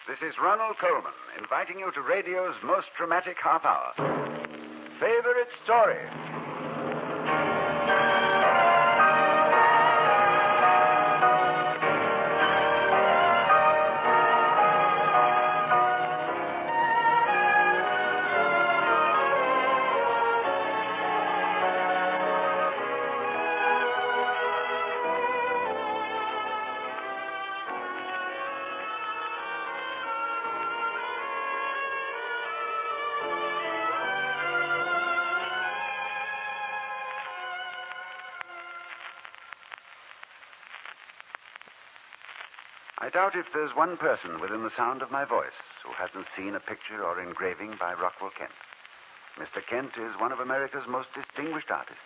This is Ronald Coleman, inviting you to radio's most dramatic half hour. Favorite story. I doubt if there's one person within the sound of my voice who hasn't seen a picture or engraving by Rockwell Kent. Mr. Kent is one of America's most distinguished artists,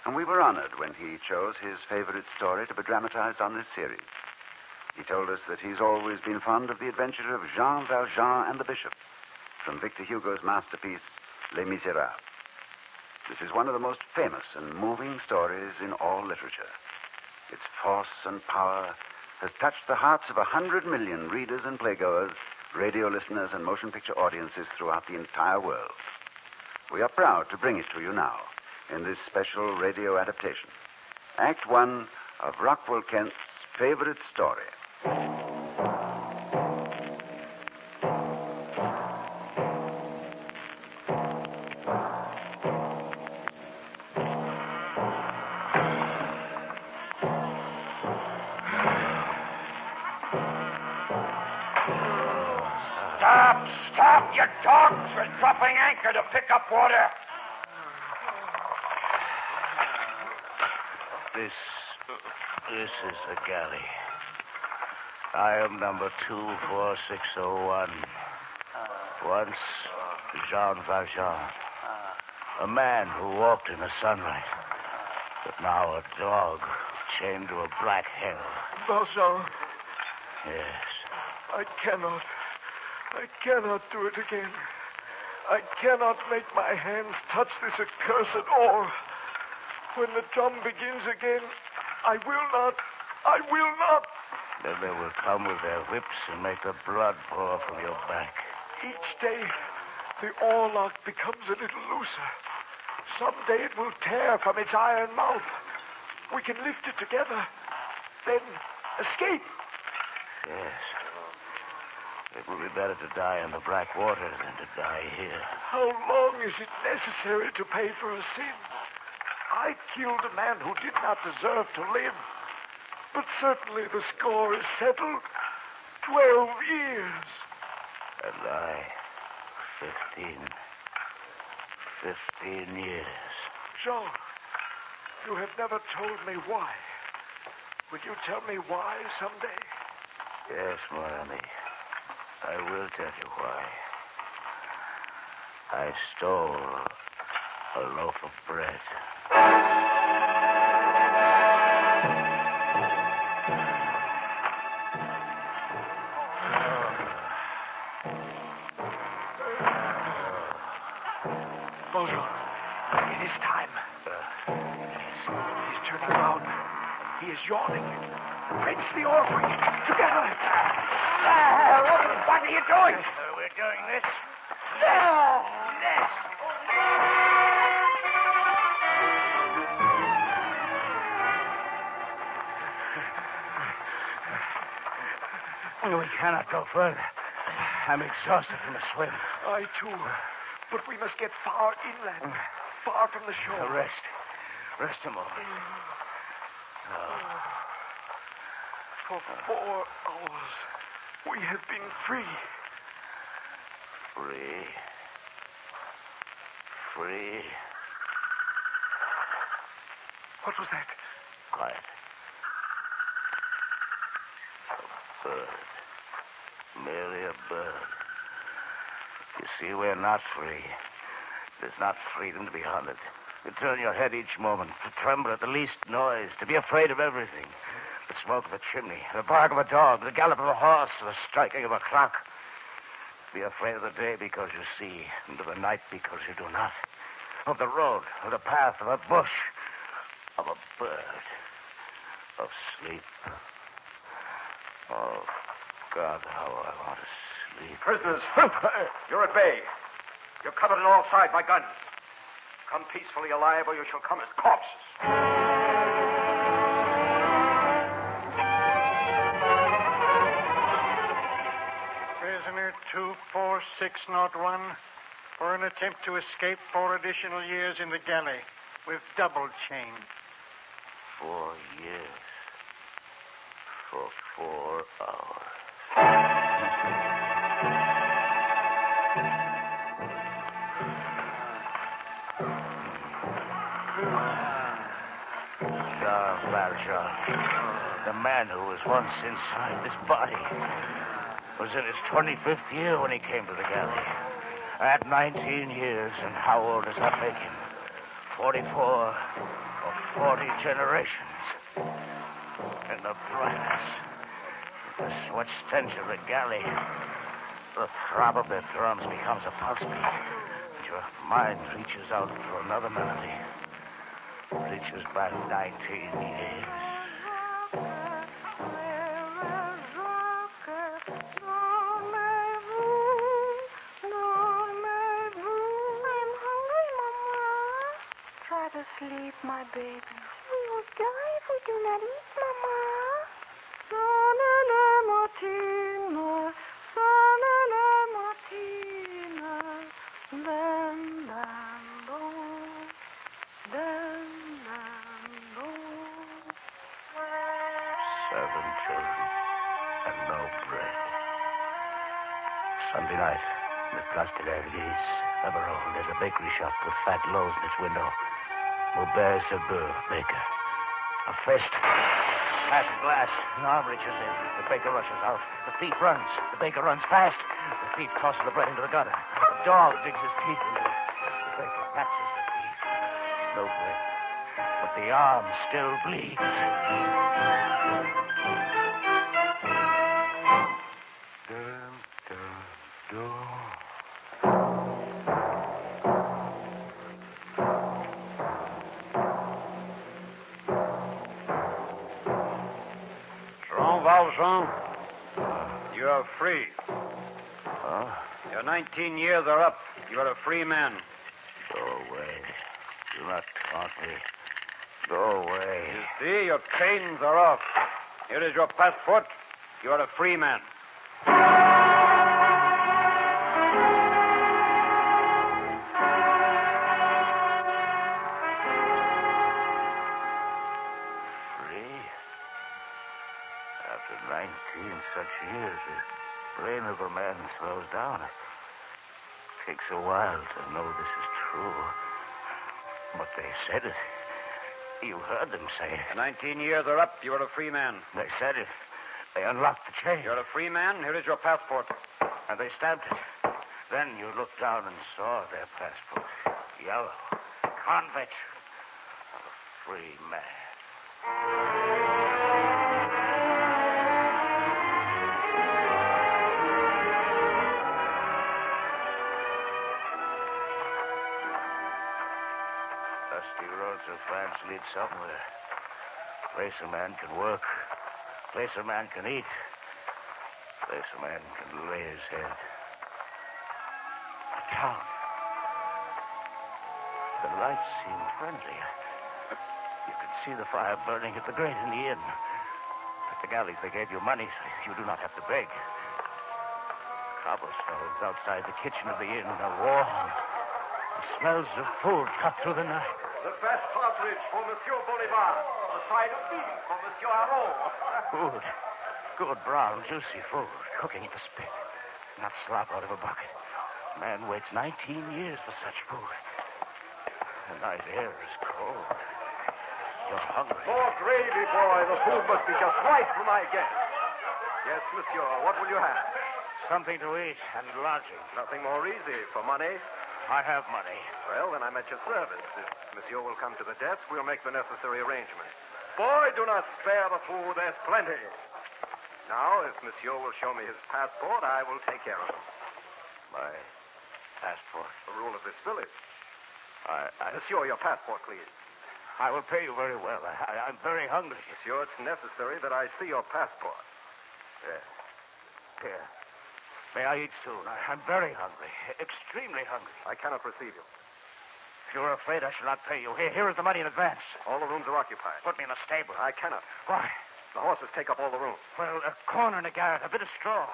and we were honored when he chose his favorite story to be dramatized on this series. He told us that he's always been fond of the adventure of Jean Valjean and the Bishop, from Victor Hugo's masterpiece, Les Miserables. This is one of the most famous and moving stories in all literature. Its force and power has touched the hearts of 100 million readers and playgoers, radio listeners, and motion picture audiences throughout the entire world. We are proud to bring it to you now in this special radio adaptation. Act 1 of Rockwell Kent's favorite story. Stop, you dogs! We're dropping anchor to pick up water. This is a galley. I am number 24601. Once, Jean Valjean. A man who walked in the sunlight. But now a dog chained to a black hell. Valjean. Yes. I cannot do it again. I cannot make my hands touch this accursed oar. When the drum begins again, I will not. Then they will come with their whips and make the blood pour from your back. Each day, the oarlock becomes a little looser. Someday it will tear from its iron mouth. We can lift it together, then escape. Yes. It will be better to die in the black water than to die here. How long is it necessary to pay for a sin? I killed a man who did not deserve to live. But certainly the score is settled. 12 years. And I, 15 years. Jean, you have never told me why. Will you tell me why someday? Yes, mon ami. I will tell you why. I stole a loaf of bread. Bonjour. It is time. He's turning around. He is yawning. Wrench the oar free. Together. What are you doing? We're doing this. This. We cannot go further. I'm exhausted from the swim. I, too. But we must get far inland. Far from the shore. Rest a moment. For 4 hours, we have been free. Free. What was that? Quiet. A bird. Merely a bird. You see, we're not free. There's not freedom to be haunted. You turn your head each moment, to tremble at the least noise, to be afraid of everything. The smoke of a chimney, the bark of a dog, the gallop of a horse, the striking of a clock. Be afraid of the day because you see, and of the night because you do not. Of the road, of the path, of a bush, of a bird, of sleep. Oh, God, how I want to sleep. Prisoners, you're at bay. You're covered on all sides by guns. Come peacefully alive, or you shall come as corpses. Prisoner 24601 for an attempt to escape 4 additional years in the galley with double chain. 4 years. For 4 hours. Bergerac, the man who was once inside this body, was in his 25th year when he came to the galley. At 19 years, and how old does that make him? 44 or 40 generations. In the brightness, the sweat stench of the galley, the throb of their drums becomes a pulse beat, and your mind reaches out for another melody. Reaches back 19 years. Try to sleep, my baby. We will die if we do not eat, Mama. Sonne mattina, Lando, Lando. 7 children and no bread. Sunday night, in the Place de l'Église, Emerald, there's a bakery shop with fat loaves in its window. Moby baker. A fist. Past glass. An arm reaches in. The baker rushes out. The thief runs. The baker runs fast. The thief tosses the bread into the gutter. The dog digs his teeth into it. The baker catches the thief. No bread. But the arm still bleeds. Dun, dun, dun. Valjean, you are free. Huh? Your 19 years are up. You are a free man. Go away. Do not taunt me. Go away. You see, your chains are off. Here is your passport. You are a free man. After 19 such years, the brain of a man slows down. It takes a while to know this is true. But they said it. You heard them say it. The 19 years are up. You are a free man. They said it. They unlocked the chain. You're a free man. Here is your passport. And they stamped it. Then you looked down and saw their passport. Yellow. Convict. A free man. Dusty roads of France lead somewhere. Place a man can work. Place a man can eat. Place a man can lay his head. A town. The lights seem friendly. You can see the fire burning at the grate in the inn. At the galleys, they gave you money, so you do not have to beg. Cobblestones outside the kitchen of the inn are warm. The smells of food cut through the night. The best partridge for Monsieur Bolivar. A side of beef for Monsieur Aron. Food. Good brown, juicy food. Cooking at the spit. Not slop out of a bucket. Man waits 19 years for such food. The night air is cold. You're hungry. More gravy, boy. The food must be just right for my guest. Yes, monsieur. What will you have? Something to eat and lodging. Nothing more easy. For money? I have money. Well, then I'm at your service. If monsieur will come to the desk, we'll make the necessary arrangements. Boy, do not spare the food. There's plenty. Now, if monsieur will show me his passport, I will take care of him. My passport. The rule of this village. I Monsieur, your passport, please. I will pay you very well. I'm very hungry. Monsieur, it's necessary that I see your passport. Yes. Here. May I eat soon? I'm very hungry. Extremely hungry. I cannot receive you. If you're afraid I shall not pay you, here is the money in advance. All the rooms are occupied. Put me in a stable. I cannot. Why? The horses take up all the room. Well, a corner in a garret, a bit of straw.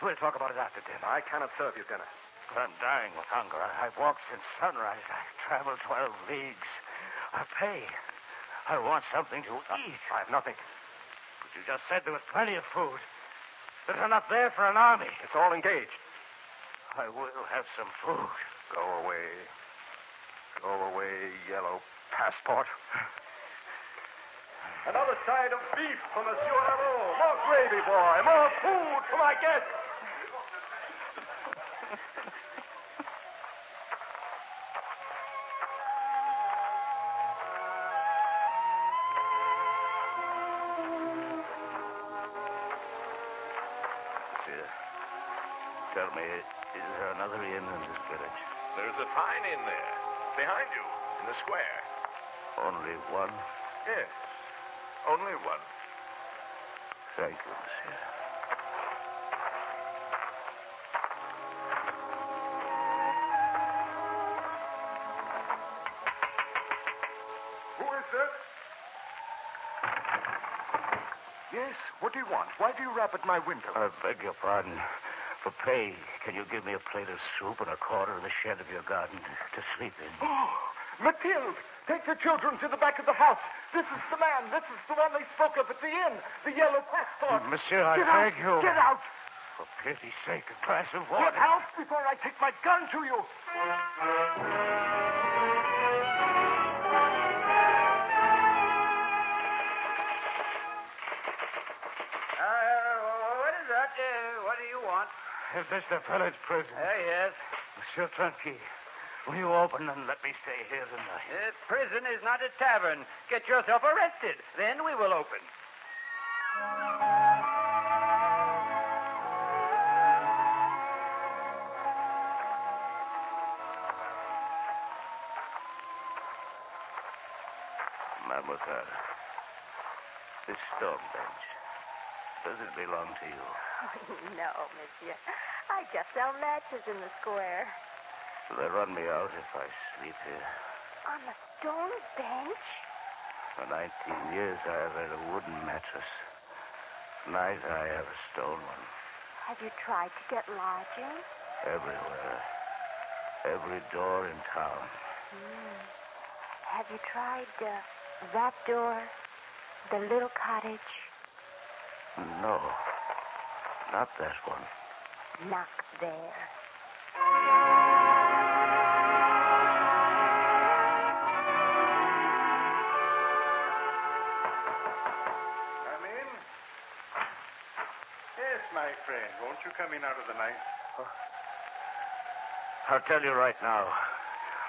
We'll talk about it after dinner. I cannot serve you dinner. I'm dying with hunger. I've walked since sunrise. I've traveled 12 leagues. I'll pay. I want something to eat. I have nothing. But you just said there was plenty of food. There's enough there for an army. It's all engaged. I will have some food. Go away. Go away, yellow passport. Another side of beef for Monsieur Haro. More gravy, boy. More food for my guests. Tell me, is there another inn in this village? There's a fine inn there. Behind you, in the square. Only one? Yes. Only one. Thank you, monsieur. Who is this? Yes, what do you want? Why do you rap at my window? I beg your pardon. For pay, can you give me a plate of soup and a quarter of the shed of your garden to sleep in? Oh, Mathilde, take the children to the back of the house. This is the man. This is the one they spoke of at the inn. The yellow passport. Monsieur, I Get beg out. you. Get out. For pity's sake, a glass of water. Get out before I take my gun to you. What is that? What do you want? Is this the village prison? Yes. Monsieur Tranquille, will you open and let me stay here tonight? Prison is not a tavern. Get yourself arrested. Then we will open. Mademoiselle, this stone bench, does it belong to you? Oh, no, monsieur. I just sell matches in the square. Will they run me out if I sleep here? On the stone bench? For 19 years I have had a wooden mattress. Tonight I have a stone one. Have you tried to get lodging? Everywhere. Every door in town. Have you tried that door? The little cottage? No, not that one. Knock there. Come in. Yes, my friend. Won't you come in out of the night? I'll tell you right now.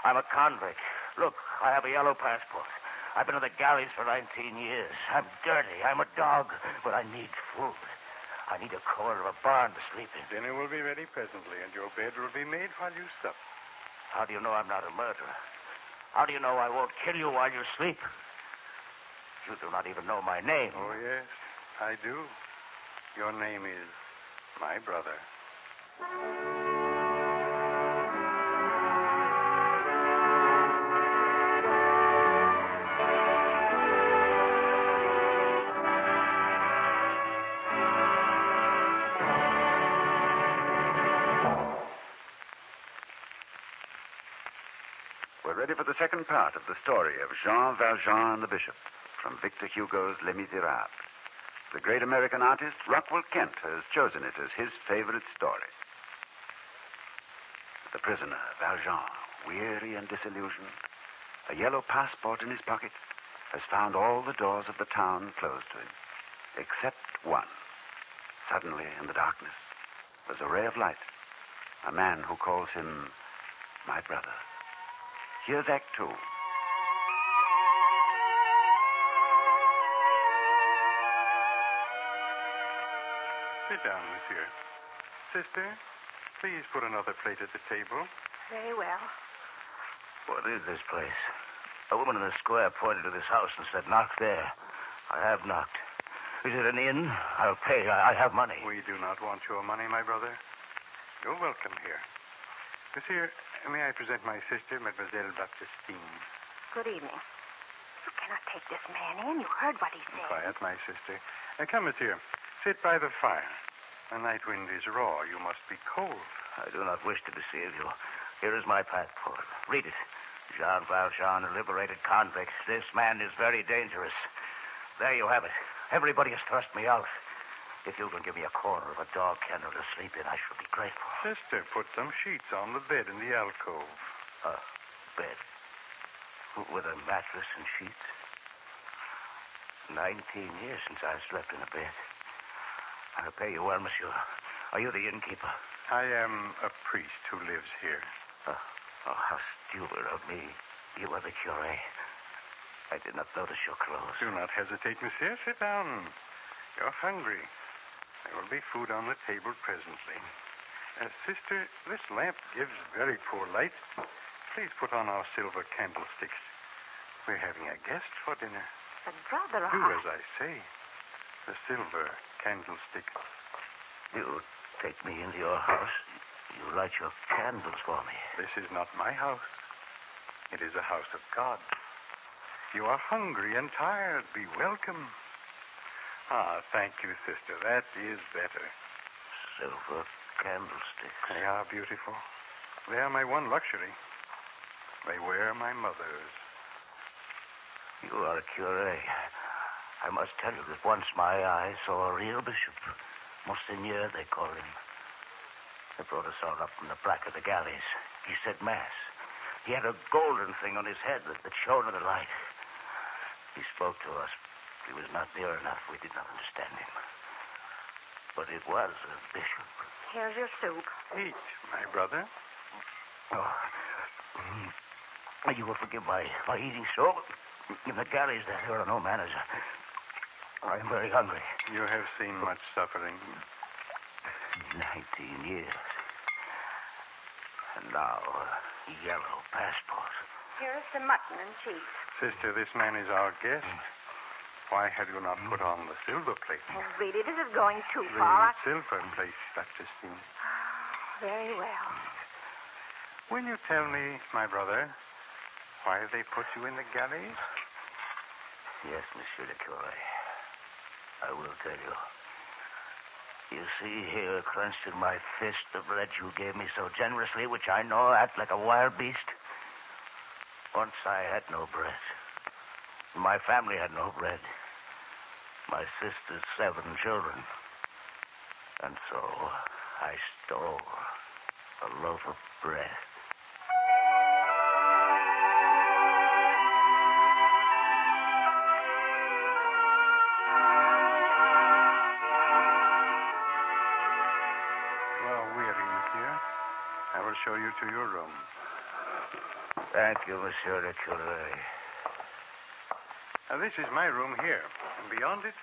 I'm a convict. Look, I have a yellow passport. I've been in the galleys for 19 years. I'm dirty. I'm a dog. But I need food. I need a corner of a barn to sleep in. Dinner will be ready presently, and your bed will be made while you sup. How do you know I'm not a murderer? How do you know I won't kill you while you sleep? You do not even know my name. Oh, yes, I do. Your name is my brother. We're ready for the second part of the story of Jean Valjean and the Bishop from Victor Hugo's Les Miserables. The great American artist, Rockwell Kent, has chosen it as his favorite story. The prisoner, Valjean, weary and disillusioned, a yellow passport in his pocket, has found all the doors of the town closed to him, except one. Suddenly, in the darkness, there's a ray of light, a man who calls him my brother. Here's Act Two. Sit down, monsieur. Sister, please put another plate at the table. Very well. What is this place? A woman in the square pointed to this house and said, knock there. I have knocked. Is it an inn? I'll pay. I have money. We do not want your money, my brother. You're welcome here. Monsieur, may I present my sister, Mademoiselle Baptistine? Good evening. You cannot take this man in. You heard what he said. Quiet, my sister. Come, monsieur. Sit by the fire. The night wind is raw. You must be cold. I do not wish to deceive you. Here is my passport. Read it. Jean Valjean, a liberated convict. This man is very dangerous. There you have it. Everybody has thrust me out. If you can give me a corner of a dog kennel to sleep in, I shall be grateful. Sister, put some sheets on the bed in the alcove. A bed? With a mattress and sheets? 19 years since I slept in a bed. I'll pay you well, monsieur. Are you the innkeeper? I am a priest who lives here. Oh, how stupid of me. You are the curé. I did not notice your clothes. Do not hesitate, monsieur. Sit down. You're hungry. There will be food on the table presently. Sister, this lamp gives very poor light. Please put on our silver candlesticks. We're having a guest for dinner. But, brother, Do as I say. The silver candlestick. You take me into your house. You light your candles for me. This is not my house. It is a house of God. You are hungry and tired. Be welcome. Thank you, sister. That is better. Silver candlesticks. They are beautiful. They are my one luxury. They were my mother's. You are a curé. I must tell you that once my eyes saw a real bishop. Monseigneur, they call him. They brought us all up from the back of the galleys. He said mass. He had a golden thing on his head that shone in the light. He spoke to us. He was not near enough. We did not understand him. But it was a bishop. Here's your soup. Eat, my brother. Oh. You will forgive my eating so. In the galleys, there are no manners. I am very hungry. You have seen much suffering. 19 years. And now, a yellow passport. Here's some mutton and cheese. Sister, this man is our guest. Why have you not put on the silver plate? Oh, really, this is going too The far. silver plate, Baptistine. Very well. Will you tell me, my brother, why they put you in the galleys? Yes, Monsieur le Curé. I will tell you. You see here, clenched in my fist, the bread you gave me so generously, which I know act like a wild beast. Once I had no bread. My family had no bread. My sister's 7 children. And so I stole a loaf of bread. I will show you to your room. Thank you, Monsieur le Curé. Now, this is my room here. And beyond it,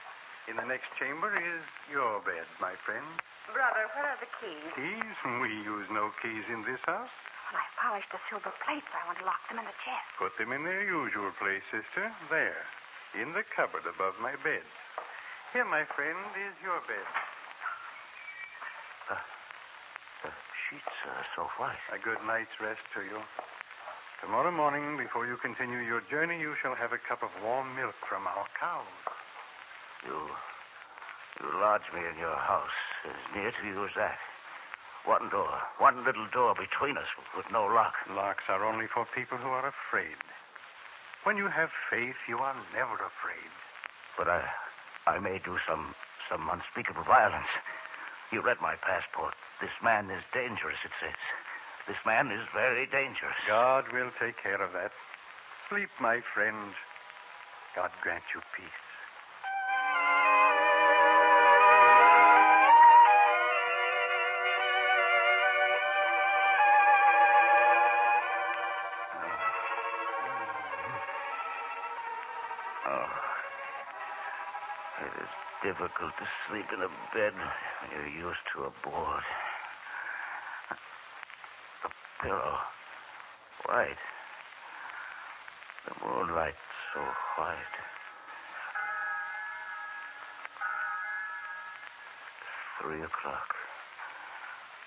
in the next chamber, is your bed, my friend. Brother, where are the keys? Keys? We use no keys in this house. Well, I polished the silver plates. I want to lock them in the chest. Put them in their usual place, sister. There. In the cupboard above my bed. Here, my friend, is your bed. The sheets are so white. A good night's rest to you. Tomorrow morning, before you continue your journey, you shall have a cup of warm milk from our cows. You lodge me in your house. As near to you as that. One door. One little door between us with no lock. Locks are only for people who are afraid. When you have faith, you are never afraid. But I may do some unspeakable violence. You read my passport. This man is dangerous, it says. This man is very dangerous. God will take care of that. Sleep, my friend. God grant you peace. It is difficult to sleep in a bed when you're used to a board. The pillow, white. The moonlight, so white. 3 o'clock.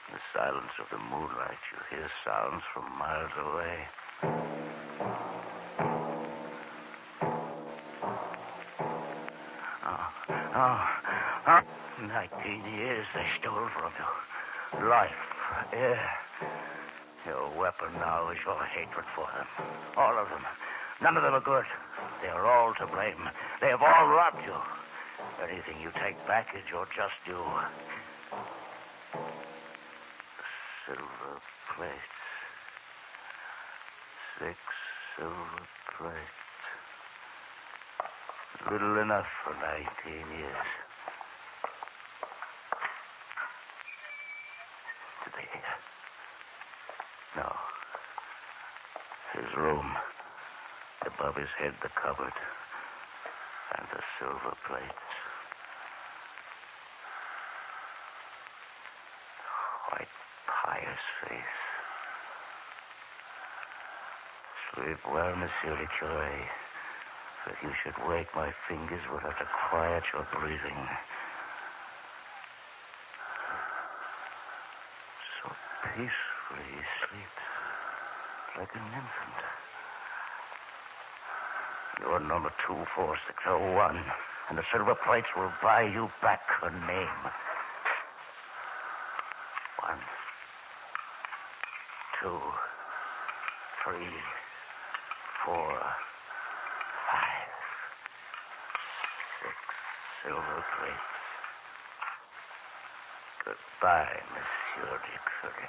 In the silence of the moonlight, you hear sounds from miles away. Oh. 19 years they stole from you. Life, air. Your weapon now is your hatred for them. All of them. None of them are good. They are all to blame. They have all robbed you. Anything you take back is your just due. The silver plates. 6 silver plates. Little enough for 19 years. Did they hear? No. His room. Above his head, the cupboard. And the silver plates. White, pious face. Sleep well, Monsieur le Curé. If you should wake, my fingers would have to quiet your breathing. So peacefully you sleep, like an infant. You're number 24601, and the silver plates will buy you back a name. 1, 2, 3, 4, 5, 6 silver plates. Goodbye, Monsieur le Curé.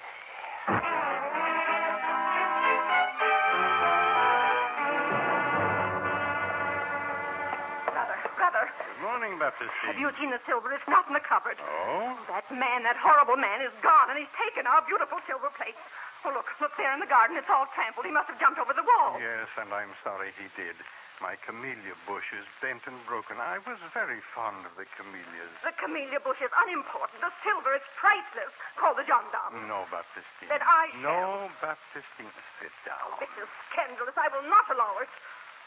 Brother. Good morning, Baptistine. Have you seen the silver? It's not in the cupboard. Oh? That man, that horrible man, is gone, and he's taken our beautiful silver plates. Oh, look there in the garden. It's all trampled. He must have jumped over the wall. Yes, and I'm sorry he did. My camellia bush is bent and broken. I was very fond of the camellias. The camellia bush is unimportant. The silver is priceless. Call the gendarme. No, Baptistine. Then I shall. No, Baptistine. Sit down. This is scandalous. I will not allow it.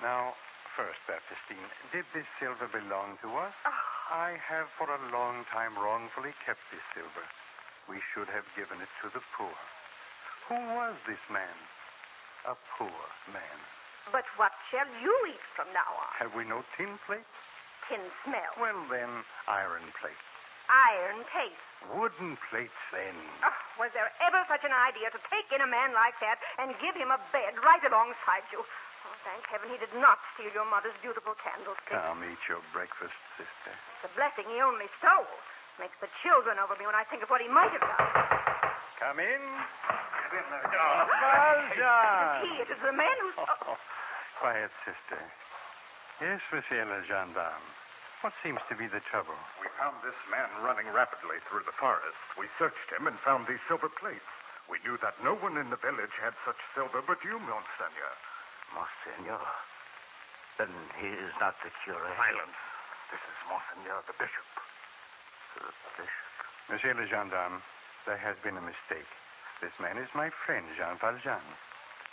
Now, first, Baptistine, did this silver belong to us? Oh. I have for a long time wrongfully kept this silver. We should have given it to the poor. Who was this man? A poor man. But what shall you eat from now on? Have we no tin plates? Tin smell. Well, then, iron plates. Iron taste. Wooden plates, then. Oh, was there ever such an idea to take in a man like that and give him a bed right alongside you? Oh, thank heaven he did not steal your mother's beautiful candlestick. Come, eat your breakfast, sister. The blessing he only stole makes the children over me when I think of what he might have done. Come in. Valjean! It is the man who's... Oh, quiet, sister. Yes, Monsieur le Gendarme. What seems to be the trouble? We found this man running rapidly through the forest. We searched him and found these silver plates. We knew that no one in the village had such silver but you, Monseigneur. Monseigneur? Then he is not the curé. Silence. This is Monseigneur the Bishop. The bishop? Monsieur le Gendarme, there has been a mistake. This man is my friend, Jean Valjean.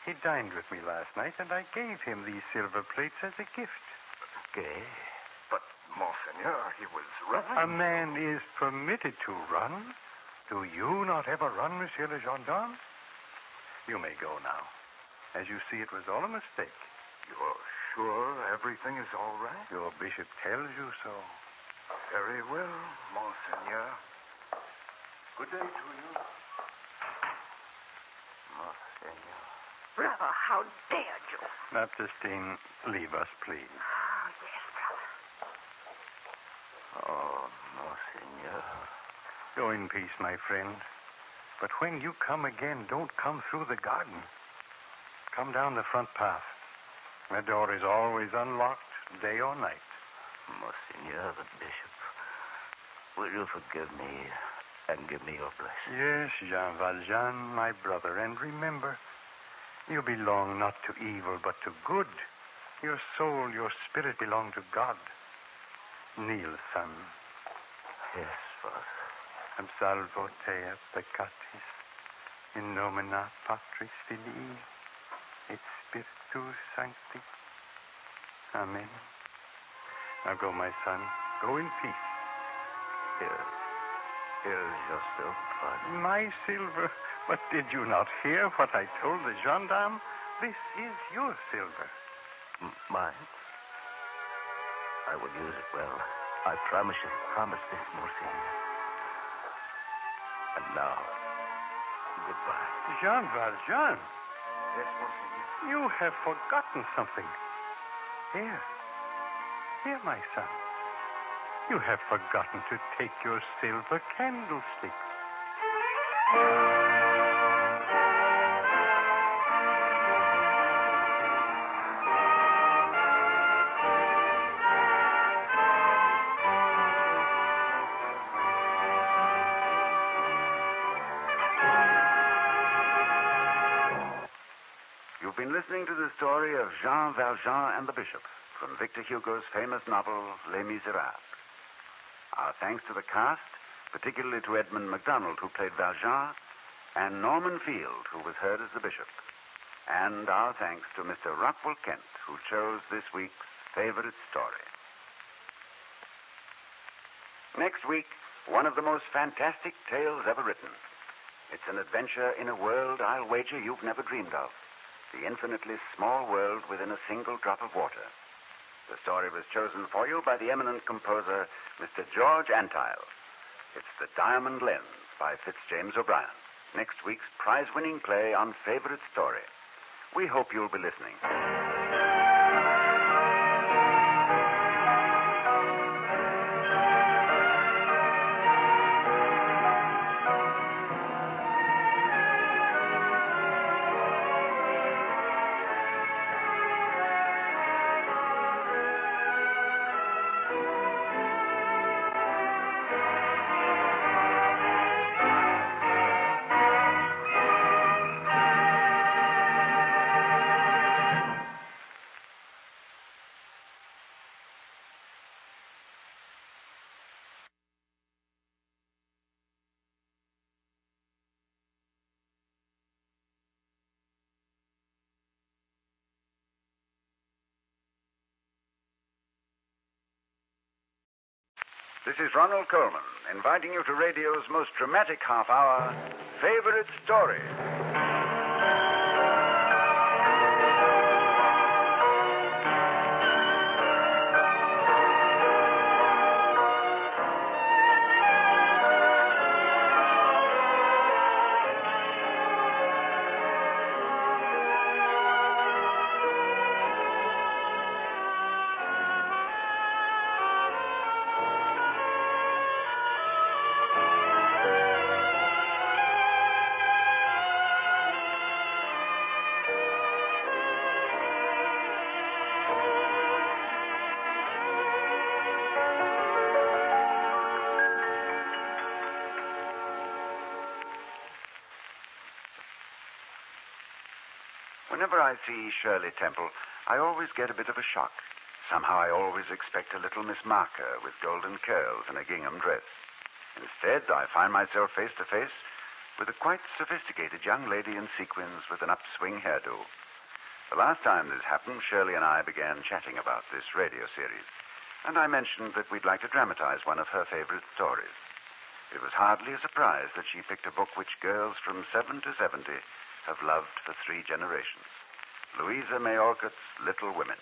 He dined with me last night, and I gave him these silver plates as a gift. Gay? But, Monseigneur, he was running. A man is permitted to run. Do you not ever run, Monsieur le Gendarme? You may go now. As you see, it was all a mistake. You're sure everything is all right? Your bishop tells you so. Very well, Monseigneur. Good day to you. Monseigneur. Brother, how dared you? Baptistine, leave us, please. Oh, yes, brother. Oh, Monseigneur. Go in peace, my friend. But when you come again, don't come through the garden. Come down the front path. The door is always unlocked, day or night. Monseigneur the bishop, will you forgive me and give me your blessing? Yes, Jean Valjean, my brother, and remember, you belong not to evil, but to good. Your soul, your spirit belong to God. Kneel, son. Yes, Father. Absolvo te peccatis, in nomine Patris Filii, et Spiritus Sancti. Amen. Now go, my son. Go in peace. Here. Here's your silver, Father. My silver? But did you not hear what I told the gendarme? This is your silver. Mine? I will use it well. I promise you. Promise this, Monsignor. And now, goodbye. Jean Valjean, Yes, Monsignor. you have forgotten something. Here. Here, my son. You have forgotten to take your silver candlestick. You've been listening to the story of Jean Valjean and the Bishop from Victor Hugo's famous novel, Les Miserables. Our thanks to the cast, particularly to Edmund MacDonald, who played Valjean, and Norman Field, who was heard as the Bishop. And our thanks to Mr. Rockwell Kent, who chose this week's favorite story. Next week, one of the most fantastic tales ever written. It's an adventure in a world I'll wager you've never dreamed of. The infinitely small world within a single drop of water. The story was chosen for you by the eminent composer, Mr. George Antile. It's The Diamond Lens by Fitzjames O'Brien. Next week's prize-winning play on Favorite Story. We hope you'll be listening. This is Ronald Coleman, inviting you to radio's most dramatic half hour, Favorite Story. Whenever I see Shirley Temple, I always get a bit of a shock. Somehow I always expect a little Miss Marker with golden curls and a gingham dress. Instead, I find myself face to face with a quite sophisticated young lady in sequins with an upswing hairdo. The last time this happened, Shirley and I began chatting about this radio series, and I mentioned that we'd like to dramatize one of her favorite stories. It was hardly a surprise that she picked a book which girls from 7 to 70 have loved for 3 generations. Louisa May Alcott's Little Women.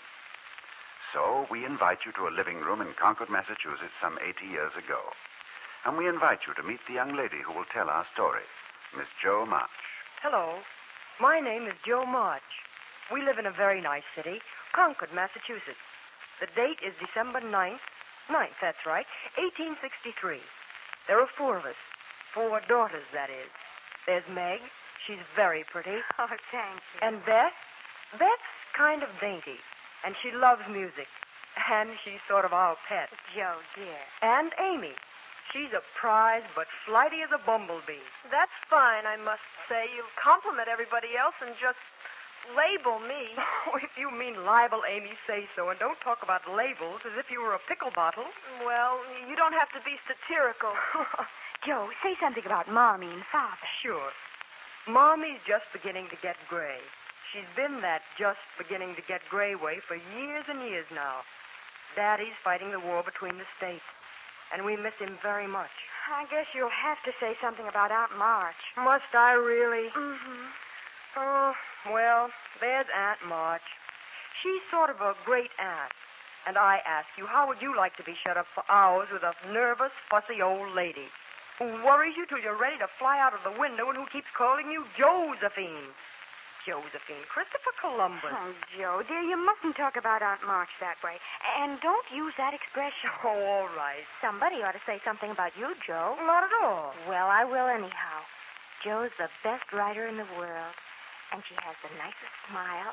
So we invite you to a living room in Concord, Massachusetts, some 80 years ago. And we invite you to meet the young lady who will tell our story, Miss Jo March. Hello. My name is Jo March. We live in a very nice city, Concord, Massachusetts. The date is December 9th. 9th, that's right, 1863. There are 4 of us. 4 daughters, that is. There's Meg. She's very pretty. Oh, thank you. And Beth? Beth's kind of dainty. And she loves music. And she's sort of our pet. Joe, dear. And Amy. She's a prize, but flighty as a bumblebee. That's fine, I must say. You compliment everybody else and just label me. Oh, if you mean libel, Amy, say so. And don't talk about labels as if you were a pickle bottle. Well, you don't have to be satirical. Joe, say something about Mommy and Father. Sure. Mommy's just beginning to get gray. She's been that just beginning to get gray way for years and years now. Daddy's fighting the war between the states, and we miss him very much. I guess you'll have to say something about Aunt March. Must I really? Mm-hmm. Oh, well, there's Aunt March. She's sort of a great aunt. And I ask you, how would you like to be shut up for hours with a nervous, fussy old lady who worries you till you're ready to fly out of the window and who keeps calling you Josephine? Josephine, Christopher Columbus. Oh, Joe, dear, you mustn't talk about Aunt March that way. And don't use that expression. Oh, all right. Somebody ought to say something about you, Joe. Not at all. Well, I will anyhow. Joe's the best writer in the world. And she has the nicest smile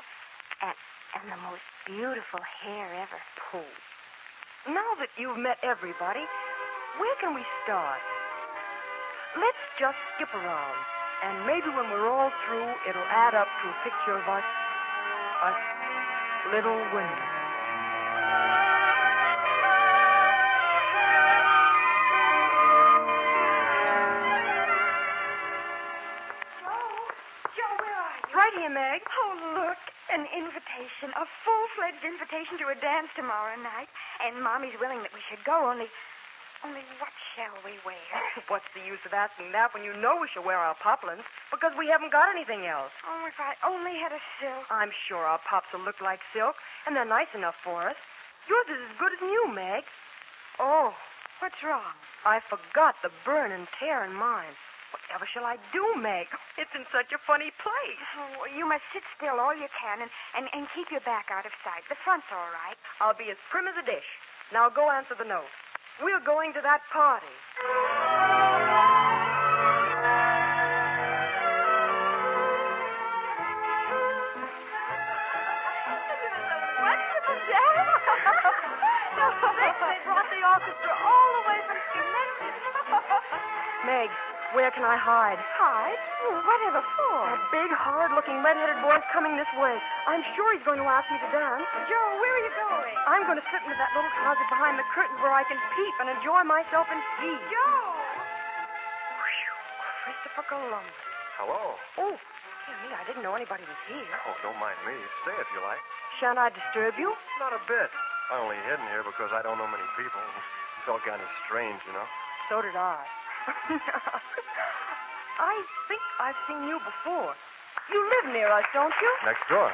and the most beautiful hair ever. Pooh. Now that you've met everybody, where can we start? Let's just skip around. And maybe when we're all through, it'll add up to a picture of us little women. Joe, where are you? Right here, Meg. Oh, look, an invitation, a full-fledged invitation to a dance tomorrow night. And Mommy's willing that we should go, only what shall we wear? What's the use of asking that when you know we shall wear our poplins? Because we haven't got anything else. Oh, if I only had a silk. I'm sure our pops will look like silk, and they're nice enough for us. Yours is as good as new, Meg. Oh, What's wrong? I forgot the burn and tear in mine. Whatever shall I do, Meg? It's in such a funny place. Oh, you must sit still all you can and keep your back out of sight. The front's all right. I'll be as prim as a dish. Now go answer the note. We're going to that party. They brought the orchestra all the way from Connecticut. Meg, where can I hide? Hide? Oh, whatever for? That big, horrid-looking, red-headed boy's coming this way. I'm sure he's going to ask me to dance. Joe, where are you going? I'm going to slip into that little closet behind the curtain where I can peep and enjoy myself in peace. Joe! Whew, Christopher Columbus. Hello. Oh, dear me, I didn't know anybody was here. Oh, don't mind me. Stay if you like. Shan't I disturb you? Not a bit. I only hid in here because I don't know many people. Felt kind of strange, you know. So did I. I think I've seen you before. You live near us, don't you? Next door.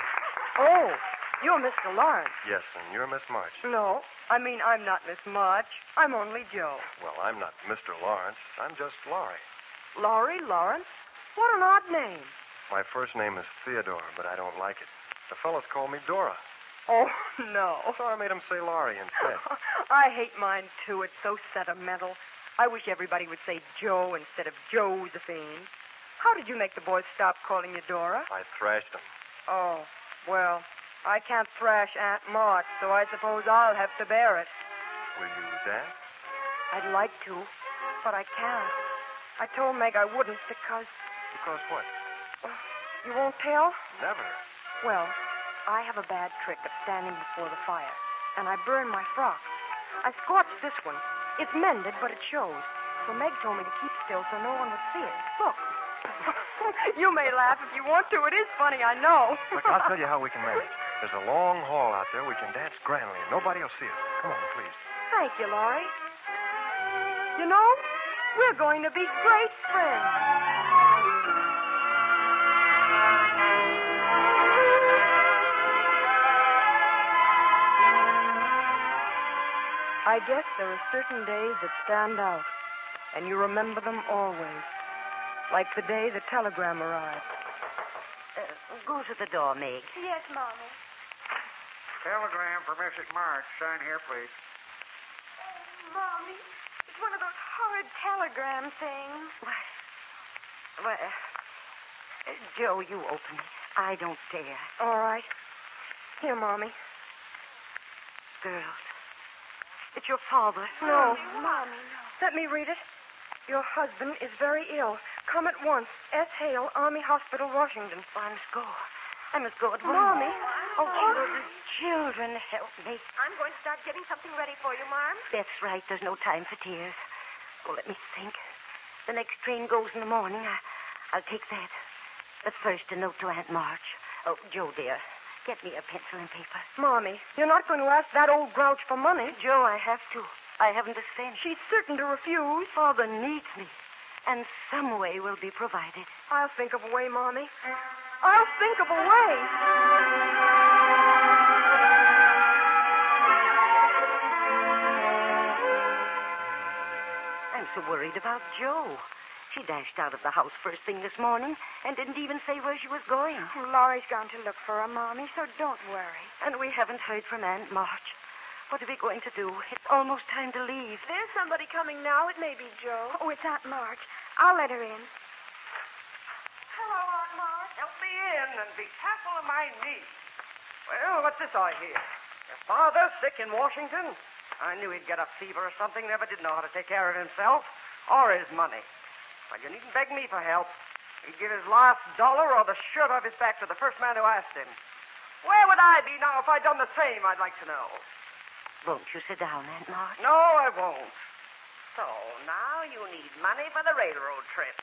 Oh, you're Mr. Lawrence. Yes, and you're Miss March. No, I mean, I'm not Miss March. I'm only Joe. Well, I'm not Mr. Lawrence. I'm just Laurie. Laurie Lawrence? What an odd name. My first name is Theodore, but I don't like it. The fellas call me Dora. Oh, no. So I made them say Laurie instead. I hate mine, too. It's so sentimental. I wish everybody would say Joe instead of Josephine. How did you make the boys stop calling you Dora? I thrashed them. Oh, well, I can't thrash Aunt March, so I suppose I'll have to bear it. Will you dance? I'd like to, but I can't. I told Meg I wouldn't because... Because what? You won't tell? Never. Well, I have a bad trick of standing before the fire, and I burn my frock. I scorched this one. It's mended, but it shows. So Meg told me to keep still so no one would see it. Look. You may laugh if you want to. It is funny, I know. Look, I'll tell you how we can manage. There's a long hall out there. We can dance grandly, and nobody will see us. Come on, please. Thank you, Laurie. You know, we're going to be great friends. I guess there are certain days that stand out, and you remember them always. Like the day the telegram arrived. Go to the door, Meg. Yes, Mommy. Telegram for Mrs. March. Sign here, please. Oh, Mommy, it's one of those horrid telegram things. Well, Joe, you open it. I don't dare. All right. Here, Mommy. Girls, it's your father. No. Mommy, no. Let me read it. Your husband is very ill. Come at once. S. Hale, Army Hospital, Washington. I must go. I must go at once. Mommy. Oh, children, help me. I'm going to start getting something ready for you, Marm. That's right. There's no time for tears. Oh, let me think. The next train goes in the morning. I'll take that. But first, a note to Aunt March. Oh, Joe, dear, get me a pencil and paper. Mommy, you're not going to ask that old grouch for money. Joe, I have to. I haven't a cent. She's certain to refuse. Father needs me, and some way will be provided. I'll think of a way, Mommy. I'll think of a way. I'm so worried about Jo. She dashed out of the house first thing this morning and didn't even say where she was going. Laurie's gone to look for her, Mommy, so don't worry. And we haven't heard from Aunt March. What are we going to do? It's almost time to leave. There's somebody coming now. It may be Jo. Oh, it's Aunt March. I'll let her in. Hello, Aunt March. Help me in and be careful of my knees. Well, what's this I hear? Your father sick in Washington? I knew he'd get a fever or something. Never did know how to take care of himself or his money. Well, you needn't beg me for help. He'd give his last dollar or the shirt off his back to the first man who asked him. Where would I be now if I'd done the same, I'd like to know. Won't you sit down, Aunt March? No, I won't. So, now you need money for the railroad trip.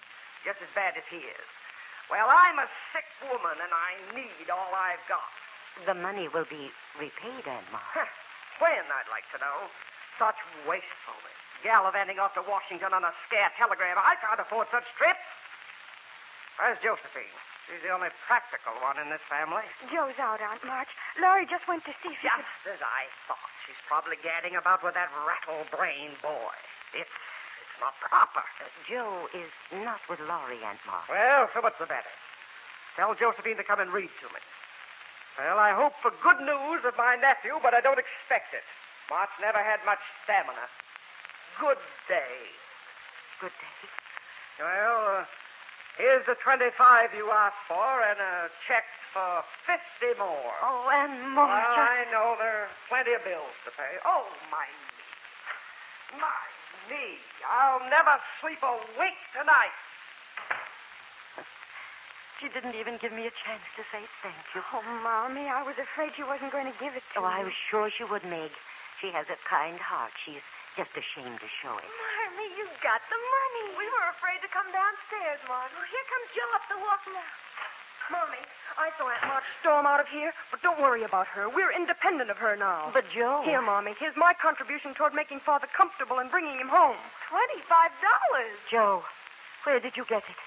Just as bad as he is. Well, I'm a sick woman, and I need all I've got. The money will be repaid, Aunt March. When, I'd like to know. Such wastefulness. Gallivanting off to Washington on a scare telegram. I can't afford such trips. Where's Josephine? She's the only practical one in this family. Jo's out, Aunt March. Laurie just went to see if she Just as I thought. She's probably gadding about with that rattle-brained boy. It's not proper. Jo is not with Laurie, Aunt March. Well, so what's the matter? Tell Josephine to come and read to me. Well, I hope for good news of my nephew, but I don't expect it. March never had much stamina. Good day. Good day. Well, here's the 25 you asked for and a check for 50 more. Oh, Aunt March. I know there are plenty of bills to pay. Oh, my knee. My knee. I'll never sleep a wink tonight. She didn't even give me a chance to say thank you. Oh, Mommy, I was afraid she wasn't going to give it to Oh, me. I was sure she would, Meg. She has a kind heart. She's just ashamed to show it. Marmy, you got the money. We were afraid to come downstairs, Marmy. Oh, here comes Jo up the walk now. Mommy, I saw Aunt March storm out of here, but don't worry about her. We're independent of her now. But, Jo... Here, Mommy, here's my contribution toward making Father comfortable and bringing him home. $25. Jo, where did you get it?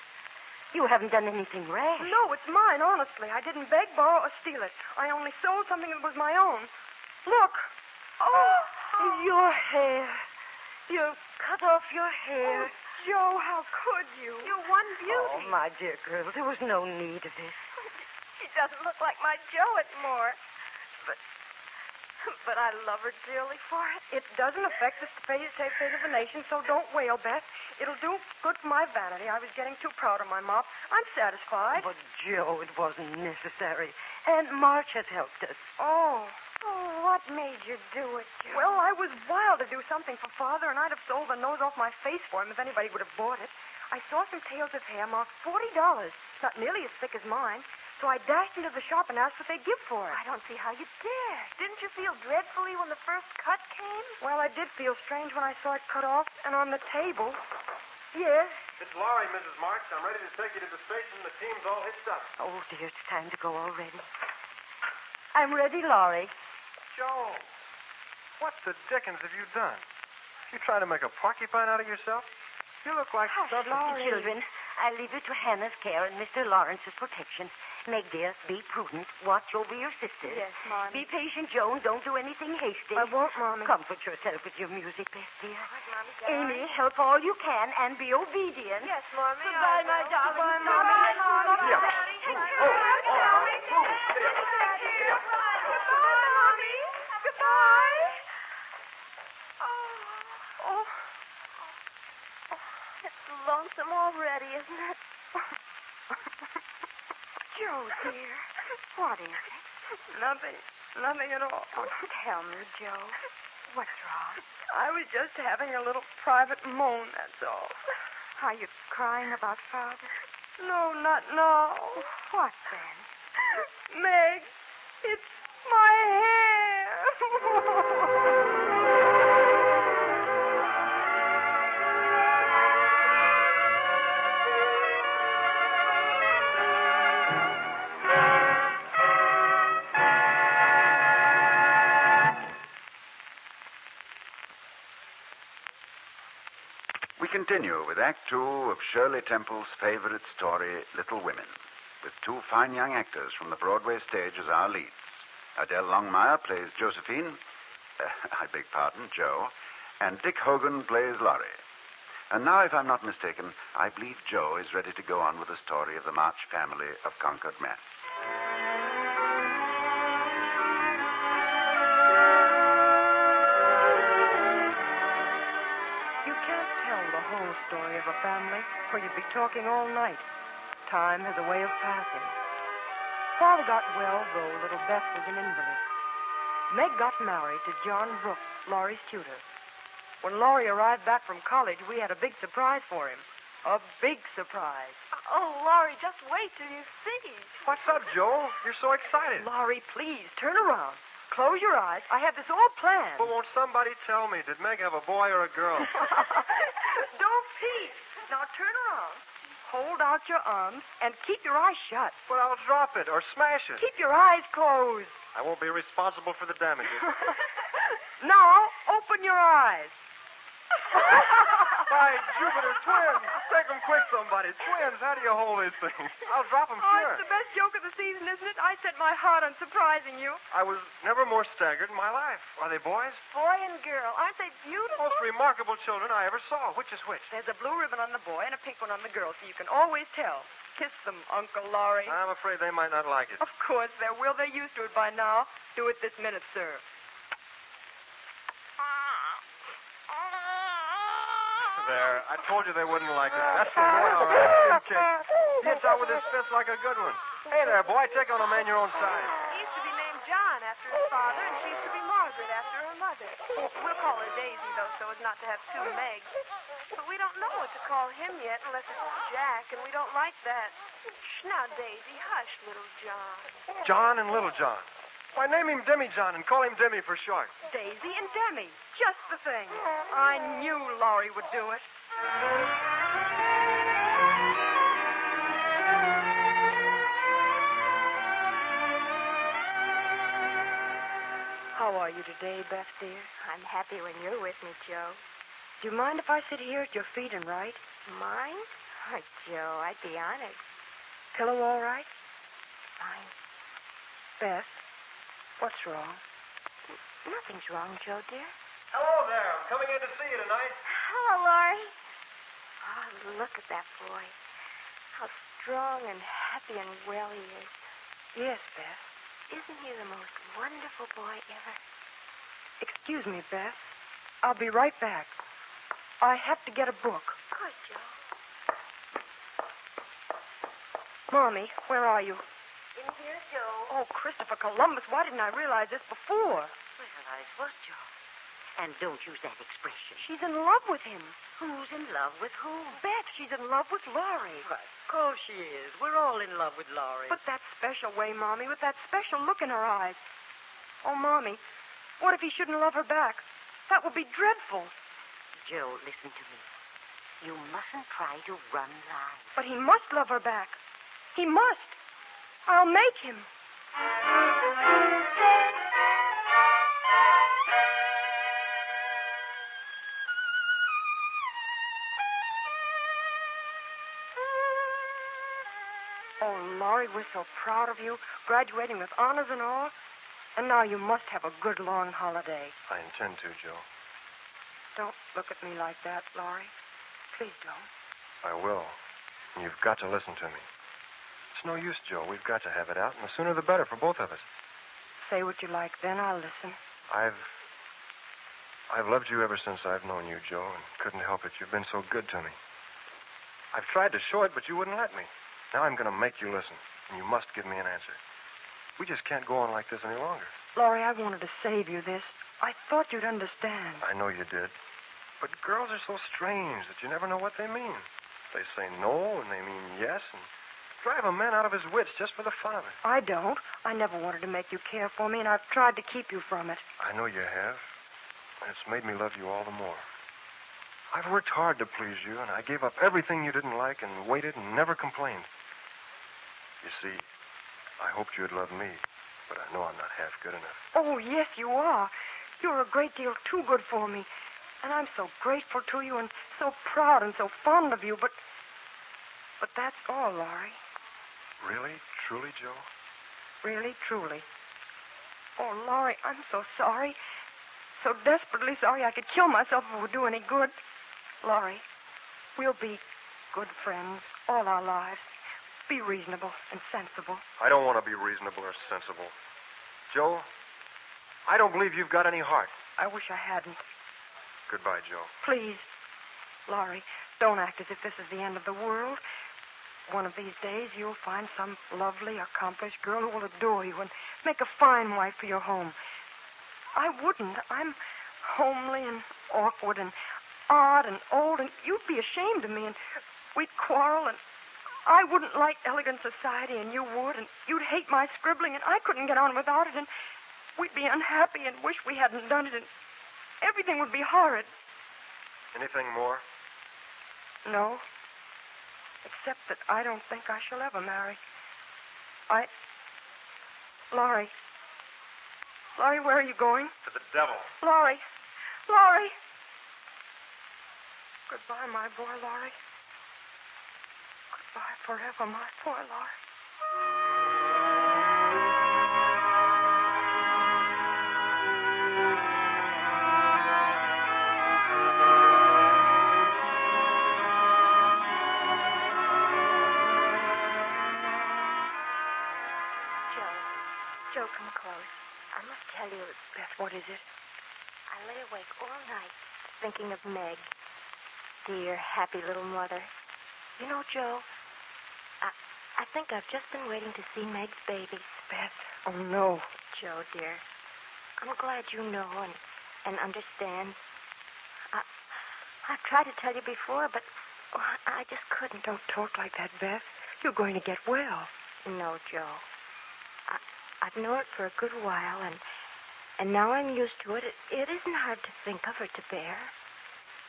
You haven't done anything rash. No, it's mine, honestly. I didn't beg, borrow, or steal it. I only sold something that was my own. Look. Oh, your hair. You've cut off your hair. Oh, Jo, how could you? You're one beauty. Oh, my dear girl, there was no need of this. She doesn't look like my Jo anymore. But I love her dearly for it. It doesn't affect the fate of the nation, so don't wail, Beth. It'll do good for my vanity. I was getting too proud of my mop. I'm satisfied. But, Jo, it wasn't necessary. Aunt March has helped us. Oh, what made you do it, Jo? well, I was wild to do something for Father, and I'd have sold the nose off my face for him if anybody would have bought it. I saw some tails of hair marked $40. Not nearly as thick as mine. So I dashed into the shop and asked what they'd give for it. I don't see how you dared. Didn't you feel dreadfully when the first cut came? Well, I did feel strange when I saw it cut off and on the table. Yes? It's Laurie, Mrs. Marks. I'm ready to take you to the station. The team's all hitched up. Oh, dear, it's time to go already. I'm ready, Laurie. Joe, what the dickens have you done? You trying to make a porcupine out of yourself? You look like something... Children, I leave you to Hannah's care and Mr. Lawrence's protection. Meg, dear, be prudent. Watch over your sister. Yes, Mommy. Be patient, Joan. Don't do anything hasty. I won't, Mommy. Comfort yourself with your music, Beth, dear. Right, Mommy, Amy, help all you can and be obedient. Yes, Mommy. Goodbye, my darling. Goodbye, Mommy. Mommy. Yeah. Goodbye, Mommy. Goodbye. Oh, it's lonesome already, isn't it? Jo, dear, what is it? Nothing at all. Oh, tell me, Jo. What's wrong? I was just having a little private moan, that's all. Are you crying about Father? No, not now. What then? Meg, it's my hair. continue with Act Two of Shirley Temple's favorite story, Little Women, with two fine young actors from the Broadway stage as our leads. Adele Longmire plays Josephine, I beg pardon, Joe, and Dick Hogan plays Laurie. And now, if I'm not mistaken, I believe Joe is ready to go on with the story of the March family of Concord, Mass. You can't tell the whole story of a family, or you'd be talking all night. Time has a way of passing. Father got well, though little Beth was an invalid. Meg got married to John Brooke, Laurie's tutor. When Laurie arrived back from college, we had a big surprise for him. A big surprise. Oh, Laurie, just wait till you see. What's up, Joel? You're so excited. Laurie, please, turn around. Close your eyes. I have this all planned. But won't somebody tell me, did Meg have a boy or a girl? Don't peek. Now turn around. Hold out your arms and keep your eyes shut. Well, I'll drop it or smash it. Keep your eyes closed. I won't be responsible for the damages. Now, open your eyes. By Jupiter, twins! Take them quick, somebody. Twins, how do you hold these things? I'll drop them, Oh, sure. it's the best joke of the season, isn't it? I set my heart on surprising you. I was never more staggered in my life. Are they boys? Boy and girl, aren't they beautiful? Most remarkable children I ever saw. Which is which? There's a blue ribbon on the boy and a pink one on the girl, so you can always tell. Kiss them, Uncle Laurie. I'm afraid they might not like it. Of course they will. They're used to it by now. Do it this minute, sir. There. I told you they wouldn't like it. That's the boy, all right. Kim Cake. He hits out with his fist like a good one. Hey there, boy. Take on a man your own size. He used to be named John after his father, and she used to be Margaret after her mother. We'll call her Daisy, though, so as not to have two Megs. But we don't know what to call him yet unless it's Jack, and we don't like that. Shh, now, Daisy, hush, little John. John and Little John. Why, name him Demi John and call him Demi for short. Daisy and Demi. Just the thing. I knew Laurie would do it. How are you today, Beth, dear? I'm happy when you're with me, Joe. Do you mind if I sit here at your feet and write? Mine? Oh, Joe, I'd be honored. Pillow all right? Fine. Beth, what's wrong? Nothing's wrong, Joe, dear. Hello there. I'm coming in to see you tonight. Hello, Laurie. Oh, look at that boy. How strong and happy and well he is. Yes, Beth. Isn't he the most wonderful boy ever? Excuse me, Beth. I'll be right back. I have to get a book. Of course, Joe. Mommy, where are you? In here, Joe. Oh, Christopher Columbus, why didn't I realize this before? Well, I was, Joe. And don't use that expression. She's in love with him. Who's in love with who? Beth, she's in love with Laurie. Of course she is. We're all in love with Laurie. But that special way, Mommy, with that special look in her eyes. Oh, Mommy, what if he shouldn't love her back? That would be dreadful. Joe, listen to me. You mustn't try to run lies. But he must love her back. He must. I'll make him. Oh, Laurie, we're so proud of you, graduating with honors and all. And now you must have a good long holiday. I intend to, Joe. Don't look at me like that, Laurie. Please don't. I will. And you've got to listen to me. It's no use, Joe. We've got to have it out, and the sooner the better for both of us. Say what you like, then I'll listen. I've loved you ever since I've known you, Joe, and couldn't help it. You've been so good to me. I've tried to show it, but you wouldn't let me. Now I'm going to make you listen, and you must give me an answer. We just can't go on like this any longer. Laurie, I wanted to save you this. I thought you'd understand. I know you did. But girls are so strange that you never know what they mean. They say no, and they mean yes, and drive a man out of his wits just for the fun of it. I don't. I never wanted to make you care for me, and I've tried to keep you from it. I know you have, and it's made me love you all the more. I've worked hard to please you, and I gave up everything you didn't like and waited and never complained. You see, I hoped you'd love me, but I know I'm not half good enough. Oh, yes, you are. You're a great deal too good for me. And I'm so grateful to you and so proud and so fond of you, but that's all, Laurie. Really? Truly, Joe? Really, truly. Oh, Laurie, I'm so sorry. So desperately sorry I could kill myself if it would do any good. Laurie, we'll be good friends all our lives. Be reasonable and sensible. I don't want to be reasonable or sensible. Joe, I don't believe you've got any heart. I wish I hadn't. Goodbye, Joe. Please, Laurie, don't act as if this is the end of the world. One of these days, you'll find some lovely, accomplished girl who will adore you and make a fine wife for your home. I wouldn't. I'm homely and awkward and odd and old, and you'd be ashamed of me, and we'd quarrel, and I wouldn't like elegant society, and you would, and you'd hate my scribbling, and I couldn't get on without it, and we'd be unhappy and wish we hadn't done it, and everything would be horrid. Anything more? No. Except that I don't think I shall ever marry. Laurie. Laurie, where are you going? To the devil. Laurie. Laurie. Goodbye, my boy, Laurie. Goodbye forever, my poor Laurie. Joe, come close. I must tell you, Beth, what is it? I lay awake all night thinking of Meg. Dear, happy little mother. You know, Joe, I think I've just been waiting to see Meg's baby. Beth, oh, no. Joe, dear, I'm glad you know and understand. I've tried to tell you before, but I just couldn't. Don't talk like that, Beth. You're going to get well. No, Joe. I've known it for a good while, and now I'm used to it. It isn't hard to think of or to bear.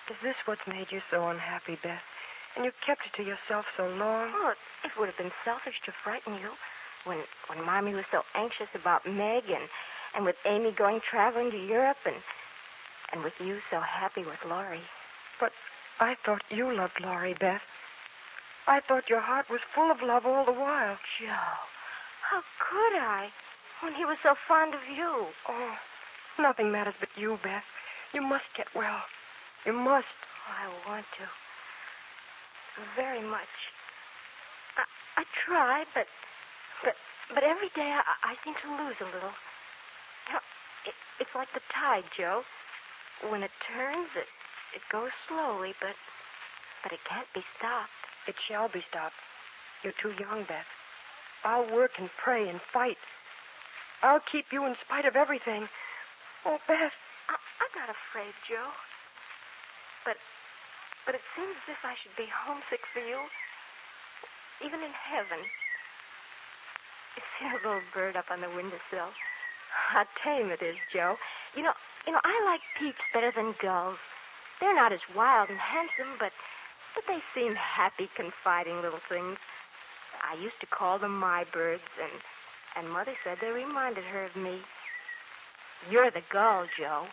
Is this what's made you so unhappy, Beth? And you kept it to yourself so long? Oh, it would have been selfish to frighten you when Mommy was so anxious about Meg and with Amy going traveling to Europe and with you so happy with Laurie. But I thought you loved Laurie, Beth. I thought your heart was full of love all the while. Joe, how could I when he was so fond of you? Oh, nothing matters but you, Beth. You must get well. You must. Oh, I want to. Very much. I try, but every day I seem to lose a little. You know, it's like the tide, Joe. When it turns, it goes slowly, but it can't be stopped. It shall be stopped. You're too young, Beth. I'll work and pray and fight. I'll keep you in spite of everything. Oh, Beth. I'm not afraid, Joe. But it seems as if I should be homesick for you, even in heaven. You see a little bird up on the windowsill? How tame it is, Joe. You know, I like peeps better than gulls. They're not as wild and handsome, but they seem happy, confiding little things. I used to call them my birds, and Mother said they reminded her of me. You're the gull, Joe.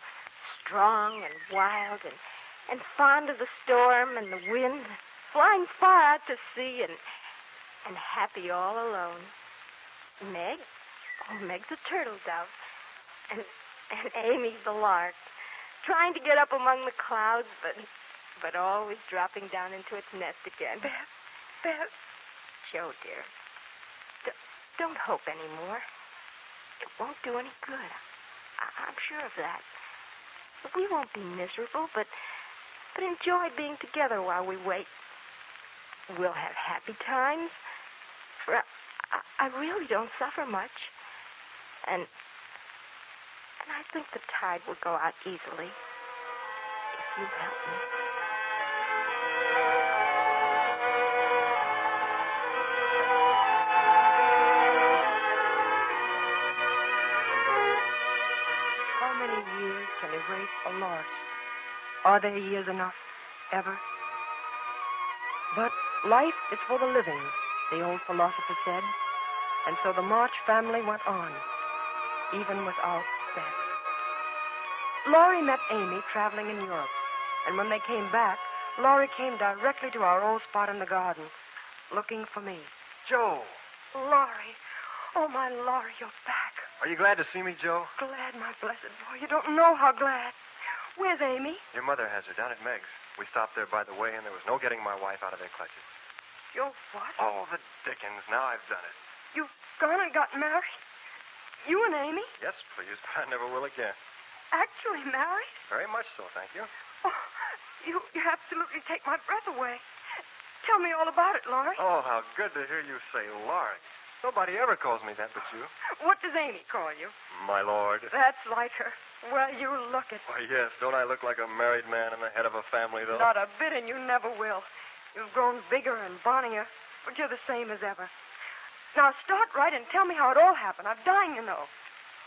Strong and wild and fond of the storm and the wind, flying far out to sea and happy all alone. Meg? Oh, Meg's a turtle dove. And Amy's the lark, trying to get up among the clouds, but always dropping down into its nest again. Beth. Joe, dear, don't hope anymore. It won't do any good. I'm sure of that. We won't be miserable, but enjoy being together while we wait. We'll have happy times, for I really don't suffer much. And I think the tide will go out easily if you help me. How many years can erase a loss? Are there years enough? Ever? But life is for the living, the old philosopher said. And so the March family went on, even without Beth. Laurie met Amy traveling in Europe, And when they came back, Laurie came directly to our old spot in the garden, looking for me. Joe, Laurie. Oh, my Laurie, you're back. are you glad to see me, Joe? Glad, my blessed boy. You don't know how glad. Where's Amy? Your mother has her down at Meg's. We stopped there by the way, and there was no getting my wife out of their clutches. You're what? Oh, the dickens. Now I've done it. You've gone and got married? You and Amy? Yes, please, but I never will again. Actually married? Very much so, thank you. Oh, you absolutely take my breath away. Tell me all about it, Laurie. Oh, how good to hear you say Laurie. Nobody ever calls me that but you. What does Amy call you? My lord. That's like her. Well, you look it. Why, yes. Don't I look like a married man and the head of a family, though? Not a bit, and you never will. You've grown bigger and bonnier, but you're the same as ever. Now, start right and tell me how it all happened. I'm dying to know.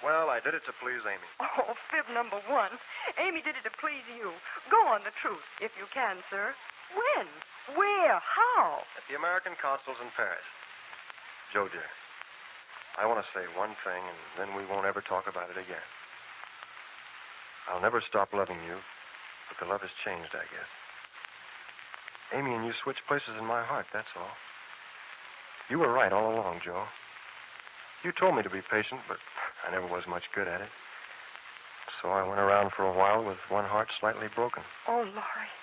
Well, I did it to please Amy. Oh, fib number one. Amy did it to please you. Go on the truth, if you can, sir. When? Where? How? At the American consul's in Paris. Joe, dear, I want to say one thing, and then we won't ever talk about it again. I'll never stop loving you, but the love has changed, I guess. Amy and you switched places in my heart, that's all. You were right all along, Joe. You told me to be patient, but I never was much good at it. So I went around for a while with one heart slightly broken. Oh, Laurie.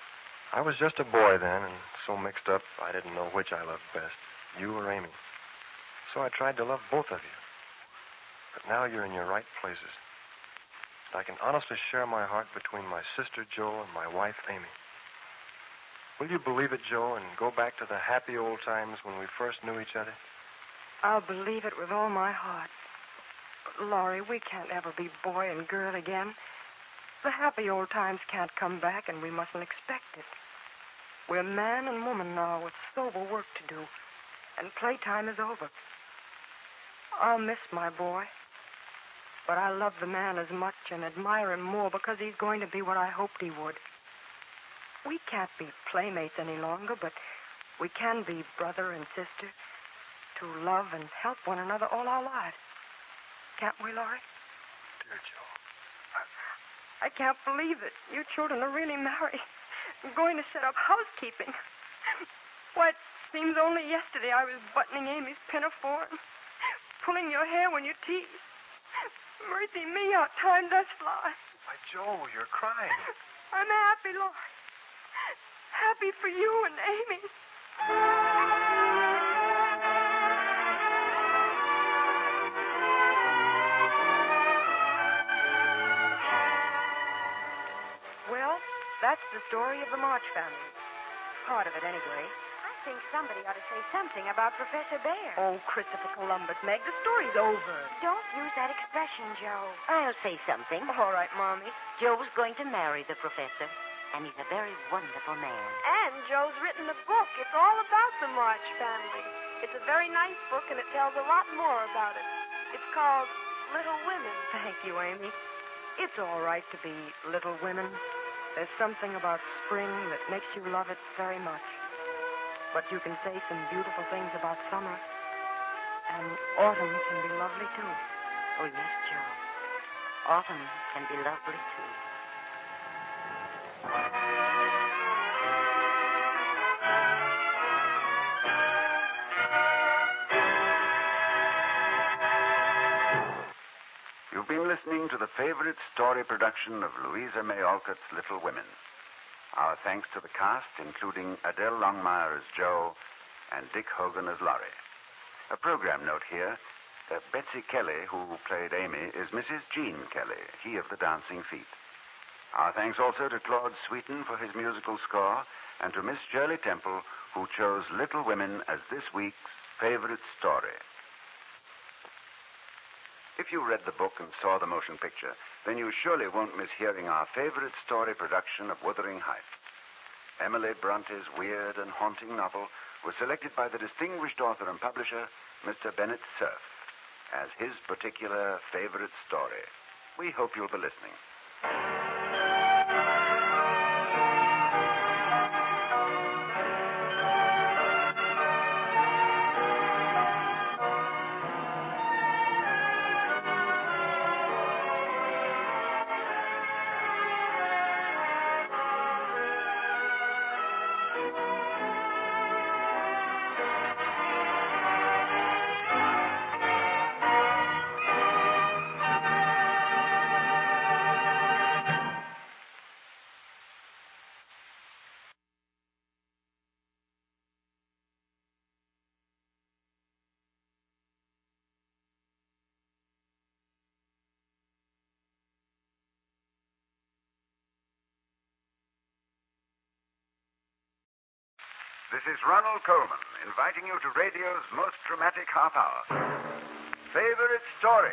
I was just a boy then, and so mixed up I didn't know which I loved best, you or Amy. So I tried to love both of you. But now you're in your right places. I can honestly share my heart between my sister, Joe, and my wife, Amy. Will you believe it, Joe, and go back to the happy old times when we first knew each other? I'll believe it with all my heart. But, Laurie, we can't ever be boy and girl again. The happy old times can't come back, and we mustn't expect it. We're man and woman now with sober work to do, and playtime is over. I'll miss my boy, but I love the man as much and admire him more because he's going to be what I hoped he would. We can't be playmates any longer, but we can be brother and sister to love and help one another all our lives. Can't we, Laurie? Dear Joe. I can't believe it. You children are really married. I'm going to set up housekeeping. Why, it seems only yesterday I was buttoning Amy's pinafore and pulling your hair when you tease. Mercy me, how time does fly. Why, Joe, you're crying. I'm happy, Laurie. Happy for you and Amy. Well, that's the story of the March family. Part of it, anyway. I think somebody ought to say something about Professor Bear. Oh, Christopher Columbus, Meg, the story's over. Don't use that expression, Joe. I'll say something. All right, Mommy. Joe's going to marry the professor, and he's a very wonderful man. And Joe's written a book. It's all about the March family. It's a very nice book, and it tells a lot more about it. It's called Little Women. Thank you, Amy. It's all right to be Little Women. There's something about spring that makes you love it very much. But you can say some beautiful things about summer. And autumn can be lovely, too. Oh, yes, Joe. Autumn can be lovely, too. You've been listening to the favorite story production of Louisa May Alcott's Little Women. Our thanks to the cast, including Adele Longmire as Jo and Dick Hogan as Laurie. A program note here that Betsy Kelly, who played Amy, is Mrs. Jean Kelly, he of the Dancing Feet. Our thanks also to Claude Sweeten for his musical score and to Miss Shirley Temple, who chose Little Women as this week's favorite story. If you read the book and saw the motion picture, then you surely won't miss hearing our favorite story production of Wuthering Heights. Emily Bronte's weird and haunting novel was selected by the distinguished author and publisher, Mr. Bennett Cerf, as his particular favorite story. We hope you'll be listening. this is Ronald Coleman, inviting you to radio's most dramatic half hour. Favorite story.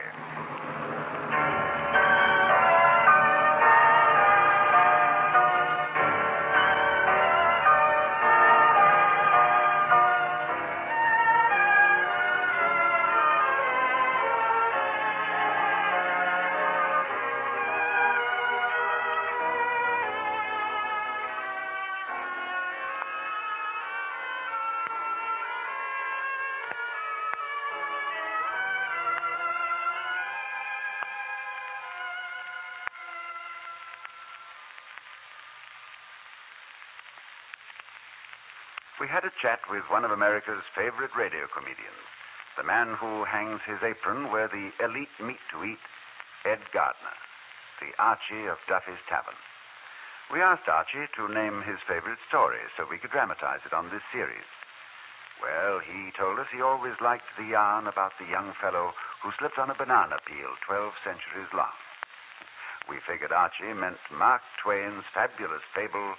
We had a chat with one of America's favorite radio comedians, the man who hangs his apron where the elite meet to eat, Ed Gardner, the Archie of Duffy's Tavern. We asked Archie to name his favorite story so we could dramatize it on this series. Well, he told us he always liked the yarn about the young fellow who slipped on a banana peel 12 centuries long. We figured Archie meant Mark Twain's fabulous fable,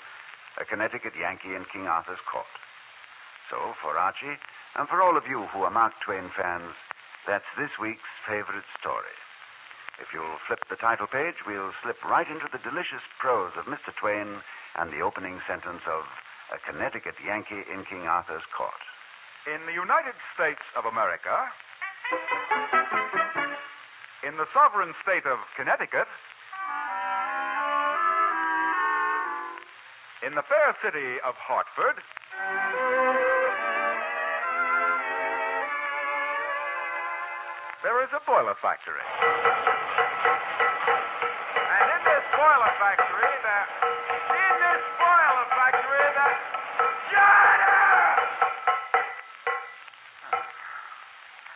A Connecticut Yankee in King Arthur's Court. So, for Archie, and for all of you who are Mark Twain fans, that's this week's favorite story. If you'll flip the title page, we'll slip right into the delicious prose of Mr. Twain and the opening sentence of A Connecticut Yankee in King Arthur's Court. In the United States of America, in the sovereign state of Connecticut, in the fair city of Hartford, there is a boiler factory. And in this boiler factory,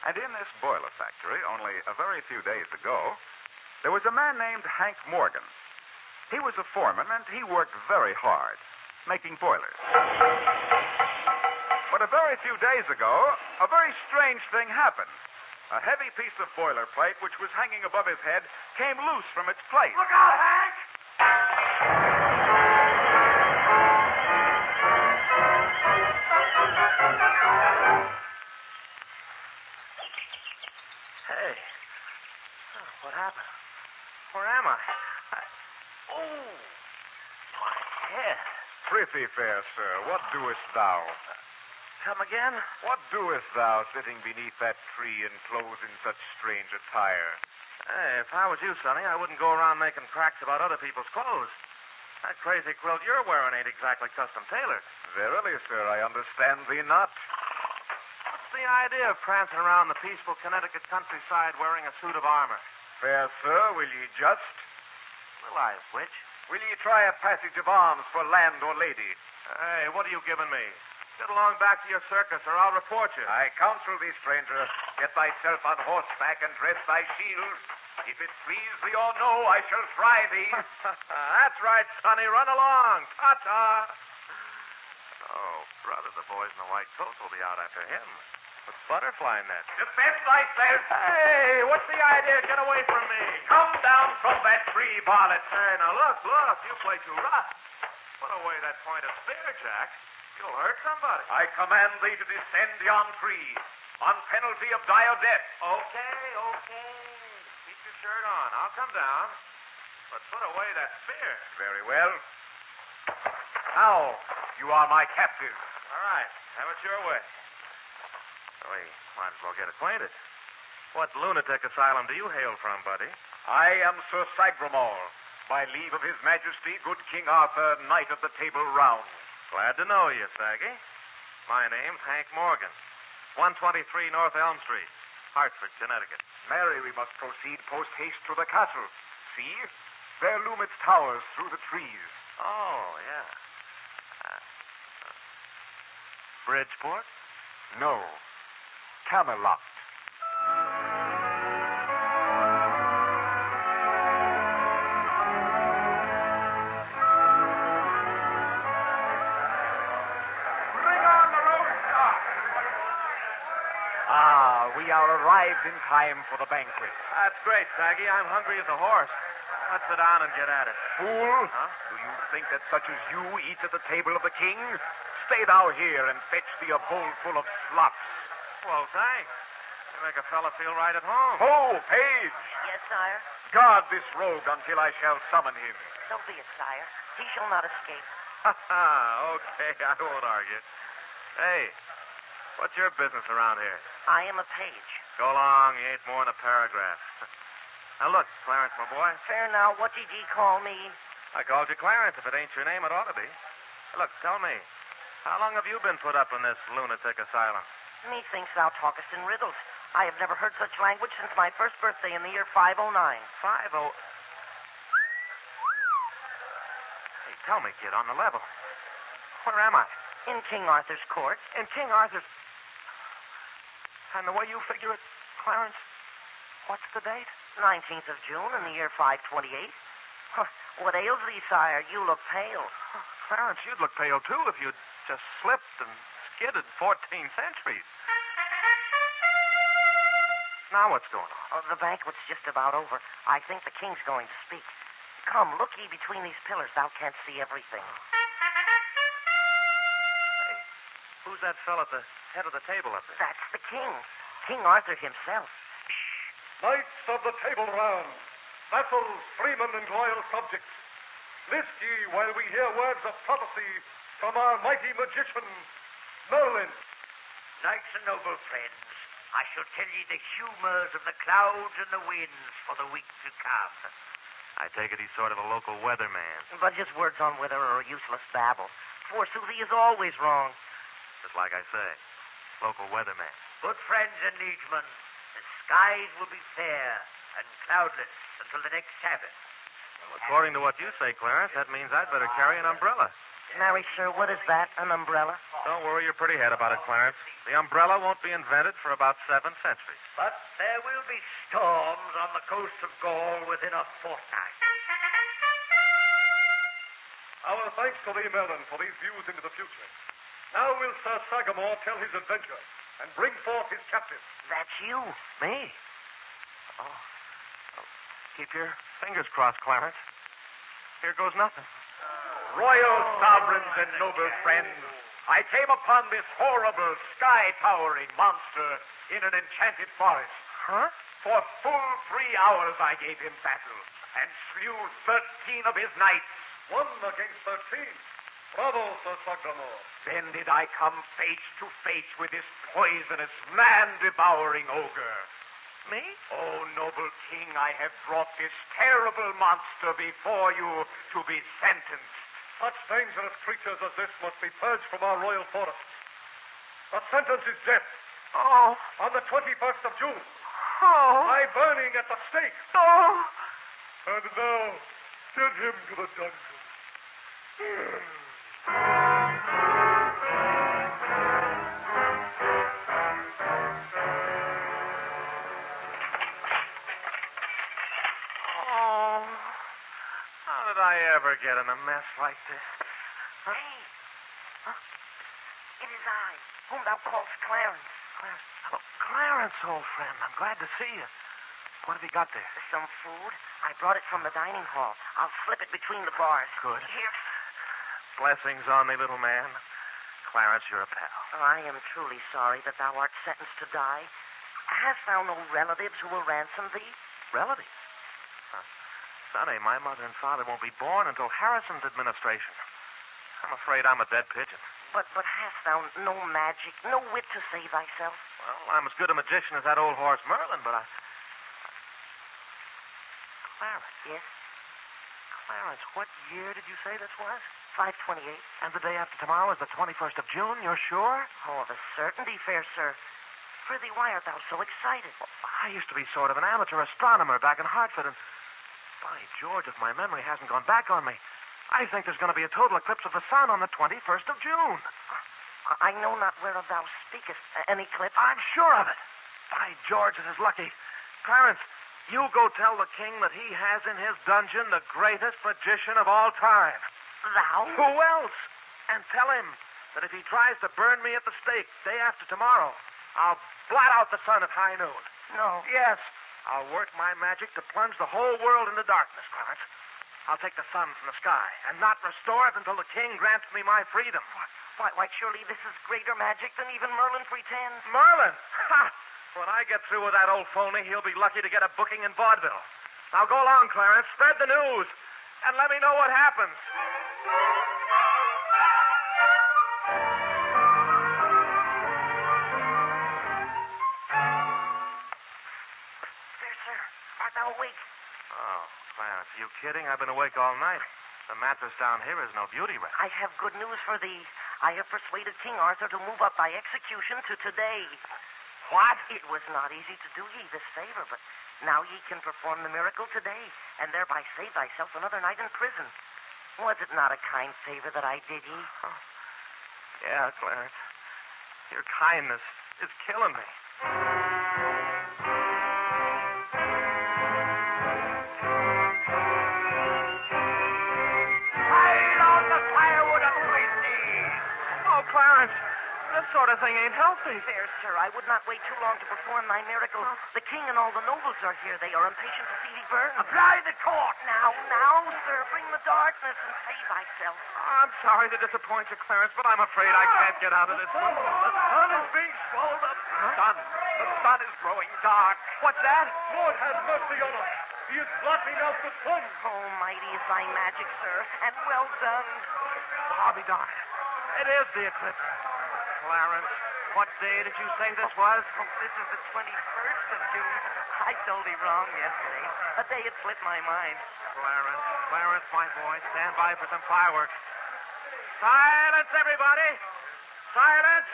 And in this boiler factory, only a very few days ago, there was a man named Hank Morgan. He was a foreman, and he worked very hard, making boilers. But a very few days ago, a very strange thing happened. A heavy piece of boilerplate, which was hanging above his head, came loose from its place. Look out, Hank! Hey. Oh, what happened? Where am I? Oh, my head. Prithee, fair sir, what doest thou? Come again? What doest thou sitting beneath that tree and clothed in such strange attire? Hey, if I was you, Sonny, I wouldn't go around making cracks about other people's clothes. That crazy quilt you're wearing ain't exactly custom tailored. Verily, sir, I understand thee not. What's the idea of prancing around the peaceful Connecticut countryside wearing a suit of armor? Fair sir, will ye just? Will I which? Will ye try a passage of arms for land or lady? Hey, what are you giving me? Get along back to your circus, or I'll report you. I counsel thee, stranger, get thyself on horseback and dress thy shield. If it please thee or no, I shall try thee. That's right, Sonny. Run along. Ta-ta. Oh, brother, the boys in the white coats will be out after him. With butterfly nets. Defend thyself. Hey, what's the idea? Get away from me. Come down from that tree, varlet. Hey, now look. You play too rough. Put away that point of spear, Jack. You'll hurt somebody. I command thee to descend yon tree on penalty of dire death. Okay. Keep your shirt on. I'll come down. But put away that spear. Very well. Now, you are my captive. All right. Have it your way. We might as well get acquainted. What lunatic asylum do you hail from, buddy? I am Sir Sagramor, by leave of His Majesty, good King Arthur, Knight of the Table Round. Glad to know you, Saggy. My name's Hank Morgan. 123 North Elm Street, Hartford, Connecticut. Mary, we must proceed post-haste to the castle. See? There loom its towers through the trees. Oh, yeah. Bridgeport? No. Camelot. We are arrived in time for the banquet. That's great, Saggy. I'm hungry as a horse. Let's sit down and get at it. Fool! Huh? Do you think that such as you eat at the table of the king? Stay thou here and fetch thee a bowl full of slops. Well, thanks. You make a fella feel right at home. Ho, page! Yes, sire. Guard this rogue until I shall summon him. So be it, sire. He shall not escape. Okay, I won't argue. Hey, what's your business around here? I am a page. Go along, you ain't more than a paragraph. Now look, Clarence, my boy. Fair now, what did ye call me? I called you Clarence. If it ain't your name, it ought to be. Look, tell me, how long have you been put up in this lunatic asylum? Methinks thou talkest in riddles. I have never heard such language since my first birthday in the year 509. 50. Hey, tell me, kid, on the level. Where am I? In King Arthur's court. In King Arthur's. And the way you figure it, Clarence, what's the date? 19th of June in the year 528. Huh, what ails thee, sire? You look pale. Clarence, you'd look pale, too, if you'd just slipped and skidded 14 centuries. Now what's going on? The banquet's just about over. I think the king's going to speak. Come, look ye between these pillars. Thou canst see everything. Hey, who's that fella at the head of the table up there? That's the king. King Arthur himself. Knights of the Table Round, vassals, freemen, and loyal subjects, list ye while we hear words of prophecy from our mighty magician, Merlin. Knights and noble friends, I shall tell ye the humors of the clouds and the winds for the week to come. I take it he's sort of a local weatherman. But his words on weather are a useless babble. Forsooth, he is always wrong. Just like I say, local weatherman. Good friends and liegemen, the skies will be fair and cloudless until the next Sabbath. Well, according to what you say, Clarence, that means I'd better carry an umbrella. Marry, sir, what is that, an umbrella? Don't worry your pretty head about it, Clarence. The umbrella won't be invented for about 7 centuries. But there will be storms on the coast of Gaul within a fortnight. Our thanks to thee, Merlin, for these views into the future. Now will Sir Sagamore tell his adventure and bring forth his captive. That's you. Me? Oh. Keep your fingers crossed, Clarence. Here goes nothing. Royal sovereigns and noble friends, I came upon this horrible, sky-towering monster in an enchanted forest. Huh? For full 3 hours I gave him battle and slew 13 of his knights. 1 against 13. Bravo, Sir Sagamore. Then did I come face to face with this poisonous, man-devouring ogre. Me? Oh, noble king, I have brought this terrible monster before you to be sentenced. Such dangerous creatures as this must be purged from our royal forests. The sentence is death. Oh. On the 21st of June. Oh. By burning at the stake. Oh. And now, send him to the dungeon. How did I ever get in a mess like this? Huh? Hey. Huh? It is I, whom thou callest Clarence. Oh, Clarence, old friend. I'm glad to see you. What have you got there? Some food. I brought it from the dining hall. I'll slip it between the bars. Good. Here. Blessings on thee, little man. Clarence, you're a pal. I am truly sorry that thou art sentenced to die. Hast thou no relatives who will ransom thee? Relatives? Sonny, my mother and father won't be born until Harrison's administration. I'm afraid I'm a dead pigeon. But hast thou no magic, no wit to save thyself? Well, I'm as good a magician as that old horse Merlin, but I... Clarence. Yes? Clarence, what year did you say this was? 528. And the day after tomorrow is the 21st of June, you're sure? Oh, of a certainty, fair sir. Prithee, why art thou so excited? Well, I used to be sort of an amateur astronomer back in Hartford, and by George, if my memory hasn't gone back on me, I think there's going to be a total eclipse of the sun on the 21st of June. I know not whereof thou speakest. An eclipse? I'm sure of it. By George, it is lucky. Clarence, you go tell the king that he has in his dungeon the greatest magician of all time. Thou? Who else? And tell him that if he tries to burn me at the stake day after tomorrow, I'll blot out the sun at high noon. No. Yes. I'll work my magic to plunge the whole world into darkness, Clarence. I'll take the sun from the sky and not restore it until the king grants me my freedom. Why, surely this is greater magic than even Merlin pretends. Merlin? Ha! When I get through with that old phony, he'll be lucky to get a booking in vaudeville. Now go along, Clarence. Spread the news. And let me know what happens. There, sir. Art thou awake? Oh, Clarence, are you kidding? I've been awake all night. The mattress down here is no beauty rest. I have good news for thee. I have persuaded King Arthur to move up thy execution to today. What? It was not easy to do ye this favor, but now ye can perform the miracle today, and thereby save thyself another night in prison. Was it not a kind favor that I did ye? Oh. Yeah, Clarence. Your kindness is killing me. Clarence, this sort of thing ain't healthy. There, sir. I would not wait too long to perform thy miracle. The king and all the nobles are here. They are impatient to see thee burn. Apply the torch. Now, sir. Bring the darkness and save thyself. I'm sorry to disappoint you, Clarence, but I'm afraid I can't get out of this one. The sun is being swallowed up. The sun is growing dark. What's that? Lord have mercy on us. He is blotting out the sun. Almighty is thy magic, sir, and well done. Well, I'll be darned. It is the eclipse. Clarence, what day did you say this was? Oh, this is the 21st of June. I told thee wrong yesterday. A day had slipped my mind. Clarence, my boy, stand by for some fireworks. Silence, everybody! Silence!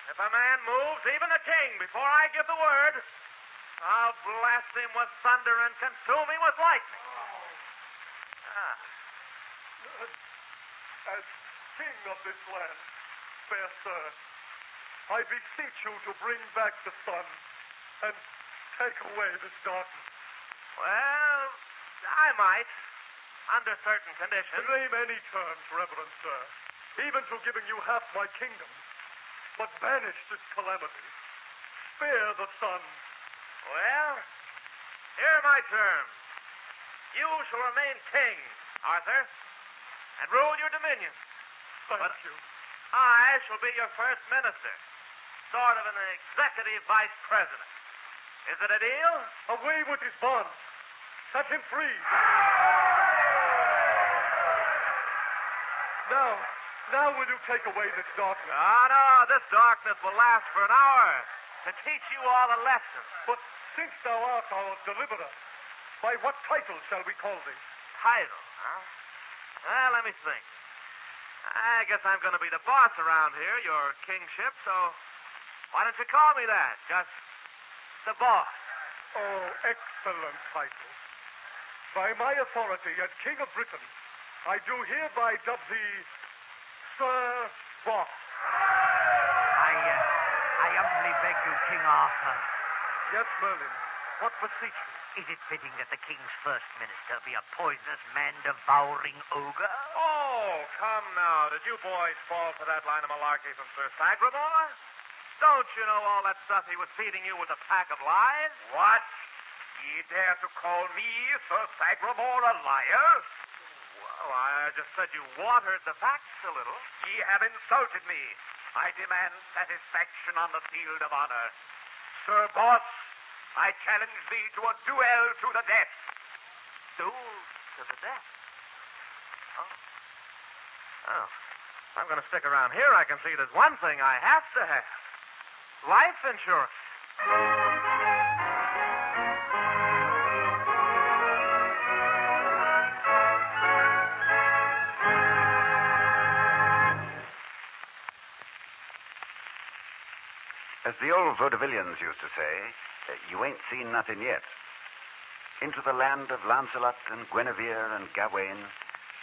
If a man moves, even the king, before I give the word, I'll blast him with thunder and consume him with lightning. As king of this land, fair sir, I beseech you to bring back the sun and take away this darkness. Well, I might, under certain conditions. Name any terms, reverend sir, even to giving you half my kingdom. But banish this calamity. Spare the sun. Well, here are my terms. You shall remain king, Arthur, and rule your dominions. Thank you. I shall be your first minister, sort of an executive vice president. Is it a deal? Away with his bonds. Set him free. Now will you take away this darkness? No, this darkness will last for an hour to teach you all a lesson. But since thou art our deliverer, by what title shall we call thee? Title, huh? Well, let me think. I guess I'm going to be the boss around here, your kingship, so why don't you call me that? Just the boss. Oh, excellent title. By my authority as King of Britain, I do hereby dub thee Sir Boss. I humbly beg you, King Arthur. Yes, Merlin. What beseech you? Is it fitting that the king's first minister be a poisonous, man-devouring ogre? Oh, come now. Did you boys fall for that line of malarkey from Sir Sagramore? Don't you know all that stuff he was feeding you was a pack of lies? What? Ye dare to call me, Sir Sagramore, a liar? Well, I just said you watered the facts a little. Ye have insulted me. I demand satisfaction on the field of honor. Sir Boss, I challenge thee to a duel to the death. Duel to the death? Oh, I'm going to stick around here. I can see there's one thing I have to have. Life insurance. As the old vaudevillians used to say, you ain't seen nothing yet. Into the land of Lancelot and Guinevere and Gawain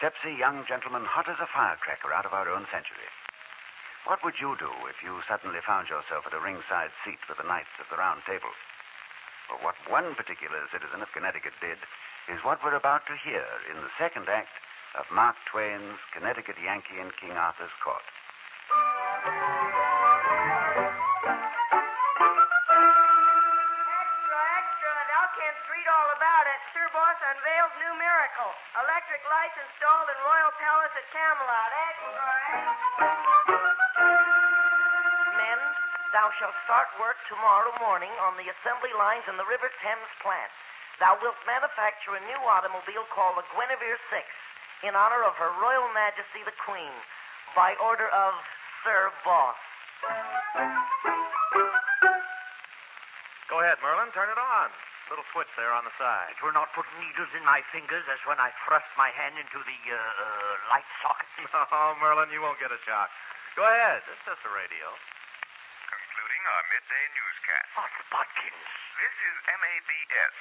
steps a young gentleman hot as a firecracker out of our own century. What would you do if you suddenly found yourself at a ringside seat with the knights of the Round Table? Well, what one particular citizen of Connecticut did is what we're about to hear in the second act of Mark Twain's Connecticut Yankee in King Arthur's Court. Extra. Thou canst read all about it. Sir Boss, I unveils new miracle. Electric lights installed in Royal Palace at Camelot. Men, thou shalt start work tomorrow morning on the assembly lines in the River Thames plant. Thou wilt manufacture a new automobile called the Guinevere 6 in honor of Her Royal Majesty the Queen, by order of Sir Boss. Go ahead, Merlin. Turn it on. Little switch there on the side. It will not put needles in my fingers as when I thrust my hand into the light socket. No, Merlin, you won't get a shock. Go ahead. It's just a radio. Concluding our midday newscast. Bodkins. This is MABS,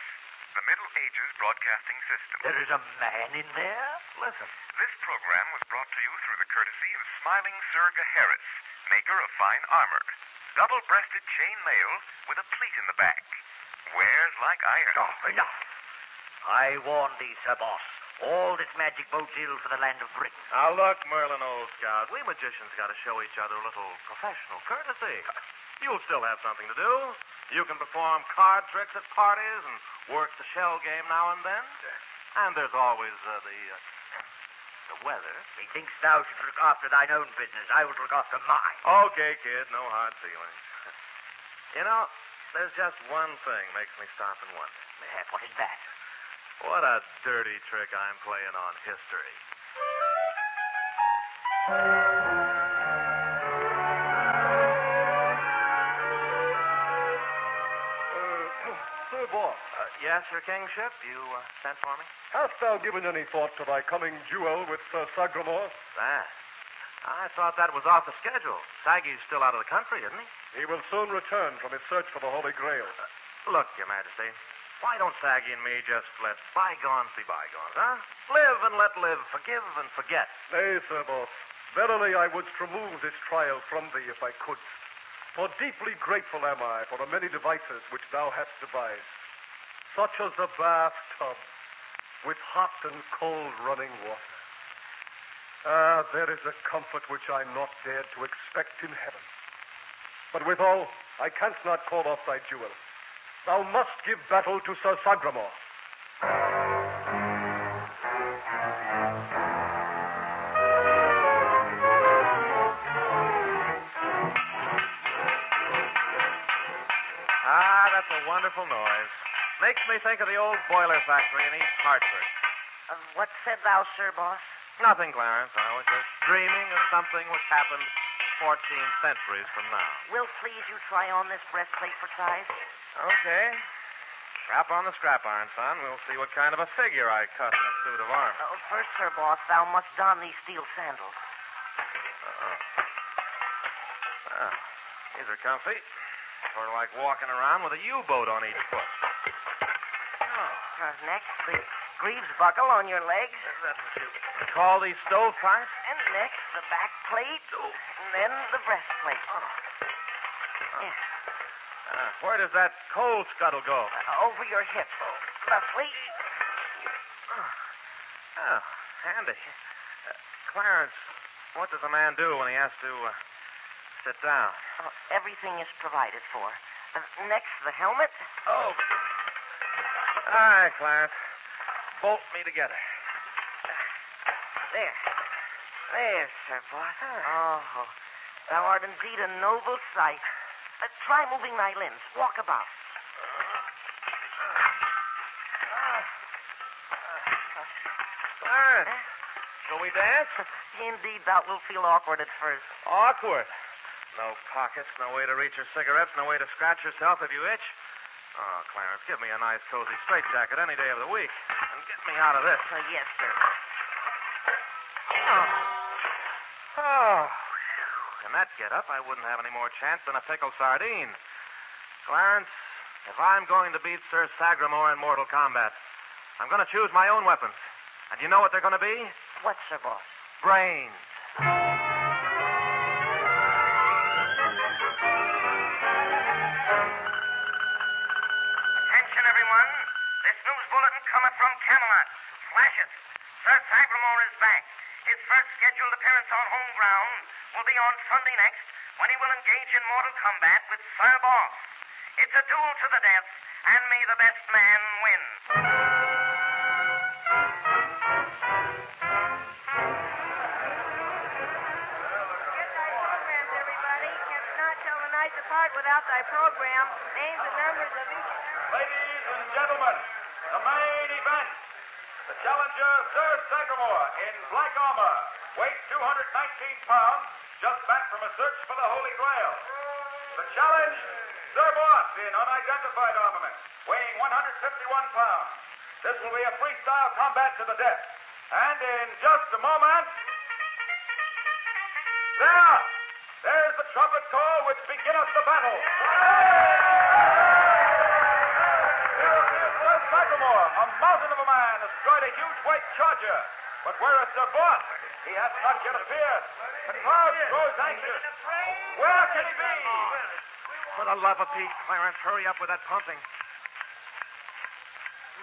the Middle Ages Broadcasting System. There is a man in there? Listen. This program was brought to you through the courtesy of Smiling Sir Gaheris, maker of fine armor. Double-breasted chain mail with a pleat in the back. Wears like iron. Oh, enough. I warn thee, Sir Boss. All this magic bodes ill for the land of Britain. Now, look, Merlin, old scout. We magicians got to show each other a little professional courtesy. You'll still have something to do. You can perform card tricks at parties and work the shell game now and then. And there's always the weather. Methinks thou should look after thine own business. I will look after mine. Okay, kid. No hard feelings. You know, there's just one thing makes me stop and wonder. What is that? What a dirty trick I'm playing on history. Sir Boss. Yes, Your Kingship? You sent for me? Hast thou given any thought to thy coming duel with Sir Sagramore? That? I thought that was off the schedule. Saggy's still out of the country, isn't he? He will soon return from his search for the Holy Grail. Look, Your Majesty, why don't Saggy and me just let bygones be bygones, huh? Live and let live, forgive and forget. Nay, Sir Boss. Verily, I wouldst remove this trial from thee if I could. For deeply grateful am I for the many devices which thou hast devised, such as the bath tub with hot and cold running water. Ah, there is a comfort which I'm not dared to expect in heaven. But withal, I canst not call off thy duel. Thou must give battle to Sir Sagramore. Ah, that's a wonderful noise. Makes me think of the old boiler factory in East Hartford. What said thou, Sir Boss? Nothing, Clarence. I was just dreaming of something which happened 14 centuries from now. Will please you try on this breastplate for size? Okay. Strap on the scrap iron, son. We'll see what kind of a figure I cut in a suit of armor. First, Sir Boss, thou must don these steel sandals. Ah, these are comfy. Sort of like walking around with a U-boat on each foot. Next, the greaves buckle on your legs. That's what you call these stovepipes? And next, the back plate. And then the breastplate. Yes. Where does that coal scuttle go? Over your hips. Roughly. Oh, handy. Clarence, what does a man do when he has to sit down? Everything is provided for. Next, the helmet. Oh. All right, Clarence. Bolt me together. There. There, Sir Boss. Oh, thou art indeed a noble sight. Try moving thy limbs. Walk about. Clarence, shall we dance? Indeed, thou wilt feel awkward at first. Awkward? No pockets, no way to reach your cigarettes, no way to scratch yourself if you itch. Oh, Clarence, give me a nice, cozy straitjacket any day of the week. And get me out of this. Yes, sir. Oh. In that get-up, I wouldn't have any more chance than a pickled sardine. Clarence, if I'm going to beat Sir Sagramore in mortal combat, I'm going to choose my own weapons. And you know what they're going to be? What, Sir Boss? Brains. Attention, everyone. This news bulletin cometh from Camelot. Flash it. Sir Sagramore is back. His first scheduled appearance on home ground will be on Sunday next, when he will engage in mortal combat with Sir Boss. It's a duel to the death, and may the best man win. start without thy program. Names and numbers of each. Ladies and gentlemen, the main event. The challenger, Sir Sagamore, in black armor, weight 219 pounds, just back from a search for the Holy Grail. The challenge, Sir Boss, in unidentified armament, weighing 151 pounds. This will be a freestyle combat to the death. And in just a moment... There's the trumpet call which beginneth the battle. Here appears Sir Sagamore, a mountain of a man, astride a huge white charger. But where is Sir Boss? He has not yet appeared. The crowd grows anxious. Where can he be? For the love of Pete, Clarence, hurry up with that pumping.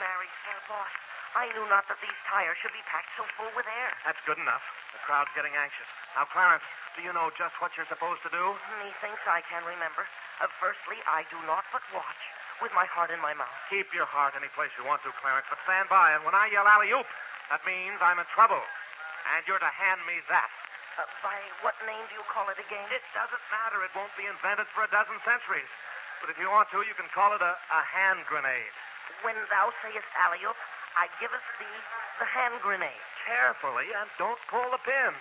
Marry, Sir Boss, I knew not that these tires should be packed so full with air. That's good enough. The crowd's getting anxious. Now, Clarence, do you know just what you're supposed to do? Methinks I can remember. Firstly, I do not but watch with my heart in my mouth. Keep your heart any place you want to, Clarence, but stand by, and when I yell alley-oop, that means I'm in trouble. And you're to hand me that. By what name do you call it again? It doesn't matter. It won't be invented for a dozen centuries. But if you want to, you can call it a hand grenade. When thou sayest alley-oop, I giveth thee the hand grenade. Carefully, and don't pull the pin.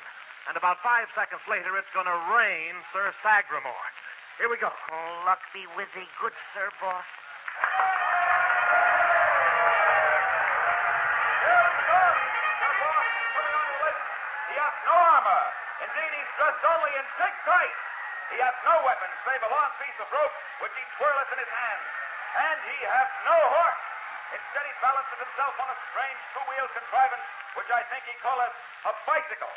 And about 5 seconds later, it's going to rain Sir Sagamore. Here we go. Oh, luck be with thee, good Sir Boss. He has no armor. Indeed, he's dressed only in thick tights. He has no weapon save a long piece of rope which he twirleth in his hand. And he has no horse. Instead, he balances himself on a strange two-wheeled contrivance which I think he calleth a bicycle.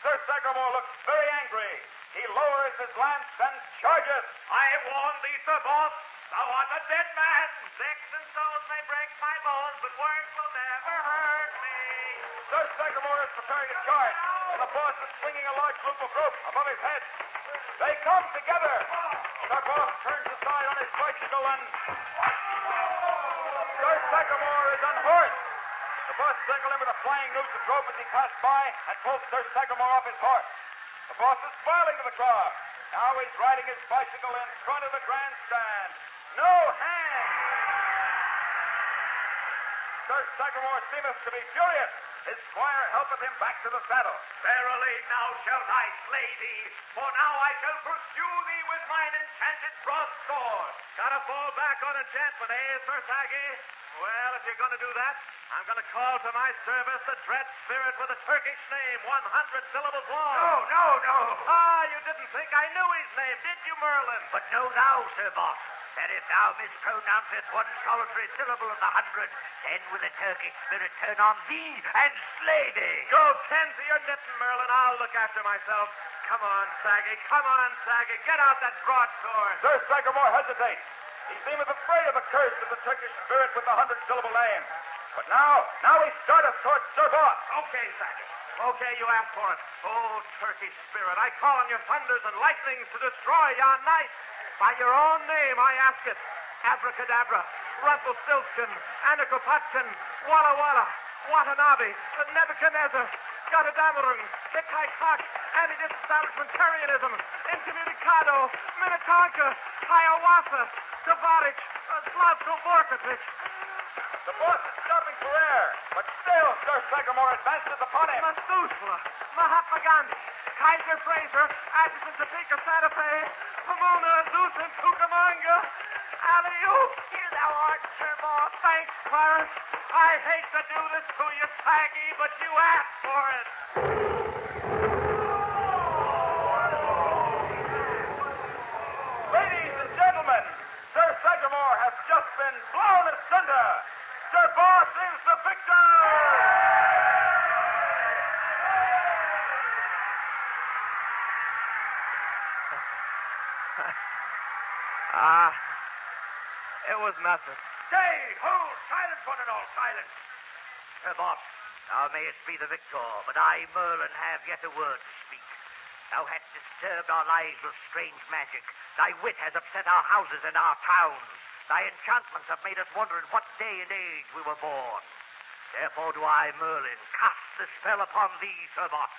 Sir Sagamore looks very angry. He lowers his lance and charges. I warn thee, Sir Boss, thou art a dead man. Sticks and stones may break my bones, but words will never hurt me. Sir Sagamore is preparing to charge, and the boss is swinging a large loop of rope above his head. They come together. Sir Boss turns aside on his bicycle and... Sir Sagamore is unhorsed. The boss circled him with a flying noose of rope as he passed by and pulled Sir Sagamore off his horse. The boss is smiling to the crowd. Now he's riding his bicycle in front of the grandstand. No hand! Sir Sagamore seemeth to be furious. His squire helpeth him back to the saddle. Verily now shall I slay thee, for now I shall pursue thee with mine enchanted broadsword. Gotta fall back on enchantment, eh, Sir Saggy? Well, if you're going to do that, I'm going to call to my service the dread spirit with a Turkish name, 100 syllables long. No. Ah, you didn't think I knew his name, did you, Merlin? But know thou, Sir Boss, that if thou mispronouncest one solitary syllable of the 100, then will the Turkish spirit turn on thee and slay thee. Go tend to your knitting, Merlin. I'll look after myself. Come on, Saggy. Get out that broadsword. Sir Sagamore hesitates. He seemeth afraid of the curse of the Turkish spirit with the 100-syllable name. But now he starteth towards Sir Boss. Okay, Saggy. Okay, you asked for it. Oh, Turkish spirit, I call on your thunders and lightnings to destroy yon night. By your own name, I ask it. Abracadabra, Rumpelstiltskin, Anakopatkin, Walla Walla, Watanabe, Nebuchadnezzar, Godadamarung, Hittite-Hawk, Anti-Disestablishmentarianism, Incommunicado, Minnetonka, Hiawatha, Tavarych, Slavko-Vorkovich. The boss is stopping for air, but still Sir Sagamore advances upon him. Methuselah, Mahatma Gandhi, Kaiser Fraser, Adjutant Topeka, Santa Fe, Pomona, Zeus, and Cucamonga. Alley-oop. Here thou art, Sir Boss. Thanks, Clarence. I hate to do this to you, Saggy, but you asked for it. Ladies and gentlemen, Sir Sagamore has just been blown asunder. Sir Boss is the victor! It was nothing. Stay! Hold! Silence, one and all, silence! Sir Boss, thou mayest be the victor, but I, Merlin, have yet a word to speak. Thou hast disturbed our lives with strange magic. Thy wit has upset our houses and our towns. Thy enchantments have made us wonder in what day and age we were born. Therefore do I, Merlin, cast the spell upon thee, Sir Boss.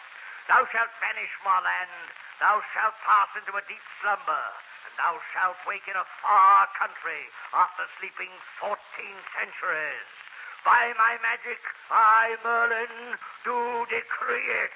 Thou shalt vanish from our land. Thou shalt pass into a deep slumber. And and thou shalt wake in a far country after sleeping 14 centuries. By my magic, I, Merlin, do decree it.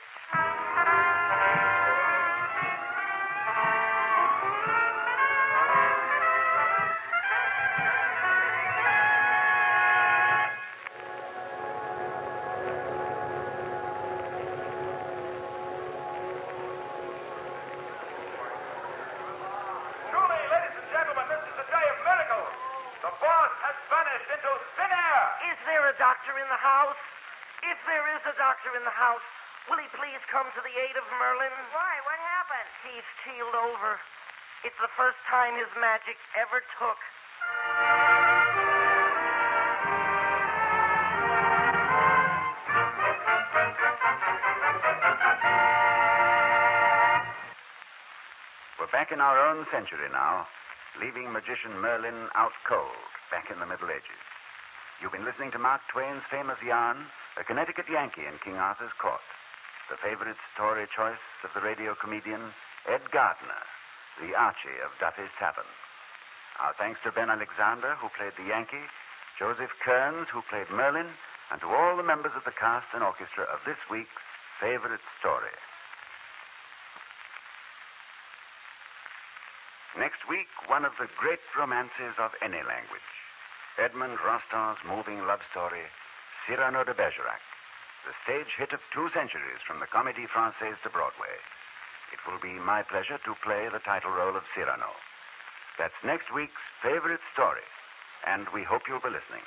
Truly, ladies and gentlemen, this is a day of miracles. The boss has vanished into thin air. Is there a doctor in the house? If there is a doctor in the house, will he please come to the aid of Merlin? Why? What happened? He's keeled over. It's the first time his magic ever took. We're back in our own century now, leaving magician Merlin out cold, back in the Middle Ages. You've been listening to Mark Twain's famous yarn, A Connecticut Yankee in King Arthur's Court, the favorite story choice of the radio comedian Ed Gardner, the Archie of Duffy's Tavern. Our thanks to Ben Alexander, who played the Yankee, Joseph Kearns, who played Merlin, and to all the members of the cast and orchestra of this week's favorite story. Next week, one of the great romances of any language, Edmond Rostan's moving love story, Cyrano de Bergerac, the stage hit of 2 centuries from the Comédie Française to Broadway. It will be my pleasure to play the title role of Cyrano. That's next week's favorite story, and we hope you'll be listening.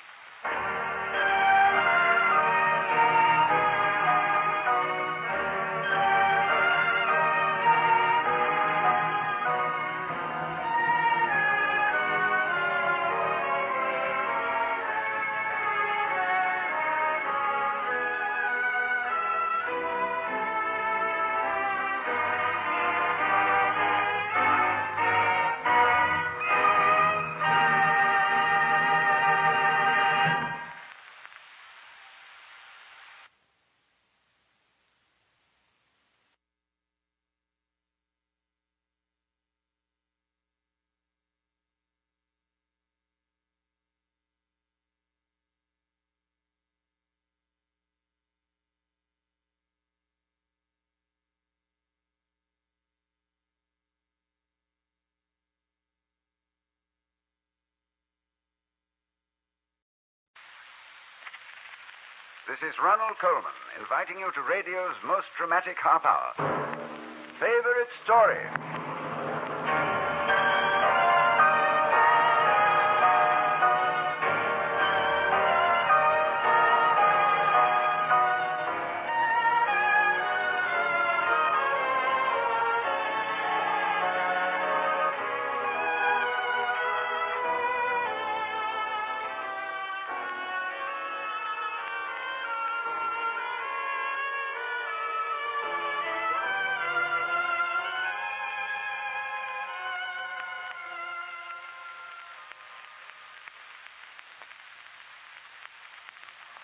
This is Ronald Coleman, inviting you to radio's most dramatic half hour. Favorite story.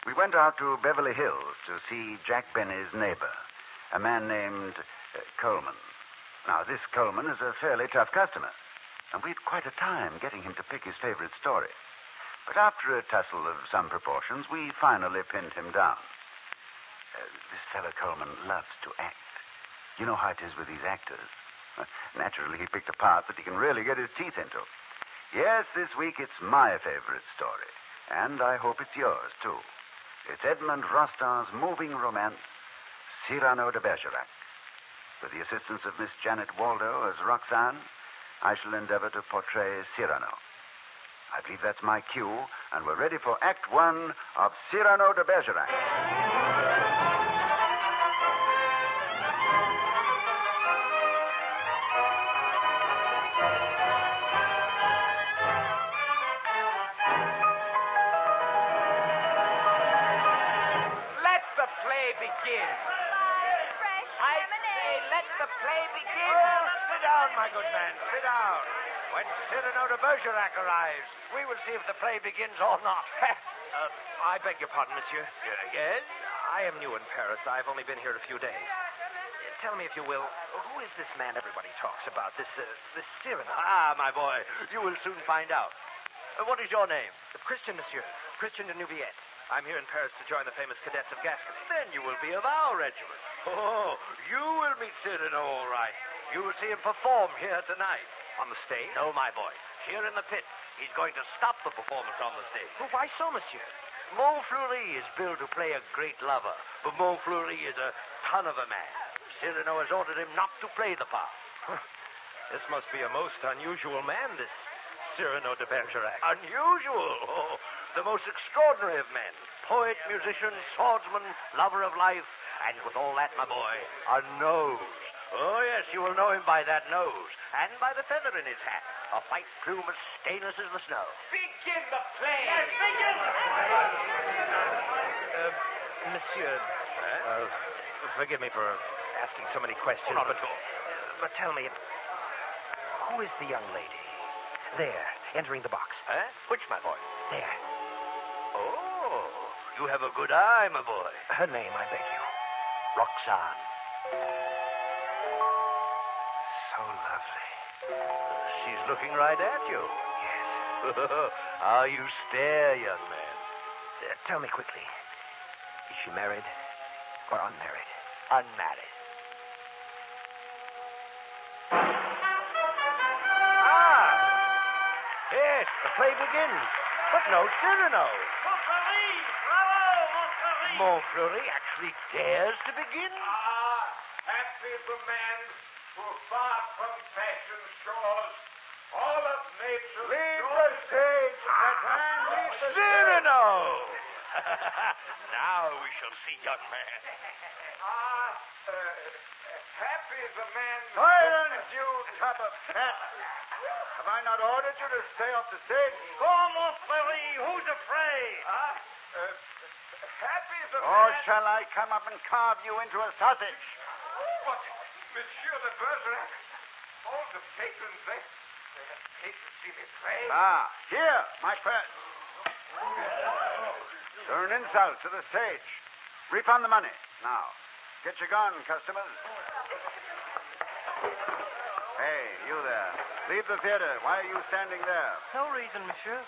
We went out to Beverly Hills to see Jack Benny's neighbor, a man named Coleman. Now, this Coleman is a fairly tough customer, and we had quite a time getting him to pick his favorite story. But after a tussle of some proportions, we finally pinned him down. This fellow Coleman loves to act. You know how it is with these actors. Naturally, he picked a part that he can really get his teeth into. Yes, this week it's my favorite story, and I hope it's yours, too. It's Edmond Rostan's moving romance, Cyrano de Bergerac. With the assistance of Miss Janet Waldo as Roxanne, I shall endeavor to portray Cyrano. I believe that's my cue, and we're ready for Act 1 of Cyrano de Bergerac. Begin. I say, let the play begin. Oh, sit down, my good man, sit down. When Cyrano de Bergerac arrives, we will see if the play begins or not. I beg your pardon, monsieur. Yes? I am new in Paris. I've only been here a few days. tell me, if you will, who is this man everybody talks about? This Cyrano? Ah, my boy, you will soon find out. What is your name? Christian, monsieur. Christian de Neuvillette. I'm here in Paris to join the famous cadets of Gascony. Then you will be of our regiment. Oh, you will meet Cyrano all right. You will see him perform here tonight. On the stage? No, my boy. Here in the pit. He's going to stop the performance on the stage. Well, why so, monsieur? Montfleury is billed to play a great lover, but Montfleury is a ton of a man. Cyrano has ordered him not to play the part. This must be a most unusual man, this Cyrano de Bergerac. Unusual? Oh, the most extraordinary of men. Poet, musician, swordsman, lover of life, and with all that, my boy, a nose. Oh, yes, you will know him by that nose, and by the feather in his hat, a white plume as stainless as the snow. Begin the play! Yes, begin! Monsieur, forgive me for asking so many questions. Not at all. But tell me, who is the young lady? There, entering the box. Which, my boy? There. Oh, you have a good eye, my boy. Her name, I beg you. Roxanne. So lovely. She's looking right at you. Yes. How you stare, young man. Tell me quickly, is she married or unmarried? Unmarried. Yes, the play begins. But no Cyrano. Montfleury! Bravo, Montfleury! Montfleury actually dares to begin? Happy is the man who, far from fashion's shores, all of nature... Leave the stage, Batman, leave the Cyrano! Now we shall see, young man. Happy is the man... Silence, you tub of fat! Have I not ordered you to stay off the stage? Go, Montfleury, who's afraid? Happy is the Or man... shall I come up and carve you into a sausage? What? Monsieur de Bergerac? All the patrons, they hate to see me play. Ah, here, my friend. You're an insult to the stage. Refund the money. Now, get your gun, customers. Hey, you there. Leave the theater. Why are you standing there? No reason, monsieur.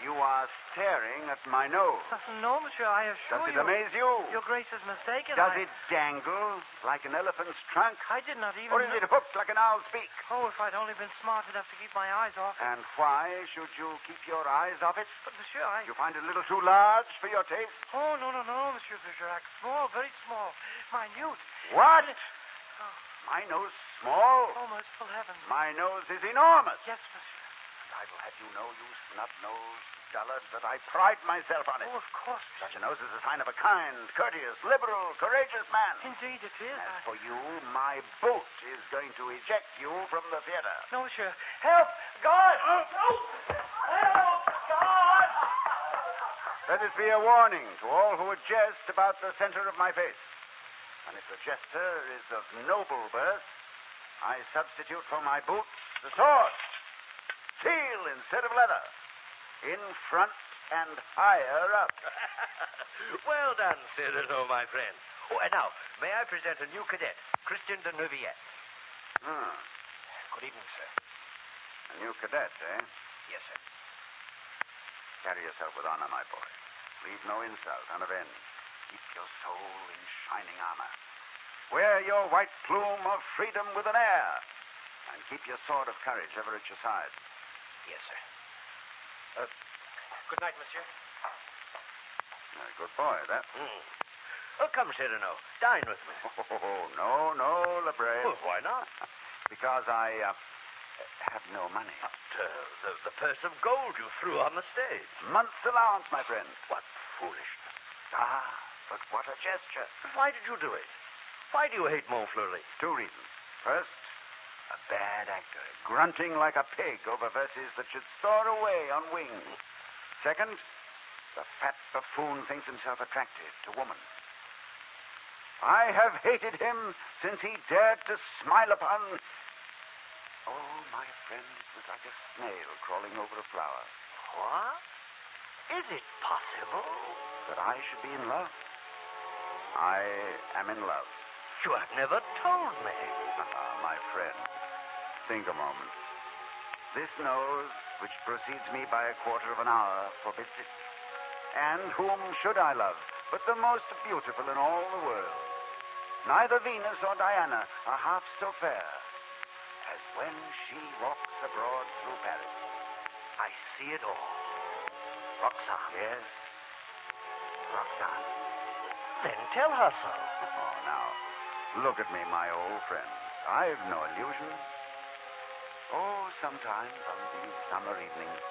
You are staring at my nose. No, monsieur, I assure Does it you. amaze you? Your Grace is mistaken. Does it dangle like an elephant's trunk? I did not even... Or is it hooked like an owl's beak? Oh, if I'd only been smart enough to keep my eyes off it. And why should you keep your eyes off it? But, monsieur, You find it a little too large for your taste? Oh, no, monsieur Bergerac. Small, very small. Minute. What? My nose small? Oh, merciful heavens. My nose is enormous. Yes, monsieur. I will have you know, you snub-nosed dullard, that I pride myself on it. Oh, of course. Such a nose is a sign of a kind, courteous, liberal, courageous man. Indeed it is. As for you, my boot is going to eject you from the theater. No, monsieur. Help! God! Help! God! Let this be a warning to all who would jest about the center of my face. And if the jester is of noble birth, I substitute for my boots the sword. Steel instead of leather. In front and higher up. Well done, Cyrano, my friend. Oh, and now, may I present a new cadet, Christian de Neuvillette. Good evening, sir. A new cadet, eh? Yes, sir. Carry yourself with honor, my boy. Leave no insult unavenged. Keep your soul in shining armor. Wear your white plume of freedom with an air. And keep your sword of courage ever at your side. Yes, sir. Good night, monsieur. A good boy, that. Oh, come, Cyrano. Dine with me. Oh, no, Lebré. Well, why not? Because I have no money. The purse of gold you threw on the stage. Month's allowance, my friend. What foolishness. But what a gesture. Why did you do it? Why do you hate Montfleury? 2 reasons. First, a bad actor, grunting like a pig over verses that should soar away on wings. Second, the fat buffoon thinks himself attractive to woman. I have hated him since he dared to smile upon... Oh, my friend, it was like a snail crawling over a flower. What? Is it possible? That I should be in love? I am in love. You have never told me. My friend, think a moment. This nose, which precedes me by a quarter of an hour, forbids it. And whom should I love but the most beautiful in all the world? Neither Venus or Diana are half so fair as when she walks abroad through Paris. I see it all. Roxanne. Yes, Roxanne. Then tell her so. Oh, now, look at me, my old friend. I've no illusions. Oh, sometimes on these summer evenings,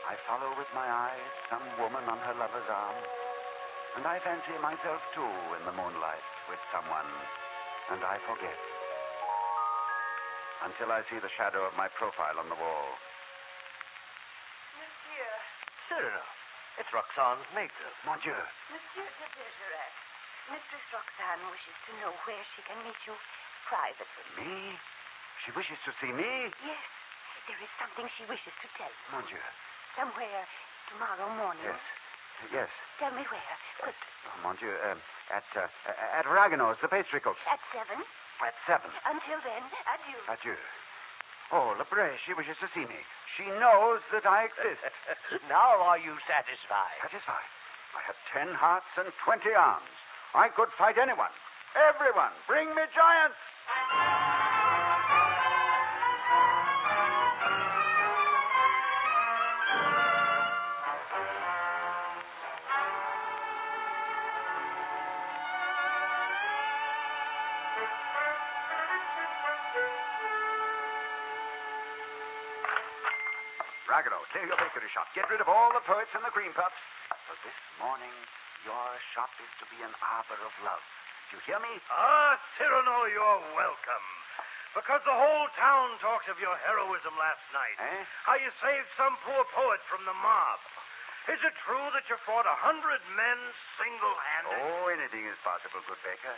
I follow with my eyes some woman on her lover's arm, and I fancy myself, too, in the moonlight with someone, and I forget. Until I see the shadow of my profile on the wall. Monsieur. Cyrano. It's Roxane's maid-servant. Mon Dieu. Monsieur de Bergerac, Mistress Roxane wishes to know where she can meet you privately. Me? She wishes to see me? Yes. There is something she wishes to tell you. Mon Dieu. Somewhere tomorrow morning. Yes. Yes. Tell me where. Quick. Oh, mon Dieu. At Ragano's, the pastry cook's. At 7. At 7. Until then, adieu. Adieu. Oh, Lebre, she wishes to see me. She knows that I exist. Now are you satisfied? Satisfied? I have 10 hearts and 20 arms. I could fight anyone. Everyone. Bring me giants. Ragano, clear your bakery shop. Get rid of all the poets and the cream puffs. For this morning, your shop is to be an arbor of love. Do you hear me? Ah, Cyrano, you're welcome. Because the whole town talks of your heroism last night. How you saved some poor poet from the mob. Is it true that you fought 100 men single-handed? Oh, anything is possible, good baker.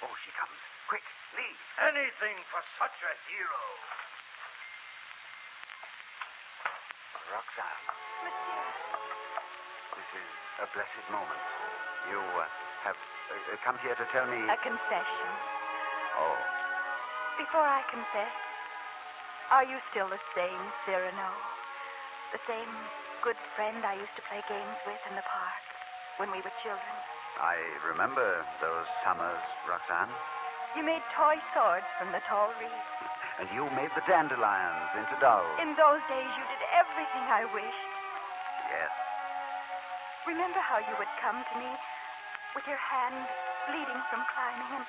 Oh, she comes. Quick, leave. Anything for such a hero. Roxanne. Monsieur. This is a blessed moment. You have come here to tell me... A confession. Oh. Before I confess, are you still the same Cyrano? The same good friend I used to play games with in the park when we were children? I remember those summers, Roxanne. You made toy swords from the tall reeds. And you made the dandelions into dolls. In those days, you did everything I wished. Yes. Remember how you would come to me with your hand bleeding from climbing, and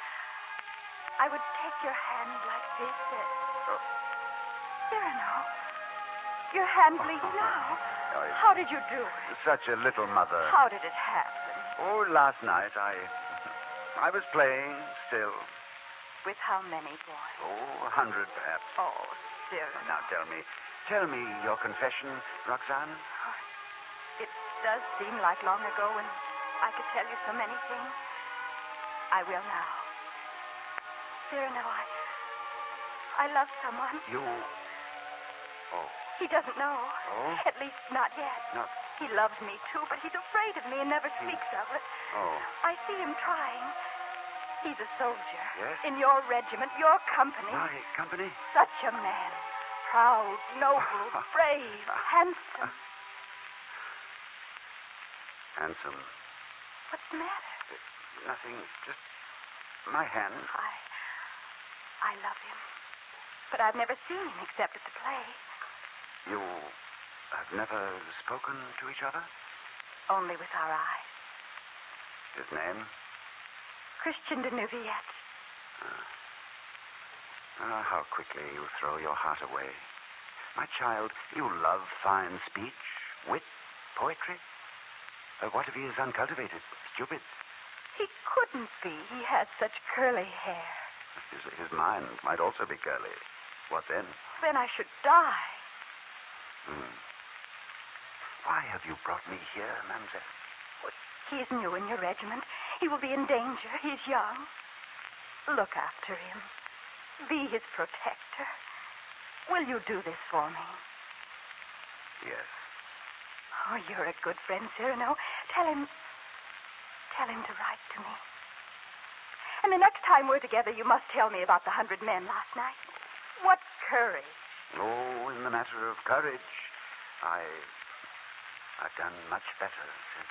I would take your hand like this. Cyrano, your hand bleeds now. How did you do it? Such a little mother. How did it happen? Oh, last night I was playing still. With how many boys? Oh, 100 perhaps. Oh, Cyrano. Now tell me your confession, Roxanne. It does seem like long ago when I could tell you so many things. I will now. Cyrano, I love someone. You... Oh. He doesn't know. Oh? At least not yet. No. He loves me, too, but he's afraid of me and never speaks of it. Oh. I see him trying. He's a soldier. Yes? In your regiment, your company. My company? Such a man. Proud, noble, brave, handsome. Handsome. What's the matter? Nothing. Just my hand. I love him. But I've never seen him except at the play. You have never spoken to each other? Only with our eyes. His name? Christian de Neuvillette. How quickly you throw your heart away. My child, you love fine speech, wit, poetry. What if he is uncultivated, stupid? He couldn't be. He has such curly hair. His mind might also be curly. What then? Then I should die. Why have you brought me here, mademoiselle? He is new in your regiment. He will be in danger. He's young. Look after him. Be his protector. Will you do this for me? Yes. Oh, you're a good friend, Cyrano. Tell him to write to me. And the next time we're together, you must tell me about the 100 men last night. What courage. Oh, in the matter of courage, I've done much better since.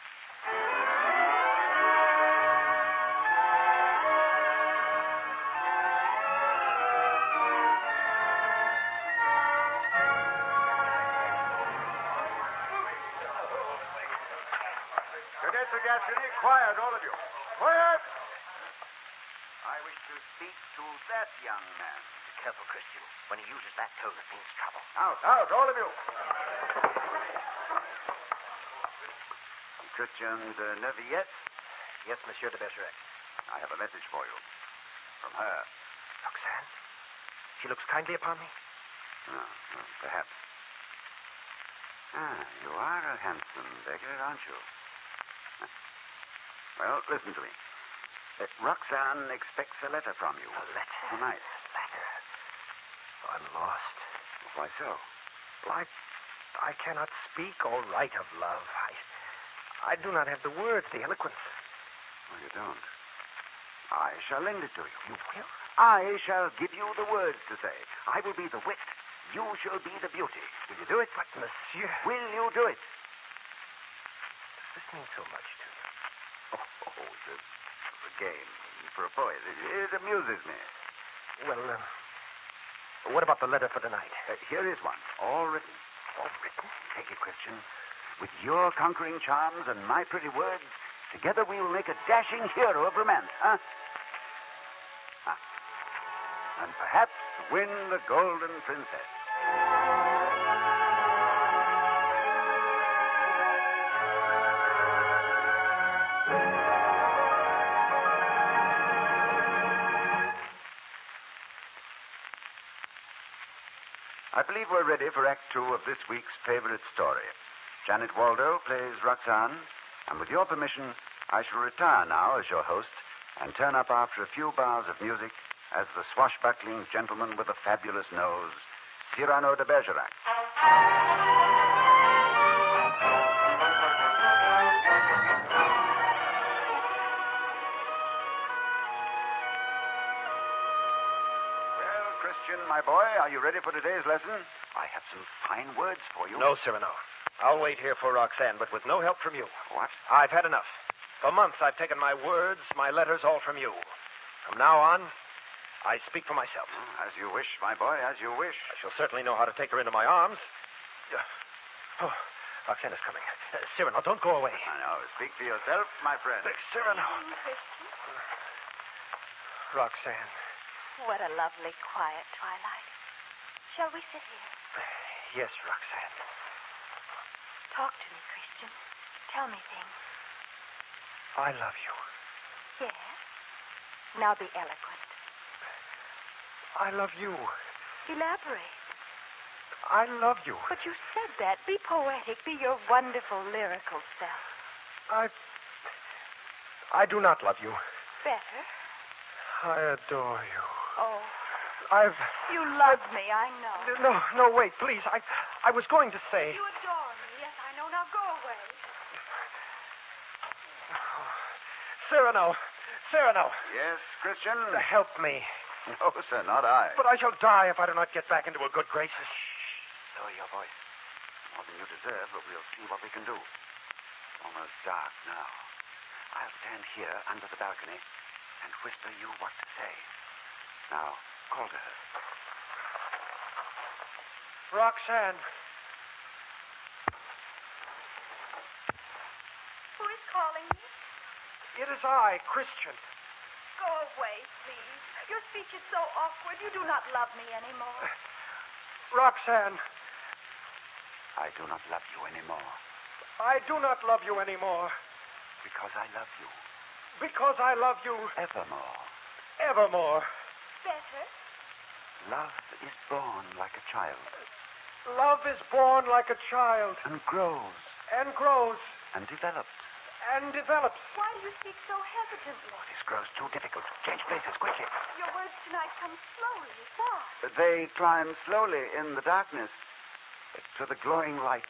Cadet Rapaccini, quiet, all of you. Quiet! I wish to speak to that young man. Be careful, Christian. When he uses that tone, it means trouble. Out, all of you. Christian de Neuvillette? Yes, Monsieur de Bergerac. I have a message for you. From her. Roxanne? She looks kindly upon me? Perhaps. You are a handsome beggar, aren't you? Well, listen to me. Roxanne expects a letter from you. A letter? Tonight. Letter? I'm lost. Why so? Well, I cannot speak or write of love. I do not have the words, the eloquence. Oh, you don't? I shall lend it to you. You will? I shall give you the words to say. I will be the wit. You shall be the beauty. Will you do it? But, monsieur... Will you do it? Does this mean so much to you? It's a game for a poet. It amuses me. Well, what about the letter for tonight? Here is one, all written. All written? Take it, Christian. With your conquering charms and my pretty words, together we will make a dashing hero of romance, huh? And perhaps win the Golden Princess. I believe we're ready for Act 2 of this week's favorite story. Janet Waldo plays Roxanne, and with your permission, I shall retire now as your host and turn up after a few bars of music as the swashbuckling gentleman with the fabulous nose, Cyrano de Bergerac. Well, Christian, my boy, are you ready for today's lesson? I have some fine words for you. No, Cyrano. I'll wait here for Roxanne, but with no help from you. What? I've had enough. For months, I've taken my words, my letters, all from you. From now on, I speak for myself. As you wish, my boy, as you wish. I shall certainly know how to take her into my arms. Oh, Roxanne is coming. Cyrano, don't go away. I know. Speak for yourself, my friend. Cyrano. Roxanne. What a lovely, quiet twilight. Shall we sit here? Yes, Roxanne. Talk to me, Christian. Tell me things. I love you. Yes? Now be eloquent. I love you. Elaborate. I love you. But you said that. Be poetic. Be your wonderful, lyrical self. I do not love you. Better? I adore you. Oh. You love me, I know. No, wait, please. I was going to say... You adore me. Yes, I know. Now go away. Cyrano. Yes, Christian? Help me. No, sir, not I. But I shall die if I do not get back into her good graces. Shh. Lower your voice. More than you deserve, but we'll see what we can do. It's almost dark now. I'll stand here under the balcony and whisper you what to say. Now, call to her. Roxanne. Who is calling me? It is I, Christian. Go away, please. Your speech is so awkward. You do not love me anymore. Roxanne. I do not love you anymore. I do not love you anymore. Because I love you. Because I love you. Evermore. Evermore. Better? Love is born like a child. Love is born like a child. And grows. And grows. And develops. And develops. Why do you speak so hesitantly? This grows too difficult. Change places quickly. Your words tonight come slowly. Why? They climb slowly in the darkness to the glowing light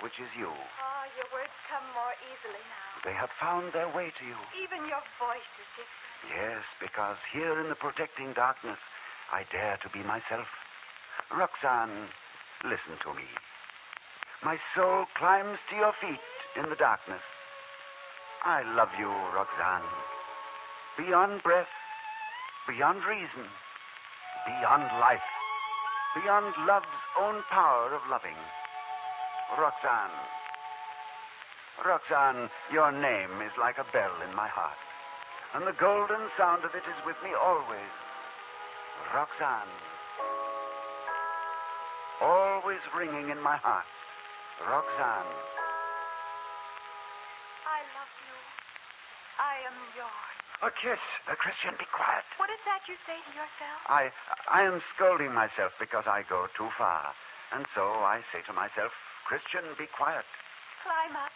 which is you. Oh, your words come more easily now. They have found their way to you. Even your voice is different. Yes, because here in the protecting darkness, I dare to be myself. Roxanne, listen to me. My soul climbs to your feet in the darkness. I love you, Roxanne. Beyond breath, beyond reason, beyond life, beyond love's own power of loving. Roxanne. Roxanne, your name is like a bell in my heart, and the golden sound of it is with me always. Roxanne. Always ringing in my heart. Roxanne. I love you. I am yours. A kiss. Christian, be quiet. What is that you say to yourself? I am scolding myself because I go too far. And so I say to myself, Christian, be quiet. Climb up.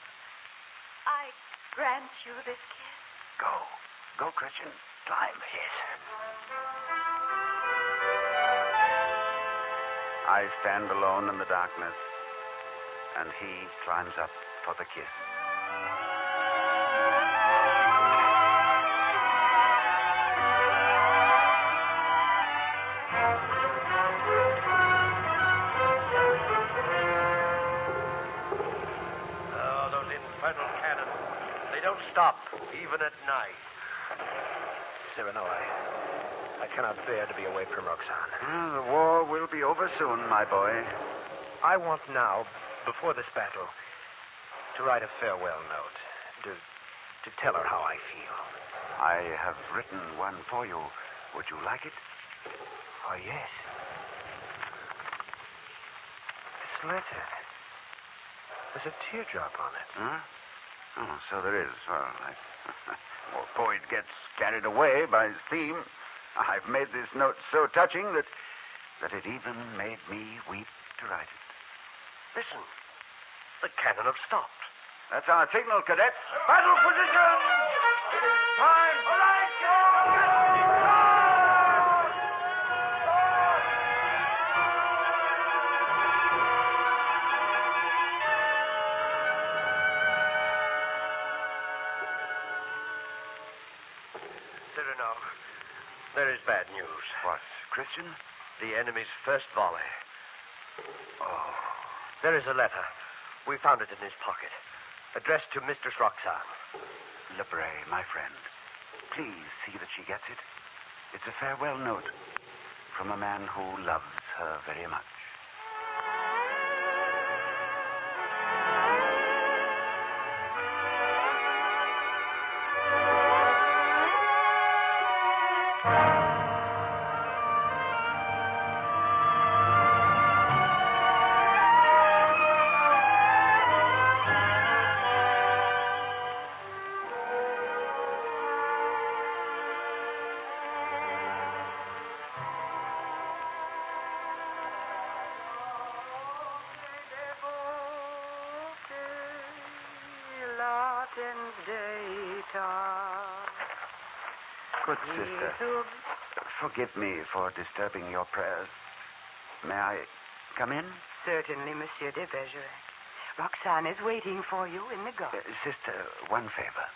I grant you this kiss. Go. Go, Christian. Climb. Yes. I stand alone in the darkness, and he climbs up for the kiss. Oh, those infernal cannons. They don't stop, even at night. Cyrano, I cannot bear to be away from Roxanne. The war will be over soon, my boy. I want now, before this battle, to write a farewell note. To tell her how I feel. I have written one for you. Would you like it? Oh, yes. This letter. There's a teardrop on it. Huh? Oh, so there is. Well, well, poet gets carried away by his theme. I've made this note so touching that it even made me weep to write it. Listen. The cannon have stopped. That's our signal, cadets. Battle position! It is time. All right, Cyrano, there is bad news. What, Christian? The enemy's first volley. Oh. There is a letter. We found it in his pocket. Addressed to Mistress Roxanne. Lebre, my friend. Please see that she gets it. It's a farewell note from a man who loves her very much. Good sister, forgive me for disturbing your prayers. May I come in? Certainly, Monsieur de Bergerac. Roxanne is waiting for you in the garden. Sister, one favor.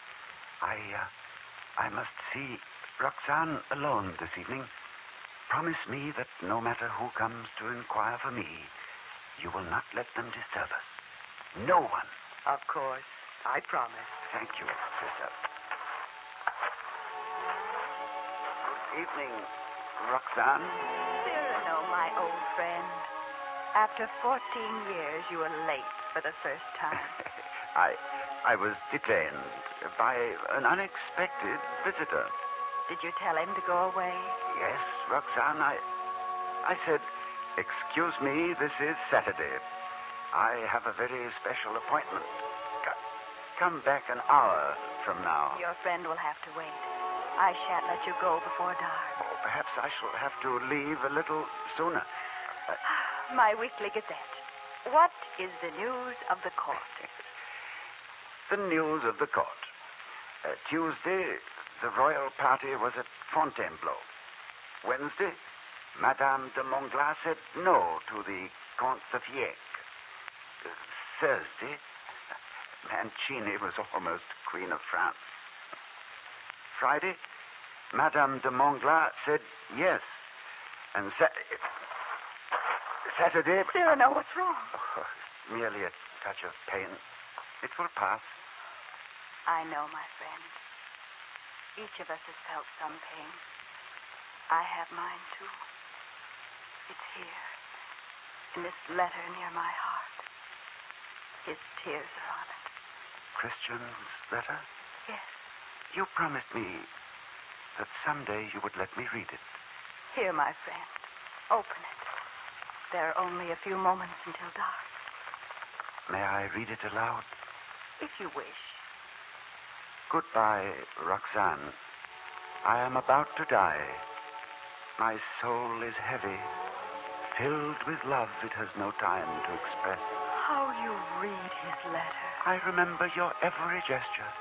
I must see Roxanne alone this evening. Promise me that no matter who comes to inquire for me, you will not let them disturb us. No one. Of course. I promise. Thank you, sister. Good evening, Roxanne. Cyrano, my old friend. After 14 years, you are late for the first time. I was detained by an unexpected visitor. Did you tell him to go away? Yes, Roxanne. I said, excuse me, this is Saturday. I have a very special appointment. Come back an hour from now. Your friend will have to wait. I shan't let you go before dark. Oh, perhaps I shall have to leave a little sooner. My weekly gazette. What is the news of the court? The news of the court. Tuesday, the royal party was at Fontainebleau. Wednesday, Madame de Montglas said no to the Comte de Fiesque. Thursday, Mancini was almost Queen of France. Friday, Madame de Montglat said yes. And Saturday... Cyrano, what's wrong? Oh, merely a touch of pain. It will pass. I know, my friend. Each of us has felt some pain. I have mine, too. It's here, in this letter near my heart. His tears are on it. Christian's letter? Yes. You promised me that someday you would let me read it. Here, my friend. Open it. There are only a few moments until dark. May I read it aloud? If you wish. Goodbye, Roxanne. I am about to die. My soul is heavy. Filled with love it has no time to express. How you read his letter. I remember your every gesture.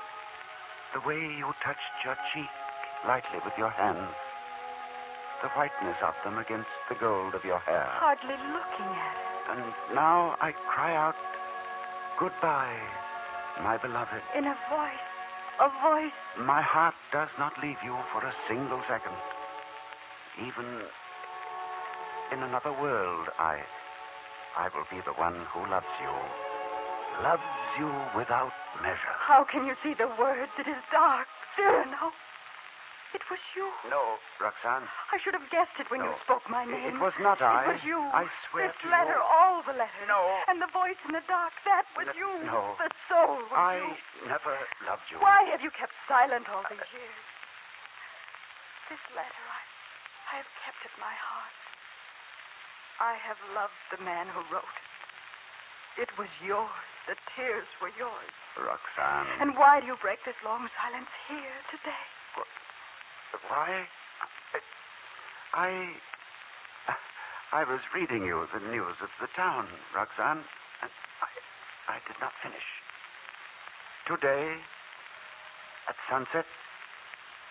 The way you touched your cheek lightly with your hands. The whiteness of them against the gold of your hair. Hardly looking at it. And now I cry out, goodbye, my beloved. In a voice. A voice. My heart does not leave you for a single second. Even in another world, I will be the one who loves you. Loves you without measure. How can you see the words? It is dark. Cyrano. It was you. No, Roxanne. I should have guessed it when you spoke my name. It was not I. It was you. I swear this to letter, you. all the letters. No. And the voice in the dark, that was you. No. The soul was I you. never loved you. Why have you kept silent all these years? This letter, I have kept at my heart. I have loved the man who wrote it. It was yours. The tears were yours. Roxanne. And why do you break this long silence here today? Why? I was reading you the news of the town, Roxanne, and I did not finish. Today, at sunset,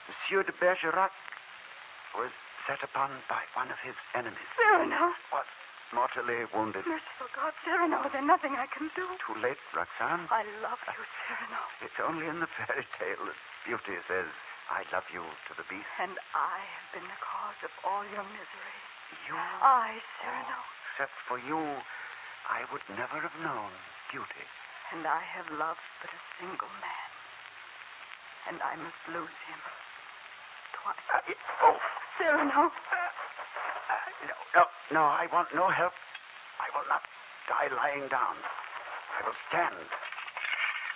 Monsieur de Bergerac was set upon by one of his enemies. Cyrano. Was mortally wounded. Merciful God, Cyrano, there's nothing I can do. Too late, Roxanne. I love you, Cyrano. It's only in the fairy tale that beauty says, I love you to the beast. And I have been the cause of all your misery. You? I, Cyrano. Except for you, I would never have known beauty. And I have loved but a single man. And I must lose him. Twice. Cyrano. No, I want no help. I will not die lying down. I will stand,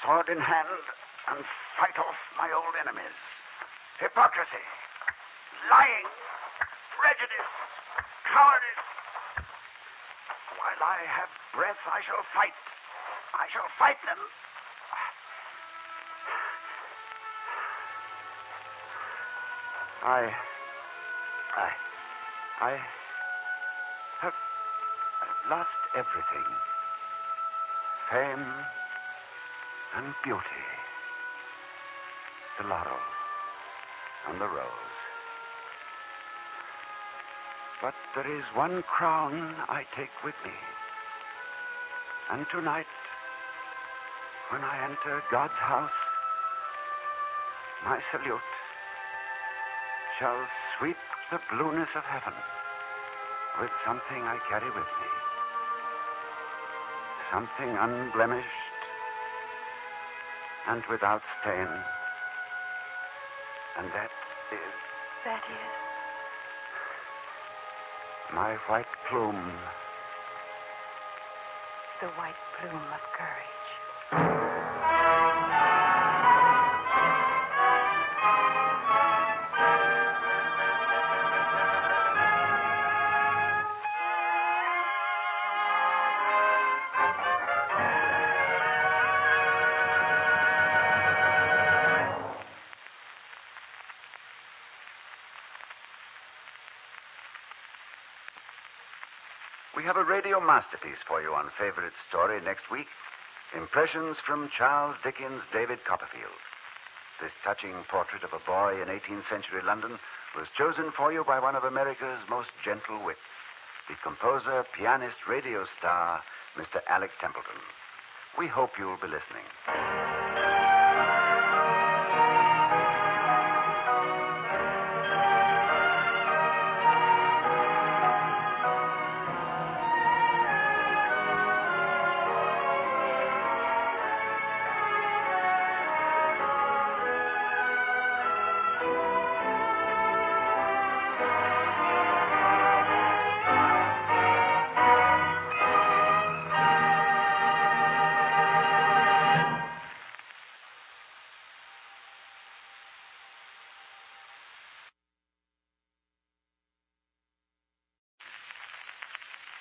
sword in hand, and fight off my old enemies. Hypocrisy, lying, prejudice, cowardice. While I have breath, I shall fight. I shall fight them. I have lost everything. Fame and beauty. The laurel and the rose. But there is one crown I take with me. And tonight, when I enter God's house, my salute shall sweep the blueness of heaven with something I carry with me. Something unblemished and without stain. And that is... That is? My white plume. The white plume of courage. We have a radio masterpiece for you on Favorite Story next week. Impressions from Charles Dickens' David Copperfield. This touching portrait of a boy in 18th century London was chosen for you by one of America's most gentle wits, the composer, pianist, radio star, Mr. Alec Templeton. We hope you'll be listening.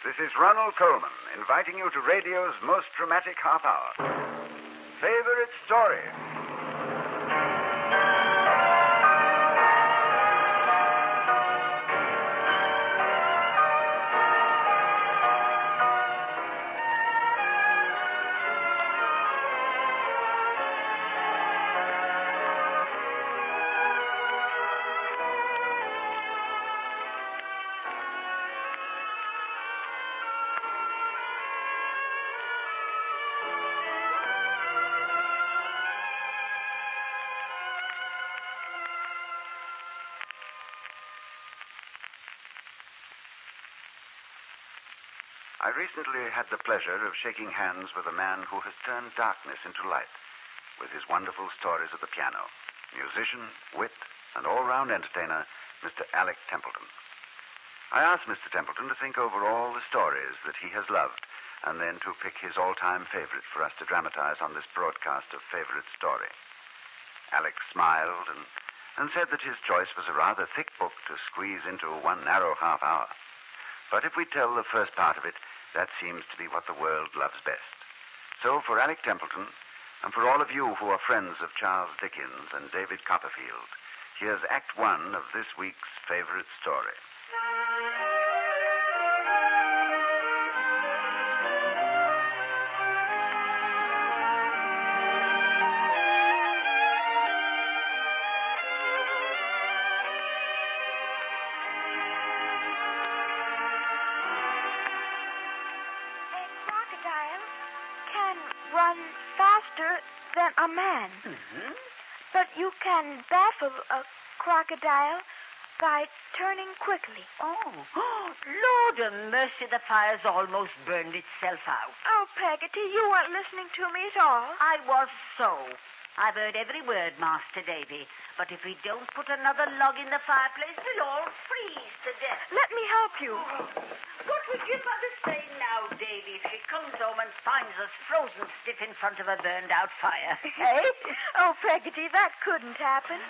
This is Ronald Coleman, inviting you to radio's most dramatic half hour. Favorite story. I recently had the pleasure of shaking hands with a man who has turned darkness into light with his wonderful stories at the piano. Musician, wit, and all-round entertainer, Mr. Alec Templeton. I asked Mr. Templeton to think over all the stories that he has loved and then to pick his all-time favorite for us to dramatize on this broadcast of Favorite Story. Alec smiled and said that his choice was a rather thick book to squeeze into one narrow half hour. But if we tell the first part of it, that seems to be what the world loves best. So for Alec Templeton, and for all of you who are friends of Charles Dickens and David Copperfield, here's Act 1 of this week's Favorite Story. Run faster than a man. Mm-hmm. But you can baffle a crocodile by turning quickly. Oh, Lord of mercy, the fire's almost burned itself out. Oh, Peggotty, you weren't listening to me at all. I was so. I've heard every word, Master Davy. But if we don't put another log in the fireplace, we'll all freeze to death. Let me help you. What would your mother say now, Davy, if she comes home and finds us frozen stiff in front of a burned-out fire? Eh? Oh, Peggotty, that couldn't happen.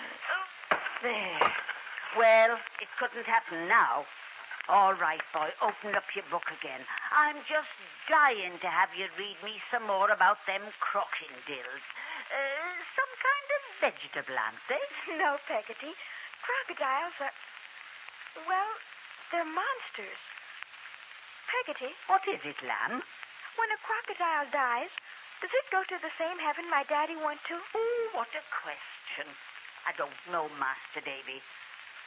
There. Well, it couldn't happen now. All right, boy, open up your book again. I'm just dying to have you read me some more about them crocodills. Some kind of vegetable, aren't they? No, Peggotty. Crocodiles are... well, they're monsters. Peggotty. What is it, Lamb? When a crocodile dies, does it go to the same heaven my daddy went to? Oh, what a question. I don't know, Master Davy.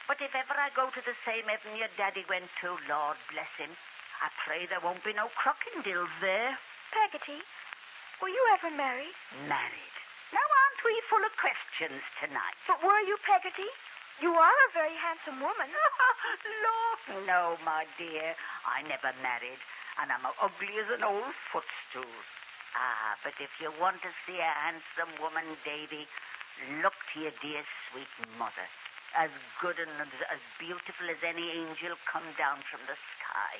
But if ever I go to the same heaven your daddy went to, Lord bless him, I pray there won't be no crocodiles there. Peggotty, were you ever married? Married? Now, aren't we full of questions tonight? But were you, Peggotty? You are a very handsome woman. Lord, no, my dear. I never married, and I'm ugly as an old footstool. Ah, but if you want to see a handsome woman, Davy, look to your dear sweet mother. As good and as beautiful as any angel come down from the sky.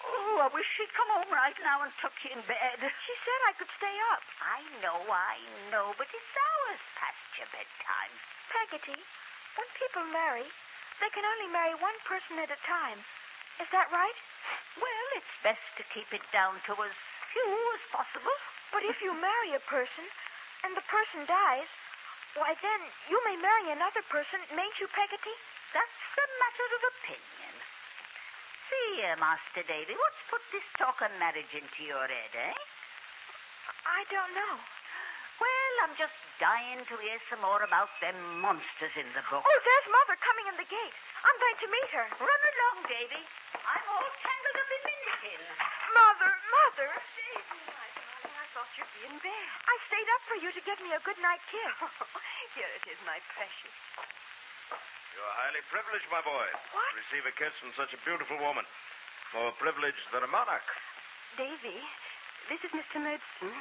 Oh, I wish she'd come home right now and tuck you in bed. She said I could stay up. I know, but it's hours past your bedtime. Peggotty, when people marry, they can only marry one person at a time. Is that right? Well, it's best to keep it down to as few as possible. But if you marry a person and the person dies, why then you may marry another person, mayn't you, Peggotty? That's a matter of opinion. See here, Master Davy, what's put this talk of marriage into your head, eh? I don't know. Well, I'm just dying to hear some more about them monsters in the book. Oh, there's Mother coming in the gate. I'm going to meet her. Run along, Davy. I'm all tangled up in minikins. Mother. Davy, my darling, thought you'd be in bed. I stayed up for you to get me a good night kiss. Here it is, my precious. You're highly privileged, my boy. What? To receive a kiss from such a beautiful woman. More privileged than a monarch. Davy, this is Mr. Murdstone.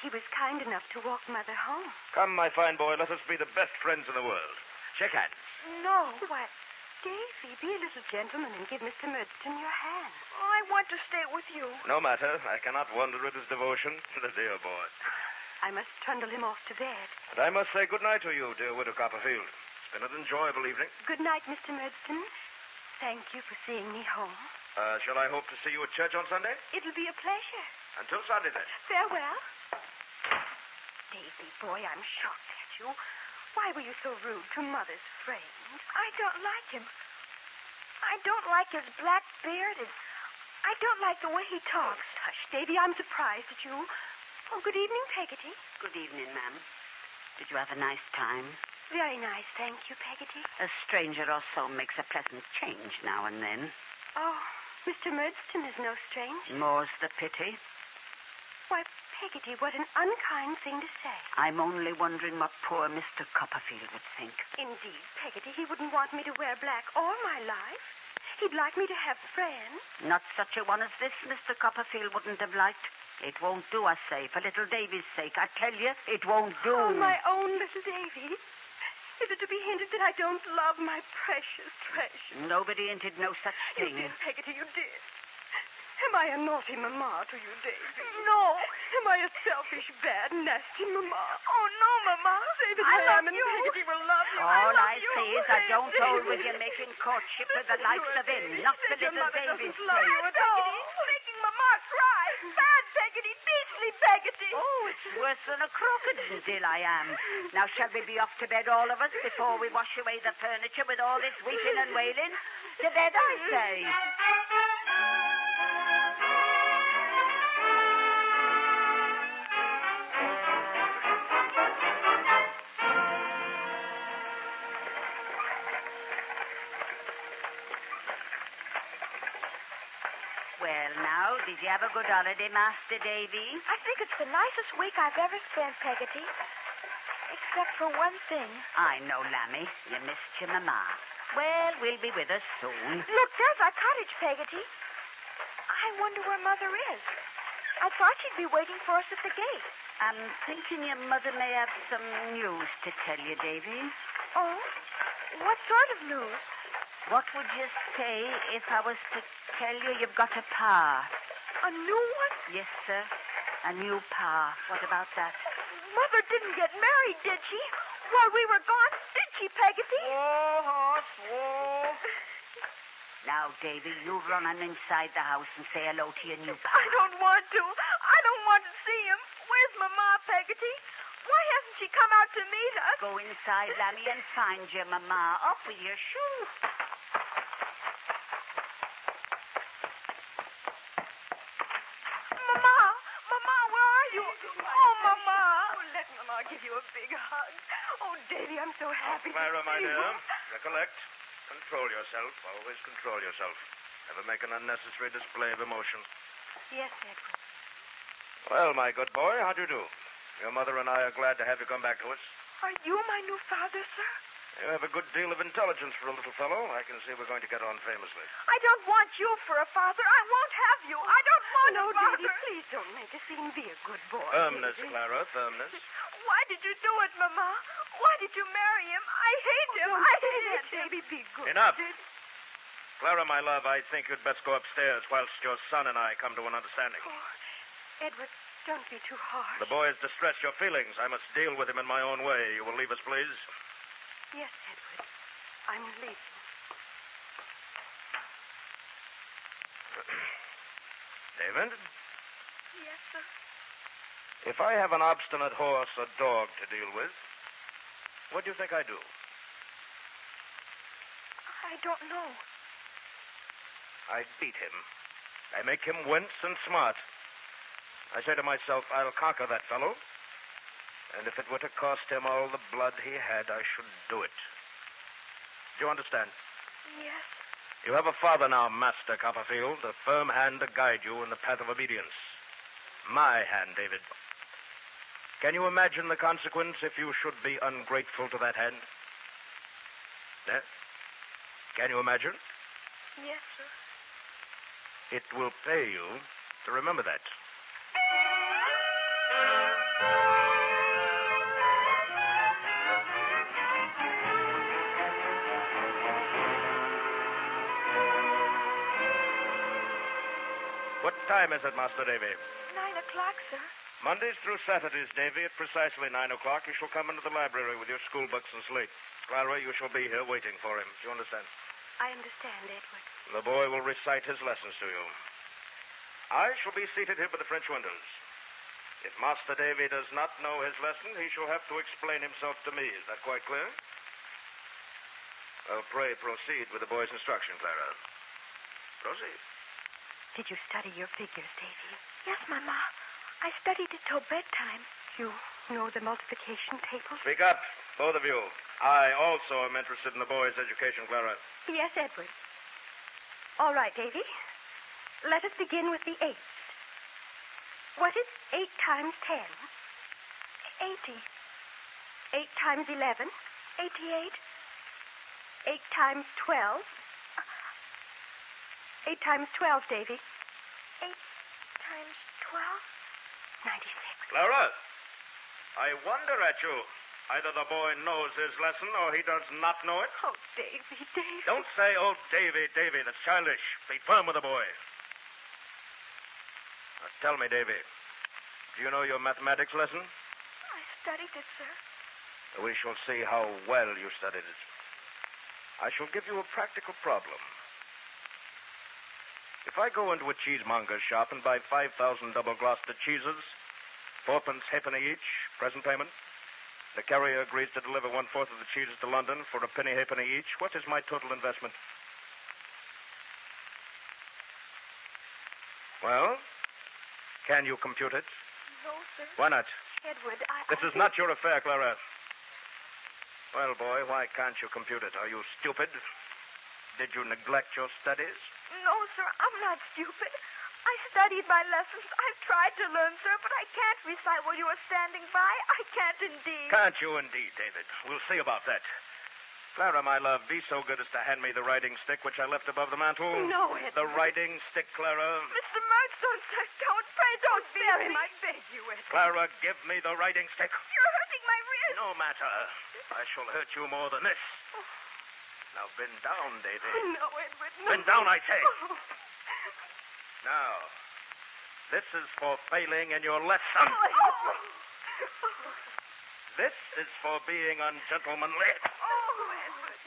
He was kind enough to walk Mother home. Come, my fine boy, let us be the best friends in the world. Shake hands. No. What? Davy, be a little gentleman and give Mr. Murdstone your hand. Oh, I want to stay with you. No matter. I cannot wonder at his devotion. The dear boy. I must trundle him off to bed. And I must say good night to you, dear widow Copperfield. It's been an enjoyable evening. Good night, Mr. Murdstone. Thank you for seeing me home. Shall I hope to see you at church on Sunday? It'll be a pleasure. Until Sunday, then. Farewell. Davy, boy, I'm shocked at you. Why were you so rude to Mother's friend? I don't like him. I don't like his black beard, and I don't like the way he talks. Hush, Davy, I'm surprised at you. Oh, good evening, Peggotty. Good evening, ma'am. Did you have a nice time? Very nice, thank you, Peggotty. A stranger or so makes a pleasant change now and then. Oh, Mr. Murdstone is no stranger. More's the pity. Why, Peggotty, what an unkind thing to say. I'm only wondering what poor Mr. Copperfield would think. Indeed, Peggotty, he wouldn't want me to wear black all my life. He'd like me to have friends. Not such a one as this Mr. Copperfield wouldn't have liked. It won't do, I say, for little Davy's sake. I tell you, it won't do. Oh, my own little Davy. Is it to be hinted that I don't love my precious treasure? Nobody hinted no such thing. You did, Peggotty, you did. Am I a naughty mamma to you, Davy? No. Am I a selfish, bad, nasty mamma? Oh, no, Mama. Say that I I love am, and you. Peggotty will love you. All I you. say is I don't hold with you making courtship with the likes of him, not the Your little mother Davy's doesn't love sake. you at all. Making Mama cry. Bad Peggotty. Beastly Peggotty. Oh, it's worse than a crocodile, I am. Now, shall we be off to bed, all of us, before we wash away the furniture with all this weeping and wailing? To bed, I say. Well, now, did you have a good holiday, Master Davy? I think it's the nicest week I've ever spent, Peggotty. Except for one thing. I know, Lammy. You missed your mamma. Well, we'll be with us soon. Look, there's our cottage, Peggotty. I wonder where Mother is. I thought she'd be waiting for us at the gate. I'm thinking your mother may have some news to tell you, Davy. Oh? What sort of news? What would you say if I was to tell you you've got a pa? A new one? Yes, sir. A new pa. What about that? Mother didn't get married, did she? While we were gone, did she, Peggotty? Whoa, horse, whoa. Now, Davy, you run on inside the house and say hello to your new pa. I don't want to. I don't want to see him. Where's Mama, Peggotty? Why hasn't she come out to meet us? Go inside, Lammy, and find your mama. Up with your shoe. Mama, where are you? Oh, Mama. Oh, let Mama give you a big hug. Oh, Davy, I'm so happy Clara, to my see dear, you. recollect. Control yourself. Always control yourself. Never make an unnecessary display of emotion. Yes, Edward. Well, my good boy, how do you do? Your mother and I are glad to have you come back to us. Are you my new father, sir? You have a good deal of intelligence for a little fellow. I can see we're going to get on famously. I don't want you for a father. I won't have you. I don't want No, a father. Davy, please don't make a scene. Be a good boy. Firmness, Davy. Clara, firmness. Why did you do it, Mama? Why did you marry him? I hate him. Don't I say hate that, him. Davy. Be good. Enough. Clara, my love, I think you'd best go upstairs whilst your son and I come to an understanding. Oh, Edward, don't be too harsh. The boy has distressed your feelings. I must deal with him in my own way. You will leave us, please? Yes, Edward. I'm leaving. David, Yes, sir. if I have an obstinate horse or dog to deal with, what do you think I do? I don't know. I beat him. I make him wince and smart. I say to myself, I'll conquer that fellow. And if it were to cost him all the blood he had, I should do it. Do you understand? Yes. You have a father now, Master Copperfield, a firm hand to guide you in the path of obedience. My hand, David. Can you imagine the consequence if you should be ungrateful to that hand? Eh? Can you imagine? Yes, sir. It will pay you to remember that. What time is it, Master Davy? 9 o'clock, sir. Mondays through Saturdays, Davy, at precisely 9 o'clock, you shall come into the library with your school books and slate. Clara, you shall be here waiting for him. Do you understand? I understand, Edward. The boy will recite his lessons to you. I shall be seated here by the French windows. If Master Davy does not know his lesson, he shall have to explain himself to me. Is that quite clear? Well, pray proceed with the boy's instruction, Clara. Proceed. Did you study your figures, Davy? Yes, Mama. I studied it till bedtime. You know the multiplication table? Speak up, both of you. I also am interested in the boy's education, Clara. Yes, Edward. All right, Davy. Let us begin with the eights. What is 8 times 10? 80. 8 times 11? 88. 8 times 12? 8 times 12, Davy. 8 times 12? 96. Clara, I wonder at you. Either the boy knows his lesson or he does not know it. Oh, Davy, Davy. Don't say, oh, Davy, Davy. That's childish. Be firm with the boy. Now, tell me, Davy, do you know your mathematics lesson? I studied it, sir. We shall see how well you studied it. I shall give you a practical problem. If I go into a cheesemonger's shop and buy 5,000 double Gloucester cheeses, 4pence halfpenny each, present payment, the carrier agrees to deliver 1/4 of the cheeses to London for a penny halfpenny each, what is my total investment? Well, can you compute it? No, sir. Why not? Edward, This is not your affair, Clara. Well, boy, why can't you compute it? Are you stupid? Did you neglect your studies? No, sir, I'm not stupid. I studied my lessons. I've tried to learn, sir, but I can't recite while you are standing by. I can't indeed. Can't you indeed, David? We'll see about that. Clara, my love, be so good as to hand me the writing stick which I left above the mantel. No, Edward. The writing stick, Clara. Mr. Murdstone, sir, don't. Pray don't spare him. I beg you, Edward. Clara, give me the writing stick. You're hurting my wrist. No matter. I shall hurt you more than this. Now, bend down, David. No, Edward, no. Bend down, I say. Now, this is for failing in your lesson. This is for being ungentlemanly.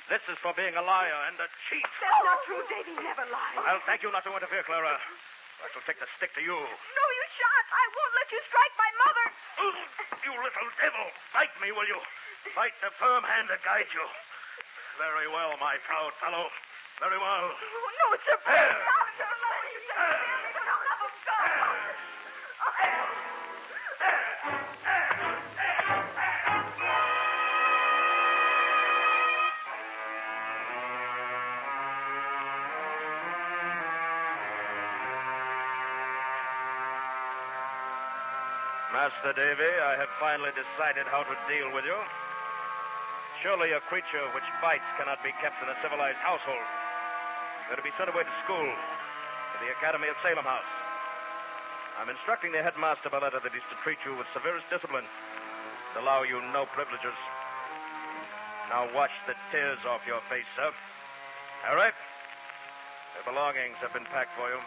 This is for being a liar and a cheat. That's not true. Davy never lied. I'll thank you not to interfere, Clara. I shall take the stick to you. No, you shan't. I won't let you strike my mother. You little devil. Fight me, will you? Fight the firm hand that guides you. Very well, my proud fellow. Very well. No, sir. Please stop, sir. Master Davy, I have finally decided how to deal with you. Surely a creature which bites cannot be kept in a civilized household. You're to be sent away to school, to the Academy of Salem House. I'm instructing the headmaster by letter that he's to treat you with severest discipline, to allow you no privileges. Now wash the tears off your face, sir. Harry, your belongings have been packed for you.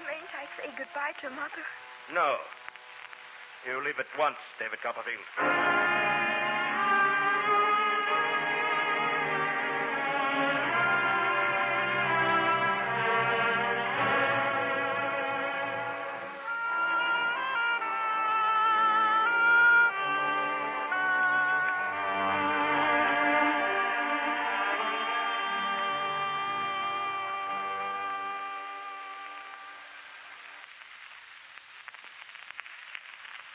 Mayn't I say goodbye to Mother? No. You leave at once, David Copperfield.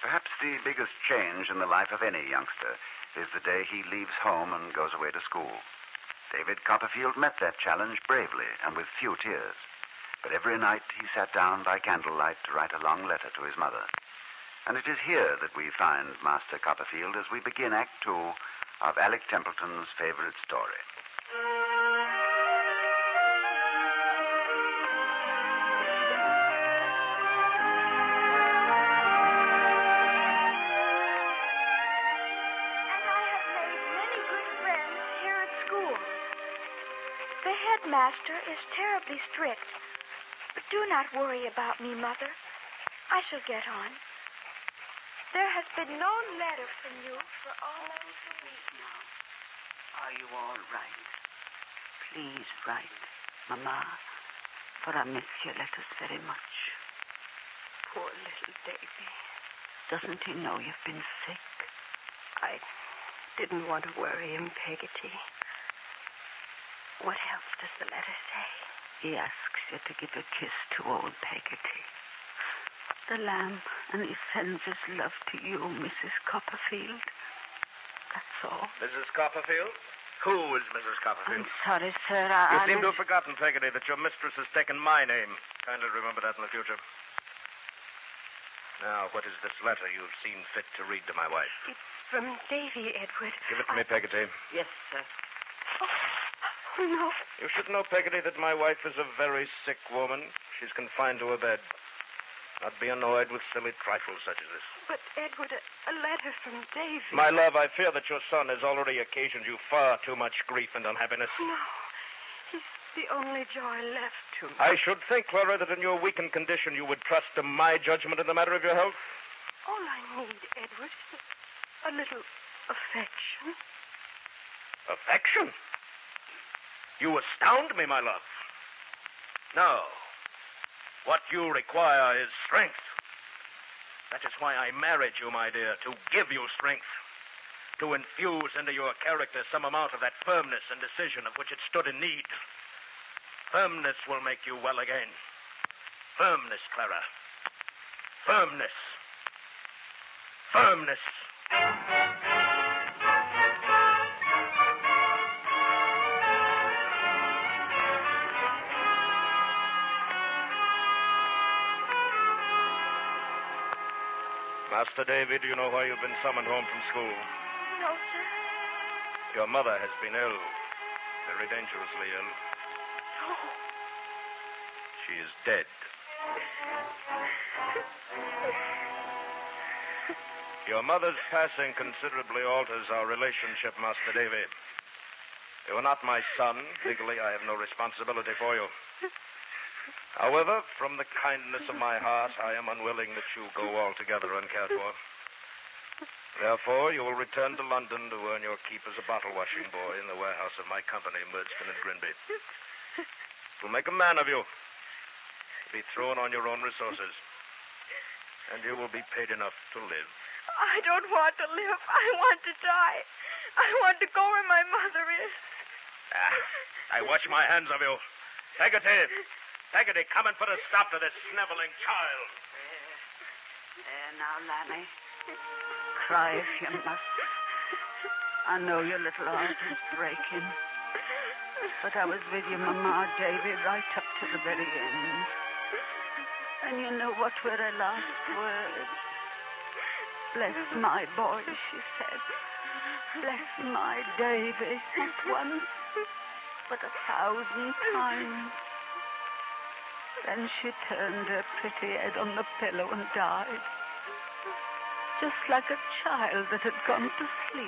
Perhaps the biggest change in the life of any youngster is the day he leaves home and goes away to school. David Copperfield met that challenge bravely and with few tears. but every night he sat down by candlelight to write a long letter to his mother. And it is here that we find Master Copperfield as we begin Act 2 of Alec Templeton's favorite story. The headmaster is terribly strict. But do not worry about me, Mother. I shall get on. There has been no letter from you for almost a week now. Are you all right? Please write, Mama, for I miss your letters very much. Poor little Davy. Doesn't he know you've been sick? I didn't want to worry him, Peggotty. What else does the letter say? He asks you to give a kiss to old Peggotty, the lamb, and he sends his love to you, Mrs. Copperfield. That's all. Mrs. Copperfield? Who is Mrs. Copperfield? I'm sorry, sir. You seem to have forgotten, Peggotty, that your mistress has taken my name. Kindly remember that in the future. Now, what is this letter you've seen fit to read to my wife? It's from Davy, Edward. Give it to me, Peggotty. Yes, sir. Oh, no. You should know, Peggotty, that my wife is a very sick woman. She's confined to her bed. Not be annoyed with silly trifles such as this. But, Edward, a letter from Davy. My love, I fear that your son has already occasioned you far too much grief and unhappiness. No. He's the only joy left to me. I should think, Clara, that in your weakened condition you would trust to my judgment in the matter of your health. All I need, Edward, is a little affection. Affection? You astound me, my love. No. What you require is strength. That is why I married you, my dear, to give you strength. To infuse into your character some amount of that firmness and decision of which it stood in need. Firmness will make you well again. Firmness, Clara. Firmness. Firmness. Master Davy, do you know why you've been summoned home from school? No, sir. Your mother has been ill. Very dangerously ill. No. She is dead. Your mother's passing considerably alters our relationship, Master Davy. You are not my son. Legally, I have no responsibility for you. However, from the kindness of my heart, I am unwilling that you go altogether uncared for. Therefore, you will return to London to earn your keep as a bottle-washing boy in the warehouse of my company, Murdston and Grinby. It will make a man of you. Be thrown on your own resources. And you will be paid enough to live. I don't want to live. I want to die. I want to go where my mother is. I wash my hands of you. Peggotty! Peggotty, come and put a stop to this sniveling child. There now, Lammy. Cry if you must. I know your little heart is breaking. But I was with your Mama, Davy, right up to the very end. And you know what were her last words? Bless my boy, she said. Bless my Davy, not once, but 1,000 times. Then she turned her pretty head on the pillow and died. Just like a child that had gone to sleep.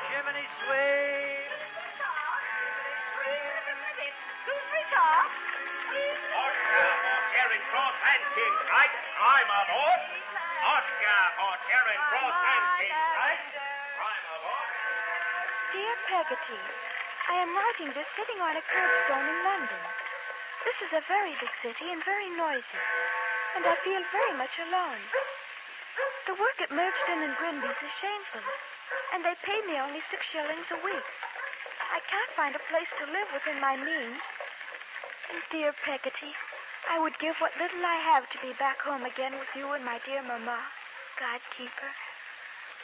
Jiminy Sweet! Charing Cross and King Hyde. Try, my boy. Oscar for Charing Cross and King Hyde. Try, my boy. Dear Peggotty, I am writing this sitting on a curbstone in London. This is a very big city and very noisy, and I feel very much alone. The work at Murdston and Grinby's is shameful, and they pay me only 6 shillings a week. I can't find a place to live within my means, Dear Peggotty, I would give what little I have to be back home again with you and my dear Mama. God keep her.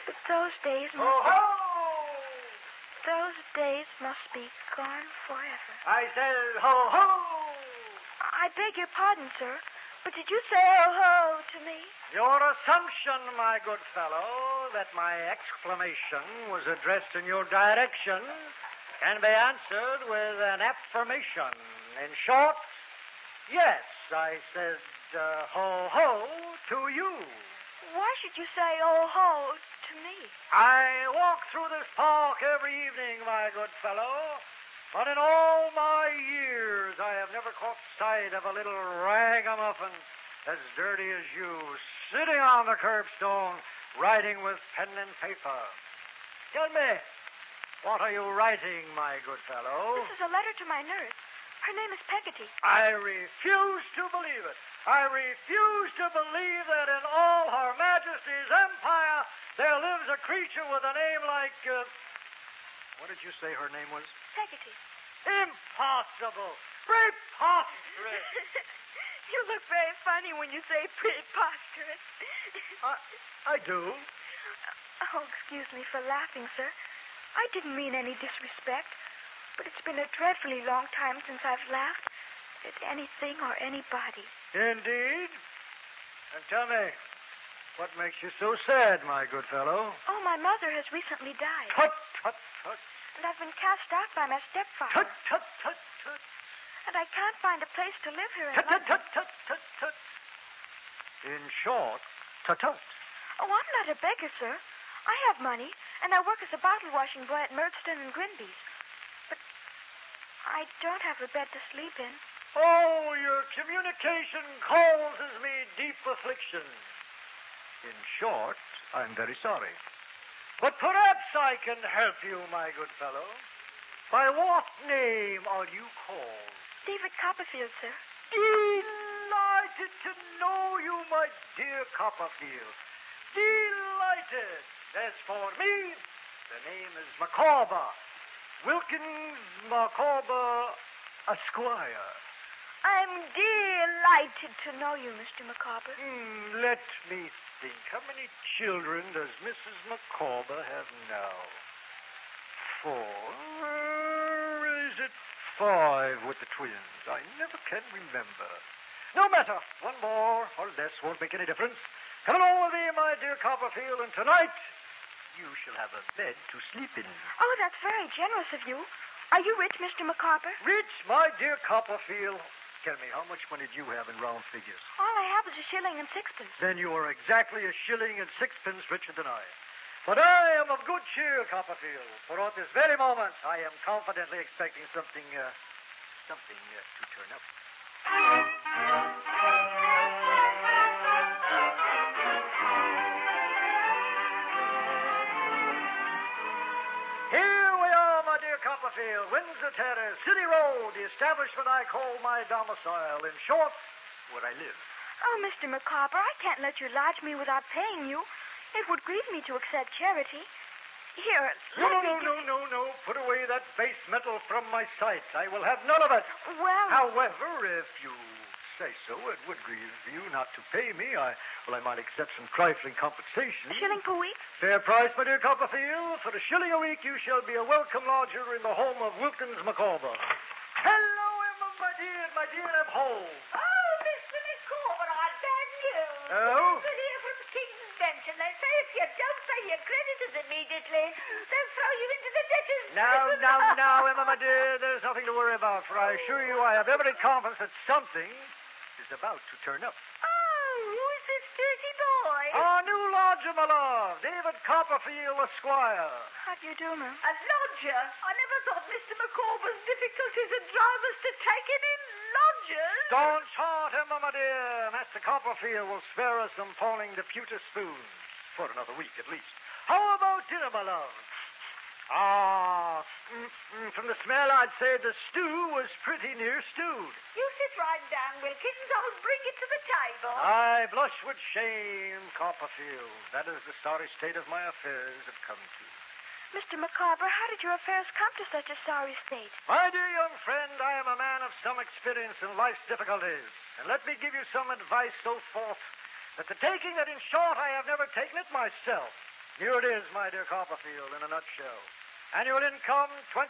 But those days must Those days must be gone forever. I said ho-ho! I beg your pardon, sir, but did you say ho-ho to me? Your assumption, my good fellow, that my exclamation was addressed in your direction can be answered with an affirmation. In short, yes, I said ho-ho to you. Why should you say ho-ho to me? I walk through this park every evening, my good fellow, but in all my years I have never caught sight of a little ragamuffin as dirty as you, sitting on the curbstone, writing with pen and paper. Tell me, what are you writing, my good fellow? This is a letter to my nurse. Her name is Peggotty. I refuse to believe it. I refuse to believe that in all Her Majesty's empire there lives a creature with a name like... what did you say her name was? Peggotty. Impossible. Preposterous. You look very funny when you say preposterous. I do. Oh, excuse me for laughing, sir. I didn't mean any disrespect, but it's been a dreadfully long time since I've laughed at anything or anybody. Indeed? And tell me, what makes you so sad, my good fellow? Oh, my mother has recently died. Tut, tut, tut. And I've been cast out by my stepfather. Tut, tut, tut, tut. And I can't find a place to live here in Tut, tut, London. tut, tut, tut, tut. In short, tut, tut. Oh, I'm not a beggar, sir. I have money, and I work as a bottle washing boy at Murdstone and Grinby's. But I don't have a bed to sleep in. Oh, your communication causes me deep affliction. In short, I'm very sorry. But perhaps I can help you, my good fellow. By what name are you called? David Copperfield, sir. Delighted to know you, my dear Copperfield. Delighted. As for me, the name is Micawber. Wilkins Micawber, Esquire. I'm delighted to know you, Mr. Micawber. Let me think. How many children does Mrs. Micawber have now? 4. Is it 5 with the twins? I never can remember. No matter. One more or less won't make any difference. Come along with me, my dear Copperfield, and tonight you shall have a bed to sleep in. Oh, that's very generous of you. Are you rich, Mr. Micawber? Rich, my dear Copperfield. Tell me, how much money do you have in round figures? All I have is a shilling and sixpence. Then you are exactly a shilling and sixpence richer than I. But I am of good cheer, Copperfield, for at this very moment I am confidently expecting something to turn up. Here we are, my dear Copperfield, Windsor Terrace, City Road, the establishment I call my domicile. In short, where I live. Oh, Mr. Micawber, I can't let you lodge me without paying you. It would grieve me to accept charity. Here, No. Put away that base metal from my sight. I will have none of it. Well... However, if you say so, it would grieve you not to pay me. I might accept some trifling compensation. A shilling per week? Fair price, my dear Copperfield. For a shilling a week, you shall be a welcome lodger in the home of Wilkins Micawber. Hello, Emma, my dear, I'm home. Oh, Mr. Micawber, I'm bad news. Oh? But here from King's Bench, and they say if you don't pay your creditors immediately, they'll throw you into the debtors' prison. Now, Emma, my dear, there's nothing to worry about, for I assure you I have every confidence that something is about to turn up. Oh, who is this dirty boy? Our new lodger, my love, David Copperfield, Esquire. How do you do, ma'am? A lodger? I never thought Mr. Micawber's difficulties would drive us to taking in lodgers. Don't start, Emma, my dear. Master Copperfield will spare us from pawning the pewter spoons. For another week, at least. How about dinner, my love? From the smell, I'd say the stew was pretty near stewed. You sit right down, Wilkins. I'll bring it to the table. I blush with shame, Copperfield. That is the sorry state of my affairs have come to. Mr. Micawber, how did your affairs come to such a sorry state? My dear young friend, I am a man of some experience in life's difficulties. And let me give you some advice so forth that the taking it in short, I have never taken it myself. Here it is, my dear Copperfield, in a nutshell. Annual income, £20.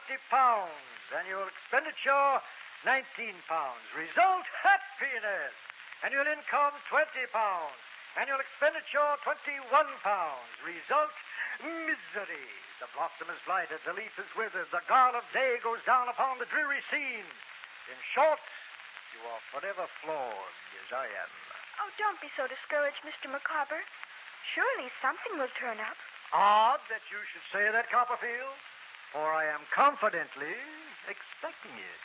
Annual expenditure, £19. Result, happiness. Annual income, £20. Annual expenditure, £21. Result, misery. The blossom is blighted, the leaf is withered, the gall of day goes down upon the dreary scene. In short, you are forever flawed, as I am. Oh, don't be so discouraged, Mr. Micawber. Surely something will turn up. Odd that you should say that, Copperfield, for I am confidently expecting it.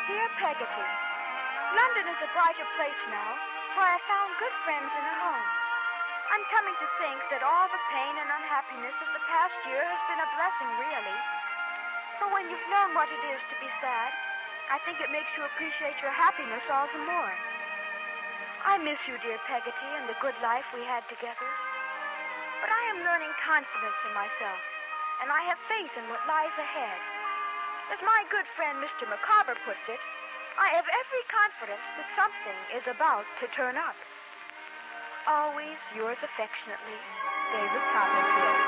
Dear Peggotty, London is a brighter place now, for I found good friends in a home. I'm coming to think that all the pain and unhappiness of the past year has been a blessing, really. For when you've known what it is to be sad, I think it makes you appreciate your happiness all the more. I miss you, dear Peggotty, and the good life we had together. But I am learning confidence in myself, and I have faith in what lies ahead. As my good friend Mr. Micawber puts it, I have every confidence that something is about to turn up. Always yours affectionately, David Copperfield.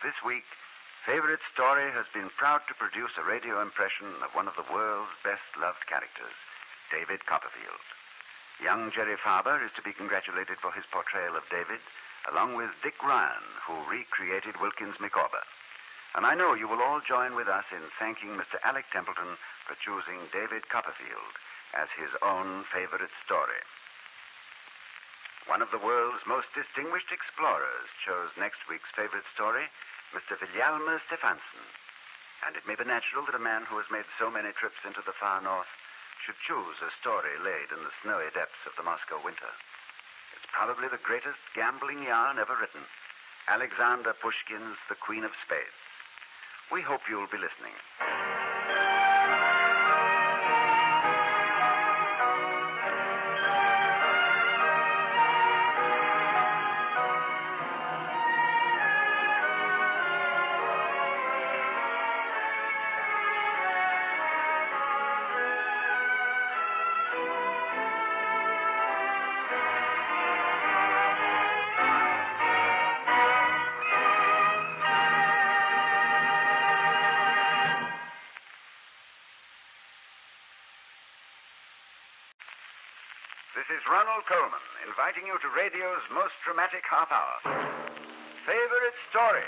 This week, Favorite Story has been proud to produce a radio impression of one of the world's best-loved characters, David Copperfield. Young Jerry Farber is to be congratulated for his portrayal of David, along with Dick Ryan, who recreated Wilkins Micawber. And I know you will all join with us in thanking Mr. Alec Templeton for choosing David Copperfield as his own favorite story. One of the world's most distinguished explorers chose next week's favorite story, Mr. William Stephenson. And it may be natural that a man who has made so many trips into the far north should choose a story laid in the snowy depths of the Moscow winter. It's probably the greatest gambling yarn ever written, Alexander Pushkin's The Queen of Spades. We hope you'll be listening. This is Ronald Coleman, inviting you to radio's most dramatic half hour. Favorite Story.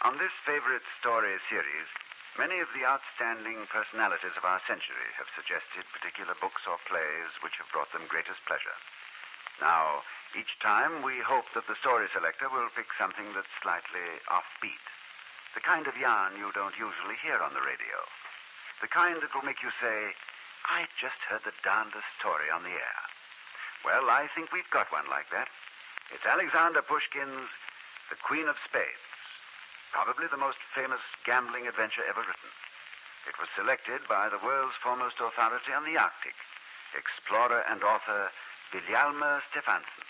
On this Favorite Story series, many of the outstanding personalities of our century have suggested particular books or plays which have brought them greatest pleasure. Now, each time we hope that the story selector will pick something that's slightly offbeat. The kind of yarn you don't usually hear on the radio. The kind that will make you say, I just heard the darndest story on the air. Well, I think we've got one like that. It's Alexander Pushkin's The Queen of Spades. Probably the most famous gambling adventure ever written. It was selected by the world's foremost authority on the Arctic, explorer and author William Stephenson.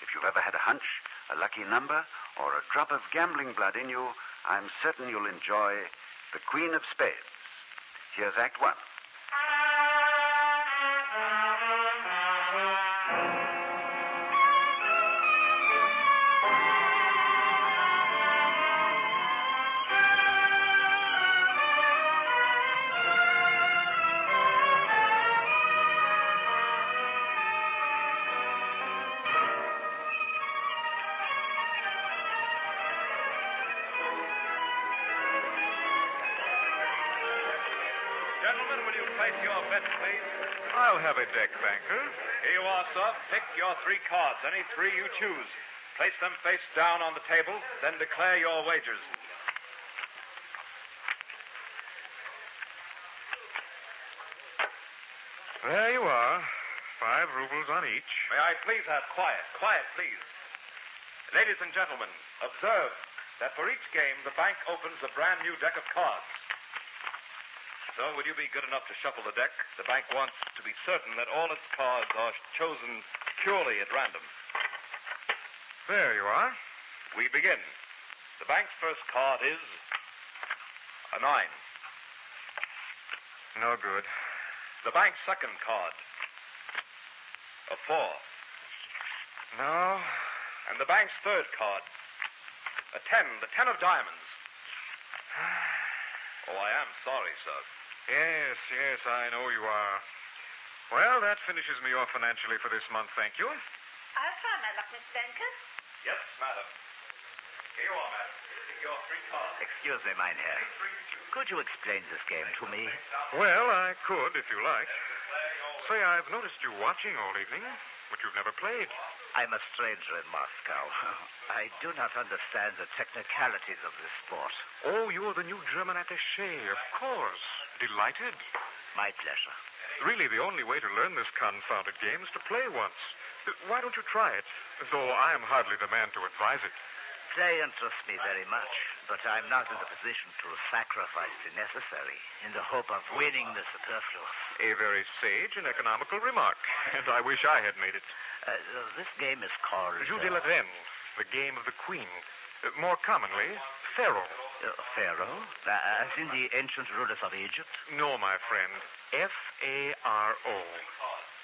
If you've ever had a hunch, a lucky number, or a drop of gambling blood in you, I'm certain you'll enjoy The Queen of Spades. Here's Act One. Gentlemen, will you place your bets, please? I'll have a deck, banker. Here you are, sir. Pick your 3 cards, any 3 you choose. Place them face down on the table, then declare your wagers. There you are. 5 rubles on each. May I please have quiet? Quiet, please. Ladies and gentlemen, observe that for each game, the bank opens a brand new deck of cards. So, will you be good enough to shuffle the deck? The bank wants to be certain that all its cards are chosen purely at random. There you are. We begin. The bank's first card is a 9. No good. The bank's second card, a 4. No. And the bank's third card, a 10, the 10 of diamonds. Oh, I am sorry, sir. Yes, I know you are. Well, that finishes me off financially for this month, thank you. I'll try my luck, Miss Banker. Yes, madam. Here you are, madam. Pick your 3 cards. Excuse me, mein Herr. Could you explain this game to me? Well, I could, if you like. Say, I've noticed you watching all evening, but you've never played. I'm a stranger in Moscow. I do not understand the technicalities of this sport. Oh, you're the new German attaché, of course. Delighted. My pleasure. Really, the only way to learn this confounded game is to play once. Why don't you try it? Though I am hardly the man to advise it. Play interests me very much, but I'm not in the position to sacrifice the necessary in the hope of winning the superfluous. A very sage and economical remark, and I wish I had made it. This game is called... Jeu de la Reine, the game of the queen. More commonly, Pharaoh. Pharaoh? As in the ancient rulers of Egypt? No, my friend. F-A-R-O.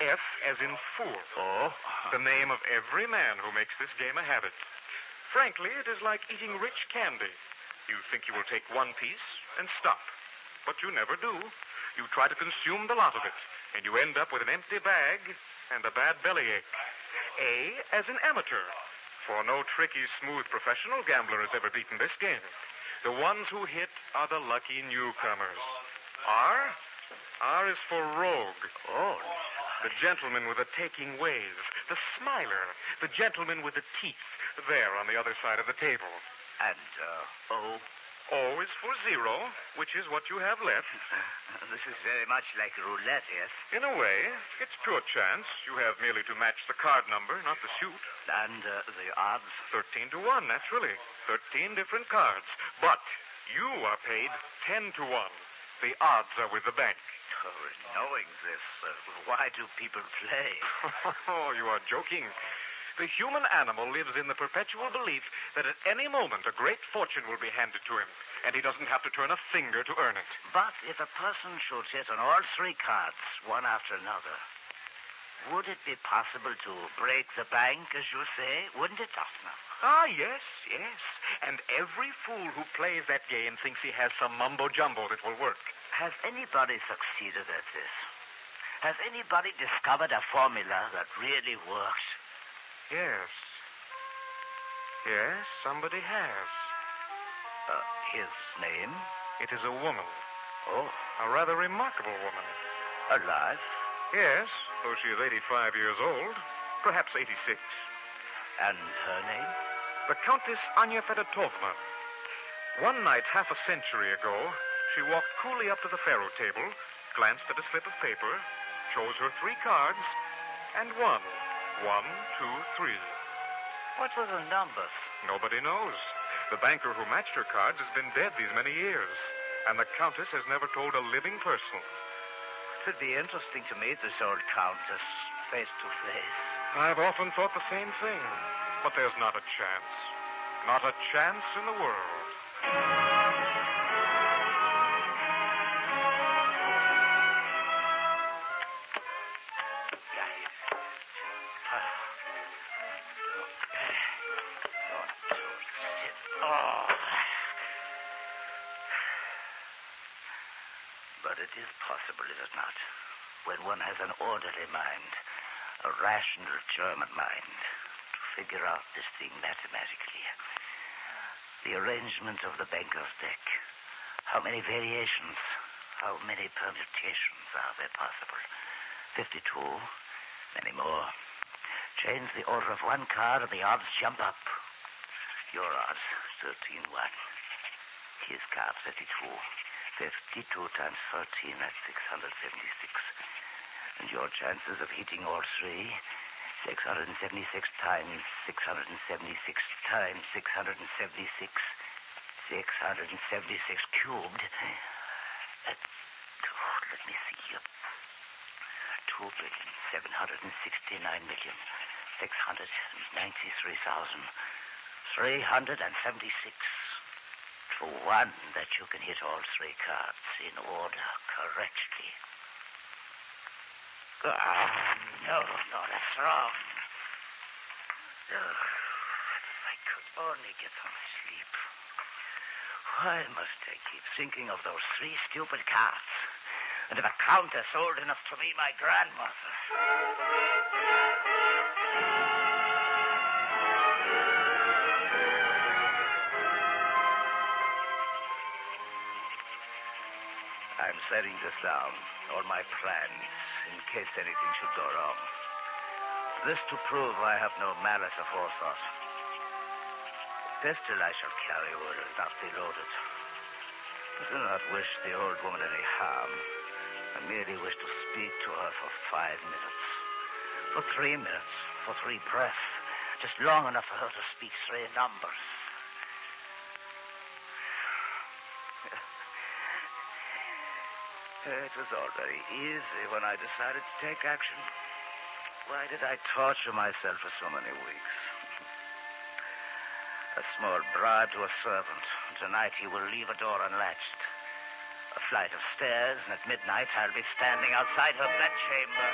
F as in fool. Oh? The name of every man who makes this game a habit. Frankly, it is like eating rich candy. You think you will take one piece and stop. But you never do. You try to consume the lot of it, and you end up with an empty bag and a bad bellyache. A as in amateur, for no tricky, smooth professional gambler has ever beaten this game. The ones who hit are the lucky newcomers. R? R is for rogue. Oh. The gentleman with the taking ways. The smiler. The gentleman with the teeth. There on the other side of the table. And, O? O is for 0, which is what you have left. This is very much like roulette, yes? In a way, it's pure chance. You have merely to match the card number, not the suit. And the odds? 13 to 1, naturally. 13 different cards. But you are paid 10 to 1. The odds are with the bank. Oh, knowing this, why do people play? Oh, you are joking. The human animal lives in the perpetual belief that at any moment a great fortune will be handed to him, and he doesn't have to turn a finger to earn it. But if a person should hit on all 3 cards, one after another, would it be possible to break the bank, as you say? Wouldn't it, Dosner? Ah, yes. And every fool who plays that game thinks he has some mumbo-jumbo that will work. Has anybody succeeded at this? Has anybody discovered a formula that really works? Yes, somebody has. His name? It is a woman. Oh. A rather remarkable woman. Alive? Yes, though she is 85 years old. Perhaps 86. And her name? The Countess Anya Fedotovna. One night, half a century ago, she walked coolly up to the faro table, glanced at a slip of paper, chose her 3 cards, and won. 1, 2, 3. What were the numbers? Nobody knows. The banker who matched her cards has been dead these many years, and the Countess has never told a living person. It would be interesting to meet this old Countess face to face. I've often thought the same thing, but there's not a chance. Not a chance in the world. But it is possible, is it not? When one has an orderly mind, a rational German mind, to figure out this thing mathematically. The arrangement of the banker's deck. How many variations? How many permutations are there possible? 52. Many more. Change the order of one card and the odds jump up. Your odds, 13-1. His card, 52. 52 times 13, that's 676. And your chances of hitting all three, 676 times 676 times 676. 676 cubed. Let me see. 2,769,693,376 to 1 that you can hit all three cards in order correctly. No, that's wrong. If I could only get some sleep. Why must I keep thinking of those three stupid cards? And of a countess old enough to be my grandmother. I'm setting this down, all my plans, in case anything should go wrong. This to prove I have no malice aforethought. The pistol I shall carry will not be loaded. I do not wish the old woman any harm. I merely wish to speak to her for 5 minutes. For 3 minutes. For 3 breaths. Just long enough for her to speak 3 numbers. It was all very easy when I decided to take action. Why did I torture myself for so many weeks? A small bribe to a servant. Tonight he will leave a door unlatched. A flight of stairs, and at midnight I'll be standing outside her bedchamber.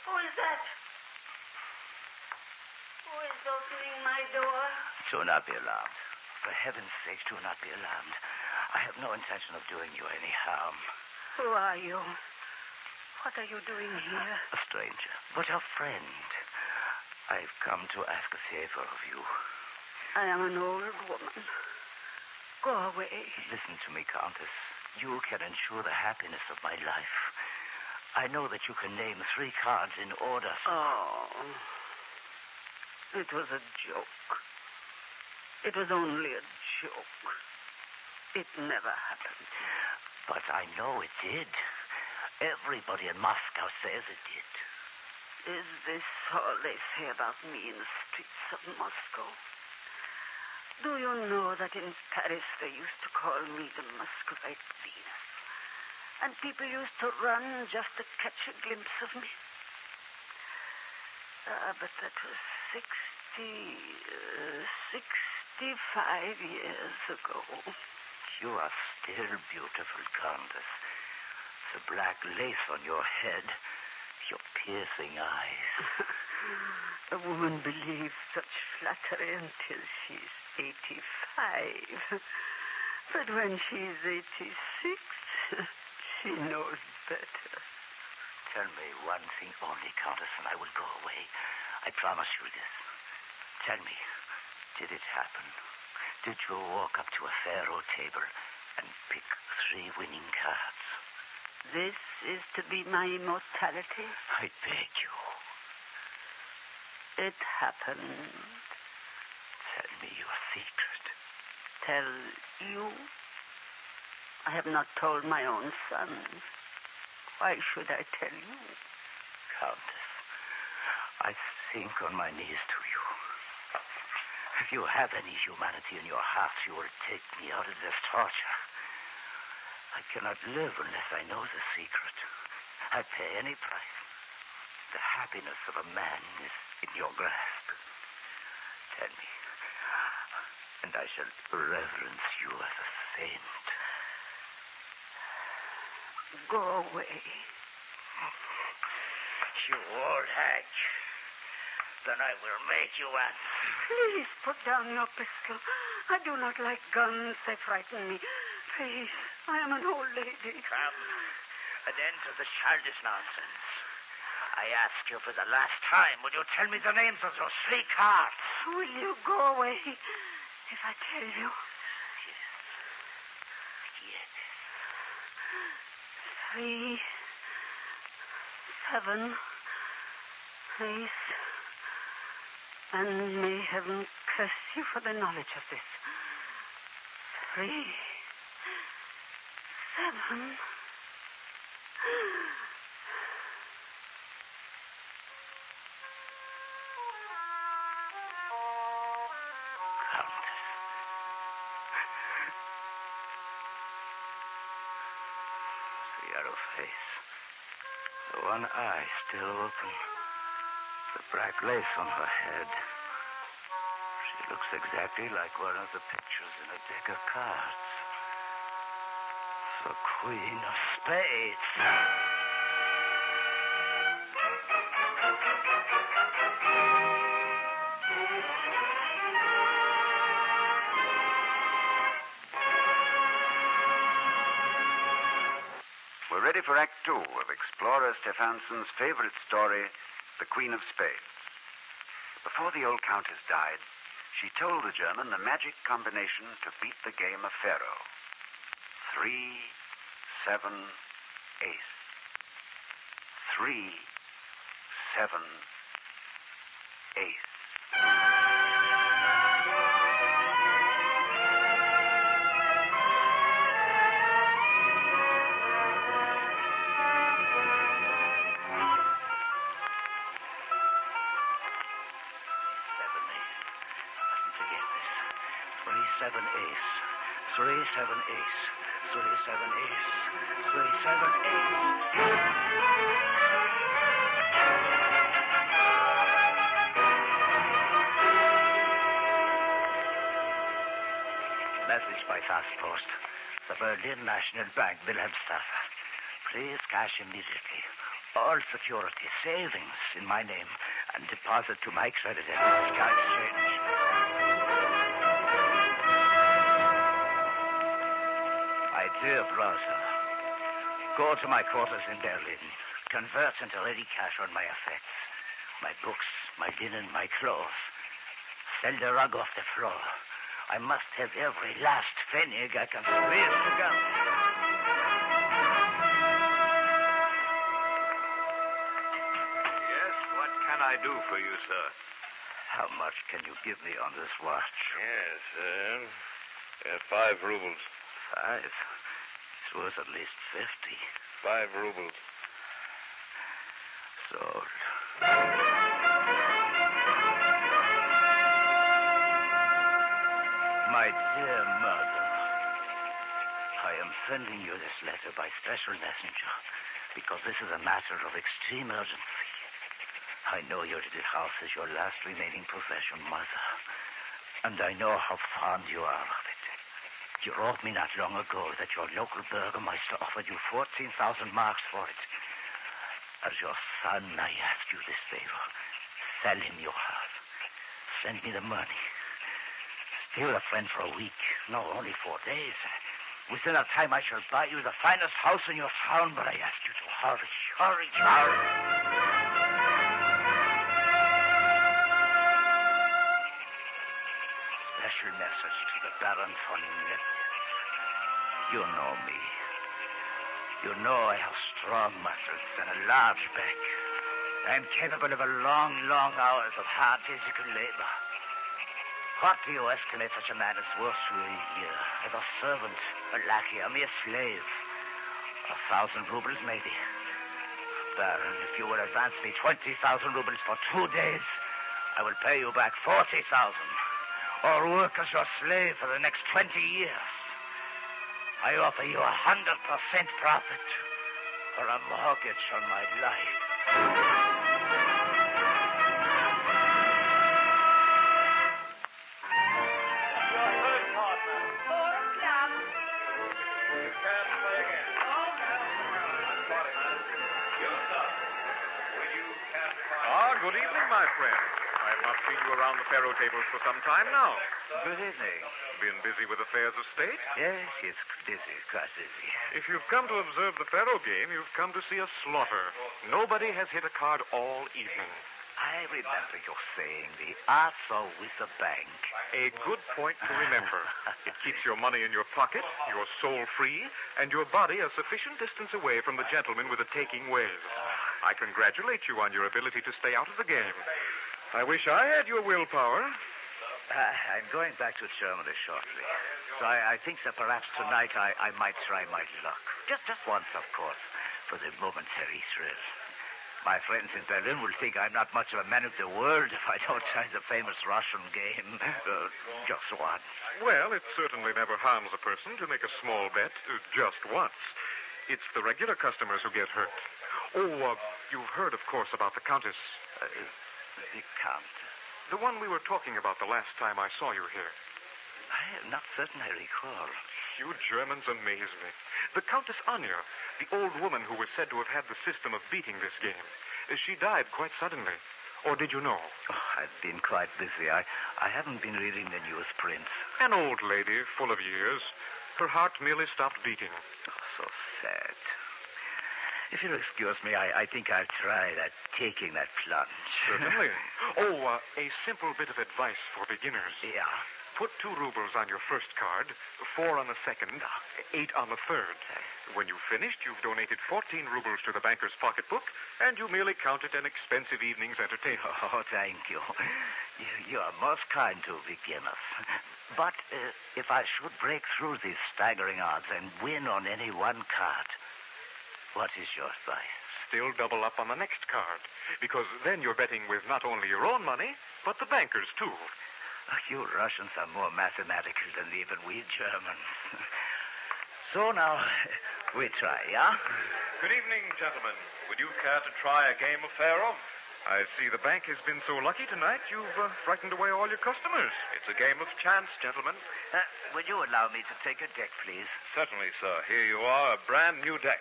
Who is that? Who is opening my door? Do not be alarmed. For heaven's sake, do not be alarmed. I have no intention of doing you any harm. Who are you? What are you doing here? A stranger, but a friend. I've come to ask a favor of you. I am an old woman. Go away. Listen to me, Countess. You can ensure the happiness of my life. I know that you can name 3 cards in order. Oh. It was a joke. It was only a joke. It never happened. But I know it did. Everybody in Moscow says it did. Is this all they say about me in the streets of Moscow? Do you know that in Paris they used to call me the Muscovite Venus? And people used to run just to catch a glimpse of me? But that was 65 years ago. You are still beautiful, Countess. The black lace on your head, your piercing eyes. A woman believes such flattery until she's 85. But when she's 86, she knows better. Tell me one thing only, Countess, and I will go away. I promise you this. Tell me, did it happen? Did you walk up to a faro table and pick 3 winning cards? This is to be my immortality? I beg you. It happened. Tell me your secret. Tell you? I have not told my own son. Why should I tell you? Countess, I sink on my knees to you. If you have any humanity in your heart, you will take me out of this torture. I cannot live unless I know the secret. I'd pay any price. The happiness of a man is in your grasp. Tell me, and I shall reverence you as a saint. Go away. You old hag. Then I will make you answer. Please put down your pistol. I do not like guns. They frighten me. Please, I am an old lady. Come, an end to the childish nonsense. I ask you for the last time, will you tell me the names of those 3 cards? Will you go away if I tell you? Yes. 3, 7, ace. And may heaven curse you for the knowledge of this. 3, 7. Face. The one eye still open. The black lace on her head. She looks exactly like one of the pictures in a deck of cards. The Queen of Spades. We're ready for Act 2 of Explorer Stefansson's favorite story, The Queen of Spades. Before the old countess died, she told the German the magic combination to beat the game of Pharaoh. 3, 7, ace. 3, 7, ace. Seven ace. 3, 7, ace. 3, 7, ace. 3, 7, ace. Message by fast post. The Berlin National Bank, Wilhelmstrasse. Please cash immediately. All security, savings in my name, and deposit to my credit at Moscow Exchange. My dear brother, go to my quarters in Berlin. Convert into ready cash on my effects. My books, my linen, my clothes. Sell the rug off the floor. I must have every last pfennig I can squeeze together. Yes, what can I do for you, sir? How much can you give me on this watch? Yes, 5 rubles. 5? It's worth at least 50. 5 rubles. Sold. My dear mother, I am sending you this letter by special messenger because this is a matter of extreme urgency. I know your little house is your last remaining possession, Mother, and I know how fond you are of it. You wrote me not long ago that your local burgomaster offered you 14,000 marks for it. As your son, I ask you this favor. Sell him your house. Send me the money. Stay with a friend for a week. No, only 4 days. Within that time, I shall buy you the finest house in your town, but I ask you to hurry, hurry, hurry. Special message to the Baron von Netz. You know me. You know I have strong muscles and a large back. I am capable of a long, long hours of hard physical labor. What do you estimate such a man is worth to a year? As a servant, a lackey, a mere slave? 1,000 rubles, maybe. Baron, if you will advance me 20,000 rubles for 2 days, I will pay you back 40,000. Or work as your slave for the next 20 years. I offer you 100% profit for a mortgage on my life. Good evening, my friend. I I've not seen you around the faro tables for some time now. Good evening. Been busy with affairs of state? Yes, busy, quite busy. If you've come to observe the faro game, you've come to see a slaughter. Nobody has hit a card all evening. I remember your saying the arts are with the bank. A good point to remember. It keeps your money in your pocket, your soul free, and your body a sufficient distance away from the gentleman with the taking ways. I congratulate you on your ability to stay out of the game. I wish I had your willpower. I'm going back to Germany shortly. So I think that perhaps tonight I might try my luck. Just once, of course, for the momentary thrill. My friends in Berlin will think I'm not much of a man of the world if I don't try the famous Russian game just once. Well, it certainly never harms a person to make a small bet just once. It's the regular customers who get hurt. Oh, you've heard, of course, about the Countess. The Countess? The one we were talking about the last time I saw you here. I am not certain I recall. You Germans amaze me. The Countess Anya, the old woman who was said to have had the system of beating this game. She died quite suddenly. Or did you know? Oh, I've been quite busy. I haven't been reading the news, Prince. An old lady, full of years. Her heart merely stopped beating. Oh, so sad. If you'll excuse me, I think I'll try taking that plunge. Certainly. A simple bit of advice for beginners. Yeah? Put 2 rubles on your first card, 4 on the second, 8 on the third. When you've finished, you've donated 14 rubles to the banker's pocketbook, and you merely counted an expensive evening's entertainment. Oh, thank you. You are most kind to beginners. But if I should break through these staggering odds and win on any one card, what is your advice? Still double up on the next card, because then you're betting with not only your own money, but the banker's, too. You Russians are more mathematical than even we Germans. So now, we try, yeah? Good evening, gentlemen. Would you care to try a game of faro? I see the bank has been so lucky tonight, you've frightened away all your customers. It's a game of chance, gentlemen. Would you allow me to take a deck, please? Certainly, sir. Here you are, a brand new deck.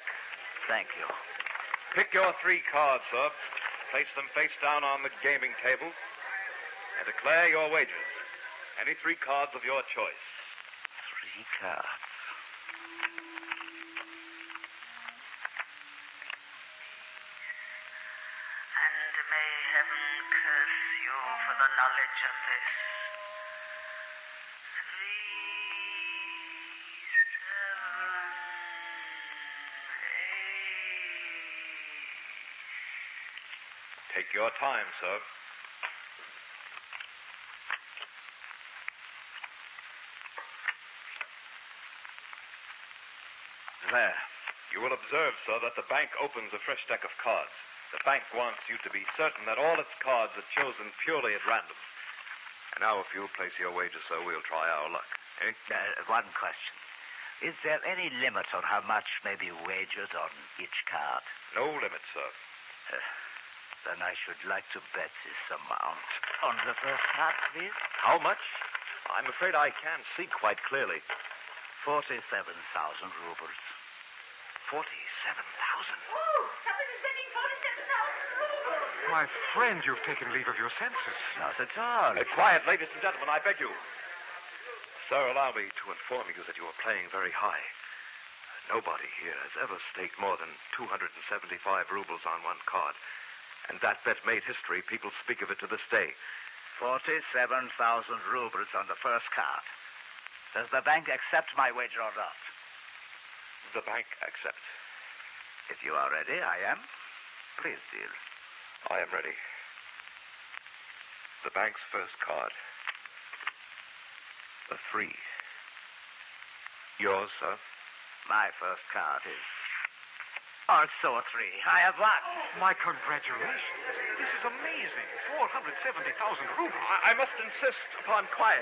Thank you. Pick your 3 cards, sir. Place them face down on the gaming table. And declare your wagers. Any 3 cards of your choice. 3 cards. And may heaven curse you for the knowledge of this. 3, 7, 8. Take your time, sir. There. You will observe, sir, that the bank opens a fresh deck of cards. The bank wants you to be certain that all its cards are chosen purely at random. And now, if you'll place your wager, sir, we'll try our luck. Eh? One question. Is there any limit on how much may be wagered on each card? No limit, sir. Then I should like to bet this amount. On the first card, please. How much? I'm afraid I can't see quite clearly. 47,000 rubles. 47,000? Oh, somebody's betting 47,000 rubles. My friend, you've taken leave of your senses. Not at all. Quiet, ladies and gentlemen, I beg you. Sir, allow me to inform you that you are playing very high. Nobody here has ever staked more than 275 rubles on one card. And that bet made history. People speak of it to this day. 47,000 rubles on the first card. Does the bank accept my wager or not? The bank accepts. If you are ready, I am. Please deal. I am ready. The bank's first card. A 3. Yours, sir? My first card is also a 3. I have won. My congratulations. This is amazing. 470,000 rubles. I must insist upon quiet.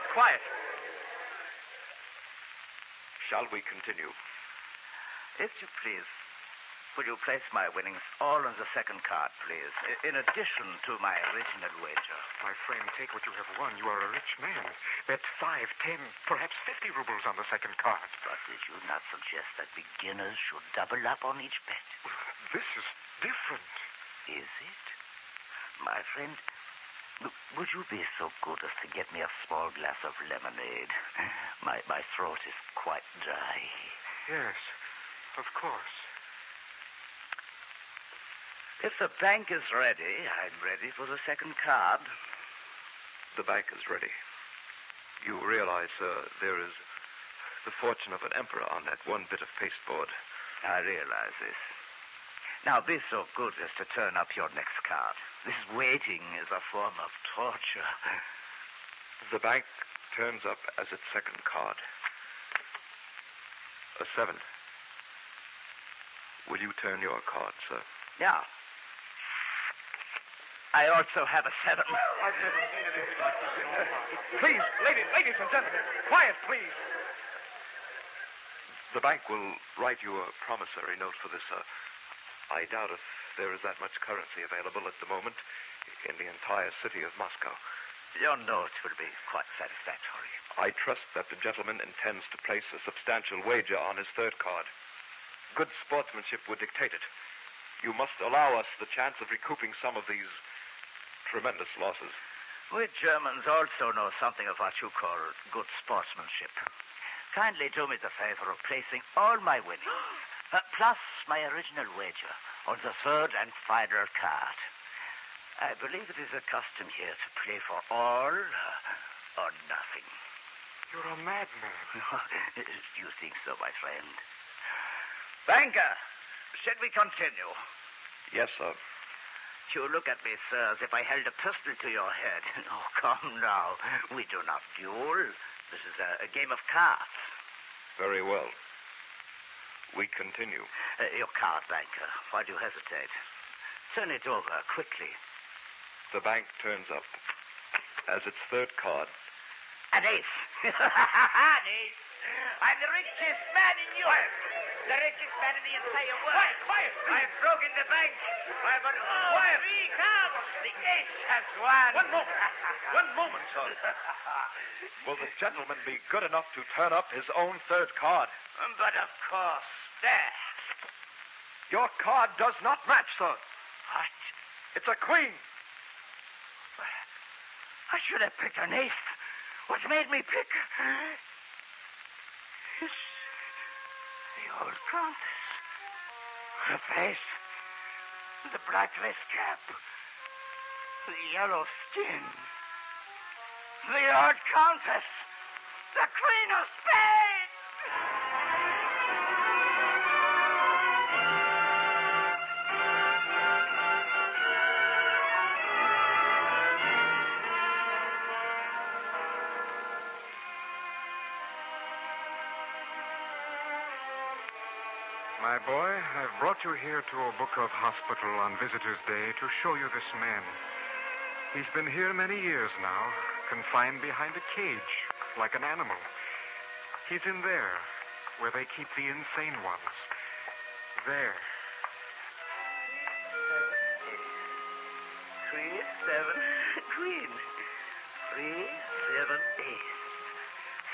Shall we continue? If you please, will you place my winnings all on the second card, please, in addition to my original wager? My friend, take what you have won. You are a rich man. Bet 5, 10, perhaps 50 rubles on the second card. But did you not suggest that beginners should double up on each bet? This is different. Is it? My friend, Would you be so good as to get me a small glass of lemonade? My throat is quite dry. Yes, of course. If the bank is ready, I'm ready for the second card. The bank is ready. You realize, sir, there is the fortune of an emperor on that one bit of pasteboard. I realize this. Now, be so good as to turn up your next card. This waiting is a form of torture. The bank turns up as its second card. A 7. Will you turn your card, sir? Yeah. I also have a 7. Please, ladies and gentlemen, quiet, please. The bank will write you a promissory note for this, sir. I doubt if there is that much currency available at the moment in the entire city of Moscow. Your note will be quite satisfactory. I trust that the gentleman intends to place a substantial wager on his third card. Good sportsmanship would dictate it. You must allow us the chance of recouping some of these tremendous losses. We Germans also know something of what you call good sportsmanship. Kindly do me the favor of placing all my winnings, plus my original wager, on the third and final card. I believe it is a custom here to play for all or nothing. You're a madman. You think so, my friend? Banker, should we continue? Yes, sir. You look at me, sir, as if I held a pistol to your head. Oh, come now. We do not duel. This is a game of cards. Very well. We continue. Your card, banker. Why do you hesitate? Turn it over quickly. The bank turns up as its third card. An ace. An ace. I'm the richest man in Europe. The richest man in the entire world. Quiet. I've broken the bank. I've won all 3 cards. The ace has won. One moment, sir. Will the gentleman be good enough to turn up his own third card? But of course. There. Your card does not match, sir. What? It's a queen. I should have picked an ace. What made me pick? Yes. The old countess. Her face. The black lace cap. The yellow skin. The old countess. The Queen of Spades. My boy, I've brought you here to a book of hospital on Visitor's Day to show you this man. He's been here many years now, confined behind a cage, like an animal. He's in there, where they keep the insane ones. There. 3, 7, Queen. 3, 7, ace.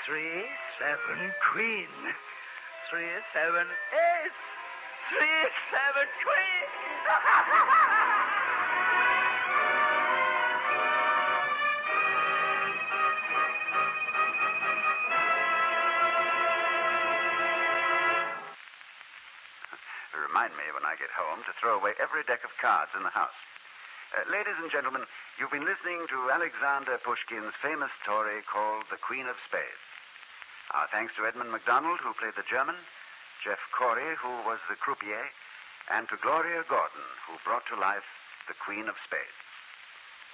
3, 7, Queen. 3, 7, ace. 3, 7, Queen. Remind me when I get home to throw away every deck of cards in the house. Ladies and gentlemen, you've been listening to Alexander Pushkin's famous story called The Queen of Spades. Our thanks to Edmund MacDonald, who played the German, Jeff Corey, who was the croupier, and to Gloria Gordon, who brought to life the Queen of Spades.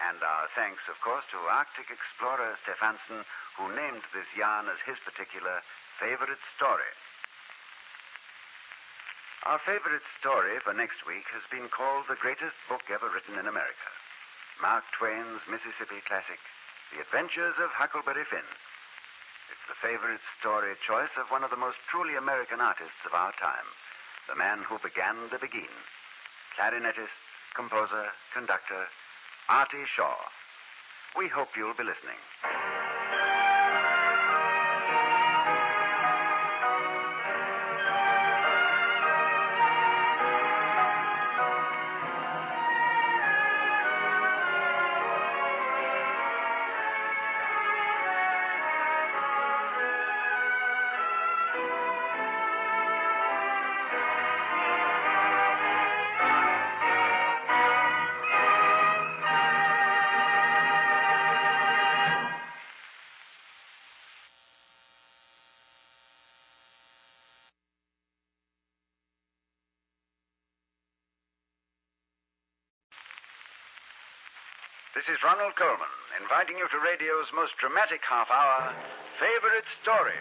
And our thanks, of course, to Arctic explorer Stefansson, who named this yarn as his particular favorite story. Our favorite story for next week has been called The Greatest Book Ever Written in America, Mark Twain's Mississippi classic, The Adventures of Huckleberry Finn. It's the favorite story choice of one of the most truly American artists of our time, the man who began the begin, clarinetist, composer, conductor, Artie Shaw. We hope you'll be listening. This is Ronald Coleman, inviting you to radio's most dramatic half hour, Favorite Story.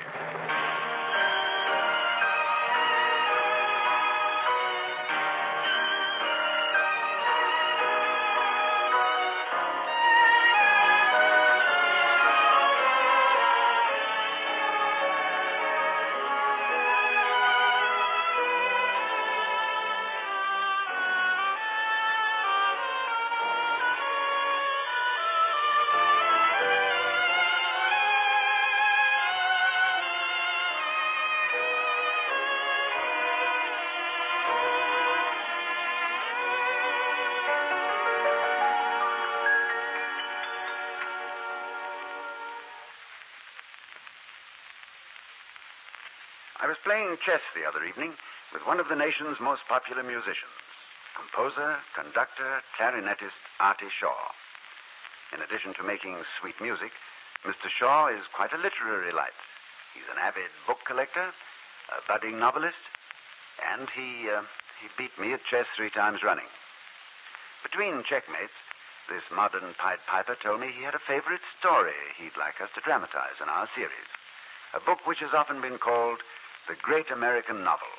I was playing chess the other evening with one of the nation's most popular musicians, composer, conductor, clarinetist Artie Shaw. In addition to making sweet music, Mr. Shaw is quite a literary light. He's an avid book collector, a budding novelist, and he beat me at chess 3 times running. Between checkmates, this modern Pied Piper told me he had a favorite story he'd like us to dramatize in our series, a book which has often been called the Great American Novel.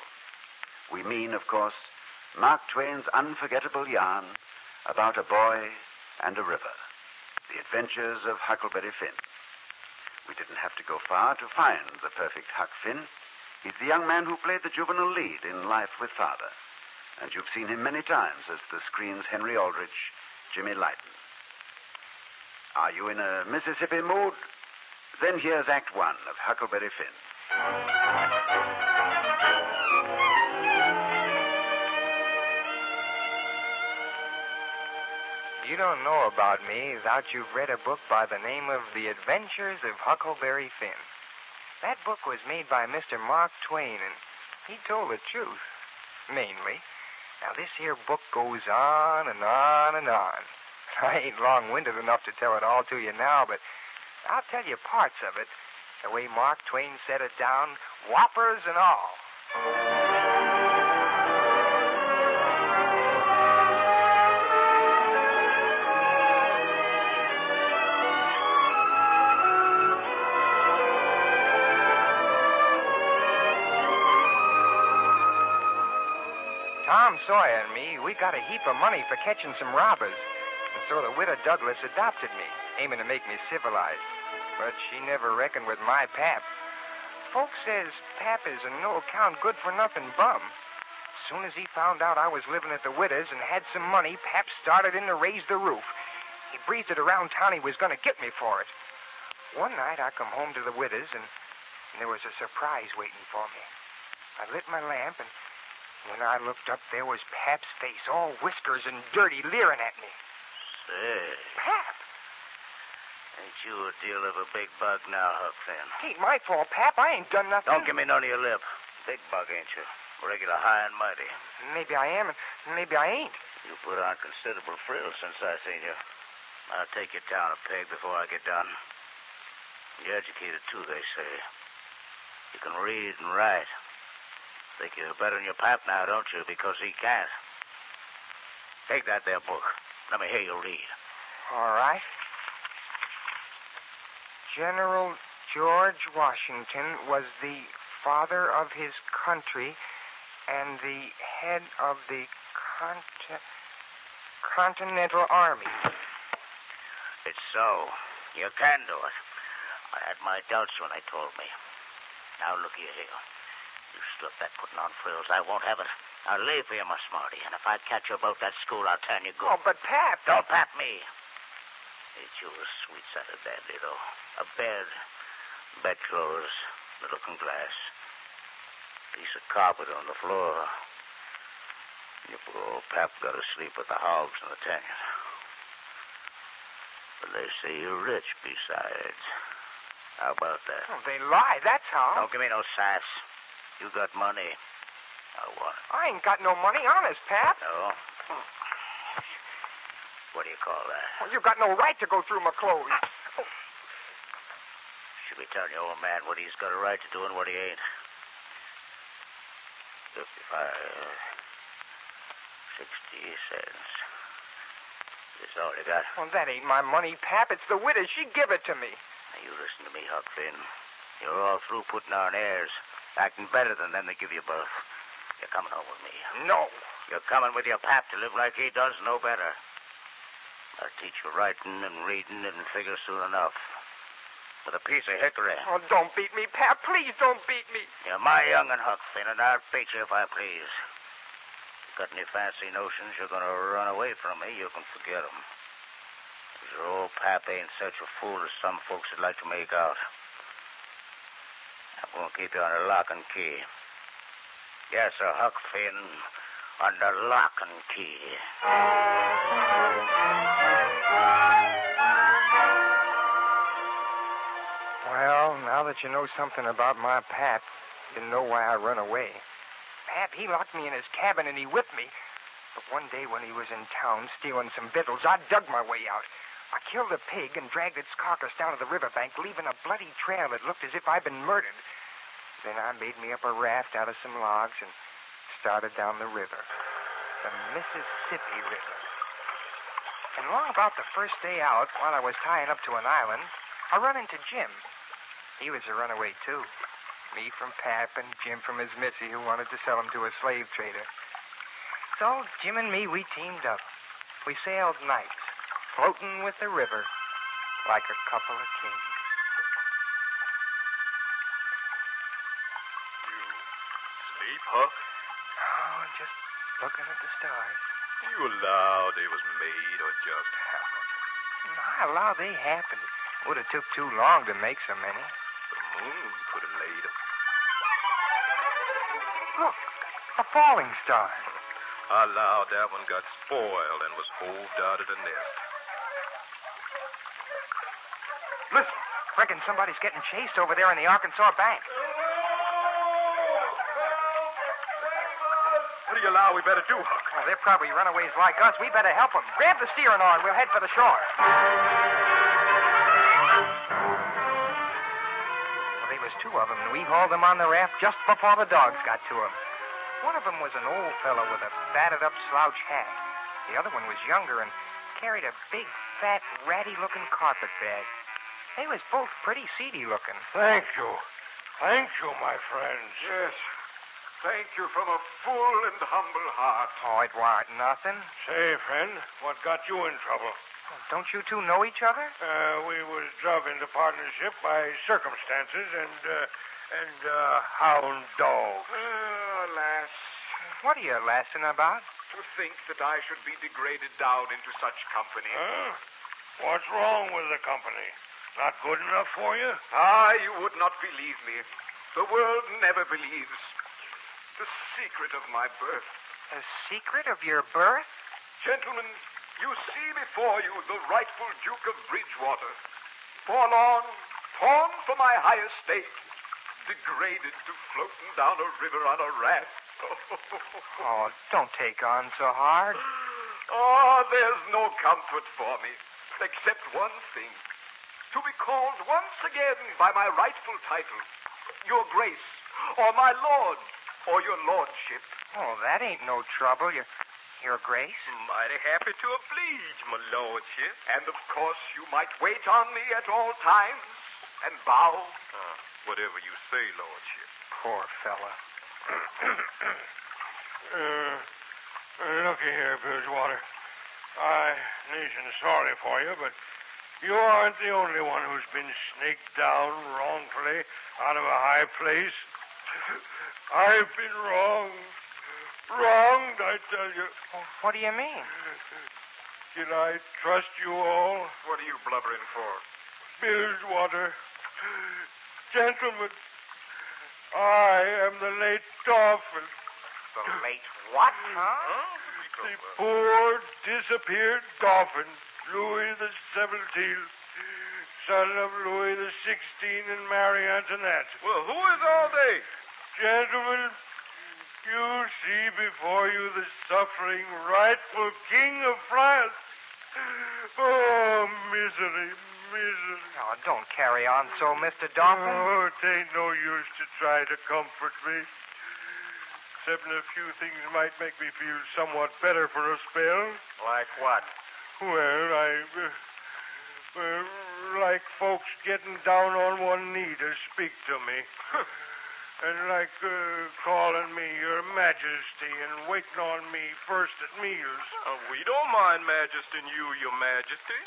We mean, of course, Mark Twain's unforgettable yarn about a boy and a river, the adventures of Huckleberry Finn. We didn't have to go far to find the perfect Huck Finn. He's the young man who played the juvenile lead in Life with Father, and you've seen him many times as the screen's Henry Aldrich, Jimmy Lydon. Are you in a Mississippi mood? Then here's Act 1 of Huckleberry Finn. You don't know about me without you've read a book by the name of The Adventures of Huckleberry Finn. That book was made by Mr. Mark Twain, and he told the truth, mainly. Now, this here book goes on and on and on. I ain't long-winded enough to tell it all to you now, but I'll tell you parts of it, the way Mark Twain set it down, whoppers and all. Tom Sawyer and me, we got a heap of money for catching some robbers. And so the widow Douglas adopted me, aiming to make me civilized. But she never reckoned with my pap. Folks says pap is a no-account, good-for-nothing bum. As soon as he found out I was living at the widow's and had some money, pap started in to raise the roof. He breezed it around town he was going to get me for it. One night I come home to the widow's, and there was a surprise waiting for me. I lit my lamp, and when I looked up, there was Pap's face, all whiskers and dirty, leering at me. Say. Pap! Ain't you a deal of a big bug now, Huck Finn? Ain't my fault, Pap. I ain't done nothing. Don't give me none of your lip. Big bug, ain't you? Regular high and mighty. Maybe I am, and maybe I ain't. You put on considerable frills since I seen you. I'll take you down a peg before I get done. You're educated, too, they say. You can read and write. Think you're better than your pap now, don't you? Because he can't. Take that there book. Let me hear you read. All right. General George Washington was the father of his country and the head of the Continental Army. It's so. You can do it. I had my doubts when they told me. Now, look here. You slip that putting on frills. I won't have it. I'll lay for you, my smarty. And if I catch you about that school, I'll turn you good. Oh, but Pap... Don't pap me. Ain't you a sweet-scented dandy, though? A bedclothes, the looking glass, piece of carpet on the floor. Your poor old pap got to sleep with the hogs in the canyon. But they say you're rich besides. How about that? Oh, they lie, that's how. Don't give me no sass. You got money. I want it. I ain't got no money, honest, Pap. No? What do you call that? Well, you got no right to go through my clothes. Should be telling your old man what he's got a right to do and what he ain't. 55, 60 cents. This all you got? Well, that ain't my money, Pap. It's the widow. She give it to me. Now, you listen to me, Huck Finn. You're all through putting on airs, acting better than them that give you birth. You're coming home with me. No. You're coming with your pap to live like he does, no better. I'll teach you writing and reading and figures soon enough. With a piece of hickory. Oh, don't beat me, Pap. Please don't beat me. You're my young'un, Huck Finn, and I'll beat you if I please. Got any fancy notions you're going to run away from me, you can forget 'em. 'Cause your old pap ain't such a fool as some folks would like to make out. I'm going to keep you under lock and key. Yes, sir, Huck Finn, under lock and key. Well, now that you know something about my Pap, you know why I run away. Pap, he locked me in his cabin and he whipped me. But one day when he was in town stealing some victuals, I dug my way out. I killed a pig and dragged its carcass down to the riverbank, leaving a bloody trail that looked as if I'd been murdered. Then I made me up a raft out of some logs and started down the river. The Mississippi River. And long about the first day out, while I was tying up to an island, I run into Jim. He was a runaway, too. Me from Pap and Jim from his missy who wanted to sell him to a slave trader. So Jim and me, we teamed up. We sailed nights, floating with the river like a couple of kings. Sleep, Huck? Oh, just looking at the stars. You allow they was made or just happened? I allow they happened. Would have took too long to make so many. The moon could have laid them. Look, a falling star. I allowed that one got spoiled and was hoved out of the nest. Listen, reckon somebody's getting chased over there in the Arkansas bank. What do you allow we better do, Huck? Well, they're probably runaways like us. We better help them. Grab the steering oar and we'll head for the shore. Well, there was two of them, and we hauled them on the raft just before the dogs got to them. One of them was an old fellow with a battered-up slouch hat. The other one was younger and carried a big, fat, ratty-looking carpet bag. They was both pretty seedy-looking. Thank you. Thank you, my friends. Yes. Thank you from a full and humble heart. Oh, it warn't nothing. Say, friend, what got you in trouble? Don't you two know each other? We was druv into partnership by circumstances and hound dogs. Alas. What are you laughing about? To think that I should be degraded down into such company. What's wrong with the company? Not good enough for you? You would not believe me. The world never believes. The secret of my birth. The secret of your birth? Gentlemen, you see before you the rightful Duke of Bridgewater. Forlorn, torn from my high estate, degraded to floating down a river on a raft. Oh, don't take on so hard. Oh, there's no comfort for me, except one thing. To be called once again by my rightful title, Your Grace, or my Lord, or Your Lordship. Oh, that ain't no trouble. Your Grace? Mighty happy to oblige, my Lordship. And, of course, you might wait on me at all times and bow. Whatever you say, Lordship. Poor fella. Looky here, Bridgewater. I nation sorry for you, but you aren't the only one who's been snaked down wrongfully out of a high place. I've been wronged, I tell you. What do you mean? Can I trust you all? What are you blubbering for? Bridgewater. Gentlemen, I am the late Dolphin. The late what? The poor, disappeared Dolphin, Louis the 17th, son of Louis the 16th and Mary Antoinette. Well, who is all they? Gentlemen, you see before you the suffering, rightful king of France. Oh, misery, misery. Oh, don't carry on so, Mr. Dolphin. Oh, it ain't no use to try to comfort me. Except a few things might make me feel somewhat better for a spell. Like what? Well, I like folks getting down on one knee to speak to me. And like calling me your majesty and waiting on me first at meals. We don't mind majesting you, your majesty.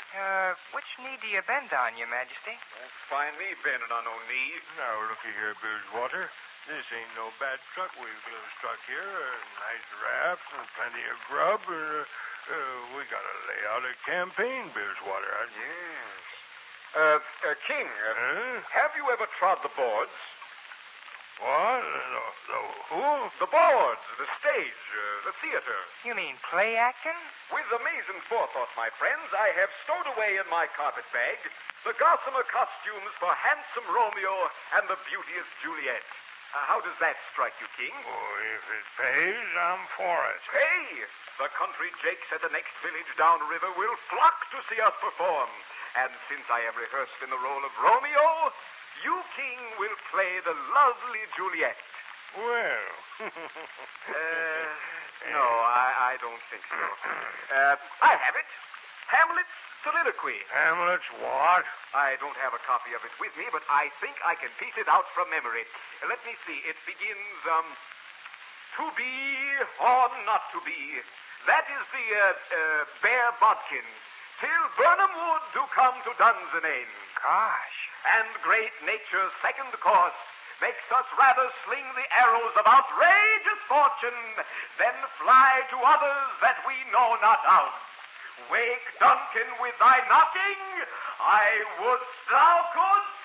Which knee do you bend on, your majesty? Won't find me bending on no knee. Now, looky here, Bilgewater. This ain't no bad truck we've struck here. A nice raft and plenty of grub. We gotta lay out a campaign, Bilgewater. Yes. King, have you ever trod the boards? What? The who? The boards, the stage, the theater. You mean play acting? With amazing forethought, my friends, I have stowed away in my carpet bag the gossamer costumes for handsome Romeo and the beauteous Juliet. How does that strike you, King? Oh, if it pays, I'm for it. Hey, the country jakes at the next village downriver will flock to see us perform. And since I am rehearsed in the role of Romeo, you, King, will play the lovely Juliet. Well. No, I don't think so. I have it. Hamlet's soliloquy. Hamlet's what? I don't have a copy of it with me, but I think I can piece it out from memory. Let me see. It begins, to be or not to be. That is the, bare bodkin. Till Burnham Wood do come to Dunsinane. Gosh. And great nature's second course makes us rather sling the arrows of outrageous fortune than fly to others that we know not of. Wake, Duncan, with thy knocking. I would thou couldst.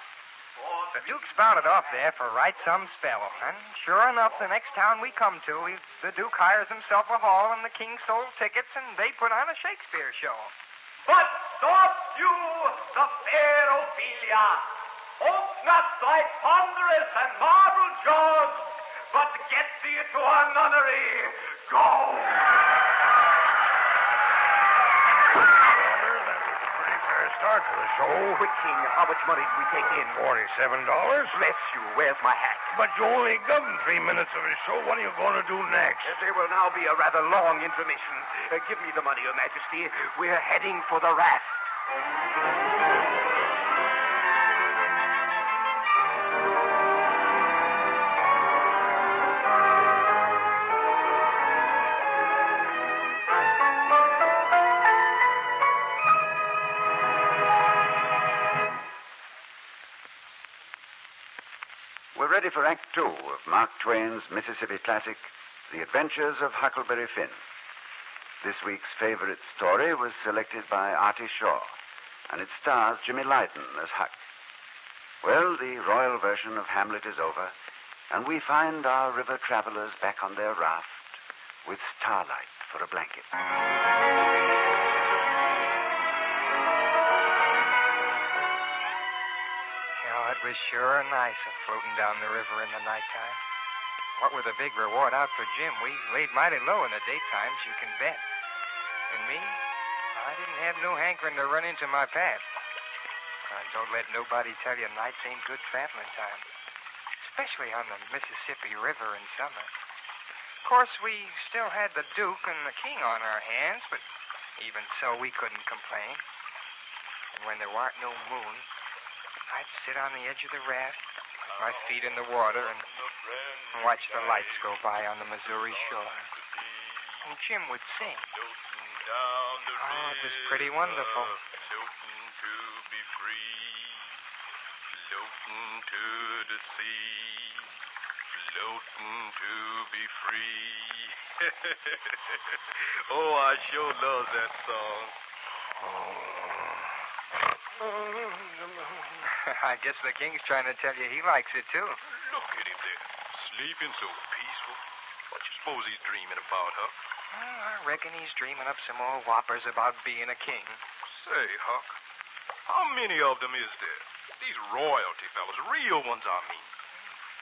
The Duke spouted off there for right some spell, and sure enough, the next town we come to, the Duke hires himself a hall, and the king sold tickets, and they put on a Shakespeare show. But stop you, the fair Ophelia. Ope not thy ponderous and marble jaws, but get thee to a nunnery. Go! Start for the show. Quick, King, how much money did we take in? $47. Bless you. Where's my hat? But you only got 3 minutes of the show. What are you going to do next? There will now be a rather long intermission. Give me the money, Your Majesty. We're heading for the raft. We're ready for Act 2 of Mark Twain's Mississippi classic, The Adventures of Huckleberry Finn. This week's favorite story was selected by Artie Shaw, and it stars Jimmy Lydon as Huck. Well, the royal version of Hamlet is over, and we find our river travelers back on their raft with starlight for a blanket. It was sure nice floating down the river in the nighttime. What with a big reward out for Jim, we laid mighty low in the daytimes, you can bet. And me, I didn't have no hankering to run into my path. Don't let nobody tell you nights ain't good traveling time, especially on the Mississippi River in summer. Of course, we still had the Duke and the King on our hands, but even so, we couldn't complain. And when there weren't no moon, I'd sit on the edge of the raft, with my feet in the water, and watch the lights go by on the Missouri shore. And Jim would sing. Oh, it was pretty wonderful. Floating to be free, floating to the sea, floating to be free. Oh, I sure love that song. I guess the King's trying to tell you he likes it, too. Look at him there, sleeping so peaceful. What you suppose he's dreaming about, Huck? Well, I reckon he's dreaming up some more whoppers about being a king. Say, Huck, how many of them is there? These royalty fellas, real ones, I mean.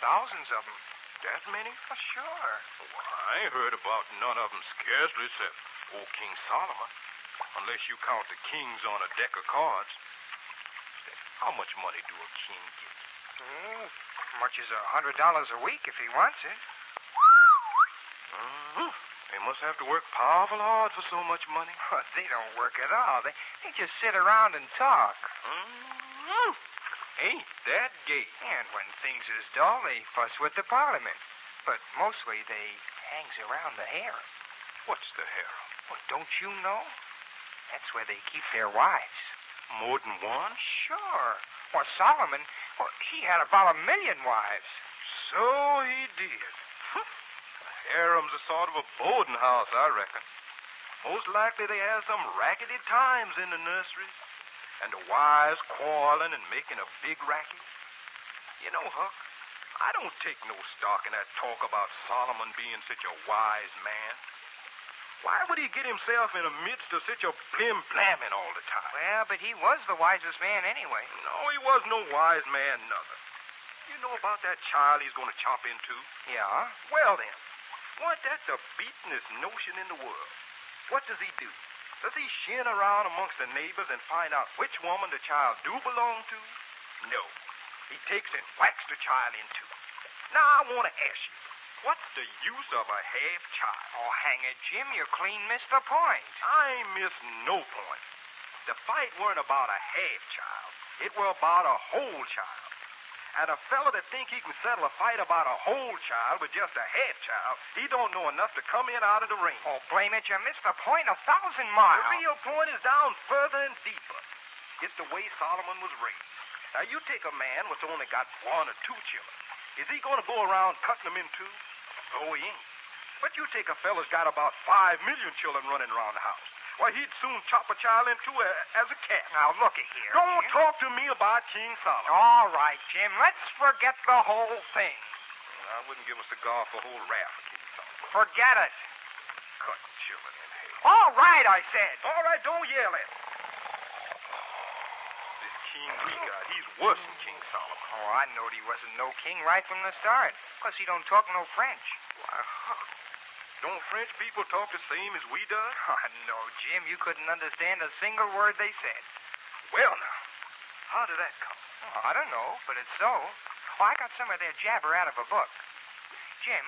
Thousands of them. That many? Oh, sure. Well, I ain't heard about none of them scarcely except old King Solomon. Unless you count the kings on a deck of cards. How much money do a king get? Much as $100 a week if he wants it. Mm-hmm. They must have to work powerful hard for so much money. Well, they don't work at all. They just sit around and talk. Mm-hmm. Ain't that gay? And when things is dull, they fuss with the Parliament. But mostly they hangs around the harem. What's the harem? Well, don't you know? That's where they keep their wives. More than one? Sure. Well, Solomon, he had about 1 million wives. So he did. A harem's a sort of a boarding house, I reckon. Most likely they have some rackety times in the nurseries. And the wives quarreling and making a big racket. You know, Huck, I don't take no stock in that talk about Solomon being such a wise man. Why would he get himself in the midst of such a blim-blamming all the time? Well, but he was the wisest man anyway. No, he was no wise man, nother. You know about that child he's going to chop into? Yeah? Well, then, wasn't that the beatenest notion in the world? What does he do? Does he shin around amongst the neighbors and find out which woman the child do belong to? No. He takes and whacks the child in two. Now, I want to ask you, what's the use of a half-child? Oh, hang it, Jim, you clean missed the point. I ain't missed no point. The fight weren't about a half-child. It were about a whole child. And a fella that think he can settle a fight about a whole child with just a half-child, he don't know enough to come in out of the ring. Oh, blame it, you missed the point 1,000 miles. The real point is down further and deeper. It's the way Solomon was raised. Now, you take a man what's only got 1 or 2 children. Is he going to go around cutting them in two? No, he ain't. But you take a fella's got about 5 million children running around the house. Why, he'd soon chop a child in two as a cat. Now, looky here. Don't Jim. talk to me about King Solomon. All right, Jim. Let's forget the whole thing. I wouldn't give a cigar for a whole raft for King Solomon. Forget it. Cut children in half. All right, I said. All right, don't yell at me. This king we got, he's worse than King Solomon. Oh, I knowed he wasn't no king right from the start. Plus, he don't talk no French. Why, Huck, don't French people talk the same as we does? Oh, no, Jim. You couldn't understand a single word they said. Well, now, how did that come? Oh, I don't know, but it's so. Oh, I got some of their jabber out of a book. Jim,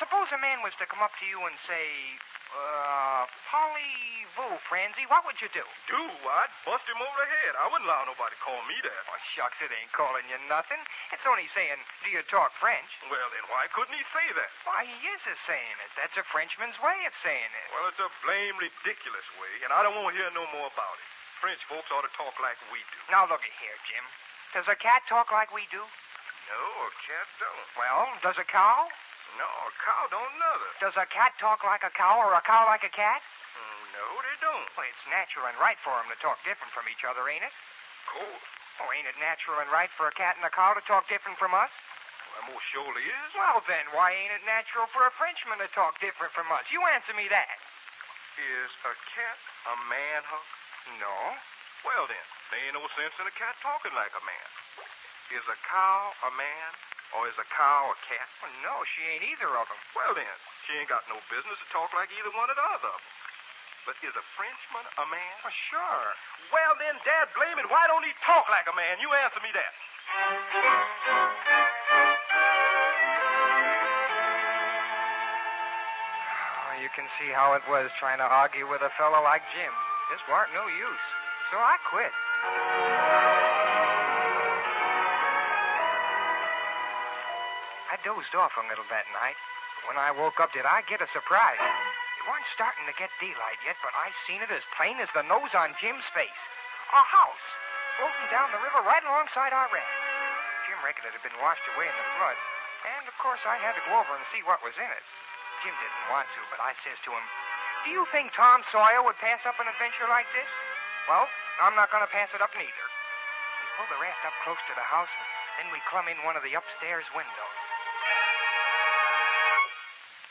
suppose a man was to come up to you and say, Polly-vous, Francie, what would you do? Do? I'd bust him over the head. I wouldn't allow nobody to call me that. Oh, shucks, it ain't calling you nothing. It's only saying, do you talk French? Well, then why couldn't he say that? Why, he is saying it. That's a Frenchman's way of saying it. Well, it's a blame ridiculous way, and I don't want to hear no more about it. French folks ought to talk like we do. Now, looky here, Jim. Does a cat talk like we do? No, a cat don't. Well, does a cow? No, a cow don't neither. Does a cat talk like a cow or a cow like a cat? No, they don't. Well, it's natural and right for them to talk different from each other, ain't it? Cool. Oh, ain't it natural and right for a cat and a cow to talk different from us? Well, most surely is. Well, then, why ain't it natural for a Frenchman to talk different from us? You answer me that. Is a cat a man, Huck? No. Well, then, there ain't no sense in a cat talking like a man. Is a cow a man, or is a cow a cat? Well, no, she ain't either of them. Well, then, she ain't got no business to talk like either one of the other of them. But is a Frenchman a man? Well, sure. Well, then, Dad, blame it. Why don't he talk like a man? You answer me that. Oh, you can see how it was trying to argue with a fellow like Jim. This weren't no use. So I quit. I dozed off a little that night. When I woke up, did I get a surprise? It weren't starting to get daylight yet, but I seen it as plain as the nose on Jim's face. A house floating down the river right alongside our raft. Jim reckoned it had been washed away in the flood, and of course I had to go over and see what was in it. Jim didn't want to, but I says to him, "Do you think Tom Sawyer would pass up an adventure like this?" "Well, I'm not going to pass it up neither." We pulled the raft up close to the house, and then we clumb in one of the upstairs windows.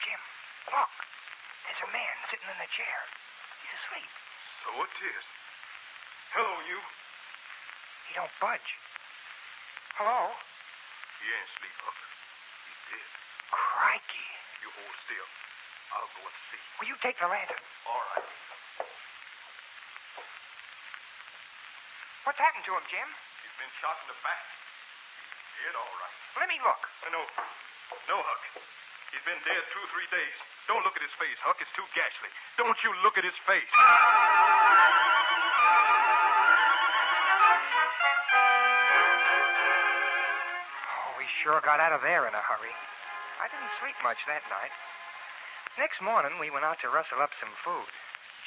Jim, look. There's a man sitting in a chair. He's asleep. So it is. Hello, you. He don't budge. Hello? He ain't asleep, Huck. He's dead. Crikey. You hold still. I'll go and see. Will you take the lantern? All right. What's happened to him, Jim? He's been shot in the back. He's dead, all right. Let me look. No. No, Huck. He's been dead 2-3 days. Don't look at his face, Huck. It's too ghastly. Don't you look at his face. Oh, we sure got out of there in a hurry. I didn't sleep much that night. Next morning, we went out to rustle up some food.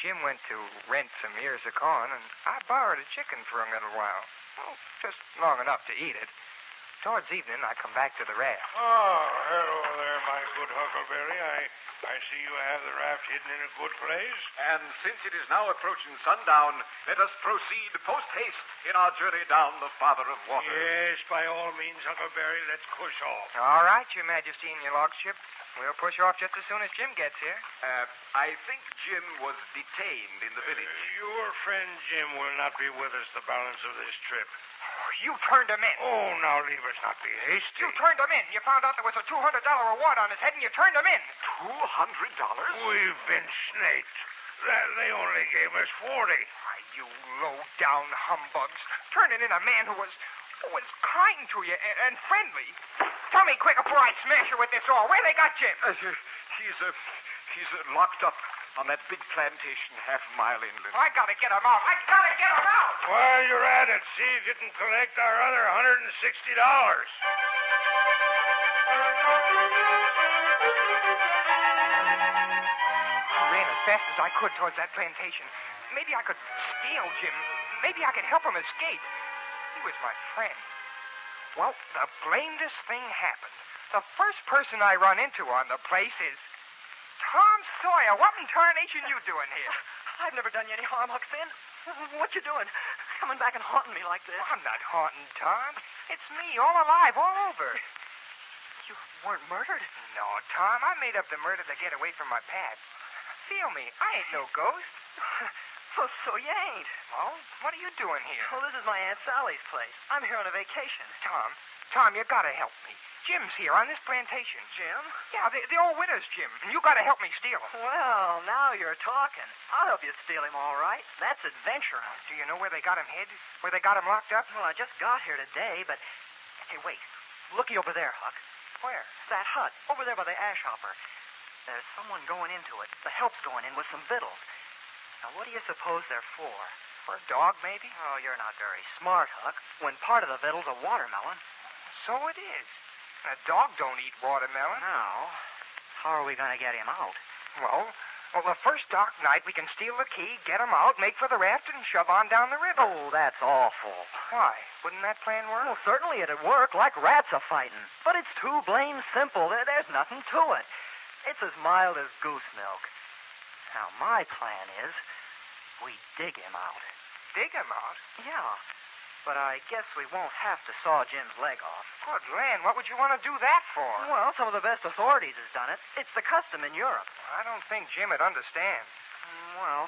Jim went to rent some ears of corn, and I borrowed a chicken for a little while. Well, just long enough to eat it. Towards evening, I come back to the raft. Oh, hello there, my good Huckleberry. I see you have the raft hidden in a good place. And since it is now approaching sundown, let us proceed post-haste in our journey down the Father of Waters. Yes, by all means, Huckleberry, let's push off. All right, Your Majesty and your lordship. We'll push off just as soon as Jim gets here. I think Jim was detained in the village. Your friend Jim will not be with us the balance of this trip. You turned him in. Oh, now leave us not be hasty. You turned him in. You found out there was a $200 reward on his head, and you turned him in. $200? We've been snaked. They only gave us 40. Why, you low-down humbugs. Turning in a man who was kind to you and friendly. Tell me quick before I smash you with this oar. Where they got Jim? He's locked up on that big plantation half a mile inland. I gotta get him out. While you're at it, see if you can collect our other $160. I ran as fast as I could towards that plantation. Maybe I could steal Jim. Maybe I could help him escape. He was my friend. Well, the blamedest thing happened. The first person I run into on the place is Tom Sawyer. What in tarnation you doing here? I've never done you any harm, Huck Finn. What you doing? Coming back and haunting me like this? I'm not haunting Tom. It's me, all alive, all over. You weren't murdered? No, Tom. I made up the murder to get away from my pad. Feel me. I ain't no ghost. So you ain't. Well, what are you doing here? Well, this is my Aunt Sally's place. I'm here on a vacation. Tom, you gotta help me. Jim's here on this plantation. Jim? Yeah, the old widow's Jim. And you gotta help me steal him. Well, now you're talking. I'll help you steal him, all right. That's adventuring. Do you know where they got him hid? Where they got him locked up? Well, I just got here today, but... Hey, wait. Looky over there, Huck. Where? That hut. Over there by the ash hopper. There's someone going into it. The help's going in with some victuals. Now, what do you suppose they're for? For a dog, maybe? Oh, you're not very smart, Huck. When part of the victual's a watermelon. So it is. A dog don't eat watermelon. Now, how are we going to get him out? Well, the first dark night we can steal the key, get him out, make for the raft, and shove on down the river. Oh, that's awful. Why? Wouldn't that plan work? Well, certainly it'd work, like rats are fighting. But it's too blame simple. There's nothing to it. It's as mild as goose milk. Now, my plan is we dig him out. Dig him out? Yeah. But I guess we won't have to saw Jim's leg off. Good land, what would you want to do that for? Well, some of the best authorities has done it. It's the custom in Europe. I don't think Jim would understand. Well,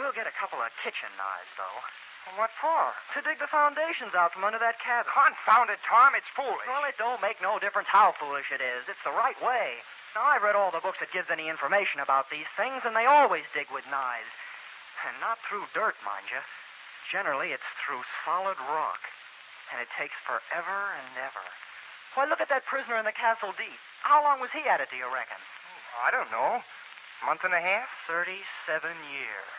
we'll get a couple of kitchen knives, though. What for? To dig the foundations out from under that cabin. Confound it, Tom, it's foolish. Well, it don't make no difference how foolish it is. It's the right way. Now, I've read all the books that gives any information about these things, and they always dig with knives. And not through dirt, mind you. Generally, it's through solid rock. And it takes forever and ever. Why, look at that prisoner in the castle deep. How long was he at it, do you reckon? I don't know. Month and a half? 37 years.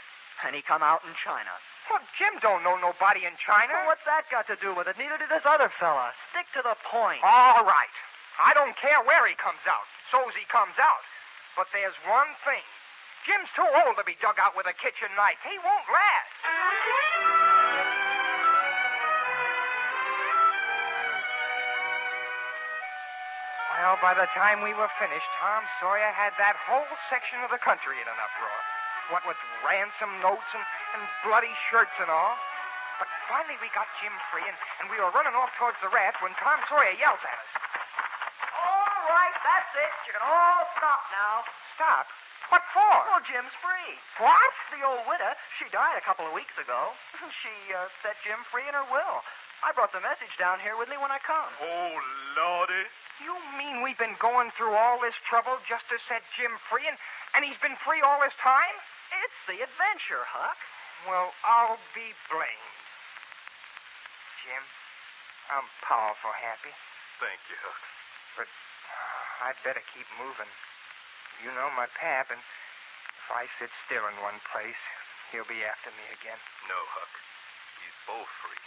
And he come out in China. Well, Jim don't know nobody in China. Well, what's that got to do with it? Neither did this other fella. Stick to the point. All right. I don't care where he comes out, so's he comes out. But there's one thing. Jim's too old to be dug out with a kitchen knife. He won't last. Well, by the time we were finished, Tom Sawyer had that whole section of the country in an uproar. What with ransom notes and bloody shirts and all. But finally we got Jim free, and we were running off towards the raft when Tom Sawyer yells at us. All right, that's it. You can all stop now. Stop? What for? Well, Jim's free. What? The old widow, she died a couple of weeks ago. She set Jim free in her will. I brought the message down here with me when I come. Oh, Lordy. You mean we've been going through all this trouble just to set Jim free, and he's been free all this time? It's the adventure, Huck. Well, I'll be blamed. Jim, I'm powerful happy. Thank you, Huck. But I'd better keep moving. You know my pap, and if I sit still in one place, he'll be after me again. No, Huck. He's both free.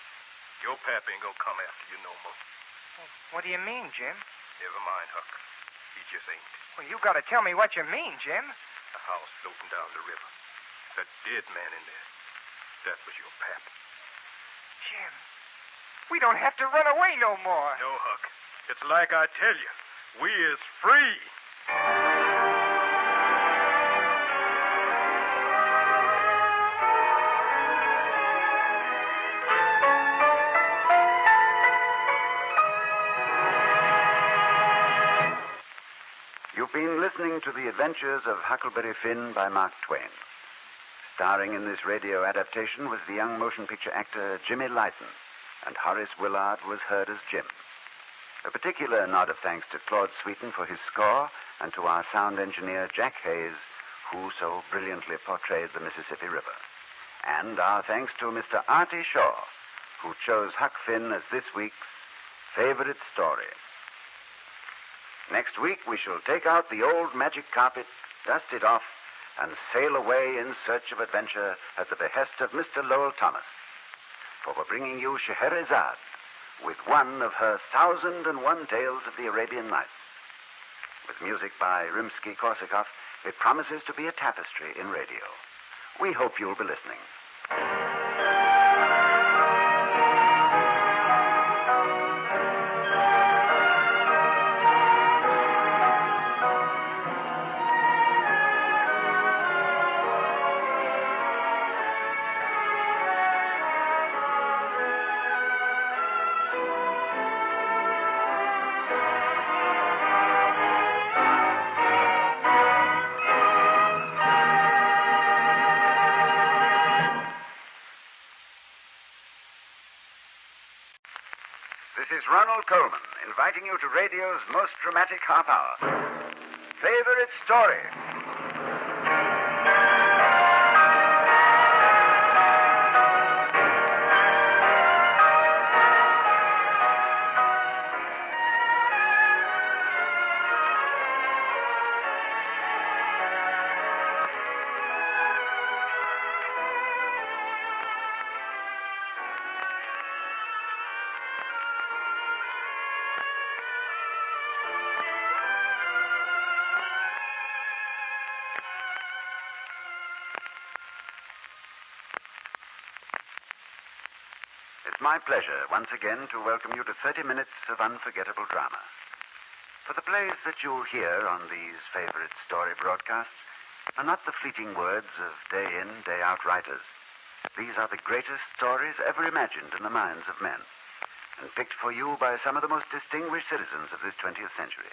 Your pap ain't gonna come after you no more. What do you mean, Jim? Never mind, Huck. He just ain't. Well, you gotta tell me what you mean, Jim. The house floating down the river. That dead man in there. That was your pap. Jim, we don't have to run away no more. No, Huck. It's like I tell you. We is free. You've been listening to The Adventures of Huckleberry Finn by Mark Twain. Starring in this radio adaptation was the young motion picture actor Jimmy Lyton, and Horace Willard was heard as Jim. A particular nod of thanks to Claude Sweeten for his score, and to our sound engineer Jack Hayes, who so brilliantly portrayed the Mississippi River. And our thanks to Mr. Artie Shaw, who chose Huck Finn as this week's favorite story. Next week, we shall take out the old magic carpet, dust it off, and sail away in search of adventure at the behest of Mr. Lowell Thomas. For we're bringing you Scheherazade, with one of her 1,001 tales of the Arabian Nights. With music by Rimsky-Korsakov, it promises to be a tapestry in radio. We hope you'll be listening. This is Ronald Coleman, inviting you to radio's most dramatic half hour. Favorite story. It's my pleasure once again to welcome you to 30 minutes of unforgettable drama. For the plays that you'll hear on these favorite story broadcasts are not the fleeting words of day-in, day-out writers. These are the greatest stories ever imagined in the minds of men, and picked for you by some of the most distinguished citizens of this 20th century.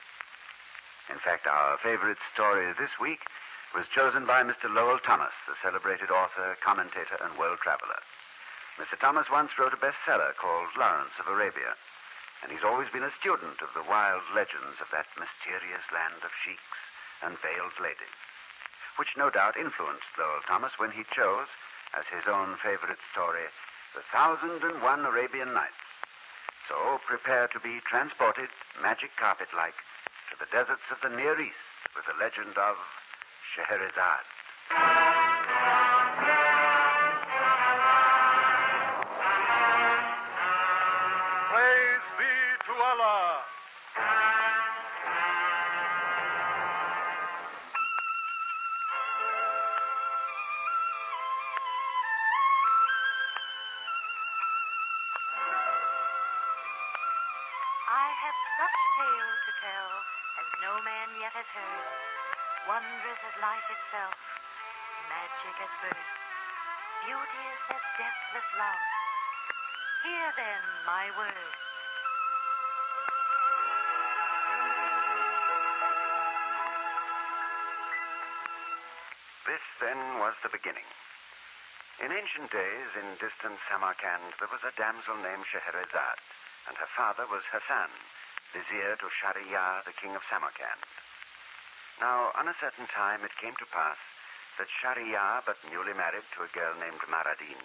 In fact, our favorite story this week was chosen by Mr. Lowell Thomas, the celebrated author, commentator, and world traveler. Mr. Thomas once wrote a bestseller called Lawrence of Arabia, and he's always been a student of the wild legends of that mysterious land of sheiks and veiled ladies, which no doubt influenced Lowell Thomas when he chose, as his own favorite story, The 1,001 Arabian Nights. So prepare to be transported, magic carpet-like, to the deserts of the Near East with the legend of Scheherazade. Praise be to Allah. I have such tales to tell as no man yet has heard. Wondrous as life itself, magic as birth, beauteous as deathless love. Hear then my words. This, then, was the beginning. In ancient days, in distant Samarkand, there was a damsel named Scheherazade, and her father was Hassan, vizier to Shahryar, the king of Samarkand. Now, on a certain time, it came to pass that Shahryar, but newly married to a girl named Maradin,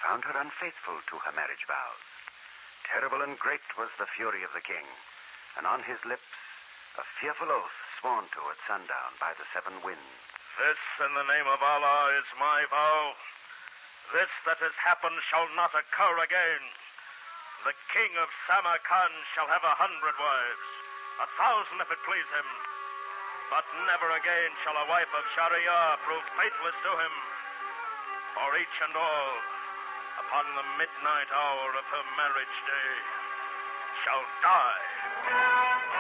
found her unfaithful to her marriage vows. Terrible and great was the fury of the king, and on his lips A fearful oath sworn to at sundown by the seven winds. This in the name of Allah is my vow. This that has happened shall not occur again. The king of Samarkand shall have 100 wives, 1,000 if it please him. But never again shall a wife of Shahryar prove faithless to him. For each and all, upon the midnight hour of her marriage day, shall die.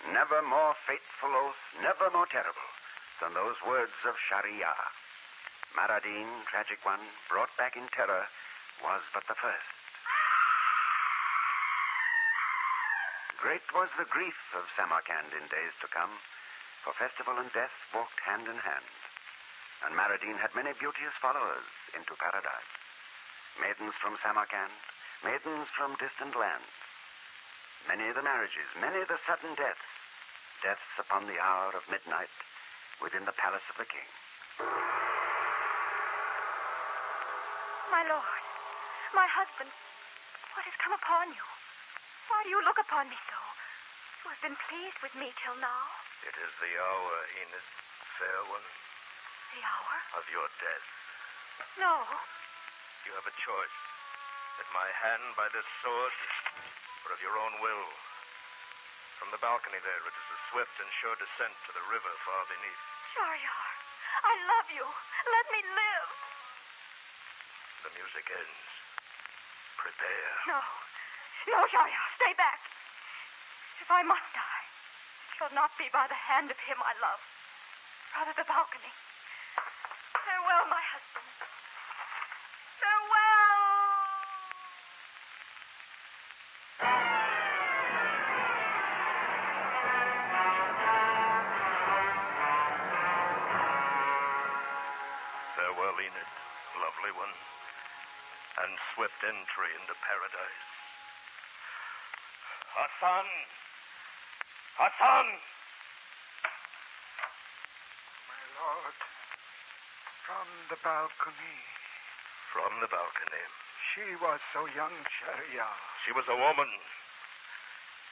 Never more fateful oath, never more terrible than those words of Shahryar. Maradin, tragic one, brought back in terror, was but the first. Great was the grief of Samarkand in days to come, for festival and death walked hand in hand. And Maradin had many beauteous followers into paradise. Maidens from Samarkand, maidens from distant lands. Many the marriages, many the sudden deaths. Deaths upon the hour of midnight within the palace of the king. My lord, my husband, what has come upon you? Why do you look upon me so? You have been pleased with me till now. It is the hour, Enid, fair one, The hour? of your death. No. You have a choice. At my hand by this sword, or of your own will. From the balcony there, it is a swift and sure descent to the river far beneath. Shahryar, I love you. Let me live. The music ends. Prepare. No. No, Shahryar, stay back. If I must die, it shall not be by the hand of him I love. Rather the balcony. Farewell, my husband. Farewell! Farewell, Enid, lovely one, and swift entry into paradise. Hassan! Hassan! My lord, from the balcony. From the balcony. She was so young, Shahryar. She was a woman.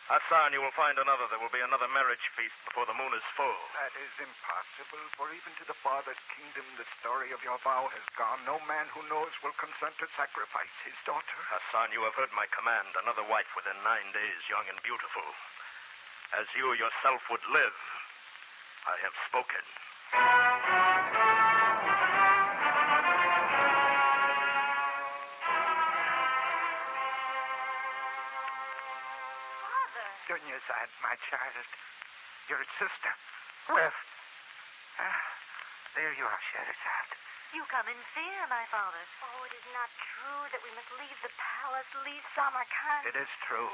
Hassan, you will find another. There will be another marriage feast before the moon is full. That is impossible, for even to the farthest kingdom the story of your vow has gone. No man who knows will consent to sacrifice his daughter. Hassan, you have heard my command. Another wife within 9 days, young and beautiful. As you yourself would live, I have spoken. Dunyazad, my child. Your sister. Where? There you are, Scheherazade. You come in fear, my father. Oh, it is not true that we must leave the palace, leave Samarkand. It is true.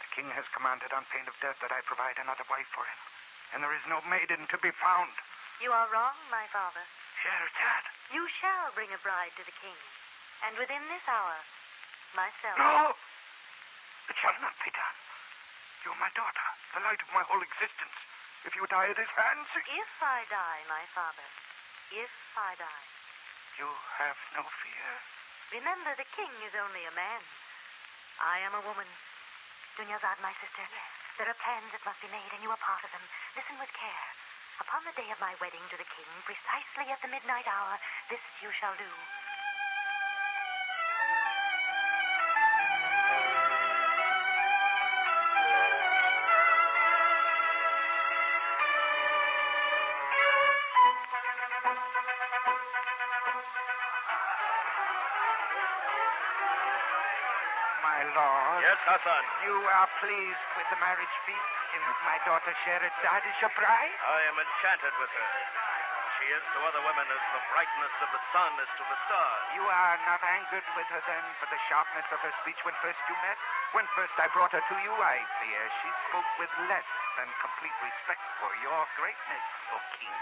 The king has commanded on pain of death that I provide another wife for him. And there is no maiden to be found. You are wrong, my father. Scheherazade. You shall bring a bride to the king. And within this hour, myself. No! It shall not be done. You are my daughter, the light of my whole existence. If you die at his hands... If I die, my father, if I die. You have no fear. Remember, the king is only a man. I am a woman. Dunyazad, my sister, there are plans that must be made, and you are part of them. Listen with care. Upon the day of my wedding to the king, precisely at the midnight hour, this you shall do. My lord. Yes, Hassan. You are pleased with the marriage feast in which my daughter Scheherazade is your bride? I am enchanted with her. She is to other women as the brightness of the sun is to the stars. You are not angered with her, then, for the sharpness of her speech when first you met? When first I brought her to you, I fear she spoke with less than complete respect for your greatness, O king.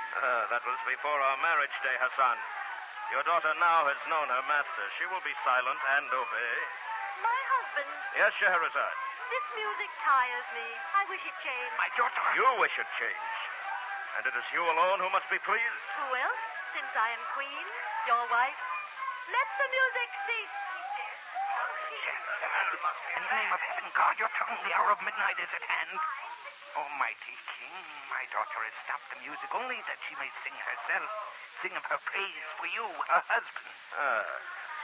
That was before our marriage day, Hassan. Your daughter now has known her master. She will be silent and obey. My husband. Yes, Scheherazade. This music tires me. I wish it changed. My daughter. You wish it changed. And it is you alone who must be pleased. Who else, since I am queen, your wife? Let the music cease. In the name of heaven, guard your tongue. The hour of midnight is at hand. Almighty King, my daughter has stopped the music only that she may sing herself. Sing of her praise for you, her husband.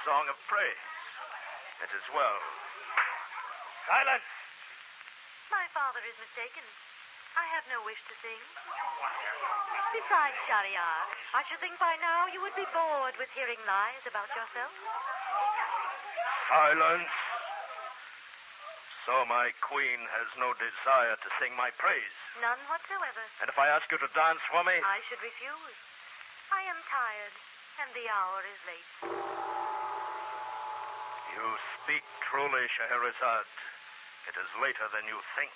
Song of praise. It is well. Silence! My father is mistaken. I have no wish to sing. Besides, Shahryar, I should think by now you would be bored with hearing lies about yourself. Silence! So my queen has no desire to sing my praise. None whatsoever. And if I ask you to dance for me? I should refuse. I am tired, and the hour is late. You speak truly, Scheherazade. It is later than you think.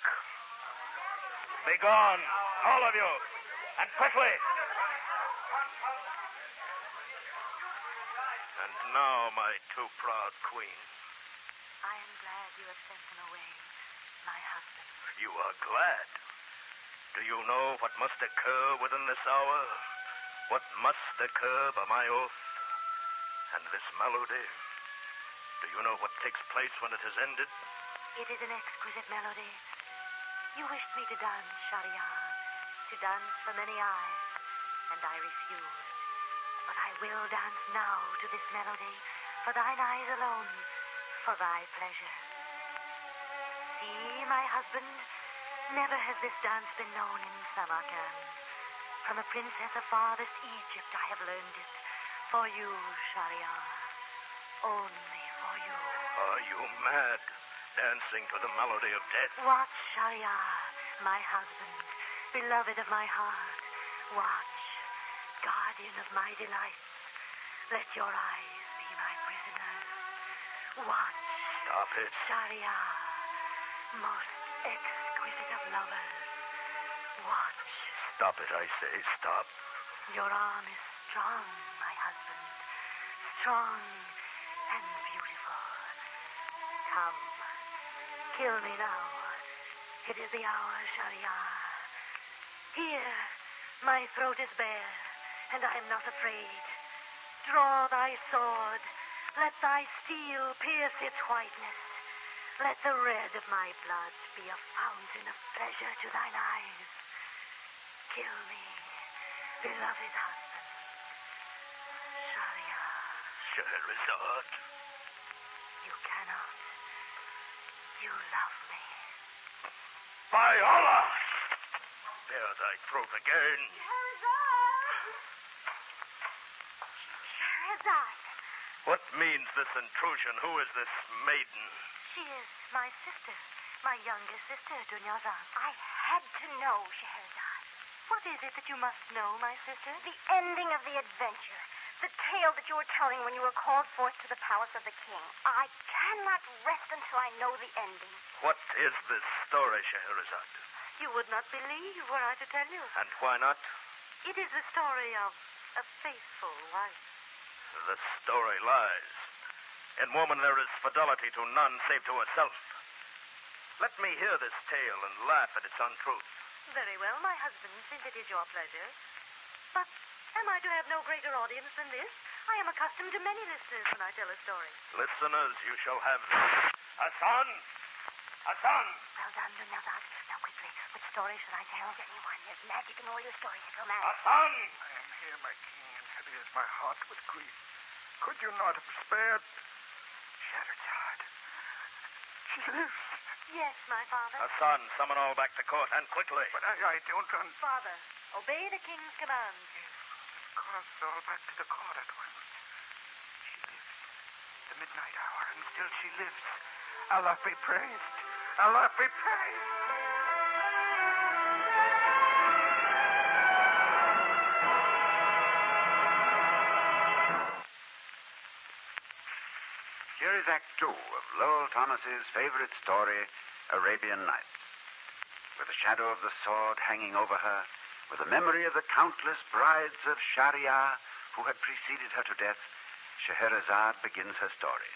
Begone, all of you, and quickly. And now, my too proud queen. I am glad you have sent him away, my husband. You are glad? Do you know what must occur within this hour? What must occur by my oath? And this melody? Do you know what takes place when it is ended? It is an exquisite melody. You wished me to dance, Shahryar, to dance for many eyes, and I refused. But I will dance now to this melody, for thine eyes alone, for thy pleasure. See, my husband, never has this dance been known in Samarkand. From a princess of farthest Egypt I have learned it. For you, Shahryar. Only for you. Are you mad, dancing to the melody of death? Watch, Shahryar, my husband, beloved of my heart. Watch, guardian of my delights. Let your eyes be my prisoners. Watch. Stop it. Shahryar, most exquisite of lovers. Watch. Stop it, I say. Stop. Your arm is strong, my husband. Strong and beautiful. Come, kill me now. It is the hour, Shahryar. Here, my throat is bare, and I am not afraid. Draw thy sword. Let thy steel pierce its whiteness. Let the red of my blood be a fountain of pleasure to thine eyes. Kill me, beloved husband. Shahryar. Scheherazade. You cannot. You love me. By Allah! Bare thy throat again. Scheherazade. What means this intrusion? Who is this maiden? She is my sister, my younger sister, Dunyazad. I had to know, Scheherazade. What is it that you must know, my sister? The ending of the adventure. The tale that you were telling when you were called forth to the palace of the king. I cannot rest until I know the ending. What is this story, Scheherazade? You would not believe were I to tell you. And why not? It is the story of a faithful wife. The story lies. In woman there is fidelity to none save to herself. Let me hear this tale and laugh at its untruth. Very well, my husband, since it is your pleasure. But am I to have no greater audience than this? I am accustomed to many listeners when I tell a story. Listeners, you shall have this. Hassan! Hassan! Well done, Dunyazad. Now quickly, which story should I tell? Anyone. There's magic in all your stories of romance. Hassan! I am here, my king, and heavy is my heart with grief. Could you not have spared Scheherazade? She lives. Yes, my father. Hassan, summon all back to court, and quickly. But I don't Father, obey the king's command. Call us all back to the court at once. She lives. The midnight hour, and still she lives. Allah be praised. Allah be praised. Here is Act 2 of Lowell Thomas's favorite story, Arabian Nights. With the shadow of the sword hanging over her, with the memory of the countless brides of Shahryar who had preceded her to death, Scheherazade begins her story.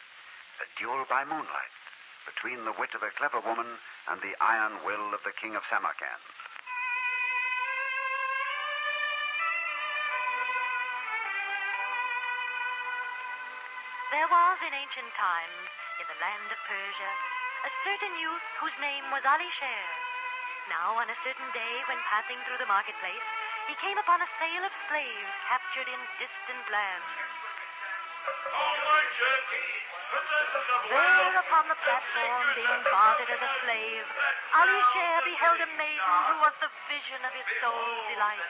A duel by moonlight between the wit of a clever woman and the iron will of the king of Samarkand. There was in ancient times in the land of Persia, a certain youth whose name was Ali Sher. Now, on a certain day, when passing through the marketplace, he came upon a sale of slaves captured in distant lands. There upon the platform, being bartered as a slave, Ali Sher beheld a maiden who was the vision of his soul's delight.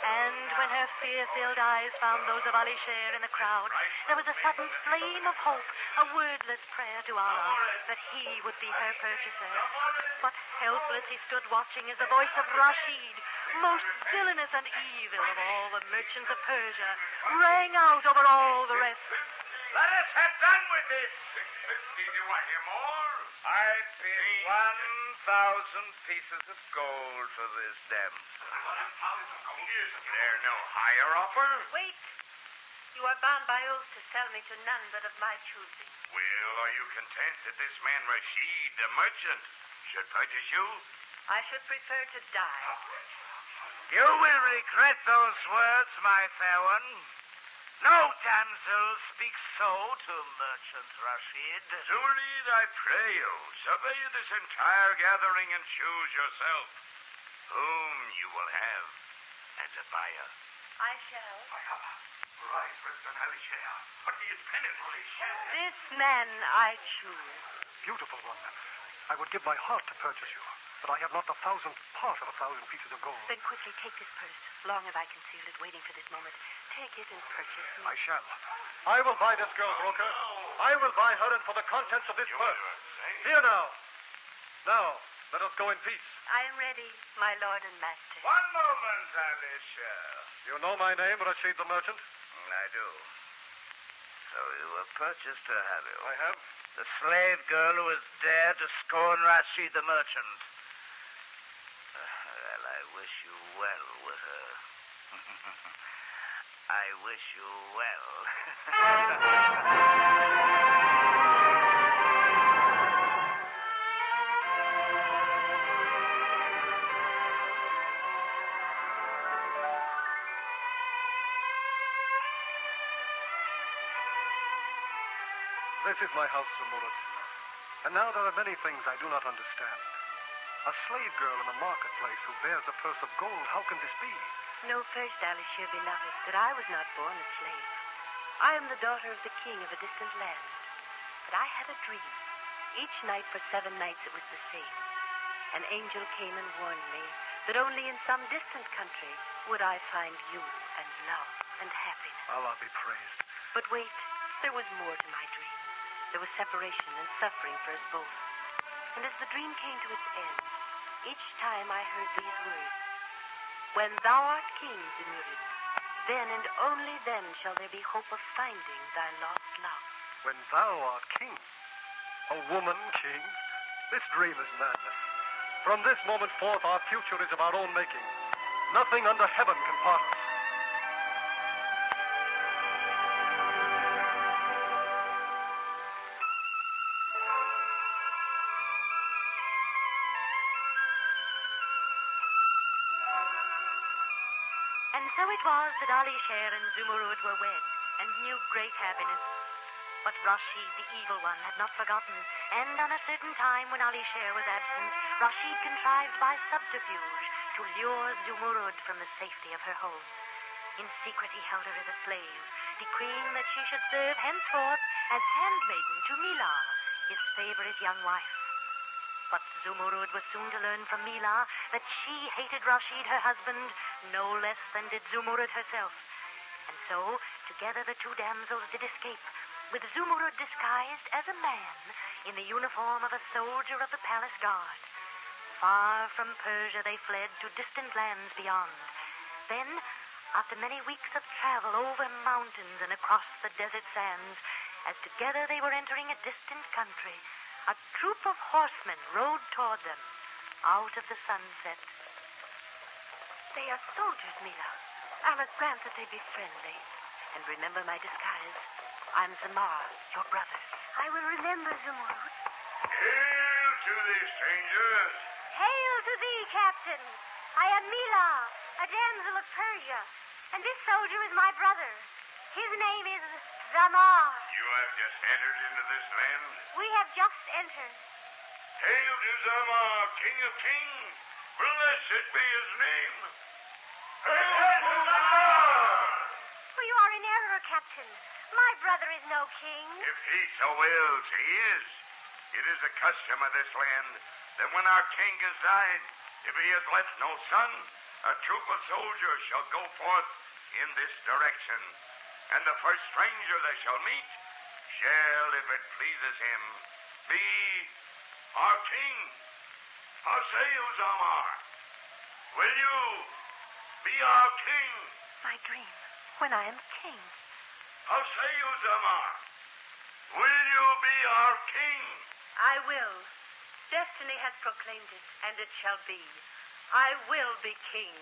And when her fear-filled eyes found those of Ali Sher in the crowd, there was a sudden flame of hope, a wordless prayer to Allah that he would be her purchaser. But helpless he stood watching as the voice of Rashid, most villainous and evil of all the merchants of Persia, rang out over all the rest. Let us have done with this. 650, do I hear more? I bid 1,000 pieces of gold for this damsel. Is there no higher offer? Wait. You are bound by oath to sell me to none but of my choosing. Well, are you content that this man Rashid, the merchant, should purchase you? I should prefer to die. You will regret those words, my fair one. No damsel speaks so to merchant Rashid. Zumurrud, I pray you, survey this entire gathering and choose yourself whom you will have as a buyer. I shall. Right, Mr. Alisher. But he is penetrably shattered. This man I choose. Beautiful one. I would give my heart to purchase you, but I have not the 1,000th part of 1,000 pieces of gold. Then quickly take this purse. Long have I concealed it, waiting for this moment. Take it and purchase me. I shall. I will buy this girl, broker. I will buy her and for the contents of this purse. Here now. Now, let us go in peace. I am ready, my lord and master. One moment, Alisher. You know my name, Rashid the merchant? I do. So you have purchased her, have you? I have. The slave girl who has dared to scorn Rashid the merchant. Well, I wish you well with her. I wish you well. This is my house, Zumurrud. And now there are many things I do not understand. A slave girl in the marketplace who bears a purse of gold, how can this be? Know first, Alisher, beloved, that I was not born a slave. I am the daughter of the king of a distant land. But I had a dream. Each night for 7 nights it was the same. An angel came and warned me that only in some distant country would I find you and love and happiness. Allah be praised. But wait, there was more to my dream. There was separation and suffering for us both. And as the dream came to its end, each time I heard these words, "When thou art king, Zumurrud, then and only then shall there be hope of finding thy lost love." When thou art king? A woman king? This dream is madness. From this moment forth, our future is of our own making. Nothing under heaven can part us. And so it was that Alisher and Zumurrud were wed, and knew great happiness. But Rashid, the evil one, had not forgotten, and on a certain time when Alisher was absent, Rashid contrived by subterfuge to lure Zumurrud from the safety of her home. In secret he held her as a slave, decreeing that she should serve henceforth as handmaiden to Mila, his favorite young wife. But Zumurrud was soon to learn from Mila that she hated Rashid, her husband, no less than did Zumurrud herself. And so, together the two damsels did escape, with Zumurrud disguised as a man in the uniform of a soldier of the palace guard. Far from Persia they fled to distant lands beyond. Then, after many weeks of travel over mountains and across the desert sands, as together they were entering a distant country, a troop of horsemen rode toward them, out of the sunset. They are soldiers, Mila. Allah grant that they be friendly. And remember my disguise. I'm Zamar, your brother. I will remember, Zumurrud. Hail to thee, strangers. Hail to thee, Captain. I am Mila, a damsel of Persia, and this soldier is my brother. His name is Zamar. You have just entered into this land? We have just entered. Hail to Zama, King of Kings. Blessed be his name. Hail to Zama! For you are in error, Captain. My brother is no king. If he so wills, he is. It is a custom of this land that when our king has died, if he has left no son, a troop of soldiers shall go forth in this direction, and the first stranger they shall meet shall, if it pleases him, be our king. How say you, Zamar? Will you be our king? My dream, when I am king. How say you, Zamar? Will you be our king? I will. Destiny has proclaimed it, and it shall be. I will be king.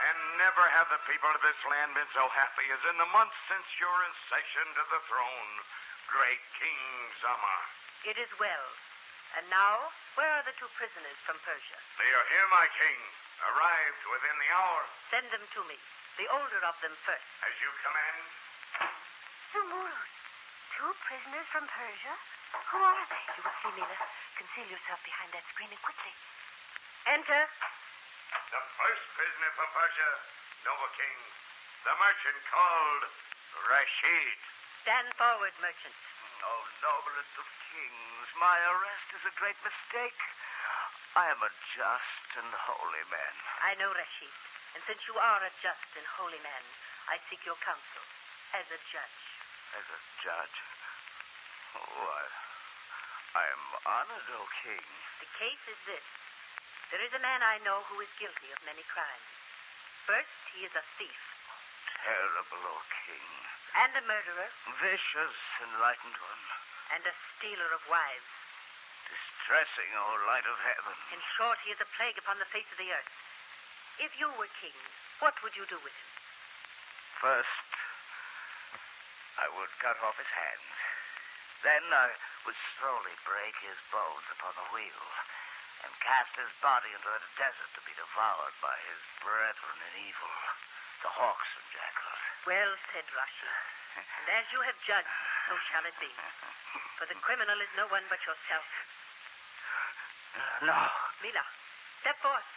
And never have the people of this land been so happy as in the months since your accession to the throne, great King Zamar. It is well. And now, where are the two prisoners from Persia? They are here, my king. Arrived within the hour. Send them to me. The older of them first. As you command. Zumurrud. Two prisoners from Persia? Who are they? You will see, Mila. Conceal yourself behind that screen and quickly. Enter. The first prisoner from Persia, noble king. The merchant called Rashid. Stand forward, merchant. Oh, noblest of kings, my arrest is a great mistake. I am a just and holy man. I know, Rashid. And since you are a just and holy man, I seek your counsel as a judge. As a judge? Oh, I am honored, O king. The case is this. There is a man I know who is guilty of many crimes. First, he is a thief. Terrible, O king. And a murderer. Vicious, enlightened one. And a stealer of wives. Distressing, O light of heaven. In short, he is a plague upon the face of the earth. If you were king, what would you do with him? First, I would cut off his hands. Then I would slowly break his bones upon the wheel and cast his body into the desert to be devoured by his brethren in evil, the hawks and jackals. Well said, Rashid. And as you have judged, so shall it be. For the criminal is no one but yourself. No. Mila, step forth.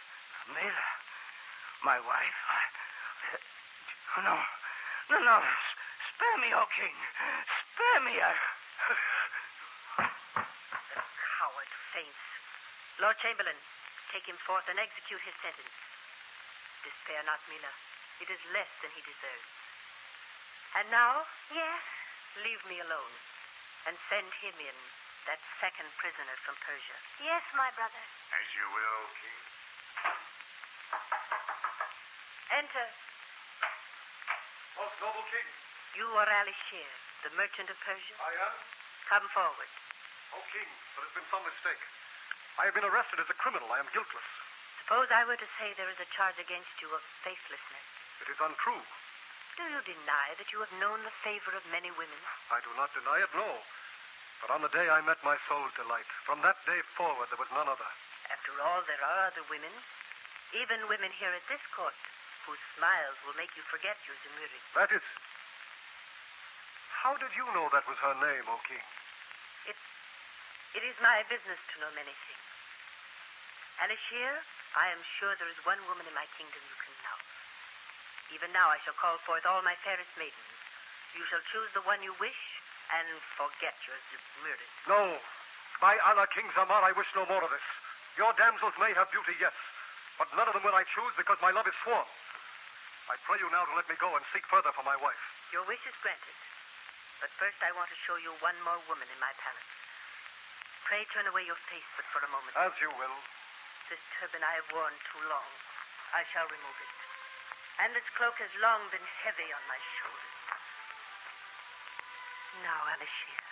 Mila? My wife? No. Spare me, O king. Spare me. The coward faints. Lord Chamberlain, take him forth and execute his sentence. Despair not, Mila. It is less than he deserves. And now? Yes? Leave me alone and send him in, that second prisoner from Persia. Yes, my brother. As you will, king. Enter. Most noble king. You are Ali Shir, the merchant of Persia? I am. Come forward. O king, there has been some mistake. I have been arrested as a criminal. I am guiltless. Suppose I were to say there is a charge against you of faithlessness. It is untrue. Do you deny that you have known the favor of many women? I do not deny it, no. But on the day I met my soul's delight, from that day forward there was none other. After all, there are other women, even women here at this court, whose smiles will make you forget your Zumuri. That is... How did you know that was her name, O king? It is my business to know many things. Alishir, I am sure there is one woman in my kingdom you can love. Even now I shall call forth all my fairest maidens. You shall choose the one you wish and forget your Zumuri. No. By Allah, King Zamar, I wish no more of this. Your damsels may have beauty, yes, but none of them will I choose because my love is sworn. I pray you now to let me go and seek further for my wife. Your wish is granted. But first I want to show you one more woman in my palace. Pray turn away your face but for a moment. As you will. This turban I have worn too long. I shall remove it. And this cloak has long been heavy on my shoulders. Now, Alishir,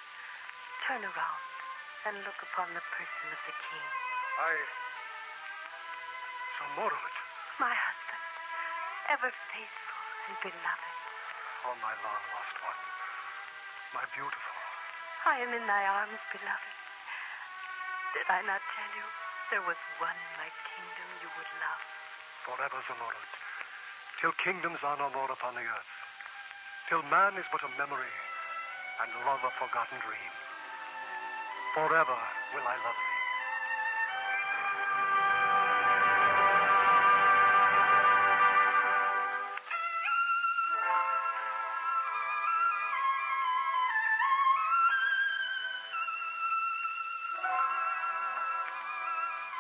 turn around and look upon the person of the king. Zumurrud. My husband, ever faithful and beloved. Oh, my long-lost one. My beautiful. I am in thy arms, beloved. Did I not tell you there was one in my kingdom you would love? Forever, Zamorod, till kingdoms are no more upon the earth, till man is but a memory, and love a forgotten dream. Forever will I love thee.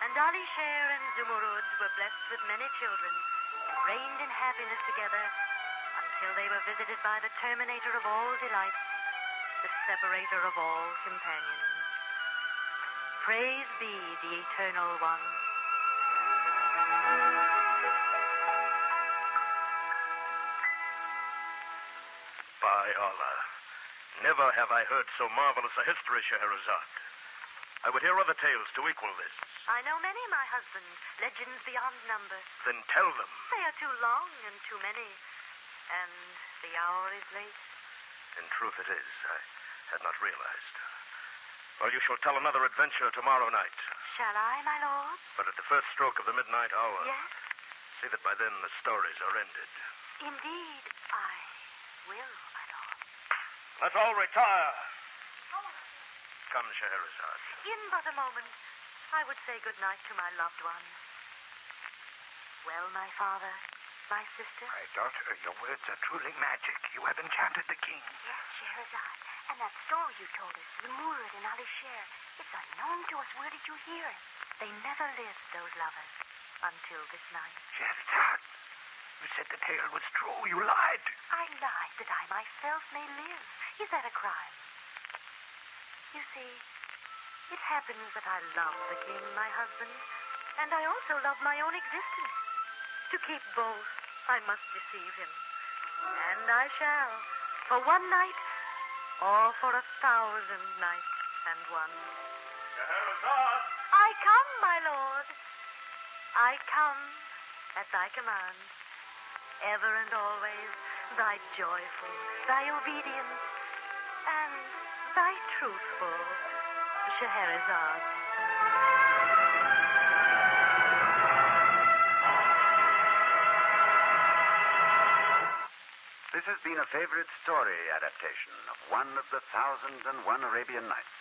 And Alisher and Zumurrud were blessed with many children and reigned in happiness together until they were visited by the terminator of all delights, the separator of all companions. Praise be the Eternal One. By Allah, never have I heard so marvelous a history, Scheherazade. I would hear other tales to equal this. I know many, my husband, legends beyond number. Then tell them. They are too long and too many, and the hour is late. In truth it is. I had not realized. Well, you shall tell another adventure tomorrow night. Shall I, my lord? But at the first stroke of the midnight hour. Yes? See that by then the stories are ended. Indeed, I will, my lord. Let's all retire. Come, Scheherazade. In but a moment, I would say good night to my loved ones. Well, my father, my sister? My daughter, your words are truly magic. You have enchanted the king. Yes, Scheherazade. And that story you told us, the Murad and Alisher, it's unknown to us. Where did you hear it? They never lived, those lovers, until this night. Scheherazade, you said the tale was true. You lied. I lied that I myself may live. Is that a crime? You see, it happens that I love the king, my husband, and I also love my own existence. To keep both, I must deceive him. And I shall, for one night, or for 1,000 nights and one. Scheherazade! I come, my lord. I come at thy command. Ever and always, thy joyful, thy obedient, and thy truthful Scheherazade. This has been a favorite story adaptation of one of the 1,001 Arabian Nights.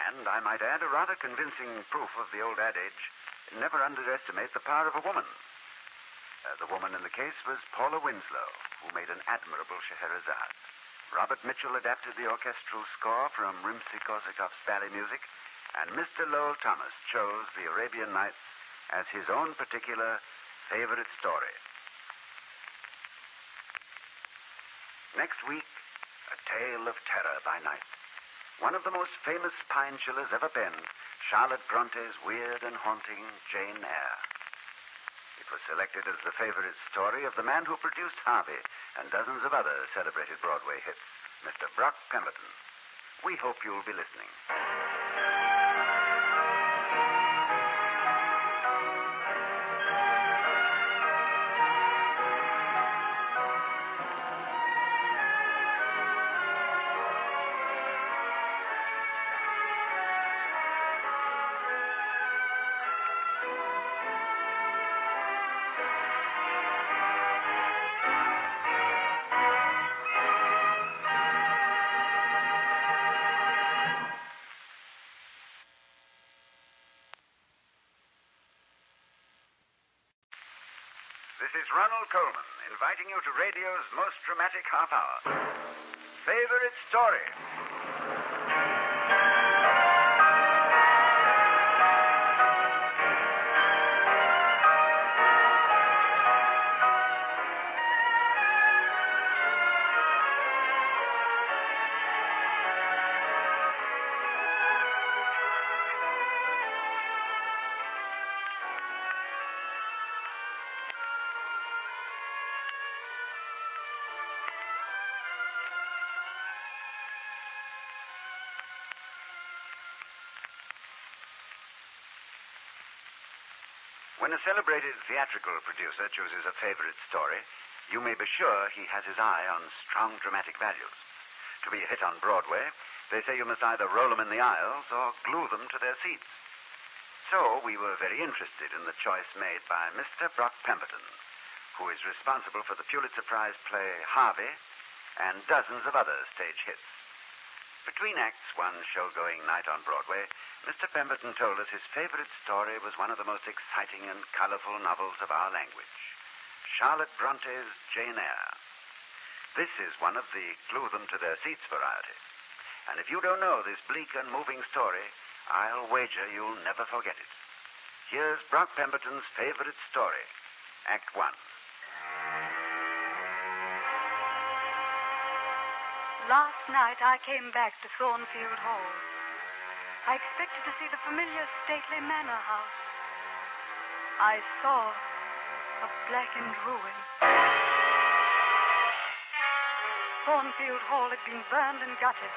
And I might add a rather convincing proof of the old adage, never underestimate the power of a woman. The woman in the case was Paula Winslow, who made an admirable Scheherazade. Robert Mitchell adapted the orchestral score from Rimsky-Korsakov's ballet music, and Mr. Lowell Thomas chose the Arabian Nights as his own particular favorite story. Next week, A Tale of Terror by Night. One of the most famous spine chillers ever penned, Charlotte Bronte's weird and haunting Jane Eyre. It was selected as the favorite story of the man who produced Harvey and dozens of other celebrated Broadway hits, Mr. Brock Pemberton. We hope you'll be listening. This is Ronald Coleman, inviting you to radio's most dramatic half hour. Favorite story. When a celebrated theatrical producer chooses a favorite story, you may be sure he has his eye on strong dramatic values. To be a hit on Broadway, they say you must either roll them in the aisles or glue them to their seats. so we were very interested in the choice made by Mr. Brock Pemberton, who is responsible for the Pulitzer Prize play Harvey and dozens of other stage hits. Between acts, one show-going night on Broadway, Mr. Pemberton told us his favorite story was one of the most exciting and colorful novels of our language, Charlotte Bronte's Jane Eyre. This is one of the glue-them-to-their-seats variety. And if you don't know this bleak and moving story, I'll wager you'll never forget it. Here's Brock Pemberton's favorite story, Act One. Last night I came back to Thornfield Hall. I expected to see the familiar stately manor house. I saw a blackened ruin. Thornfield Hall had been burned and gutted.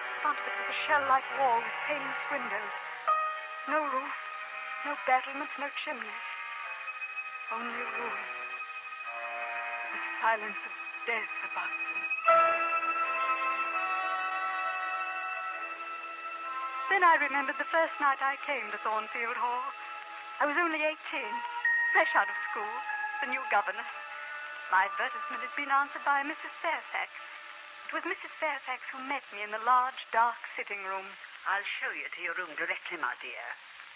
In front of it was a shell-like wall with paneless windows. No roof, no battlements, no chimneys. Only a ruin. The silence of death about them. Then I remembered the first night I came to Thornfield Hall. I was only 18, fresh out of school, the new governess. My advertisement had been answered by Mrs. Fairfax. It was Mrs. Fairfax who met me in the large, dark sitting room. I'll show you to your room directly, my dear.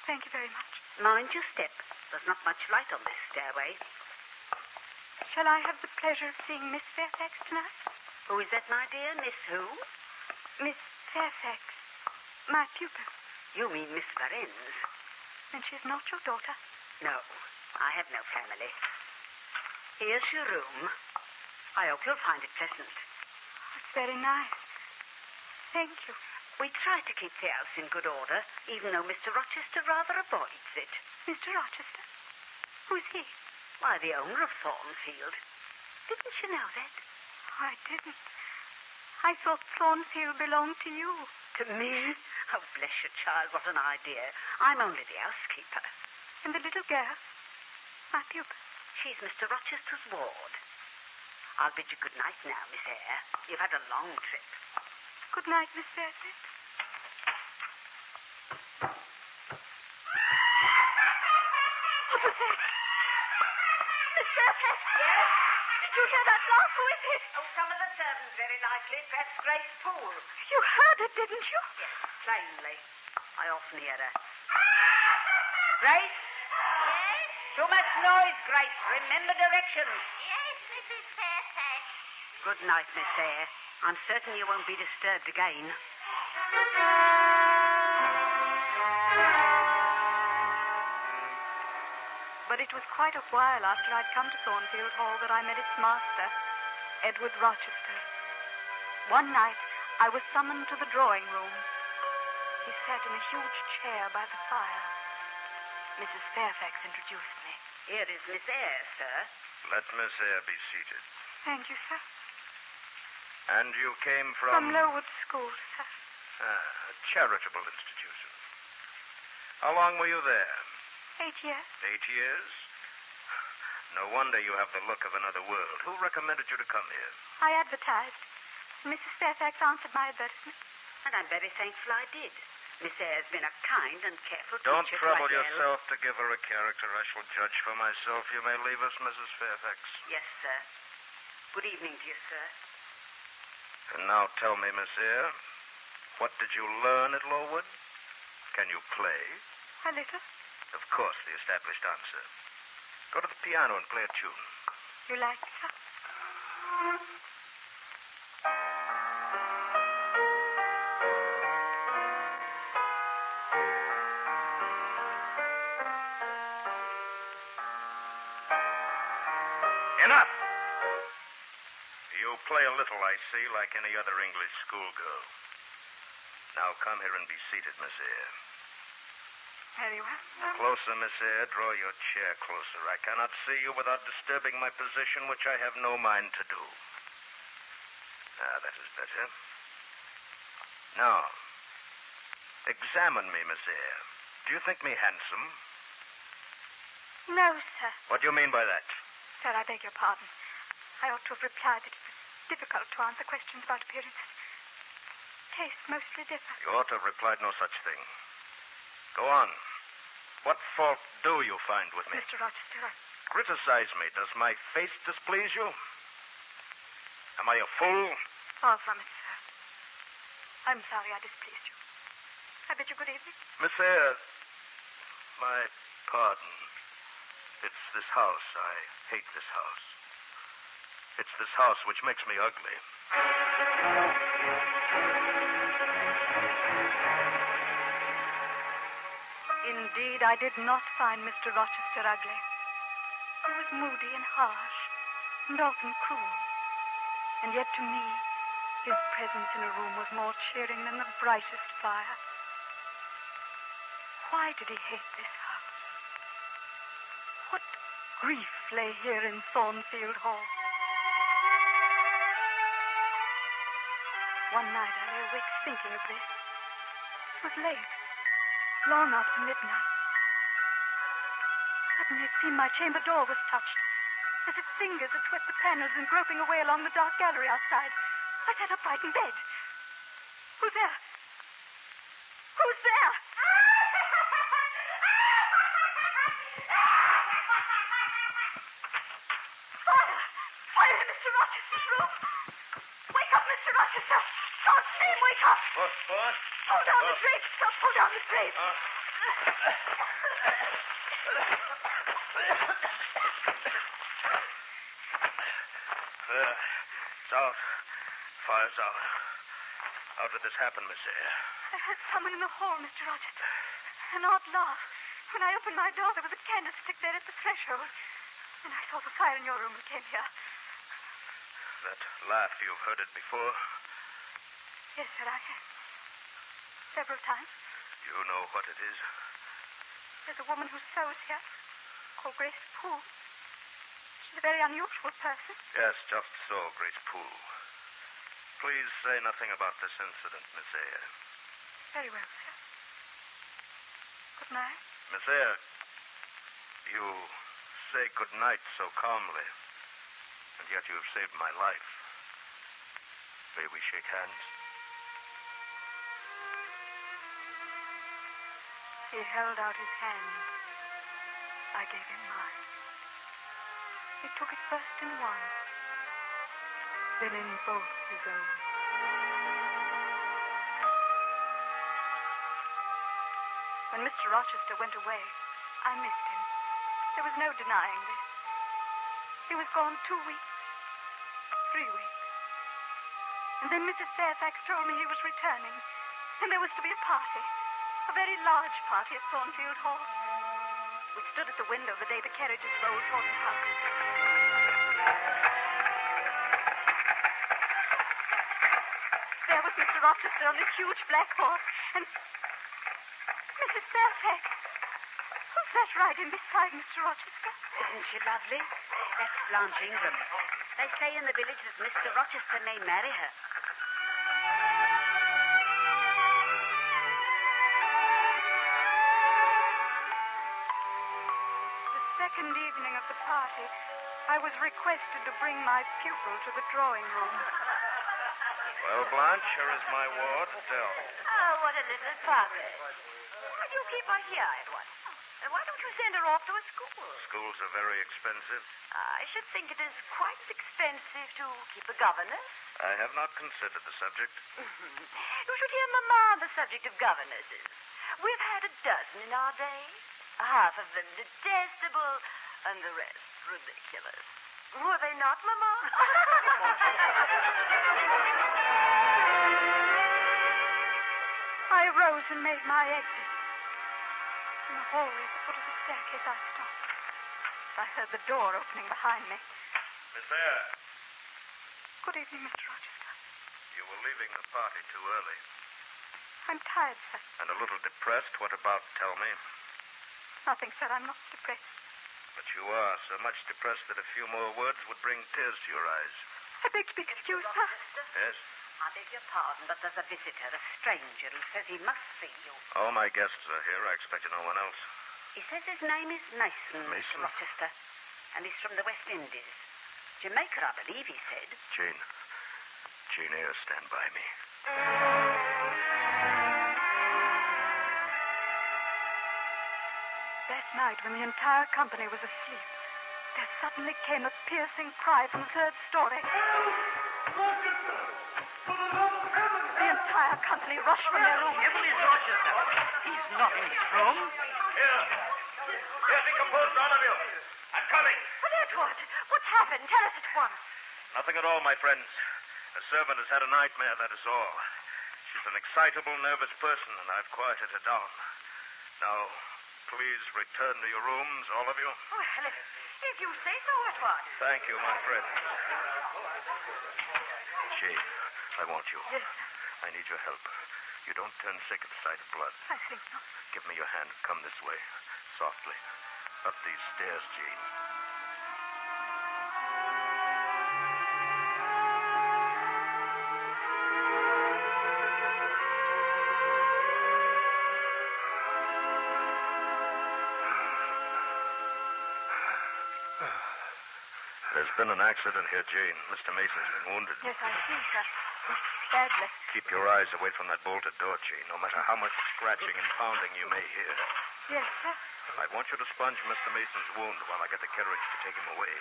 Thank you very much. Mind your step. There's not much light on this stairway. Shall I have the pleasure of seeing Miss Fairfax tonight? Who is that, my dear? Miss who? Miss Fairfax. My pupil. You mean Miss Varennes? Then she's not your daughter? No, I have no family. Here's your room. I hope you'll find it pleasant. It's very nice. Thank you. We try to keep the house in good order, even though Mr. Rochester rather avoids it. Mr. Rochester? Who's he? Why, the owner of Thornfield. Didn't you know that? I didn't. I thought Thornfield belonged to you. To me? Oh, bless you, child, what an idea. I'm only the housekeeper. And the little girl? My pupil? She's Mr. Rochester's ward. I'll bid you good night now, Miss Eyre. You've had a long trip. Good night, Miss Fairfax. What was that? Miss Fairfax? Yes? Did you hear that laugh? Who is it? Oh, some of the servants, very likely. Perhaps Grace Poole. You heard it, didn't you? Yes, plainly. I often hear her. Grace? Yes? Too much noise, Grace. Remember directions. Yes, Mrs. Fairfax. Good night, Miss Eyre. I'm certain you won't be disturbed again. But it was quite a while after I'd come to Thornfield Hall that I met its master, Edward Rochester. One night, I was summoned to the drawing room. He sat in a huge chair by the fire. Mrs. Fairfax introduced me. Here is Miss Eyre, sir. Let Miss Eyre be seated. Thank you, sir. And you came from... From Lowood School, sir. A charitable institution. How long were you there? 8 years. 8 years? No wonder you have the look of another world. Who recommended you to come here? I advertised. Mrs. Fairfax answered my advertisement. And I'm very thankful I did. Miss Eyre's been a kind and careful Don't teacher trouble to Adele. yourself to give her a character. I shall judge for myself. You may leave us, Mrs. Fairfax. Yes, sir. Good evening to you, sir. And now tell me, Miss Eyre, what did you learn at Lowood? Can you play? A little. Of course, the established answer. Go to the piano and play a tune. You like it, sir? Enough! You play a little, I see, like any other English schoolgirl. Now come here and be seated, Miss Eyre. Very well. Closer, Miss Eyre. Draw your chair closer. I cannot see you without disturbing my position, which I have no mind to do. Ah, that is better. Now, examine me, Miss Eyre. Do you think me handsome? No, sir. What do you mean by that? Sir, I beg your pardon. I ought to have replied that it was difficult to answer questions about appearances. Tastes mostly differ. You ought to have replied no such thing. Go on. What fault do you find with me? Mr. Rochester, Criticize me. Does my face displease you? Am I a fool? far from it, sir. I'm sorry I displeased you. I bid you good evening. Miss Eyre, my pardon. It's this house. I hate this house. It's this house which makes me ugly. Indeed, I did not find Mr. Rochester ugly. He was moody and harsh, and often cruel. And yet to me, his presence in a room was more cheering than the brightest fire. Why did he hate this house? What grief lay here in Thornfield Hall? One night I lay awake thinking of this. It was late, long after midnight. Suddenly it seemed my chamber door was touched, as if fingers had swept the panels and groping away along the dark gallery outside. I sat upright in bed. Who's there? Who's there? Fire! Fire in Mr. Rochester's room! Wake up, Mr. Rochester! God's name, wake up! What? Pull down the drapes! Stop, pull down the drapes! It's out. Fire's out. How did this happen, Miss Eyre? I heard someone in the hall, Mr. Rochester. An odd laugh. When I opened my door, there was a candlestick there at the threshold. And I saw the fire in your room and came here. That laugh, you've heard it before? Yes, sir, I have. Several times. You know what it is? There's a woman who sews here, called Grace Poole. She's a very unusual person. Yes, just so, Grace Poole. Please say nothing about this incident, Miss Eyre. Very well, sir. Good night. Miss Eyre, you say good night so calmly, and yet you've saved my life. May we shake hands? He held out his hand. I gave him mine. He took it first in one, then in both his own. When Mr. Rochester went away, I missed him. There was no denying this. He was gone 2 weeks, 3 weeks. And then Mrs. Fairfax told me he was returning, and there was to be a party. A very large party at Thornfield Hall. We stood at the window the day the carriages rolled toward the house. There was Mr. Rochester on his huge black horse, and Mrs. Fairfax. Who's that riding beside Mr. Rochester? Isn't she lovely? That's Blanche Ingram. They say in the village that Mr. Rochester may marry her. Second evening of the party, I was requested to bring my pupil to the drawing room. Well, Blanche, here is my ward, Adele. Oh, what a little puppet. Why do you keep her here, Edward? And why don't you send her off to a school? Schools are very expensive. I should think it is quite as expensive to keep a governess. I have not considered the subject. You should hear Mamma on the subject of governesses. We've had a dozen in our day. Half of them detestable, and the rest ridiculous. Were they not, Mamma? I rose and made my exit. In the hallway at the foot of the staircase, I stopped. I heard the door opening behind me. Miss Eyre, Good evening, Mr. Rochester. you were leaving the party too early. I'm tired, sir. And a little depressed. What about, tell me? Nothing, sir. I'm not depressed. But you are so much depressed that a few more words would bring tears to your eyes. I beg to be excused, sir. Yes? I beg your pardon, but there's a visitor, a stranger, who says he must see you. All my guests are here. I expected no one else. He says his name is Mason, Mason? Mr. Rochester, and he's from the West Indies. Jamaica, I believe he said. Jane Eyre, stand by me. That night, when the entire company was asleep, there suddenly came a piercing cry from the third story. The entire company rushed from their room. Devil is Rochester. He's not in his room. Here. Here's the composed, all of you. I'm coming. Maletroit, what's happened? Tell us at once. Nothing at all, my friends. A servant has had a nightmare, that is all. She's an excitable, nervous person, and I've quieted her down. Now, please return to your rooms, all of you. Well, if you say so, Edward. Thank you, my friends. Jane, I want you. Yes, I need your help. You don't turn sick at the sight of blood. I think not. Give me your hand. Come this way. Softly. Up these stairs, Jane. There's been an accident here, Jane. Mr. Mason's been wounded. Yes, I see, sir. Badly. Keep your eyes away from that bolted door, Jane, no matter how much scratching and pounding you may hear. Yes, sir. I want you to sponge Mr. Mason's wound while I get the carriage to take him away.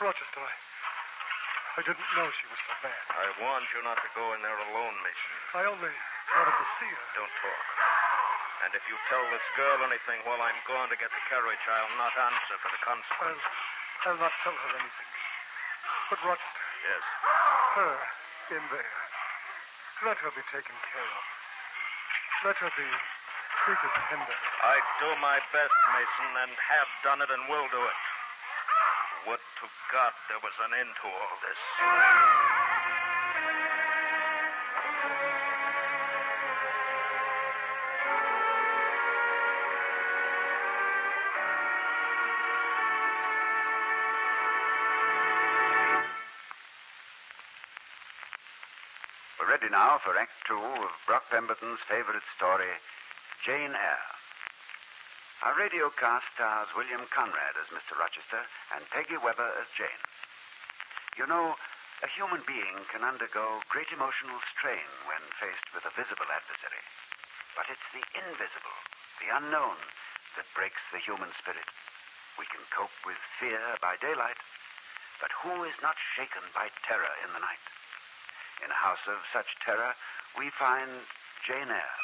Rochester, I didn't know she was so bad. I warned you not to go in there alone, Mason. I only wanted to see her. Don't talk. And if you tell this girl anything while I'm gone to get the carriage, I'll not answer for the consequences. I'll not tell her anything. But Rochester. Yes? Her in there. Let her be taken care of. Let her be treated tenderly. I do my best, Mason, and have done it and will do it. Would to God there was an end to all this. We're ready now for Act 2 of Brock Pemberton's favorite story, Jane Eyre. Our radio cast stars William Conrad as Mr. Rochester and Peggy Webber as Jane. You know, a human being can undergo great emotional strain when faced with a visible adversary. But it's the invisible, the unknown, that breaks the human spirit. We can cope with fear by daylight, but who is not shaken by terror in the night? In a house of such terror, we find Jane Eyre.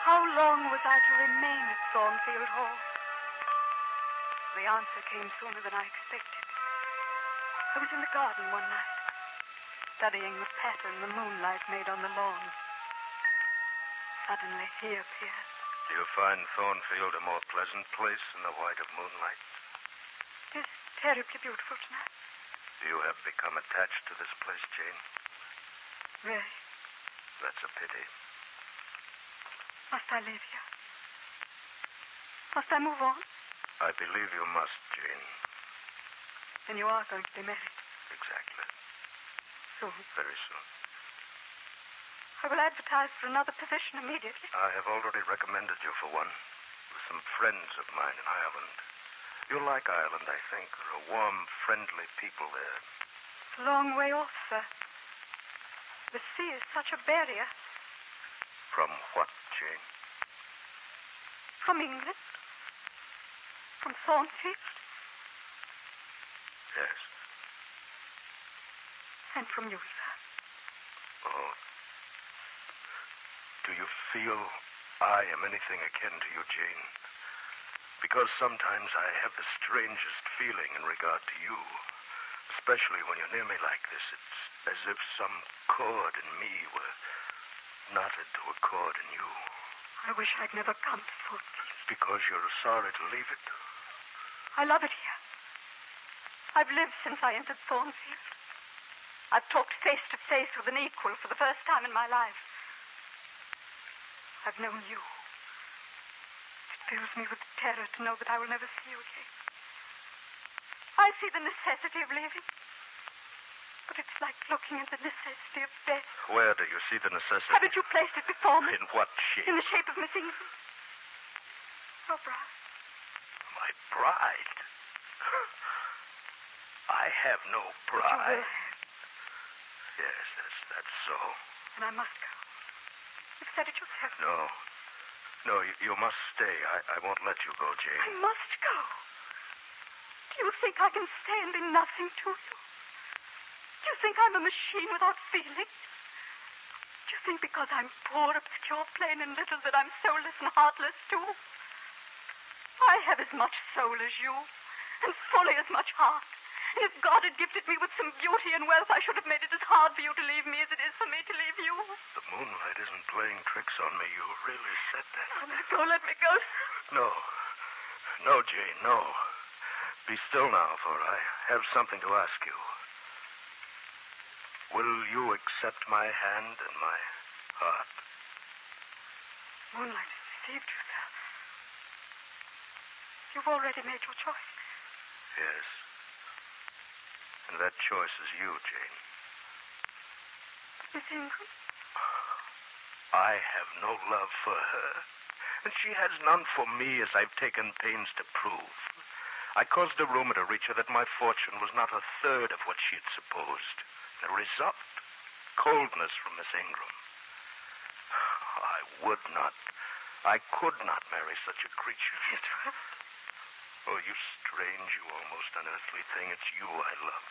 How long was I to remain at Thornfield Hall? The answer came sooner than I expected. I was in the garden one night, studying the pattern the moonlight made on the lawn. Suddenly, he appeared. Do you find Thornfield a more pleasant place in the white of moonlight? It is terribly beautiful tonight. Do you have become attached to this place, Jane? Really? That's a pity. Must I live here? Must I move on? I believe you must, Jane. Then you are going to be married. Exactly. Soon. Very soon. I will advertise for another position immediately. I have already recommended you for one with some friends of mine in Ireland. You'll like Ireland, I think. There are warm, friendly people there. It's a long way off, sir. The sea is such a barrier. From what, Jane? From England. From Thornfield. Yes. And from you, sir. Oh. Do you feel I am anything akin to you, Jane? Because sometimes I have the strangest feeling in regard to you. Especially when you're near me like this. It's as if some cord in me were knotted to a cord in you. I wish I'd never come to Thornfield. Because you're sorry to leave it. I love it here. I've lived since I entered Thornfield. I've talked face to face with an equal for the first time in my life. I've known you. It fills me with terror to know that I will never see you again. I see the necessity of leaving. But it's like looking at the necessity of death. Where do you see the necessity? Haven't you placed it before me? In what shape? In the shape of Miss England. Your bride. My bride? I have no bride. Yes, that's so. And I must go. You've said it yourself. No, you must stay. I won't let you go, Jane. I must go. Do you think I can stay and be nothing to you? Do you think I'm a machine without feeling? Do you think because I'm poor, obscure, plain, and little that I'm soulless and heartless, too? I have as much soul as you, and fully as much heart. And if God had gifted me with some beauty and wealth, I should have made it as hard for you to leave me as it is for me to leave you. The moonlight isn't playing tricks on me. You really said that. Let me go. No, Jane, no. Be still now, for I have something to ask you. Will you accept my hand and my heart? Moonlight has deceived you, sir. You've already made your choice. Yes. And that choice is you, Jane. Miss Ingram? I have no love for her, and she has none for me, as I've taken pains to prove. I caused a rumor to reach her that my fortune was not a third of what she had supposed. The result, coldness from Miss Ingram. I could not marry such a creature. Edward. Oh, you strange, you almost unearthly thing, it's you I love.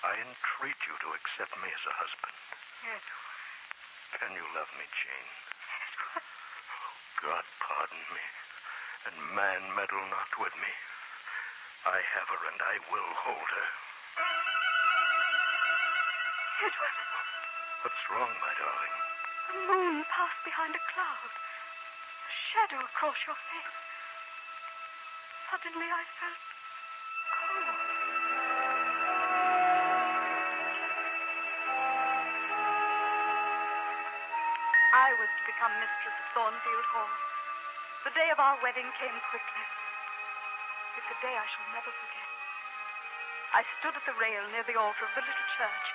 I entreat you to accept me as a husband. Edward. Can you love me, Jane? Edward. God pardon me, and man meddle not with me. I have her, and I will hold her. Edward. What's wrong, my darling? The moon passed behind a cloud. A shadow across your face. Suddenly I felt cold. I was to become mistress of Thornfield Hall. The day of our wedding came quickly. It's a day I shall never forget. I stood at the rail near the altar of the little church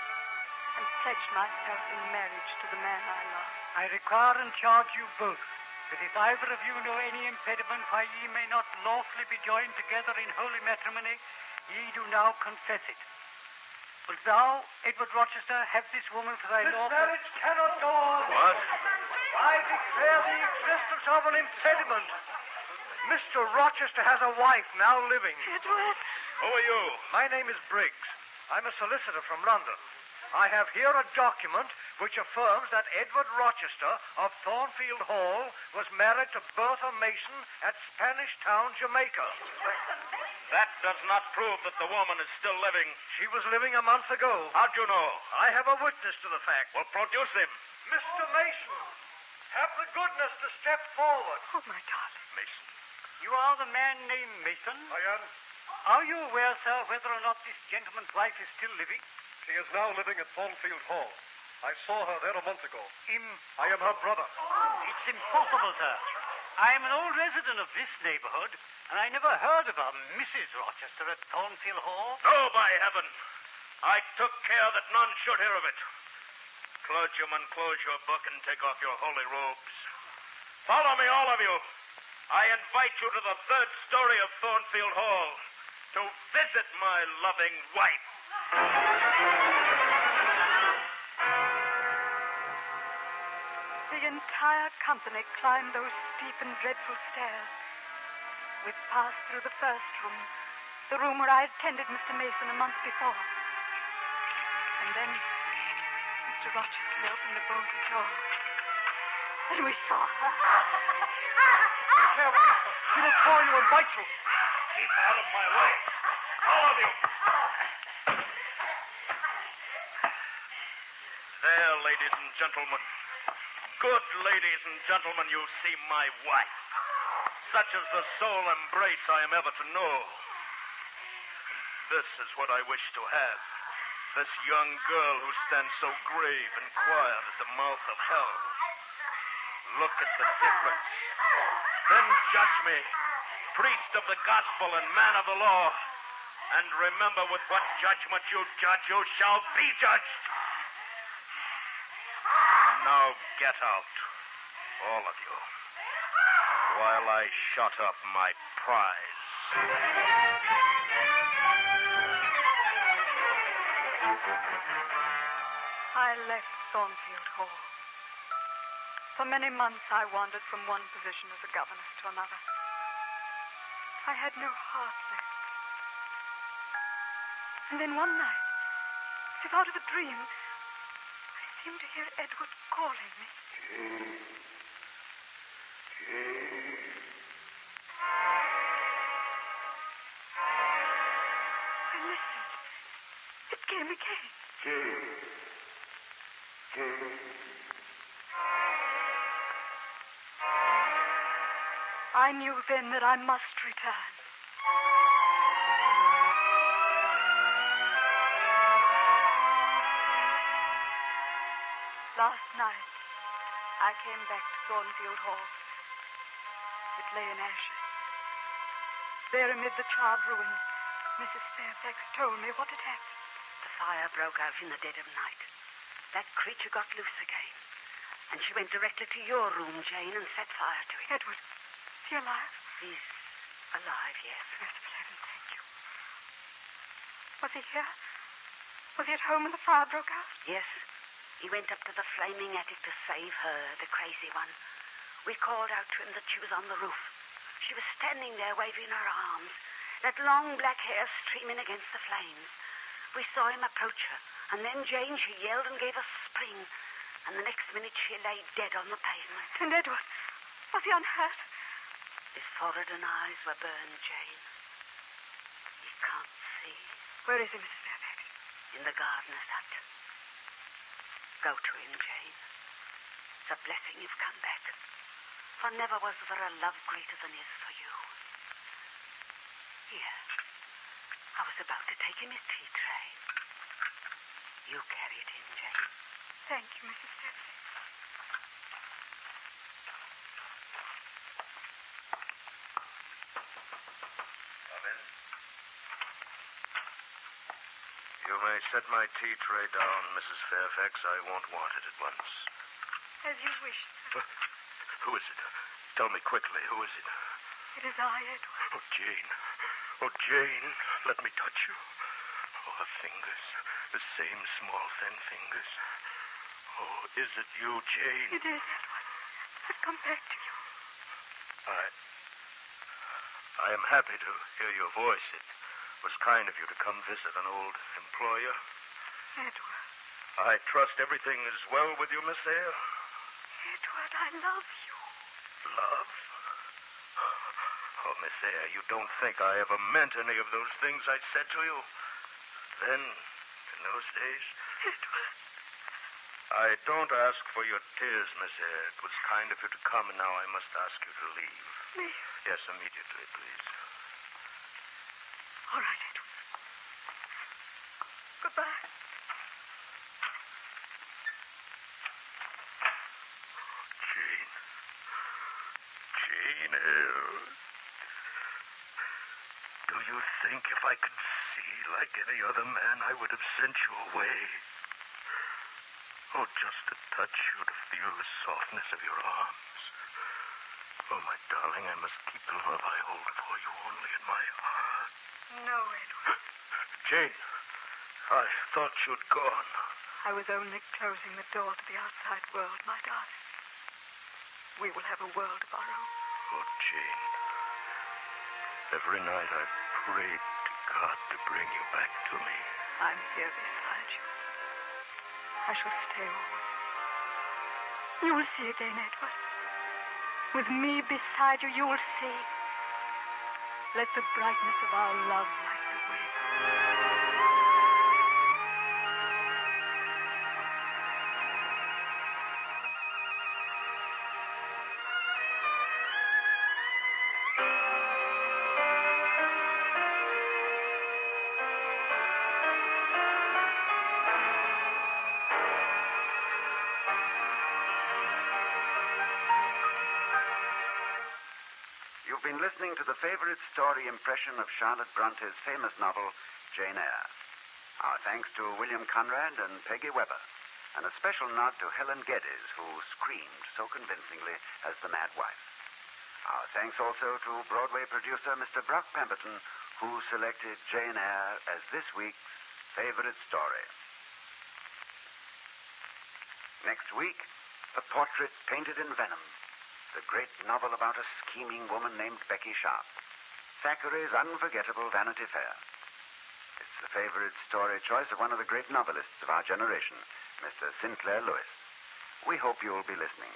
and pledged myself in marriage to the man I love. I require and charge you both that if either of you know any impediment why ye may not lawfully be joined together in holy matrimony, ye do now confess it. Wilt thou, Edward Rochester, have this woman for thy lawful... This marriage cannot go on. What? I declare the existence of an impediment. Mr. Rochester has a wife now living. Edward. Who are you? My name is Briggs. I'm a solicitor from London. I have here a document which affirms that Edward Rochester of Thornfield Hall was married to Bertha Mason at Spanish Town, Jamaica. That does not prove that the woman is still living. She was living a month ago. How'd you know? I have a witness to the fact. Well, produce him. Mr. Mason, have the goodness to step forward. Oh, my darling. Mason. You are the man named Mason? I am. Are you aware, sir, whether or not this gentleman's wife is still living? She is now living at Thornfield Hall. I saw her there a month ago. I am her brother. It's impossible, sir. I am an old resident of this neighborhood, and I never heard of a Mrs. Rochester at Thornfield Hall. No, by heaven. I took care that none should hear of it. Clergyman, close your book and take off your holy robes. Follow me, all of you. I invite you to the third story of Thornfield Hall to visit my loving wife. The entire company climbed those steep and dreadful stairs. We passed through the first room, the room where I had tended Mr. Mason a month before. And then Mr. Rochester opened the bolted door. And we saw her. Careful. She will claw you and bite you. Keep out of my way. All of you. There, ladies and gentlemen. Good ladies and gentlemen, you see my wife. Such is the sole embrace I am ever to know. This is what I wish to have. This young girl who stands so grave and quiet at the mouth of hell. Look at the difference. Then judge me, priest of the gospel and man of the law. And remember, with what judgment you judge, you shall be judged. Now get out, all of you, while I shut up my prize. I left Thornfield Hall. For many months I wandered from one position as a governess to another. I had no heart left. And then one night, as if out of a dream, I seemed to hear Edward calling me. I listened. It came again. I knew then that I must return. Last night, I came back to Thornfield Hall. It lay in ashes. There amid the charred ruins, Mrs. Fairfax told me what had happened. The fire broke out in the dead of night. That creature got loose again. And she went directly to your room, Jane, and set fire to it. Edward, is he alive? He's alive, yes. Merciful heaven, thank you. Was he here? Was he at home when the fire broke out? Yes. He went up to the flaming attic to save her, the crazy one. We called out to him that she was on the roof. She was standing there waving her arms, that long black hair streaming against the flames. We saw him approach her, and then Jane, she yelled and gave a spring, and the next minute she lay dead on the pavement. And Edward, was he unhurt? His forehead and eyes were burned, Jane. He can't see. Where is he, Mrs. Fairfax? In the gardener's hut. Go to him, Jane. It's a blessing you've come back. For never was there a love greater than his for you. Here. I was about to take him his tea tray. You carry it in, Jane. Thank you, Mrs. Fairfax. Come in. You may set my tea tray down, Mrs. Fairfax. I won't want it at once. As you wish, sir. Who is it? Tell me quickly, who is it? It is I, Edward. Oh, Jane. Oh, Jane, let me touch you. Oh, her fingers. The same small, thin fingers. Oh, is it you, Jane? It is, Edward. I've come back to you. I am happy to hear your voice. It was kind of you to come visit an old employer. Edward. I trust everything is well with you, Miss Eyre. Edward, I love you. Love? Oh, Miss Eyre, you don't think I ever meant any of those things I said to you? Then, in those days? Edward. I don't ask for your tears, Miss Eyre. It was kind of you to come, and now I must ask you to leave. Me? Yes, immediately, please. All right, Edward. Goodbye. Jane. Jane Eyre. Do you think if I could see like any other man, I would have sent you away? Oh, just to touch you, to feel the softness of your arms. Oh, my darling, I must keep the love I hold for you only in my heart. No, Edward. Jane, I thought you'd gone. I was only closing the door to the outside world, my darling. We will have a world of our own. Oh, Jane. Every night I prayed to God to bring you back to me. I'm here beside you. I shall stay always. You will see again, Edward. With me beside you, you will see. Let the brightness of our love light the way. You've been listening to the favorite story impression of Charlotte Bronte's famous novel, Jane Eyre. Our thanks to William Conrad and Peggy Webber, and a special nod to Helen Geddes, who screamed so convincingly as the Mad Wife. Our thanks also to Broadway producer Mr. Brock Pemberton, who selected Jane Eyre as this week's favorite story. Next week, A Portrait Painted in Venom, the great novel about a scheming woman named Becky Sharp. Thackeray's unforgettable Vanity Fair. It's the favorite story choice of one of the great novelists of our generation, Mr. Sinclair Lewis. We hope you'll be listening.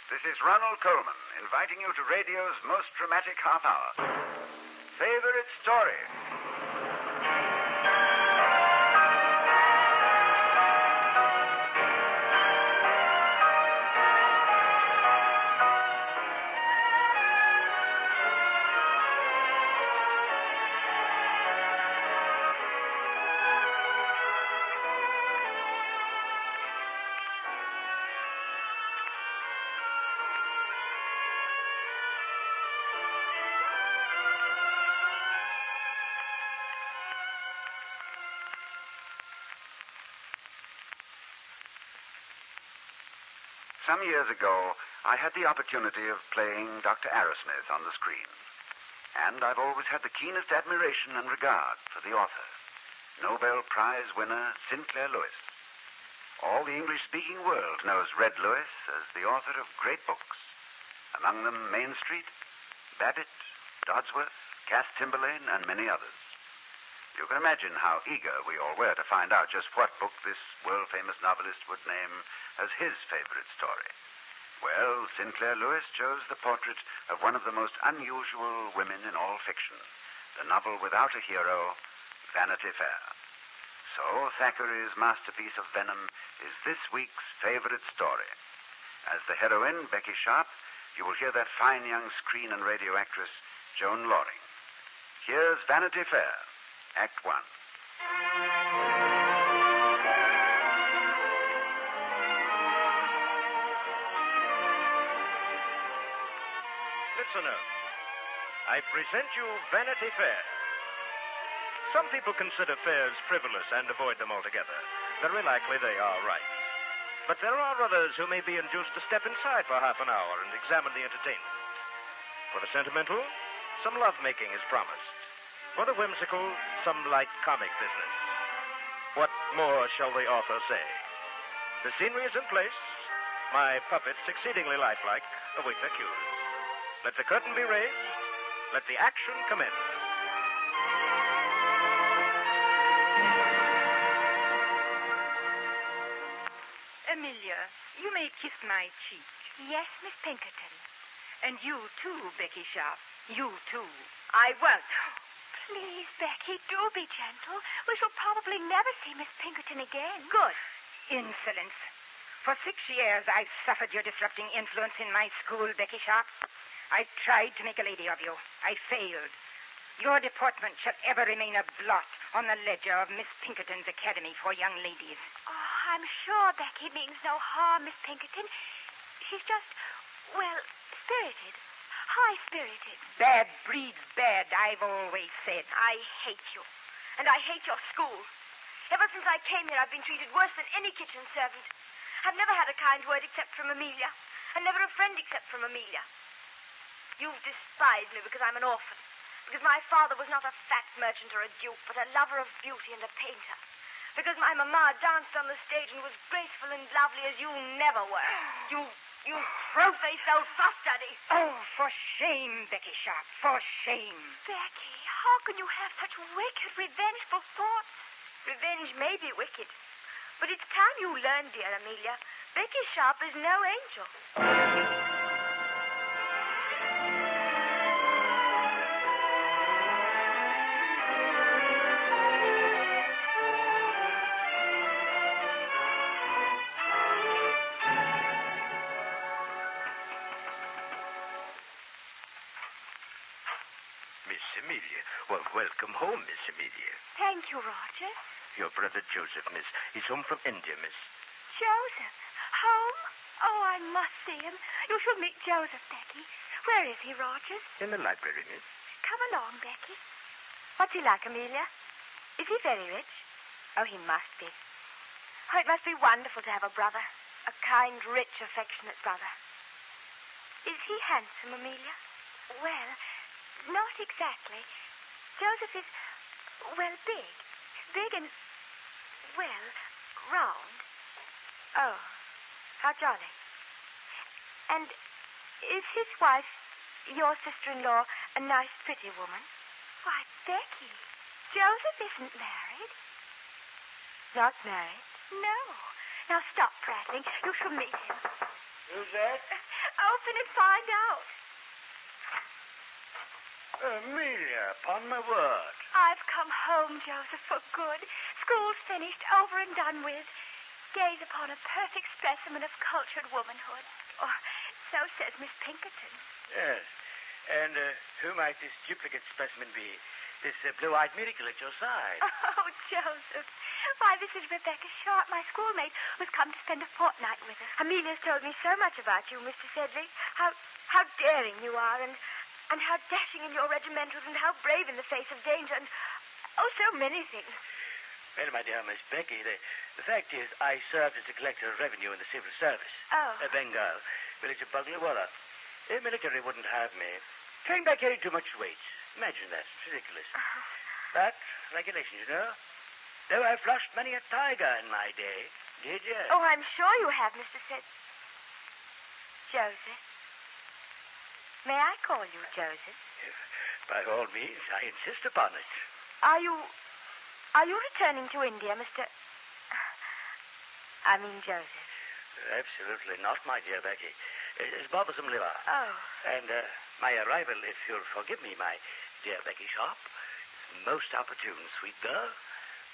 This is Ronald Coleman, inviting you to radio's most dramatic half hour. Favorite story. Some years ago, I had the opportunity of playing Dr. Arrowsmith on the screen. And I've always had the keenest admiration and regard for the author, Nobel Prize winner Sinclair Lewis. All the English-speaking world knows Red Lewis as the author of great books, among them Main Street, Babbitt, Dodsworth, Cass Timberlane, and many others. You can imagine how eager we all were to find out just what book this world-famous novelist would name as his favorite story. Well, Sinclair Lewis chose the portrait of one of the most unusual women in all fiction, the novel without a hero, Vanity Fair. So Thackeray's masterpiece of Venom is this week's favorite story. As the heroine, Becky Sharp, you will hear that fine young screen and radio actress, Joan Loring. Here's Vanity Fair, Act 1. Listener, I present you Vanity Fair. Some people consider fairs frivolous and avoid them altogether. Very likely they are right. But there are others who may be induced to step inside for half an hour and examine the entertainment. For the sentimental, some lovemaking is promised. For the whimsical, some light comic business. What more shall the author say? The scenery is in place. My puppets, exceedingly lifelike, await their cues. Let the curtain be raised. Let the action commence. Amelia, you may kiss my cheek. Yes, Miss Pinkerton. And you, too, Becky Sharp. You, too. I won't. Please, Becky, do be gentle. We shall probably never see Miss Pinkerton again. Good. Insolence. For 6 years, I've suffered your disrupting influence in my school, Becky Sharp. I've tried to make a lady of you. I failed. Your deportment shall ever remain a blot on the ledger of Miss Pinkerton's Academy for Young Ladies. Oh, I'm sure Becky means no harm, Miss Pinkerton. She's just, well, spirited. High-spirited. Bad breeds bad, I've always said. I hate you. And I hate your school. Ever since I came here, I've been treated worse than any kitchen servant. I've never had a kind word except from Amelia. And never a friend except from Amelia. You've despised me because I'm an orphan. Because my father was not a fat merchant or a duke, but a lover of beauty and a painter. Because my mamma danced on the stage and was graceful and lovely as you never were. You crow-faced old fuss-daddy. Oh, for shame, Becky Sharp, for shame. Becky, how can you have such wicked, revengeful thoughts? Revenge may be wicked, but it's time you learned, dear Amelia. Becky Sharp is no angel. Well, welcome home, Miss Amelia. Thank you, Roger. Your brother Joseph, miss. He's home from India, miss. Joseph? Home? Oh, I must see him. You shall meet Joseph, Becky. Where is he, Rogers? In the library, miss. Come along, Becky. What's he like, Amelia? Is he very rich? Oh, he must be. Oh, it must be wonderful to have a brother. A kind, rich, affectionate brother. Is he handsome, Amelia? Well, not exactly. Joseph is, well, big. Big and, well, round. Oh, how jolly. And is his wife, your sister-in-law, a nice, pretty woman? Why, Becky, Joseph isn't married. Not married? No. Now stop prattling. You shall meet him. Who's that? Open and find out. Amelia, upon my word. I've come home, Joseph, for good. School's finished, over and done with. Gaze upon a perfect specimen of cultured womanhood. Or so says Miss Pinkerton. Yes. And who might this duplicate specimen be? This blue-eyed miracle at your side. Oh, Joseph. Why, this is Rebecca Sharp, my schoolmate, who's come to spend a fortnight with us. Amelia's told me so much about you, Mr. Sedley. How daring you are, and how dashing in your regimentals, and how brave in the face of danger, and oh, so many things. Well, my dear Miss Becky, the fact is I served as a collector of revenue in the civil service. Oh. Bengal, village of Bagliwala. The military wouldn't have me. Trained I carried too much weight. Imagine that. It's ridiculous. But, regulations, you know. Though I flushed many a tiger in my day. Did you? Oh, I'm sure you have, Mr. Joseph. May I call you Joseph? By all means, I insist upon it. Are you returning to India, Joseph? Absolutely not, my dear Becky. It's bothersome liver. Oh. And my arrival, if you'll forgive me, my dear Becky Sharp, is most opportune, sweet girl.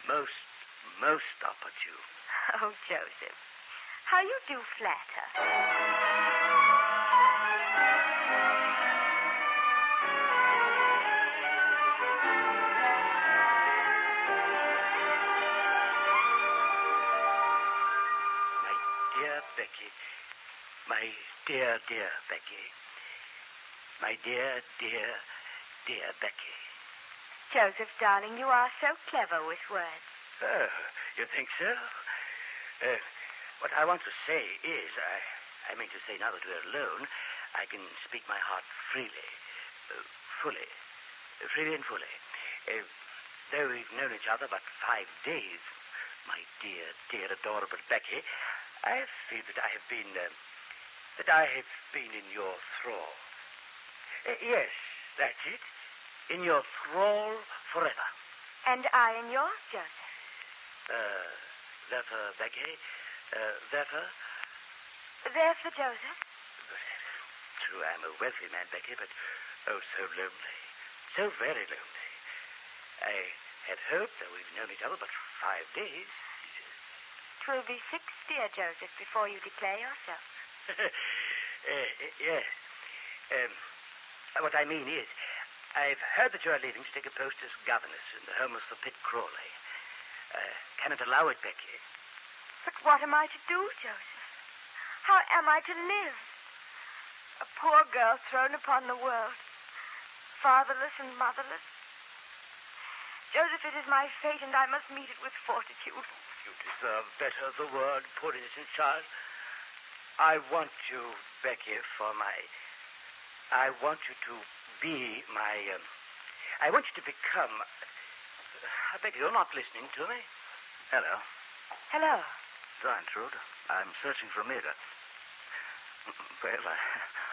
Most opportune. Oh, Joseph, how you do flatter. Becky. My dear, dear Becky. My dear, dear, dear Becky. Joseph, darling, you are so clever with words. Oh, you think so? What I want to say is, I mean to say now that we're alone, I can speak my heart freely. Freely and fully. Though we've known each other but 5 days, my dear, dear, adorable Becky, I feel that I have been in your thrall. Yes, that's it. In your thrall forever. And I in yours, Joseph. Therefore, Becky, therefore? Therefore, Joseph? True, I'm a wealthy man, Becky, but oh, so lonely. So very lonely. I had hoped that we've known each other but 5 days. 'Twill be 6, dear Joseph, before you declare yourself. Yes. What I mean is, I've heard that you're leaving to take a post as governess in the home of Sir Pitt Crawley. Cannot allow it, Becky. But what am I to do, Joseph? How am I to live? A poor girl thrown upon the world, fatherless and motherless. Joseph, it is my fate, and I must meet it with fortitude. You deserve better, the word, poor innocent child. I want you, Becky, I want you to be my, I want you to become... Becky, you're not listening to me. Hello. Hello. Gertrude, I'm searching for Amelia. Well,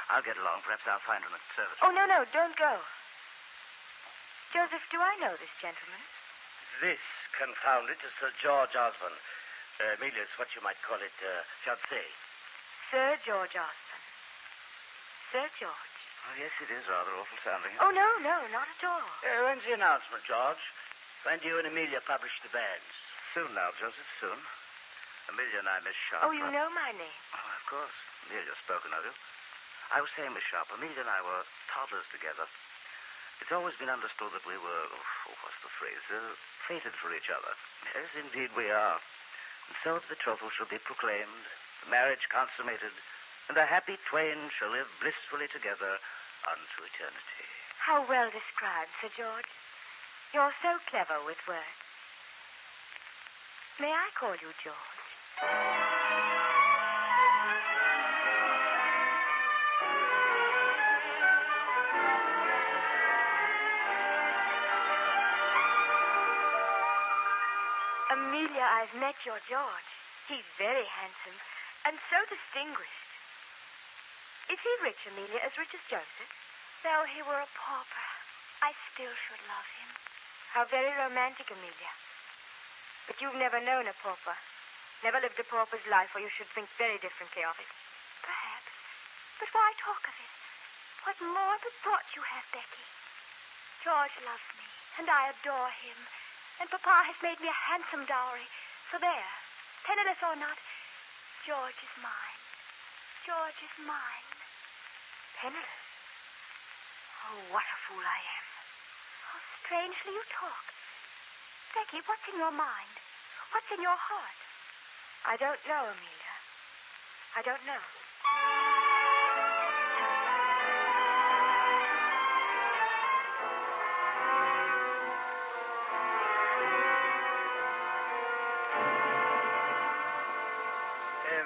I'll get along. Perhaps I'll find her in the service. Oh, no, don't go. Joseph, do I know this gentleman? This, confound it, is Sir George Osborne. Amelia's what you might call it, fiancé. Sir George Osborne. Sir George. Oh, yes, it is rather awful sounding. Oh, no, not at all. When's the announcement, George? When do you and Amelia publish the banns? Soon now, Joseph, soon. Amelia and I, Miss Sharp. Oh, you know my name. Oh, of course. Amelia's spoken of you. I was saying, Miss Sharp, Amelia and I were toddlers together. It's always been understood that we were, what's the phrase, fated for each other. Yes, indeed we are. And so the betrothal shall be proclaimed, the marriage consummated, and the happy twain shall live blissfully together unto eternity. How well described, Sir George. You're so clever with words. May I call you George? Amelia, I've met your George. He's very handsome and so distinguished. Is he rich, Amelia, as rich as Joseph? Though he were a pauper, I still should love him. How very romantic, Amelia. But you've never known a pauper. Never lived a pauper's life, or you should think very differently of it. Perhaps. But why talk of it? What morbid thoughts you have, Becky. George loves me, and I adore him. And Papa has made me a handsome dowry. So there, penniless or not, George is mine. George is mine. Penniless? Oh, what a fool I am. How strangely you talk. Becky, what's in your mind? What's in your heart? I don't know, Amelia. I don't know.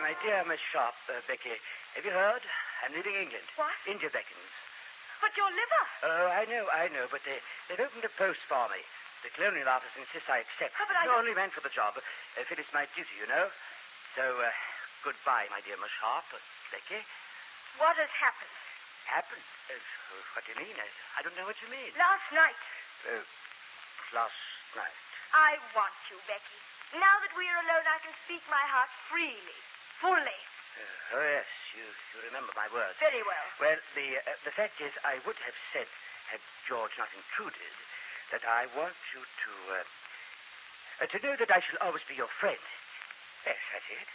My dear Miss Sharp, Becky, have you heard? I'm leaving England. What? India beckons. But your liver. Oh, I know, but they've opened a post for me. The colonial office insists I accept. Oh, but I'm the only man for the job. If it is my duty, you know. So, goodbye, my dear Miss Sharp. Becky. What has happened? Happened? What do you mean? I don't know what you mean. Last night. Last night. I want you, Becky. Now that we are alone, I can speak my heart freely, fully. Oh, yes, you remember my words. Very well. Well, the fact is, I would have said, had George not intruded, that I want you to know that I shall always be your friend. Yes, that's it.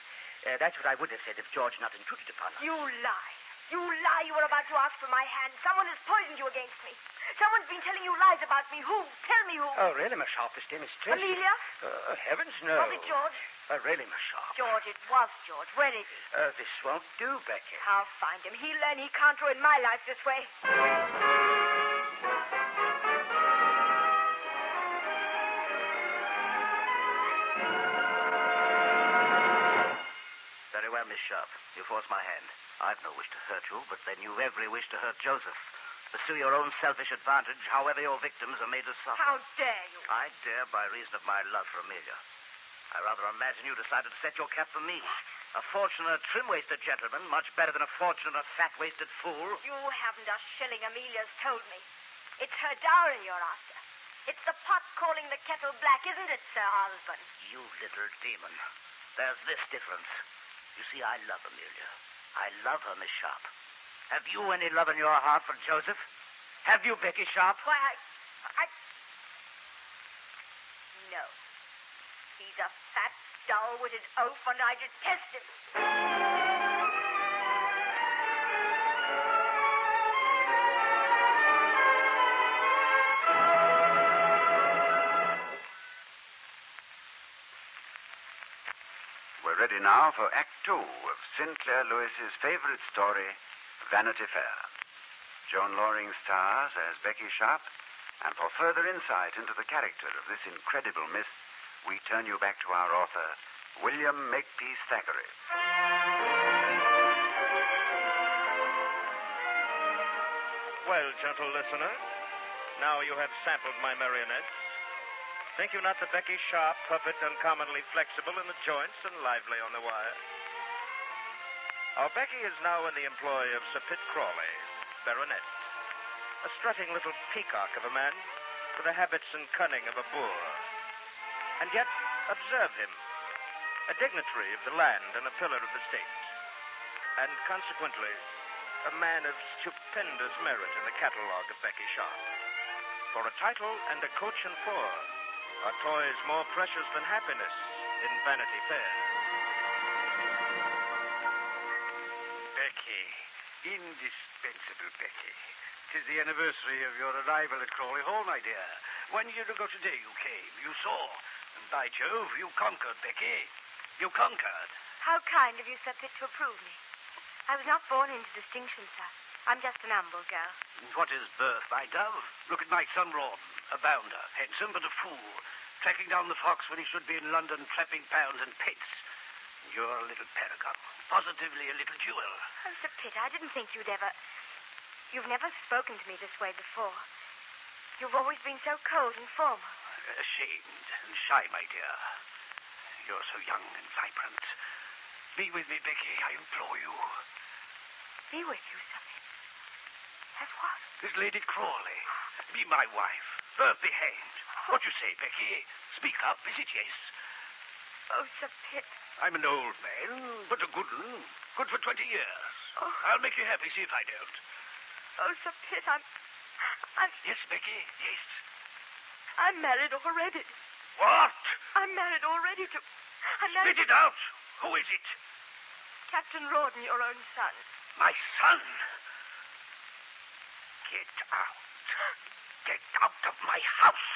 That's what I would have said if George not intruded upon us. You lie. You lie. You were about to ask for my hand. Someone has poisoned you against me. Someone's been telling you lies about me. Who? Tell me who. Oh, really, Miss Sharp? This demonstration. Amelia? Heavens, no. Was it George? Really, Miss Sharp? George, it was George. Where is he? This won't do, Becky. I'll find him. He'll learn he can't ruin my life this way. Very well, Miss Sharp. You force my hand. I've no wish to hurt you, but then you've every wish to hurt Joseph. Pursue your own selfish advantage, however your victims are made to suffer. How dare you? I dare by reason of my love for Amelia. I rather imagine you decided to set your cap for me. A fortunate, trim-waisted gentleman, much better than a fortunate, fat-waisted fool. You haven't a shilling, Amelia's told me. It's her dowry you're after. It's the pot calling the kettle black, isn't it, Sir Husband? You little demon. There's this difference. You see, I love Amelia. I love her, Miss Sharp. Have you any love in your heart for Joseph? Have you, Becky Sharp? Why, I... No. He's a fat, dull-witted oaf, and I detest him. We're ready now for Act 2 of Sinclair Lewis's favorite story, Vanity Fair. Joan Loring stars as Becky Sharp, and for further insight into the character of this incredible miss, we turn you back to our author, William Makepeace Thackeray. Well, gentle listener, now you have sampled my marionettes. Think you not the Becky Sharp puppet uncommonly flexible in the joints and lively on the wire? Our Becky is now in the employ of Sir Pitt Crawley, Baronet, a strutting little peacock of a man with the habits and cunning of a boor. And yet, observe him, a dignitary of the land and a pillar of the state, and consequently, a man of stupendous merit in the catalogue of Becky Sharp. For a title and a coach and four are toys more precious than happiness in Vanity Fair. Becky, indispensable Becky. 'Tis the anniversary of your arrival at Crawley Hall, my dear. 1 year ago today you came. You saw. And by Jove, you conquered, Becky. You conquered. How kind of you, Sir Pitt, to approve me. I was not born into distinction, sir. I'm just an humble girl. What is birth, my dove? Look at my son Rawdon, a bounder, handsome but a fool, tracking down the fox when he should be in London trapping pounds and pence. You're a little paragon, positively a little jewel. Oh, Sir Pitt, I didn't think you'd ever... You've never spoken to me this way before. You've always been so cold and formal. Ashamed and shy, my dear. You're so young and vibrant. Be with me, Becky, I implore you. Be with you, Sir Pitt? As what? This Lady Crawley. Be my wife. Birth be hanged. What you say, Becky? Speak up. Is it yes? Oh, Sir Pitt. I'm an old man, but a good one. Good for 20 years. Oh. I'll make you happy, see if I don't. Oh, Sir Pitt, I'm... Yes, Becky, yes. I'm married already. What? I'm married already to... Spit it out. Who is it? Captain Rawdon, your own son. My son? Get out. Get out of my house.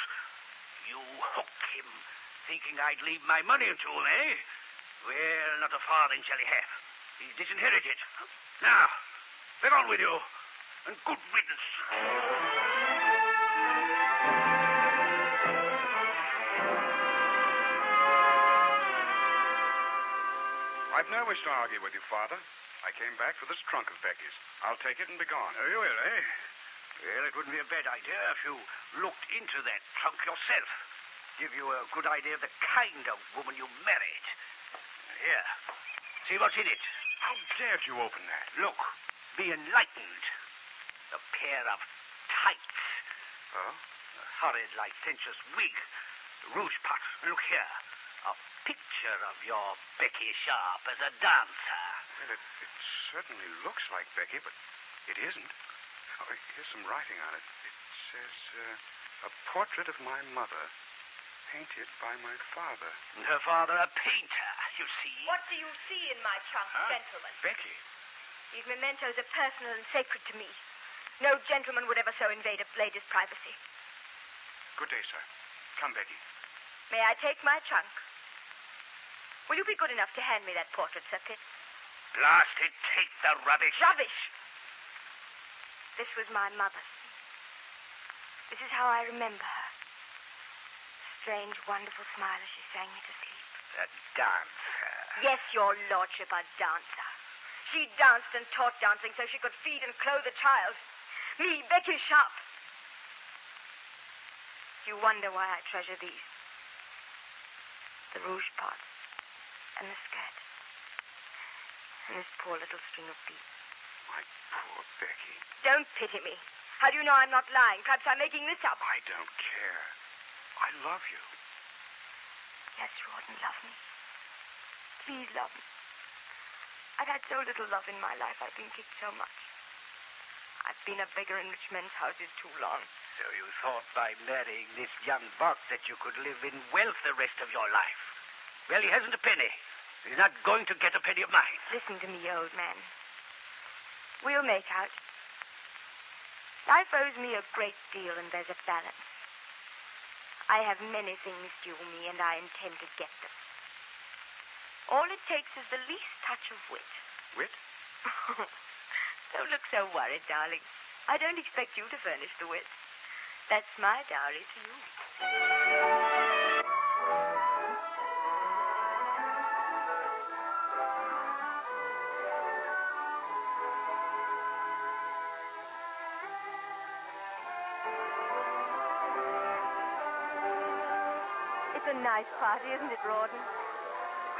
You hooked him, thinking I'd leave my money to him, eh? Well, not a farthing shall he have. He's disinherited. Now, get on with you, and good riddance. I've no wish to argue with you, Father. I came back for this trunk of Becky's. I'll take it and be gone. Oh, you will, eh? Well, it wouldn't be a bad idea if you looked into that trunk yourself. Give you a good idea of the kind of woman you married. Here. See what's in it. How dared you open that? Look. Be enlightened. A pair of tights. Oh? A horrid, licentious wig. The rouge pot. Look here. A picture of your Becky Sharp as a dancer. Well, it certainly looks like Becky, but it isn't. Oh, here's some writing on it. It says, a portrait of my mother, painted by my father. And her father a painter, you see. What do you see in my trunk, gentlemen? Becky. These mementos are personal and sacred to me. No gentleman would ever so invade a lady's privacy. Good day, sir. Come, Becky. May I take my trunk? Will you be good enough to hand me that portrait, Sir Pitt? Blast it, take the rubbish. Rubbish! This was my mother. This is how I remember her. Strange, wonderful smile as she sang me to sleep. A dancer. Yes, your lordship, a dancer. She danced and taught dancing so she could feed and clothe a child. Me, Becky Sharp. You wonder why I treasure these. The rouge pot and the skirt. And this poor little string of beads. My poor Becky. Don't pity me. How do you know I'm not lying? Perhaps I'm making this up. I don't care. I love you. Yes, Rawdon, love me. Please love me. I've had so little love in my life. I've been kicked so much. I've been a beggar in rich men's houses too long. So you thought by marrying this young buck that you could live in wealth the rest of your life. Well, he hasn't a penny. He's not going to get a penny of mine. Listen to me, old man. We'll make out. Life owes me a great deal, and there's a balance. I have many things due me, and I intend to get them. All it takes is the least touch of wit. Wit? Don't look so worried, darling. I don't expect you to furnish the wit. That's my dowry to you. It's a nice party, isn't it, Rawdon?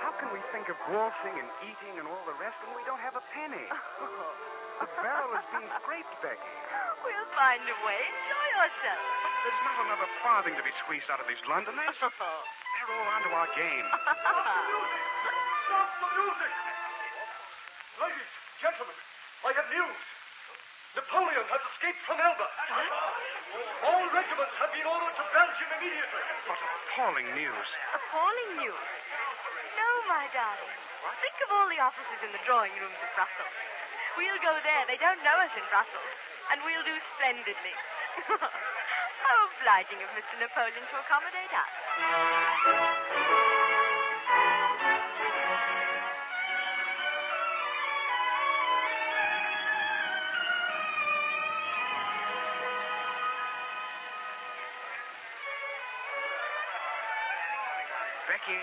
How can we think of waltzing and eating and all the rest when we don't have a penny? The barrel is being scraped, Becky. We'll find a way. Enjoy yourself. There's not another farthing to be squeezed out of these Londoners. They're all onto our game. Stop the music! Ladies, gentlemen, I have news. Napoleon has escaped from Elba. All regiments have been ordered to Belgium immediately. What appalling news. Appalling news? No, my darling. Think of all the officers in the drawing rooms of Brussels. We'll go there. They don't know us in Brussels. and we'll do splendidly. How obliging of Mr. Napoleon to accommodate us. Becky,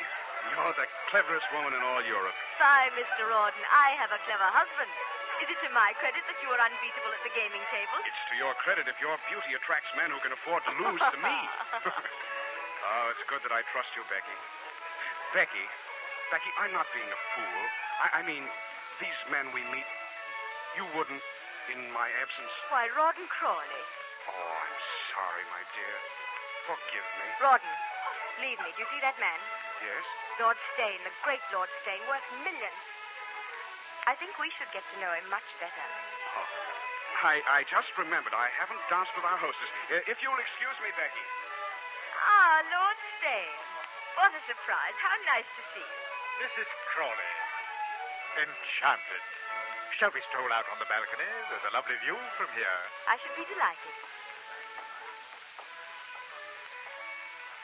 you're the cleverest woman in all Europe. Fie, Mr. Rawdon, I have a clever husband. Is it to my credit that you are unbeatable at the gaming table? It's to your credit if your beauty attracts men who can afford to lose to me. Oh, it's good that I trust you, Becky. Becky, I'm not being a fool. I mean, these men we meet, you wouldn't in my absence. Why, Rawdon Crawley. Oh, I'm sorry, my dear. Forgive me. Rawdon, leave me. Do you see that man? Yes? Lord Stane, the great Lord Stane, worth millions. I think we should get to know him much better. Oh. I just remembered I haven't danced with our hostess. If you'll excuse me, Becky. Ah, Lord Stane. What a surprise. How nice to see you. Mrs. Crawley. Enchanted. Shall we stroll out on the balcony? There's a lovely view from here. I should be delighted.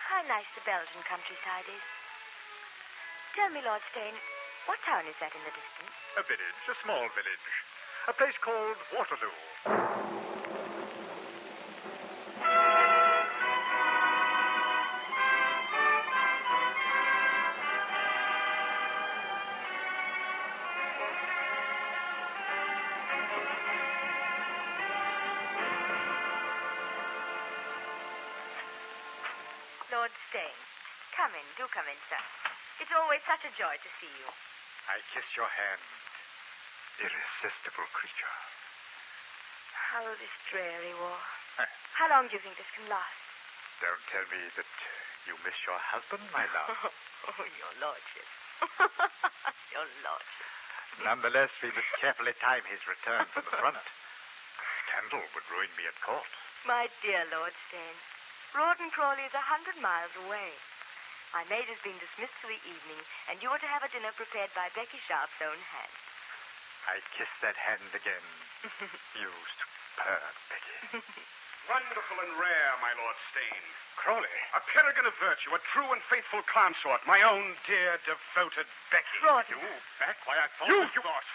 How nice the Belgian countryside is. Tell me, Lord Stane, what town is that in the distance? A village, a small village. A place called Waterloo. Lord Stane, come in. Do come in, sir. It's always such a joy to see you. I kiss your hand. Irresistible creature. Oh, this dreary war. How long do you think this can last? Don't tell me that you miss your husband, my love. Oh, your lordship. Your lordship. Nonetheless, we must carefully time his return from the front. Scandal would ruin me at court. My dear Lord Stane, Rawdon Crawley is 100 miles away. My maid has been dismissed for the evening, and you are to have a dinner prepared by Becky Sharp's own hand. I kiss that hand again. You superb, Becky. Wonderful and rare, my Lord Stane. Crawley. A paragon of virtue, a true and faithful consort, my own dear, devoted Becky. Rawdon. You back? Why, I thought... You thought?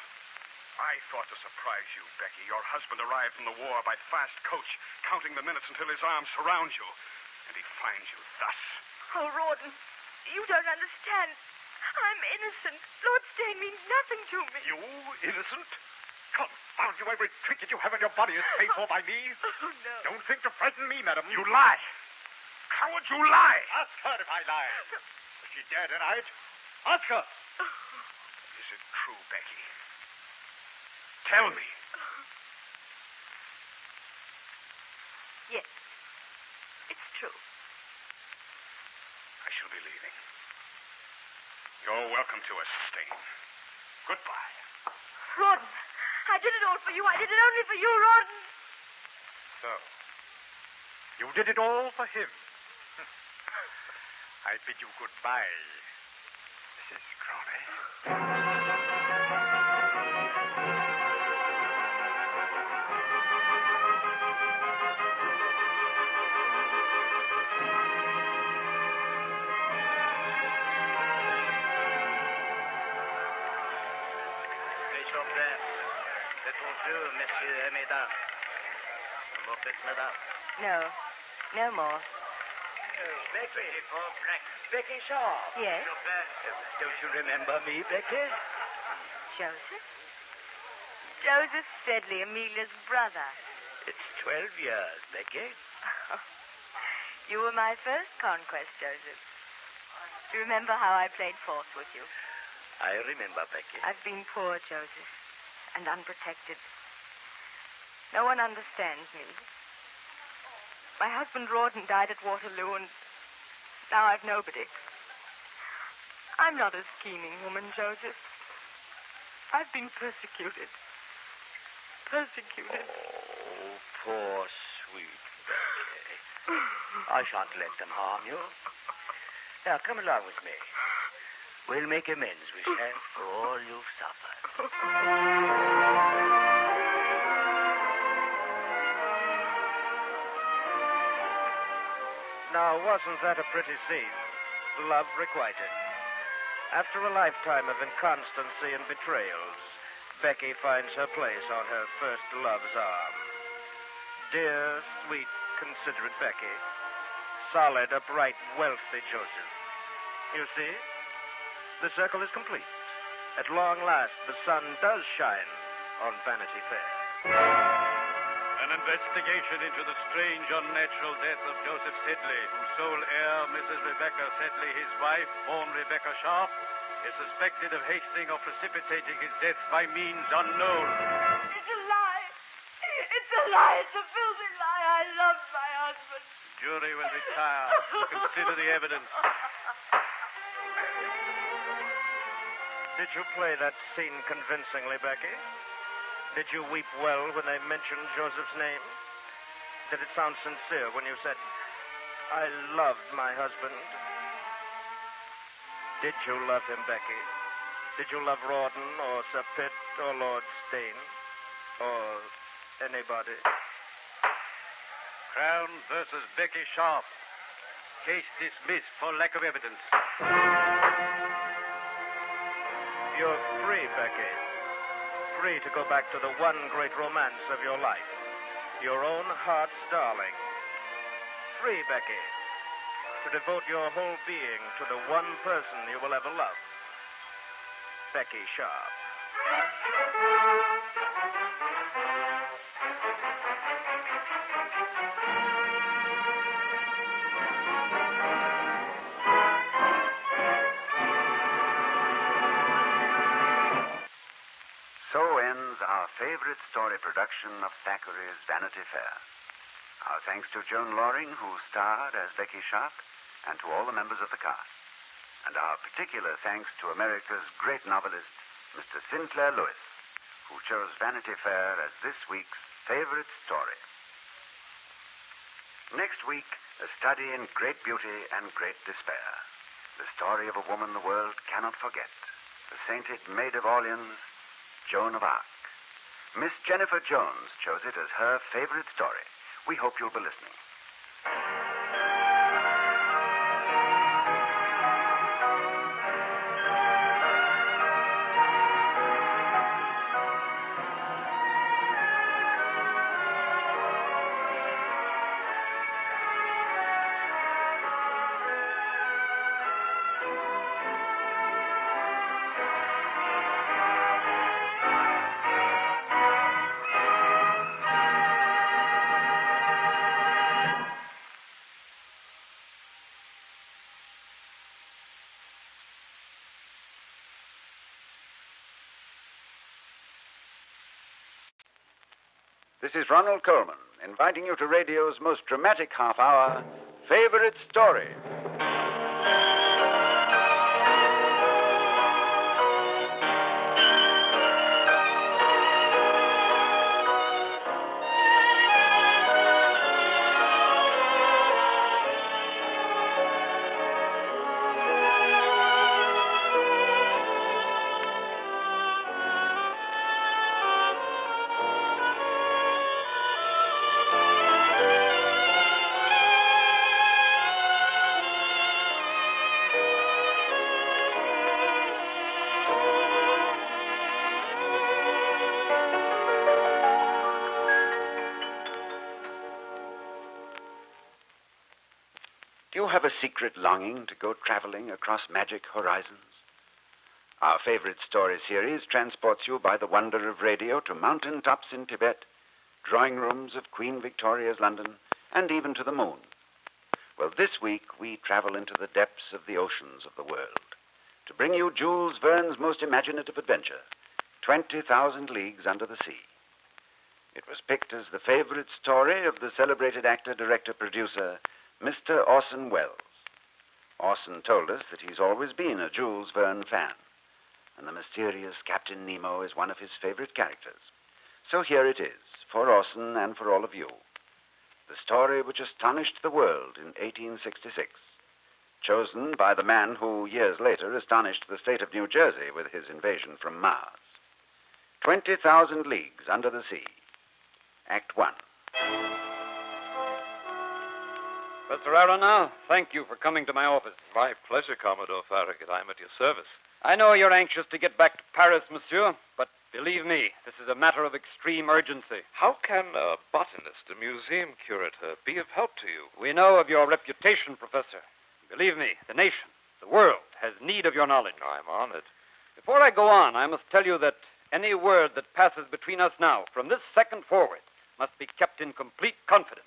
I thought to surprise you, Becky. Your husband arrived from the war by fast coach, counting the minutes until his arms surround you. And he finds you thus. Oh, Rawdon, you don't understand. I'm innocent. Lord Stane means nothing to me. You innocent? Confound you, every trinket you have in your body is paid for by me. Oh, no. Don't think to frighten me, madam. You lie. How would you lie? Ask her if I lie. If she dare deny it, ask her. Is it true, Becky? Tell me. Yes. It's true. I shall be leaving. You're welcome to us, Stane. Goodbye. Rawdon, I did it all for you. I did it only for you, Rawdon. So, you did it all for him. I bid you goodbye, Mrs. Crawley. Bonjour, messieurs et mesdames. No more bits, madame? No. No more. Becky. Becky Shaw. Yes? Don't you remember me, Becky? Joseph? Joseph Sedley, Amelia's brother. It's 12 years, Becky. You were my first conquest, Joseph. Do you remember how I played false with you? I remember, Becky. I've been poor, Joseph, and unprotected. No one understands me. My husband Rawdon died at Waterloo, and now I've nobody. I'm not a scheming woman, Joseph. I've been persecuted. Persecuted. Oh, poor, sweet Becky. I shan't let them harm you. Now, come along with me. We'll make amends, we shall, for all you've suffered. Now, wasn't that a pretty scene? Love requited. After a lifetime of inconstancy and betrayals, Becky finds her place on her first love's arm. Dear, sweet, considerate Becky. Solid, upright, wealthy Joseph. You see? The circle is complete. At long last, the sun does shine on Vanity Fair. An investigation into the strange, unnatural death of Joseph Sedley, whose sole heir, Mrs. Rebecca Sedley, his wife, born Rebecca Sharp, is suspected of hastening or precipitating his death by means unknown. It's a lie. It's a lie. It's a filthy lie. I loved my husband. Jury will retire to consider the evidence. Did you play that scene convincingly, Becky? Did you weep well when they mentioned Joseph's name? Did it sound sincere when you said, I loved my husband? Did you love him, Becky? Did you love Rawdon or Sir Pitt or Lord Steyne? Or anybody? Crown versus Becky Sharp. Case dismissed for lack of evidence. You're free, Becky. Free to go back to the one great romance of your life. Your own heart's darling. Free, Becky. To devote your whole being to the one person you will ever love. Becky Sharp. So ends our favorite story production of Thackeray's Vanity Fair. Our thanks to Joan Loring, who starred as Becky Sharp, and to all the members of the cast. And our particular thanks to America's great novelist, Mr. Sinclair Lewis, who chose Vanity Fair as this week's favorite story. Next week, a study in great beauty and great despair. The story of a woman the world cannot forget. The sainted Maid of Orleans, Joan of Arc. Miss Jennifer Jones chose it as her favorite story. We hope you'll be listening. This is Ronald Coleman, inviting you to radio's most dramatic half hour, Favorite Story. Do you have a secret longing to go traveling across magic horizons? Our favorite story series transports you by the wonder of radio to mountain tops in Tibet, drawing rooms of Queen Victoria's London, and even to the moon. Well, this week we travel into the depths of the oceans of the world to bring you Jules Verne's most imaginative adventure, 20,000 Leagues Under the Sea. It was picked as the favorite story of the celebrated actor, director, producer, Mr. Orson Welles. Orson told us that he's always been a Jules Verne fan, and the mysterious Captain Nemo is one of his favorite characters. So here it is, for Orson and for all of you. The story which astonished the world in 1866, chosen by the man who, years later, astonished the state of New Jersey with his invasion from Mars. 20,000 Leagues Under the Sea. Act 1. Professor Arana, thank you for coming to my office. My pleasure, Commodore Farragut. I'm at your service. I know you're anxious to get back to Paris, monsieur, but believe me, this is a matter of extreme urgency. How can a botanist, a museum curator, be of help to you? We know of your reputation, Professor. Believe me, the nation, the world, has need of your knowledge. I'm honored. Before I go on, I must tell you that any word that passes between us now, from this second forward, must be kept in complete confidence.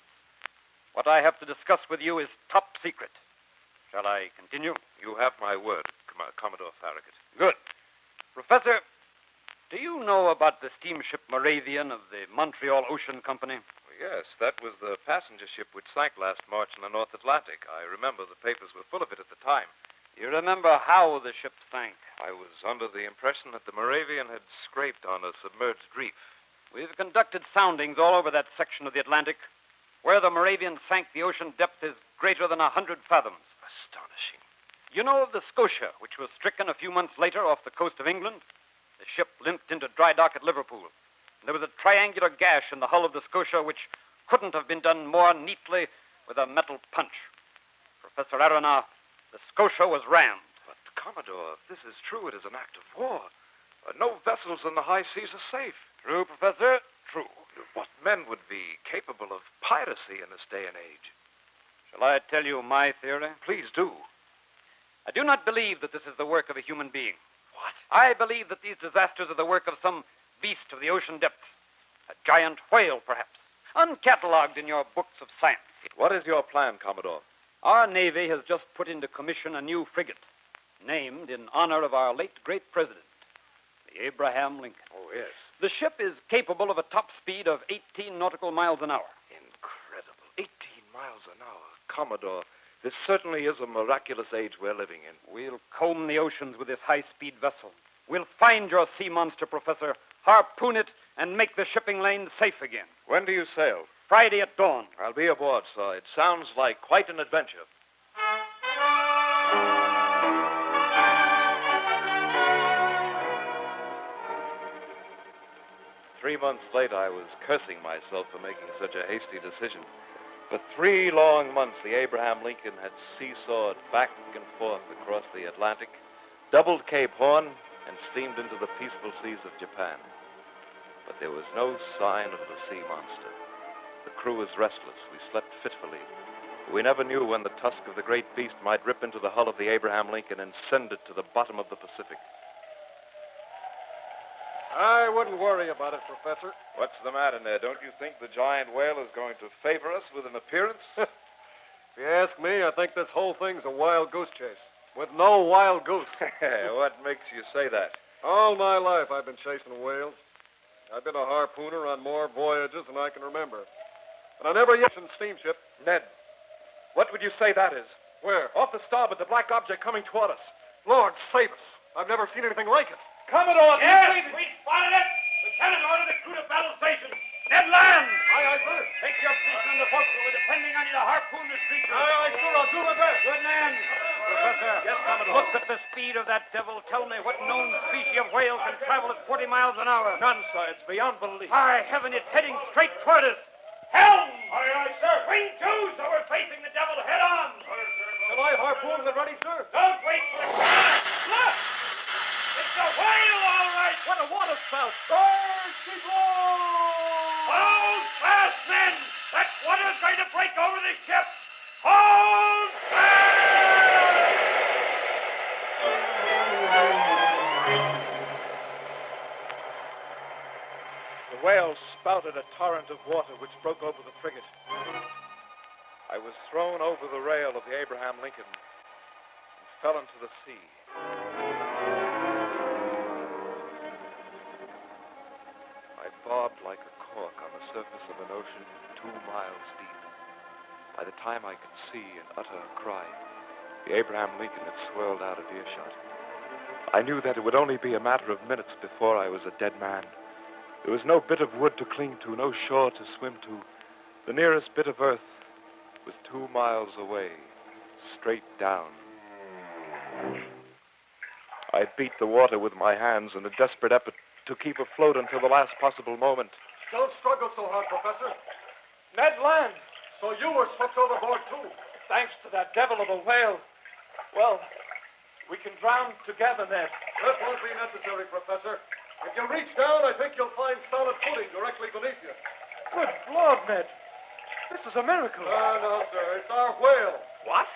What I have to discuss with you is top secret. Shall I continue? You have my word, Commodore Farragut. Good. Professor, do you know about the steamship Moravian of the Montreal Ocean Company? Yes, that was the passenger ship which sank last March in the North Atlantic. I remember the papers were full of it at the time. You remember how the ship sank? I was under the impression that the Moravian had scraped on a submerged reef. We've conducted soundings all over that section of the Atlantic. Where the Moravian sank, the ocean depth is greater than 100 fathoms. Astonishing. You know of the Scotia, which was stricken a few months later off the coast of England? The ship limped into dry dock at Liverpool. There was a triangular gash in the hull of the Scotia which couldn't have been done more neatly with a metal punch. Professor Arana, the Scotia was rammed. But, Commodore, if this is true, it is an act of war. No vessels in the high seas are safe. True, Professor, true. What men would be capable of piracy in this day and age? Shall I tell you my theory? Please do. I do not believe that this is the work of a human being. What? I believe that these disasters are the work of some beast of the ocean depths. A giant whale, perhaps, uncatalogued in your books of science. What is your plan, Commodore? Our Navy has just put into commission a new frigate, named in honor of our late great president, the Abraham Lincoln. Oh, yes. The ship is capable of a top speed of 18 nautical miles an hour. Incredible. 18 miles an hour. Commodore, this certainly is a miraculous age we're living in. We'll comb the oceans with this high-speed vessel. We'll find your sea monster, Professor, harpoon it, and make the shipping lanes safe again. When do you sail? Friday at dawn. I'll be aboard, sir. It sounds like quite an adventure. 3 months later, I was cursing myself for making such a hasty decision. For 3 long months, the Abraham Lincoln had seesawed back and forth across the Atlantic, doubled Cape Horn, and steamed into the peaceful seas of Japan. But there was no sign of the sea monster. The crew was restless. We slept fitfully. We never knew when the tusk of the great beast might rip into the hull of the Abraham Lincoln and send it to the bottom of the Pacific. I wouldn't worry about it, Professor. What's the matter, Ned? Don't you think the giant whale is going to favor us with an appearance? If you ask me, I think this whole thing's a wild goose chase. With no wild goose. What makes you say that? All my life I've been chasing whales. I've been a harpooner on more voyages than I can remember. But I never yet in steamship. Ned, what would you say that is? Where? Off the starboard, the black object coming toward us. Lord save us. I've never seen anything like it. Commodore! Yes, we spotted it! Lieutenant ordered the crew to battle station. Ned Land! Aye, aye, sir. Take your position in the forecastle. We're depending on you to harpoon this creature. Aye, aye, sir. I'll do my best. Good man. Professor. Yes, Commodore. Look at the speed of that devil. Tell me what known species of whale can travel at 40 miles an hour. None, sir. It's beyond belief. By heaven, it's heading straight toward us. Helm! Aye, aye, sir. Swing to, so we're facing the devil head on. Shall I harpoon when ready, sir? Don't wait for it. Look! It's a whale, all right. What a waterspout. Burn, keep low! Hold fast, men. That water's going to break over the ship. Hold fast! The whale spouted a torrent of water which broke over the frigate. I was thrown over the rail of the Abraham Lincoln and fell into the sea. I bobbed like a cork on the surface of an ocean 2 miles deep. By the time I could see and utter a cry, the Abraham Lincoln had swirled out of earshot. I knew that it would only be a matter of minutes before I was a dead man. There was no bit of wood to cling to, no shore to swim to. The nearest bit of earth was 2 miles away, straight down. I beat the water with my hands in a desperate effort to keep afloat until the last possible moment. Don't struggle so hard, Professor. Ned Land! So you were swept overboard, too. Thanks to that devil of a whale. Well, we can drown together, Ned. That won't be necessary, Professor. If you reach down, I think you'll find solid footing directly beneath you. Good Lord, Ned. This is a miracle. No, sir. It's our whale. What?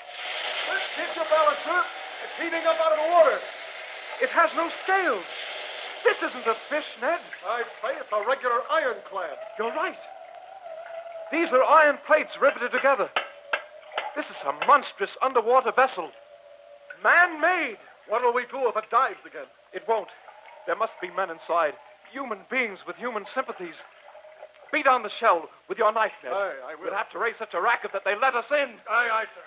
Let's keep your balance, sir. It's heaving up out of the water. It has no scales. This isn't a fish, Ned. I'd say it's a regular ironclad. You're right. These are iron plates riveted together. This is a monstrous underwater vessel. Man-made. What'll we do if it dives again? It won't. There must be men inside. Human beings with human sympathies. Beat on the shell with your knife, Ned. Aye, I will. We'll have to raise such a racket that they let us in. Aye, sir.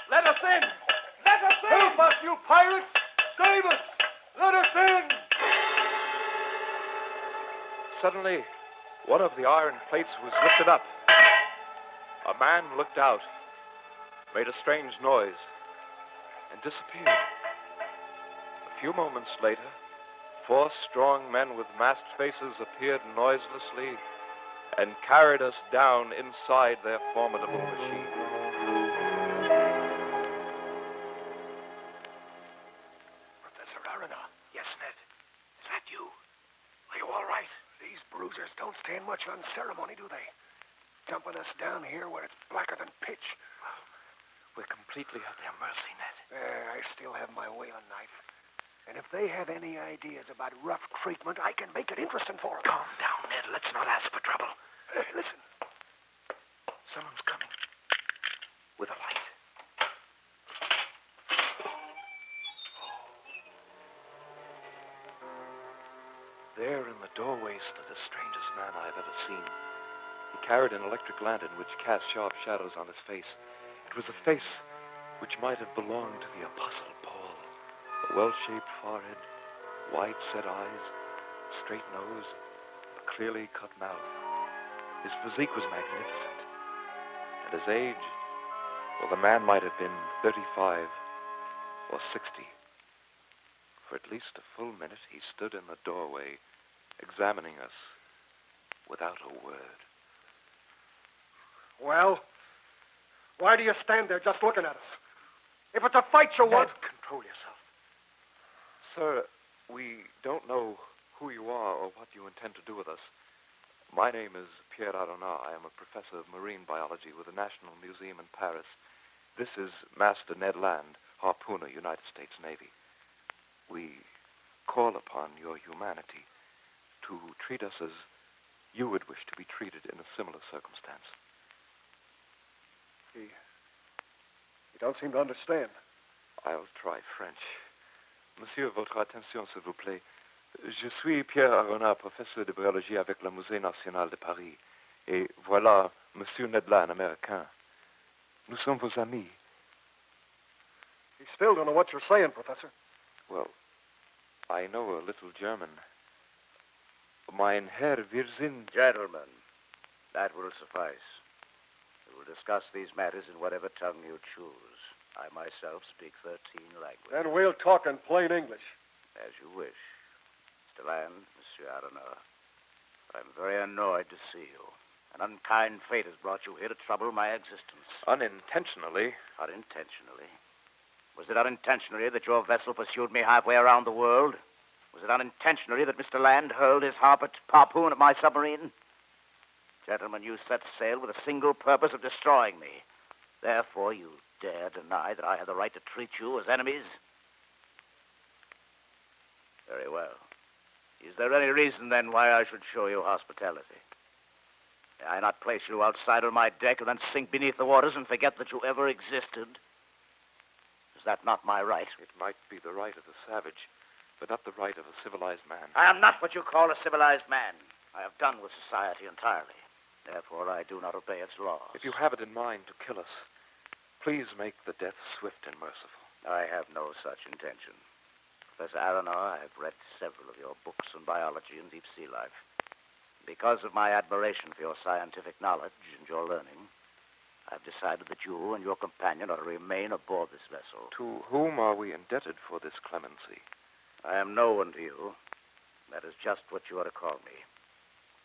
Let us in! Let us in! Help us, you pirates! Save us! Let us in! Suddenly, one of the iron plates was lifted up. A man looked out, made a strange noise, and disappeared. A few moments later, 4 strong men with masked faces appeared noiselessly and carried us down inside their formidable machine. Professor Arana. Yes, Ned. Is that you? Are you all right? These bruisers don't stand much on ceremony, do they? Dumping us down here where it's blacker than pitch. We're completely at their mercy, Ned. I still have my whaling knife. And if they have any ideas about rough treatment, I can make it interesting for them. Calm down, Ned. Let's not ask for trouble. Listen. Someone's coming. With a light. There in the doorway stood the strangest man I've ever seen. He carried an electric lantern which cast sharp shadows on his face. It was a face which might have belonged to the Apostle Paul. A well-shaped forehead, wide-set eyes, straight nose, a clearly cut mouth. His physique was magnificent. And his age, well, the man might have been 35 or 60. For at least a full minute, he stood in the doorway, examining us without a word. Well, why do you stand there just looking at us? If it's a fight you want... Control yourself. Sir, we don't know who you are or what you intend to do with us. My name is Pierre Aronat. I am a professor of marine biology with the National Museum in Paris. This is Master Ned Land, harpooner, United States Navy. We call upon your humanity to treat us as you would wish to be treated in a similar circumstance. You don't seem to understand. I'll try French. Monsieur, votre attention, s'il vous plaît. Je suis Pierre Aronat, professeur de biologie avec le Musée national de Paris. Et voilà Monsieur Ned Land, américain. Nous sommes vos amis. You still don't know what you're saying, Professor. Well, I know a little German. Mein Herr, wir sind... Gentlemen, that will suffice. We will discuss these matters in whatever tongue you choose. I myself speak 13 languages. Then we'll talk in plain English. As you wish. Mr. Land, Monsieur Aronat, I'm very annoyed to see you. An unkind fate has brought you here to trouble my existence. Unintentionally. Unintentionally? Was it unintentionally that your vessel pursued me halfway around the world? Was it unintentionally that Mr. Land hurled his harpoon at my submarine? Gentlemen, you set sail with a single purpose of destroying me. Therefore, you dare deny that I have the right to treat you as enemies? Very well. Is there any reason, then, why I should show you hospitality? May I not place you outside on my deck and then sink beneath the waters and forget that you ever existed? Is that not my right? It might be the right of the savage, but not the right of a civilized man. I am not what you call a civilized man. I have done with society entirely. Therefore, I do not obey its laws. If you have it in mind to kill us, please make the death swift and merciful. I have no such intention. Professor Aronat, I have read several of your books on biology and deep sea life. Because of my admiration for your scientific knowledge and your learning, I've decided that you and your companion are to remain aboard this vessel. To whom are we indebted for this clemency? I am no one to you. That is just what you are to call me.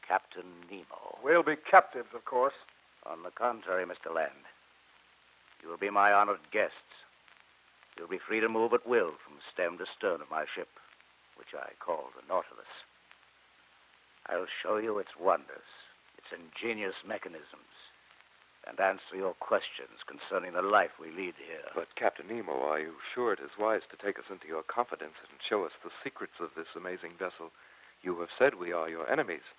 Captain Nemo. We'll be captives, of course. On the contrary, Mr. Land. You will be my honored guests. You'll be free to move at will from stem to stern of my ship, which I call the Nautilus. I'll show you its wonders, its ingenious mechanisms, and answer your questions concerning the life we lead here. But, Captain Nemo, are you sure it is wise to take us into your confidence and show us the secrets of this amazing vessel? You have said we are your enemies.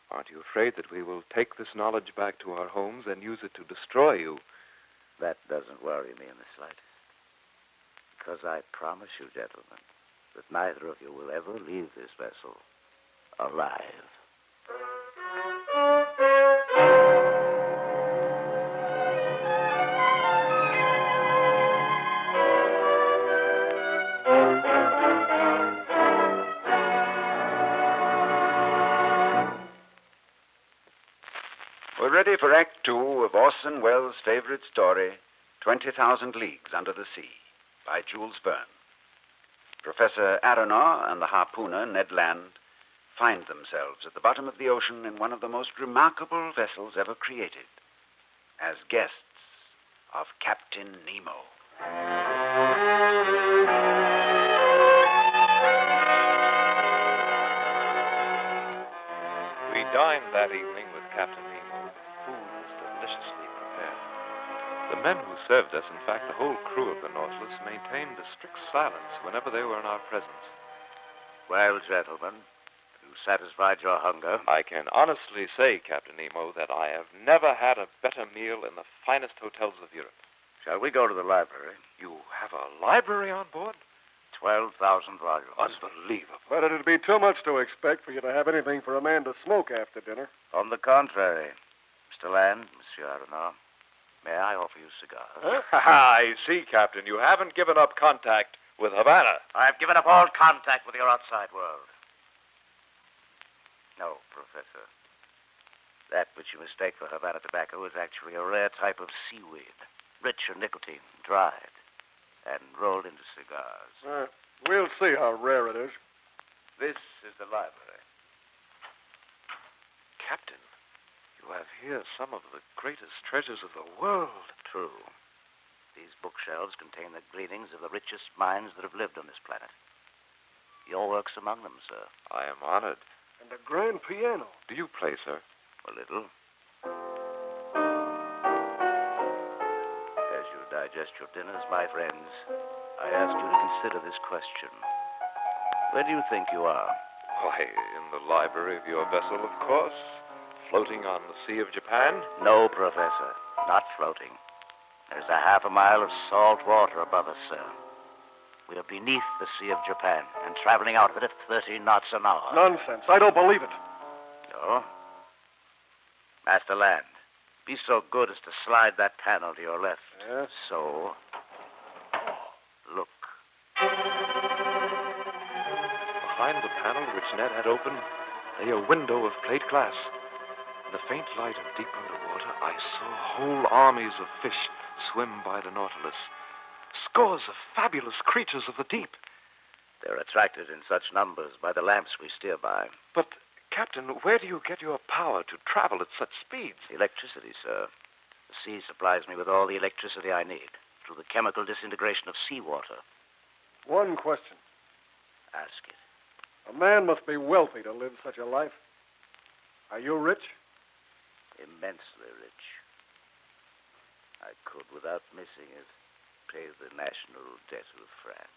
Aren't you afraid that we will take this knowledge back to our homes and use it to destroy you? That doesn't worry me in the slightest. Because I promise you, gentlemen, that neither of you will ever leave this vessel alive. We're ready for Act 2 of Orson Welles' favorite story, 20,000 Leagues Under the Sea, by Jules Verne. Professor Aronoff and the harpooner, Ned Land, find themselves at the bottom of the ocean in one of the most remarkable vessels ever created, as guests of Captain Nemo. We dined that evening with Captain Nemo. Food was deliciously prepared. The men who served us, in fact, the whole crew of the Nautilus, maintained a strict silence whenever they were in our presence. Well, gentlemen, have you satisfied your hunger? I can honestly say, Captain Nemo, that I have never had a better meal in the finest hotels of Europe. Shall we go to the library? You have a library on board? 12,000 volumes. Unbelievable. But it'd be too much to expect for you to have anything for a man to smoke after dinner. On the contrary. Mr. Land, Monsieur Aronoff, may I offer you cigars? Huh? I see, Captain. You haven't given up contact with Havana. I've given up all contact with your outside world. No, Professor. That which you mistake for Havana tobacco is actually a rare type of seaweed, rich in nicotine, dried, and rolled into cigars. We'll see how rare it is. This is the library. Captain, you have here some of the greatest treasures of the world. True. These bookshelves contain the gleanings of the richest minds that have lived on this planet. Your work's among them, sir. I am honored. And a grand piano. Do you play, sir? A little. As you digest your dinners, my friends, I ask you to consider this question. Where do you think you are? Why, in the library of your vessel, of course. Floating on the Sea of Japan? No, Professor. Not floating. There's a half a mile of salt water above us, sir. We are beneath the Sea of Japan and traveling out of it at 30 knots an hour. Nonsense. I don't believe it. No? Master Land, be so good as to slide that panel to your left. Yes? So. Look. Behind the panel which Ned had opened lay a window of plate glass. In the faint light of deep underwater, I saw whole armies of fish swim by the Nautilus. Scores of fabulous creatures of the deep. They're attracted in such numbers by the lamps we steer by. But, Captain, where do you get your power to travel at such speeds? Electricity, sir. The sea supplies me with all the electricity I need through the chemical disintegration of seawater. One question. Ask it. A man must be wealthy to live such a life. Are you rich? Immensely rich. I could, without missing it, pay the national debt of France.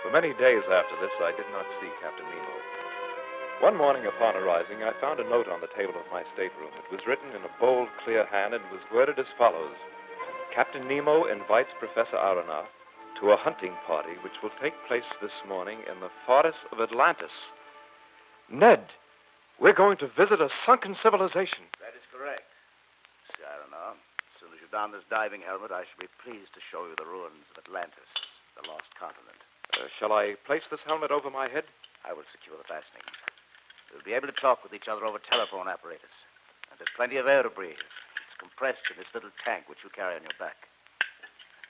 For many days after this, I did not see Captain Nemo. One morning upon arising, I found a note on the table of my stateroom. It was written in a bold, clear hand and was worded as follows. Captain Nemo invites Professor Aronoff to a hunting party which will take place this morning in the forests of Atlantis. Ned, we're going to visit a sunken civilization. That is correct. Cyrano, as soon as you don this diving helmet, I shall be pleased to show you the ruins of Atlantis, the lost continent. Shall I place this helmet over my head? I will secure the fastenings. We'll be able to talk with each other over telephone apparatus. And there's plenty of air to breathe. It's compressed in this little tank which you carry on your back.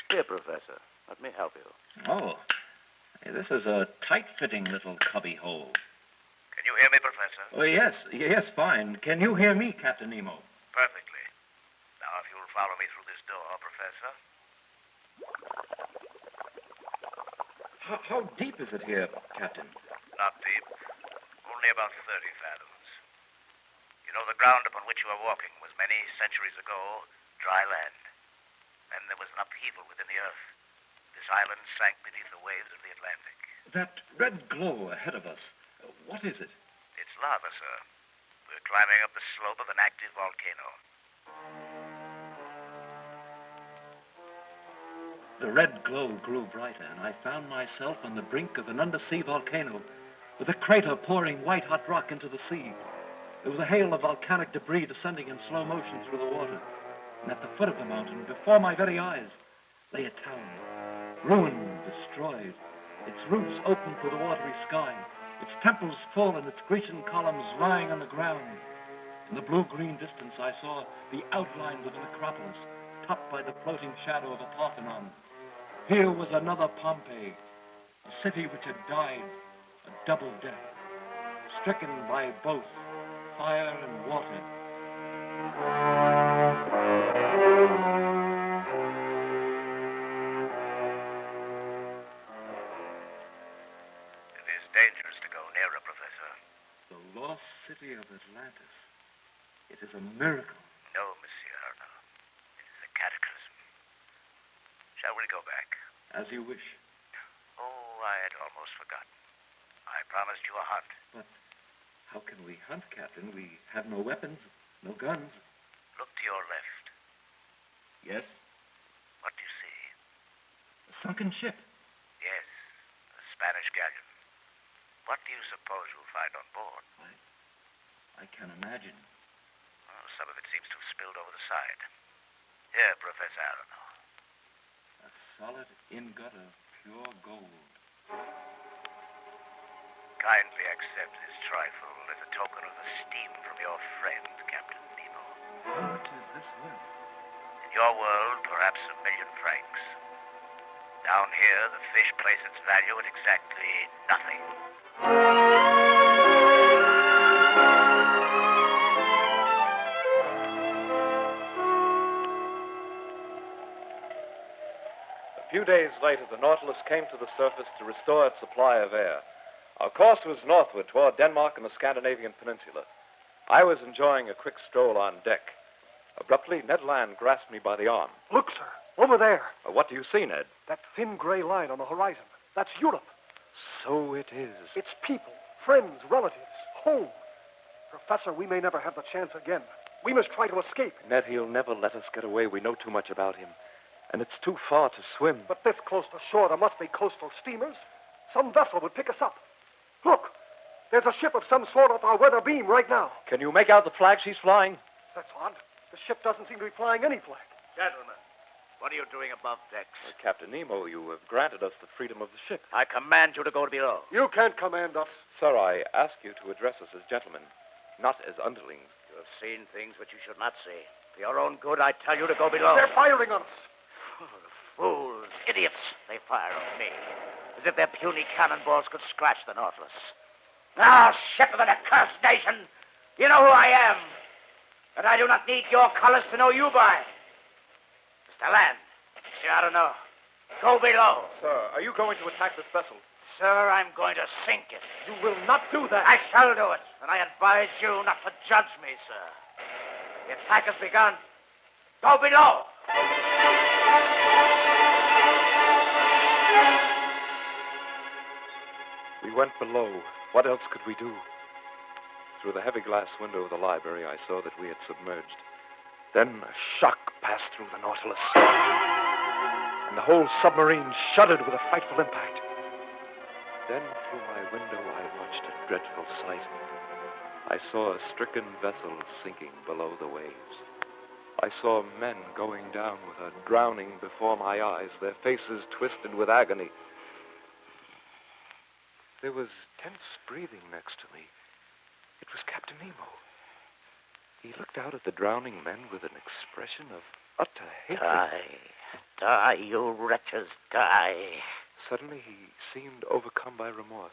Here, Professor, let me help you. Oh, hey, this is a tight-fitting little cubby hole. Can you hear me, Professor? Oh, yes, fine. Can you hear me, Captain Nemo? Perfectly. Now, if you'll follow me through this door, Professor. How deep is it here, Captain? Not deep. Only about 30 fathoms. You know, the ground upon which you are walking was many centuries ago dry land. Then there was an upheaval within the earth. This island sank beneath the waves of the Atlantic. That red glow ahead of us, what is it? It's lava, sir. We're climbing up the slope of an active volcano. The red glow grew brighter, and I found myself on the brink of an undersea volcano, with a crater pouring white-hot rock into the sea. There was a hail of volcanic debris descending in slow motion through the water. And at the foot of the mountain, before my very eyes, lay a town, ruined, destroyed, its roofs open to the watery sky, its temples full and its Grecian columns lying on the ground. In the blue-green distance, I saw the outline of the necropolis, topped by the floating shadow of a Parthenon. Here was another Pompeii, a city which had died a double death, stricken by both fire and water. It is dangerous to go nearer, Professor. The lost city of Atlantis. It is a miracle. No, Monsieur Arno. It is a cataclysm. Shall we go back? As you wish. Oh, I had almost forgotten. I promised you a hunt. But how can we hunt, Captain? We have no weapons, no guns. Look to your left. Yes? What do you see? A sunken ship. Yes, a Spanish galleon. What do you suppose you'll find on board? I can imagine. Oh, some of it seems to have spilled over the side. Here, Professor Arno. A solid ingot of pure gold. Kindly accept this trifle as a token of esteem from your friend, Captain Nemo. How much is this worth? In your world, perhaps 1 million francs. Down here, the fish place its value at exactly nothing. A few days later, the Nautilus came to the surface to restore its supply of air. Our course was northward toward Denmark and the Scandinavian peninsula. I was enjoying a quick stroll on deck. Abruptly, Ned Land grasped me by the arm. Look, sir, over there. What do you see, Ned? That thin gray line on the horizon. That's Europe. So it is. It's people, friends, relatives, home. Professor, we may never have the chance again. We must try to escape. Ned, he'll never let us get away. We know too much about him. And it's too far to swim. But this close to shore, there must be coastal steamers. Some vessel would pick us up. Look, there's a ship of some sort off our weather beam right now. Can you make out the flag she's flying? That's odd. The ship doesn't seem to be flying any flag. Gentlemen, what are you doing above decks? Captain Nemo, you have granted us the freedom of the ship. I command you to go below. You can't command us. Sir, I ask you to address us as gentlemen, not as underlings. You have seen things which you should not see. For your own good, I tell you to go below. They're firing on us. Fools, idiots. They fire on me. As if their puny cannonballs could scratch the Nautilus. Now, ship of an accursed nation, you know who I am. And I do not need your colors to know you by. Mr. Land, Cyrano, go below. Sir, are you going to attack this vessel? Sir, I'm going to sink it. You will not do that. I shall do it. And I advise you not to judge me, sir. The attack has begun. Go below. We went below. What else could we do? Through the heavy glass window of the library, I saw that we had submerged. Then a shock passed through the Nautilus. And the whole submarine shuddered with a frightful impact. Then, through my window, I watched a dreadful sight. I saw a stricken vessel sinking below the waves. I saw men going down with her, drowning before my eyes, their faces twisted with agony. There was tense breathing next to me. It was Captain Nemo. He looked out at the drowning men with an expression of utter hatred. Die, you wretches, die. Suddenly, he seemed overcome by remorse.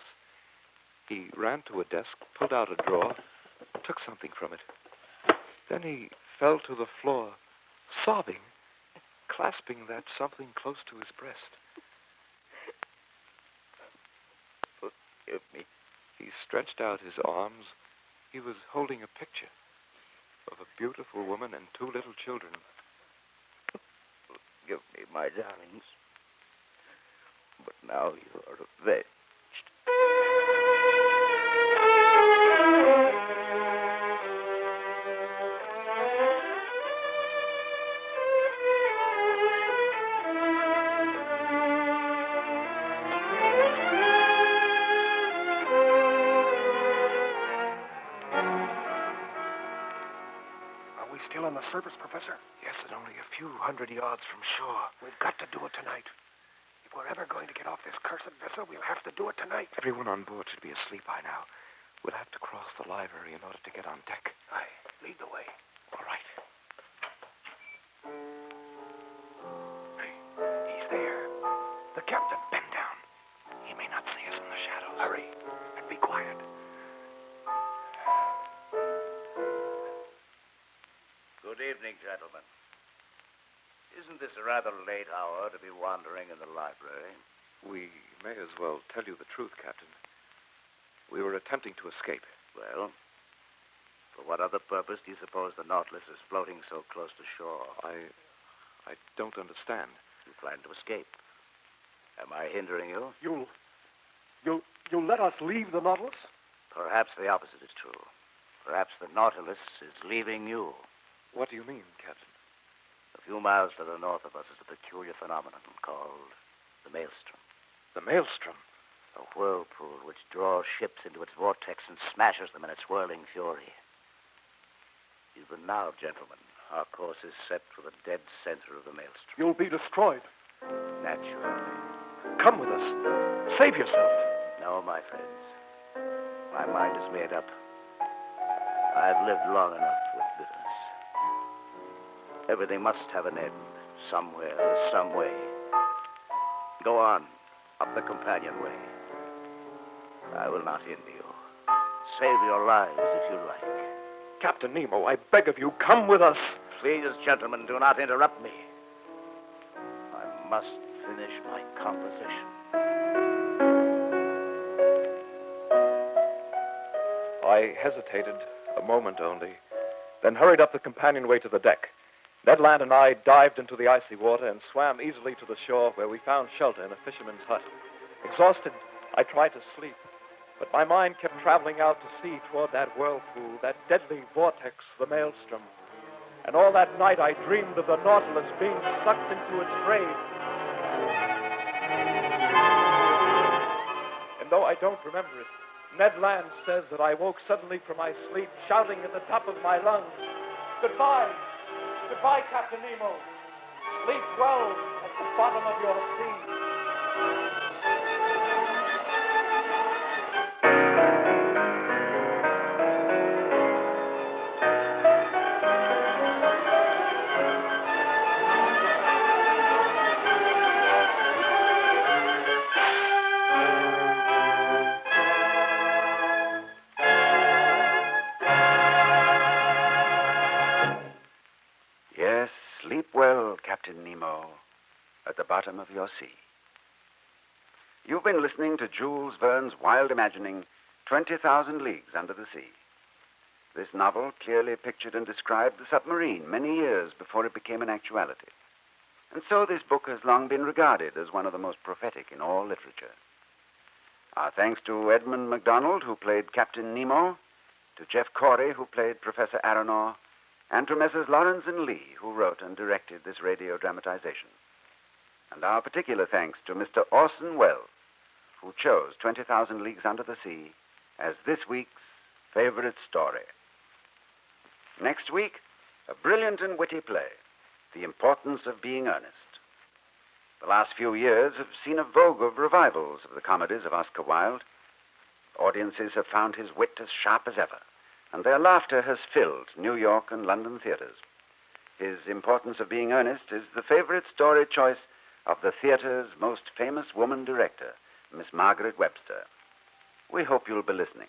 He ran to a desk, pulled out a drawer, took something from it. Then he fell to the floor, sobbing, clasping that something close to his breast. Forgive me. He stretched out his arms. He was holding a picture of a beautiful woman and two little children. Forgive me, my darlings. But now you are avenged. Are we still on the surface, Professor? Yes, and only a few hundred yards from shore. We've got to do it tonight. If we're ever going to get off this cursed vessel, we'll have to do it tonight. Everyone on board should be asleep by now. We'll have to cross the library in order to get on deck. Aye, lead the way. All right. Hey, he's there. The captain, bend down. He may not see us in the shadows. Hurry, and be quiet. Good evening, gentlemen. Isn't this a rather late hour to be wandering in the library? We may as well tell you the truth, Captain. We were attempting to escape. Well, for what other purpose do you suppose the Nautilus is floating so close to shore? I don't understand. You plan to escape. Am I hindering you? You'll let us leave the Nautilus? Perhaps the opposite is true. Perhaps the Nautilus is leaving you. What do you mean, Captain? A few miles to the north of us is a peculiar phenomenon called the Maelstrom. The Maelstrom? A whirlpool which draws ships into its vortex and smashes them in its whirling fury. Even now, gentlemen, our course is set for the dead center of the Maelstrom. You'll be destroyed. Naturally. Come with us. Save yourself. No, my friends. My mind is made up. I've lived long enough with bitterness. Everything must have an end, somewhere, some way. Go on, up the companionway. I will not hinder you. Save your lives if you like. Captain Nemo, I beg of you, come with us. Please, gentlemen, do not interrupt me. I must finish my composition. I hesitated a moment only, then hurried up the companionway to the deck. Ned Land and I dived into the icy water and swam easily to the shore, where we found shelter in a fisherman's hut. Exhausted, I tried to sleep, but my mind kept traveling out to sea toward that whirlpool, that deadly vortex, the Maelstrom. And all that night I dreamed of the Nautilus being sucked into its grave. And though I don't remember it, Ned Land says that I woke suddenly from my sleep, shouting at the top of my lungs, "Goodbye! Goodbye, Captain Nemo. Sleep well at the bottom of your sea." Yes, sleep well, Captain Nemo, at the bottom of your sea. You've been listening to Jules Verne's wild imagining, 20,000 Leagues Under the Sea. This novel clearly pictured and described the submarine many years before it became an actuality. And so this book has long been regarded as one of the most prophetic in all literature. Our thanks to Edmund MacDonald, who played Captain Nemo, to Jeff Corey, who played Professor Aronor, and to Messrs. Lawrence and Lee, who wrote and directed this radio dramatization. And our particular thanks to Mr. Orson Welles, who chose 20,000 Leagues Under the Sea as this week's favorite story. Next week, a brilliant and witty play, The Importance of Being Earnest. The last few years have seen a vogue of revivals of the comedies of Oscar Wilde. Audiences have found his wit as sharp as ever, and their laughter has filled New York and London theaters. His Importance of Being Earnest is the favorite story choice of the theater's most famous woman director, Miss Margaret Webster. We hope you'll be listening.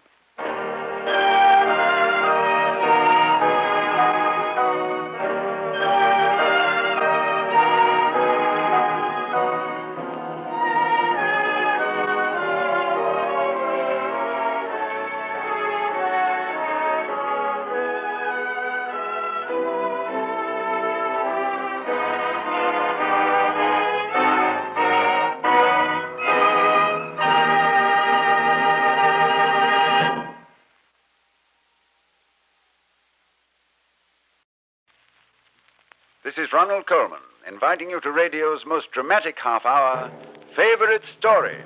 This is Ronald Coleman, inviting you to radio's most dramatic half hour, Favorite Story.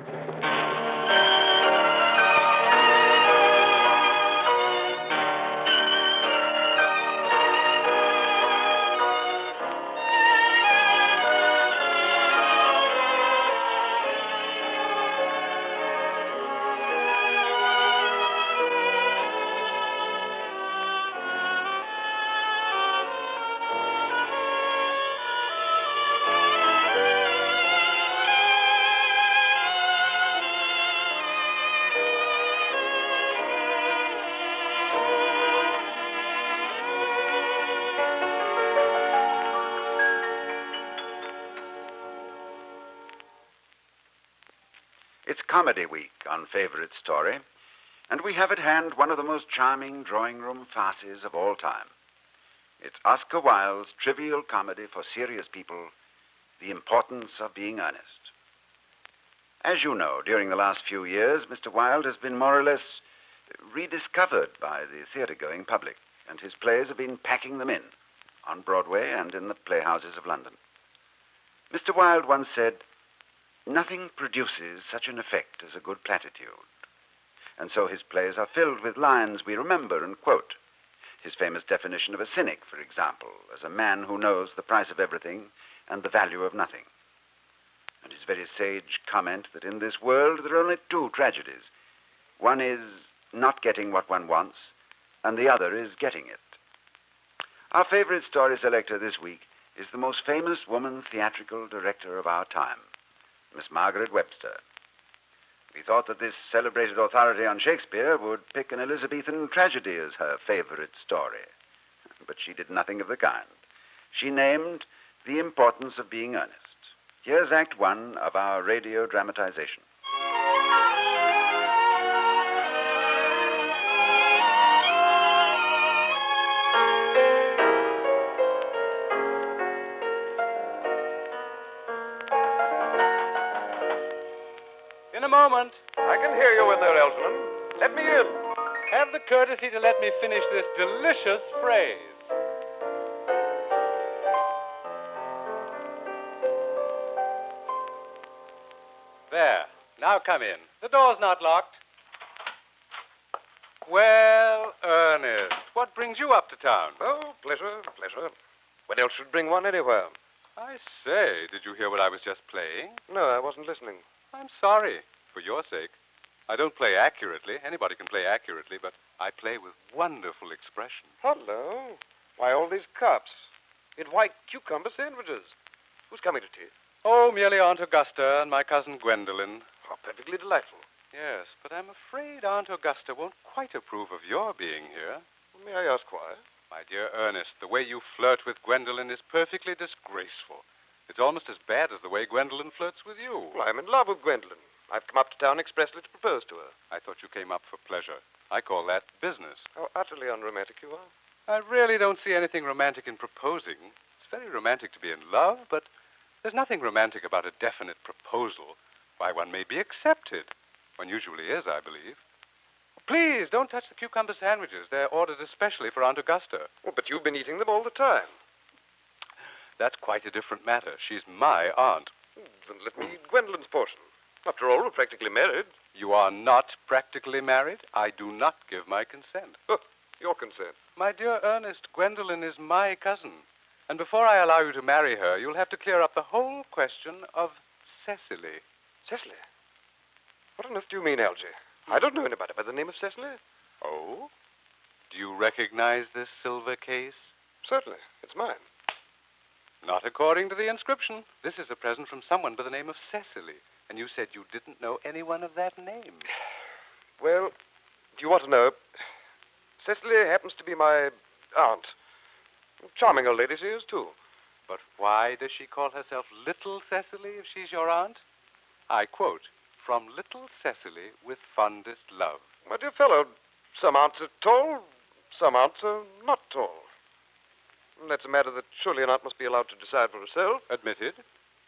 It's Comedy Week on Favorite Story, and we have at hand one of the most charming drawing-room farces of all time. It's Oscar Wilde's trivial comedy for serious people, The Importance of Being Earnest. As you know, during the last few years, Mr. Wilde has been more or less rediscovered by the theater-going public, and his plays have been packing them in, on Broadway and in the playhouses of London. Mr. Wilde once said, "Nothing produces such an effect as a good platitude." And so his plays are filled with lines we remember and quote. His famous definition of a cynic, for example, as a man who knows the price of everything and the value of nothing. And his very sage comment that in this world there are only two tragedies. One is not getting what one wants, and the other is getting it. Our favorite story selector this week is the most famous woman theatrical director of our time, Miss Margaret Webster. We thought that this celebrated authority on Shakespeare would pick an Elizabethan tragedy as her favorite story. But she did nothing of the kind. She named The Importance of Being Earnest. Here's Act One of our radio dramatization. In a moment. I can hear you in there, Elton. Let me in. Have the courtesy to let me finish this delicious phrase. There. Now come in. The door's not locked. Well, Ernest, what brings you up to town? Oh, pleasure. What else should bring one anywhere? I say, did you hear what I was just playing? No, I wasn't listening. I'm sorry. For your sake. I don't play accurately. Anybody can play accurately, but I play with wonderful expression. Hello. Why, all these cups. In white cucumber sandwiches. Who's coming to tea? Oh, merely Aunt Augusta and my cousin Gwendolen. Oh, perfectly delightful. Yes, but I'm afraid Aunt Augusta won't quite approve of your being here. May I ask why? My dear Ernest, the way you flirt with Gwendolen is perfectly disgraceful. It's almost as bad as the way Gwendolen flirts with you. Well, I'm in love with Gwendolen. I've come up to town expressly to propose to her. I thought you came up for pleasure. I call that business. How utterly unromantic you are. I really don't see anything romantic in proposing. It's very romantic to be in love, but there's nothing romantic about a definite proposal. Why, one may be accepted. One usually is, I believe. Please, don't touch the cucumber sandwiches. They're ordered especially for Aunt Augusta. Oh, but you've been eating them all the time. That's quite a different matter. She's my aunt. Then let me eat Gwendolyn's portion. After all, we're practically married. You are not practically married. I do not give my consent. Oh, your consent. My dear Ernest, Gwendolen is my cousin. And before I allow you to marry her, you'll have to clear up the whole question of Cecily. Cecily? What on earth do you mean, Algy? I don't know anybody by the name of Cecily. Oh? Do you recognize this silver case? Certainly. It's mine. Not according to the inscription. This is a present from someone by the name of Cecily. And you said you didn't know anyone of that name. Well, do you want to know? Cecily happens to be my aunt. Charming old lady she is, too. But why does she call herself Little Cecily if she's your aunt? I quote, "From Little Cecily with fondest love." My dear fellow, some aunts are tall, some aunts are not tall. And that's a matter that surely an aunt must be allowed to decide for herself. Admitted.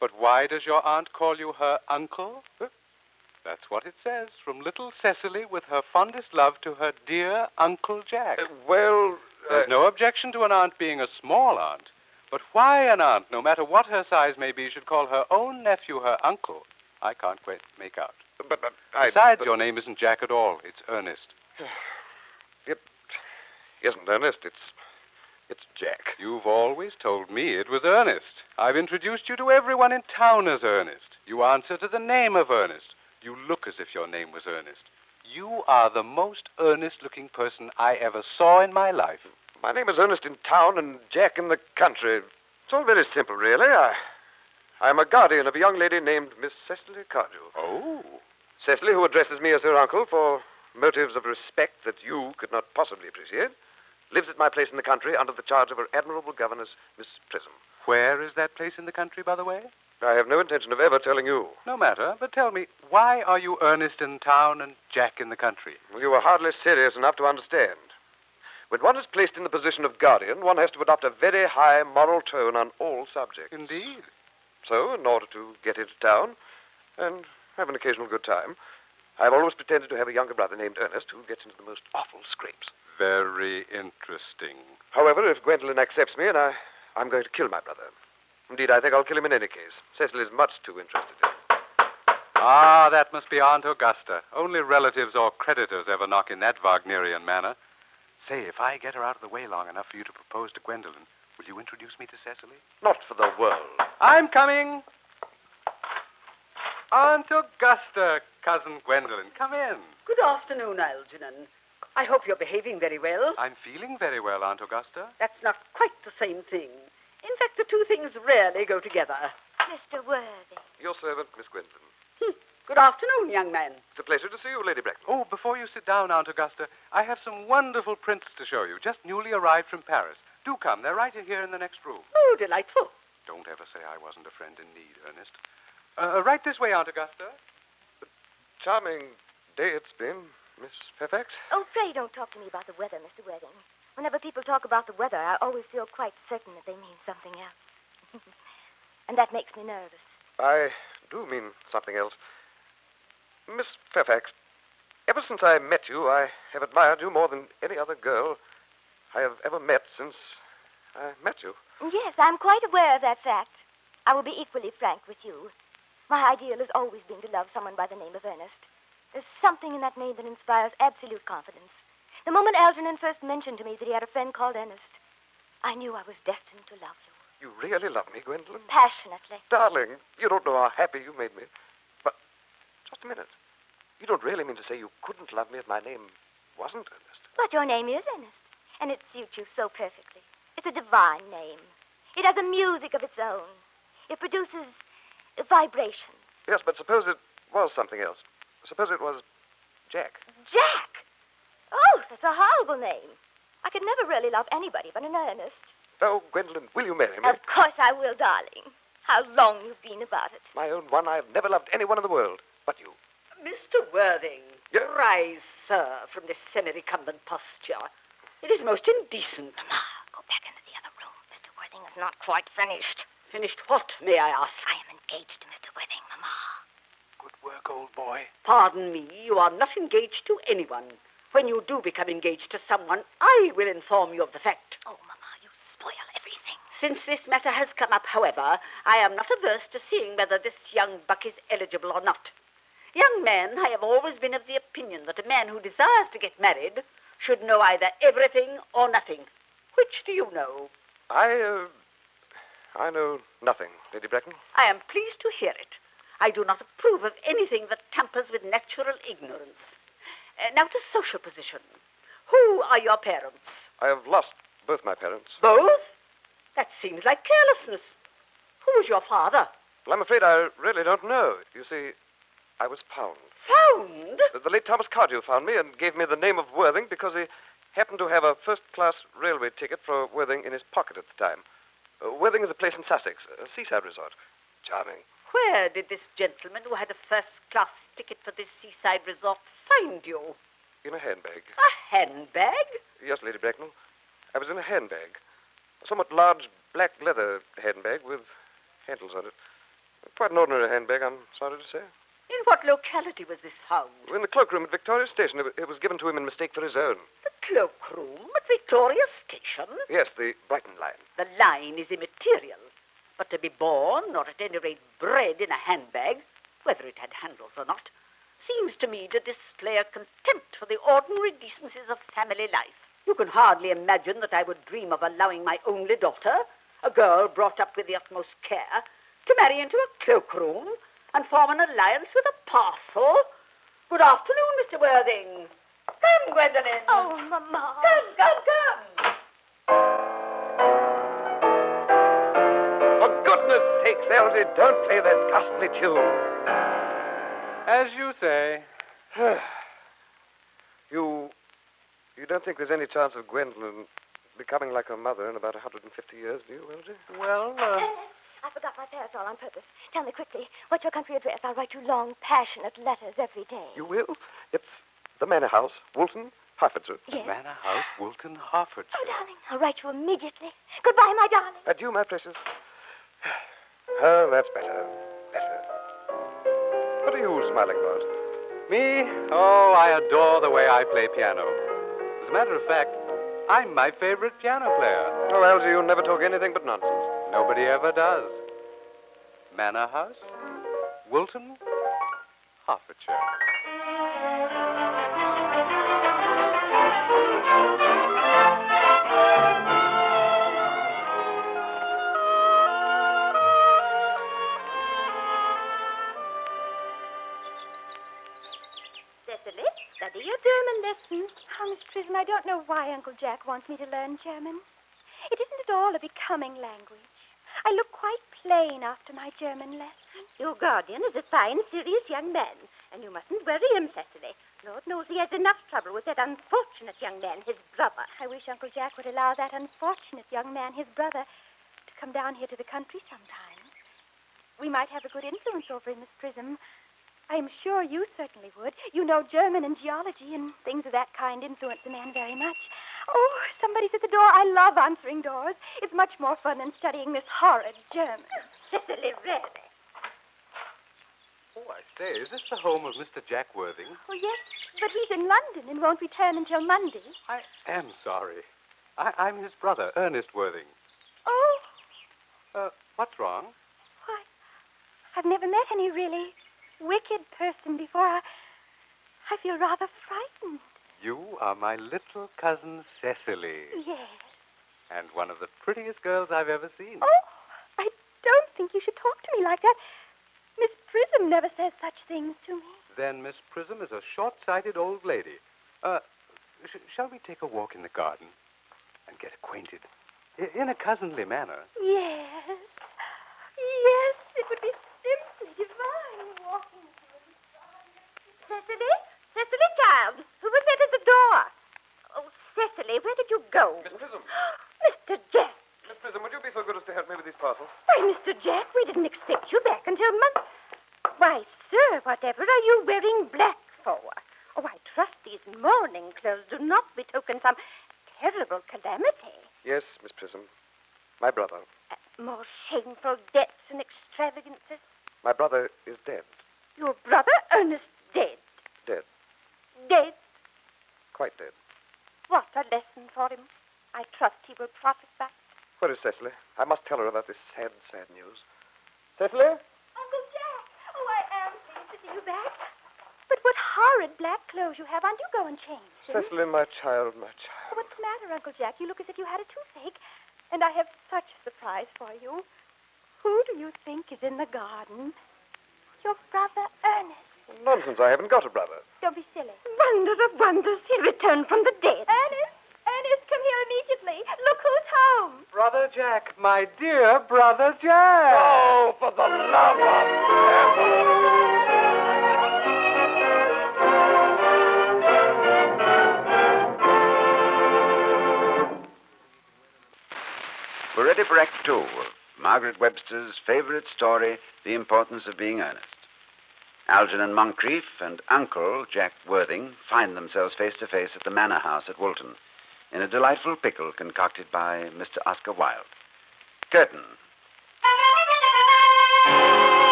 But why does your aunt call you her uncle? Huh? That's what it says. From Little Cecily with her fondest love to her dear Uncle Jack. There's no objection to an aunt being a small aunt. But why an aunt, no matter what her size may be, should call her own nephew her uncle, I can't quite make out. Besides, your name isn't Jack at all. It's Ernest. It isn't Ernest. It's Jack. You've always told me it was Ernest. I've introduced you to everyone in town as Ernest. You answer to the name of Ernest. You look as if your name was Ernest. You are the most earnest-looking person I ever saw in my life. My name is Ernest in town and Jack in the country. It's all very simple, really. I'm a guardian of a young lady named Miss Cecily Cardew. Oh. Cecily, who addresses me as her uncle for motives of respect that you could not possibly appreciate, lives at my place in the country under the charge of her admirable governess, Miss Prism. Where is that place in the country, by the way? I have no intention of ever telling you. No matter, but tell me, why are you Ernest in town and Jack in the country? Well, you are hardly serious enough to understand. When one is placed in the position of guardian, one has to adopt a very high moral tone on all subjects. Indeed. So, in order to get into town and have an occasional good time, I've always pretended to have a younger brother named Ernest who gets into the most awful scrapes. Very interesting. However, if Gwendolen accepts me, and I'm going to kill my brother. Indeed, I think I'll kill him in any case. Cecily is much too interested in him. Ah, that must be Aunt Augusta. Only relatives or creditors ever knock in that Wagnerian manner. Say, if I get her out of the way long enough for you to propose to Gwendolen, will you introduce me to Cecily? Not for the world. I'm coming. Aunt Augusta, Cousin Gwendolen, come in. Good afternoon, Algernon. I hope you're behaving very well. I'm feeling very well, Aunt Augusta. That's not quite the same thing. In fact, the two things rarely go together. Mr. Worthy. Your servant, Miss Gwendolen. Good afternoon, young man. It's a pleasure to see you, Lady Bracknell. Oh, before you sit down, Aunt Augusta, I have some wonderful prints to show you, just newly arrived from Paris. Do come. They're right here in the next room. Oh, delightful. Don't ever say I wasn't a friend in need, Ernest. Right this way, Aunt Augusta. Charming day it's been, Miss Fairfax. Oh, pray don't talk to me about the weather, Mr. Worthing. Whenever people talk about the weather, I always feel quite certain that they mean something else. And that makes me nervous. I do mean something else. Miss Fairfax, ever since I met you, I have admired you more than any other girl I have ever met since I met you. Yes, I'm quite aware of that fact. I will be equally frank with you. My ideal has always been to love someone by the name of Ernest. There's something in that name that inspires absolute confidence. The moment Algernon first mentioned to me that he had a friend called Ernest, I knew I was destined to love you. You really love me, Gwendolen? Passionately. Darling, you don't know how happy you made me. But, just a minute. You don't really mean to say you couldn't love me if my name wasn't Ernest? But your name is Ernest, and it suits you so perfectly. It's a divine name. It has a music of its own. It produces vibrations. Yes, but suppose it was something else. Suppose it was Jack. Jack? Oh, that's a horrible name. I could never really love anybody but an Ernest. Oh, Gwendolen, will you marry me? Of course I will, darling. How long you've been about it. My own one, I have never loved anyone in the world but you. Mr. Worthing, yes? Rise, sir, from this semi-recumbent posture. It is most indecent. Mama, go back into the other room. Mr. Worthing is not quite finished. Finished what, may I ask? I am engaged to Mr. Worthing, Mama. Good work, old boy. Pardon me, you are not engaged to anyone. When you do become engaged to someone, I will inform you of the fact. Oh, Mama, you spoil everything. Since this matter has come up, however, I am not averse to seeing whether this young buck is eligible or not. Young man, I have always been of the opinion that a man who desires to get married should know either everything or nothing. Which do you know? I know nothing, Lady Bracknell. I am pleased to hear it. I do not approve of anything that tampers with natural ignorance. Now to social position. Who are your parents? I have lost both my parents. Both? That seems like carelessness. Who was your father? Well, I'm afraid I really don't know. You see, I was found. Found? The late Thomas Cardew found me and gave me the name of Worthing because he happened to have a first-class railway ticket for Worthing in his pocket at the time. Worthing is a place in Sussex, a seaside resort. Charming. Where did this gentleman who had a first-class ticket for this seaside resort find you? In a handbag. A handbag? Yes, Lady Bracknell. I was in a handbag. A somewhat large black leather handbag with handles on it. Quite an ordinary handbag, I'm sorry to say. In what locality was this found? In the cloakroom at Victoria Station. It was given to him in mistake for his own. The cloakroom at Victoria Station? Yes, the Brighton line. The line is immaterial. But to be born, or at any rate bred in a handbag, whether it had handles or not, seems to me to display a contempt for the ordinary decencies of family life. You can hardly imagine that I would dream of allowing my only daughter, a girl brought up with the utmost care, to marry into a cloakroom and form an alliance with a parcel. Good afternoon, Mr. Worthing. Come, Gwendolen. Oh, Mama. Come. For goodness sakes, Elsie, don't play that ghastly tune. As you say. You don't think there's any chance of Gwendolen becoming like her mother in about 150 years, do you, Elsie? Well, I forgot my parasol on purpose. Tell me quickly, what's your country address? I'll write you long, passionate letters every day. You will? It's the Manor House, Woolton, Hertfordshire. Yes. Manor House, Woolton, Hertfordshire. Oh, darling, I'll write you immediately. Goodbye, my darling. Adieu, my precious. Oh, that's better. What are you smiling about? Me? Oh, I adore the way I play piano. As a matter of fact, I'm my favorite piano player. Oh, Elsie, you never talk anything but nonsense. Nobody ever does. Manor House, Woolton, Hertfordshire. Cecily, study your German lesson. Oh, Miss Prism, I don't know why Uncle Jack wants me to learn German. It isn't at all a becoming language. I look quite plain after my German lesson. Your guardian is a fine, serious young man, and you mustn't worry him, Cecily. Lord knows he has enough trouble with that unfortunate young man, his brother. I wish Uncle Jack would allow that unfortunate young man, his brother, to come down here to the country sometime. We might have a good influence over him, Miss Prism. I am sure you certainly would. You know German and geology and things of that kind influence a man very much. Oh, somebody's at the door. I love answering doors. It's much more fun than studying this horrid German. Cecily, really. Oh, I say, is this the home of Mr. Jack Worthing? Oh, yes, but he's in London and won't return until Monday. I am sorry. I'm his brother, Ernest Worthing. Oh. What's wrong? Why, I've never met any really wicked person before. I feel rather frightened. You are my little cousin Cecily. Yes. And one of the prettiest girls I've ever seen. Oh, I don't think you should talk to me like that. Miss Prism never says such things to me. Then Miss Prism is a short-sighted old lady. Shall we take a walk in the garden and get acquainted in a cousinly manner? Yes. Yes, it would be simply divine walking through the garden. Cecily, child, who was that at the door? Oh, Cecily, where did you go? Miss Prism. Mr. Jack. Miss Prism, would you be so good as to help me with these parcels? Why, Mr. Jack, we didn't expect you back until Why, sir, whatever are you wearing black for? Oh, I trust these mourning clothes do not betoken some terrible calamity. Yes, Miss Prism. My brother. More shameful debts and extravagances. My brother is dead. Your brother, Ernest, dead. Dead. Dead? Quite dead. What a lesson for him. I trust he will profit by it. Where is Cecily? I must tell her about this sad, sad news. Cecily? Uncle Jack! Oh, I am pleased to see you back. But what horrid black clothes you have on. Do go and change them. Cecily, my child, my child. What's the matter, Uncle Jack? You look as if you had a toothache. And I have such a surprise for you. Who do you think is in the garden? Your brother, Ernest. Nonsense, I haven't got a brother. Don't be silly. Wonder of wonders, he returned from the dead. Ernest, come here immediately. Look who's home. Brother Jack, my dear Brother Jack. Oh, for the love of we're ready for Act 2 of Margaret Webster's favorite story, The Importance of Being Earnest. Algernon Moncrief and Uncle Jack Worthing find themselves face to face at the Manor House at Woolton in a delightful pickle concocted by Mr. Oscar Wilde. Curtain.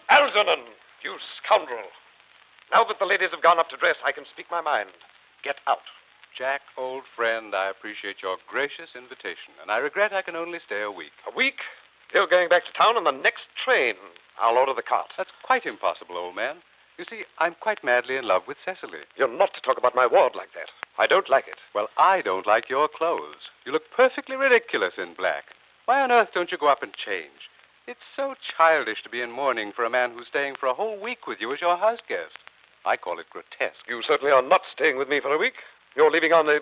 Algernon, you scoundrel. Now that the ladies have gone up to dress, I can speak my mind. Get out. Jack, old friend, I appreciate your gracious invitation, and I regret I can only stay a week. A week? You're going back to town on the next train. I'll order the cart. That's quite impossible, old man. You see, I'm quite madly in love with Cecily. You're not to talk about my ward like that. I don't like it. Well, I don't like your clothes. You look perfectly ridiculous in black. Why on earth don't you go up and change? It's so childish to be in mourning for a man who's staying for a whole week with you as your house guest. I call it grotesque. You certainly are not staying with me for a week. You're leaving on the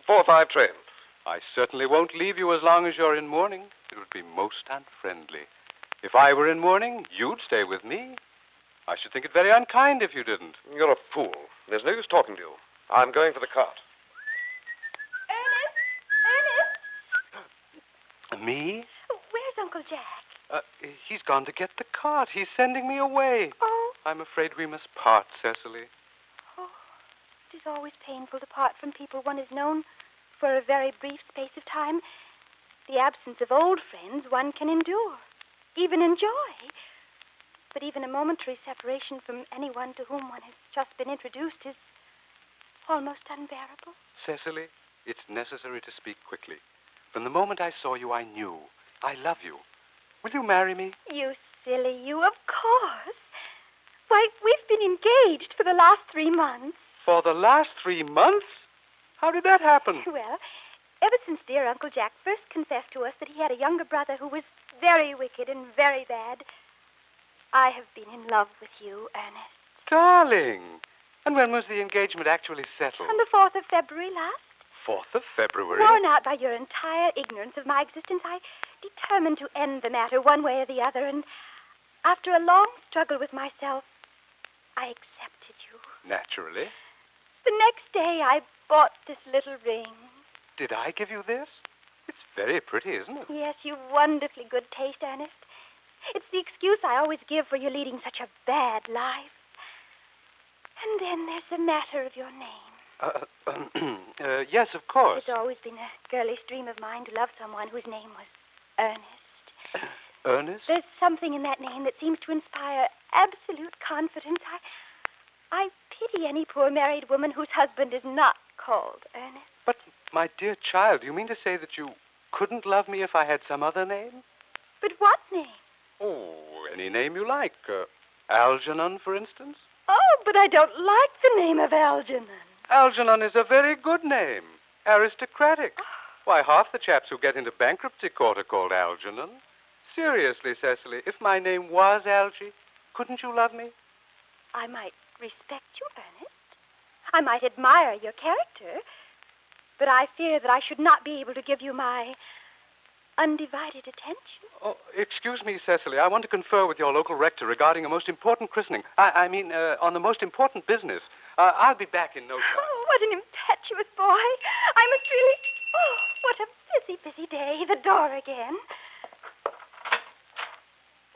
4:05 train. I certainly won't leave you as long as you're in mourning. It would be most unfriendly. If I were in mourning, you'd stay with me. I should think it very unkind if you didn't. You're a fool. There's no use talking to you. I'm going for the cart. Ernest! Me? Where's Uncle Jack? He's gone to get the cart. He's sending me away. Oh. I'm afraid we must part, Cecily. Oh, it is always painful to part from people one has known for a very brief space of time. The absence of old friends one can endure, even enjoy. But even a momentary separation from anyone to whom one has just been introduced is almost unbearable. Cecily, it's necessary to speak quickly. From the moment I saw you, I knew. I love you. Will you marry me? You silly you, of course. Why, we've been engaged for the last 3 months. For the last 3 months? How did that happen? Well, ever since dear Uncle Jack first confessed to us that he had a younger brother who was very wicked and very bad, I have been in love with you, Ernest. Darling. And when was the engagement actually settled? On the 4th of February last. 4th of February? Worn out by your entire ignorance of my existence, I determined to end the matter one way or the other, and after a long struggle with myself, I accepted you. Naturally. The next day, I bought this little ring. Did I give you this? It's very pretty, isn't it? Yes, you've wonderfully good taste, Ernest. It's the excuse I always give for you leading such a bad life. And then there's the matter of your name. Yes, of course. It's always been a girlish dream of mine to love someone whose name was Ernest. Ernest? There's something in that name that seems to inspire absolute confidence. I pity any poor married woman whose husband is not called Ernest. But, my dear child, you mean to say that you couldn't love me if I had some other name? But what name? Oh, any name you like. Algernon, for instance? Oh, but I don't like the name of Algernon. Algernon is a very good name. Aristocratic. Why, half the chaps who get into bankruptcy court are called Algernon. Seriously, Cecily, if my name was Algy, couldn't you love me? I might respect you, Ernest. I might admire your character. But I fear that I should not be able to give you my undivided attention. Oh, excuse me, Cecily. I want to confer with your local rector regarding a most important christening. I mean, on the most important business. I'll be back in no time. Oh, what an impetuous boy. I must really... Oh, what a busy, busy day. The door again.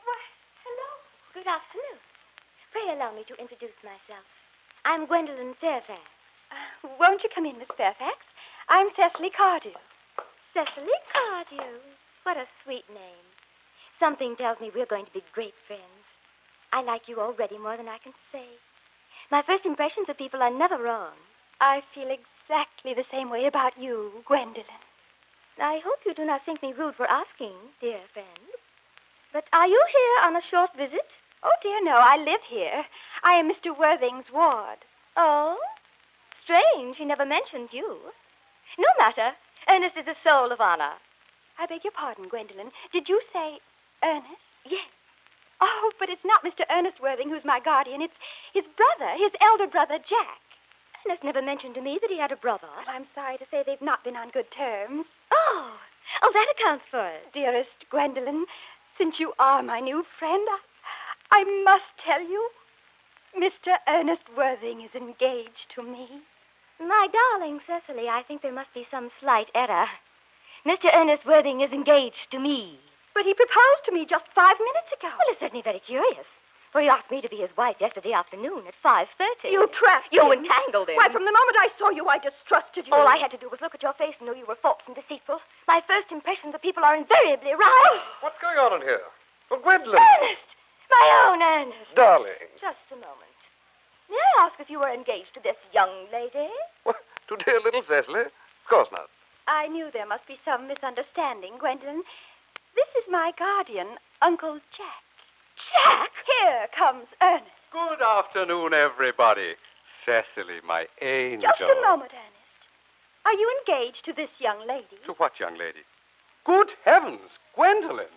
Why, hello. Good afternoon. Pray allow me to introduce myself. I'm Gwendolyn Fairfax. Won't you come in, Miss Fairfax? I'm Cecily Cardew. Cecily Cardew. What a sweet name. Something tells me we're going to be great friends. I like you already more than I can say. My first impressions of people are never wrong. I feel exactly the same way about you, Gwendolyn. I hope you do not think me rude for asking, dear friend. But are you here on a short visit? Oh, dear, no. I live here. I am Mr. Worthing's ward. Oh? Strange. He never mentioned you. No matter. Ernest is a soul of honor. I beg your pardon, Gwendolyn. Did you say Ernest? Yes. Oh, but it's not Mr. Ernest Worthing who's my guardian. It's his brother, his elder brother, Jack. Ernest never mentioned to me that he had a brother. Well, I'm sorry to say they've not been on good terms. Oh, that accounts for it. Dearest Gwendolyn, since you are my new friend, I must tell you, Mr. Ernest Worthing is engaged to me. My darling Cecily, I think there must be some slight error. Mr. Ernest Worthing is engaged to me. But he proposed to me just 5 minutes ago. Well, it's certainly very curious. For he asked me to be his wife yesterday afternoon at 5:30. You trapped You him. entangled him. Why, from the moment I saw you, I distrusted you. All I had to do was look at your face and know you were false and deceitful. My first impressions of people are invariably right. What's going on in here? Oh, Gwendolyn. Ernest! My own Ernest. Darling. Just a moment. May I ask if you were engaged to this young lady? What? To dear little Cecily? Of course not. I knew there must be some misunderstanding, Gwendolyn. This is my guardian, Uncle Jack. Jack? Here comes Ernest. Good afternoon, everybody. Cecily, my angel. Just a moment, Ernest. Are you engaged to this young lady? To what young lady? Good heavens, Gwendolyn.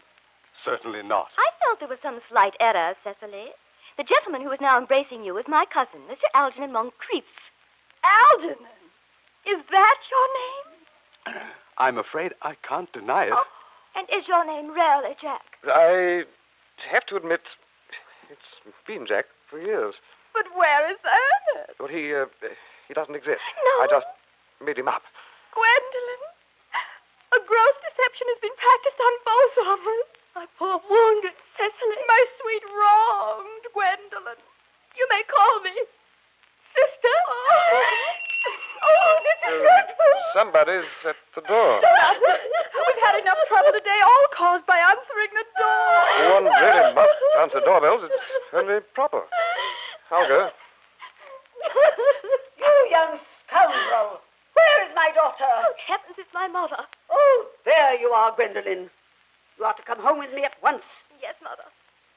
Certainly not. I felt there was some slight error, Cecily. The gentleman who is now embracing you is my cousin, Mr. Algernon Moncrief. Algernon? Is that your name? I'm afraid I can't deny it. Oh, and is your name really Jack? I have to admit, it's been Jack for years. But where is Ernest? Well, he doesn't exist. No. I just made him up. Gwendolyn, a gross deception has been practiced on both of us. My poor wounded Cecily. My sweet wronged Gwendolyn. You may call me sister. Oh, this is dreadful. Somebody's at the door. We've had enough trouble today, all caused by answering the door. One really must answer doorbells. It's only proper. I'll go. You young scoundrel! Where is my daughter? Oh, heavens, it's my mother. Oh, there you are, Gwendolyn. You are to come home with me at once. Yes, Mother.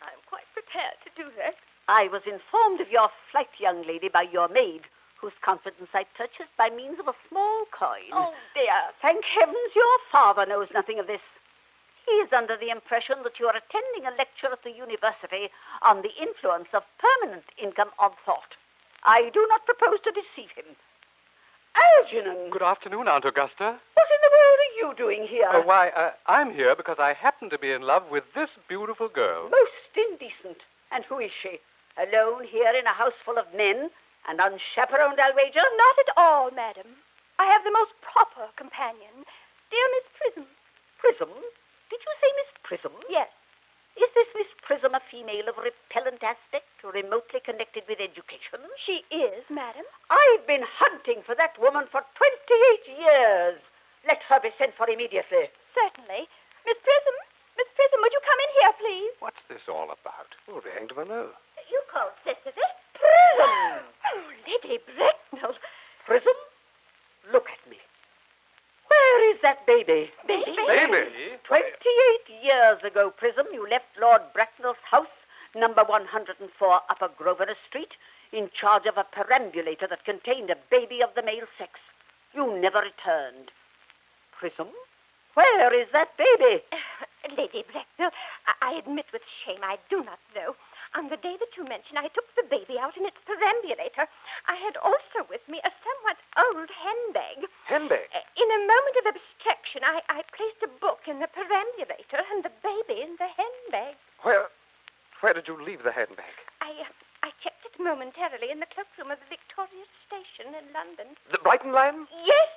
I am quite prepared to do that. I was informed of your flight, young lady, by your maid, whose confidence I purchased by means of a small coin. Oh, dear. Thank heavens your father knows nothing of this. He is under the impression that you are attending a lecture at the university on the influence of permanent income on thought. I do not propose to deceive him. Algernon! Good afternoon, Aunt Augusta. What in the world are you doing here? I'm here because I happen to be in love with this beautiful girl. Most indecent. And who is she? Alone here in a house full of men and unchaperoned, I'll wager? Not at all, madam. I have the most proper companion. Dear Miss Prism. Prism? Did you say Miss Prism? Yes. Is this Miss Prism a female of repellent aspect, remotely connected with education? She is, madam. I've been hunting for that woman for 28 years. Let her be sent for immediately. Certainly. Miss Prism, would you come in here, please? What's this all about? Oh, the hanged if I know. You called Cecily? Prism! Oh, Lady Bracknell. Prism, look at me. Where is that baby? Baby? Baby? 28 years ago, Prism, you left Lord Bracknell's house, number 104 Upper Grosvenor Street, in charge of a perambulator that contained a baby of the male sex. You never returned. Prism, where is that baby? Lady Bracknell, I admit with shame I do not know. On the day that you mention, I took the baby out in its perambulator. I had also with me a somewhat old handbag. Handbag? In a moment of abstraction, I placed a book in the perambulator and the baby in the handbag. Where did you leave the handbag? I checked it momentarily in the cloakroom of the Victoria Station in London. The Brighton line? Yes.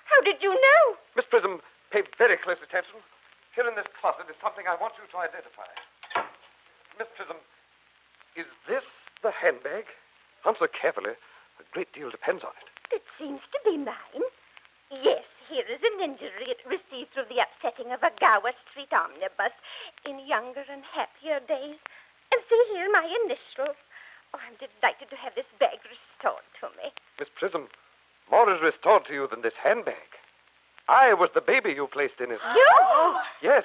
How did you know? Miss Prism, pay very close attention. Here in this closet is something I want you to identify. Miss Prism, is this the handbag? Answer carefully. A great deal depends on it. It seems to be mine. Yes, here is an injury it received through the upsetting of a Gower Street omnibus in younger and happier days. And see here my initials. Oh, I'm delighted to have this bag restored to me. Miss Prism, more is restored to you than this handbag. I was the baby you placed in it. You? Yes.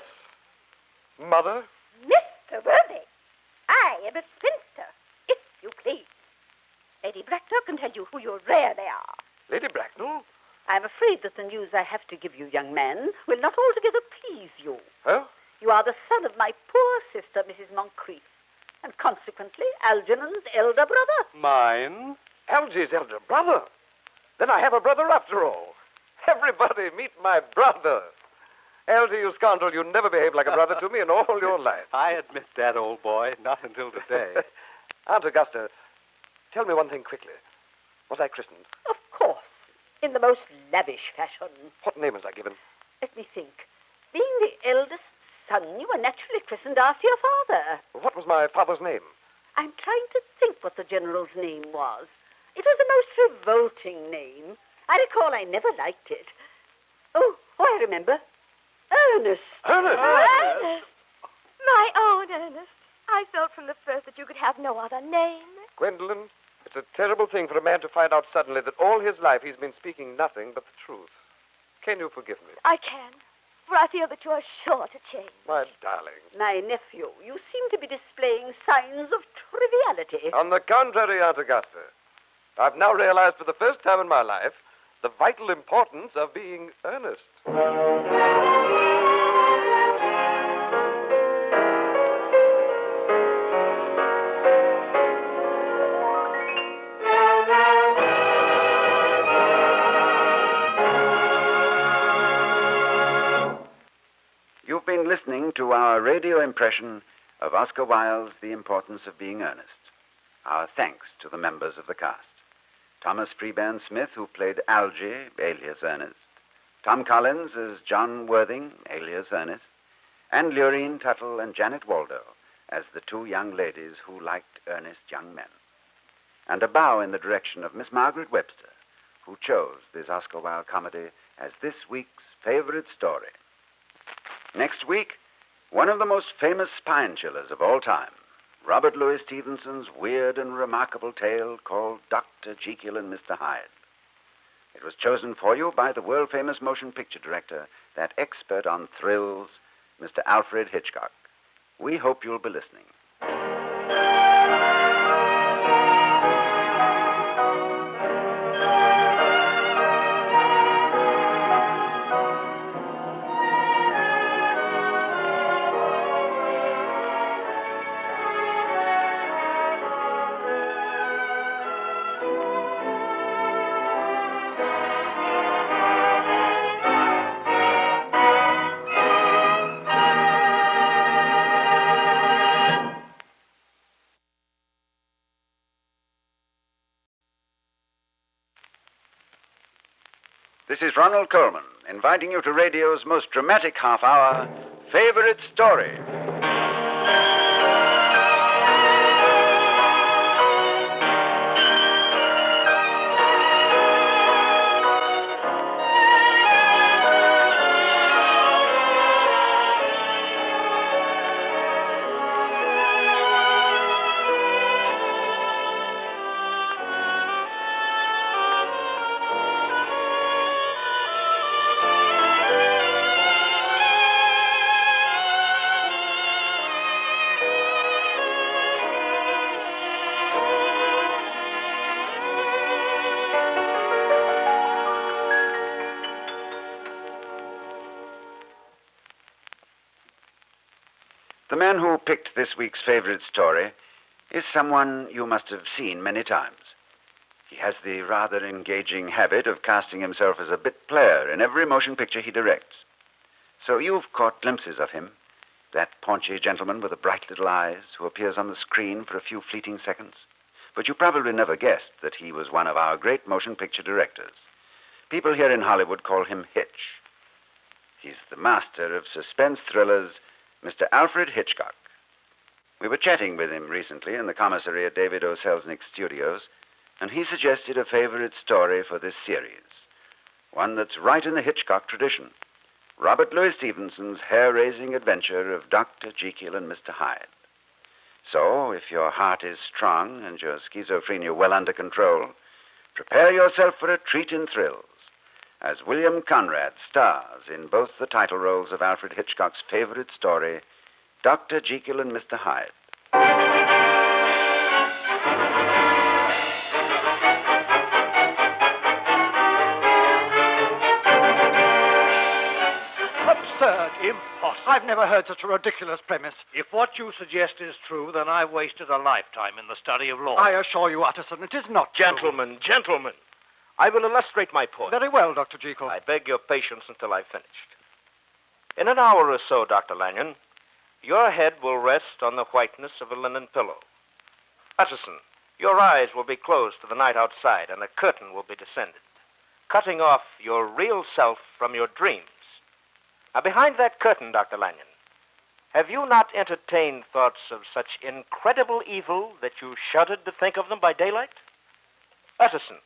Mother? Mr. Worthing, I am a spinster, if you please. Lady Bracknell can tell you who you really are. Lady Bracknell? I'm afraid that the news I have to give you, young man, will not altogether please you. Oh? You are the son of my poor sister, Mrs. Moncrief, and consequently Algernon's elder brother. Mine? Algy's elder brother? Then I have a brother after all. Everybody meet my brother. Algy, you scoundrel, you never behaved like a brother to me in all your life. I admit that, old boy. Not until today. Aunt Augusta, Tell me one thing quickly. Was I christened? Of course, in the most lavish fashion. What name was I given? Let me think. Being the eldest son, you were naturally christened after your father. What was my father's name? I'm trying to think what the general's name was. It was a most revolting name. I recall I never liked it. Oh, I remember. Ernest. Ernest? Ernest! My own Ernest. I felt from the first that you could have no other name. Gwendolyn, it's a terrible thing for a man to find out suddenly that all his life he's been speaking nothing but the truth. Can you forgive me? I can, for I feel that you are sure to change. My darling. My nephew, you seem to be displaying signs of triviality. On the contrary, Aunt Augusta. I've now realized for the first time in my life the vital importance of being earnest. You've been listening to our radio impression of Oscar Wilde's The Importance of Being Earnest. Our thanks to the members of the cast. Thomas Freeburn Smith, who played Algy, alias Ernest. Tom Collins as John Worthing, alias Ernest. And Lureen Tuttle and Janet Waldo as the two young ladies who liked earnest young men. And a bow in the direction of Miss Margaret Webster, who chose this Oscar Wilde comedy as this week's favorite story. Next week, one of the most famous spine chillers of all time, Robert Louis Stevenson's weird and remarkable tale called Dr. Jekyll and Mr. Hyde. It was chosen for you by the world-famous motion picture director, that expert on thrills, Mr. Alfred Hitchcock. We hope you'll be listening. This is Ronald Coleman, inviting you to radio's most dramatic half-hour, Favorite Story. The man who picked this week's favorite story is someone you must have seen many times. He has the rather engaging habit of casting himself as a bit player in every motion picture he directs. So you've caught glimpses of him, that paunchy gentleman with the bright little eyes who appears on the screen for a few fleeting seconds. But you probably never guessed that he was one of our great motion picture directors. People here in Hollywood call him Hitch. He's the master of suspense thrillers, Mr. Alfred Hitchcock. We were chatting with him recently in the commissary at David O. Selznick's studios, and he suggested a favorite story for this series, one that's right in the Hitchcock tradition, Robert Louis Stevenson's hair-raising adventure of Dr. Jekyll and Mr. Hyde. So, if your heart is strong and your schizophrenia well under control, prepare yourself for a treat in thrills, as William Conrad stars in both the title roles of Alfred Hitchcock's favorite story, Dr. Jekyll and Mr. Hyde. Absurd. Impossible. I've never heard such a ridiculous premise. If what you suggest is true, then I've wasted a lifetime in the study of law. I assure you, Utterson, it is not true. Gentlemen. I will illustrate my point. Very well, Dr. Jekyll. I beg your patience until I've finished. In an hour or so, Dr. Lanyon, your head will rest on the whiteness of a linen pillow. Utterson, Your eyes will be closed to the night outside, and a curtain will be descended, cutting off your real self from your dreams. Now, behind that curtain, Dr. Lanyon, have you not entertained thoughts of such incredible evil that you shuddered to think of them by daylight? Utterson,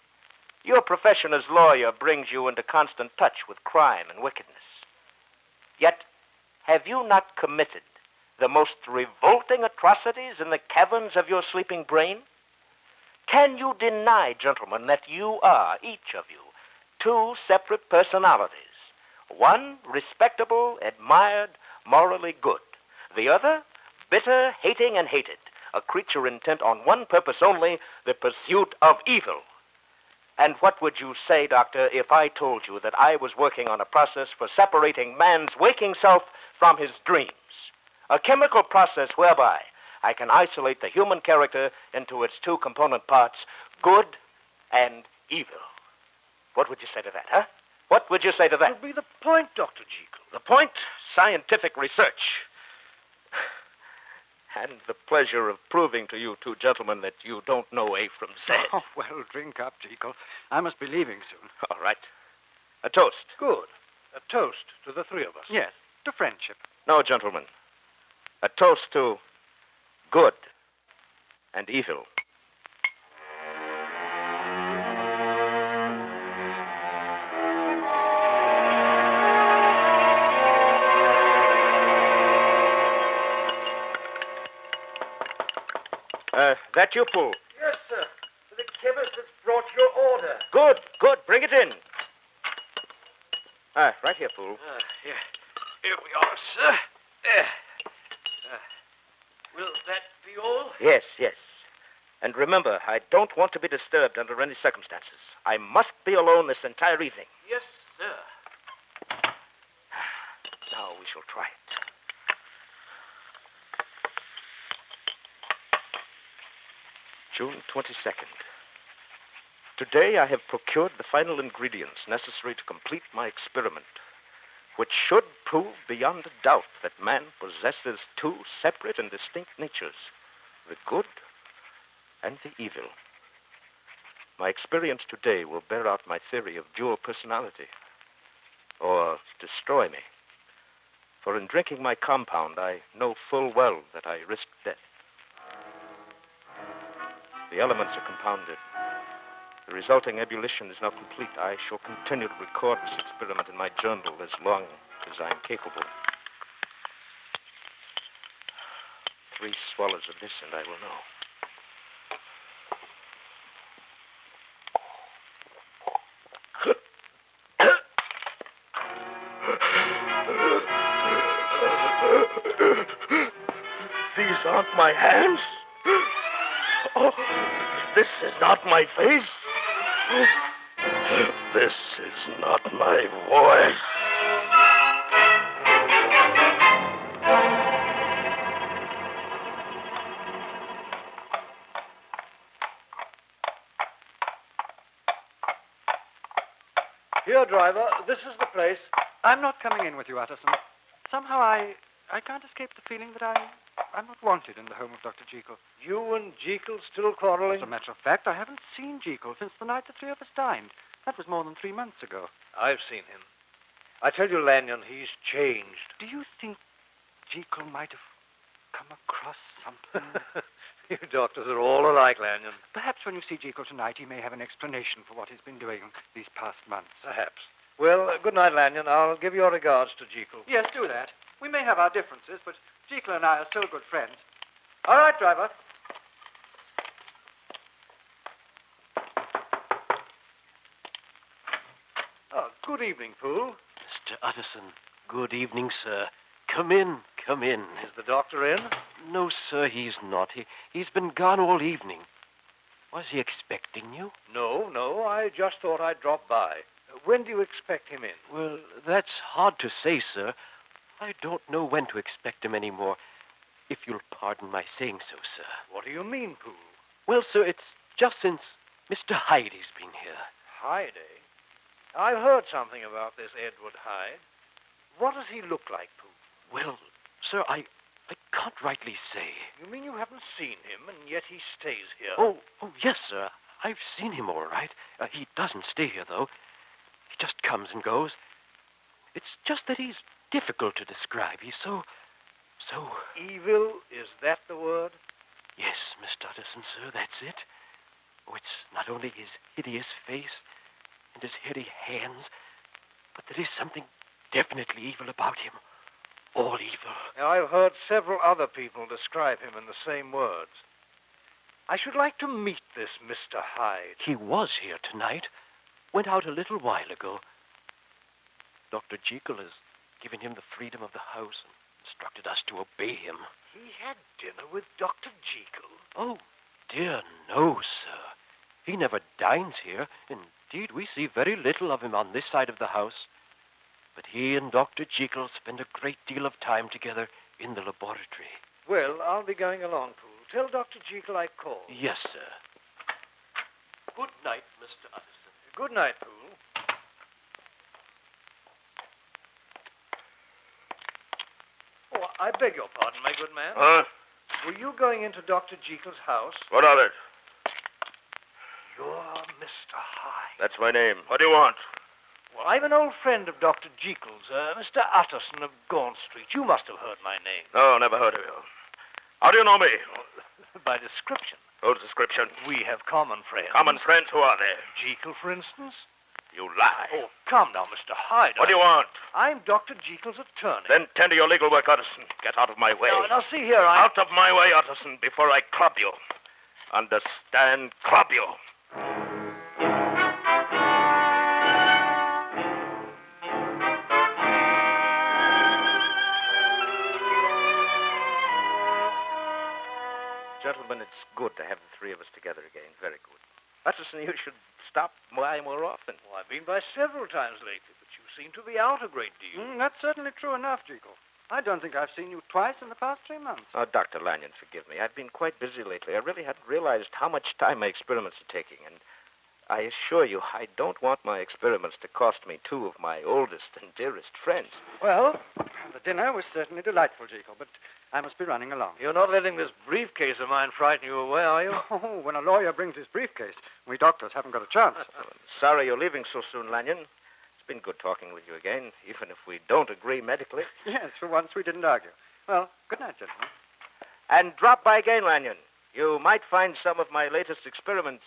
your profession as lawyer brings you into constant touch with crime and wickedness. Yet, have you not committed the most revolting atrocities in the caverns of your sleeping brain? Can you deny, gentlemen, that you are, each of you, two separate personalities? One respectable, admired, morally good. The other bitter, hating, and hated. A creature intent on one purpose only, the pursuit of evil. And what would you say, Doctor, if I told you that I was working on a process for separating man's waking self from his dreams? A chemical process whereby I can isolate the human character into its two component parts, good and evil. What would you say to that, huh? What would you say to that? What would be the point, Dr. Jekyll? The point? Scientific research. And the pleasure of proving to you two gentlemen that you don't know A from Z. Oh, well, drink up, Jekyll. I must be leaving soon. All right. A toast. Good. A toast to the three of us. Yes, to friendship. No, gentlemen. A toast to good and evil. That you, Pooh? Yes, sir. The chemist has brought your order. Good, good. Bring it in. Right here, Pooh. Here we are, sir. There. Will that be all? Yes, yes. And remember, I don't want to be disturbed under any circumstances. I must be alone this entire evening. Yes, sir. Now we shall try it. June 22nd. Today I have procured the final ingredients necessary to complete my experiment, which should prove beyond a doubt that man possesses two separate and distinct natures, the good and the evil. My experience today will bear out my theory of dual personality, or destroy me. For in drinking my compound, I know full well that I risk death. The elements are compounded. The resulting ebullition is now complete. I shall continue to record this experiment in my journal as long as I am capable. 3 swallows of this, and I will know. These aren't my hands. Oh, this is not my face. This is not my voice. Here, driver, this is the place. I'm not coming in with you, Utterson. Somehow I can't escape the feeling that I'm not wanted in the home of Dr. Jekyll. You and Jekyll still quarreling? As a matter of fact, I haven't seen Jekyll since the night the three of us dined. That was more than 3 months ago. I've seen him. I tell you, Lanyon, he's changed. Do you think Jekyll might have come across something? You doctors are all alike, Lanyon. Perhaps when you see Jekyll tonight, he may have an explanation for what he's been doing these past months. Perhaps. Well, good night, Lanyon. I'll give your regards to Jekyll. Yes, do that. We may have our differences, but Jekyll and I are still good friends. All right, driver. Oh, good evening, Poole. Mr. Utterson, good evening, sir. Come in, come in. Is the doctor in? No, sir, he's not. He's been gone all evening. Was he expecting you? No, I just thought I'd drop by. When do you expect him in? Well, that's hard to say, sir. I don't know when to expect him anymore, if you'll pardon my saying so, sir. What do you mean, Poole? Well, sir, it's just since Mr. Hyde has been here. Hyde, eh? I've heard something about this Edward Hyde. What does he look like, Poole? Well, sir, I I can't rightly say. You mean you haven't seen him, and yet he stays here? Oh, yes, sir. I've seen him all right. He doesn't stay here, though. He just comes and goes. It's just that he's difficult to describe. He's so... Evil, is that the word? Yes, Mr. Utterson, sir, that's it. Oh, it's not only his hideous face and his hairy hands, but there is something definitely evil about him. All evil. Now, I've heard several other people describe him in the same words. I should like to meet this Mr. Hyde. He was here tonight. Went out a little while ago. Dr. Jekyll has given him the freedom of the house and instructed us to obey him. He had dinner with Dr. Jekyll? Oh, dear, no, sir. He never dines here. Indeed, we see very little of him on this side of the house. But he and Dr. Jekyll spend a great deal of time together in the laboratory. Well, I'll be going along, Poole. Tell Dr. Jekyll I called. Yes, sir. Good night, Mr. Utterson. Good night, Poole. Oh, I beg your pardon, my good man. Huh? Were you going into Dr. Jekyll's house? What of it? You're Mr. Hyde. That's my name. What do you want? Well, I'm an old friend of Dr. Jekyll's, Mr. Utterson of Gaunt Street. You must have heard my name. No, never heard of you. How do you know me? By description. Whose description? We have common friends. Common friends? Who are they? Jekyll, for instance. You lie. Oh, come now, Mr. Hyde. What do you want? I'm Dr. Jekyll's attorney. Then tend to your legal work, Utterson. Get out of my way. Now, see here, Out of my way, Utterson, before I club you. Understand? Club you. Gentlemen, it's good to have the three of us together again. Very good. Utterson, you should stop by more often. Well, I've been by several times lately, but you seem to be out a great deal. That's certainly true enough, Jekyll. I don't think I've seen you twice in the past 3 months. Oh, Dr. Lanyon, forgive me. I've been quite busy lately. I really hadn't realized how much time my experiments are taking, and I assure you, I don't want my experiments to cost me 2 of my oldest and dearest friends. Well, the dinner was certainly delightful, Jekyll, but I must be running along. You're not letting this briefcase of mine frighten you away, are you? Oh, when a lawyer brings his briefcase, we doctors haven't got a chance. Sorry you're leaving so soon, Lanyon. It's been good talking with you again, even if we don't agree medically. Yes, for once we didn't argue. Well, good night, gentlemen. And drop by again, Lanyon. You might find some of my latest experiments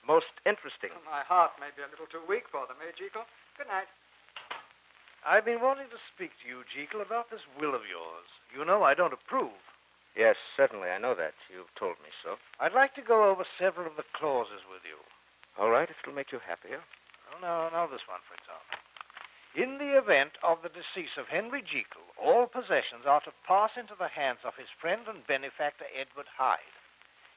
most interesting. My heart may be a little too weak for them, eh, Jekyll? Good night. I've been wanting to speak to you, Jekyll, about this will of yours. You know I don't approve. Yes, certainly, I know that. You've told me so. I'd like to go over several of the clauses with you. All right, if it'll make you happier. Oh, now this one, for example. In the event of the decease of Henry Jekyll, all possessions are to pass into the hands of his friend and benefactor, Edward Hyde.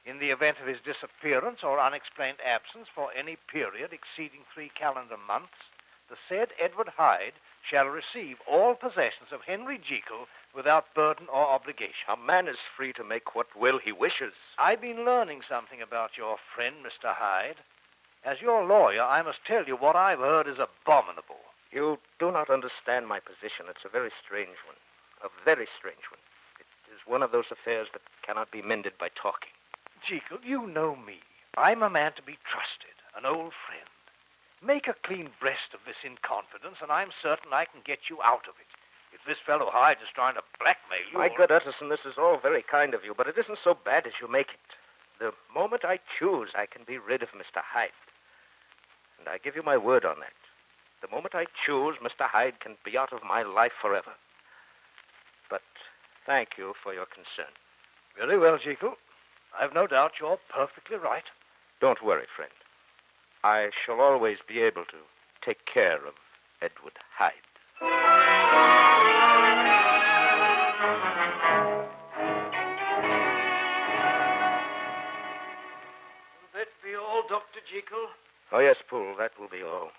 In the event of his disappearance or unexplained absence for any period exceeding 3 calendar months, the said Edward Hyde shall receive all possessions of Henry Jekyll without burden or obligation. A man is free to make what will he wishes. I've been learning something about your friend, Mr. Hyde. As your lawyer, I must tell you what I've heard is abominable. You do not understand my position. It's a very strange one. A very strange one. It is one of those affairs that cannot be mended by talking. Jekyll, you know me. I'm a man to be trusted, an old friend. Make a clean breast of this in confidence, and I'm certain I can get you out of it. If this fellow Hyde is trying to blackmail you... My good Utterson, this is all very kind of you, but it isn't so bad as you make it. The moment I choose, I can be rid of Mr. Hyde. And I give you my word on that. The moment I choose, Mr. Hyde can be out of my life forever. But thank you for your concern. Very well, Jekyll. I've no doubt you're perfectly right. Don't worry, friend. I shall always be able to take care of Edward Hyde. Will that be all, Dr. Jekyll? Oh, yes, Poole, that will be all.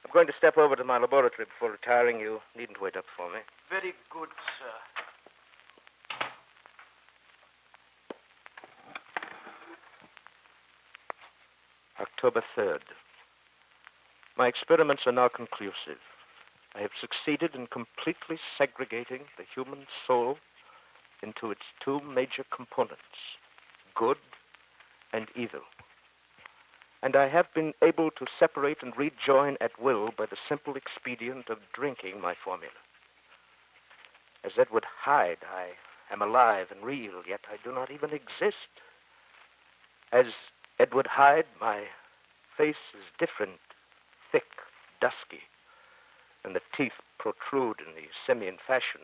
I'm going to step over to my laboratory before retiring. You needn't wait up for me. Very good, sir. October 3rd. My experiments are now conclusive. I have succeeded in completely segregating the human soul into its two major components, good and evil. And I have been able to separate and rejoin at will by the simple expedient of drinking my formula. As Edward Hyde, I am alive and real, yet I do not even exist. As Edward Hyde, my face is different, thick, dusky, and the teeth protrude in the simian fashion.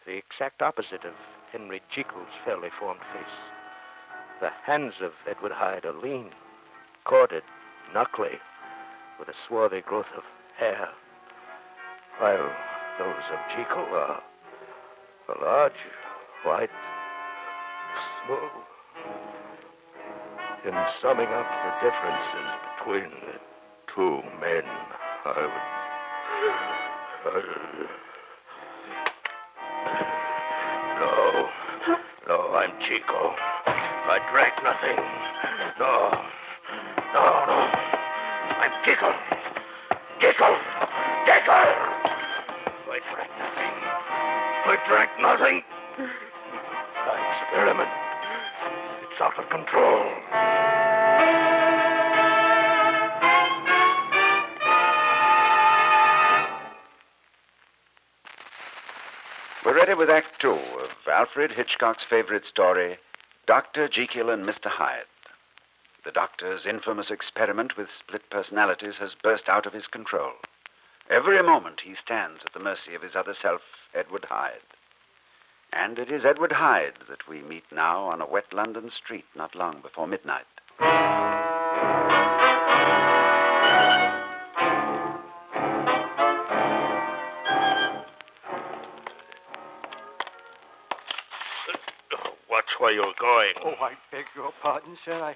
The exact opposite of Henry Jekyll's fairly formed face. The hands of Edward Hyde are lean, corded, knuckly, with a swarthy growth of hair, while those of Jekyll are large, white, smooth. In summing up the differences between the two men, No, I'm Jekyll. I drank nothing. No. I'm Jekyll. Jekyll! I drank nothing. I experiment. It's out of control. We're ready with Act Two of Alfred Hitchcock's favorite story, Dr. Jekyll and Mr. Hyde. The doctor's infamous experiment with split personalities has burst out of his control. Every moment he stands at the mercy of his other self, Edward Hyde. And it is Edward Hyde that we meet now on a wet London street not long before midnight. Watch where you're going. Oh, I beg your pardon, sir.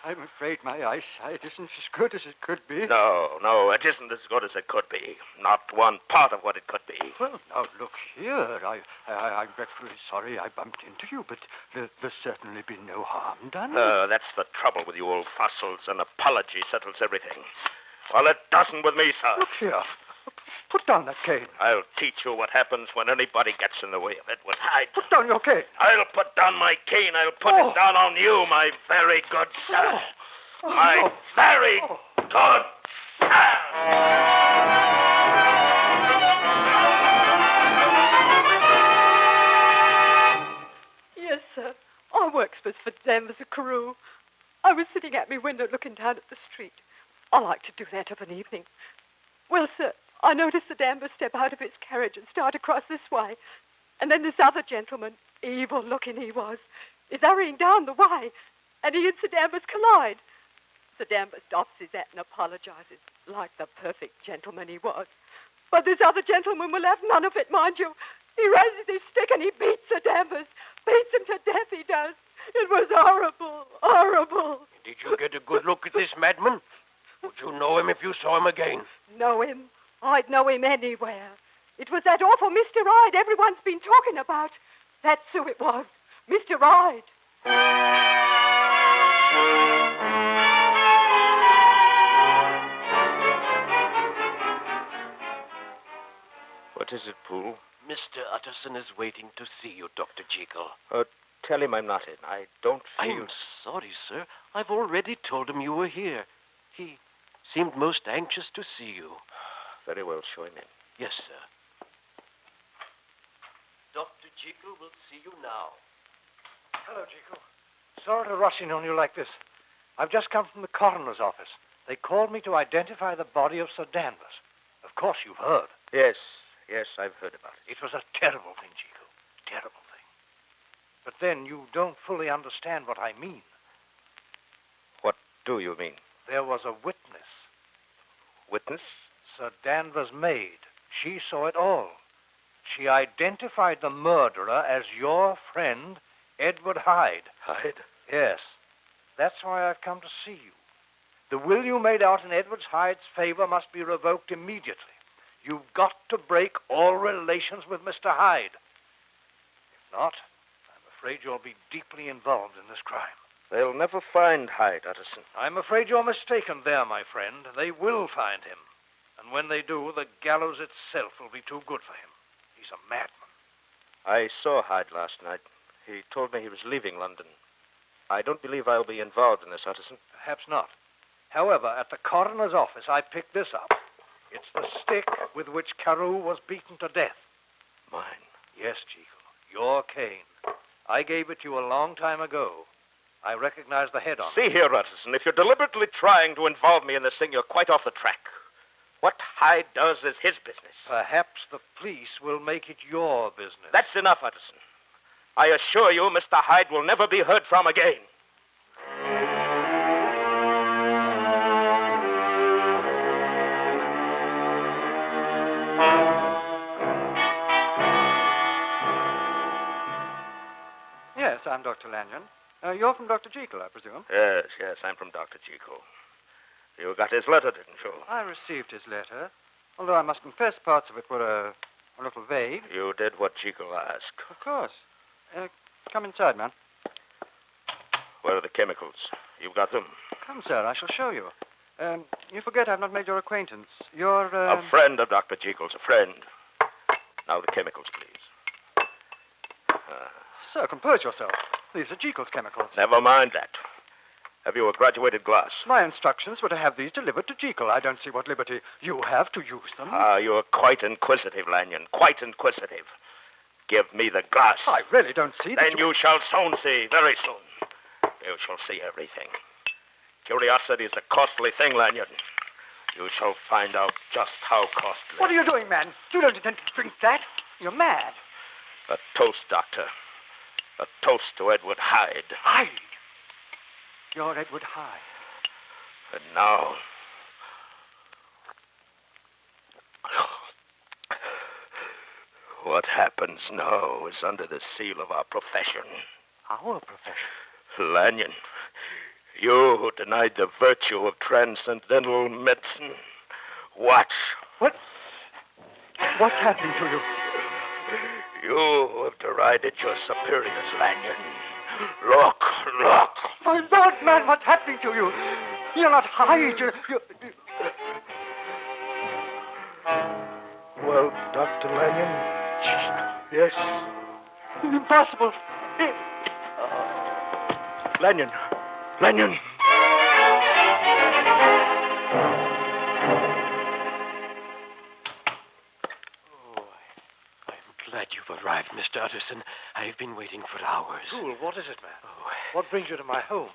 I'm afraid my eyesight isn't as good as it could be. No, it isn't as good as it could be. Not one part of what it could be. Well, now, look here. I'm dreadfully sorry I bumped into you, but there's certainly been no harm done. That's the trouble with you old fossils. An apology settles everything. Well, it doesn't with me, sir. Look here. Put down that cane. I'll teach you what happens when anybody gets in the way of Edward Hyde. Put down your cane. I'll put down my cane. I'll put it down on you, my very good sir. My very good sir. Yes, sir. I works for Danvers a Carew. I was sitting at my window looking down at the street. I like to do that of an evening. Well, sir, I noticed the Danvers step out of his carriage and start across this way. And then this other gentleman, evil-looking he was, is hurrying down the way. And he and Sir Danvers collide. Sir Danvers doffs his hat and apologizes, like the perfect gentleman he was. But this other gentleman will have none of it, mind you. He raises his stick and he beats Sir Danvers. Beats him to death, he does. It was horrible, horrible. Did you get a good look at this madman? Would you know him if you saw him again? Know him? I'd know him anywhere. It was that awful Mr. Hyde everyone's been talking about. That's who it was, Mr. Hyde. What is it, Poole? Mr. Utterson is waiting to see you, Dr. Jekyll. Tell him I'm not in. I don't feel... I'm sorry, sir. I've already told him you were here. He seemed most anxious to see you. Very well, show him in. Yes, sir. Dr. Jekyll will see you now. Hello, Jekyll. Sorry to rush in on you like this. I've just come from the coroner's office. They called me to identify the body of Sir Danvers. Of course, you've heard. Yes, I've heard about it. It was a terrible thing, Jekyll. Terrible thing. But then you don't fully understand what I mean. What do you mean? There was a witness. Witness? Sir Danvers' maid. She saw it all. She identified the murderer as your friend, Edward Hyde. Hyde? Yes. That's why I've come to see you. The will you made out in Edward Hyde's favor must be revoked immediately. You've got to break all relations with Mr. Hyde. If not, I'm afraid you'll be deeply involved in this crime. They'll never find Hyde, Utterson. I'm afraid you're mistaken there, my friend. They will find him. And when they do, the gallows itself will be too good for him. He's a madman. I saw Hyde last night. He told me he was leaving London. I don't believe I'll be involved in this, Utterson. Perhaps not. However, at the coroner's office, I picked this up. It's the stick with which Carew was beaten to death. Mine? Yes, Jekyll. Your cane. I gave it to you a long time ago. I recognize the head on it. See here, Utterson, if you're deliberately trying to involve me in this thing, you're quite off the track. What Hyde does is his business. Perhaps the police will make it your business. That's enough, Utterson. I assure you, Mr. Hyde will never be heard from again. Yes, I'm Dr. Lanyon. You're from Dr. Jekyll, I presume? Yes, I'm from Dr. Jekyll. You got his letter, didn't you? I received his letter, although I must confess parts of it were a little vague. You did what Jekyll asked. Of course. Come inside, man. Where are the chemicals? You've got them? Come, sir, I shall show you. You forget I've not made your acquaintance. You're, A friend of Dr. Jekyll's, a friend. Now the chemicals, please. Sir, compose yourself. These are Jekyll's chemicals. Never mind that. Have you a graduated glass? My instructions were to have these delivered to Jekyll. I don't see what liberty you have to use them. You're quite inquisitive, Lanyon. Quite inquisitive. Give me the glass. I really don't see that. Then you shall soon see, very soon. You shall see everything. Curiosity is a costly thing, Lanyon. You shall find out just how costly. What are you doing, man? You don't intend to drink that. You're mad. A toast, Doctor. A toast to Edward Hyde. Hyde? You're Edward Hyde. And now... What happens now is under the seal of our profession. Our profession? Lanyon, you who denied the virtue of transcendental medicine. Watch. What? What's happening to you? You who have derided your superiors, Lanyon. Look, look. My Lord, man, what's happening to you? You're not Hyde. Well, Dr. Lanyon? Yes. Impossible. Lanyon. Lanyon. Glad you've arrived, Mr. Utterson. I've been waiting for hours. Fool, what is it, man? What brings you to my home?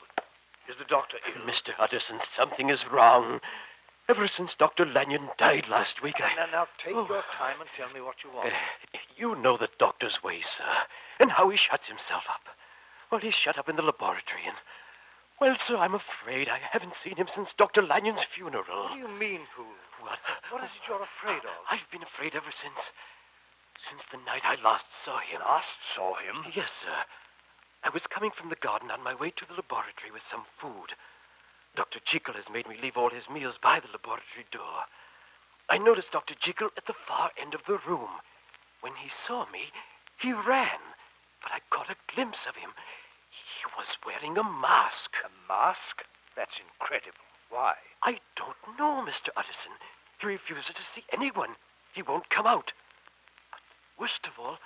Is the doctor ill? Mr. Utterson, something is wrong. Ever since Dr. Lanyon died last week, Now, take your time and tell me what you want. You know the doctor's ways, sir, and how he shuts himself up. Well, he's shut up in the laboratory, and... Well, sir, I'm afraid I haven't seen him since Dr. Lanyon's funeral. What do you mean, fool? What is it you're afraid of? I've been afraid ever since the night I last saw him. Last saw him? Yes, sir. I was coming from the garden on my way to the laboratory with some food. Dr. Jekyll has made me leave all his meals by the laboratory door. I noticed Dr. Jekyll at the far end of the room. When he saw me, he ran, but I caught a glimpse of him. He was wearing a mask. A mask? That's incredible. Why? I don't know, Mr. Utterson. He refuses to see anyone. He won't come out. Worst of all,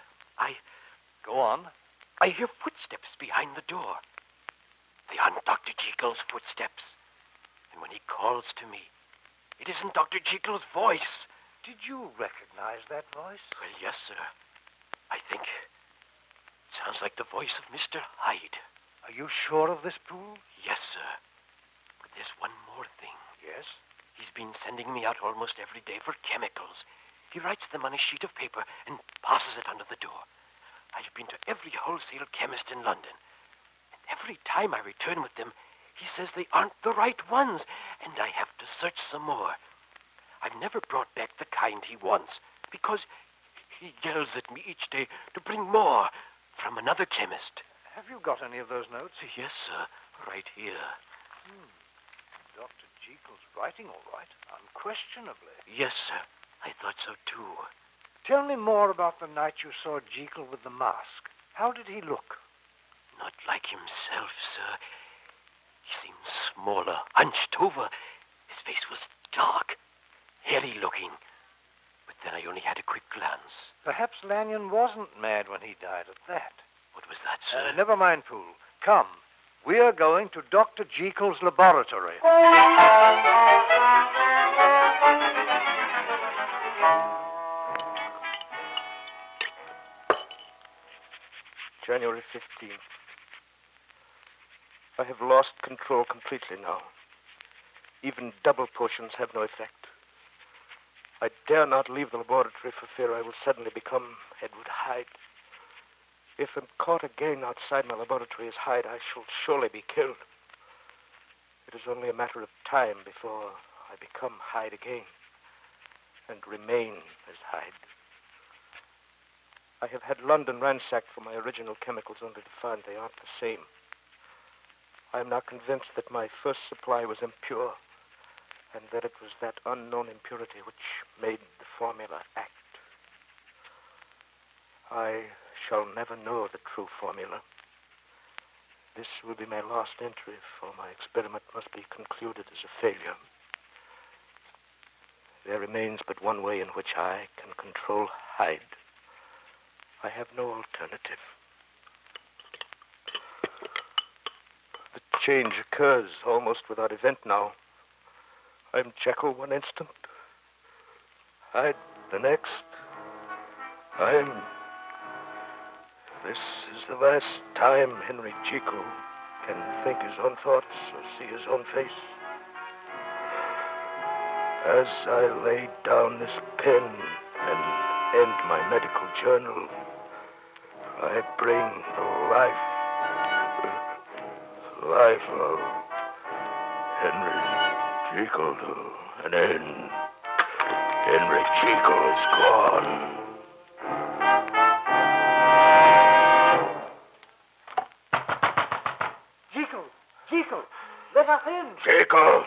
Go on. I hear footsteps behind the door. They aren't Dr. Jekyll's footsteps. And when he calls to me, it isn't Dr. Jekyll's voice. Did you recognize that voice? Well, yes, sir. I think it sounds like the voice of Mr. Hyde. Are you sure of this, Poole? Yes, sir. But there's one more thing. Yes? He's been sending me out almost every day for chemicals. He writes them on a sheet of paper and passes it under the door. I've been to every wholesale chemist in London. And every time I return with them, he says they aren't the right ones, and I have to search some more. I've never brought back the kind he wants, because he yells at me each day to bring more from another chemist. Have you got any of those notes? Yes, sir. Right here. Dr. Jekyll's writing all right. Unquestionably. Yes, sir. I thought so, too. Tell me more about the night you saw Jekyll with the mask. How did he look? Not like himself, sir. He seemed smaller, hunched over. His face was dark, hairy looking. But then I only had a quick glance. Perhaps Lanyon wasn't mad when he died at that. What was that, sir? Never mind, Poole. Come. We are going to Dr. Jekyll's laboratory. January 15th. I have lost control completely now. Even double potions have no effect. I dare not leave the laboratory for fear I will suddenly become Edward Hyde. If I'm caught again outside my laboratory as Hyde, I shall surely be killed. It is only a matter of time before I become Hyde again and remain as Hyde. I have had London ransacked for my original chemicals only to find they aren't the same. I am now convinced that my first supply was impure and that it was that unknown impurity which made the formula act. I shall never know the true formula. This will be my last entry, for my experiment must be concluded as a failure. There remains but one way in which I can control Hyde. I have no alternative. The change occurs almost without event now. I'm Jekyll one instant, Hyde the next. This is the last time Henry Jekyll can think his own thoughts or see his own face. As I lay down this pen and end my medical journal, I bring the life of Henry Jekyll to an end. Henry Jekyll is gone. Jekyll, let us in. Jekyll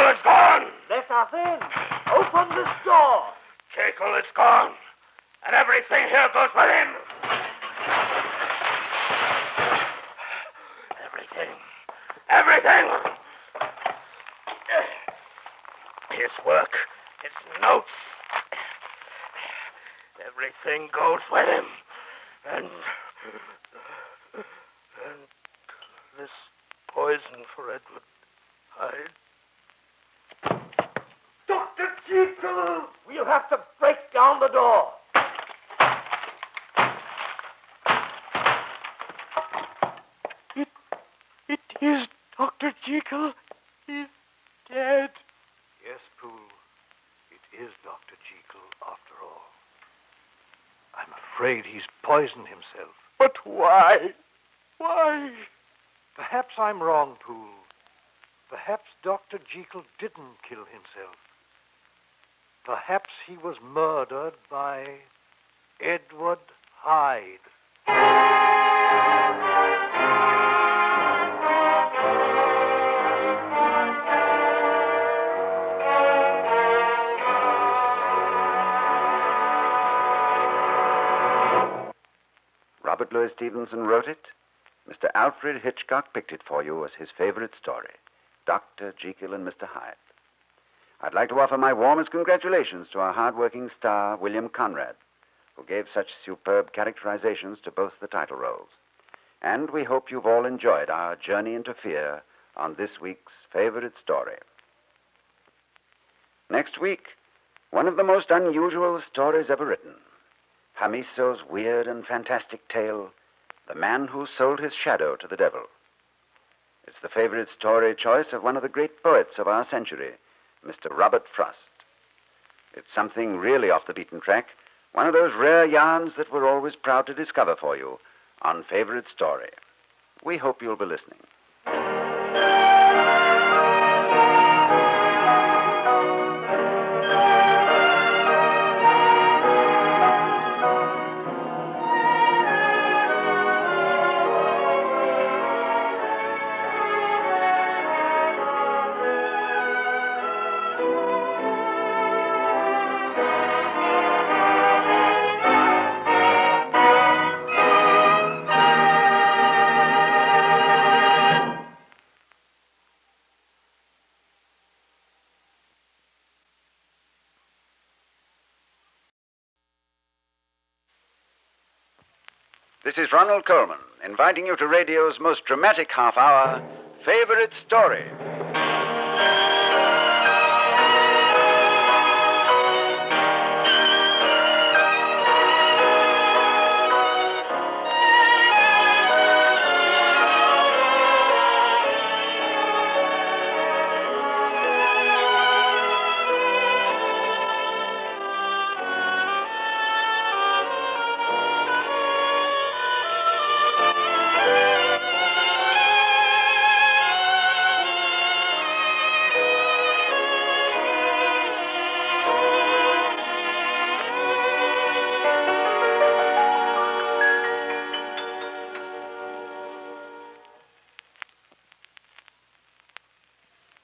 is gone. Let us in. Open this door. Jekyll is gone, and everything here goes with him. Everything. His work, his notes. Everything goes with him. And this poison for Edward Hyde. Dr. Jekyll! We'll have to break down the door. It is Dr. Jekyll. He's dead. Yes, Poole. It is Dr. Jekyll after all. I'm afraid he's poisoned himself. But why? Why? Perhaps I'm wrong, Poole. Perhaps Dr. Jekyll didn't kill himself. Perhaps he was murdered by Edward Hyde. Robert Louis Stevenson wrote it. Mr. Alfred Hitchcock picked it for you as his favorite story, Dr. Jekyll and Mr. Hyde. I'd like to offer my warmest congratulations to our hard-working star, William Conrad, who gave such superb characterizations to both the title roles. And we hope you've all enjoyed our journey into fear on this week's favorite story. Next week, one of the most unusual stories ever written, Hamiso's weird and fantastic tale, The Man Who Sold His Shadow to the Devil. It's the favorite story choice of one of the great poets of our century, Mr. Robert Frost. It's something really off the beaten track, one of those rare yarns that we're always proud to discover for you on Favorite Story. We hope you'll be listening. This is Ronald Coleman, inviting you to radio's most dramatic half hour, Favorite Story.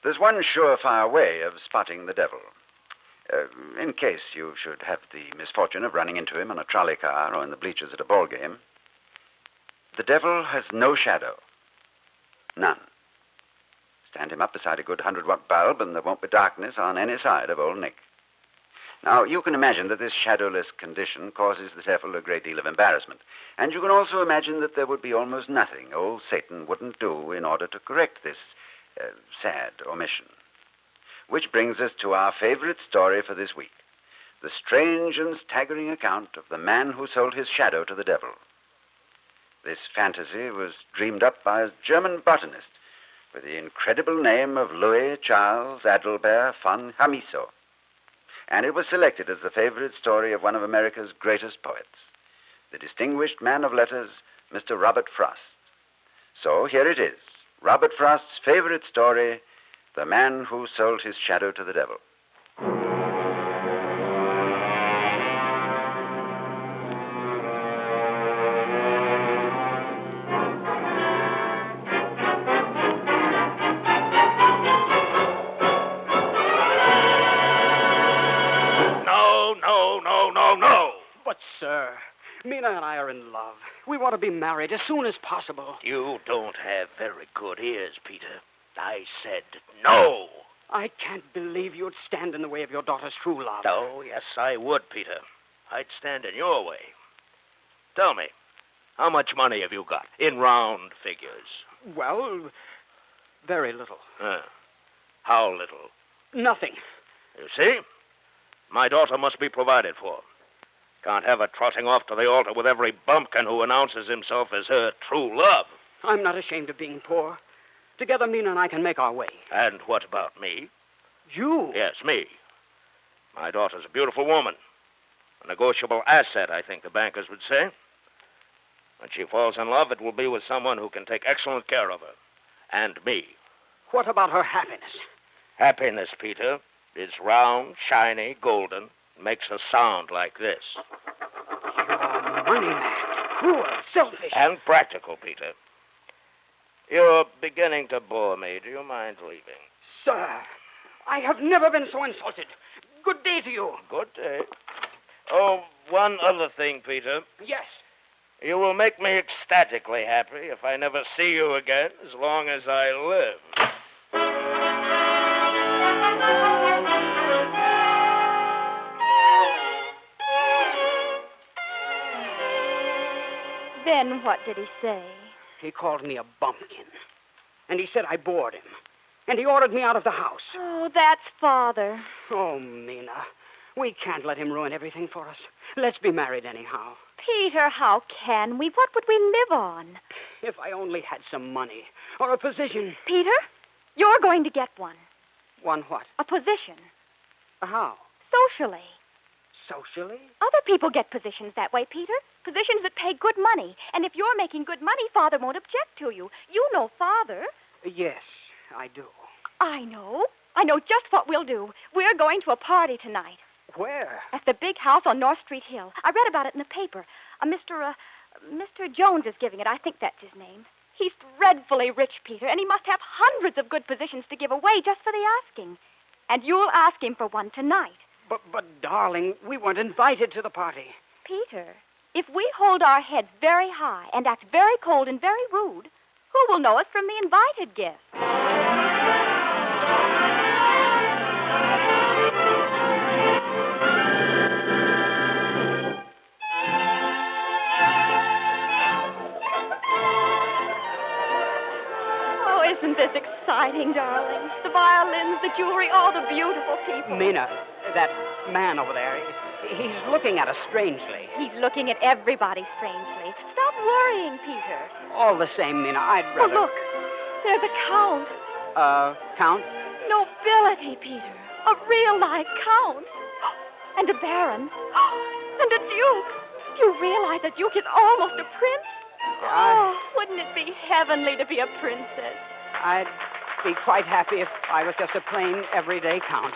There's one surefire way of spotting the devil. In case you should have the misfortune of running into him on a trolley car or in the bleachers at a ball game, the devil has no shadow. None. Stand him up beside a good 100-watt bulb and there won't be darkness on any side of Old Nick. Now, you can imagine that this shadowless condition causes the devil a great deal of embarrassment. And you can also imagine that there would be almost nothing old Satan wouldn't do in order to correct this sad omission. Which brings us to our favorite story for this week, the strange and staggering account of the man who sold his shadow to the devil. This fantasy was dreamed up by a German botanist with the incredible name of Louis Charles Adelbert von Hamiso, and it was selected as the favorite story of one of America's greatest poets, the distinguished man of letters, Mr. Robert Frost. So here it is, Robert Frost's favorite story, The Man Who Sold His Shadow to the Devil. No. But, sir, Mina and I are in love. We want to be married as soon as possible. You don't have very good ears, Peter. I said no. I can't believe you'd stand in the way of your daughter's true love. Oh, yes, I would, Peter. I'd stand in your way. Tell me, how much money have you got in round figures? Well, very little. How little? Nothing. You see? My daughter must be provided for. Can't have her trotting off to the altar with every bumpkin who announces himself as her true love. I'm not ashamed of being poor. Together, Mina and I can make our way. And what about me? You? Yes, me. My daughter's a beautiful woman. A negotiable asset, I think the bankers would say. When she falls in love, it will be with someone who can take excellent care of her. And me. What about her happiness? Happiness, Peter, is round, shiny, golden, makes a sound like this. You're money-mad, cruel, selfish. And practical, Peter. You're beginning to bore me. Do you mind leaving? Sir, I have never been so insulted. Good day to you. Good day. Oh, one other thing, Peter. Yes. You will make me ecstatically happy if I never see you again as long as I live. Then what did he say? He called me a bumpkin. And he said I bored him. And he ordered me out of the house. Oh, that's Father. Oh, Mina, we can't let him ruin everything for us. Let's be married anyhow. Peter, how can we? What would we live on? If I only had some money or a position. Peter, you're going to get one. One what? A position. How? Socially. Socially? Other people get positions that way, Peter. Positions that pay good money. And if you're making good money, Father won't object to you. You know Father. Yes, I do. I know. I know just what we'll do. We're going to a party tonight. Where? At the big house on North Street Hill. I read about it in the paper. Mr. Jones is giving it. I think that's his name. He's dreadfully rich, Peter, and he must have hundreds of good positions to give away just for the asking. And you'll ask him for one tonight. But, darling, we weren't invited to the party. Peter, if we hold our heads very high and act very cold and very rude, who will know us from the invited guests? wedding, darling. The violins, the jewelry, all the beautiful people. Mina, that man over there, he's looking at us strangely. He's looking at everybody strangely. Stop worrying, Peter. All the same, Mina, I'd Oh, rather... look. There's a count. Count? Nobility, Peter. A real live count. And a baron. And a duke. Do you realize a duke is almost a prince? Oh, wouldn't it be heavenly to be a princess? I'd be quite happy if I was just a plain, everyday count.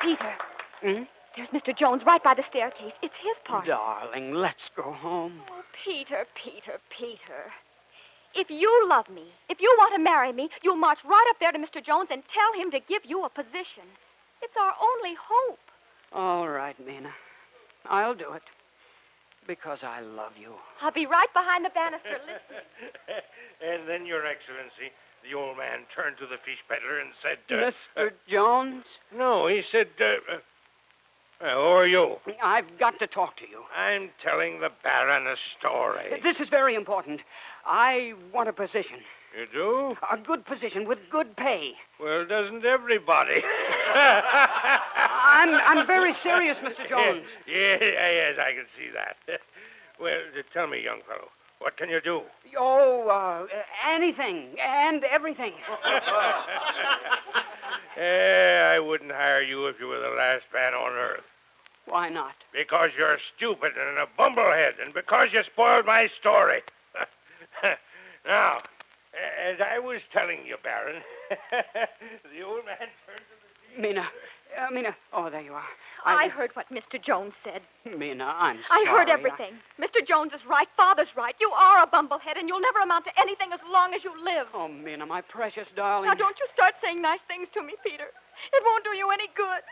Peter, Hmm? there's Mr. Jones right by the staircase. It's his party. Darling, let's go home. Oh, Peter, Peter, Peter. If you love me, if you want to marry me, you'll march right up there to Mr. Jones and tell him to give you a position. It's our only hope. All right, Mina. I'll do it. Because I love you. I'll be right behind the banister listening. And then, Your Excellency, the old man turned to the fish peddler and said... Mr. Jones? No, he said, who are you? I've got to talk to you. I'm telling the Baron a story. This is very important. I want a position. You do? A good position with good pay. Well, doesn't everybody? I'm very serious, Mr. Jones. Yes, I can see that. Well, tell me, young fellow, what can you do? Oh, anything and everything. I wouldn't hire you if you were the last man on earth. Why not? Because you're stupid and a bumblehead, and because you spoiled my story. Now, as I was telling you, Baron, the old man turned to the... Mina. Oh, there you are. I heard what Mr. Jones said. Mina, I'm sorry. I heard everything. Mr. Jones is right. Father's right. You are a bumblehead, and you'll never amount to anything as long as you live. Oh, Mina, my precious darling. Now, don't you start saying nice things to me, Peter. It won't do you any good.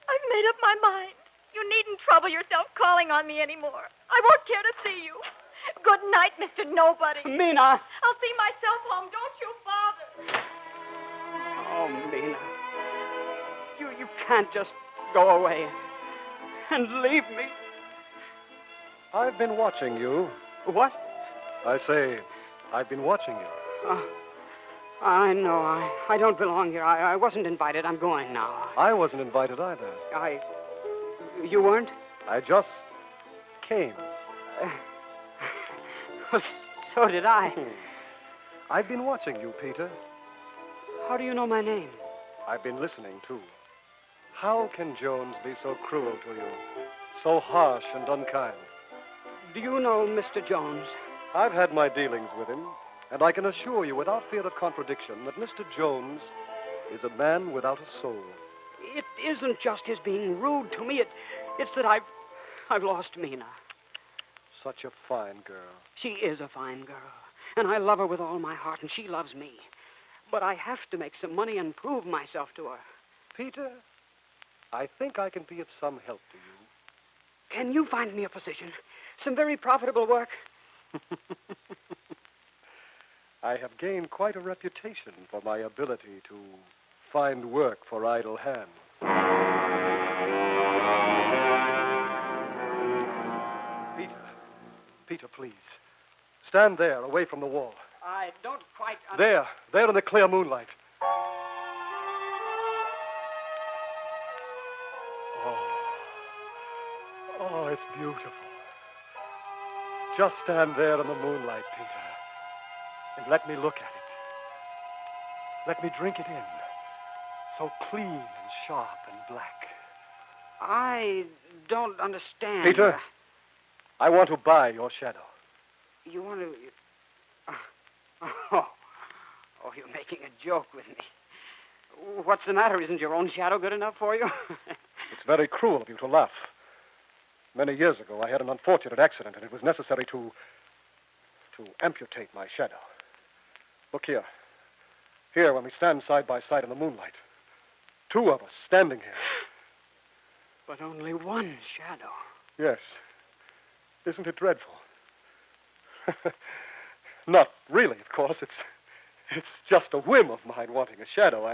I've made up my mind. You needn't trouble yourself calling on me anymore. I won't care to see you. Good night, Mr. Nobody. Mina. I'll see myself home. Don't you bother. Oh, Mina. You can't just go away and leave me. I've been watching you. What? I say, I've been watching you. I know. I don't belong here. I wasn't invited. I'm going now. I wasn't invited either. You weren't? I just came. So did I. I've been watching you, Peter. How do you know my name? I've been listening, too. How can Jones be so cruel to you? So harsh and unkind? Do you know Mr. Jones? I've had my dealings with him, and I can assure you without fear of contradiction that Mr. Jones is a man without a soul. It isn't just his being rude to me. It's that I've lost Mina. Such a fine girl. She is a fine girl, and I love her with all my heart, and she loves me. But I have to make some money and prove myself to her. Peter, I think I can be of some help to you. Can you find me a position? Some very profitable work? I have gained quite a reputation for my ability to find work for idle hands. Peter, please. Stand there, away from the wall. I don't quite... There in the clear moonlight. Oh, it's beautiful. Just stand there in the moonlight, Peter, and let me look at it. Let me drink it in. So clean and sharp and black. I don't understand. Peter, I want to buy your shadow. You want to... Oh, you're making a joke with me. What's the matter? Isn't your own shadow good enough for you? It's very cruel of you to laugh. Many years ago, I had an unfortunate accident, and it was necessary to amputate my shadow. Look here. Here, when we stand side by side in the moonlight. Two of us standing here. But only one shadow. Yes. Isn't it dreadful? Not really, of course. It's just a whim of mine wanting a shadow.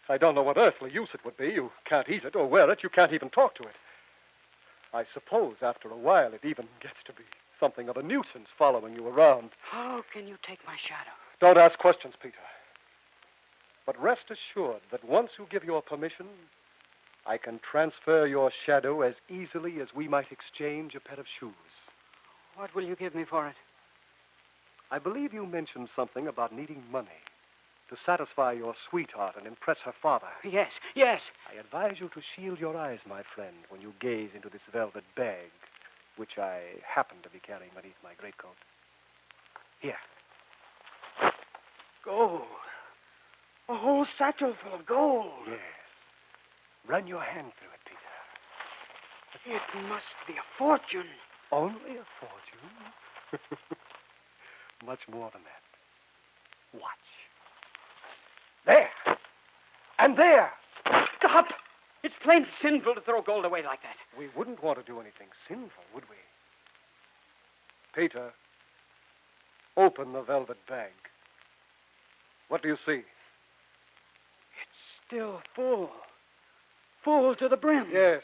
I don't know what earthly use it would be. You can't eat it or wear it. You can't even talk to it. I suppose after a while it even gets to be something of a nuisance following you around. How can you take my shadow? Don't ask questions, Peter. But rest assured that once you give your permission, I can transfer your shadow as easily as we might exchange a pair of shoes. What will you give me for it? I believe you mentioned something about needing money to satisfy your sweetheart and impress her father. Yes, yes. I advise you to shield your eyes, my friend, when you gaze into this velvet bag, which I happen to be carrying beneath my greatcoat. Here. Gold. A whole satchel full of gold. Yes. Run your hand through it, Peter. It must be a fortune. Only a fortune? Much more than that. Watch. There. And there. Stop! It's plain sinful to throw gold away like that. We wouldn't want to do anything sinful, would we? Peter, open the velvet bag. What do you see? It's still full. Full to the brim. Yes.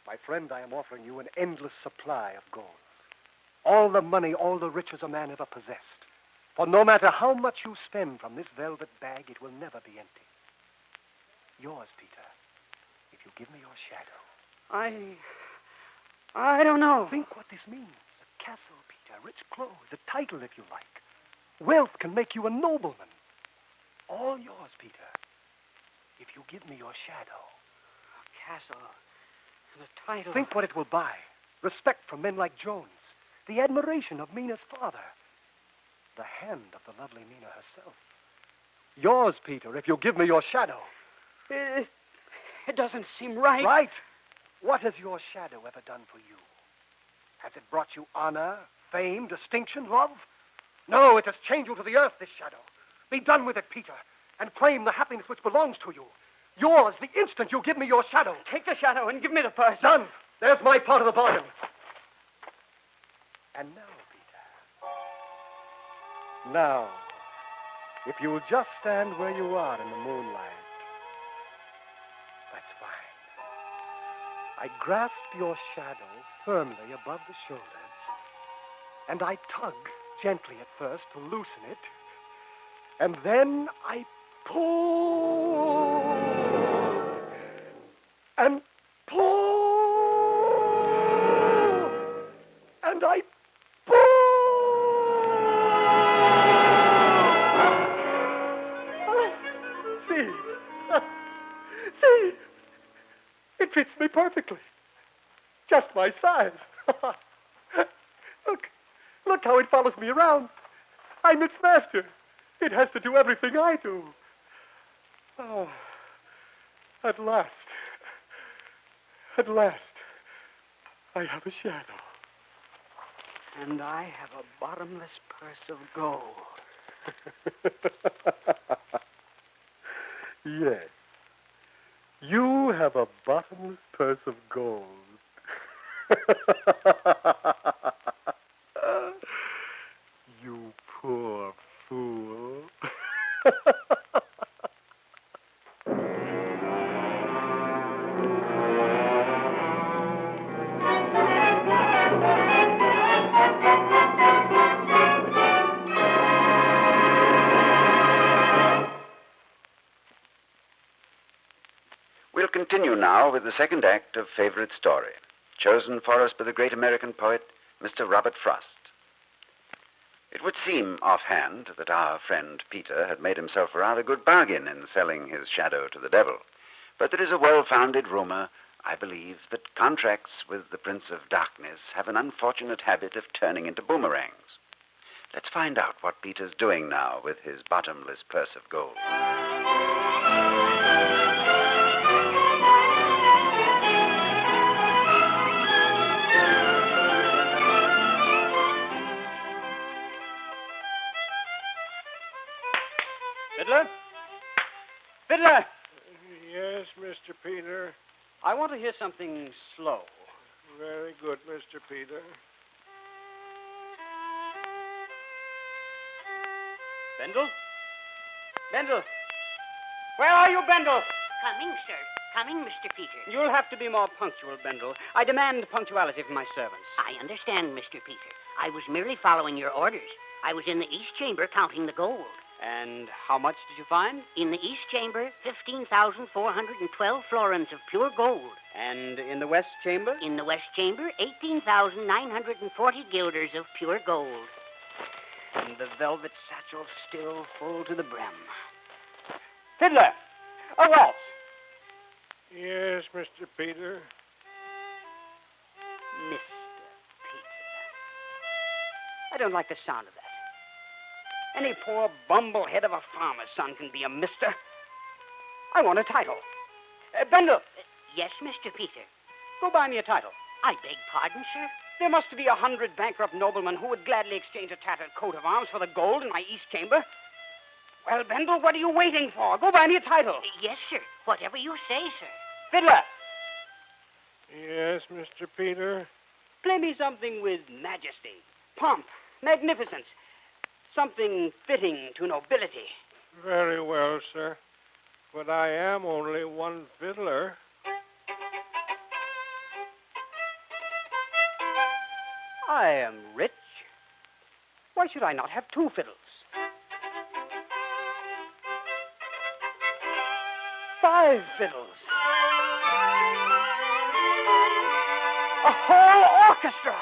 My friend, I am offering you an endless supply of gold. All the money, all the riches a man ever possessed. For no matter how much you spend from this velvet bag, it will never be empty. Yours, Peter, if you give me your shadow. I don't know. Think what this means. A castle, Peter, rich clothes, a title, if you like. Wealth can make you a nobleman. All yours, Peter, if you give me your shadow. A castle and a title. Think what it will buy. Respect from men like Jones. The admiration of Mina's father. The hand of the lovely Mina herself. Yours, Peter, if you give me your shadow. It doesn't seem right. Right? What has your shadow ever done for you? Has it brought you honor, fame, distinction, love? No, it has chained you to the earth, this shadow. Be done with it, Peter, and claim the happiness which belongs to you. Yours, the instant you give me your shadow. Take the shadow and give me the purse. Done. There's my part of the bargain. And now, Peter. Now, if you'll just stand where you are in the moonlight. That's fine. I grasp your shadow firmly above the shoulders, and I tug gently at first to loosen it, and then I pull and pull and I pull. See? See? It fits me perfectly. Just my size. Look how it follows me around. I'm its master. It has to do everything I do. Oh, at last, I have a shadow. And I have a bottomless purse of gold. Yes. You have a bottomless purse of gold. You poor fool. We'll continue now with the second act of Favorite Story, chosen for us by the great American poet, Mr. Robert Frost. It would seem offhand that our friend Peter had made himself a rather good bargain in selling his shadow to the devil. But there is a well-founded rumor, I believe, that contracts with the Prince of Darkness have an unfortunate habit of turning into boomerangs. Let's find out what Peter's doing now with his bottomless purse of gold. Fiddler? Fiddler! Yes, Mr. Peter. I want to hear something slow. Very good, Mr. Peter. Bendel? Bendel! Where are you, Bendel? Coming, sir. Coming, Mr. Peter. You'll have to be more punctual, Bendel. I demand punctuality from my servants. I understand, Mr. Peter. I was merely following your orders. I was in the East Chamber counting the gold. And how much did you find? In the East Chamber, 15,412 florins of pure gold. And in the West Chamber? In the West Chamber, 18,940 guilders of pure gold. And the velvet satchel still full to the brim. Fiddler! A waltz! Yes, Mr. Peter. Mr. Peter. I don't like the sound of that. Any poor bumblehead of a farmer's son can be a mister. I want a title. Bendel. Yes, Mr. Peter. Go buy me a title. I beg pardon, sir? There must be 100 bankrupt noblemen who would gladly exchange a tattered coat of arms for the gold in my East Chamber. Well, Bendel, what are you waiting for? Go buy me a title. Yes, sir. Whatever you say, sir. Fiddler. Yes, Mr. Peter. Play me something with majesty, pomp, magnificence. Something fitting to nobility. Very well, sir. But I am only one fiddler. I am rich. Why should I not have two fiddles? 5 fiddles. A whole orchestra.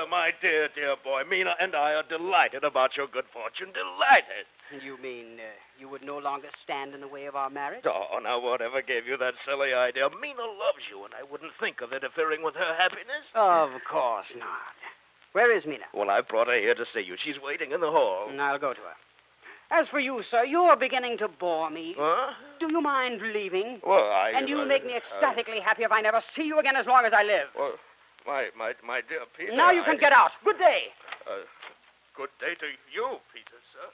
My dear, dear boy, Mina and I are delighted about your good fortune. Delighted. You mean you would no longer stand in the way of our marriage? Oh, now whatever gave you that silly idea? Mina loves you, and I wouldn't think of interfering with her happiness. Of course not. Where is Mina? Well, I brought her here to see you. She's waiting in the hall. I'll go to her. As for you, sir, you're beginning to bore me. Huh? Do you mind leaving? Well, And you'll make me ecstatically happy if I never see you again as long as I live. Well, my dear Peter. Now you can get out. Good day. Good day to you, Peter, sir.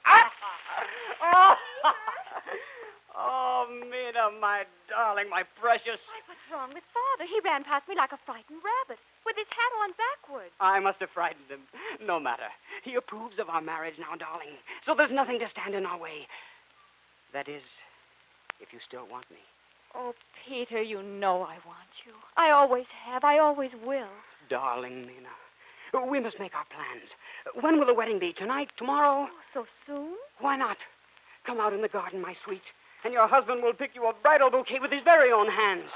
Oh, Mina, my darling, my precious. Why, what's wrong with Father? He ran past me like a frightened rabbit, with his hat on backwards. I must have frightened him. No matter. He approves of our marriage now, darling. So there's nothing to stand in our way. That is, if you still want me. Oh, Peter, you know I want you. I always have. I always will. Darling Mina, we must make our plans. When will the wedding be? Tonight? Tomorrow? Oh, so soon? Why not? Come out in the garden, my sweet, and your husband will pick you a bridal bouquet with his very own hands.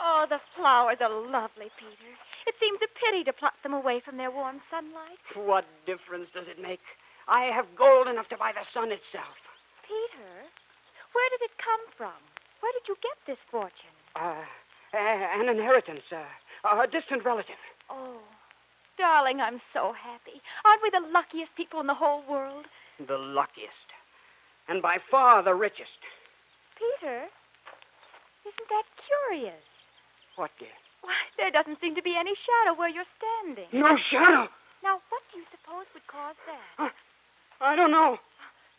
Oh, the flowers are lovely, Peter. It seems a pity to pluck them away from their warm sunlight. What difference does it make? I have gold enough to buy the sun itself. Peter, where did it come from? Where did you get this fortune? An inheritance, a distant relative. Oh, darling, I'm so happy. Aren't we the luckiest people in the whole world? The luckiest. And by far the richest. Peter, isn't that curious? What, dear? Why, there doesn't seem to be any shadow where you're standing. No shadow? Now, what do you suppose would cause that? I don't know.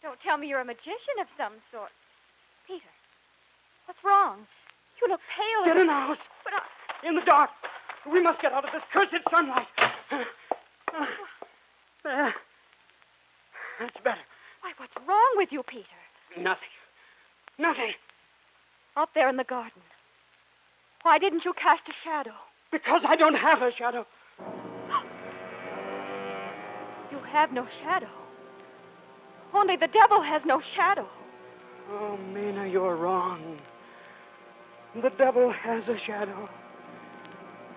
Don't tell me you're a magician of some sort. Peter, what's wrong? You look pale. Get in the house. But in the dark. We must get out of this cursed sunlight. There. That's better. Why, what's wrong with you, Peter? Nothing. Nothing. Out there in the garden. Why didn't you cast a shadow? Because I don't have a shadow. You have no shadow. Only the devil has no shadow. Oh, Mina, you're wrong. The devil has a shadow.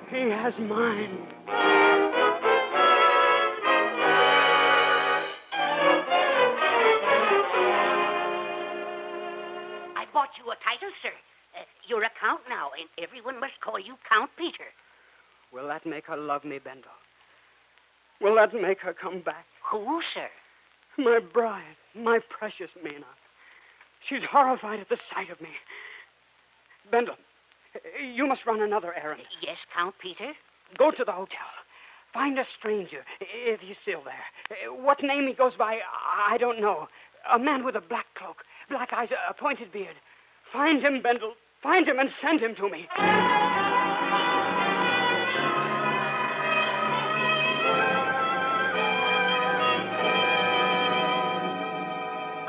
He has mine. I bought you a title, sir. You're a count now, and everyone must call you Count Peter. Will that make her love me, Bendel? Will that make her come back? Who, sir? My bride, my precious Mina. She's horrified at the sight of me. Bendel, you must run another errand. Yes, Count Peter? Go to the hotel. Find a stranger, if he's still there. What name he goes by, I don't know. A man with a black cloak, black eyes, a pointed beard. Find him, Bendel. Find him and send him to me.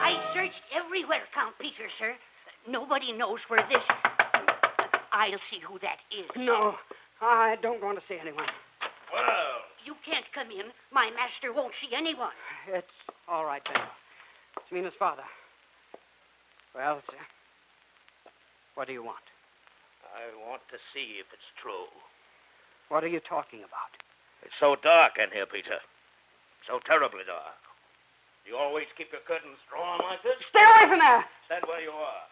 I searched every everywhere, Count Peter, sir. Nobody knows where this... I'll see who that is. No, I don't want to see anyone. Well... You can't come in. My master won't see anyone. It's all right, Ben. It's Mina's father. Well, sir, what do you want? I want to see if it's true. What are you talking about? It's so dark in here, Peter. So terribly dark. You always keep your curtains drawn like this? Stay away from there! Stand where you are.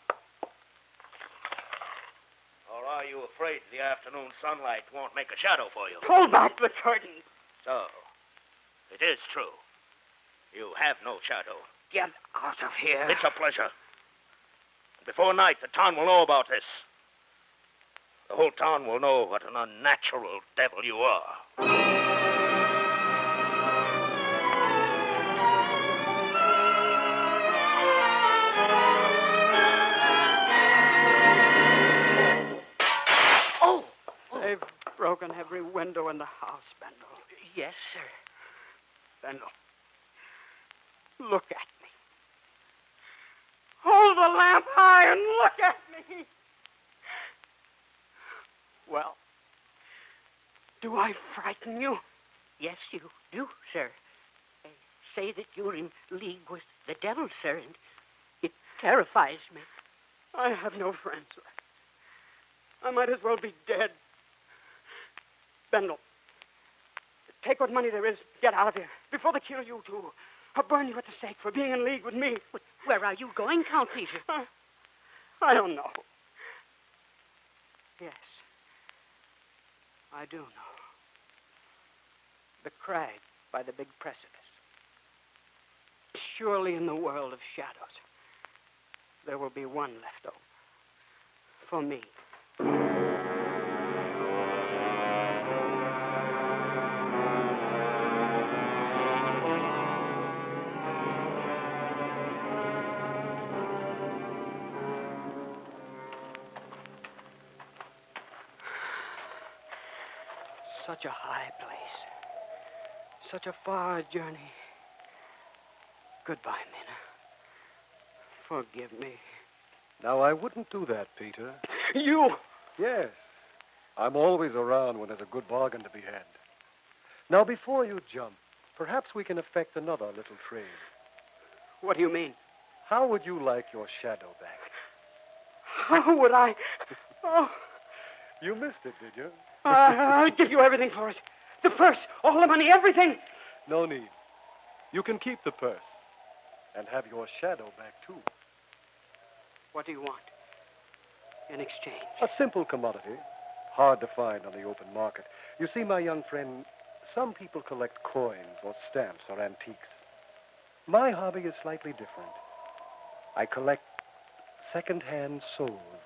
Or are you afraid the afternoon sunlight won't make a shadow for you? Pull back the curtain. So, it is true. You have no shadow. Get out of here. It's a pleasure. Before night, the town will know about this. The whole town will know what an unnatural devil you are. They've broken every window in the house, Bendel. Yes, sir. Bendel, look at me. Hold the lamp high and look at me. Well, do I frighten you? Yes, you do, sir. They say that you're in league with the devil, sir, and it terrifies me. I have no friends left. I might as well be dead. Bendel, take what money there is, get out of here, before they kill you, too. Or burn you at the stake for being in league with me. Where are you going, Count Peter? I don't know. Yes, I do know. The crag by the big precipice. Surely in the world of shadows, there will be one left over. For me. Such a high place. Such a far journey. Goodbye, Mina. Forgive me. Now, I wouldn't do that, Peter. You! Yes. I'm always around when there's a good bargain to be had. Now, before you jump, perhaps we can effect another little trade. What do you mean? How would you like your shadow back? How would I? Oh. You missed it, did you? I'll give you everything for it. The purse, all the money, everything. No need. You can keep the purse and have your shadow back, too. What do you want in exchange? A simple commodity, hard to find on the open market. You see, my young friend, some people collect coins or stamps or antiques. My hobby is slightly different. I collect second-hand souls,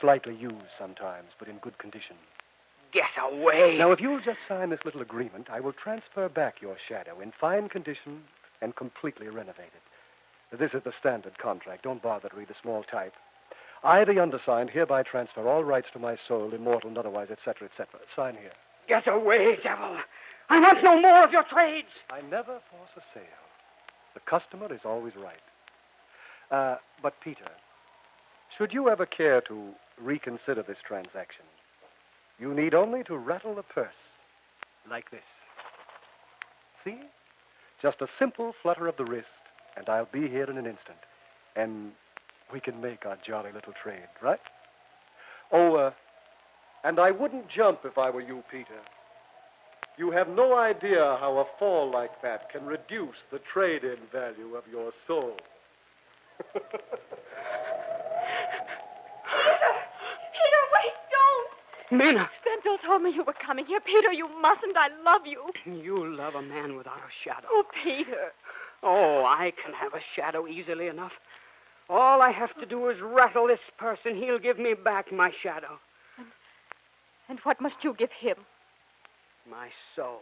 slightly used sometimes, but in good condition. Get away! Now, if you'll just sign this little agreement, I will transfer back your shadow in fine condition and completely renovated. This is the standard contract. Don't bother to read the small type. I, the undersigned, hereby transfer all rights to my soul, immortal and otherwise, etc., etc. Sign here. Get away, devil! I want no more of your trades! I never force a sale. The customer is always right. But, Peter, should you ever care to reconsider this transaction, you need only to rattle the purse like this. See? Just a simple flutter of the wrist, and I'll be here in an instant. And we can make our jolly little trade, right? Oh, and I wouldn't jump if I were you, Peter. You have no idea how a fall like that can reduce the trade-in value of your soul. Peter, wait, don't! Mina! Bendel told me you were coming here. Peter, you mustn't. I love you. You love a man without a shadow. Oh, Peter. Oh, I can have a shadow easily enough. All I have to do is rattle this purse, and he'll give me back my shadow. And what must you give him? My soul.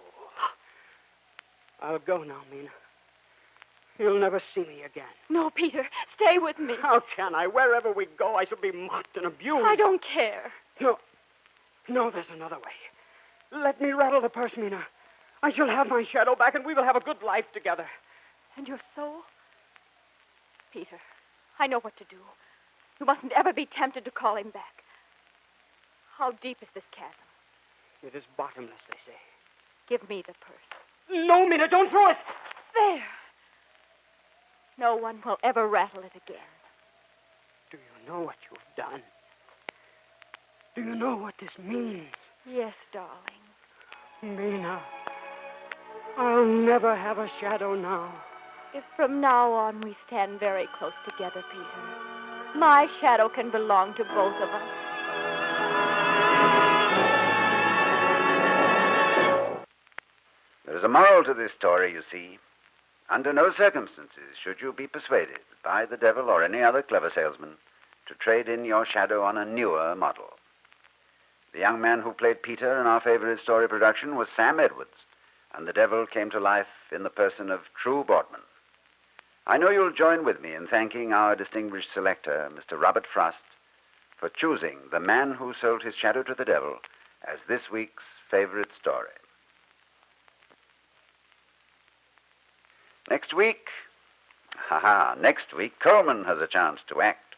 I'll go now, Mina. You'll never see me again. No, Peter. Stay with me. How can I? Wherever we go, I shall be mocked and abused. I don't care. No, there's another way. Let me rattle the purse, Mina. I shall have my shadow back, and we will have a good life together. And your soul? Peter, I know what to do. You mustn't ever be tempted to call him back. How deep is this chasm? It is bottomless, they say. Give me the purse. No, Mina, don't throw it. There. No one will ever rattle it again. Do you know what you have done? Do you know what this means? Yes, darling. Mina, I'll never have a shadow now. If from now on we stand very close together, Peter, my shadow can belong to both of us. There is a moral to this story, you see. Under no circumstances should you be persuaded by the devil or any other clever salesman to trade in your shadow on a newer model. The young man who played Peter in our favorite story production was Sam Edwards, and the devil came to life in the person of True Boardman. I know you'll join with me in thanking our distinguished selector, Mr. Robert Frost, for choosing The Man Who Sold His Shadow to the Devil as this week's favorite story. Next week, Coleman has a chance to act.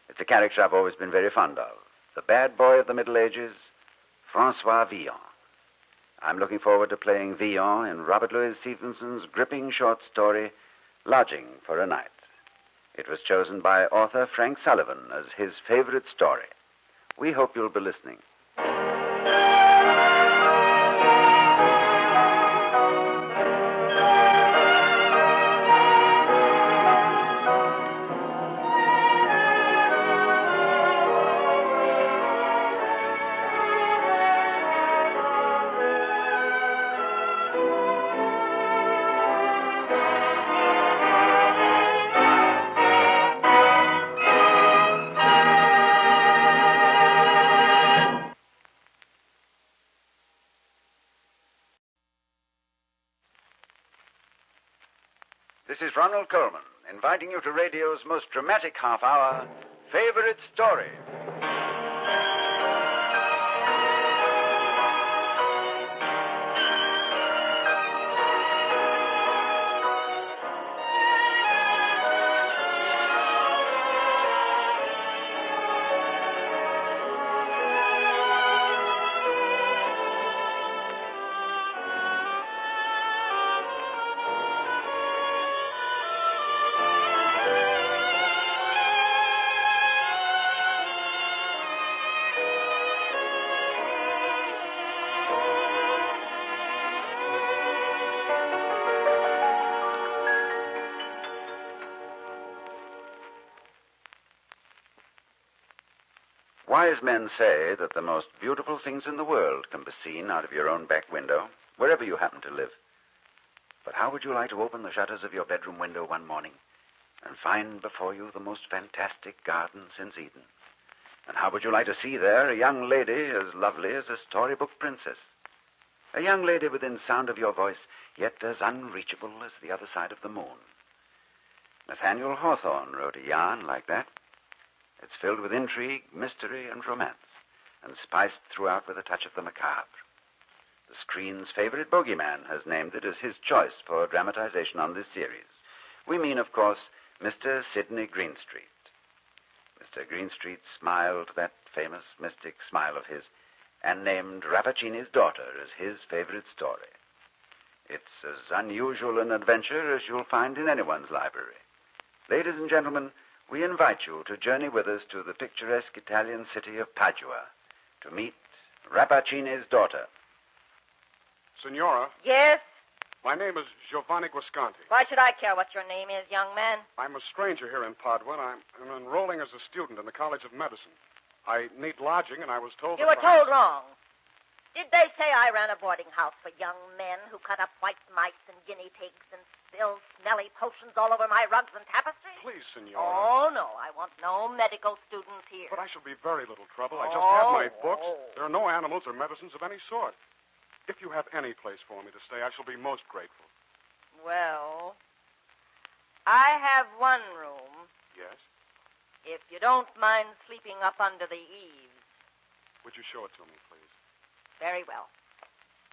It's a character I've always been very fond of. The bad boy of the Middle Ages, Francois Villon. I'm looking forward to playing Villon in Robert Louis Stevenson's gripping short story, Lodging for a Night. It was chosen by author Frank Sullivan as his favorite story. We hope you'll be listening. This is Ronald Coleman, inviting you to radio's most dramatic half hour, Favorite Story. Wise men say that the most beautiful things in the world can be seen out of your own back window, wherever you happen to live. But how would you like to open the shutters of your bedroom window one morning and find before you the most fantastic garden since Eden? And how would you like to see there a young lady as lovely as a storybook princess? A young lady within sound of your voice, yet as unreachable as the other side of the moon. Nathaniel Hawthorne wrote a yarn like that. It's filled with intrigue, mystery, and romance, and spiced throughout with a touch of the macabre. The screen's favorite bogeyman has named it as his choice for dramatization on this series. We mean, of course, Mr. Sidney Greenstreet. Mr. Greenstreet smiled that famous mystic smile of his and named Rapaccini's Daughter as his favorite story. It's as unusual an adventure as you'll find in anyone's library. Ladies and gentlemen, we invite you to journey with us to the picturesque Italian city of Padua to meet Rapaccini's Daughter. Signora, Yes? my name is Giovanni Guasconti. Why should I care what your name is, young man? I'm a stranger here in Padua, and I'm enrolling as a student in the College of Medicine. I need lodging, and I was told... You were told wrong. Did they say I ran a boarding house for young men who cut up white mice and guinea pigs and spilled smelly potions all over my rugs and tapestry? Please, Signora. Oh, no, I want no medical students here. But I shall be very little trouble. I just have my books. Oh. There are no animals or medicines of any sort. If you have any place for me to stay, I shall be most grateful. Well, I have one room. Yes? If you don't mind sleeping up under the eaves. Would you show it to me, please? Very well.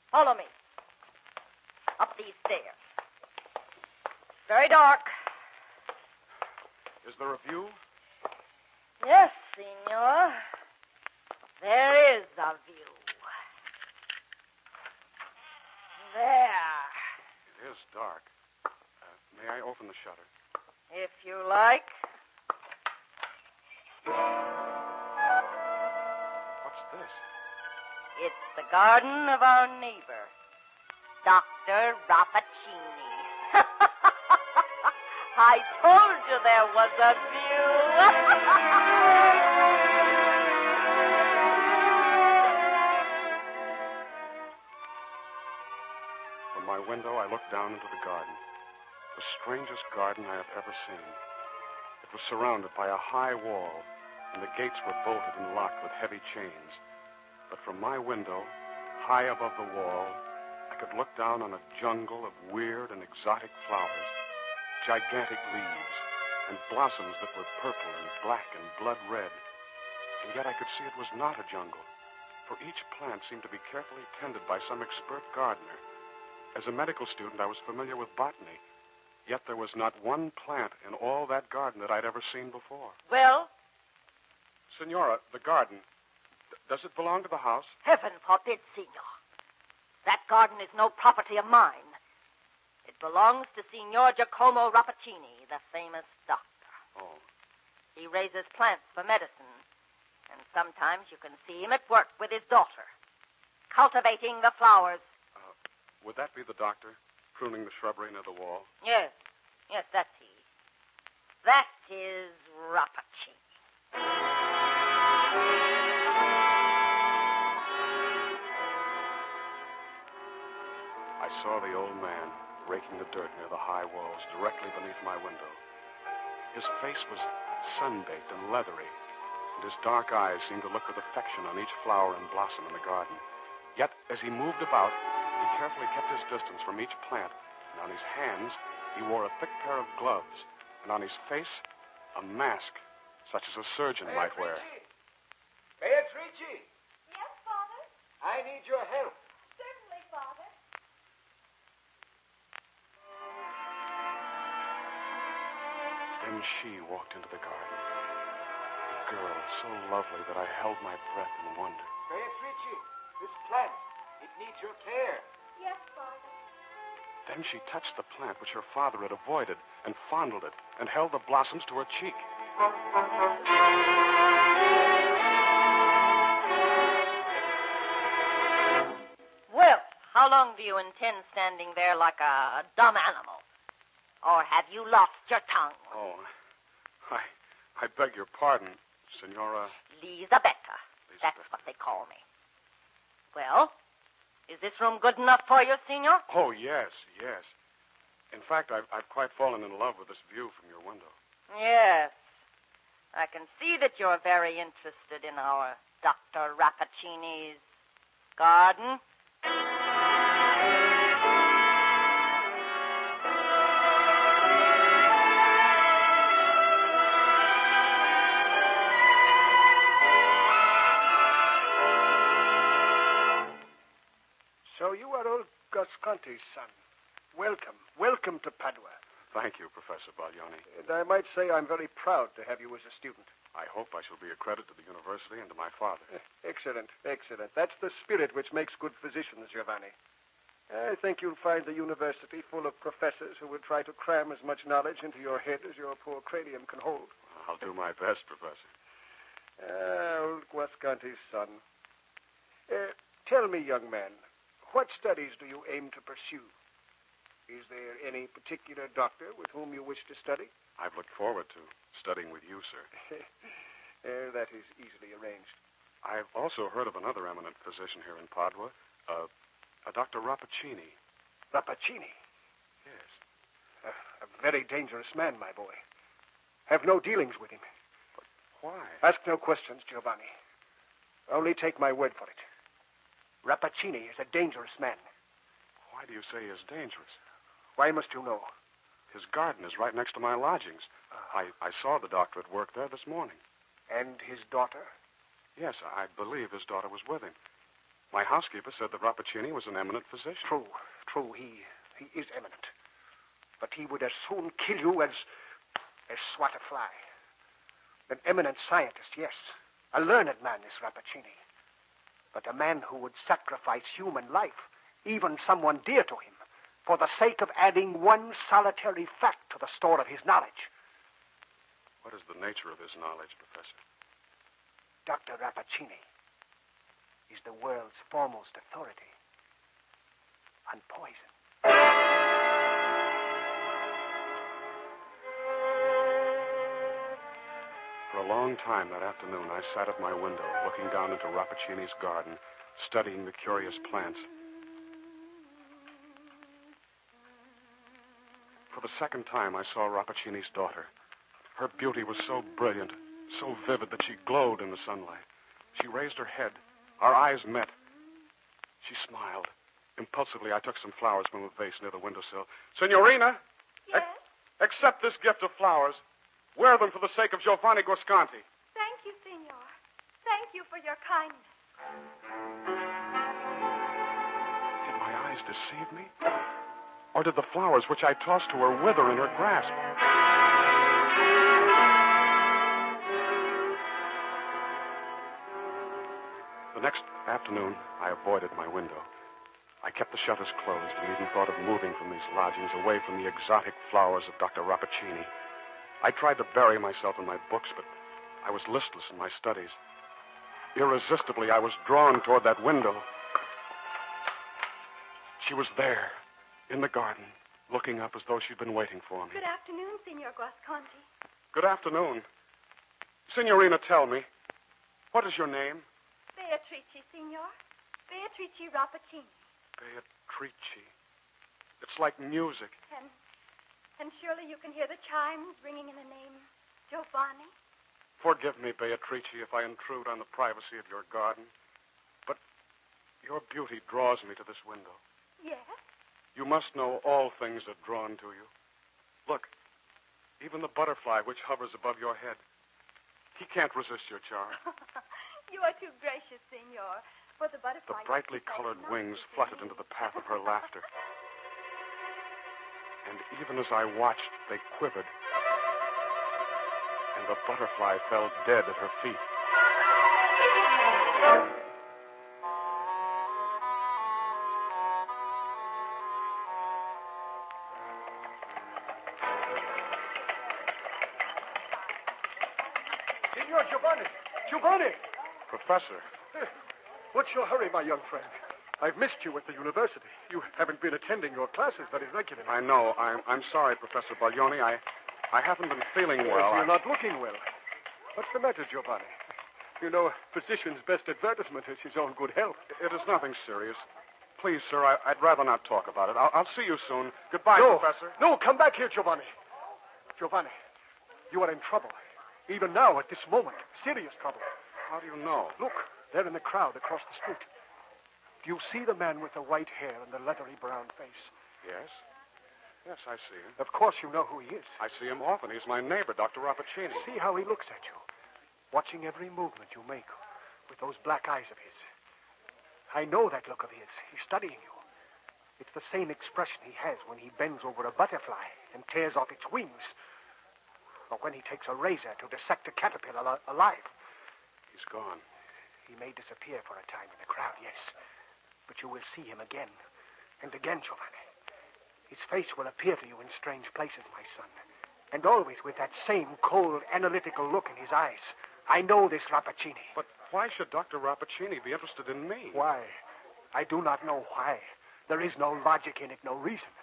Follow me. Up these stairs. Very dark. Is there a view? Yes, senor. There is a view. There. It is dark. May I open the shutter? If you like. What's this? It's the garden of our neighbor, Dr. Rapaccini. I told you there was a From my window, I looked down into the garden. The strangest garden I have ever seen. It was surrounded by a high wall, and the gates were bolted and locked with heavy chains. But from my window, high above the wall, I could look down on a jungle of weird and exotic flowers, gigantic leaves, and blossoms that were purple and black and blood red. And yet I could see it was not a jungle, for each plant seemed to be carefully tended by some expert gardener. As a medical student, I was familiar with botany, yet there was not one plant in all that garden that I'd ever seen before. Well? Senora, the garden, does it belong to the house? Heaven forbid, senor. That garden is no property of mine. It belongs to Signor Giacomo Rapaccini, the famous doctor. Oh. He raises plants for medicine, and sometimes you can see him at work with his daughter, cultivating the flowers. Would that be the doctor, pruning the shrubbery near the wall? Yes, that's he. That is Rapaccini. I saw the old man raking the dirt near the high walls directly beneath my window. His face was sun-baked and leathery, and his dark eyes seemed to look with affection on each flower and blossom in the garden. Yet, as he moved about, he carefully kept his distance from each plant, and on his hands he wore a thick pair of gloves, and on his face a mask, such as a surgeon might wear. Beatrice! Yes, Father? I need your help. Certainly, Father. Then she walked into the garden. A girl so lovely that I held my breath in wonder. Beatrice, this plant, it needs your care. Yes, Father. Then she touched the plant which her father had avoided and fondled it and held the blossoms to her cheek. Well, how long do you intend standing there like a dumb animal? Or have you lost your tongue? Oh, I beg your pardon, Senora. Lisabetta. That's what they call me. Well, is this room good enough for you, senor? Oh, yes. In fact, I've quite fallen in love with this view from your window. Yes. I can see that you're very interested in our Dr. Rapaccini's garden. So you are old Gasconti's son. Welcome to Padua. Thank you, Professor Baglioni. And I might say I'm very proud to have you as a student. I hope I shall be a credit to the university and to my father. Excellent. That's the spirit which makes good physicians, Giovanni. I think you'll find the university full of professors who will try to cram as much knowledge into your head as your poor cranium can hold. I'll do my best, Professor. Old Guasconti's son. Tell me, young man, what studies do you aim to pursue? Is there any particular doctor with whom you wish to study? I've looked forward to studying with you, sir. That is easily arranged. I've also heard of another eminent physician here in Padua, a Dr. Rapaccini. Rapaccini? Yes. A very dangerous man, my boy. Have no dealings with him. But why? Ask no questions, Giovanni. Only take my word for it. Rapaccini is a dangerous man. Why do you say he is dangerous? Why must you know? His garden is right next to my lodgings. I saw the doctor at work there this morning. And his daughter? Yes, I believe his daughter was with him. My housekeeper said that Rapaccini was an eminent physician. True. He is eminent. But he would as soon kill you as... A swat a fly. An eminent scientist, yes. A learned man, this Rapaccini. But a man who would sacrifice human life, even someone dear to him, for the sake of adding one solitary fact to the store of his knowledge. What is the nature of his knowledge, Professor? Dr. Rapaccini is the world's foremost authority on poison. For a long time that afternoon, I sat at my window, looking down into Rapaccini's garden, studying the curious plants. For the second time, I saw Rapaccini's daughter. Her beauty was so brilliant, so vivid that she glowed in the sunlight. She raised her head. Our eyes met. She smiled. Impulsively, I took some flowers from a vase near the windowsill. Signorina! Yes? Accept this gift of flowers. Wear them for the sake of Giovanni Guasconti. Thank you, Signor. Thank you for your kindness. Did my eyes deceive me? Or did the flowers which I tossed to her wither in her grasp? The next afternoon, I avoided my window. I kept the shutters closed and even thought of moving from these lodgings away from the exotic flowers of Dr. Rapaccini. I tried to bury myself in my books, but I was listless in my studies. Irresistibly, I was drawn toward that window. She was there, in the garden, looking up as though she'd been waiting for me. Good afternoon, Signor Guasconti. Good afternoon. Signorina, tell me, what is your name? Beatrice, Signor. Beatrice Rapaccini. Beatrice. It's like music. And surely you can hear the chimes ringing in the name Giovanni? Forgive me, Beatrice, if I intrude on the privacy of your garden. But your beauty draws me to this window. Yes? You must know all things are drawn to you. Look, even the butterfly which hovers above your head. He can't resist your charm. You are too gracious, Signor. For the butterfly... The brightly colored wings fluttered into the path of her laughter. And even as I watched, they quivered. And the butterfly fell dead at her feet. Signor Giovanni! Giovanni! Professor. What's your hurry, my young friend? I've missed you at the university. You haven't been attending your classes very regularly. I know. I'm sorry, Professor Baglioni. I haven't been feeling well. You're not looking well. What's the matter, Giovanni? You know, a physician's best advertisement is his own good health. It is nothing serious. Please, sir, I'd rather not talk about it. I'll see you soon. Goodbye, No, Professor. No, come back here, Giovanni. Giovanni, you are in trouble. Even now, at this moment. Serious trouble. How do you know? Look, they're in the crowd across the street. Do you see the man with the white hair and the leathery brown face? Yes. Yes, I see him. Of course you know who he is. I see him often. He's my neighbor, Dr. Rapaccini. See how he looks at you, watching every movement you make with those black eyes of his. I know that look of his. He's studying you. It's the same expression he has when he bends over a butterfly and tears off its wings, or when he takes a razor to dissect a caterpillar alive. He's gone. He may disappear for a time in the crowd, yes. But you will see him again and again, Giovanni. His face will appear to you in strange places, my son. And always with that same cold, analytical look in his eyes. I know this Rapaccini. But why should Dr. Rapaccini be interested in me? Why? I do not know why. There is no logic in it, no reason.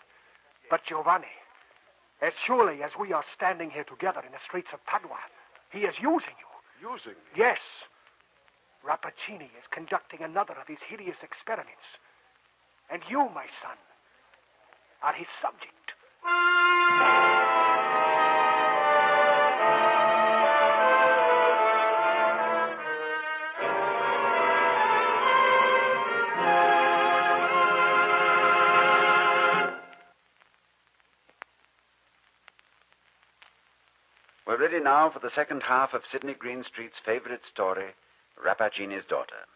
But Giovanni, as surely as we are standing here together in the streets of Padua, he is using you. Using me? Yes. Rapaccini is conducting another of his hideous experiments. And you, my son, are his subject. We're ready now for the second half of Sidney Greenstreet's favorite story, Rapaccini's Daughter.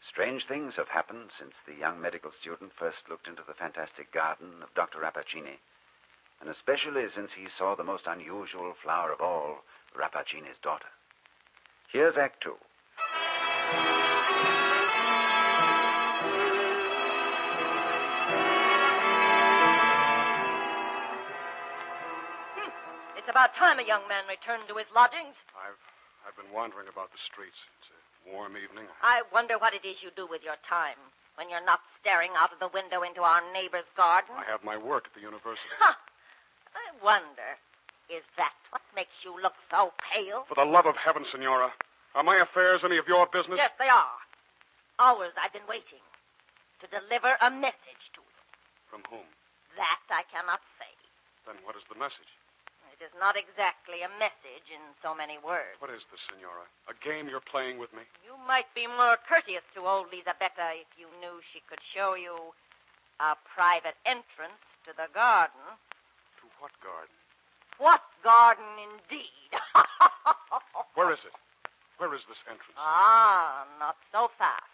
Strange things have happened since the young medical student first looked into the fantastic garden of Dr. Rapaccini. and especially since he saw the most unusual flower of all, Rapaccini's daughter. Here's Act Two. It's about time a young man returned to his lodgings. I've been wandering about the streets. It's a warm evening. I wonder what it is you do with your time when you're not staring out of the window into our neighbor's garden. I have my work at the university. Ha! I wonder, is that what makes you look so pale? For the love of heaven, Senora, are my affairs any of your business? Yes, they are. Hours I've been waiting to deliver a message to you. From whom? That I cannot say. Then what is the message? It is not exactly a message in so many words. What is this, Senora? A game you're playing with me? You might be more courteous to old Lisabetta if you knew she could show you a private entrance to the garden. To what garden? What garden, indeed? Where is it? Where is this entrance? Ah, not so fast.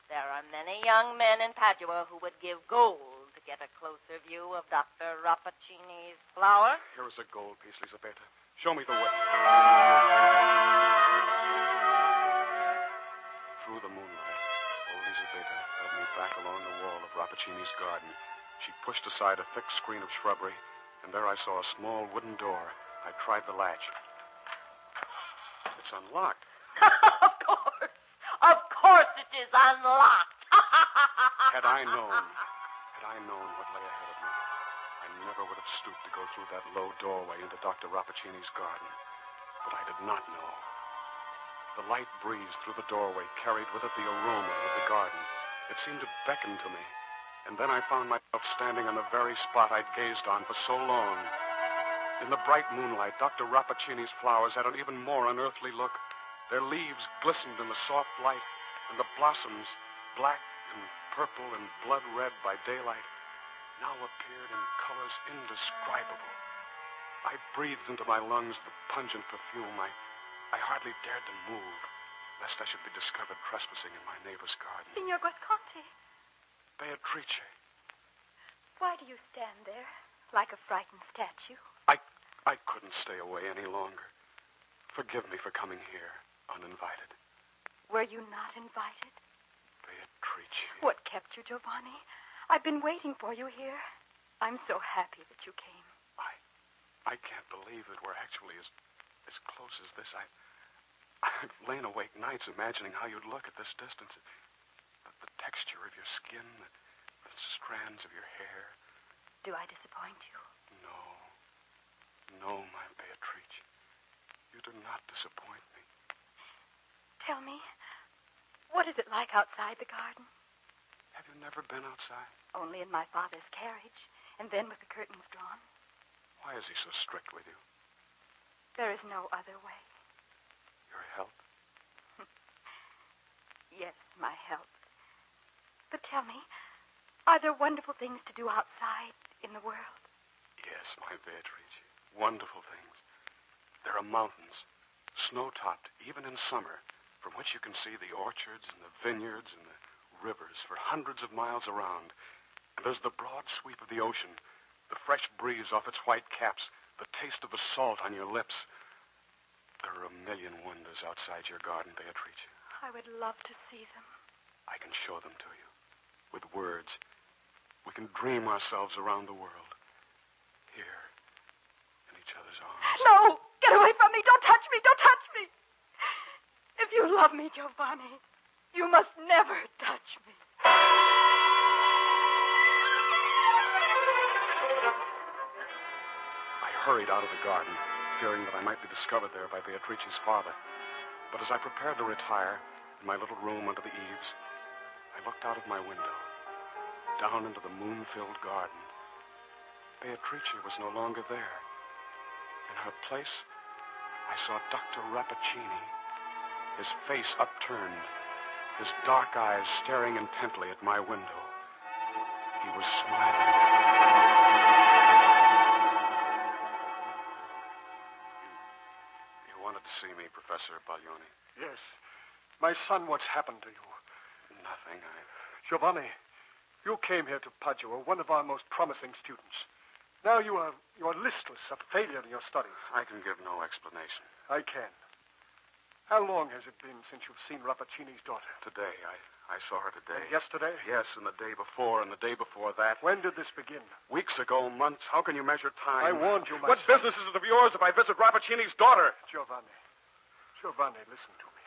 There are many young men in Padua who would give gold to get a closer view of Dr. Rapaccini's flower. Here is a gold piece, Lisabetta. Show me the way. Through the moonlight, old Lisabetta led me back along the wall of Rapaccini's garden. She pushed aside a thick screen of shrubbery, and there I saw a small wooden door. I tried the latch. It's unlocked. Of course it is unlocked. Had I known what lay ahead of me, I never would have stooped to go through that low doorway into Dr. Rapaccini's garden. But I did not know. The light breeze through the doorway carried with it the aroma of the garden. It seemed to beckon to me. And then I found myself standing on the very spot I'd gazed on for so long. In the bright moonlight, Dr. Rapaccini's flowers had an even more unearthly look. Their leaves glistened in the soft light, and the blossoms, black and purple and blood-red by daylight, now appeared in colors indescribable. I breathed into my lungs the pungent perfume. I hardly dared to move, lest I should be discovered trespassing in my neighbor's garden. Signor Guasconti, Beatrice. why do you stand there like a frightened statue? I couldn't stay away any longer. Forgive me for coming here uninvited. Were you not invited? Beatrice. What kept you, Giovanni? I've been waiting for you here. I'm so happy that you came. I can't believe that we're actually as close as this. I've lain awake nights imagining how you'd look at this distance. The texture of your skin, the strands of your hair. Do I disappoint you? No, my Beatrice. You do not disappoint me. Tell me, what is it like outside the garden? Have you never been outside? Only in my father's carriage, and then with the curtains drawn. Why is he so strict with you? There is no other way. Your health? Yes, my health. But tell me, are there wonderful things to do outside in the world? Yes, my Beatrice. Wonderful things. There are mountains, snow-topped, even in summer, from which you can see the orchards and the vineyards and the rivers for hundreds of miles around. And there's the broad sweep of the ocean, the fresh breeze off its white caps, the taste of the salt on your lips. There are a million wonders outside your garden, Beatrice. I would love to see them. I can show them to you. With words. We can dream ourselves around the world. Here. In each other's arms. No! Get away from me! Don't touch me! Don't touch me! If you love me, Giovanni, you must never touch me. I hurried out of the garden, fearing that I might be discovered there by Beatrice's father. But as I prepared to retire in my little room under the eaves, I looked out of my window, down into the moon-filled garden. Beatrice was no longer there. In her place, I saw Dr. Rapaccini, his face upturned, his dark eyes staring intently at my window. He was smiling. You wanted to see me, Professor Baglioni? Yes. My son, what's happened to you? Nothing. Giovanni, you came here to Padua, one of our most promising students. Now you are listless, a failure in your studies. I can give no explanation. I can. How long has it been since you've seen Rapaccini's daughter? Today. I saw her today. And yesterday? Yes, and the day before, and the day before that. When did this begin? Weeks ago, months. How can you measure time? I warned you, my What son. business is it of yours if I visit Rapaccini's daughter? Giovanni, listen to me.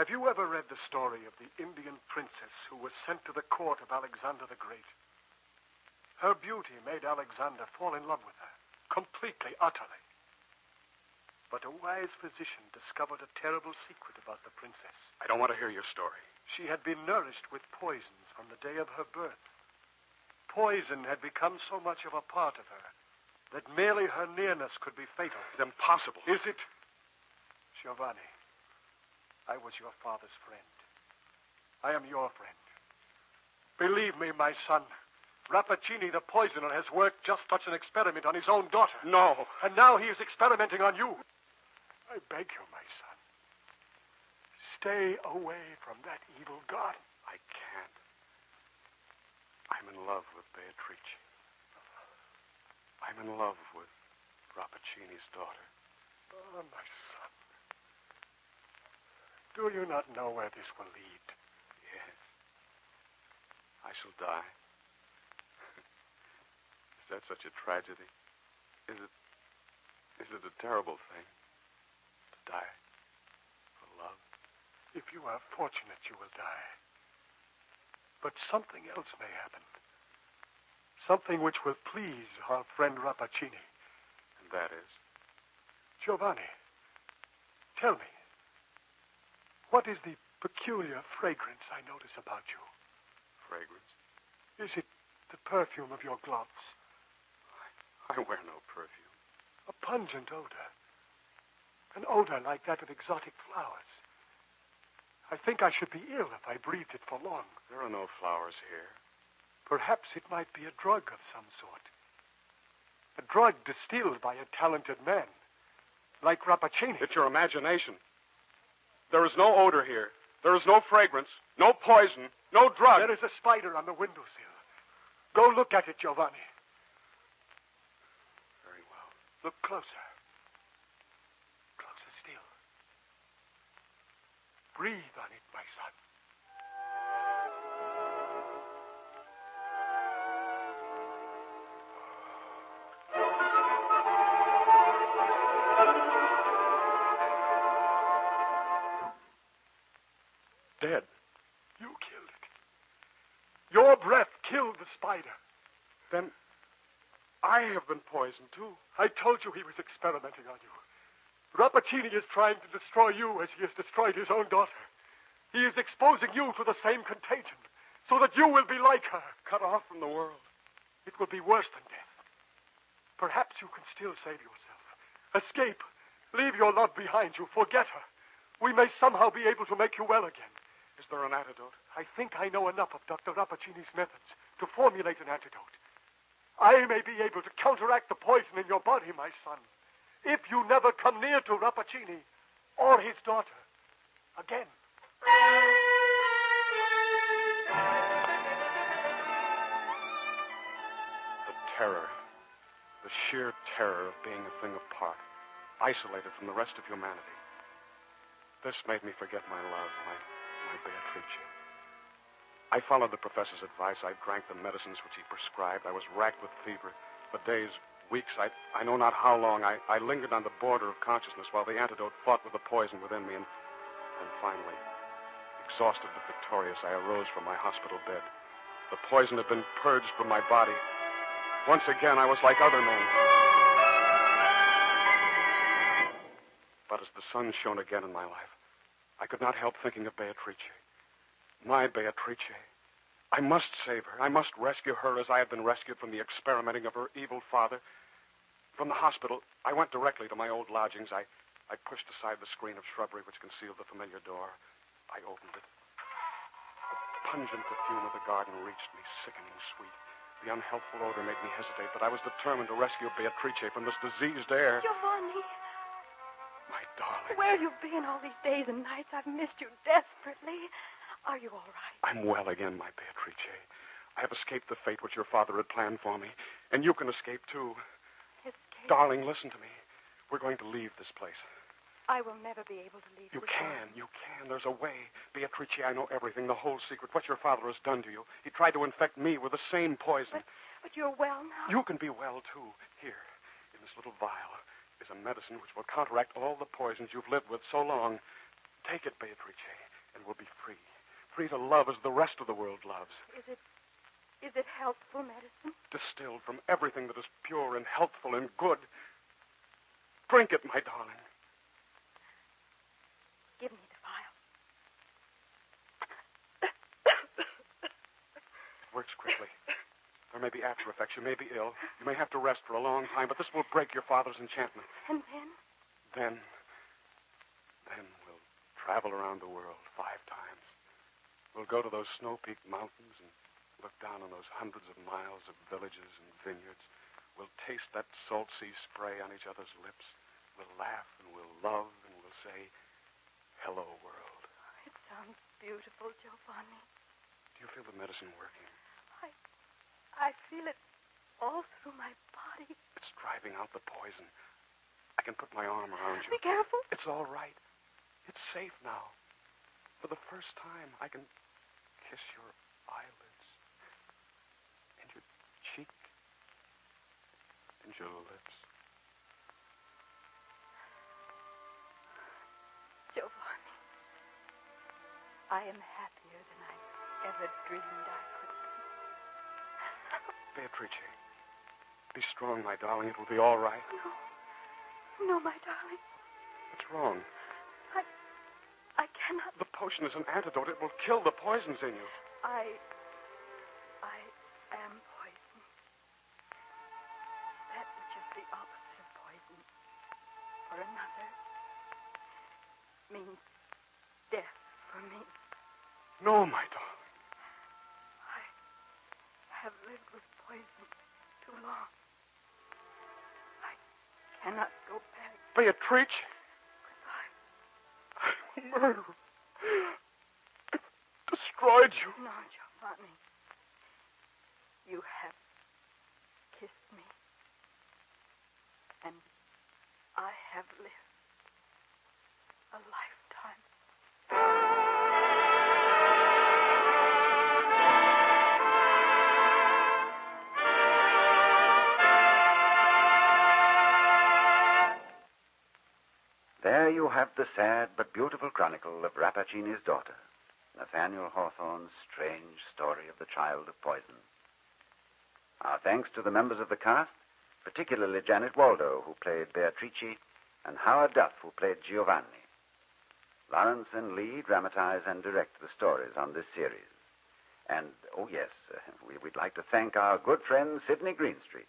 Have you ever read the story of the Indian princess who was sent to the court of Alexander the Great? Her beauty made Alexander fall in love with her, completely, utterly. But a wise physician discovered a terrible secret about the princess. I don't want to hear your story. She had been nourished with poisons from the day of her birth. Poison had become so much of a part of her that merely her nearness could be fatal. It's impossible. Is it? Giovanni, I was your father's friend. I am your friend. Believe me, my son, Rapaccini, the poisoner, has worked just such an experiment on his own daughter. No. And now he is experimenting on you. I beg you, my son, stay away from that evil god. I can't. I'm in love with Beatrice. I'm in love with Rapaccini's daughter. Oh, my son. Do you not know where this will lead? Yes. I shall die. Is that such a tragedy? Is it a terrible thing to die for love? If you are fortunate, you will die. But something else may happen. Something which will please our friend Rapaccini. And that is? Giovanni, tell me, what is the peculiar fragrance I notice about you? Fragrance? Is it the perfume of your gloves? I wear no perfume. A pungent odor. An odor like that of exotic flowers. I think I should be ill if I breathed it for long. There are no flowers here. Perhaps it might be a drug of some sort. A drug distilled by a talented man, like Rapaccini. It's your imagination. There is no odor here. There is no fragrance, no poison, no drug. There is a spider on the windowsill. Go look at it, Giovanni. Very well. Look closer. Closer still. Breathe on it, my son. Dead. You killed it. Your breath killed the spider. Then I have been poisoned, too. I told you he was experimenting on you. Rapaccini is trying to destroy you as he has destroyed his own daughter. He is exposing you to the same contagion, so that you will be like her. Cut off from the world. It will be worse than death. Perhaps you can still save yourself. Escape. Leave your love behind you. Forget her. We may somehow be able to make you well again. Is there an antidote? I think I know enough of Dr. Rapaccini's methods to formulate an antidote. I may be able to counteract the poison in your body, my son, if you never come near to Rapaccini or his daughter again. The terror. The sheer terror of being a thing apart, isolated from the rest of humanity. This made me forget my love, my Beatrice. I followed the professor's advice. I drank the medicines which he prescribed. I was racked with fever. For days, weeks, I know not how long, I lingered on the border of consciousness while the antidote fought with the poison within me. And finally, exhausted but victorious, I arose from my hospital bed. The poison had been purged from my body. Once again, I was like other men. But as the sun shone again in my life, I could not help thinking of Beatrice. My Beatrice. I must save her. I must rescue her as I had been rescued from the experimenting of her evil father. From the hospital, I went directly to my old lodgings. I pushed aside the screen of shrubbery which concealed the familiar door. I opened it. The pungent perfume of the garden reached me, sickening sweet. The unhealthful odor made me hesitate, but I was determined to rescue Beatrice from this diseased air. Giovanni. My darling. Where you've been all these days and nights, I've missed you desperately. Are you all right? I'm well again, my Beatrice. I have escaped the fate which your father had planned for me. And you can escape, too. Escape? Darling, listen to me. We're going to leave this place. I will never be able to leave You this can. house. You can. There's a way. Beatrice, I know everything, the whole secret, what your father has done to you. He tried to infect me with the same poison. But you're well now. You can be well, too. Here, in this little vial, is a medicine which will counteract all the poisons you've lived with so long. Take it, Beatrice, and we'll be free. Free to love as the rest of the world loves. Is it healthful medicine? Distilled from everything that is pure and healthful and good. Drink it, my darling. Give me the vial. It works quickly. There may be after effects. You may be ill. You may have to rest for a long time, but this will break your father's enchantment. And then? Then we'll travel around the world 5 times. We'll go to those snow-peaked mountains and look down on those hundreds of miles of villages and vineyards. We'll taste that salt sea spray on each other's lips. We'll laugh and we'll love and we'll say, hello, world. It sounds beautiful, Giovanni. Do you feel the medicine working? I feel it all through my body. It's driving out the poison. I can put my arm around you. Be careful. It's all right. It's safe now. For the first time, I can kiss your eyelids and your cheek and your lips. Giovanni, I am happier than I ever dreamed I could be. Beatrice, be strong, my darling. It will be all right. No, my darling. What's wrong? I cannot. The potion is an antidote. It will kill the poisons in you. I am poison. That which is the opposite of poison for another means death for me. No, my darling. I have lived with poison too long. I cannot go back. Beatrice. Murder. It destroyed you. No, Giovanni. You have kissed me. And I have lived a lifetime. There you have the sad but beautiful chronicle of Rapaccini's daughter, Nathaniel Hawthorne's strange story of the child of poison. Our thanks to the members of the cast, particularly Janet Waldo, who played Beatrice, and Howard Duff, who played Giovanni. Lawrence and Lee dramatize and direct the stories on this series. And, we'd like to thank our good friend Sidney Greenstreet,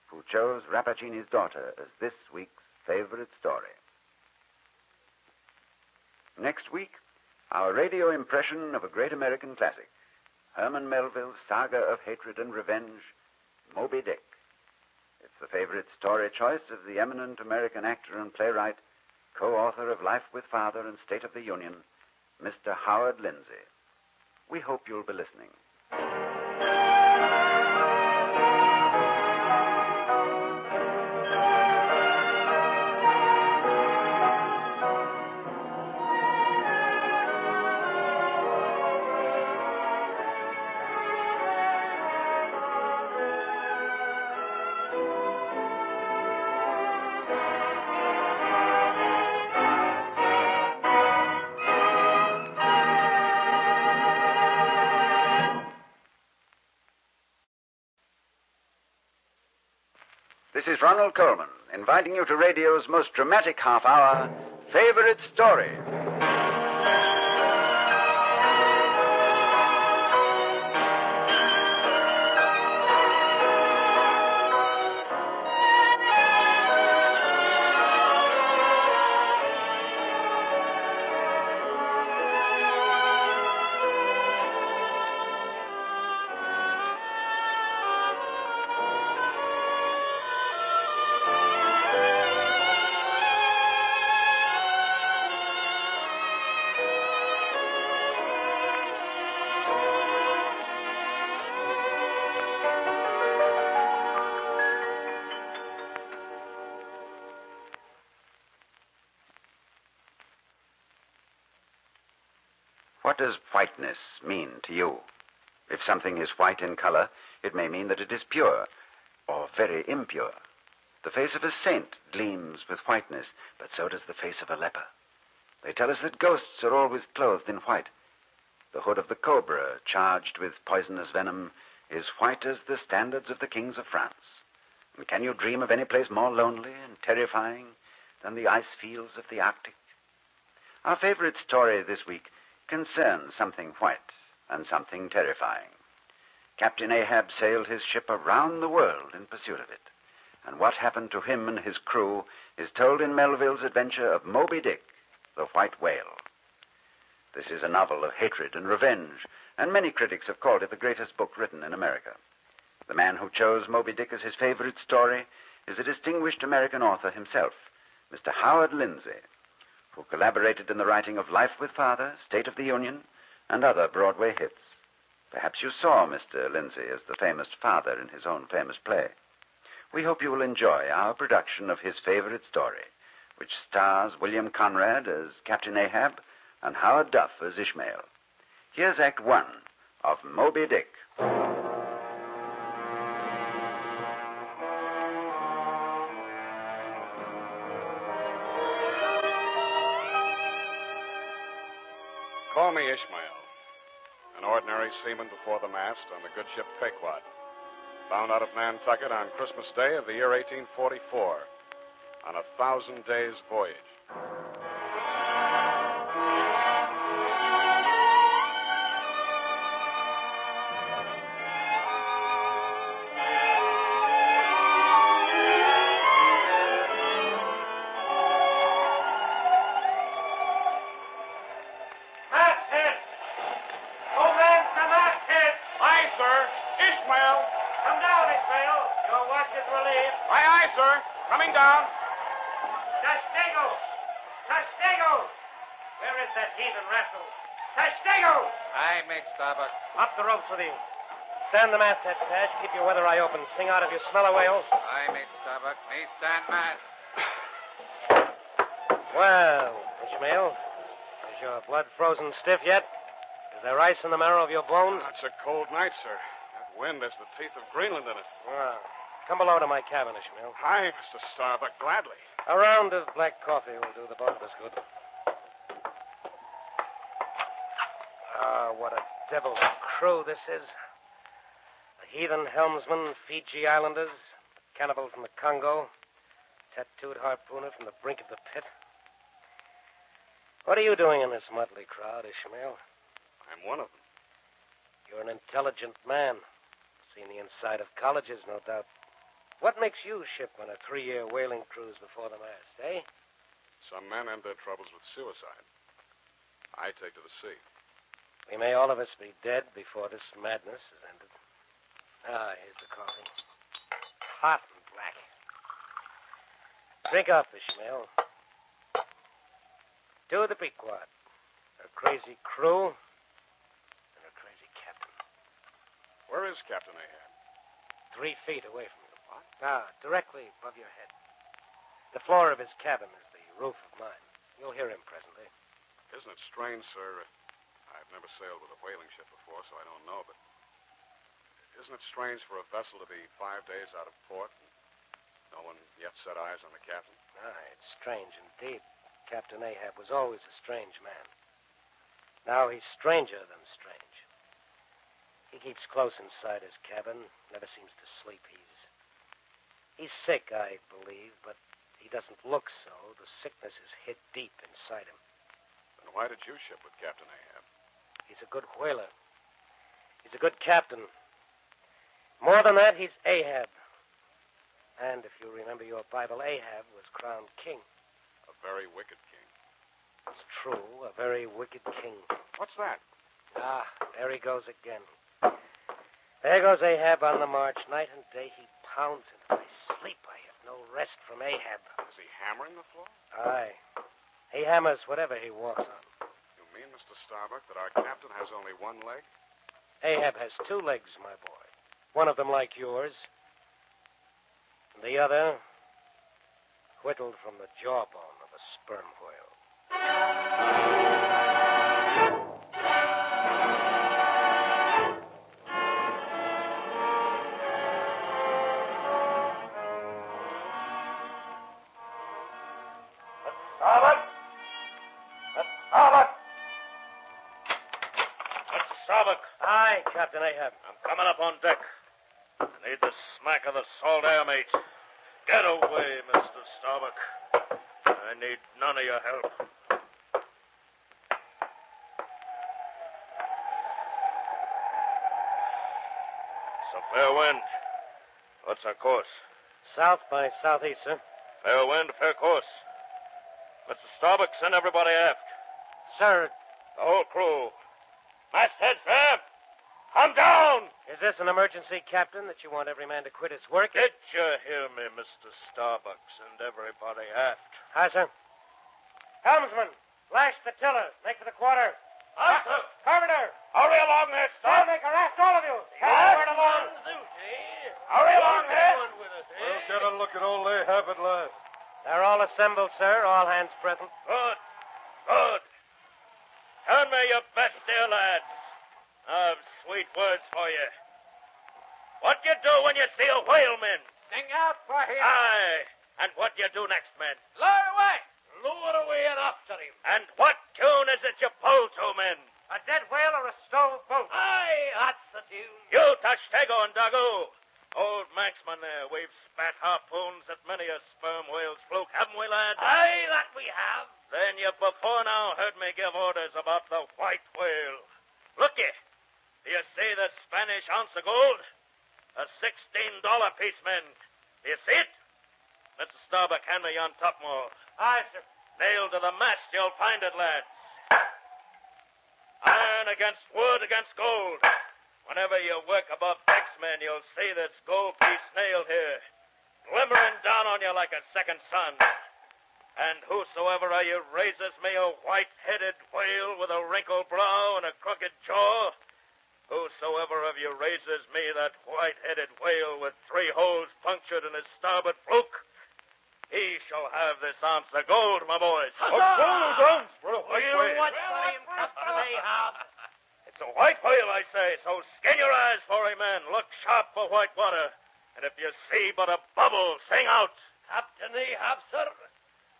who chose Rapaccini's daughter as this week's favorite story. Next week, our radio impression of a great American classic, Herman Melville's saga of hatred and revenge, Moby Dick. It's the favorite story choice of the eminent American actor and playwright, co-author of Life with Father and State of the Union, Mr. Howard Lindsay. We hope you'll be listening. This is Ronald Coleman, inviting you to radio's most dramatic half hour, Favorite Story. whiteness mean to you? If something is white in color, it may mean that it is pure or very impure. The face of a saint gleams with whiteness, but so does the face of a leper. They tell us that ghosts are always clothed in white. The hood of the cobra, charged with poisonous venom, is white as the standards of the kings of France. And can you dream of any place more lonely and terrifying than the ice fields of the Arctic? Our favorite story this week concerns something white and something terrifying. Captain Ahab sailed his ship around the world in pursuit of it. And what happened to him and his crew is told in Melville's adventure of Moby Dick, the White Whale. This is a novel of hatred and revenge, and many critics have called it the greatest book written in America. The man who chose Moby Dick as his favorite story is a distinguished American author himself, Mr. Howard Lindsay, who collaborated in the writing of Life with Father, State of the Union, and other Broadway hits. Perhaps you saw Mr. Lindsay as the famous father in his own famous play. We hope you will enjoy our production of his favorite story, which stars William Conrad as Captain Ahab and Howard Duff as Ishmael. Here's Act One of Moby Dick. Call me Ishmael, an ordinary seaman before the mast on the good ship Pequod, bound out of Nantucket on Christmas Day of the year 1844 on a 1,000 days voyage. Masthead! Oh, man, the masthead! Aye, sir. Ishmael! Come down, Ishmael. Your watch is relieved. Aye, aye, sir. Coming down. Tastego! Tastego! Where is that heathen rascal? Tastego! Aye, mate Starbuck. Up the ropes with you. Stand the masthead, Tash. Keep your weather eye open. Sing out if you smell a whale. Aye, mate Starbuck. Me stand mast. Well, Ishmael, is your blood frozen stiff yet? Is there ice in the marrow of your bones? It's a cold night, sir. That wind has the teeth of Greenland in it. Well, come below to my cabin, Ishmael. Aye, Mr. Starbuck, gladly. A round of black coffee will do the both of us good. Ah, what a devil's crew this is. The heathen helmsman, Fiji Islanders, the cannibal from the Congo, tattooed harpooner from the brink of the pit. What are you doing in this motley crowd, Ishmael? I'm one of them. You're an intelligent man. Seen the inside of colleges, no doubt. What makes you ship on a 3-year whaling cruise before the mast, eh? Some men end their troubles with suicide. I take to the sea. We may all of us be dead before this madness is ended. Ah, here's the coffee. Hot and black. Drink up, Ishmael. To the Pequod. A crazy crew and a crazy captain. Where is Captain Ahab? 3 feet away from you. What? Ah, directly above your head. The floor of his cabin is the roof of mine. You'll hear him presently. Isn't it strange, sir? I've never sailed with a whaling ship before, so I don't know, but isn't it strange for a vessel to be 5 days out of port and no one yet set eyes on the captain? Ah, it's strange indeed. Captain Ahab was always a strange man. Now he's stranger than strange. He keeps close inside his cabin, never seems to sleep. He's sick, I believe, but he doesn't look so. The sickness is hid deep inside him. Then why did you ship with Captain Ahab? He's a good whaler. He's a good captain. More than that, he's Ahab. And if you remember your Bible, Ahab was crowned king. A very wicked king. It's true, a very wicked king. What's that? Ah, there he goes again. There goes Ahab on the march. Night and day he pounds into my sleep. I have no rest from Ahab. Is he hammering the floor? Aye. He hammers whatever he walks on. You mean, Mr. Starbuck, that our captain has only one leg? Ahab has 2 legs, my boy. One of them like yours. And the other whittled from the jawbone of a sperm whale. Aye, Captain Ahab. I'm coming up on deck. I need the smack of the salt air, mate. Get away, Mr. Starbuck. I need none of your help. It's a fair wind. What's our course? South by southeast, sir. Fair wind, fair course. Mr. Starbuck, send everybody aft. Sir. The whole crew. Masthead, sir! Come down! Is this an emergency, Captain, that you want every man to quit his work? Did you hear me, Mr. Starbuck? Send everybody aft. Aye, sir. Helmsman, lash the tiller. Make for the quarter. Aye, sir. Carpenter. Hurry along there, sir. Sailmaker, aft all of you. Hurry along. Hurry along there. We'll get a look at old Ahab at last. They're all assembled, sir. All hands present. Good. Good. Turn me your best, dear lads. I've sweet words for you. What do you do when you see a whaleman? Sing out for him. Aye. And what do you do next, men? Lower away. Lower away and after him. And what tune is it you pull to, men? A dead whale or a stove boat? Aye, that's the tune. You touch Tego and Dago. Old Manxman there, we've spat harpoons at many a sperm whale's fluke, haven't we, lads? Aye, that we have. Then you've before now heard me give orders about the white whale. Look ye. Do you see the Spanish ounce of gold? A $16 piece, men. Do you see it? Mr. Starbuck, hand me yon topmaul. Aye, sir. Nailed to the mast, you'll find it, lads. Iron against wood against gold. Whenever you work above decks, men, you'll see this gold piece nailed here, glimmering down on you like a second sun. And whosoever of you raises me a white-headed whale with a wrinkled brow and a crooked jaw, whosoever of you raises me that white-headed whale with 3 holes punctured in his starboard fluke, he shall have this ounce of gold, my boys. A gold ounce for a white We'll whale. watch for him, Captain Ahab. It's a white whale, I say, so skin your eyes for him, men. Look sharp for white water. And if you see but a bubble, sing out. Captain Ahab, sir,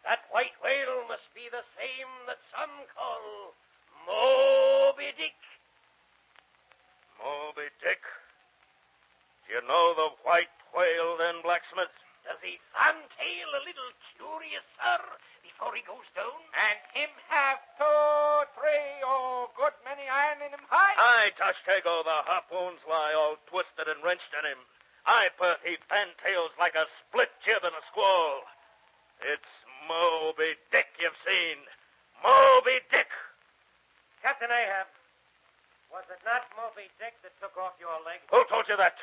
that white whale must be the same that some call Moby Dick. Moby Dick? Do you know the white whale, then, blacksmith? Does he fantail a little curious, sir, before he goes down? And him have 2, 3, oh, good many iron in him high? Aye, Tashtego, the harpoons lie all twisted and wrenched in him. Aye, Perth, he fantails like a split jib in a squall. It's Moby Dick you've seen. Moby Dick. Captain Ahab, was it not Moby Dick that took off your leg? Who told you that?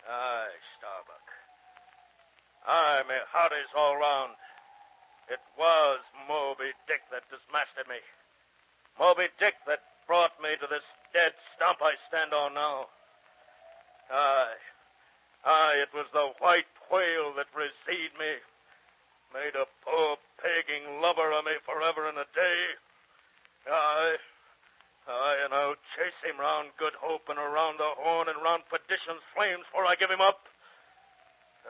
Aye, Starbuck. Aye, me hearties all round. It was Moby Dick that dismasted me. Moby Dick that brought me to this dead stump I stand on now. Aye, it was the white whale that received me. Made a poor pegging lubber of me forever and a day. Aye, and I'll chase him round Good Hope and around the Horn and round Perdition's flames before I give him up.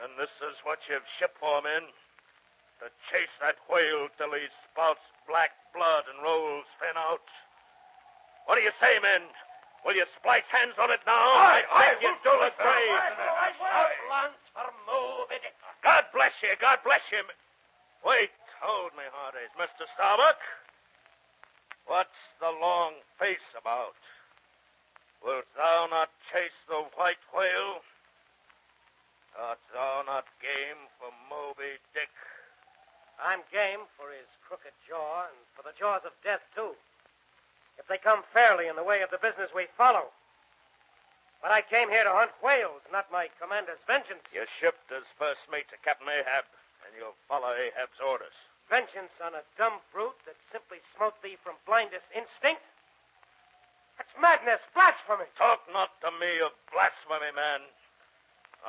And this is what you've shipped for, men. To chase that whale till he spouts black blood and rolls fin out. What do you say, men? Will you splice hands on it now? Aye, I beg you do it brave. Lance for Moby Dick. God bless you, God bless you. Wait, hold me, hearties. Mr. Starbuck, what's the long face about? Wilt thou not chase the white whale? Art thou not game for Moby Dick? I'm game for his crooked jaw and for the jaws of death, too. If they come fairly in the way of the business we follow. But I came here to hunt whales, not my commander's vengeance. You're shipped as first mate to Captain Ahab, and you'll follow Ahab's orders. Vengeance on a dumb brute that simply smote thee from blindest instinct? That's madness, blasphemy. Talk not to me of blasphemy, man.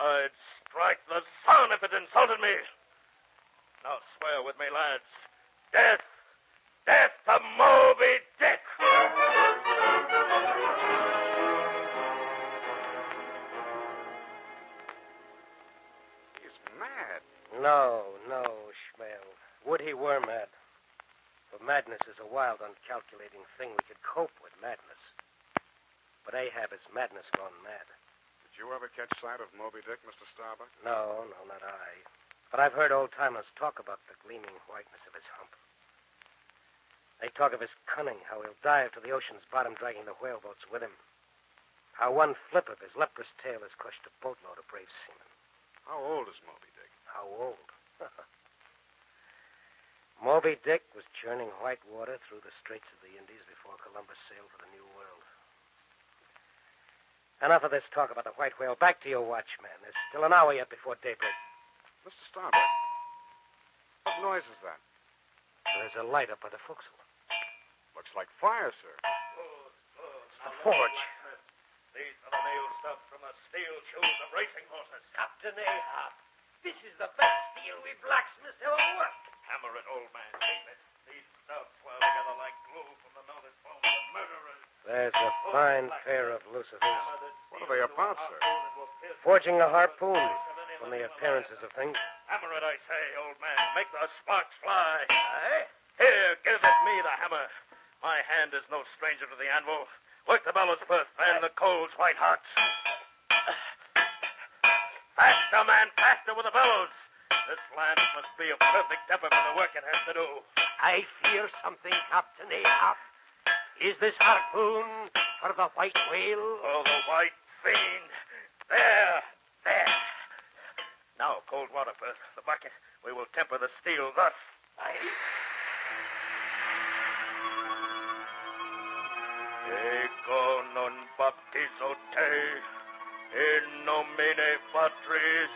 I'd strike the sun if it insulted me. Now swear with me, lads. Death! Death to Moby Dick! He's mad. No, Schmale. Would he were mad. For madness is a wild, uncalculating thing we could cope with, madness. But Ahab is madness gone mad. Did you ever catch sight of Moby Dick, Mr. Starbuck? No, not I. But I've heard old-timers talk about the gleaming whiteness of his hump. They talk of his cunning, how he'll dive to the ocean's bottom, dragging the whaleboats with him. How one flip of his leprous tail has crushed a boatload of brave seamen. How old is Moby Dick? How old? Moby Dick was churning white water through the Straits of the Indies before Columbus sailed for the New World. Enough of this talk about the white whale. Back to your watch, man. There's still an hour yet before daybreak. Mr. Starbuck, what noise is that? There's a light up by the forecastle. Looks like fire, sir. It's the forge. These are the nail stuffs from the steel shoes of racing horses. Captain Ahab, this is the best steel we blacksmiths ever worked. Hammer it, old man. Keep it. These stuffs swell together like glue from the melted bones of murderers. There's a fine pair of lucifers. What are they about, sir? Forging a harpoon from the appearances of things. Hammer it, I say, old man. Make the sparks fly. Aye? Here, give it me the hammer. My hand is no stranger to the anvil. Work the bellows first, fan the coals white hot. Faster, man, faster with the bellows. This land must be of perfect temper for the work it has to do. I fear something, Captain Ahab. Is this harpoon for the white whale? Oh, the white fiend. There. Now, cold water first. The bucket. We will temper the steel thus. Ego non baptizo te, in nomine Patris,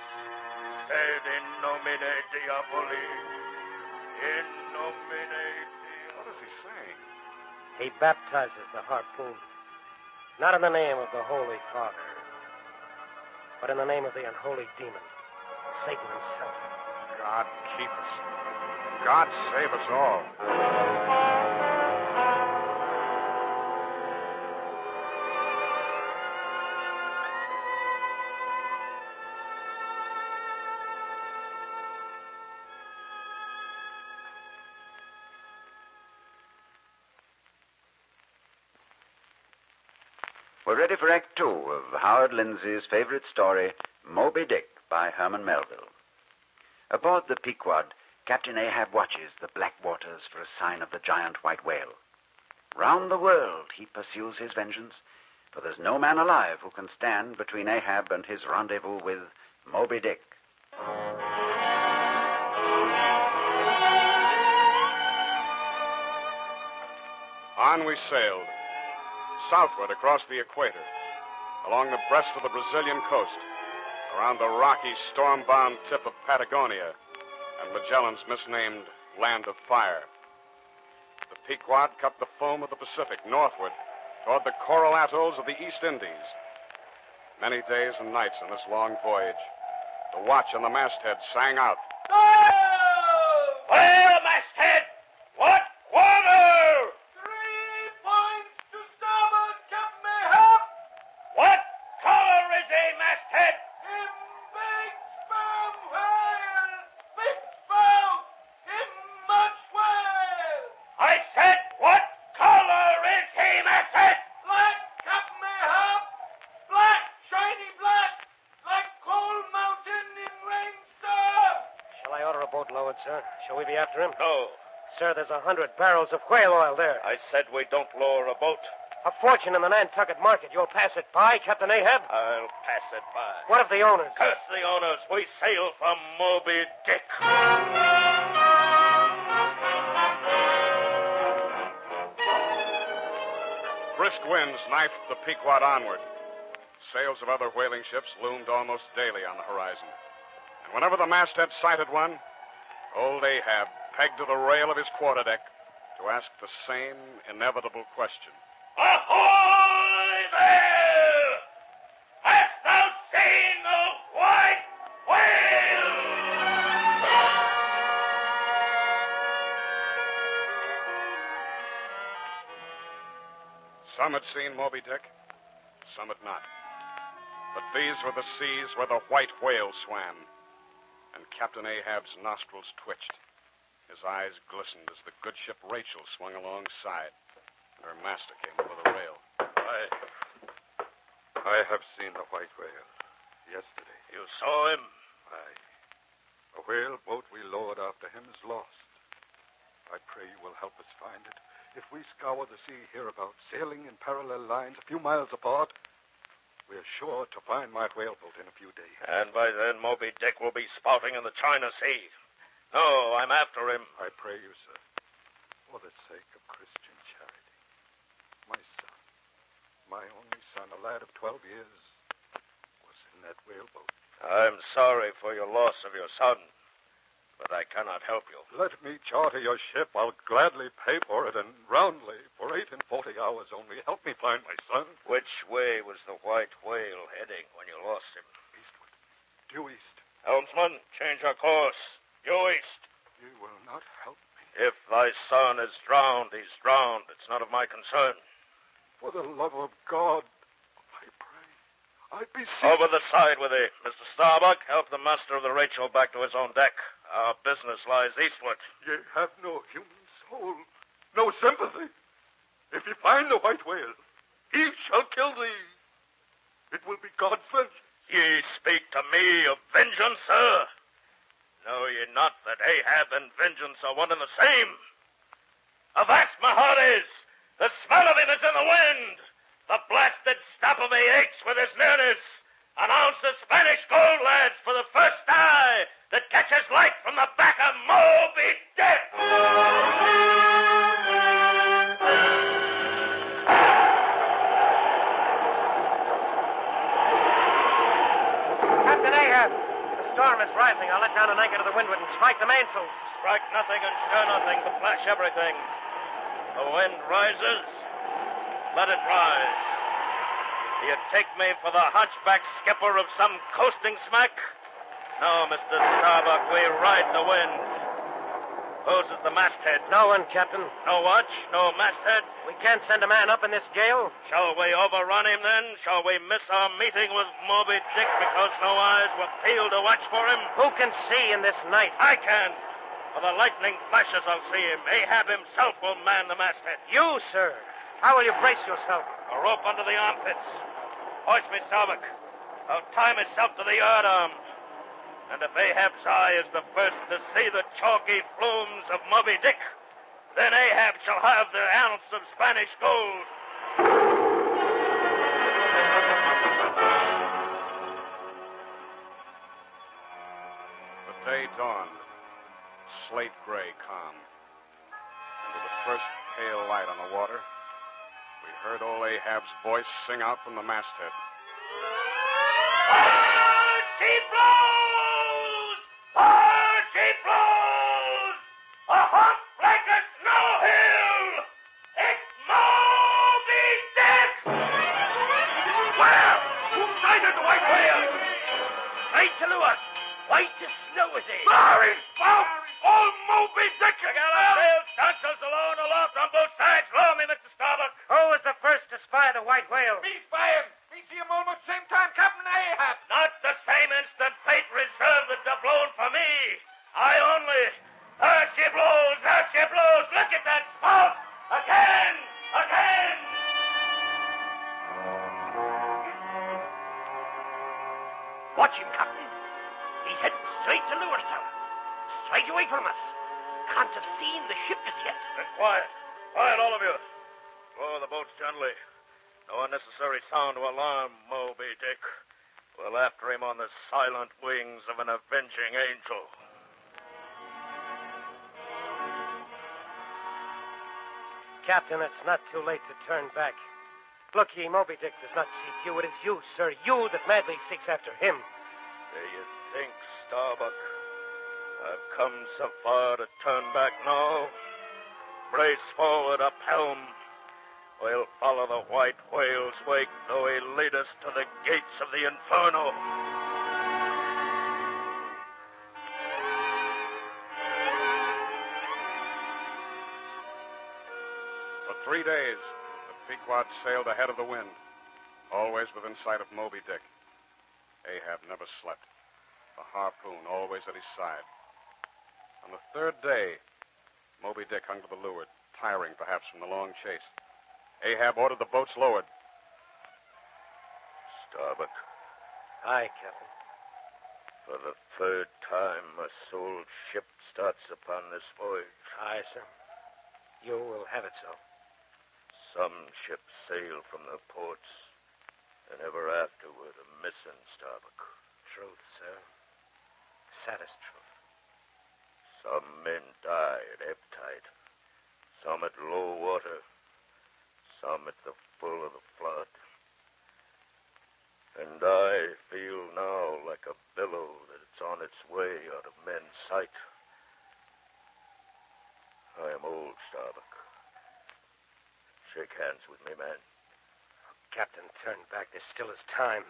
sed in nomine Diaboli, in nomine Diaboli. What is he saying? He baptizes the harpoon. Not in the name of the Holy Father, but in the name of the unholy demon, Satan himself. God keep us. God save us all. We're ready for Act Two of Howard Lindsay's favorite story, Moby Dick, by Herman Melville. Aboard the Pequod, Captain Ahab watches the black waters for a sign of the giant white whale. Round the world he pursues his vengeance, for there's no man alive who can stand between Ahab and his rendezvous with Moby Dick. On we sailed, southward across the equator, along the breast of the Brazilian coast, around the rocky, storm-bound tip of Patagonia, and Magellan's misnamed Land of Fire. The Pequod cut the foam of the Pacific northward toward the coral atolls of the East Indies. Many days and nights on this long voyage, the watch on the masthead sang out. Well, masthead, what quarter? 3 points to starboard, Captain Ahab. What color is a masthead? Him big sperm whale, big spout, him much whale. I said, what color is he, masthead? Black, Captain Ahab. Black, shiny black, like coal mountain in rainstorm. Shall I order a boat lowered, sir? Shall we be after him? No. Sir, there's 100 barrels of whale oil there. I said we don't lower a boat. A fortune in the Nantucket market. You'll pass it by, Captain Ahab? I'll pass it by. What of the owners? Curse the owners. We sail from Moby Dick. Brisk winds knifed the Pequod onward. Sails of other whaling ships loomed almost daily on the horizon. And whenever the masthead sighted one, old Ahab pegged to the rail of his quarterdeck to ask the same inevitable question. Ahoy there! Hast thou seen the white whale? Some had seen Moby Dick, some had not. But these were the seas where the white whale swam, and Captain Ahab's nostrils twitched. His eyes glistened as the good ship Rachel swung alongside. and her master came over the rail. I have seen the white whale yesterday. You saw him? Aye. The whale boat we lowered after him is lost. I pray you will help us find it. If we scour the sea hereabouts, sailing in parallel lines a few miles apart, we're sure to find my whaleboat in a few days. And by then, Moby Dick will be spouting in the China Sea. No, I'm after him. I pray you, sir, for the sake of Christian charity. My son, my only son, a lad of 12 years, was in that whaleboat. I'm sorry for your loss of your son, but I cannot help you. Let me charter your ship. I'll gladly pay for it, and roundly, for 8 and 40 hours only. Help me find my son. Which way was the white whale heading when you lost him? Eastward. Due east. Helmsman, change our course. Due east. You will not help me. If thy son is drowned, he's drowned. It's none of my concern. For the love of God, I pray. I beseech. Over the side with thee. Mr. Starbuck, help the master of the Rachel back to his own deck. Our business lies eastward. Ye have no human soul, no sympathy. If ye find the white whale, he shall kill thee. It will be God's vengeance. Ye speak to me of vengeance, sir. Know ye not that Ahab and vengeance are one and the same? Avast, my heart is! The smell of him is in the wind! The blasted stump of me aches with his nearness! An ounce of Spanish gold, lads, for the first eye that catches light from the back of Moby Dick! Captain Ahab, the storm is rising. I'll let down an anchor to the windward and strike the mainsails. Strike nothing and stir nothing, but flash everything. The wind rises. Let it rise. Do you take me for the hunchback skipper of some coasting smack? No, Mr. Starbuck, we ride the wind. Whose is the masthead? No one, Captain. No watch? No masthead? We can't send a man up in this gale. Shall we overrun him then? Shall we miss our meeting with Moby Dick because no eyes were peeled to watch for him? Who can see in this night? I can. For the lightning flashes, I'll see him. Ahab himself will man the masthead. You, sir. How will you brace yourself? A rope under the armpits. Hoist me, Starbuck. I'll tie myself to the yard arm. And if Ahab's eye is the first to see the chalky plumes of Moby Dick, then Ahab shall have the ounce of Spanish gold. The day dawned, slate gray calm. And with the first pale light on the water, we heard old Ahab's voice sing out from the masthead. She blows! She blows! A hump like a snow hill! It's Moby Dick! Where? Who sighted the white whale? Straight to leeward. White as snow is he. There he spoke! Old Moby Dick! You got our sails, topsails alone, aloft on both sides. Lower me, Mr. Starbuck. Who was the first to spy the white whale? Me spy him. Me see him almost same time Captain Ahab. Not the same instant fate reserved the doubloon for me. I only. There she blows, there she blows. Look at that spout. Again, again. Watch him, Captain. He's heading straight to leeward, sir. Straight away from us. Can't have seen the ship as yet. Then quiet. Quiet, all of you. Lower the boats gently. No unnecessary sound to alarm Moby Dick. We're after him on the silent wings of an avenging angel. Captain, it's not too late to turn back. Look ye, Moby Dick does not seek you. It is you, sir, you that madly seeks after him. Do you think, Starbuck, I've come so far to turn back now? Brace forward, up helm. We'll follow the white whale's wake, though he lead us to the gates of the inferno. For 3 days, the Pequod sailed ahead of the wind, always within sight of Moby Dick. Ahab never slept, the harpoon always at his side. On the 3rd day, Moby Dick hung to the leeward, tiring perhaps from the long chase. Ahab ordered the boats lowered. Starbuck, Aye, Captain. for the third time, a sold ship starts upon this voyage. Aye, sir. You will have it so. Some ships sail from their ports, and ever afterward are missing, Starbuck. Truth, sir. Saddest truth. Some men die at ebb tide, some at low water, some at the full of the flood. And I feel now like a billow that it's on its way out of men's sight. I am old, Starbuck. Shake hands with me, man. Captain, turn back. There still is time.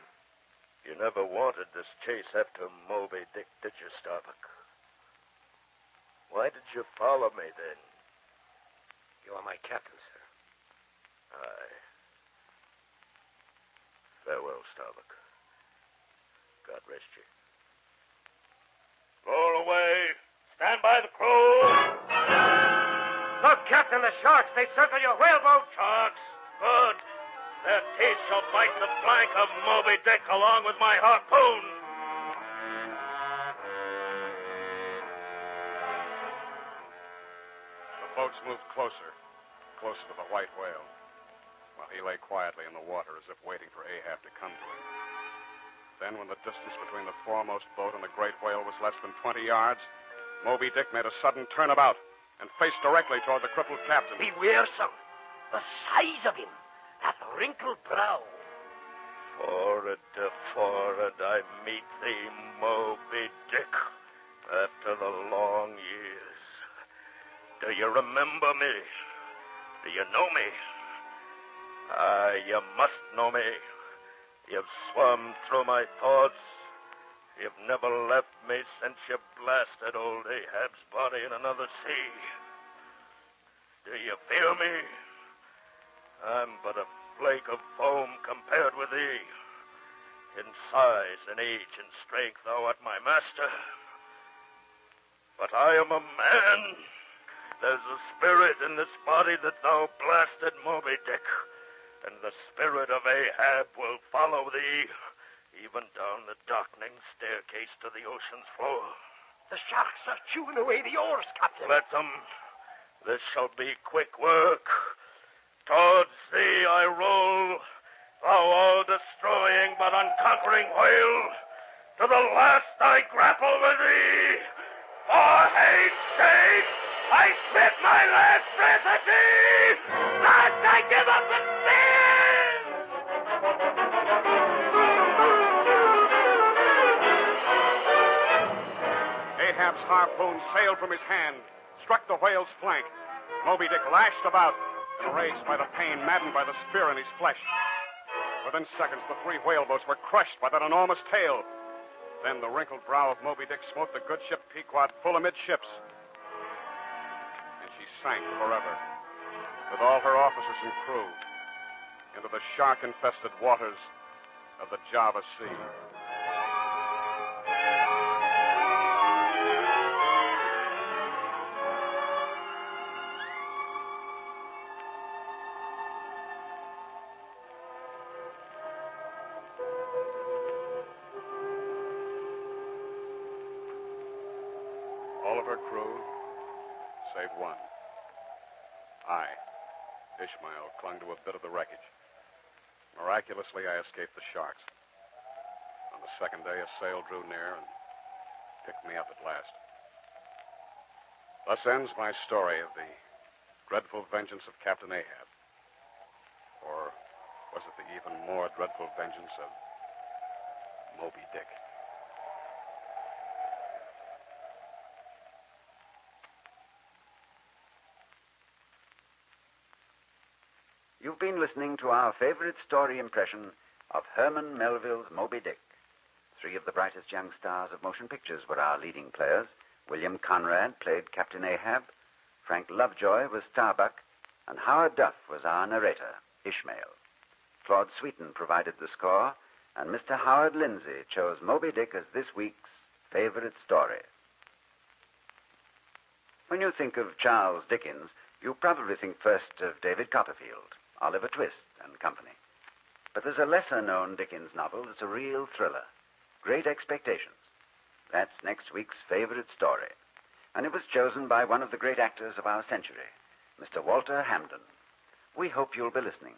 You never wanted this chase after Moby Dick, did you, Starbuck? Why did you follow me then? You are my captain, sir. Aye. Farewell, Starbuck. God rest you. Roll away. Stand by the crew. Look, Captain, the sharks. They circle your whaleboat. Sharks? Good. Their teeth shall bite the flank of Moby Dick along with my harpoon. The boats moved closer to the white whale, while he lay quietly in the water as if waiting for Ahab to come to him. Then, when the distance between the foremost boat and the great whale was less than 20 yards, Moby Dick made a sudden turnabout and faced directly toward the crippled captain. Beware, sir. The size of him. That wrinkled brow. Forward to forward I meet thee, Moby Dick, after the long years. Do you remember me? Do you know me? Aye, you must know me. You've swum through my thoughts. You've never left me since you blasted old Ahab's body in another sea. Do you fear me? I'm but a flake of foam compared with thee. In size and age and strength thou art my master. But I am a man. There's a spirit in this body that thou blasted, Moby Dick. And the spirit of Ahab will follow thee, even down the darkening staircase to the ocean's floor. The sharks are chewing away the oars, Captain. Let them. This shall be quick work. Towards thee I roll, thou all-destroying but unconquering whale. To the last I grapple with thee. For hate's sake, I spit my last breath at thee. Last I give up the sin. Ahab's harpoon sailed from his hand, struck the whale's flank. Moby Dick lashed about, enraged by the pain, maddened by the spear in his flesh. Within seconds, the three whaleboats were crushed by that enormous tail. Then the wrinkled brow of Moby Dick smote the good ship Pequod full amidships. And she sank forever, with all her officers and crew, into the shark-infested waters of the Java Sea. All of her crew, save one. I, Ishmael, clung to a bit of the wreckage. Miraculously, I escaped the sharks. On the second day, a sail drew near and picked me up at last. Thus ends my story of the dreadful vengeance of Captain Ahab. Or was it the even more dreadful vengeance of Moby Dick? You've been listening to our favorite story impression of Herman Melville's Moby Dick. Three of the brightest young stars of motion pictures were our leading players. William Conrad played Captain Ahab, Frank Lovejoy was Starbuck, and Howard Duff was our narrator, Ishmael. Claude Sweeten provided the score, and Mr. Howard Lindsay chose Moby Dick as this week's favorite story. When you think of Charles Dickens, you probably think first of David Copperfield, Oliver Twist and Company. But there's a lesser-known Dickens novel that's a real thriller, Great Expectations. That's next week's favorite story. And it was chosen by one of the great actors of our century, Mr. Walter Hampden. We hope you'll be listening.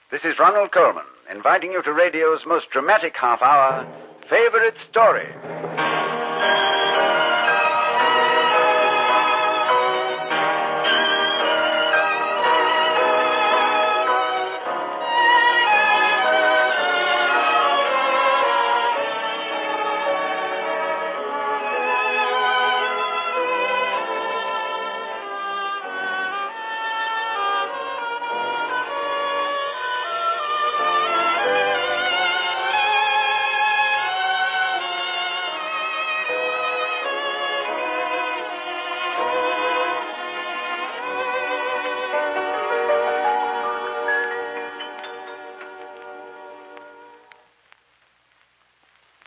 This is Ronald Coleman, inviting you to radio's most dramatic half hour, Favorite Story.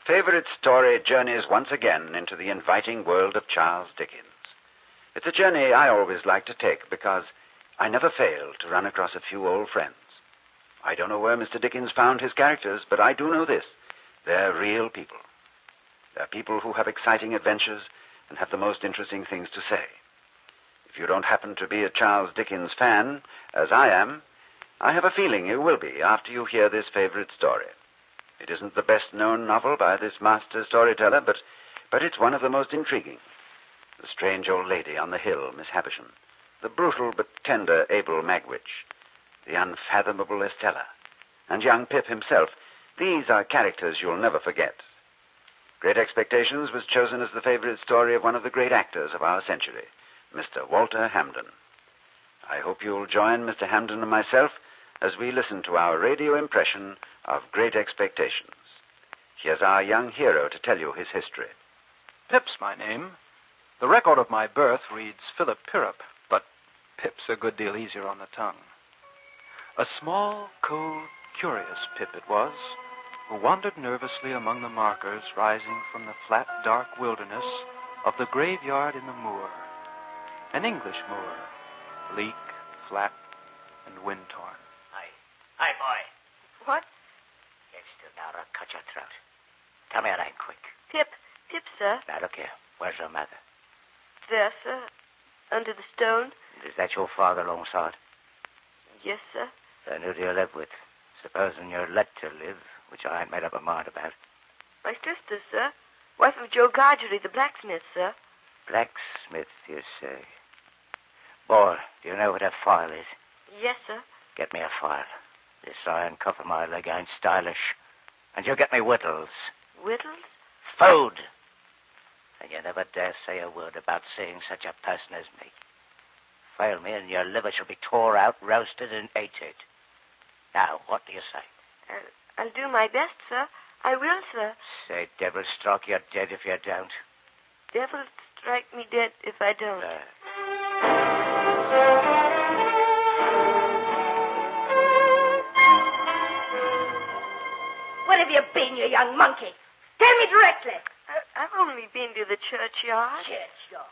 Favorite Story journeys once again into the inviting world of Charles Dickens. It's a journey I always like to take because I never fail to run across a few old friends. I don't know where Mr. Dickens found his characters, but I do know this. They're real people. They're people who have exciting adventures and have the most interesting things to say. If you don't happen to be a Charles Dickens fan, as I am, I have a feeling you will be after you hear this favorite story. It isn't the best-known novel by this master storyteller, but it's one of the most intriguing. The strange old lady on the hill, Miss Havisham. The brutal but tender Abel Magwitch. The unfathomable Estella. And young Pip himself. These are characters you'll never forget. Great Expectations was chosen as the favorite story of one of the great actors of our century, Mr. Walter Hampden. I hope you'll join Mr. Hampden and myself as we listen to our radio impression of Great Expectations. Here's our young hero to tell you his history. Pip's my name. The record of my birth reads Philip Pirrup, but Pip's a good deal easier on the tongue. A small, cold, curious Pip it was, who wandered nervously among the markers rising from the flat, dark wilderness of the graveyard in the moor. An English moor, bleak, flat, and wind-torn. Hi, boy. What? Get still now or I'll cut your throat. Come here, Anne, quick. Pip, sir. Now, look here. Where's your mother? There, sir. Under the stone. Is that your father alongside? Yes, sir. Then who do you live with? Supposing you're let to live, which I ain't made up my mind about. My sister, sir. Wife of Joe Gargery, the blacksmith, sir. Blacksmith, you say? Boy, do you know what a file is? Yes, sir. Get me a file. This iron cuff of my leg ain't stylish. And you'll get me whittles. Whittles? Food. And you never dare say a word about seeing such a person as me. Fail me and your liver shall be tore out, roasted, and ate. Now, what do you say? I'll do my best, sir. I will, sir. Say, devil struck, you're dead if you don't. Devil strike me dead if I don't. Where have you been, you young monkey? Tell me directly. I've only been to the churchyard. Churchyard?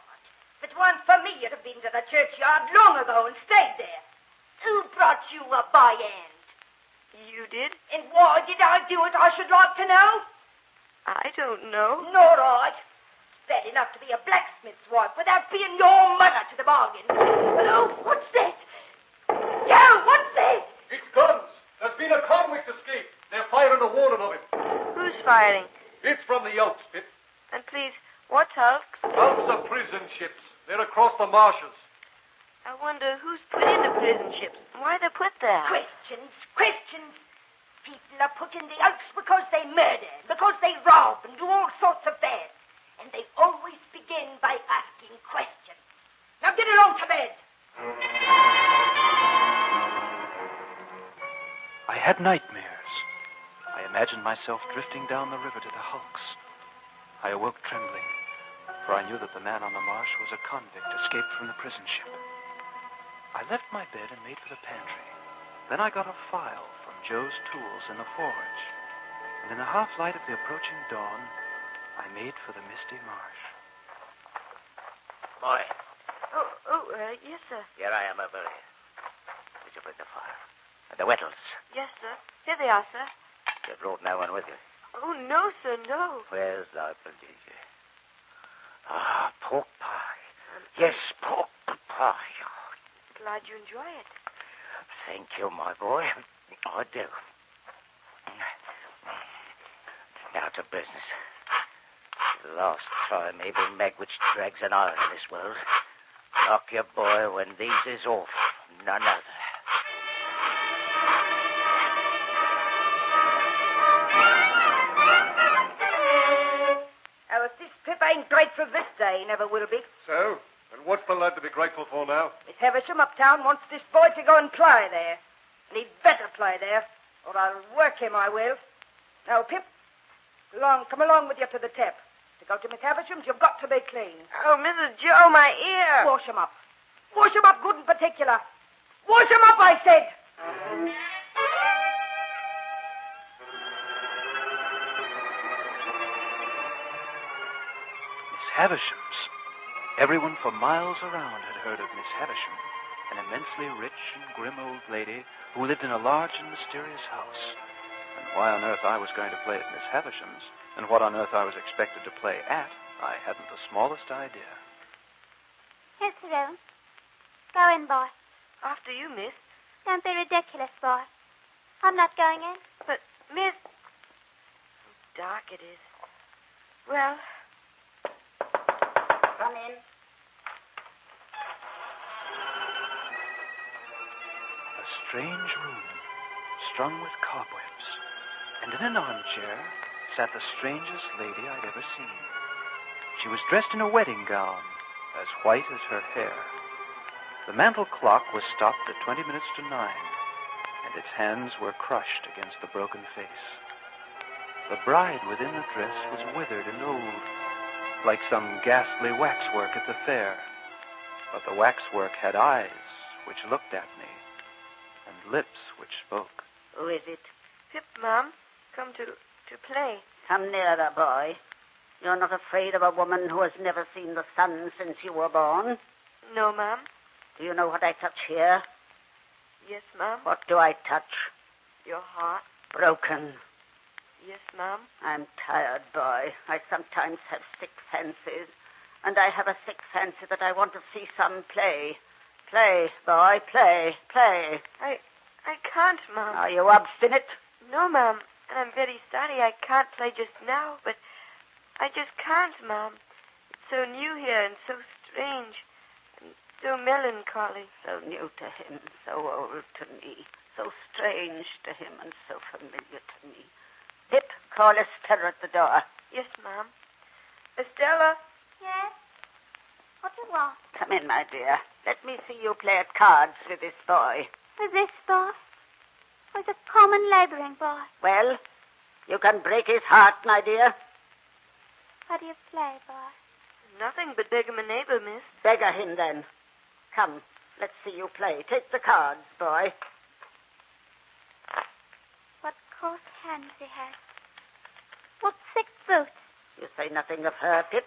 If it weren't for me, you'd have been to the churchyard long ago and stayed there. Who brought you a by hand? You did? And why did I do it, I should like to know? I don't know. Nor I. It's bad enough to be a blacksmith's wife without being your mother to the bargain. Oh, what's that? Joe, what's that? It's guns. There's been a convict escape. They're firing a warning of him. Who's firing? It's from the Elks, Pip. And please, what's Hulks? Elks are prison ships. They're across the marshes. I wonder who's put in the prison ships and why they're put there. Questions. people are put in the hulks because they murder, because they rob and do all sorts of bad. And they always begin by asking questions. Now get along to bed. I had nightmares. I imagined myself drifting down the river to the hulks. I awoke trembling, for I knew that the man on the marsh was a convict escaped from the prison ship. I left my bed and made for the pantry. Then I got a file from Joe's tools in the forge. And in the half-light of the approaching dawn, I made for the misty marsh. Boy, Yes, sir. here I am over here. Did you bring the fire? And the Wettles? Yes, sir. Here they are, sir. You brought no one with you. Oh, no, sir, no. Where's thy Beluga? Ah, pork pie. Yes, pork pie. Glad you enjoy it. Thank you, my boy. I do. Now to business. Last try, maybe, Meg, which drags an iron in this world. Knock your boy when these is off. None other. Oh, if this Pip ain't grateful this day, he never will be. So? And what's the lad to be grateful for now? Miss Havisham uptown wants this boy to go and play there. And he'd better play there, or I'll work him, I will. Now, Pip, come along with you to the tap. To go to Miss Havisham's, you've got to be clean. Oh, Mrs. Joe, my ear. Wash him up. Wash him up good and particular. Wash him up, I said. Miss Havisham's. Everyone for miles around had heard of Miss Havisham, an immensely rich and grim old lady who lived in a large and mysterious house. And why on earth I was going to play at Miss Havisham's, and what on earth I was expected to play at, I hadn't the smallest idea. Here's the room. Go in, boy. After you, miss. Don't be ridiculous, boy. I'm not going in. But, miss... How dark it is. Well... Come in. A strange room, strung with cobwebs, and in an armchair sat the strangest lady I'd ever seen. She was dressed in a wedding gown, as white as her hair. The mantel clock was stopped at 20 minutes to 9, and its hands were crushed against the broken face. The bride within the dress was withered and old, like some ghastly waxwork at the fair. But the waxwork had eyes which looked at me, and lips which spoke. Who is it? Pip, Mom. Come to play. Come nearer, boy. You're not afraid of a woman who has never seen the sun since you were born? No, Mom. Do you know what I touch here? Yes, Mom. What do I touch? Your heart. Broken. Yes, Mom. I'm tired, boy. I sometimes have sick fancies. And I have a sick fancy that I want to see some play. Play, boy, play. I can't, Mom. Are you obstinate? No, Mom. And I'm very sorry I can't play just now, but I just can't, Mom. It's so new here and so strange and so melancholy. So new to him, so old to me, so strange to him and so familiar to me. Pip, call Estella at the door. Yes, Mom. Estella? Yes? What do you want? Come in, my dear. Let me see you play at cards with this boy. With this boy? With a common laboring boy. Well, you can break his heart, my dear. How do you play, boy? Nothing but beggar my neighbor, miss. Beggar him, then. Come, let's see you play. Take the cards, boy. What coarse hands he has. What thick boots. You say nothing of her, Pip.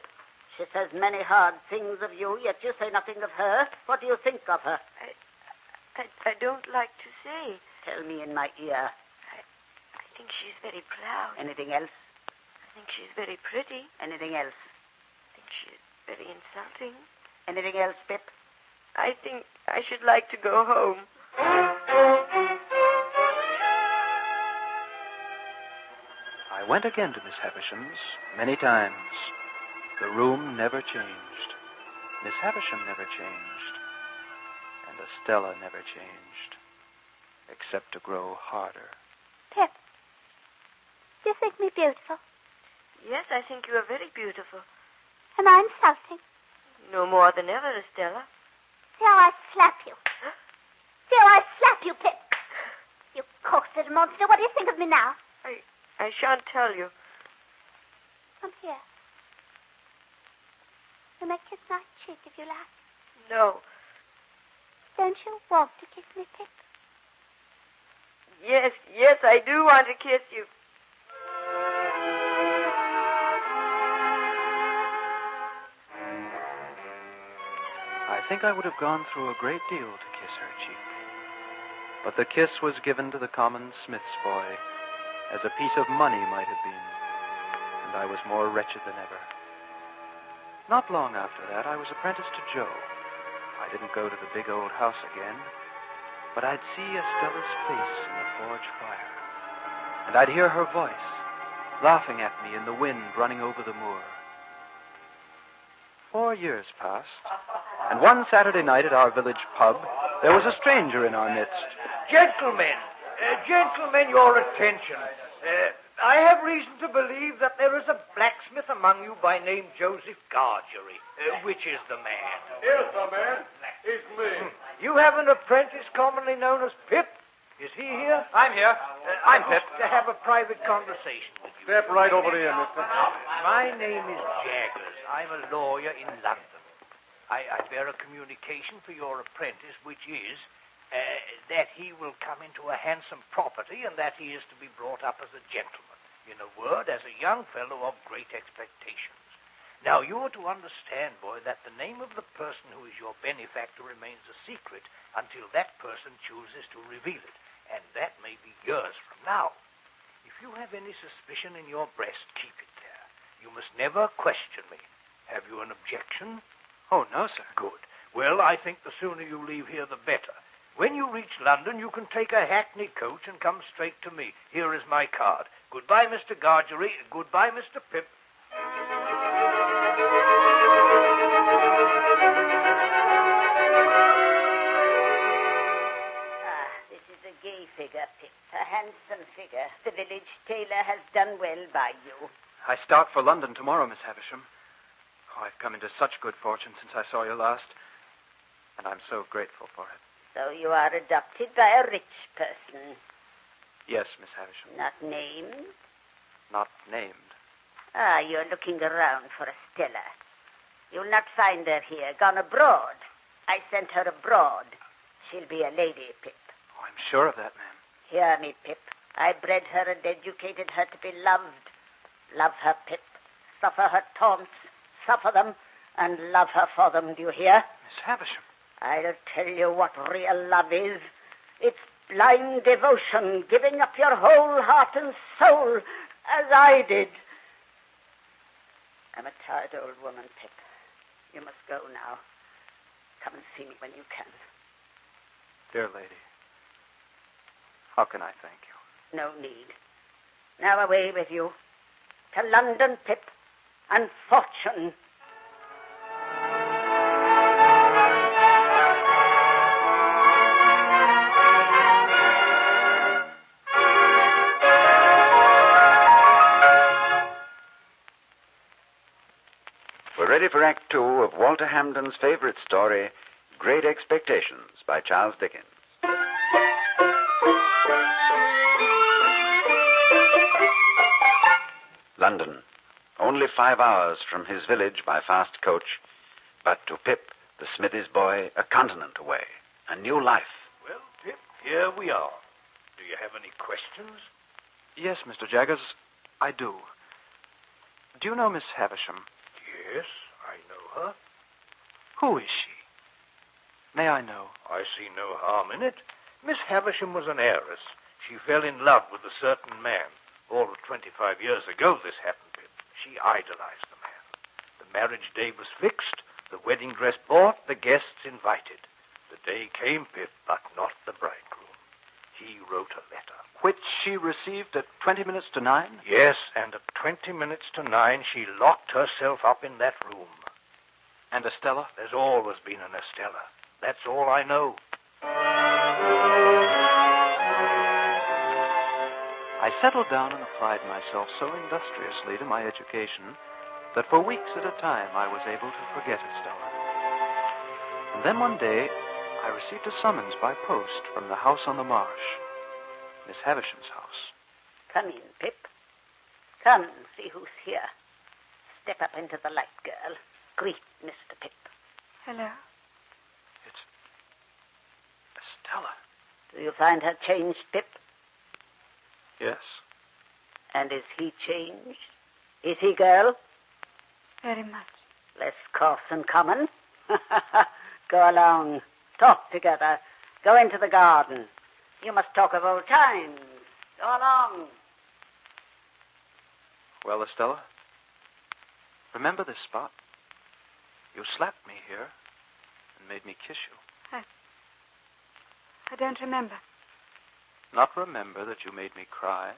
She says many hard things of you, yet you say nothing of her. What do you think of her? I don't like to say. Tell me in my ear. I think she's very proud. Anything else? I think she's very pretty. Anything else? I think she's very insulting. Anything else, Pip? I think I should like to go home. I went again to Miss Havisham's many times. The room never changed. Miss Havisham never changed. And Estella never changed. Except to grow harder. Pip, Do you think me beautiful? Yes, I think you are very beautiful. Am I insulting? No more than ever, Estella. See how I slap you. See how I slap you, Pip. You coarse little monster. What do you think of me now? I shan't tell you. Come here. You may kiss my cheek if you like. No. Don't you want to kiss me, Pip? Yes, I do want to kiss you. I think I would have gone through a great deal to kiss her cheek. But the kiss was given to the common smith's boy, as a piece of money might have been, and I was more wretched than ever. Not long after that, I was apprenticed to Joe. I didn't go to the big old house again, but I'd see Estella's face in the forge fire, and I'd hear her voice, laughing at me in the wind running over the moor. 4 years passed, and one Saturday night at our village pub, there was a stranger in our midst. Gentlemen, your attention. I have reason to believe that there is a blacksmith among you by name Joseph Gargery. Which is the man? Here's the man. It's me. You have an apprentice commonly known as Pip. Is he here? I'm here. I'm Pip. To have a private conversation with you. Step right over here, mister. My name is Jaggers. I'm a lawyer in London. I bear a communication for your apprentice, which is that he will come into a handsome property and that he is to be brought up as a gentleman. In a word, as a young fellow of great expectations. Now, you are to understand, boy, that the name of the person who is your benefactor remains a secret until that person chooses to reveal it, and that may be years from now. If you have any suspicion in your breast, keep it there. You must never question me. Have you an objection? Oh, no, sir. Good. Well, I think the sooner you leave here, the better. When you reach London, you can take a hackney coach and come straight to me. Here is my card. Goodbye, Mr. Gargery. Goodbye, Mr. Pip. This is a gay figure, Pip. A handsome figure. The village tailor has done well by you. I start for London tomorrow, Miss Havisham. Oh, I've come into such good fortune since I saw you last, and I'm so grateful for it. So you are adopted by a rich person. Yes, Miss Havisham. Not named? Not named. You're looking around for Estella. You'll not find her here. Gone abroad. I sent her abroad. She'll be a lady, Pip. Oh, I'm sure of that, ma'am. Hear me, Pip. I bred her and educated her to be loved. Love her, Pip. Suffer her taunts. Suffer them. And love her for them, do you hear? Miss Havisham. I'll tell you what real love is. It's blind devotion, giving up your whole heart and soul, as I did. I'm a tired old woman, Pip. You must go now. Come and see me when you can. Dear lady, how can I thank you? No need. Now away with you. To London, Pip, and fortune. We're ready for Act Two of Walter Hamden's favorite story, Great Expectations, by Charles Dickens. London, only 5 hours from his village by fast coach, but to Pip, the smithy's boy, a continent away, a new life. Well, Pip, here we are. Do you have any questions? Yes, Mr. Jaggers, I do. Do you know Miss Havisham? Yes, I know her. Who is she? May I know? I see no harm in it. Miss Havisham was an heiress. She fell in love with a certain man. All of 25 years ago this happened, Pip. She idolized the man. The marriage day was fixed, the wedding dress bought, the guests invited. The day came, Pip, but not the bridegroom. He wrote a letter. Which she received at 20 minutes to 9? Yes, and at 20 minutes to 9, she locked herself up in that room. And Estella? There's always been an Estella. That's all I know. I I settled down and applied myself so industriously to my education that for weeks at a time I was able to forget Estella. And then one day, I received a summons by post from the house on the marsh, Miss Havisham's house. Come in, Pip. Come and see who's here. Step up into the light, girl. Greet Mr. Pip. Hello. Estella. Do you find her changed, Pip? Yes. And is he changed? Is he, girl? Very much. Less coarse and common? Go along. Talk together. Go into the garden. You must talk of old times. Go along. Well, Estella, remember this spot? You slapped me here and made me kiss you. I don't remember. Not remember that you made me cry?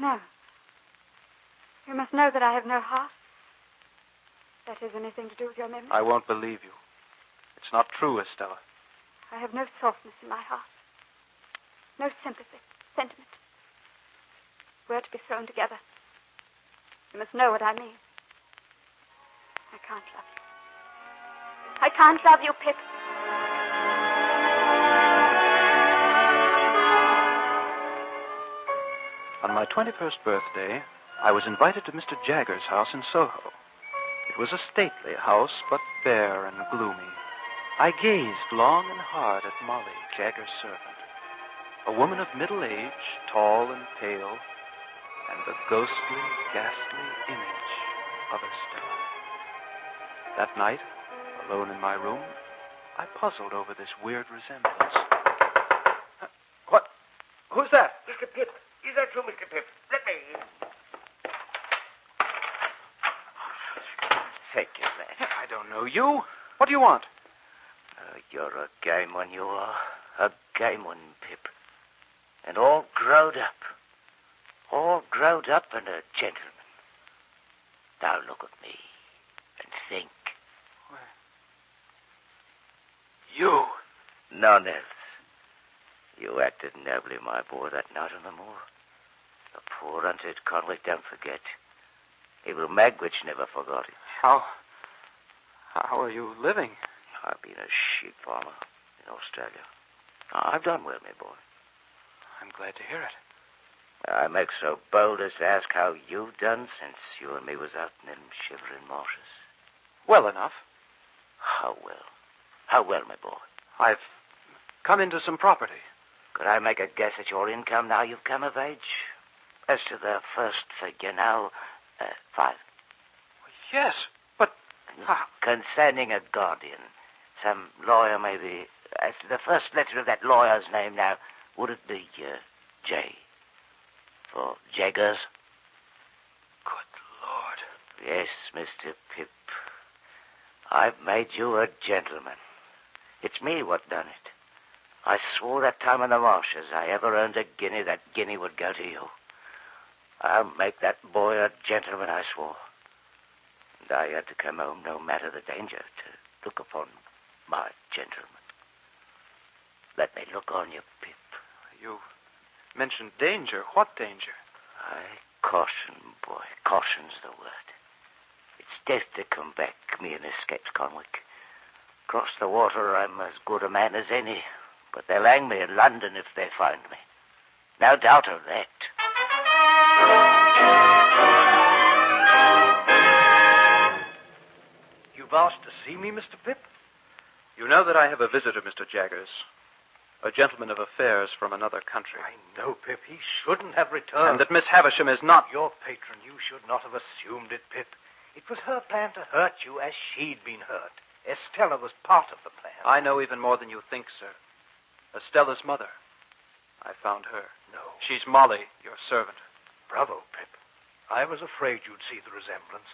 No. You must know that I have no heart. That has anything to do with your memory. I won't believe you. It's not true, Estella. I have no softness in my heart. No sympathy, sentiment. We're to be thrown together. You must know what I mean. I can't love you. I can't love you, Pip. On my 21st birthday, I was invited to Mr. Jagger's house in Soho. It was a stately house, but bare and gloomy. I gazed long and hard at Molly, Jagger's servant, a woman of middle age, tall and pale, and the ghostly, ghastly image of Estella. That night, alone in my room, I puzzled over this weird resemblance. What? Who's that? Mr. Pip. Is that you, Mr. Pip? Let me in. Thank you, lad. I don't know you. What do you want? You're a game one, you are. A game one, Pip. And all growed up. All growed up and a gentleman. Now look at me and think. You? None else. You acted nobly, my boy, that night on the moor. The poor hunted convict don't forget. Even Magwitch never forgot it. How are you living? I've been a sheep farmer in Australia. I've done well, my boy. I'm glad to hear it. I make so bold as to ask how you've done since you and me was out in them shivering marshes. Well enough. How well? How well, my boy? I've come into some property. Could I make a guess at your income now you've come of age? As to the first figure now, 5. Yes, but... Concerning a guardian, some lawyer maybe. As to the first letter of that lawyer's name now, would it be J? For Jaggers? Good Lord. Yes, Mr. Pip. I've made you a gentleman. It's me what done it. I swore that time in the marshes I ever earned a guinea, that guinea would go to you. I'll make that boy a gentleman, I swore. And I had to come home, no matter the danger, to look upon my gentleman. Let me look on you, Pip. You mentioned danger. What danger? Caution, boy. Caution's the word. It's death to come back, me an escaped convict. Across the water, I'm as good a man as any. But they'll hang me in London if they find me. No doubt of that. You've asked to see me, Mr. Pip? You know that I have a visitor, Mr. Jaggers. A gentleman of affairs from another country. I know, Pip. He shouldn't have returned. And that Miss Havisham is not... Your patron. You should not have assumed it, Pip. It was her plan to hurt you as she'd been hurt. Estella was part of the plan. I know even more than you think, sir. Estella's mother. I found her. No. She's Molly, your servant. Bravo, Pip. I was afraid you'd see the resemblance.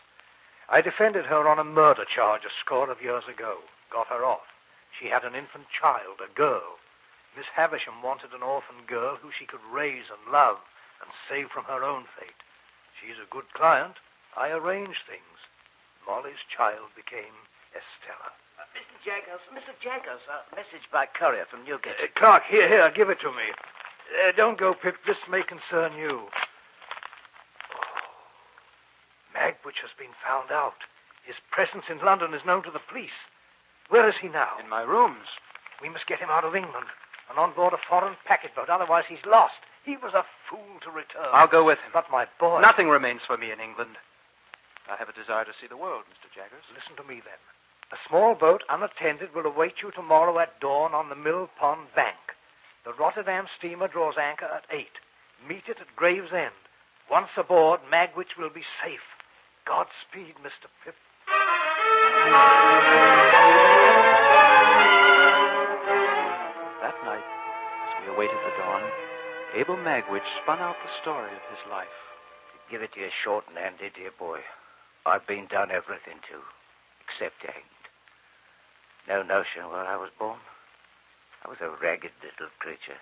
I defended her on a murder charge a score of years ago. Got her off. She had an infant child, a girl. Miss Havisham wanted an orphan girl who she could raise and love and save from her own fate. She's a good client. I arranged things. Molly's child became Estella. Mr. Jaggers, a message by courier from Newgate. Clark, here, give it to me. Don't go, Pip. This may concern you. Magwitch has been found out. His presence in London is known to the police. Where is he now? In my rooms. We must get him out of England and on board a foreign packet boat. Otherwise, he's lost. He was a fool to return. I'll go with him. But my boy... Nothing remains for me in England. I have a desire to see the world, Mr. Jaggers. Listen to me, then. A small boat, unattended, will await you tomorrow at dawn on the Mill Pond Bank. The Rotterdam steamer draws anchor at 8. Meet it at Gravesend. Once aboard, Magwitch will be safe. Godspeed, Mr. Pip. That night, as we awaited the dawn, Abel Magwitch spun out the story of his life. To give it to you short and handy, dear boy, I've been done everything to, except hanged. No notion where I was born. I was a ragged little creature.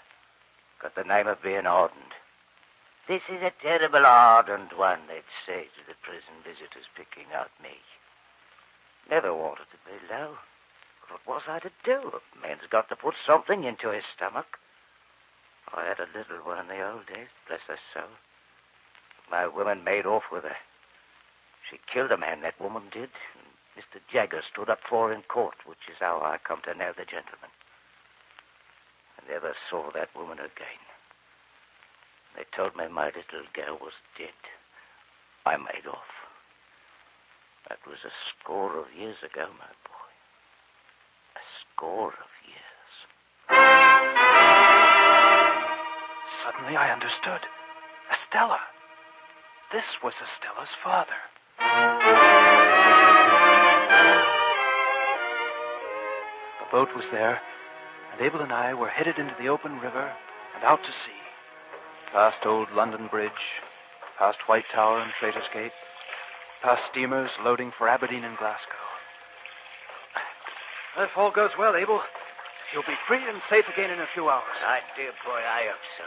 Got the name of being ardent. This is a terrible ardent one, they'd say to the prison visitors picking out me. Never wanted to be low. What was I to do? A man's got to put something into his stomach. I had a little one in the old days, bless her soul. My woman made off with her. She killed a man, that woman did. And Mr. Jaggers stood up for her in court, which is how I come to know the gentleman. I never saw that woman again. They told me my little girl was dead. I made off. That was a score of years ago, my boy. A score of years. Suddenly I understood. Estella. This was Estella's father. The boat was there, and Abel and I were headed into the open river and out to sea. Past old London Bridge, past White Tower and Traitor's Gate, past steamers loading for Aberdeen and Glasgow. If all goes well, Abel, you'll be free and safe again in a few hours. Dear boy, I hope so.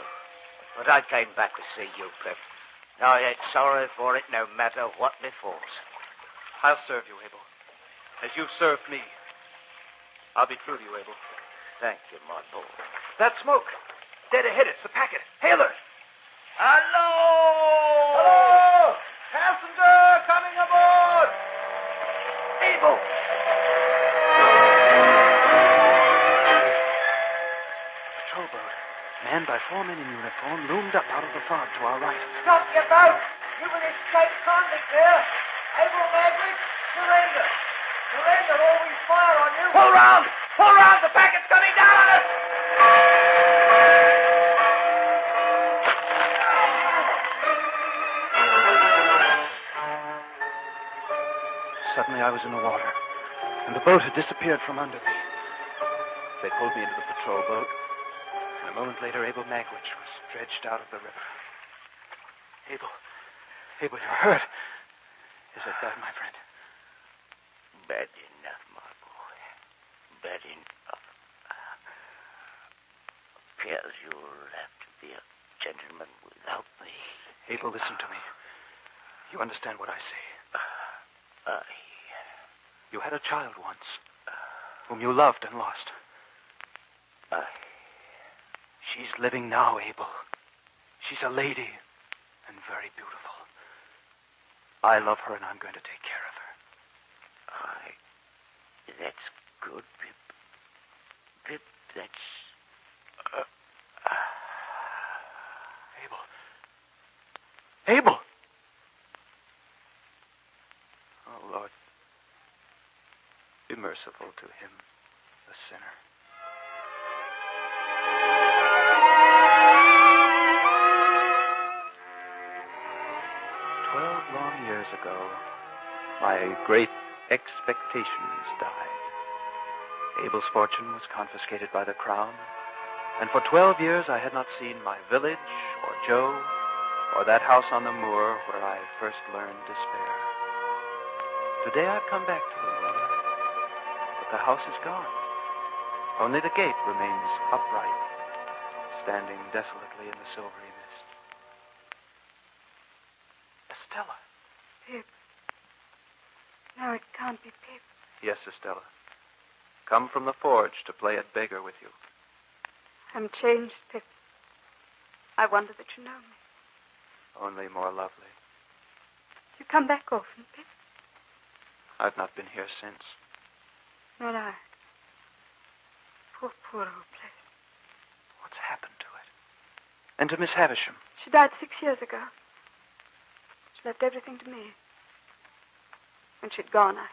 But I came back to see you, Pip. I ain't sorry for it, no matter what befalls. I'll serve you, Abel, as you've served me. I'll be true to you, Abel. Thank you, my boy. That smoke. Dead ahead, it's the packet. Hail her. Hello! Hello! Passenger coming aboard! Abel! Patrol boat, manned by 4 men in uniform, loomed up out of the fog to our right. Stop your boat! You will escape convict there! Abel Magwitch, surrender! Surrender or we fire on you! Pull round! Pull round! The packet's coming down on us! Suddenly I was in the water, and the boat had disappeared from under me. They pulled me into the patrol boat, and a moment later Abel Magwitch was dredged out of the river. Abel, you're hurt. Is it bad, my friend? Bad enough, my boy. Bad enough. Appears you'll have to be a gentleman without me. Abel, listen to me. You understand what I say? You had a child once, whom you loved and lost. She's living now, Abel. She's a lady and very beautiful. I love her, and I'm going to take care of her. That's good, Pip. Pip, that's... Abel! Oh, Lord, be merciful to him, the sinner. Long years ago, my great expectations died. Abel's fortune was confiscated by the crown, and for 12 years I had not seen my village, or Joe, or that house on the moor where I first learned despair. Today I've come back to the moor, but the house is gone. Only the gate remains upright, standing desolately in the silvery mist. Estella. Pip. No, it can't be Pip. Yes, Estella. Come from the forge to play at beggar with you. I'm changed, Pip. I wonder that you know me. Only more lovely. You come back often, Pip? I've not been here since. Not I. Poor old place. What's happened to it? And to Miss Havisham? She died 6 years ago. She left everything to me. When she'd gone, I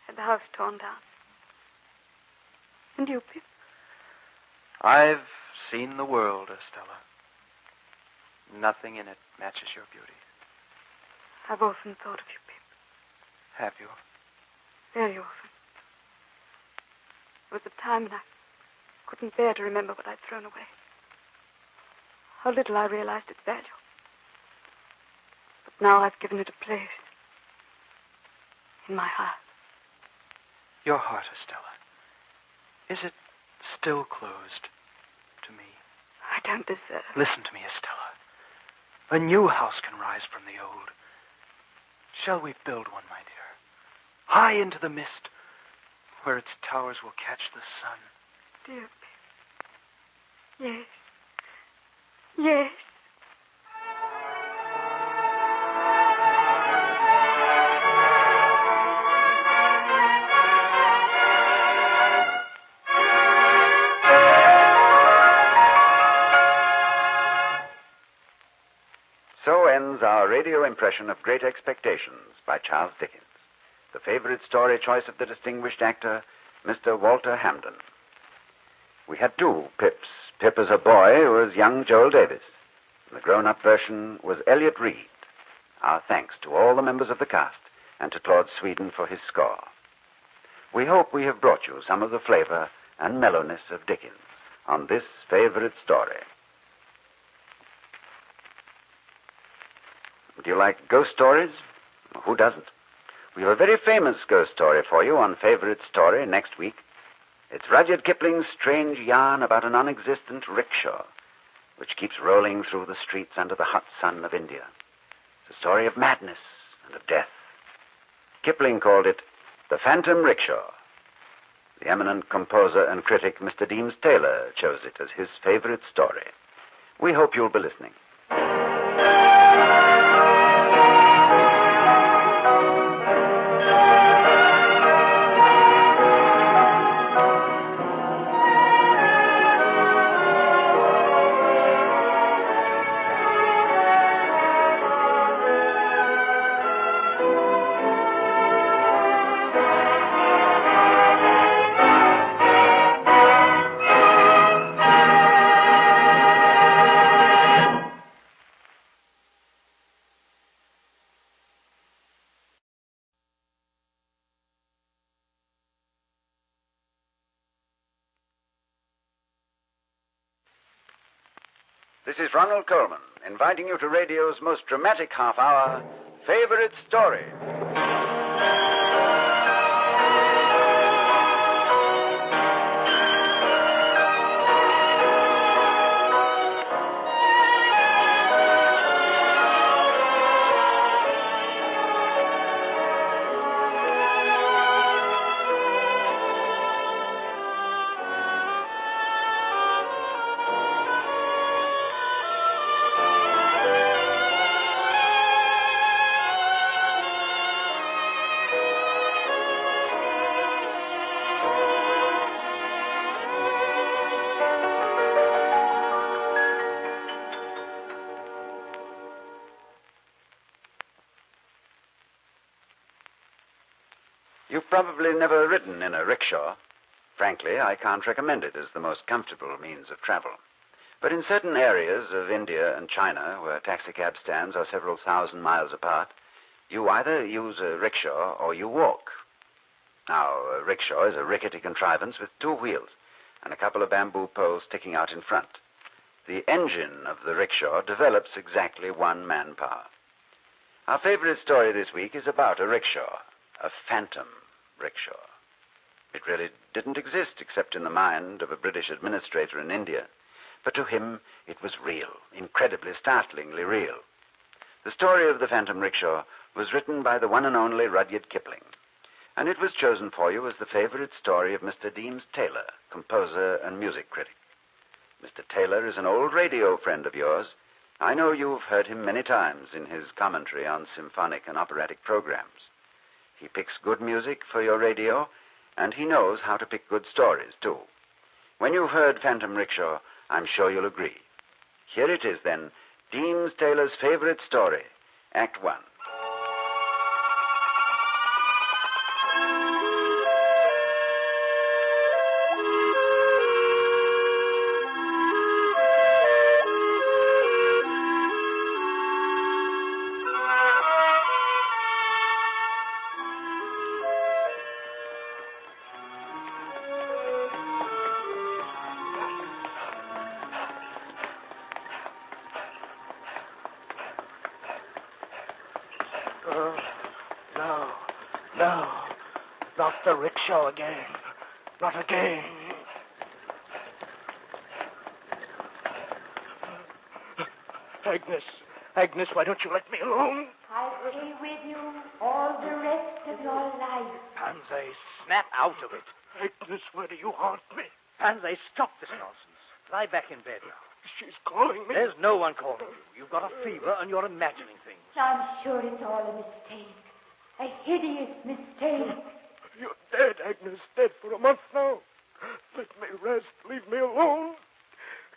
had the house torn down. And you, Pip? I've seen the world, Estella. Nothing in it matches your beauty. I've often thought of you, Pip. Have you? Very often. There was a time when I couldn't bear to remember what I'd thrown away. How little I realized its value. But now I've given it a place in my heart. Your heart, Estella. Is it still closed to me? I don't deserve. Listen to me, Estella. A new house can rise from the old. Shall we build one, my dear? High into the mist, where its towers will catch the sun. Dear Pip. Yes. Yes. So ends our radio impression of Great Expectations by Charles Dickens, the favorite story choice of the distinguished actor, Mr. Walter Hamden. We had two Pips. Pip as a boy was young Joel Davis. And the grown-up version was Elliot Reed. Our thanks to all the members of the cast and to Claude Sweden for his score. We hope we have brought you some of the flavor and mellowness of Dickens on this favorite story. Do you like ghost stories? Who doesn't? We have a very famous ghost story for you on Favorite Story next week. It's Rudyard Kipling's strange yarn about an non-existent rickshaw, which keeps rolling through the streets under the hot sun of India. It's a story of madness and of death. Kipling called it The Phantom Rickshaw. The eminent composer and critic, Mr. Deems Taylor, chose it as his favorite story. We hope you'll be listening. This is Ronald Coleman, inviting you to radio's most dramatic half hour, Favorite Story. You've probably never ridden in a rickshaw. Frankly, I can't recommend it as the most comfortable means of travel. But in certain areas of India and China, where taxicab stands are several thousand miles apart, you either use a rickshaw or you walk. Now, a rickshaw is a rickety contrivance with two wheels and a couple of bamboo poles sticking out in front. The engine of the rickshaw develops exactly one manpower. Our favorite story this week is about a rickshaw, a phantom rickshaw. It really didn't exist except in the mind of a British administrator in India. But to him, it was real, incredibly, startlingly real. The story of the phantom rickshaw was written by the one and only Rudyard Kipling, and it was chosen for you as the favorite story of Mr. Deems Taylor, composer and music critic. Mr. Taylor is an old radio friend of yours, I know you've heard him many times in his commentary on symphonic and operatic programs. He picks good music for your radio, and he knows how to pick good stories, too. When you've heard Phantom Rickshaw, I'm sure you'll agree. Here it is, then, Deems Taylor's favorite story, Act One. No. Not the rickshaw again. Not again. Agnes, why don't you let me alone? I'll stay with you all the rest of your life. Pansy, snap out of it. Agnes, why do you haunt me? Pansy, stop this nonsense. Lie back in bed now. She's calling me. There's no one calling you. You've got a fever and you're imagining things. I'm sure it's all a mistake. A hideous mistake. You're dead, Agnes. Dead for a month now. Let me rest. Leave me alone.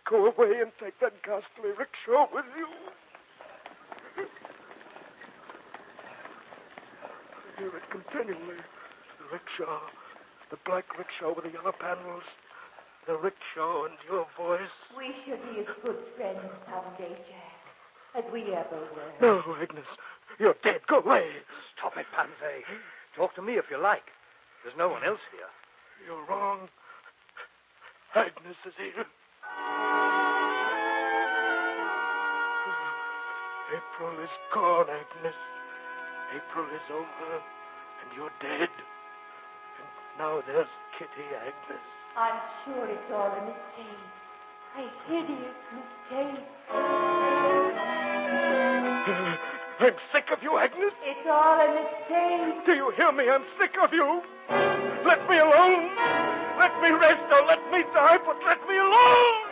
Go away and take that ghastly rickshaw with you. I hear it continually. The rickshaw. The black rickshaw with the yellow panels. The rickshaw and your voice. We should be as good friends someday, Jack, as we ever were. No, Agnes. You're dead. Go away. Stop it, Pansy. Talk to me if you like. There's no one else here. You're wrong. Agnes is here. April is gone, Agnes. April is over, and you're dead. And now there's Kitty, Agnes. I'm sure it's all a mistake. A hideous mistake. I'm sick of you, Agnes. It's all a mistake. Do you hear me? I'm sick of you. Let me alone. Let me rest or let me die, but let me alone.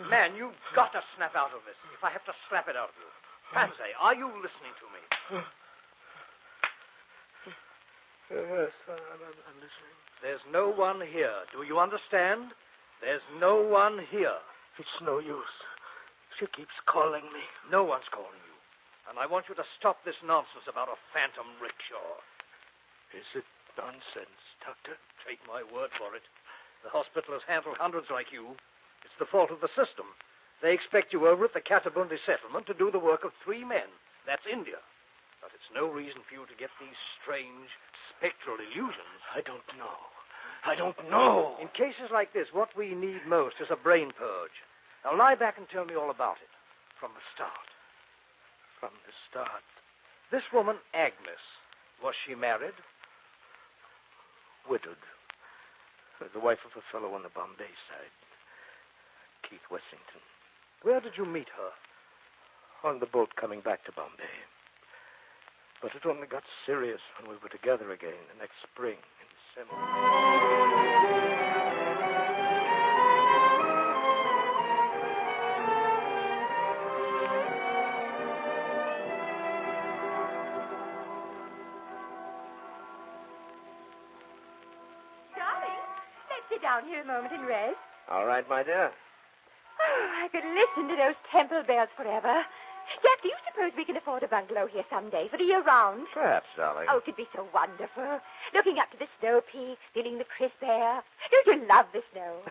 Man, you've got to snap out of this if I have to slap it out of you. Pansy, are you listening to me? Yes, I'm listening. There's no one here. Do you understand? There's no one here. It's no use. She keeps calling me. No one's calling you. And I want you to stop this nonsense about a phantom rickshaw. Is it nonsense, Doctor? Take my word for it. The hospital has handled hundreds like you. It's the fault of the system. They expect you over at the Catabundi settlement to do the work of 3 men. That's India. But it's no reason for you to get these strange, spectral illusions. I don't know. I don't know. In cases like this, what we need most is a brain purge. Now lie back and tell me all about it. From the start. From the start. This woman, Agnes, was she married? Widowed. The wife of a fellow on the Bombay side. Keith Wessington. Where did you meet her? On the boat coming back to Bombay. But it only got serious when we were together again the next spring in December. Darling, let's sit down here a moment and rest. All right, my dear. Oh, I could listen to those temple bells forever. Jack, do you suppose we can afford a bungalow here someday for the year round? Perhaps, darling. Oh, it could be so wonderful. Looking up to the snow peaks, feeling the crisp air. Don't you love the snow?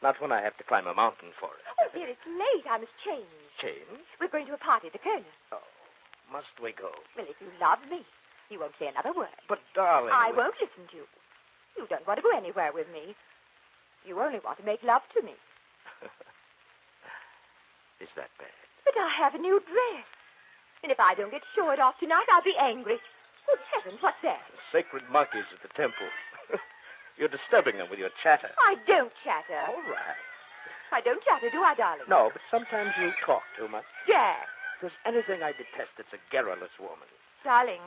Not when I have to climb a mountain for it. Oh, dear, it's late. I must change. Change? We're going to a party at the Colonel's. Oh, must we go? Well, if you love me, you won't say another word. But, darling... I won't listen to you. You don't want to go anywhere with me. You only want to make love to me. Is that bad? But I have a new dress. And if I don't get short off tonight, I'll be angry. Good heavens, what's that? The sacred monkeys at the temple. You're disturbing them with your chatter. I don't chatter. All right. I don't chatter, do I, darling? No, but sometimes you talk too much. Jack. If there's anything I detest, it's a garrulous woman. Darling,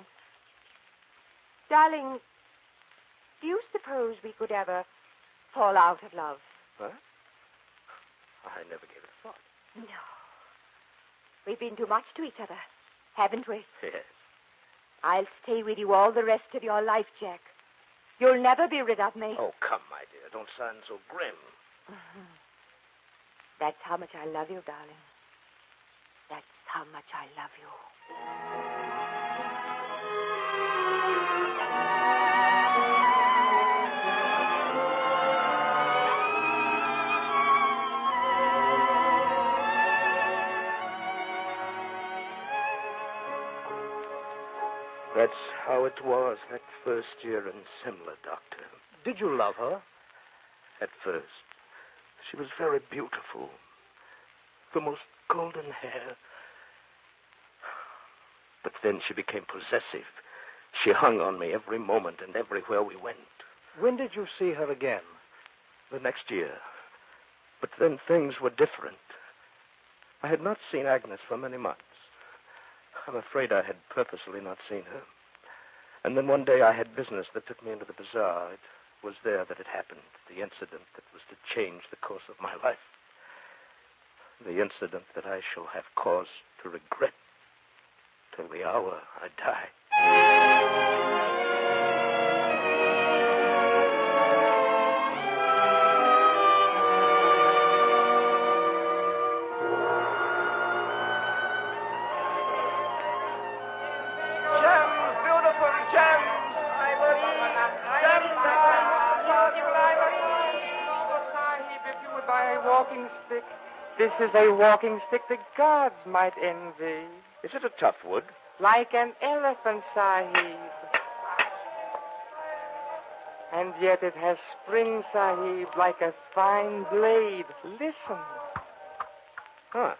do you suppose we could have a fall out of love. Huh? I never gave it a thought. No. We've been too much to each other, haven't we? Yes. I'll stay with you all the rest of your life, Jack. You'll never be rid of me. Oh, come, my dear. Don't sound so grim. Mhm. That's how much I love you, darling. That's how much I love you. That's how it was that first year in Simla, Doctor. Did you love her? At first, she was very beautiful. The most golden hair. But then she became possessive. She hung on me every moment and everywhere we went. When did you see her again? The next year. But then things were different. I had not seen Agnes for many months. I'm afraid I had purposely not seen her. And then one day I had business that took me into the bazaar. It was there that it happened, the incident that was to change the course of my life. The incident that I shall have cause to regret till the hour I die. Gems, beautiful gems. Ivory. Gems, beautiful ivory. Oh, Sahib, if you would buy a walking stick. This is a walking stick the gods might envy. Is it a tough wood? Like an elephant, Sahib. And yet it has spring, Sahib, like a fine blade. Listen. Huh.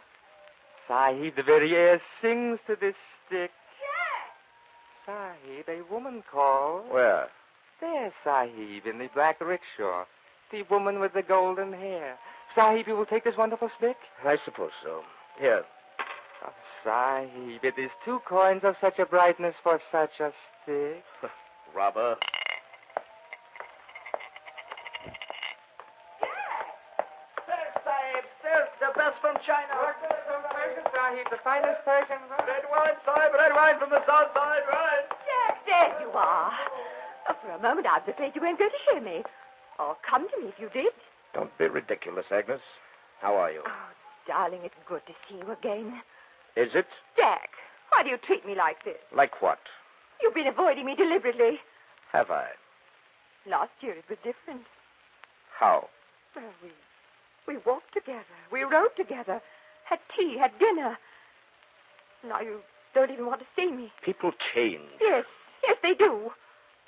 Sahib, the very air sings to this stick. Sahib, a woman calls. Where? There, Sahib, in the black rickshaw. The woman with the golden hair. Sahib, you will take this wonderful stick? I suppose so. Here. Oh, Sahib, it is 2 coins of such a brightness for such a stick. Robber. Sahib, there's the best from China. From Persia, Sahib, the finest Persian wine. Red wine, Sahib, red wine from the south side, right? Jack, there you are. Oh, for a moment, I was afraid you weren't going to hear me. Oh, come to me if you did. Don't be ridiculous, Agnes. How are you? Oh, darling, it's good to see you again. Is it? Jack, why do you treat me like this? Like what? You've been avoiding me deliberately. Have I? Last year it was different. How? Well, we walked together. We rode together. Had tea, had dinner. Now you don't even want to see me. People change. Yes, they do.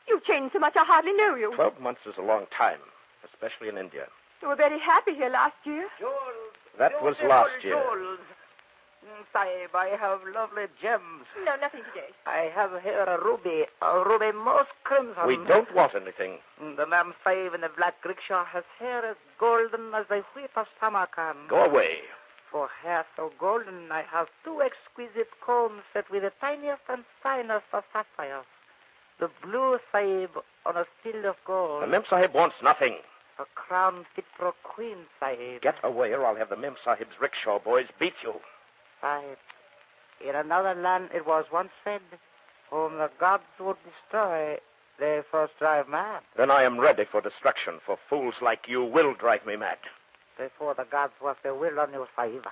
You've changed so much I hardly know you. 12 months is a long time, especially in India. You were very happy here last year. That was last year. Sahib, I have lovely gems. No, nothing today. I have here a ruby most crimson. We don't want anything. The man Sahib in the black rickshaw has hair as golden as the wheat of Samarkand. Go away. For hair so golden, I have 2 exquisite combs set with the tiniest and finest of sapphires. The blue Sahib on a steel of gold. The Mem Sahib wants nothing. A crown fit for Queen Sahib. Get away or I'll have the Mem Sahib's rickshaw boys beat you. Sahib, in another land it was once said, whom the gods would destroy, they first drive mad. Then I am ready for destruction, for fools like you will drive me mad. Before the gods was their will on you, Sahib.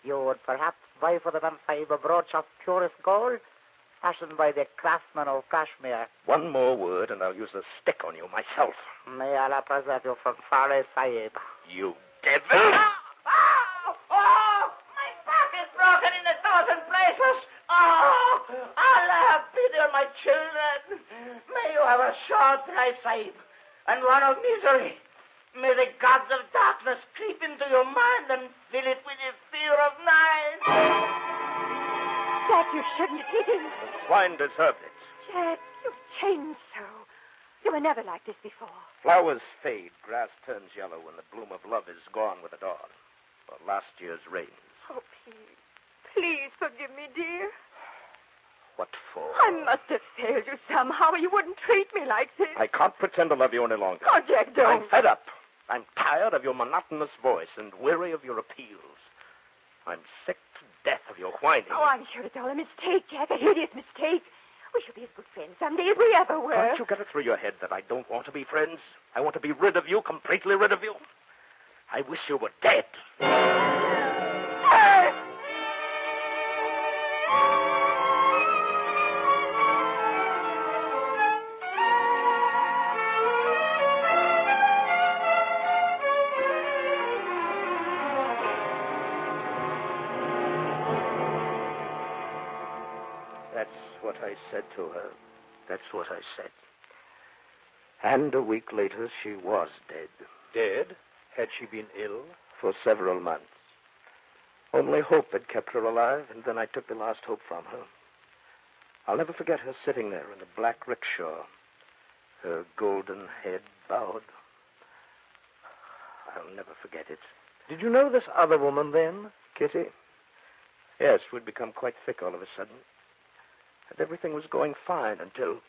You would perhaps buy for the Mem Sahib a brooch of purest gold, fashioned by the craftsman of Kashmir. One more word and I'll use a stick on you myself. May Allah preserve you from Sire, Sahib. You devil! My back is broken in 1,000 places. Oh, Allah have pity on my children. May you have a short life, Sahib, and one of misery. May the gods of darkness creep into your mind and fill it with the fear of night. Jack, you shouldn't hit him. The swine deserved it. Jack, you've changed so. You were never like this before. Flowers fade, grass turns yellow when the bloom of love is gone with the dawn. For last year's rains. Oh, please. Please forgive me, dear. What for? I must have failed you somehow, or you wouldn't treat me like this. I can't pretend to love you any longer. Oh, Jack, don't. I'm fed up. I'm tired of your monotonous voice and weary of your appeals. I'm sick to death of your whining. Oh, I'm sure it's all a mistake, Jack, a hideous mistake. We shall be as good friends someday as we ever were. Can't you get it through your head that I don't want to be friends? I want to be rid of you, completely rid of you. I wish you were dead. That's what I said to her. That's what I said. And a week later, she was dead. Dead? Had she been ill? For several months. Only hope had kept her alive, and then I took the last hope from her. I'll never forget her sitting there in a black rickshaw, her golden head bowed. I'll never forget it. Did you know this other woman then? Kitty? Yes, we'd become quite thick all of a sudden. And everything was going fine until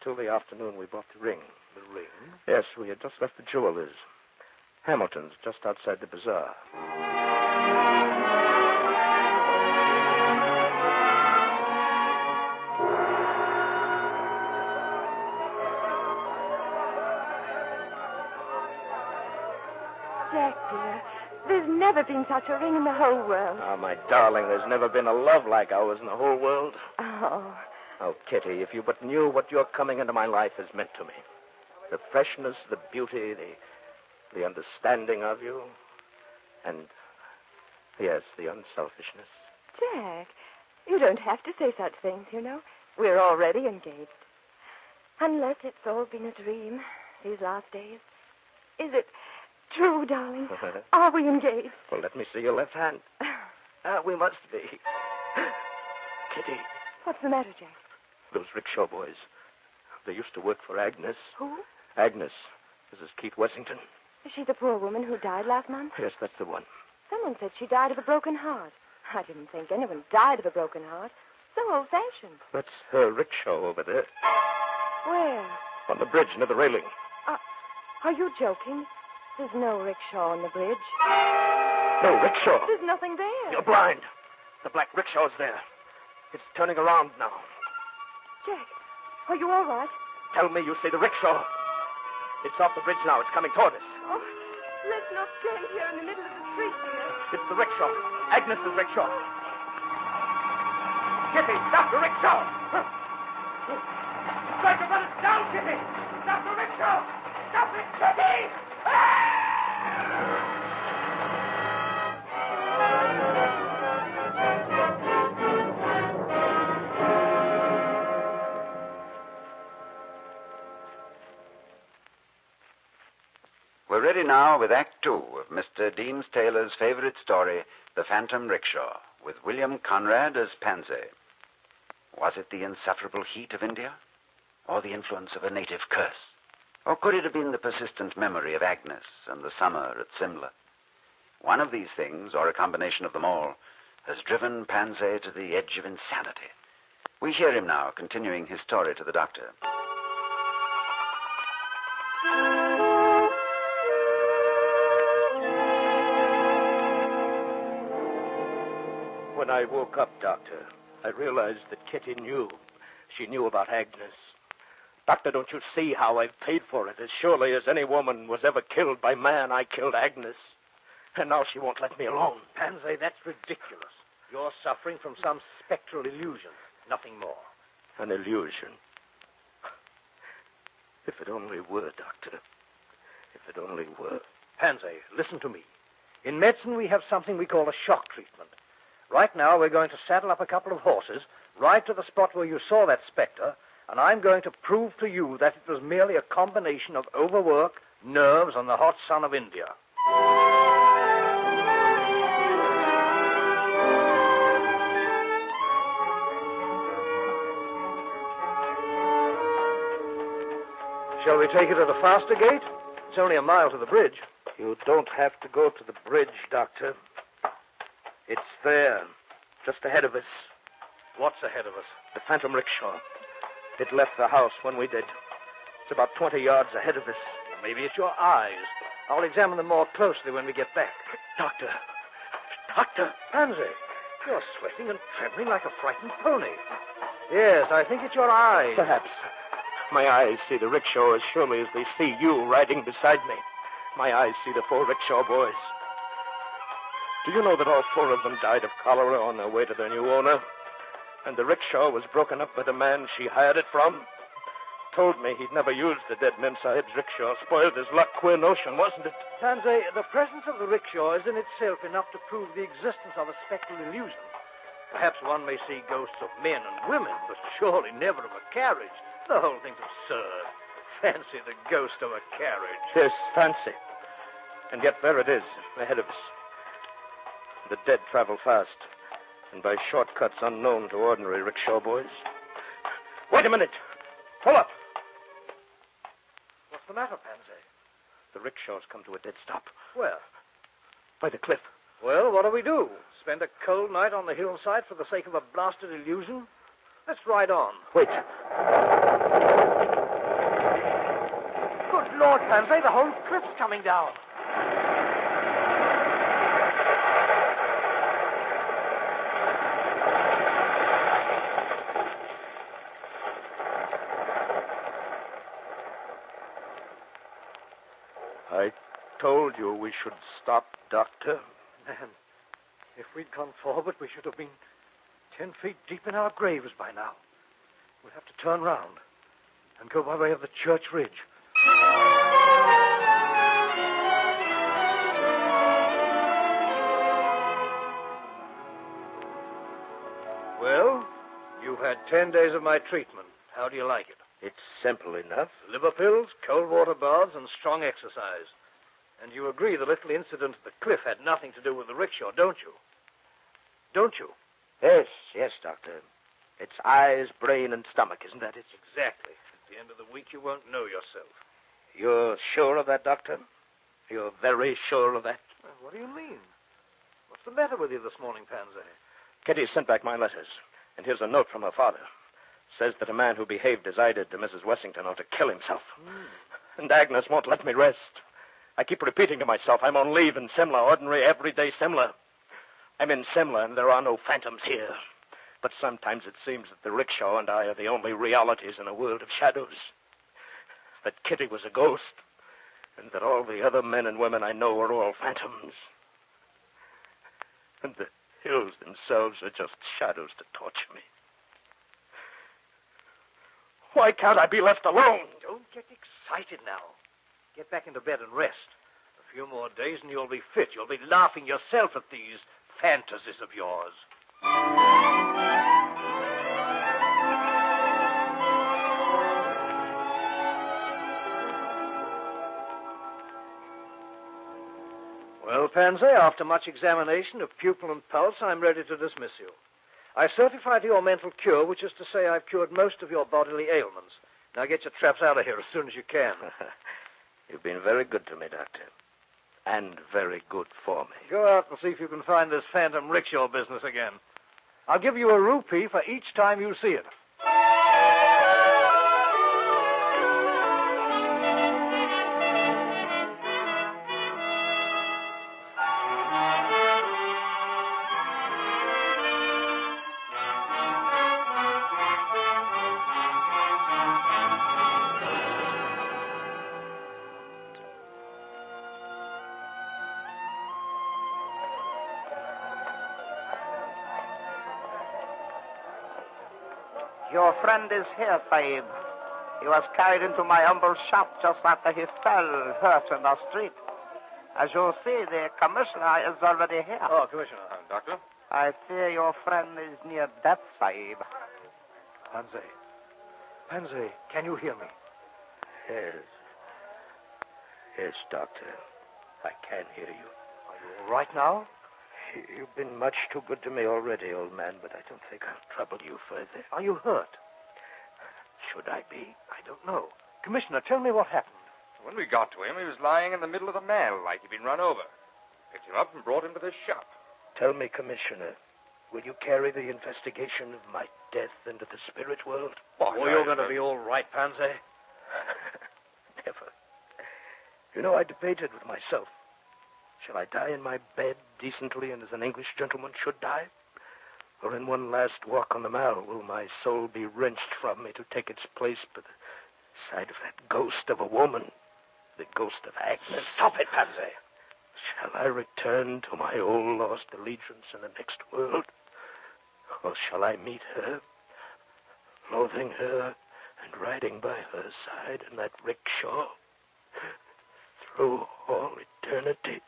the afternoon we bought the ring. The ring? Yes, we had just left the jeweler's. Hamilton's, just outside the bazaar. Jack, dear, there's never been such a ring in the whole world. Oh, my darling, there's never been a love like ours in the whole world. Oh. Oh, Kitty, if you but knew what your coming into my life has meant to me. The freshness, the beauty, the understanding of you. And, yes, the unselfishness. Jack, you don't have to say such things, you know. We're already engaged. Unless it's all been a dream these last days. Is it true, darling? Are we engaged? Well, let me see your left hand. We must be. Kitty. What's the matter, Jack? Those rickshaw boys. They used to work for Agnes. Who? Agnes. Mrs. Keith Wessington. Is she the poor woman who died last month? Yes, that's the one. Someone said she died of a broken heart. I didn't think anyone died of a broken heart. So old-fashioned. That's her rickshaw over there. Where? On the bridge near the railing. Are you joking? There's no rickshaw on the bridge. No rickshaw. There's nothing there. You're blind. The black rickshaw's there. It's turning around now. Jack, are you all right? Tell me you see the rickshaw. It's off the bridge now. It's coming toward us. Oh, let's not stand here in the middle of the street, dear. It's the rickshaw. Agnes's rickshaw. Kitty, stop the rickshaw. Try to run us down, Kitty. Stop the rickshaw. Stop it, Kitty. We're ready now with Act 2 of Mr. Deems Taylor's favorite story, The Phantom Rickshaw, with William Conrad as Pansy. Was it the insufferable heat of India? Or the influence of a native curse? Or could it have been the persistent memory of Agnes and the summer at Simla? One of these things, or a combination of them all, has driven Pansy to the edge of insanity. We hear him now, continuing his story to the doctor. When I woke up, Doctor, I realized that Kitty knew. She knew about Agnes. Doctor, don't you see how I've paid for it? As surely as any woman was ever killed by man, I killed Agnes. And now she won't let me alone. Pansy, that's ridiculous. You're suffering from some spectral illusion. Nothing more. An illusion. If it only were, Doctor. If it only were. Pansy, listen to me. In medicine, we have something we call a shock treatment. Right now, we're going to saddle up a couple of horses, ride to the spot where you saw that specter, and I'm going to prove to you that it was merely a combination of overwork, nerves, and the hot sun of India. Shall we take it to the faster gate? It's only a mile to the bridge. You don't have to go to the bridge, Doctor. It's there, just ahead of us. What's ahead of us? The Phantom Rickshaw. It left the house when we did. It's about 20 yards ahead of us. Maybe it's your eyes. I'll examine them more closely when we get back. Doctor. Pansy, you're sweating and trembling like a frightened pony. Yes, I think it's your eyes. Perhaps. My eyes see the rickshaw as surely as they see you riding beside me. My eyes see the 4 rickshaw boys. Do you know that all 4 of them died of cholera on their way to their new owner? And the rickshaw was broken up by the man she hired it from? Told me he'd never used the dead Mem Sahib's rickshaw. Spoiled his luck. Queer notion, wasn't it? Pansy, the presence of the rickshaw is in itself enough to prove the existence of a spectral illusion. Perhaps one may see ghosts of men and women, but surely never of a carriage. The whole thing's absurd. Fancy the ghost of a carriage. Yes, fancy. And yet there it is, ahead of us. The dead travel fast, and by shortcuts unknown to ordinary rickshaw boys. Wait a minute. Pull up. What's the matter, Pansy? The rickshaw's come to a dead stop. Where? By the cliff. Well, what do we do? Spend a cold night on the hillside for the sake of a blasted illusion? Let's ride on. Wait. Good Lord, Pansy, the whole cliff's coming down. I told you we should stop, Doctor. Man, if we'd gone forward, we should have been 10 feet deep in our graves by now. We'll have to turn round and go by way of the church ridge. Well, you've had 10 days of my treatment. How do you like it? It's simple enough. Liver pills, cold water baths, and strong exercise. And you agree the little incident at the cliff had nothing to do with the rickshaw, don't you? Don't you? Yes, Doctor. It's eyes, brain, and stomach, isn't that it? Exactly. At the end of the week, you won't know yourself. You're sure of that, Doctor? You're very sure of that? What do you mean? What's the matter with you this morning, Pansy? Kitty sent back my letters, and here's a note from her father. Says that a man who behaved as I did to Mrs. Wessington ought to kill himself. And Agnes won't let me rest. I keep repeating to myself, I'm on leave in Simla, ordinary, everyday Simla. I'm in Simla, and there are no phantoms here. But sometimes it seems that the rickshaw and I are the only realities in a world of shadows. That Kitty was a ghost, and that all the other men and women I know are all phantoms. And the hills themselves are just shadows to torture me. Why can't I be left alone? Don't get excited now. Get back into bed and rest. A few more days and you'll be fit. You'll be laughing yourself at these fantasies of yours. Well, Pansy, after much examination of pupil and pulse, I'm ready to dismiss you. I certify to your mental cure, which is to say I've cured most of your bodily ailments. Now get your traps out of here as soon as you can. You've been very good to me, Doctor. And very good for me. Go out and see if you can find this phantom rickshaw business again. I'll give you a rupee for each time you see it. Your friend is here, Sahib. He was carried into my humble shop just after he fell hurt in the street. As you see, the commissioner is already here. Oh, Commissioner. Doctor? I fear your friend is near death, Sahib. Pansy, can you hear me? Yes, Doctor. I can hear you. Are you all right now? You've been much too good to me already, old man, but I don't think I'll trouble you further. Are you hurt? Should I be? I don't know. Commissioner, tell me what happened. When we got to him, he was lying in the middle of the mall like he'd been run over. Picked him up and brought him to this shop. Tell me, Commissioner, will you carry the investigation of my death into the spirit world? Oh, you're going to be all right, Pansy. You know, I debated with myself. Shall I die in my bed decently and as an English gentleman should die? Or in one last walk on the Mall will my soul be wrenched from me to take its place by the side of that ghost of a woman, the ghost of Agnes? Stop it, Pansy. Shall I return to my old lost allegiance in the next world? Or shall I meet her, loathing her and riding by her side in that rickshaw through all eternity?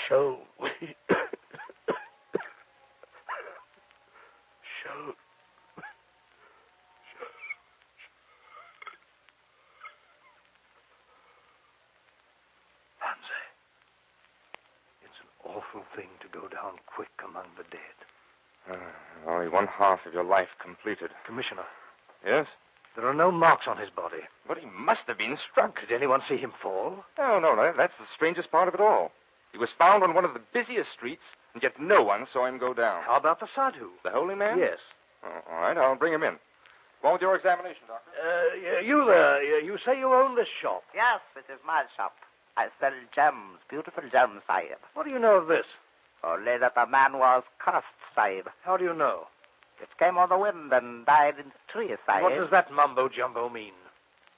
Shall we... shall... Pansy, it's an awful thing to go down quick among the dead. Only one half of your life completed. Commissioner. Yes? There are no marks on his body. But he must have been struck. Did anyone see him fall? No, that's the strangest part of it all. He was found on one of the busiest streets, and yet no one saw him go down. How about the sadhu? The holy man? Yes. Oh, all right, I'll bring him in. Go on with your examination, Doctor. You there, you say you own this shop. Yes, it is my shop. I sell gems, beautiful gems, Sire. What do you know of this? Only that a man was cursed, Sire. How do you know? It came on the wind and died in the tree, Sire. What does that mumbo-jumbo mean?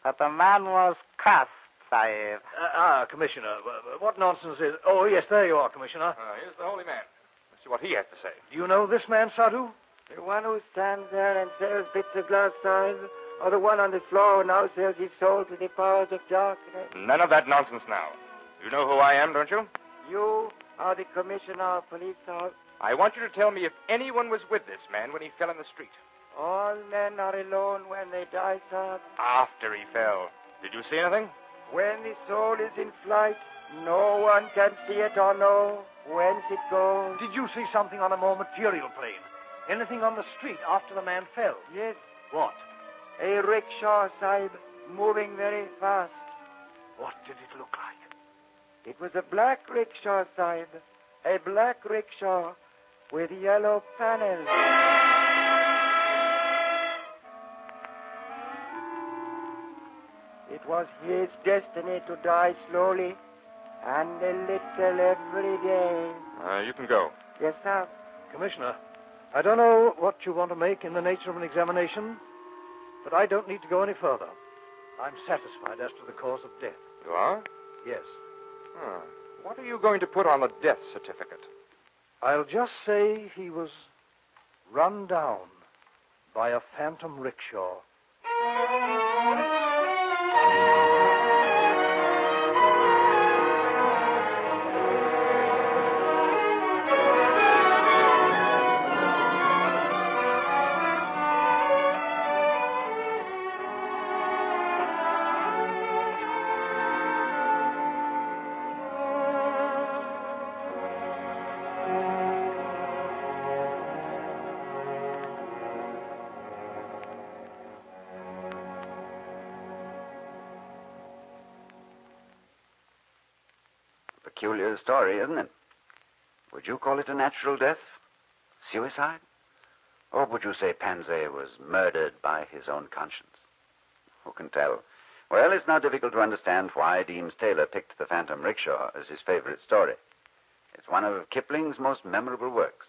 That a man was cursed, Sire. Commissioner, what nonsense is... Oh, yes, there you are, Commissioner. Here's the holy man. Let's see what he has to say. Do you know this man, Sadhu? The one who stands there and sells bits of glass signs, or the one on the floor who now sells his soul to the powers of darkness? None of that nonsense now. You know who I am, don't you? You are the commissioner of police, sir. I want you to tell me if anyone was with this man when he fell in the street. All men are alone when they die, sir. After he fell. Did you see anything? When the soul is in flight, no one can see it or know whence it goes. Did you see something on a more material plane? Anything on the street after the man fell? Yes. What? A rickshaw, Sahib, moving very fast. What did it look like? It was a black rickshaw, Sahib. A black rickshaw with yellow panels. It was his destiny to die slowly and a little every day. You can go. Yes, sir. Commissioner, I don't know what you want to make in the nature of an examination, but I don't need to go any further. I'm satisfied as to the cause of death. You are? Yes. What are you going to put on the death certificate? I'll just say he was run down by a phantom rickshaw. Peculiar story, isn't it? Would you call it a natural death? Suicide? Or would you say Pansy was murdered by his own conscience? Who can tell? Well, it's not difficult to understand why Deems Taylor picked The Phantom Rickshaw as his favorite story. It's one of Kipling's most memorable works.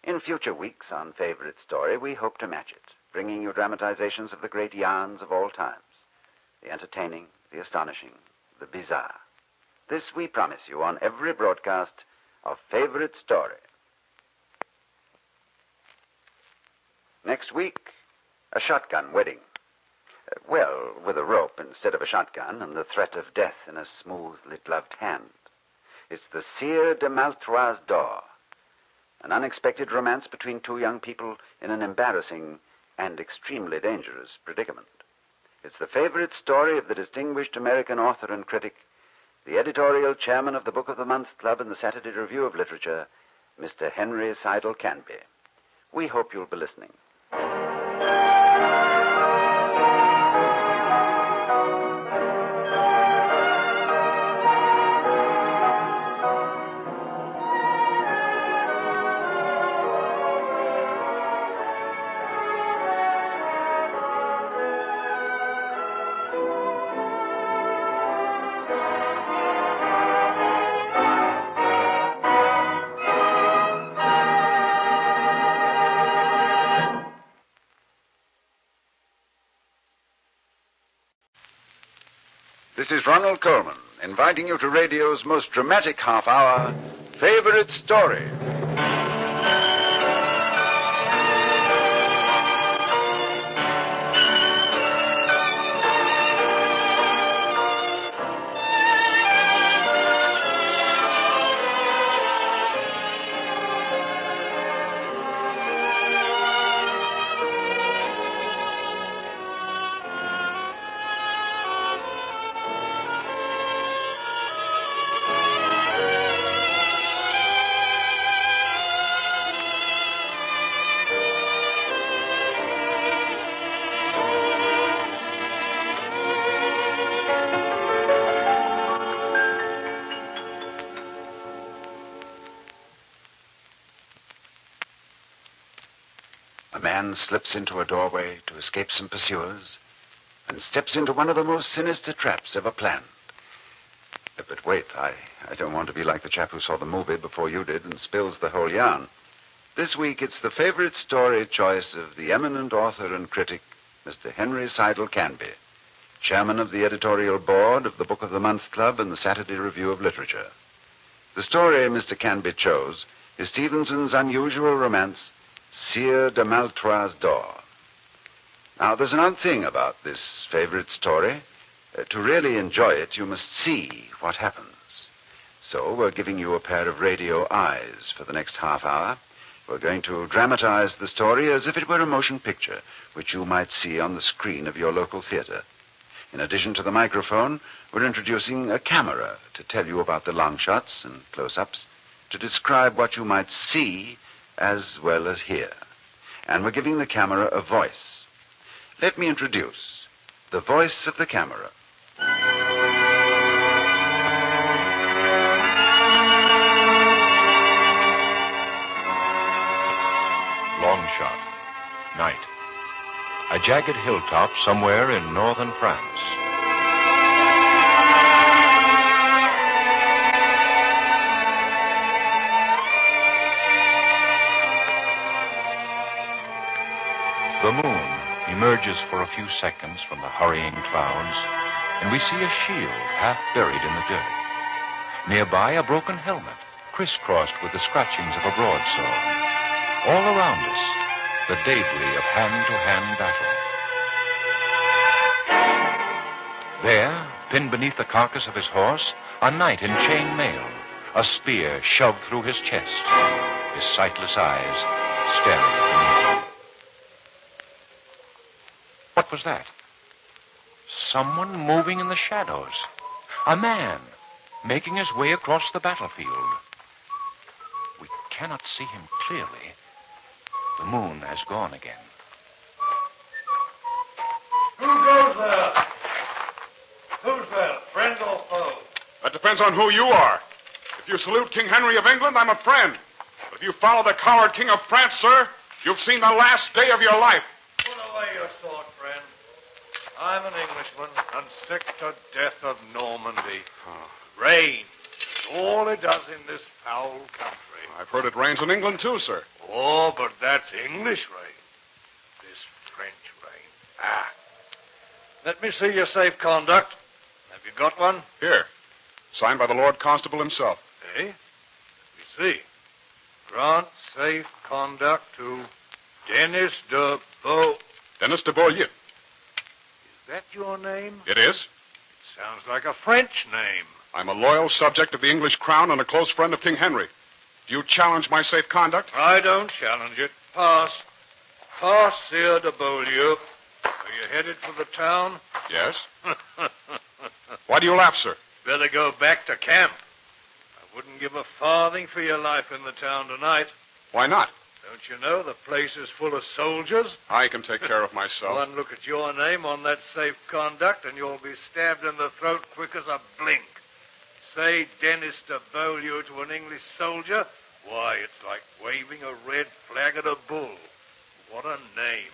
In future weeks on Favorite Story, we hope to match it, bringing you dramatizations of the great yarns of all times. The entertaining, the astonishing, the bizarre. This we promise you on every broadcast of Favorite Story. Next week, a shotgun wedding. Well, with a rope instead of a shotgun and the threat of death in a smoothly gloved hand. It's the Sire de Maletroit's door, an unexpected romance between two young people in an embarrassing and extremely dangerous predicament. It's the favorite story of the distinguished American author and critic, the editorial chairman of the Book of the Month Club and the Saturday Review of Literature, Mr. Henry Seidel Canby. We hope you'll be listening. This is Ronald Coleman, inviting you to radio's most dramatic half hour, Favorite Story. A man slips into a doorway to escape some pursuers and steps into one of the most sinister traps ever planned. But wait, I don't want to be like the chap who saw the movie before you did and spills the whole yarn. This week it's the favorite story choice of the eminent author and critic, Mr. Henry Seidel Canby, chairman of the editorial board of the Book of the Month Club and the Saturday Review of Literature. The story Mr. Canby chose is Stevenson's unusual romance, Sire de Maletroit's Door. Now, there's an odd thing about this favorite story. To really enjoy it, you must see what happens. So we're giving you a pair of radio eyes for the next half hour. We're going to dramatize the story as if it were a motion picture, which you might see on the screen of your local theater. In addition to the microphone, we're introducing a camera to tell you about the long shots and close-ups, to describe what you might see as well as hear. And we're giving the camera a voice. Let me introduce the voice of the camera. Long shot. Night. A jagged hilltop somewhere in northern France. The moon emerges for a few seconds from the hurrying clouds, and we see a shield half buried in the dirt. Nearby, a broken helmet, crisscrossed with the scratchings of a broadsword. All around us, the debris of hand-to-hand battle. There, pinned beneath the carcass of his horse, a knight in chain mail, a spear shoved through his chest, his sightless eyes staring at the moon. What was that? Someone moving in the shadows. A man making his way across the battlefield. We cannot see him clearly. The moon has gone again. Who goes there? Who's there, friend or foe? That depends on who you are. If you salute King Henry of England, I'm a friend. If you follow the coward King of France, sir, you've seen the last day of your life. Put away your sword, friend. I'm an Englishman and sick to death of Normandy. Rain is all it does in this foul country. I've heard it rains in England, too, sir. Oh, but that's English rain. This French rain. Ah. Let me see your safe conduct. Have you got one? Here. Signed by the Lord Constable himself. Eh? Let me see. Grant safe conduct to Dennis de Beau. Dennis de Beaulieu. Is that your name? It is. It sounds like a French name. I'm a loyal subject of the English crown and a close friend of King Henry. Do you challenge my safe conduct? I don't challenge it. Pass. Pass, Sire de Beaulieu. Are you headed for the town? Yes. Why do you laugh, sir? Better go back to camp. I wouldn't give a farthing for your life in the town tonight. Why not? Don't you know the place is full of soldiers? I can take care of myself. One look at your name on that safe conduct and you'll be stabbed in the throat quick as a blink. Say Dennis de Beaulieu to an English soldier, why, it's like waving a red flag at a bull. What a name.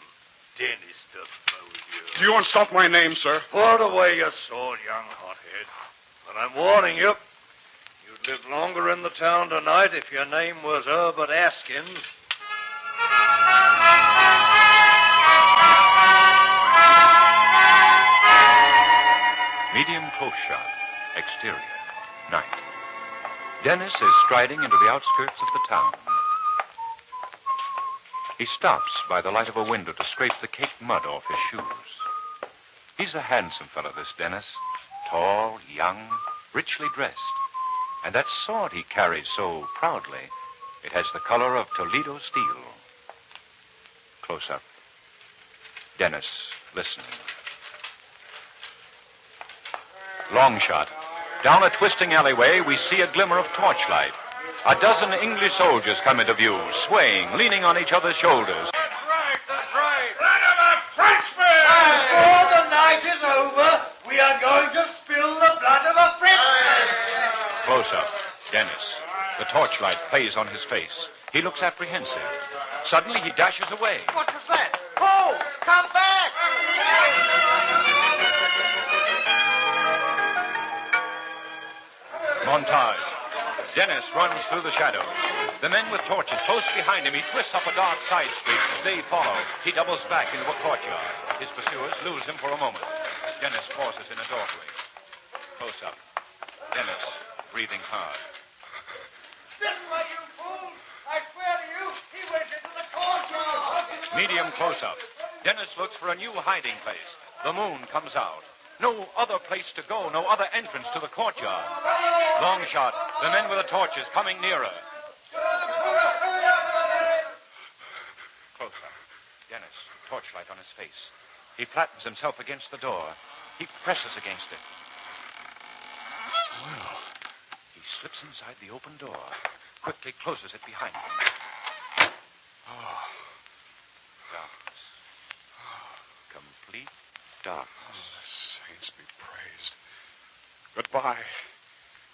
Dennis de Beaulieu. Do you insult my name, sir? Put away your sword, young hothead. But I'm warning you. You'd live longer in the town tonight if your name was Herbert Askins. Medium close shot. Exterior. Night. Dennis is striding into the outskirts of the town. He stops by the light of a window to scrape the caked mud off his shoes. He's a handsome fellow, this Dennis. Tall, young, richly dressed. And that sword he carries so proudly, it has the color of Toledo steel. Close up. Dennis, listening. Long shot. Down a twisting alleyway, we see a glimmer of torchlight. A dozen English soldiers come into view, swaying, leaning on each other's shoulders. That's right. Blood of a Frenchman! Before the night is over, we are going to spill the blood of a Frenchman. Close up. Dennis. The torchlight plays on his face. He looks apprehensive. Suddenly, he dashes away. What was that? Oh, come back! Montage. Dennis runs through the shadows. The men with torches close behind him. He twists up a dark side street. They follow. He doubles back into a courtyard. His pursuers lose him for a moment. Dennis pauses in a doorway. Close up. Dennis, breathing hard. This way, you fool! I swear to you, he went into the courtyard. Medium close up. Dennis looks for a new hiding place. The moon comes out. No other place to go, no other entrance to the courtyard. Long shot. The men with the torches coming nearer. Close up. Dennis, torchlight on his face. He flattens himself against the door. He presses against it. Well, he slips inside the open door, quickly closes it behind him. Oh. Darkness. Complete darkness. Saints be praised. Goodbye.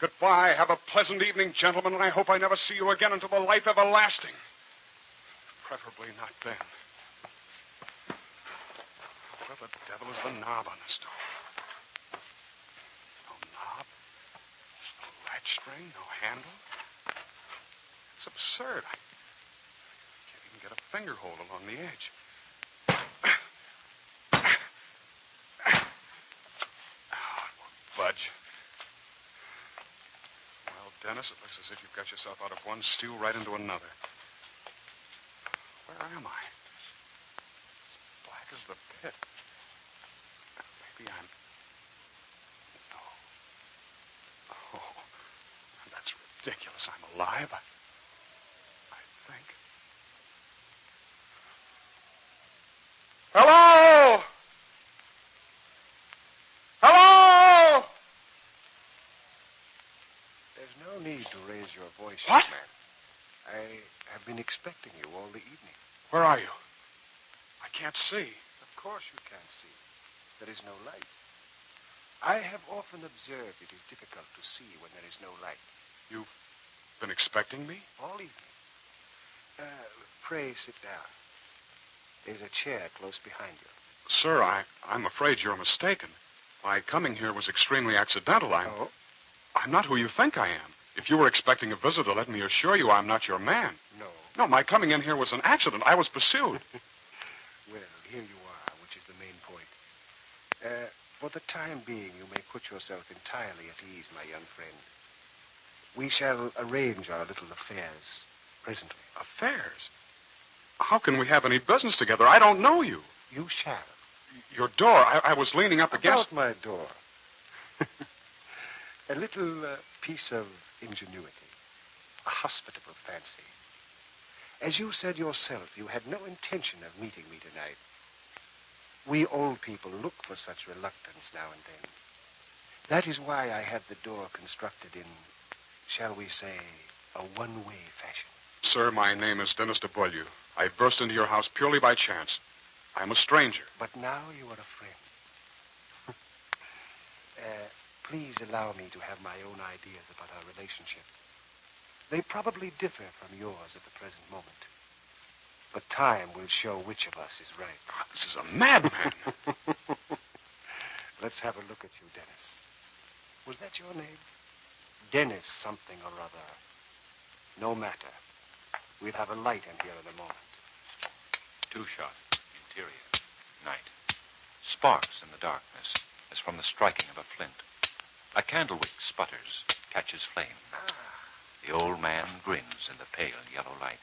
Goodbye. Have a pleasant evening, gentlemen, and I hope I never see you again until the life everlasting. Preferably not then. Where the devil is the knob on this door? No knob? No latch string? No handle? It's absurd. I can't even get a finger hold along the edge. Budge. Well, Dennis, it looks as if you've got yourself out of one stew right into another. Where am I? As black as the pit. Maybe I'm... No. Oh, that's ridiculous. I'm alive. I think. Hello! Hello! There's no need to raise your voice, What? young man. I have been expecting you all the evening. Where are you? I can't see. Of course you can't see. There is no light. I have often observed it is difficult to see when there is no light. You've been expecting me? All evening. Pray sit down. There's a chair close behind you. Sir, I'm afraid you're mistaken. My coming here was extremely accidental. I'm not who you think I am. If you were expecting a visitor, let me assure you I'm not your man. No. No, my coming in here was an accident. I was pursued. Well, here you are, which is the main point. For the time being, you may put yourself entirely at ease, my young friend. We shall arrange our little affairs presently. Affairs? How can we have any business together? I don't know you. You shall. Your door, I was leaning up against... About my door. A little piece of ingenuity. A hospitable fancy. As you said yourself, you had no intention of meeting me tonight. We old people look for such reluctance now and then. That is why I had the door constructed in, shall we say, a one-way fashion. Sir, my name is Dennis de Beaulieu. I burst into your house purely by chance. I'm a stranger. But now you are a friend. Please allow me to have my own ideas about our relationship. They probably differ from yours at the present moment. But time will show which of us is right. God, this is a madman. Let's have a look at you, Dennis. Was that your name? Dennis something or other. No matter. We'll have a light in here in a moment. Two-shot. Interior. Night. Sparks in the darkness, as from the striking of a flint. A candlewick sputters, catches flame. The old man grins in the pale yellow light.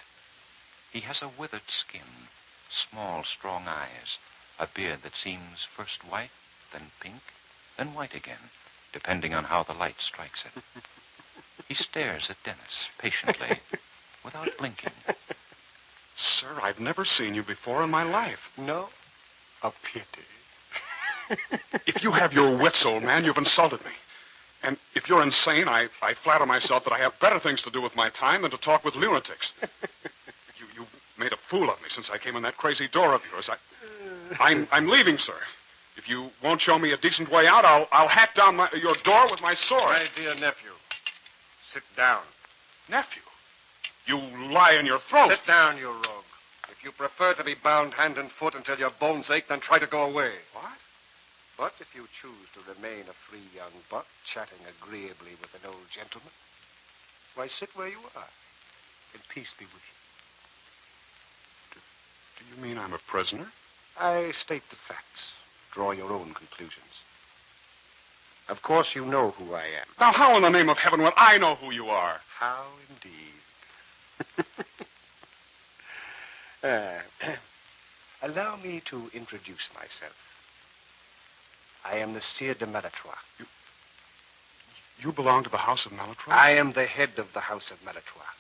He has a withered skin, small, strong eyes, a beard that seems first white, then pink, then white again, depending on how the light strikes it. He stares at Dennis patiently, without blinking. Sir, I've never seen you before in my life. No? A pity. If you have your wits, old man, you've insulted me. And if you're insane, I flatter myself that I have better things to do with my time than to talk with lunatics. You made a fool of me since I came in that crazy door of yours. I'm leaving, sir. If you won't show me a decent way out, I'll hack down your door with my sword. My dear nephew, sit down. Nephew? You lie in your throat. Sit down, you rogue. If you prefer to be bound hand and foot until your bones ache, then try to go away. What? But if you choose to remain a free young buck, chatting agreeably with an old gentleman, why, sit where you are, and peace be with you. Do you mean I'm a prisoner? I state the facts. Draw your own conclusions. Of course, you know who I am. Now, how in the name of heaven will I know who you are? How indeed. Allow me to introduce myself. I am the Sire de Maletroit. You belong to the House of Maletroit? I am the head of the House of Maletroit.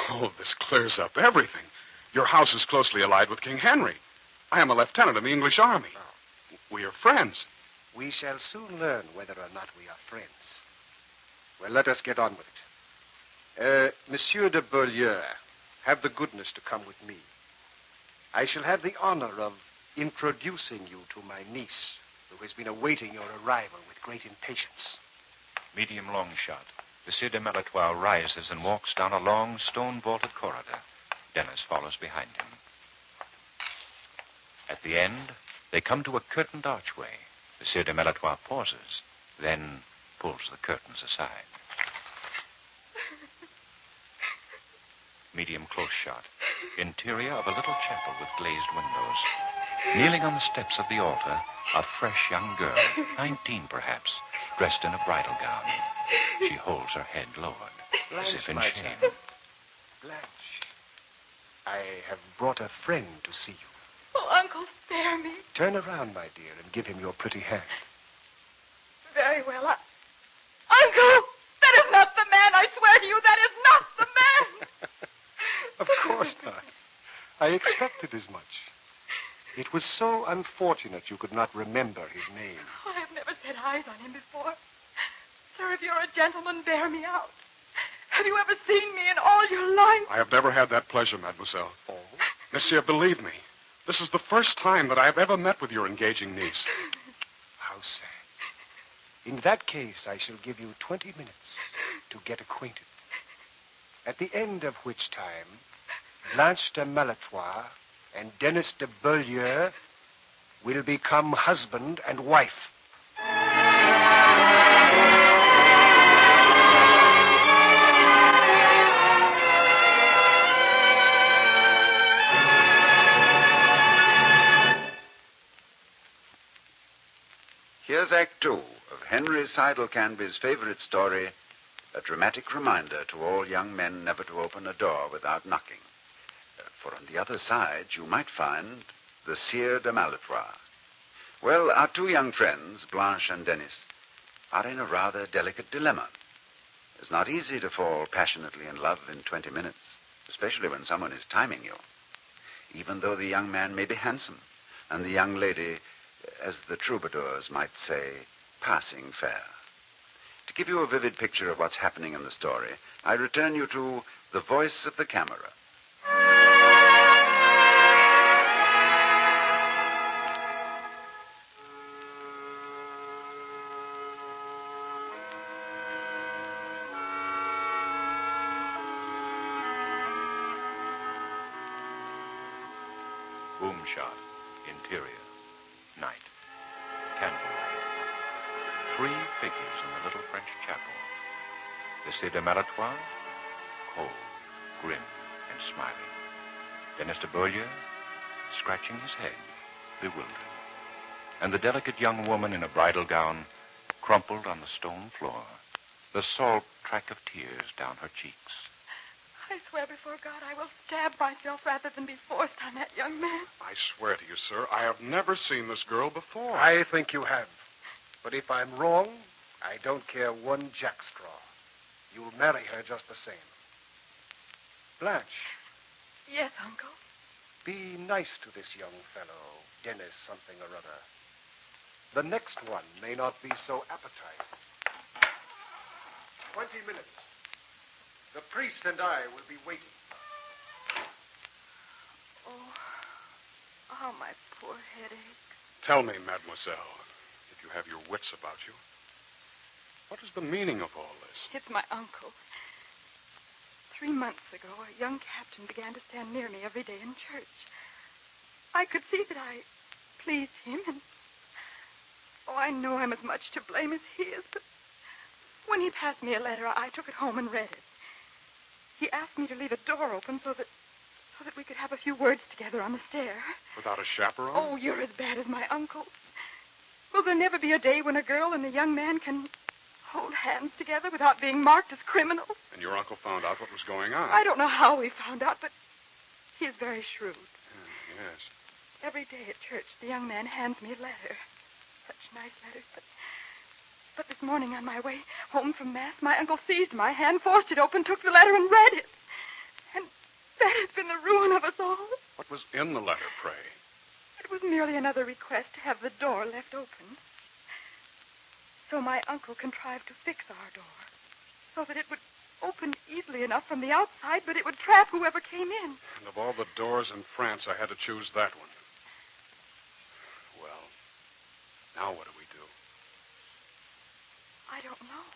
Oh, this clears up everything. Your house is closely allied with King Henry. I am a lieutenant in the English army. We are friends. We shall soon learn whether or not we are friends. Well, let us get on with it. Monsieur de Beaulieu, have the goodness to come with me. I shall have the honor of introducing you to my niece, who has been awaiting your arrival with great impatience. Medium long shot. The Sire de Maletroit rises and walks down a long, stone-vaulted corridor. Dennis follows behind him. At the end, they come to a curtained archway. The Sire de Maletroit pauses, then pulls the curtains aside. Medium close shot. Interior of a little chapel with glazed windows. Kneeling on the steps of the altar, a fresh young girl, 19 perhaps, dressed in a bridal gown. She holds her head lowered, as if in shame. Blanche, I have brought a friend to see you. Oh, Uncle, spare me. Turn around, my dear, and give him your pretty hand. Very well. Uncle, that is not the man. I swear to you, that is not the man. Of course not. I expected as much. It was so unfortunate you could not remember his name. Oh, I have never set eyes on him before. Sir, if you're a gentleman, bear me out. Have you ever seen me in all your life? I have never had that pleasure, mademoiselle. Oh? Monsieur, believe me, this is the first time that I have ever met with your engaging niece. How sad. In that case, I shall give you 20 minutes to get acquainted. At the end of which time, Blanche de Maletroit and Dennis de Beaulieu will become husband and wife. Here's Act 2 of Henry Seidel Canby's favorite story, a dramatic reminder to all young men never to open a door without knocking. For on the other side, you might find the Sire de Maletroit. Well, our two young friends, Blanche and Dennis, are in a rather delicate dilemma. It's not easy to fall passionately in love in 20 minutes, especially when someone is timing you. Even though the young man may be handsome, and the young lady, as the troubadours might say, passing fair. To give you a vivid picture of what's happening in the story, I return you to the voice of the camera. Boom shot. Interior. Night. Candlelight. 3 figures in the little French chapel. The Sire de Maletroit, cold, grim, and smiling. Dennis de Beaulieu, scratching his head, bewildered. And the delicate young woman in a bridal gown, crumpled on the stone floor, the salt track of tears down her cheeks. I swear before God I will stab myself rather than be forced on that young man. I swear to you, sir, I have never seen this girl before. I think you have. But if I'm wrong, I don't care one jackstraw. You'll marry her just the same. Blanche, Yes, Uncle. be nice to this young fellow, Dennis something or other. The next one may not be so appetizing. 20 minutes. The priest and I will be waiting. Oh, my poor headache. Tell me, mademoiselle, if you have your wits about you, what is the meaning of all this? It's my uncle. 3 months ago, a young captain began to stand near me every day in church. I could see that I pleased him, and I know I'm as much to blame as he is, but when he passed me a letter, I took it home and read it. He asked me to leave a door open so that we could have a few words together on the stair. Without a chaperone? Oh, you're as bad as my uncle. Will there never be a day when a girl and a young man can hold hands together without being marked as criminals? And your uncle found out what was going on? I don't know how he found out, but he is very shrewd. Yes. Every day at church, the young man hands me a letter. Such nice letters, but this morning on my way home from Mass, my uncle seized my hand, forced it open, took the letter, and read it. And that has been the ruin of us all. What was in the letter, pray? It was merely another request to have the door left open. So my uncle contrived to fix our door so that it would open easily enough from the outside, but it would trap whoever came in. And of all the doors in France, I had to choose that one. Well, now what do we do? I don't know.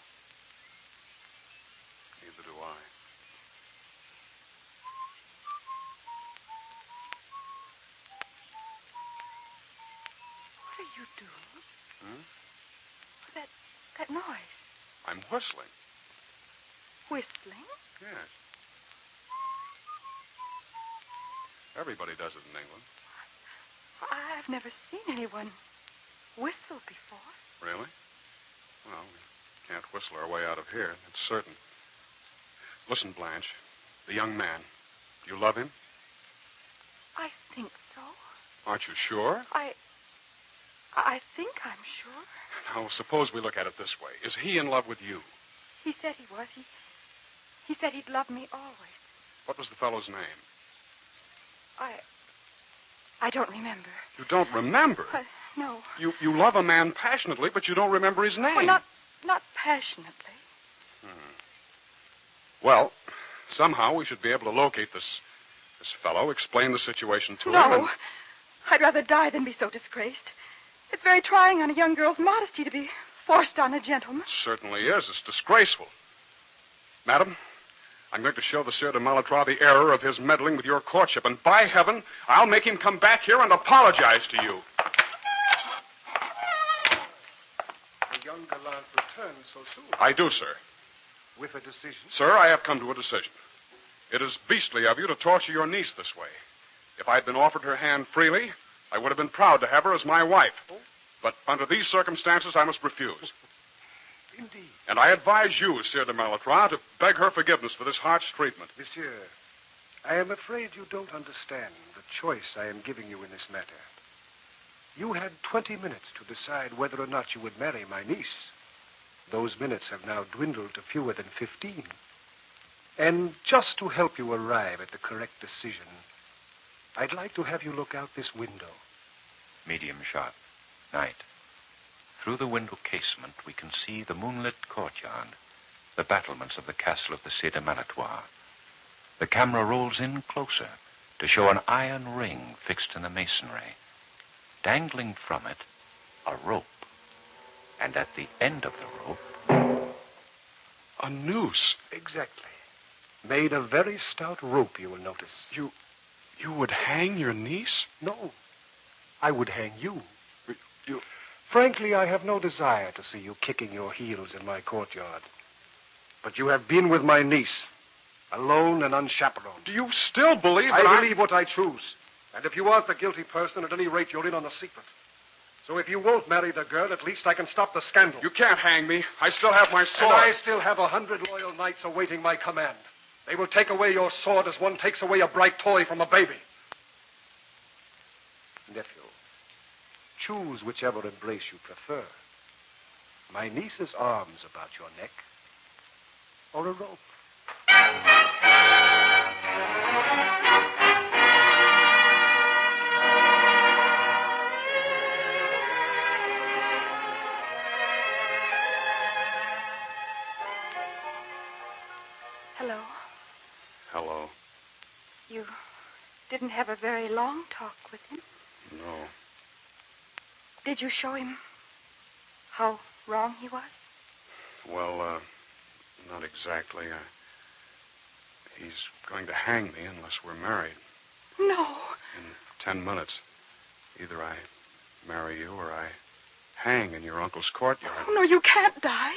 Neither do I. What are you doing? Hmm? That noise. I'm whistling. Whistling? Yes. Everybody does it in England. I've never seen anyone whistle before. Really? Well, we can't whistle our way out of here, it's certain. Listen, Blanche, the young man, you love him? I think so. Aren't you sure? I think I'm sure. Now, suppose we look at it this way. Is he in love with you? He said he was. He said he'd love me always. What was the fellow's name? I don't remember. You don't remember? No. You love a man passionately, but you don't remember his name. Well, not passionately. Well, somehow we should be able to locate this fellow, explain the situation to him. No. I'd rather die than be so disgraced. It's very trying on a young girl's modesty to be forced on a gentleman. It certainly is. It's disgraceful. Madam, I'm going to show the Sire de Maletroit the error of his meddling with your courtship, and by heaven, I'll make him come back here and apologize to you. The young gallant returns so soon. I do, sir. With a decision? Sir, I have come to a decision. It is beastly of you to torture your niece this way. If I'd been offered her hand freely, I would have been proud to have her as my wife. But under these circumstances, I must refuse. Indeed. And I advise you, Sire de Maletroit, to beg her forgiveness for this harsh treatment. Monsieur, I am afraid you don't understand the choice I am giving you in this matter. You had 20 minutes to decide whether or not you would marry my niece. Those minutes have now dwindled to fewer than 15. And just to help you arrive at the correct decision, I'd like to have you look out this window. Medium shot. Night. Through the window casement, we can see the moonlit courtyard, the battlements of the castle of the Sire de Maletroit. The camera rolls in closer to show an iron ring fixed in the masonry. Dangling from it, a rope. And at the end of the rope... A noose. Exactly. Made of very stout rope, you will notice. You would hang your niece? No. I would hang you. You... Frankly, I have no desire to see you kicking your heels in my courtyard. But you have been with my niece, alone and unchaperoned. Do you still believe I believe what I choose. And if you aren't the guilty person, at any rate, you're in on the secret. So if you won't marry the girl, at least I can stop the scandal. You can't hang me. I still have my sword. And I still have 100 loyal knights awaiting my command. They will take away your sword as one takes away a bright toy from a baby. Nephew, choose whichever embrace you prefer. My niece's arms about your neck, or a rope. Hello. Hello. You didn't have a very long talk with him? No. Did you show him how wrong he was? Well, not exactly. He's going to hang me unless we're married. No. In 10 minutes. Either I marry you or I hang in your uncle's courtyard. Oh, no, you can't die.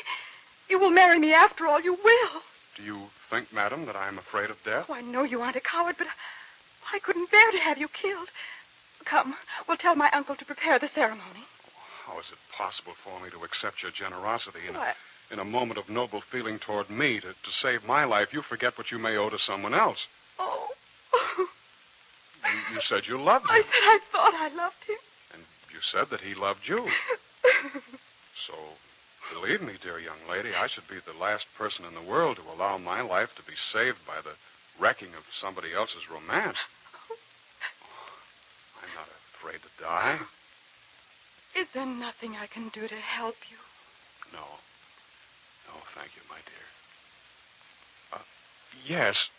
You will marry me after all. You will. Do you think, madam, that I'm afraid of death? Oh, I know you aren't a coward, but I couldn't bear to have you killed. Come, we'll tell my uncle to prepare the ceremony. How is it possible for me to accept your generosity Why? in a moment of noble feeling toward me to save my life? You forget what you may owe to someone else. Oh. You said you loved him. I said I thought I loved him. And you said that he loved you. So, believe me, dear young lady, I should be the last person in the world to allow my life to be saved by the wrecking of somebody else's romance. I'm not afraid to die. Is there nothing I can do to help you? No. No, thank you, my dear. Yes,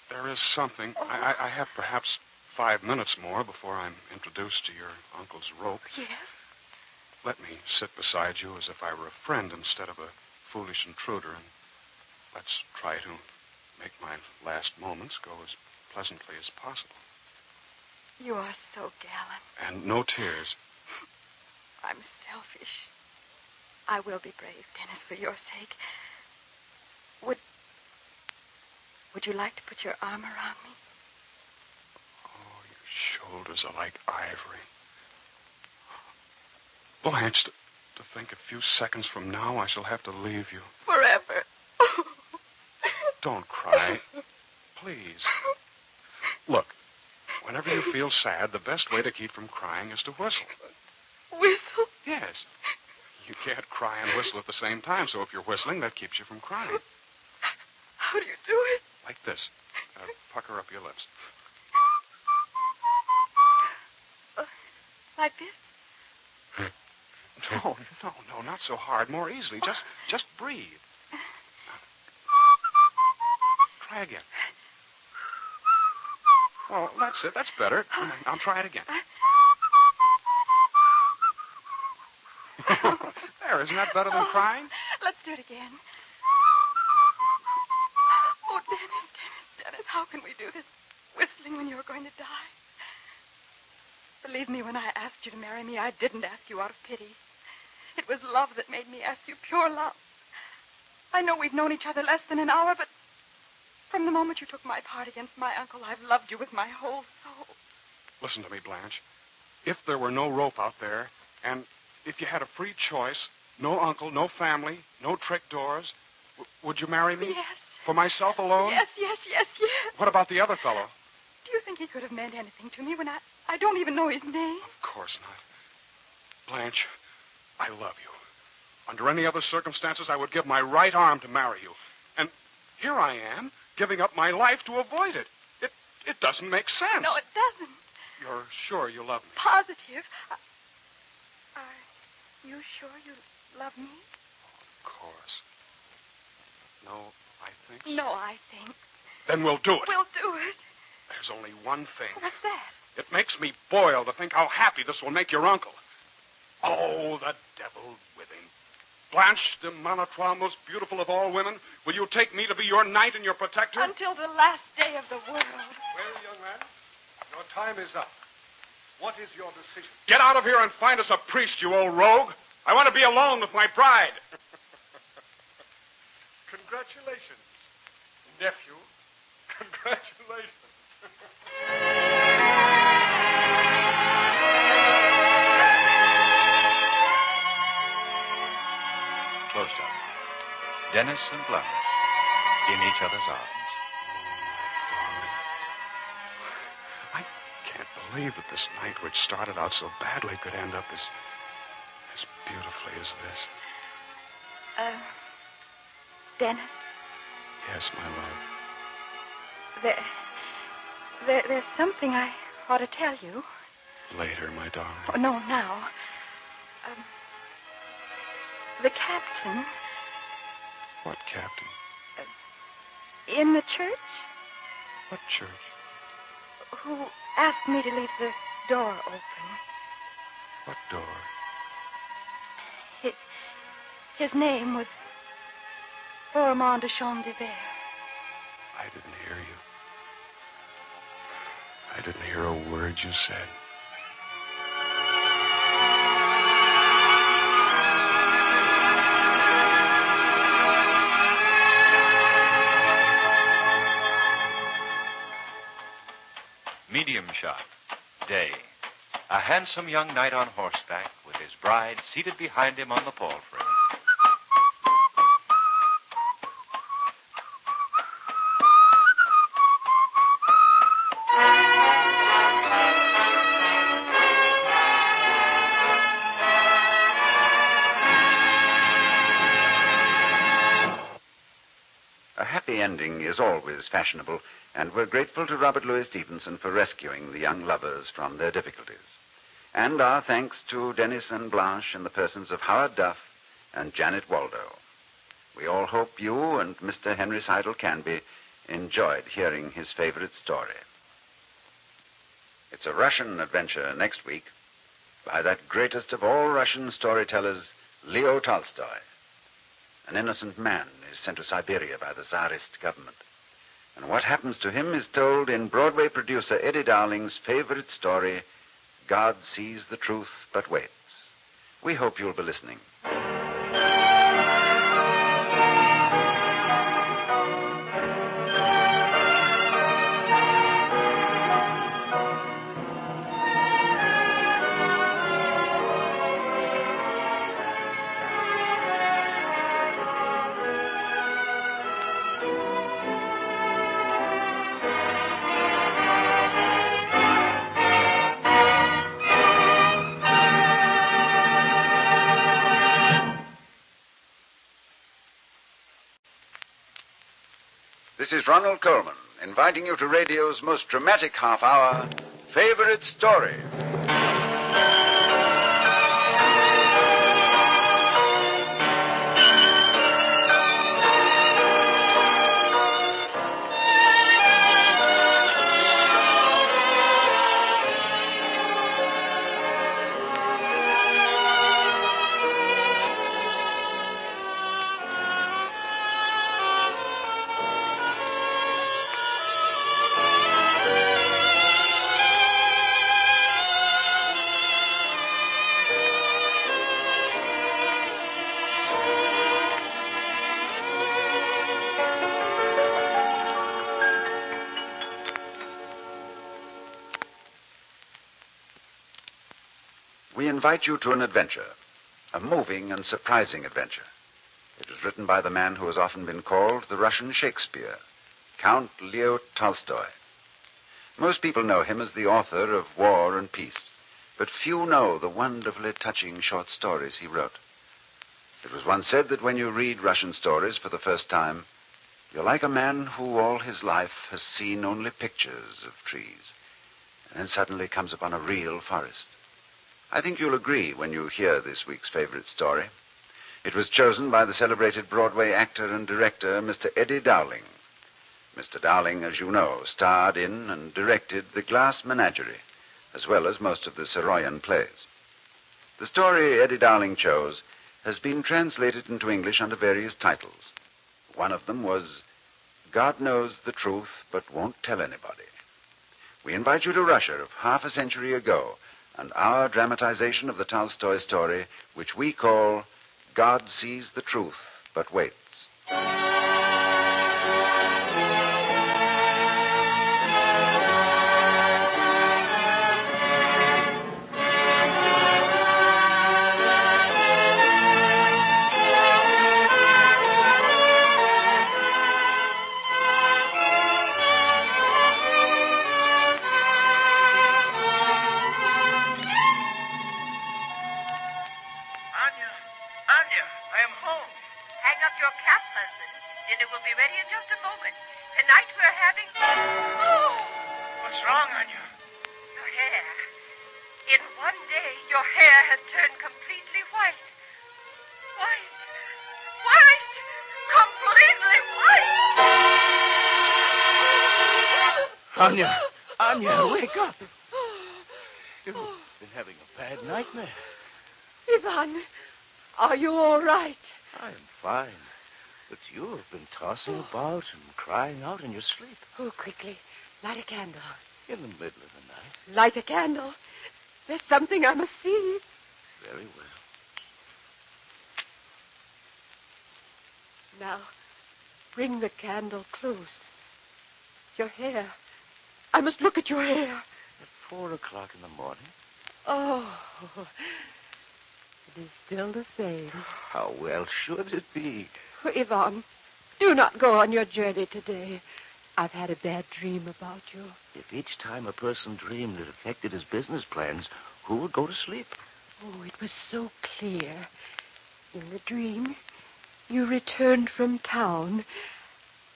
there is something. I have perhaps 5 minutes more before I'm introduced to your uncle's rope. Yes? Let me sit beside you as if I were a friend instead of a foolish intruder, and let's try to make my last moments go as pleasantly as possible. You are so gallant. And no tears. I'm selfish. I will be brave, Dennis, for your sake. Would you like to put your arm around me? Oh, your shoulders are like ivory. Blanche, to think a few seconds from now I shall have to leave you. Forever. Don't cry. Please. Look, whenever you feel sad, the best way to keep from crying is to whistle. Whistle? Yes. You can't cry and whistle at the same time, so if you're whistling, that keeps you from crying. How do you do it? Like this. Pucker up your lips. Like this? No, not so hard. More easily. Just breathe. Try again. Oh, that's it. That's better. I'll try it again. There, isn't that better than crying? Let's do it again. Oh, Dennis, how can we do this whistling when you're going to die? Believe me, when I asked you to marry me, I didn't ask you out of pity. It was love that made me ask you, pure love. I know we've known each other less than an hour, but from the moment you took my part against my uncle, I've loved you with my whole soul. Listen to me, Blanche. If there were no rope out there, and if you had a free choice, no uncle, no family, no trick doors, would you marry me? Yes. For myself alone? Yes. What about the other fellow? Do you think he could have meant anything to me when I don't even know his name? Of course not. Blanche, I love you. Under any other circumstances, I would give my right arm to marry you. And here I am, giving up my life to avoid it. It doesn't make sense. No, it doesn't. You're sure you love me? Positive. Are you sure you love me? Of course. No, I think so. No, I think. Then we'll do it. We'll do it. There's only one thing. What's that? It makes me boil to think how happy this will make your uncle. Oh, the devil with him. Blanche de Maletroit, most beautiful of all women, will you take me to be your knight and your protector? Until the last day of the world. Well, young man, your time is up. What is your decision? Get out of here and find us a priest, you old rogue. I want to be alone with my bride. Congratulations, nephew. Congratulations. Dennis and Blanche in each other's arms. I can't believe that this night, which started out so badly, could end up as beautifully as this. Dennis, Yes, my love. there's something I ought to tell you. Later, my darling. Oh, no, now. The captain What captain? in the church What church? who asked me to leave the door open. What door? His name was Ormond de Champs-de-Vert. I didn't hear you. I didn't hear a word you said. Medium shot. Day. A handsome young knight on horseback with his bride seated behind him on the palfrey. A happy ending is always fashionable, and we're grateful to Robert Louis Stevenson for rescuing the young lovers from their difficulties. And our thanks to Dennis and Blanche in the persons of Howard Duff and Janet Waldo. We all hope you and Mr. Henry Seidel Canby enjoyed hearing his favorite story. It's a Russian adventure next week by that greatest of all Russian storytellers, Leo Tolstoy. An innocent man is sent to Siberia by the Tsarist government. And what happens to him is told in Broadway producer Eddie Dowling's favorite story, God Sees the Truth But Waits. We hope you'll be listening. This is Ronald Coleman, inviting you to radio's most dramatic half hour, Favorite Story. We invite you to an adventure, a moving and surprising adventure. It was written by the man who has often been called the Russian Shakespeare, Count Leo Tolstoy. Most people know him as the author of War and Peace, but few know the wonderfully touching short stories he wrote. It was once said that when you read Russian stories for the first time, you're like a man who all his life has seen only pictures of trees, and then suddenly comes upon a real forest. I think you'll agree when you hear this week's favorite story. It was chosen by the celebrated Broadway actor and director, Mr. Eddie Dowling. Mr. Dowling, as you know, starred in and directed The Glass Menagerie, as well as most of the Saroyan plays. The story Eddie Dowling chose has been translated into English under various titles. One of them was God Knows the Truth But Won't Tell Anybody. We invite you to Russia of half a century ago, and our dramatization of the Tolstoy story, which we call God Sees the Truth But Waits. your cap, husband. Dinner will be ready in just a moment. Tonight we're having... Oh! What's wrong, Anya? Your hair. In one day, your hair has turned completely white. White. White! Completely white! Anya, wake up. You've been having a bad nightmare. Ivan, are you all right? I'm fine. But you have been tossing about and crying out in your sleep. Oh, quickly. Light a candle. In the middle of the night. Light a candle. There's something I must see. Very well. Now, bring the candle close. Your hair. I must look at your hair. At 4 o'clock in the morning. Oh, it is still the same. How well should it be? Ivan, do not go on your journey today. I've had a bad dream about you. If each time a person dreamed it affected his business plans, who would go to sleep? Oh, it was so clear. In the dream, you returned from town,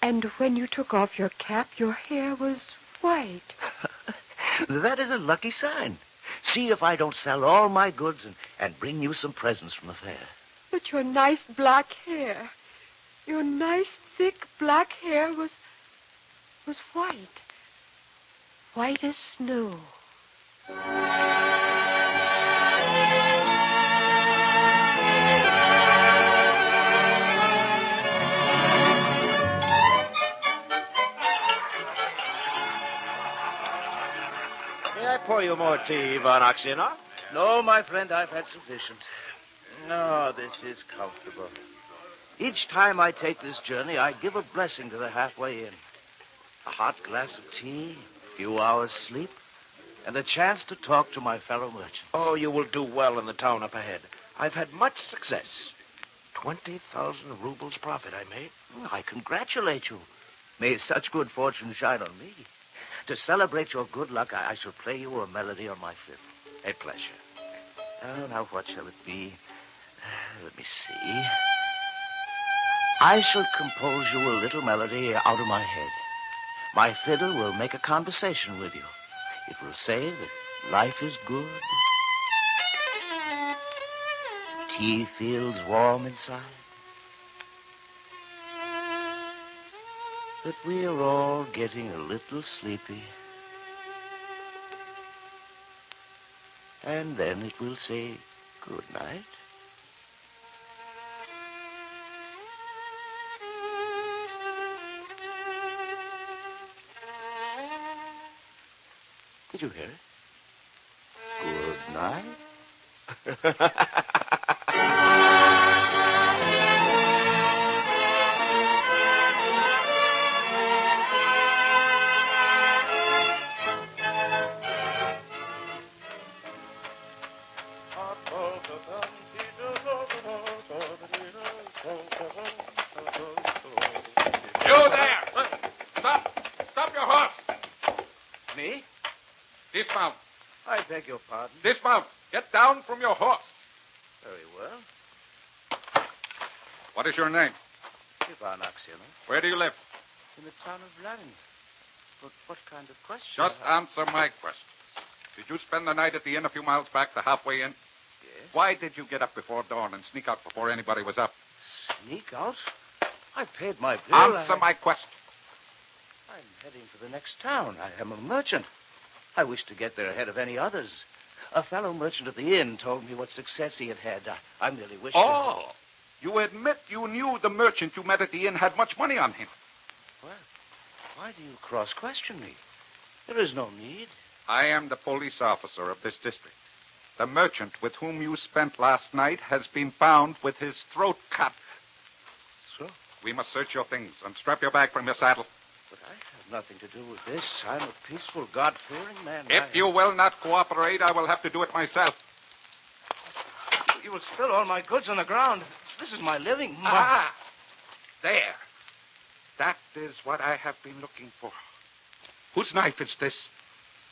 and when you took off your cap, your hair was white. That is a lucky sign. See if I don't sell all my goods and bring you some presents from the fair. But your nice black hair, your nice thick black hair was white. White as snow. May I pour you more tea, Ivan Aksionov? No, my friend, I've had sufficient. No, this is comfortable. Each time I take this journey, I give a blessing to the halfway inn. A hot glass of tea, a few hours' sleep, and a chance to talk to my fellow merchants. Oh, you will do well in the town up ahead. I've had much success. 20,000 rubles profit I made. I congratulate you. May such good fortune shine on me. To celebrate your good luck, I shall play you a melody on my fiddle. A pleasure. Oh, now what shall it be? Let me see. I shall compose you a little melody out of my head. My fiddle will make a conversation with you. It will say that life is good. Tea feels warm inside. That we are all getting a little sleepy. And then it will say good night. Did you hear it? Good night. You there! Stop your horse! Me? Dismount. I beg your pardon. Dismount. Get down from your horse. Very well. What is your name? Ivan Aksionov. Where do you live? In the town of Vanity. But what kind of question? Just answer my questions. Did you spend the night at the inn a few miles back, the halfway inn? Yes. Why did you get up before dawn and sneak out before anybody was up? Sneak out? I paid my bill. Answer my question. I'm heading for the next town. I am a merchant. I wish to get there ahead of any others. A fellow merchant at the inn told me what success he had had. I merely wished Oh, you admit you knew the merchant you met at the inn had much money on him. Well, why do you cross-question me? There is no need. I am the police officer of this district. The merchant with whom you spent last night has been found with his throat cut. So? We must search your things. Unstrap your bag from your saddle. But I have nothing to do with this. I'm a peaceful, God-fearing man. If you will not cooperate, I will have to do it myself. You will spill all my goods on the ground. This is my living. Ah! There. That is what I have been looking for. Whose knife is this?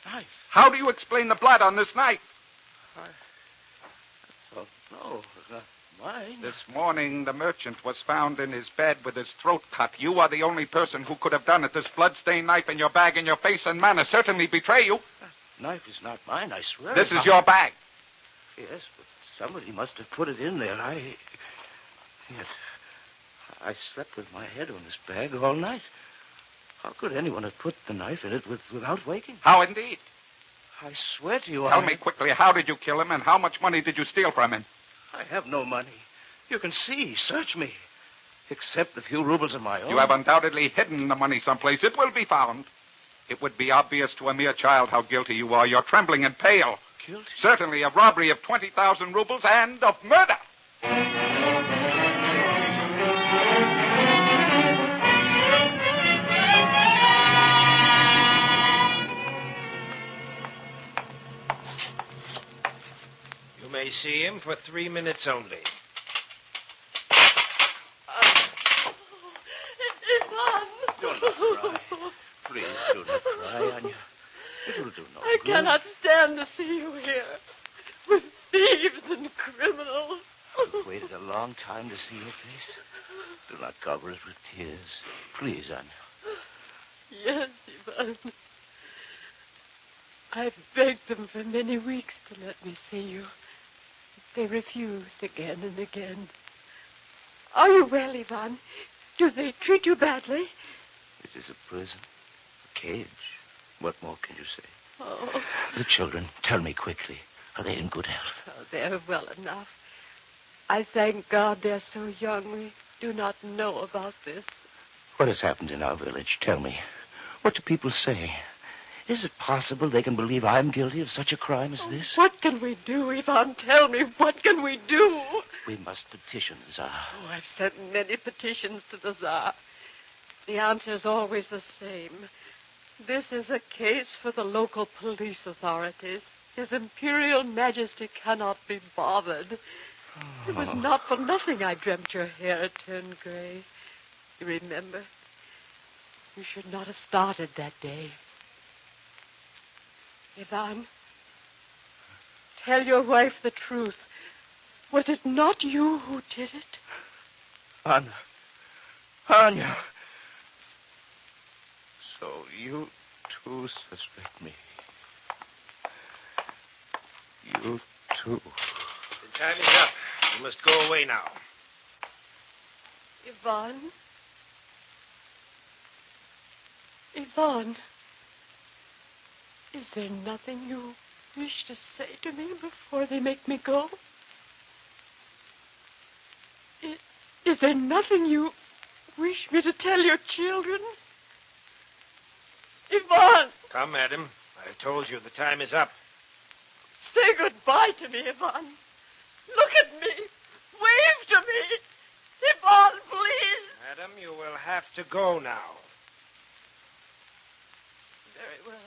Knife? How do you explain the blood on this knife? I don't know. Mine? This morning, the merchant was found in his bed with his throat cut. You are the only person who could have done it. This blood-stained knife in your bag and your face and manner certainly betray you. That knife is not mine, I swear. This is your bag. Yes, but somebody must have put it in there. Yes. I slept with my head on this bag all night. How could anyone have put the knife in it without waking? How indeed? I swear to you, Tell me quickly, how did you kill him and how much money did you steal from him? I have no money. You can see. Search me. Except the few rubles of my own. You have undoubtedly hidden the money someplace. It will be found. It would be obvious to a mere child how guilty you are. You're trembling and pale. Guilty? Certainly of robbery of 20,000 rubles and of murder. You may see him for 3 minutes only. Do not cry. Please do not cry, Anya. It will do no I good. cannot stand to see you here with thieves and criminals. I've waited a long time to see your face. Do not cover it with tears. Please, Anya. Yes, Ivan. I've begged them for many weeks to let me see you. They refused again and again. Are you well, Ivan? Do they treat you badly? It is a prison, a cage. What more can you say? Oh, The children, tell me quickly. Are they in good health? oh, they're well enough. I thank God they're so young we do not know about this. What has happened in our village? Tell me. What do people say? Is it possible they can believe I'm guilty of such a crime as this? What can we do, Ivan? Tell me, what can we do? We must petition the Tsar. Oh, I've sent many petitions to the Tsar. The answer's always the same. This is a case for the local police authorities. His Imperial Majesty cannot be bothered. It was not for nothing I dreamt your hair had turned gray. You remember? You should not have started that day. Ivan, tell your wife the truth. Was it not you who did it? Anya. Anya. So you too suspect me. You too. The time is up. You must go away now. Ivan? Ivan? Is there nothing you wish to say to me before they make me go? Is there nothing you wish me to tell your children? Ivan! Come, madam. I told you the time is up. Say goodbye to me, Ivan. Look at me. Wave to me. Ivan, please. Madam, you will have to go now. Very well.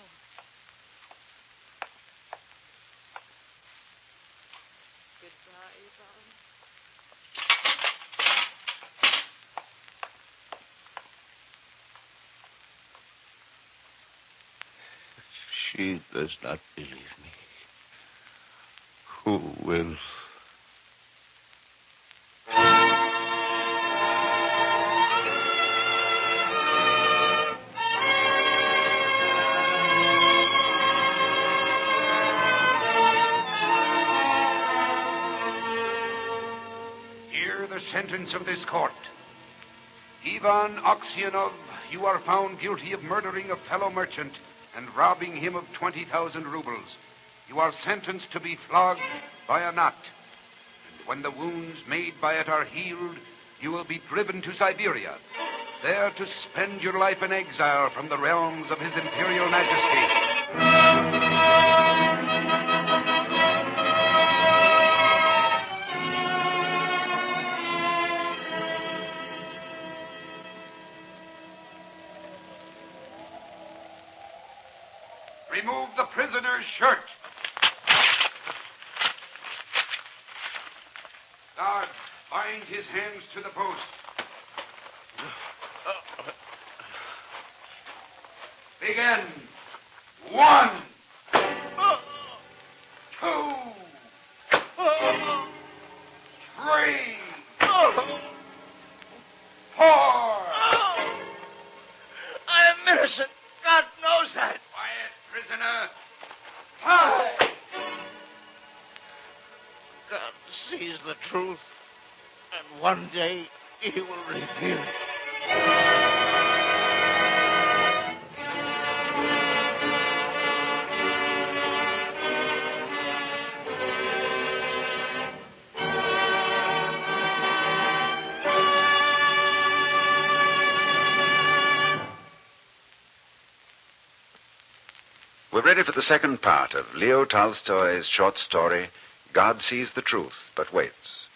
Goodbye, Ivan. She does not believe me. Who will? Hear the sentence of this court. Ivan Oksyanov, you are found guilty of murdering a fellow merchant and robbing him of 20,000 rubles. You are sentenced to be flogged by a knot. And when the wounds made by it are healed, you will be driven to Siberia, there to spend your life in exile from the realms of His Imperial Majesty. Remove the prisoner's shirt. Guard, bind his hands to the post. Begin. 1, 2, 3. God sees the truth, and one day he will reveal it. We're ready for the second part of Leo Tolstoy's short story, God Sees the Truth, But Waits.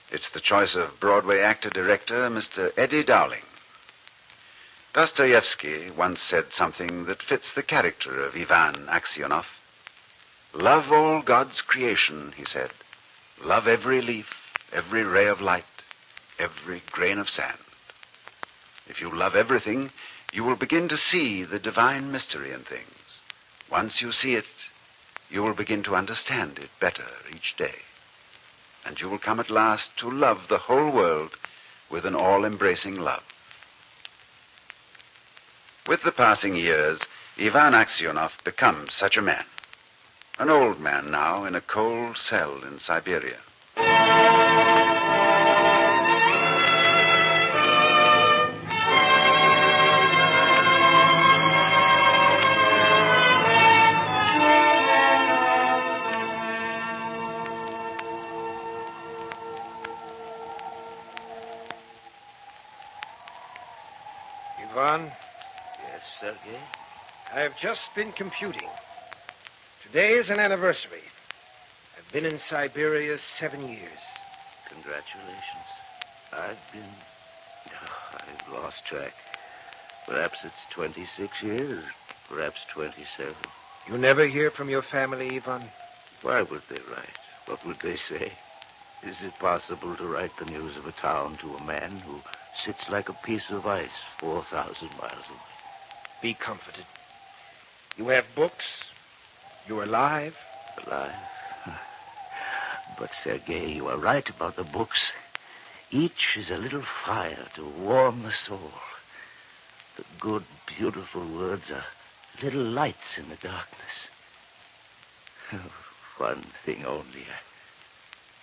It's the choice of Broadway actor-director Mr. Eddie Dowling. Dostoevsky once said something that fits the character of Ivan Aksionov. Love all God's creation, he said. Love every leaf, every ray of light, every grain of sand. If you love everything, you will begin to see the divine mystery in things. Once you see it, you will begin to understand it better each day. And you will come at last to love the whole world with an all-embracing love. With the passing years, Ivan Aksionov becomes such a man. An old man now in a cold cell in Siberia. Ivan? Yes, Sergei? I've just been computing. Today is an anniversary. I've been in Siberia 7 years. Congratulations. I've lost track. Perhaps it's 26 years, perhaps 27. You never hear from your family, Ivan? Why would they write? What would they say? Is it possible to write the news of a town to a man who sits like a piece of ice 4,000 miles away? Be comforted. You have books. You're alive. Alive? But, Sergei, you are right about the books. Each is a little fire to warm the soul. The good, beautiful words are little lights in the darkness. One thing only.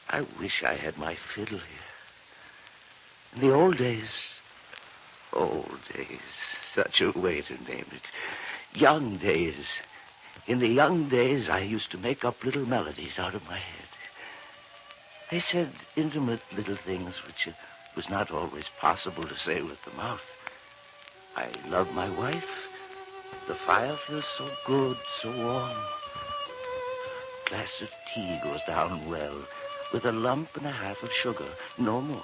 I wish I had my fiddle here. In the old days, such a way to name it. Young days. In the young days, I used to make up little melodies out of my head. They said intimate little things which it was not always possible to say with the mouth. I love my wife. The fire feels so good, so warm. A glass of tea goes down well, with a lump and a half of sugar, no more.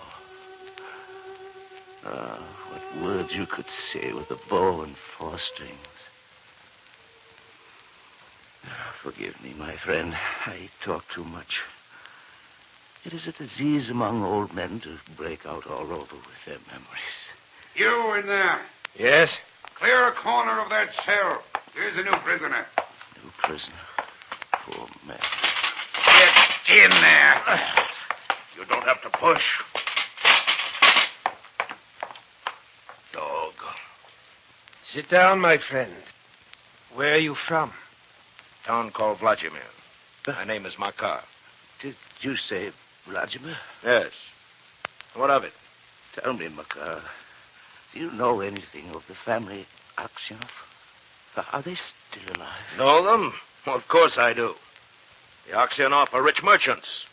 Ah, what words you could say with a bow and 4 strings. Forgive me, my friend. I talk too much. It is a disease among old men to break out all over with their memories. You in there. Yes? Clear a corner of that cell. Here's a new prisoner. New prisoner? Poor man. Get in there. You don't have to push. Dog. Sit down, my friend. Where are you from? Town called Vladimir. My name is Makar. Did you say Vladimir? Yes. What of it? Tell me, Makar, do you know anything of the family Aksionov? Are they still alive? Know them? Well, of course I do. The Aksionov are rich merchants.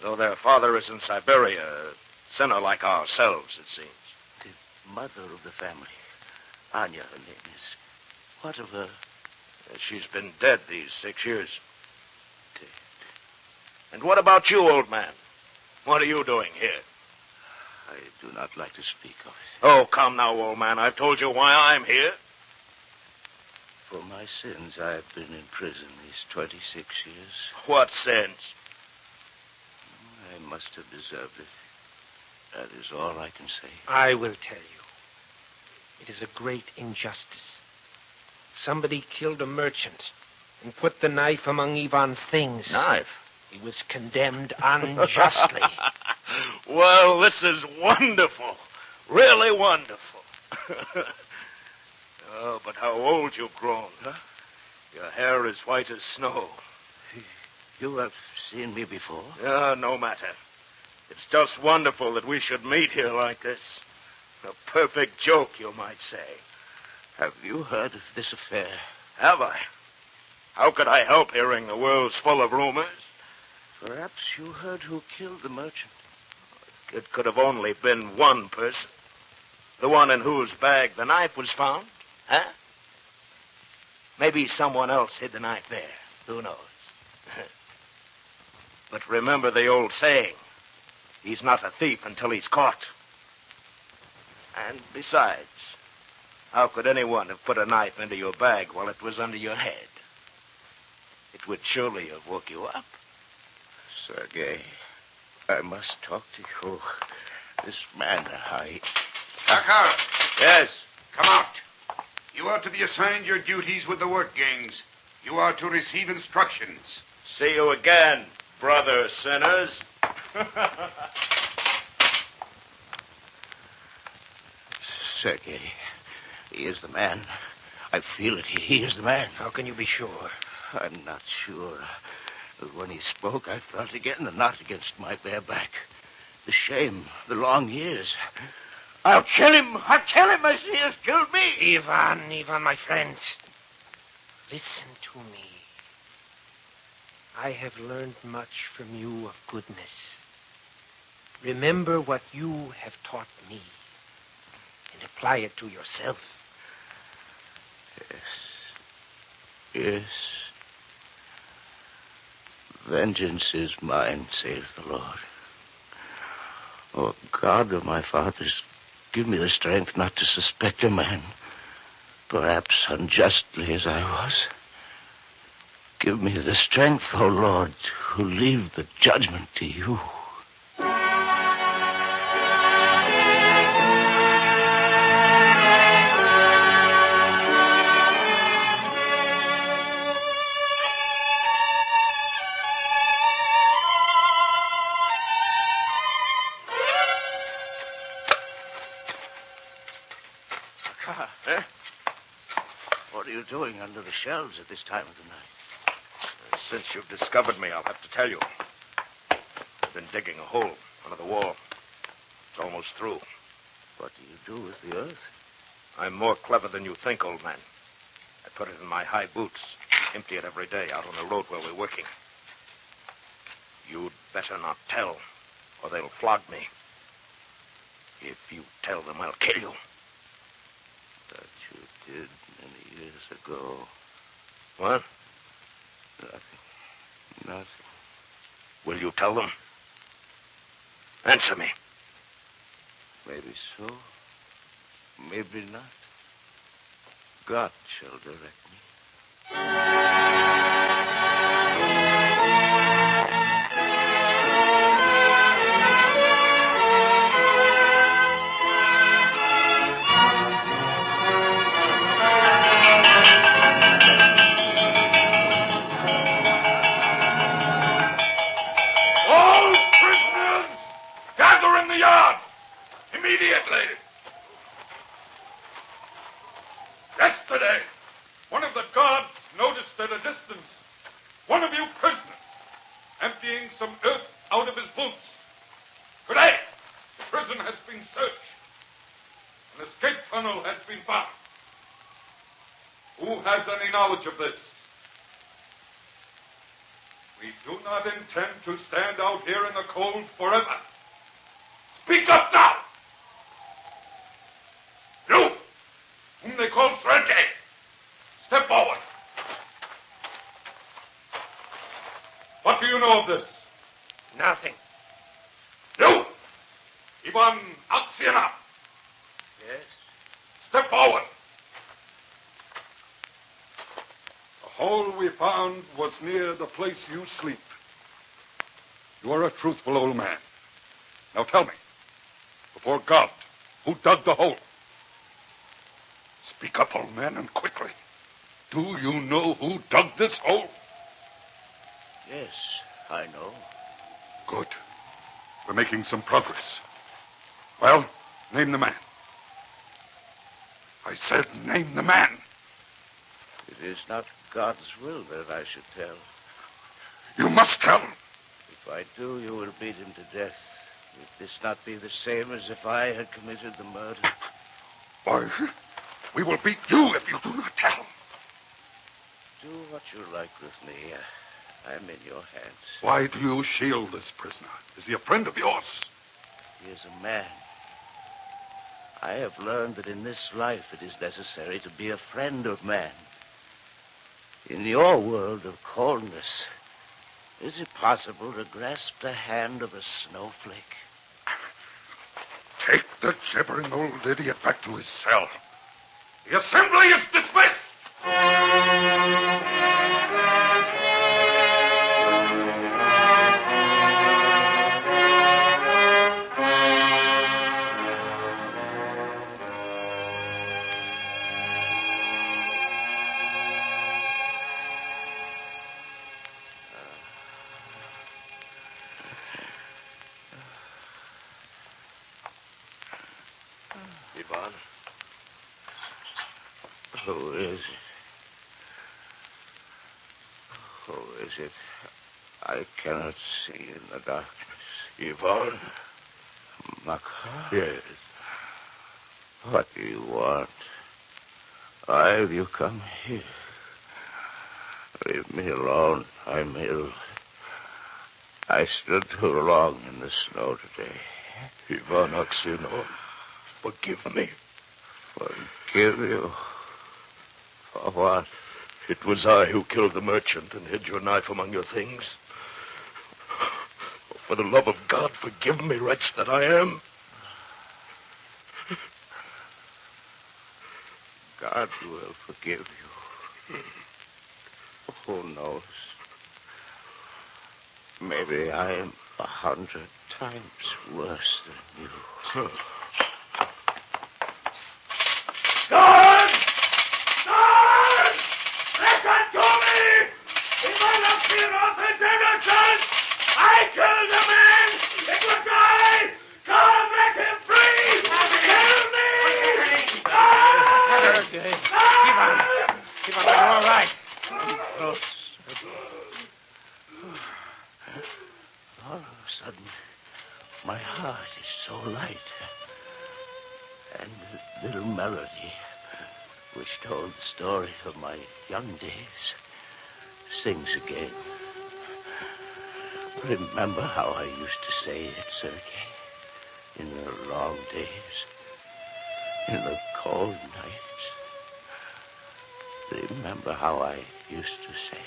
Though their father is in Siberia, a sinner like ourselves, it seems. The mother of the family, Anya, her name is. What of her? She's been dead these 6 years. Dead. And what about you, old man? What are you doing here? I do not like to speak of it. Oh, come now, old man. I've told you why I'm here. For my sins, I've been in prison these 26 years. What sins? I must have deserved it. That is all I can say. I will tell you. It is a great injustice. Somebody killed a merchant and put the knife among Ivan's things. Knife? He was condemned unjustly. Well, this is wonderful. Really wonderful. But how old you've grown, huh? Your hair is white as snow. You have seen me before? No matter. It's just wonderful that we should meet here like this. A perfect joke, you might say. Have you heard of this affair? Have I? How could I help hearing the world's full of rumors? Perhaps you heard who killed the merchant. It could have only been one person. The one in whose bag the knife was found, huh? Maybe someone else hid the knife there. Who knows? But remember the old saying, he's not a thief until he's caught. And besides, how could anyone have put a knife into your bag while it was under your head? It would surely have woke you up. Sergei, I must talk to you. This man, Hyde. Tucker! Yes? Come out. You are to be assigned your duties with the work gangs. You are to receive instructions. See you again, brother sinners. Sergei, he is the man. I feel it. He is the man. How can you be sure? I'm not sure. When he spoke, I felt again the knot against my bare back. The shame, the long years. I'll kill him. I'll kill him as he has killed me. Ivan, my friend. Listen to me. I have learned much from you of goodness. Remember what you have taught me and apply it to yourself. Yes. Vengeance is mine, saith the Lord. Oh, God of my fathers, give me the strength not to suspect a man, perhaps unjustly as I was. Give me the strength, O Lord, who leave the judgment to you. What are you doing under the shelves at this time of the night? Since you've discovered me, I'll have to tell you. I've been digging a hole under the wall. It's almost through. What do you do with the earth? I'm more clever than you think, old man. I put it in my high boots, empty it every day out on the road where we're working. You'd better not tell, or they'll flog me. If you tell them, I'll kill you. That you did many years ago. What? Nothing. Will you tell them? Answer me. Maybe so. Maybe not. God shall direct me. Immediately! Yesterday, one of the guards noticed at a distance one of you prisoners emptying some earth out of his boots. Today, the prison has been searched. An escape tunnel has been found. Who has any knowledge of this? We do not intend to stand out here in the cold forever. Speak up now! You, whom they call Sergei, step forward. What do you know of this? Nothing. You, Ivan Aksionov. Yes? Step forward. The hole we found was near the place you sleep. You are a truthful old man. Now tell me, before God, who dug the hole? Speak up, old man, and quickly. Do you know who dug this hole? Yes, I know. Good. We're making some progress. Well, name the man. I said name the man. It is not God's will that I should tell. You must tell. If I do, you will beat him to death. Would this not be the same as if I had committed the murder? Why, we will beat you if you do not tell. Do what you like with me. I'm in your hands. Why do you shield this prisoner? Is he a friend of yours? He is a man. I have learned that in this life it is necessary to be a friend of man. In your world of coldness, is it possible to grasp the hand of a snowflake? Take the gibbering old idiot back to his cell. The assembly is dismissed! Ivan? Who is it? Who is it? I cannot see in the darkness. Ivan? Makar? Yes. What do you want? Why have you come here? Leave me alone. I'm ill. I stood too long in the snow today. Ivan Aksionov, forgive me. Forgive you? For what? It was I who killed the merchant and hid your knife among your things. For the love of God, forgive me, wretch that I am. God will forgive you. Who knows? Maybe I am 100 times worse than you. Guard! Guard! Listen to me! Ivan Aksionov is innocent! I killed the man! It was I! Come, let him free! Kill me! Guard! Ivan, you're all right. Close. All of a sudden, my heart is so light. And the little melody, which told the story of my young days, sings again. Remember how I used to say it, Sergei, in the long days, in the cold nights. Remember how I used to say.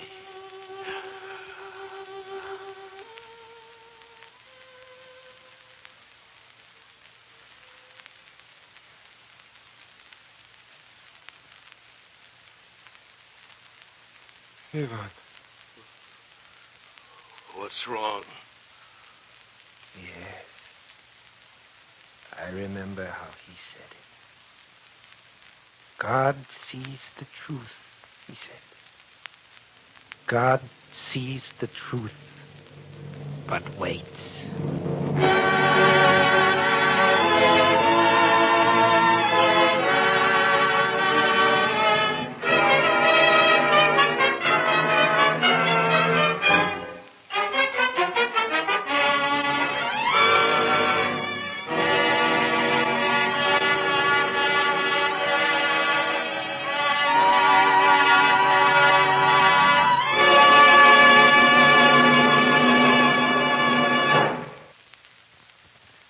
Ivan. What's wrong? Yes. I remember how he said it. God sees the truth, he said. God sees the truth, but waits.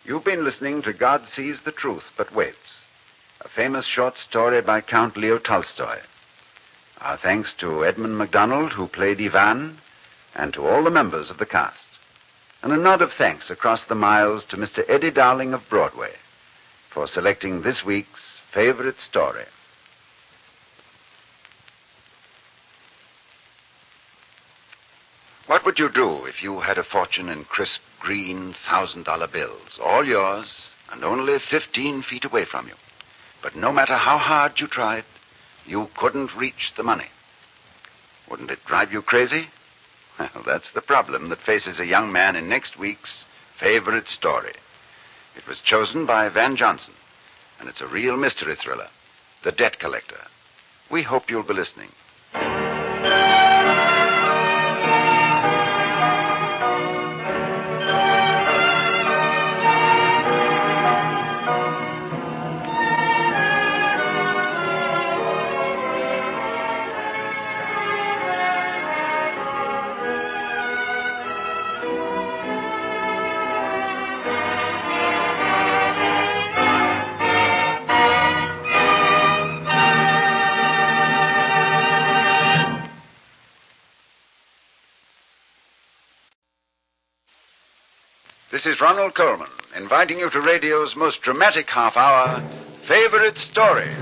You've been listening to God Sees the Truth But Waits, a famous short story by Count Leo Tolstoy. Our thanks to Edmund MacDonald, who played Ivan, and to all the members of the cast. And a nod of thanks across the miles to Mr. Eddie Dowling of Broadway for selecting this week's favorite story. What would you do if you had a fortune in crisp, green, $1,000 bills, all yours and only 15 feet away from you? But no matter how hard you tried, you couldn't reach the money. Wouldn't it drive you crazy? Well, that's the problem that faces a young man in next week's favorite story. It was chosen by Van Johnson, and it's a real mystery thriller, The Debt Collector. We hope you'll be listening. this is Ronald Coleman, inviting you to radio's most dramatic half hour, Favorite Story.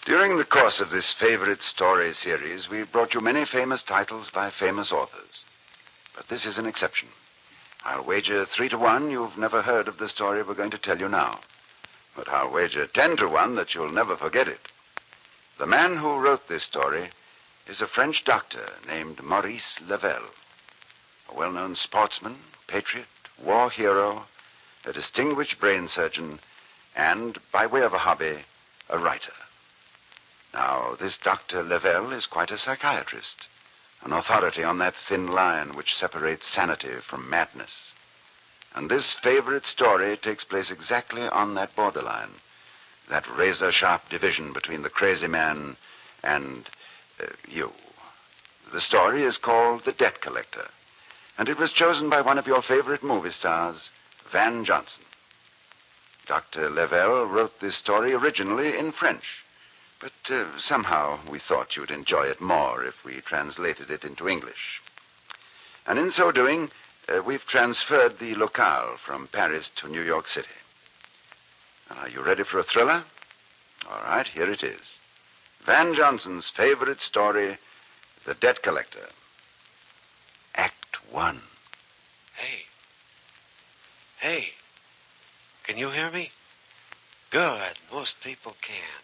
During the course of this Favorite Story series, we've brought you many famous titles by famous authors. But this is an exception. I'll wager 3-1 you've never heard of the story we're going to tell you now. But I'll wager 10-1 that you'll never forget it. The man who wrote this story is a French doctor named Maurice Lavelle, a well-known sportsman, patriot, war hero, a distinguished brain surgeon, and, by way of a hobby, a writer. Now, this Dr. Lavelle is quite a psychiatrist, an authority on that thin line which separates sanity from madness. And this favorite story takes place exactly on that borderline, that razor-sharp division between the crazy man and you. The story is called The Debt Collector, and it was chosen by one of your favorite movie stars, Van Johnson. Dr. Lavelle wrote this story originally in French, but somehow we thought you'd enjoy it more if we translated it into English. And in so doing, we've transferred the locale from Paris to New York City. Are you ready for a thriller? All right, here it is. Van Johnson's favorite story, The Debt Collector. Act 1. Hey, can you hear me? Good, most people can't.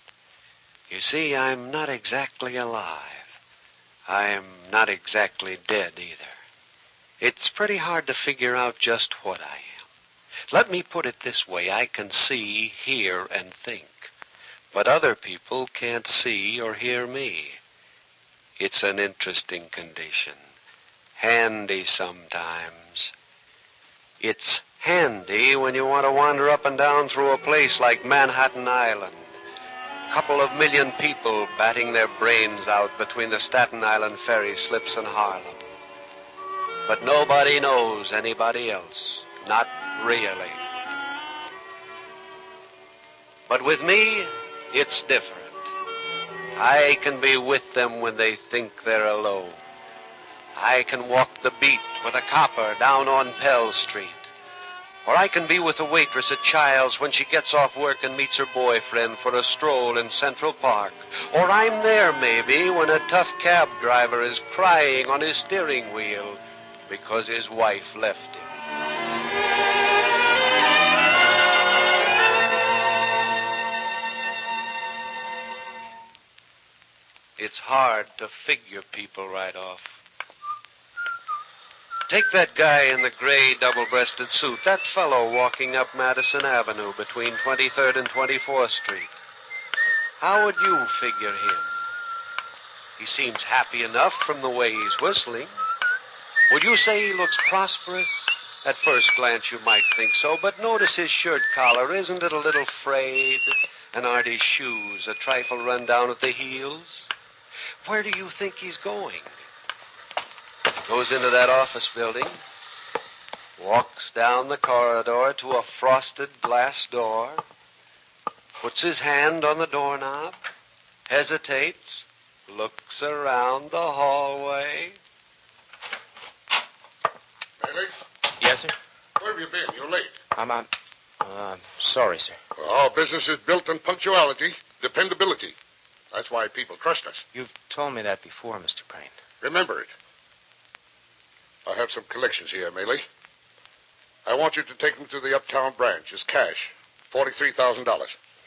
You see, I'm not exactly alive. I'm not exactly dead either. It's pretty hard to figure out just what I am. Let me put it this way. I can see, hear, and think. But other people can't see or hear me. It's an interesting condition. Handy sometimes. It's handy when you want to wander up and down through a place like Manhattan Island. Couple of million people batting their brains out between the Staten Island ferry slips and Harlem. But nobody knows anybody else. Not really. But with me, it's different. I can be with them when they think they're alone. I can walk the beat with a copper down on Pell Street. Or I can be with a waitress at Child's when she gets off work and meets her boyfriend for a stroll in Central Park. Or I'm there, maybe, when a tough cab driver is crying on his steering wheel because his wife left him. It's hard to figure people right off. Take that guy in the gray double-breasted suit, that fellow walking up Madison Avenue between 23rd and 24th Street. How would you figure him? He seems happy enough from the way he's whistling. Would you say he looks prosperous? At first glance you might think so, but notice his shirt collar. Isn't it a little frayed? And aren't his shoes a trifle run down at the heels? Where do you think he's going? Goes into that office building, walks down the corridor to a frosted glass door, puts his hand on the doorknob, hesitates, looks around the hallway. Bailey? Yes, sir? Where have you been? You're late. I'm sorry, sir. Well, our business is built on punctuality, dependability. That's why people trust us. You've told me that before, Mr. Prain. Remember it. I have some collections here, Mayerling. I want you to take them to the Uptown branch as cash. $43,000.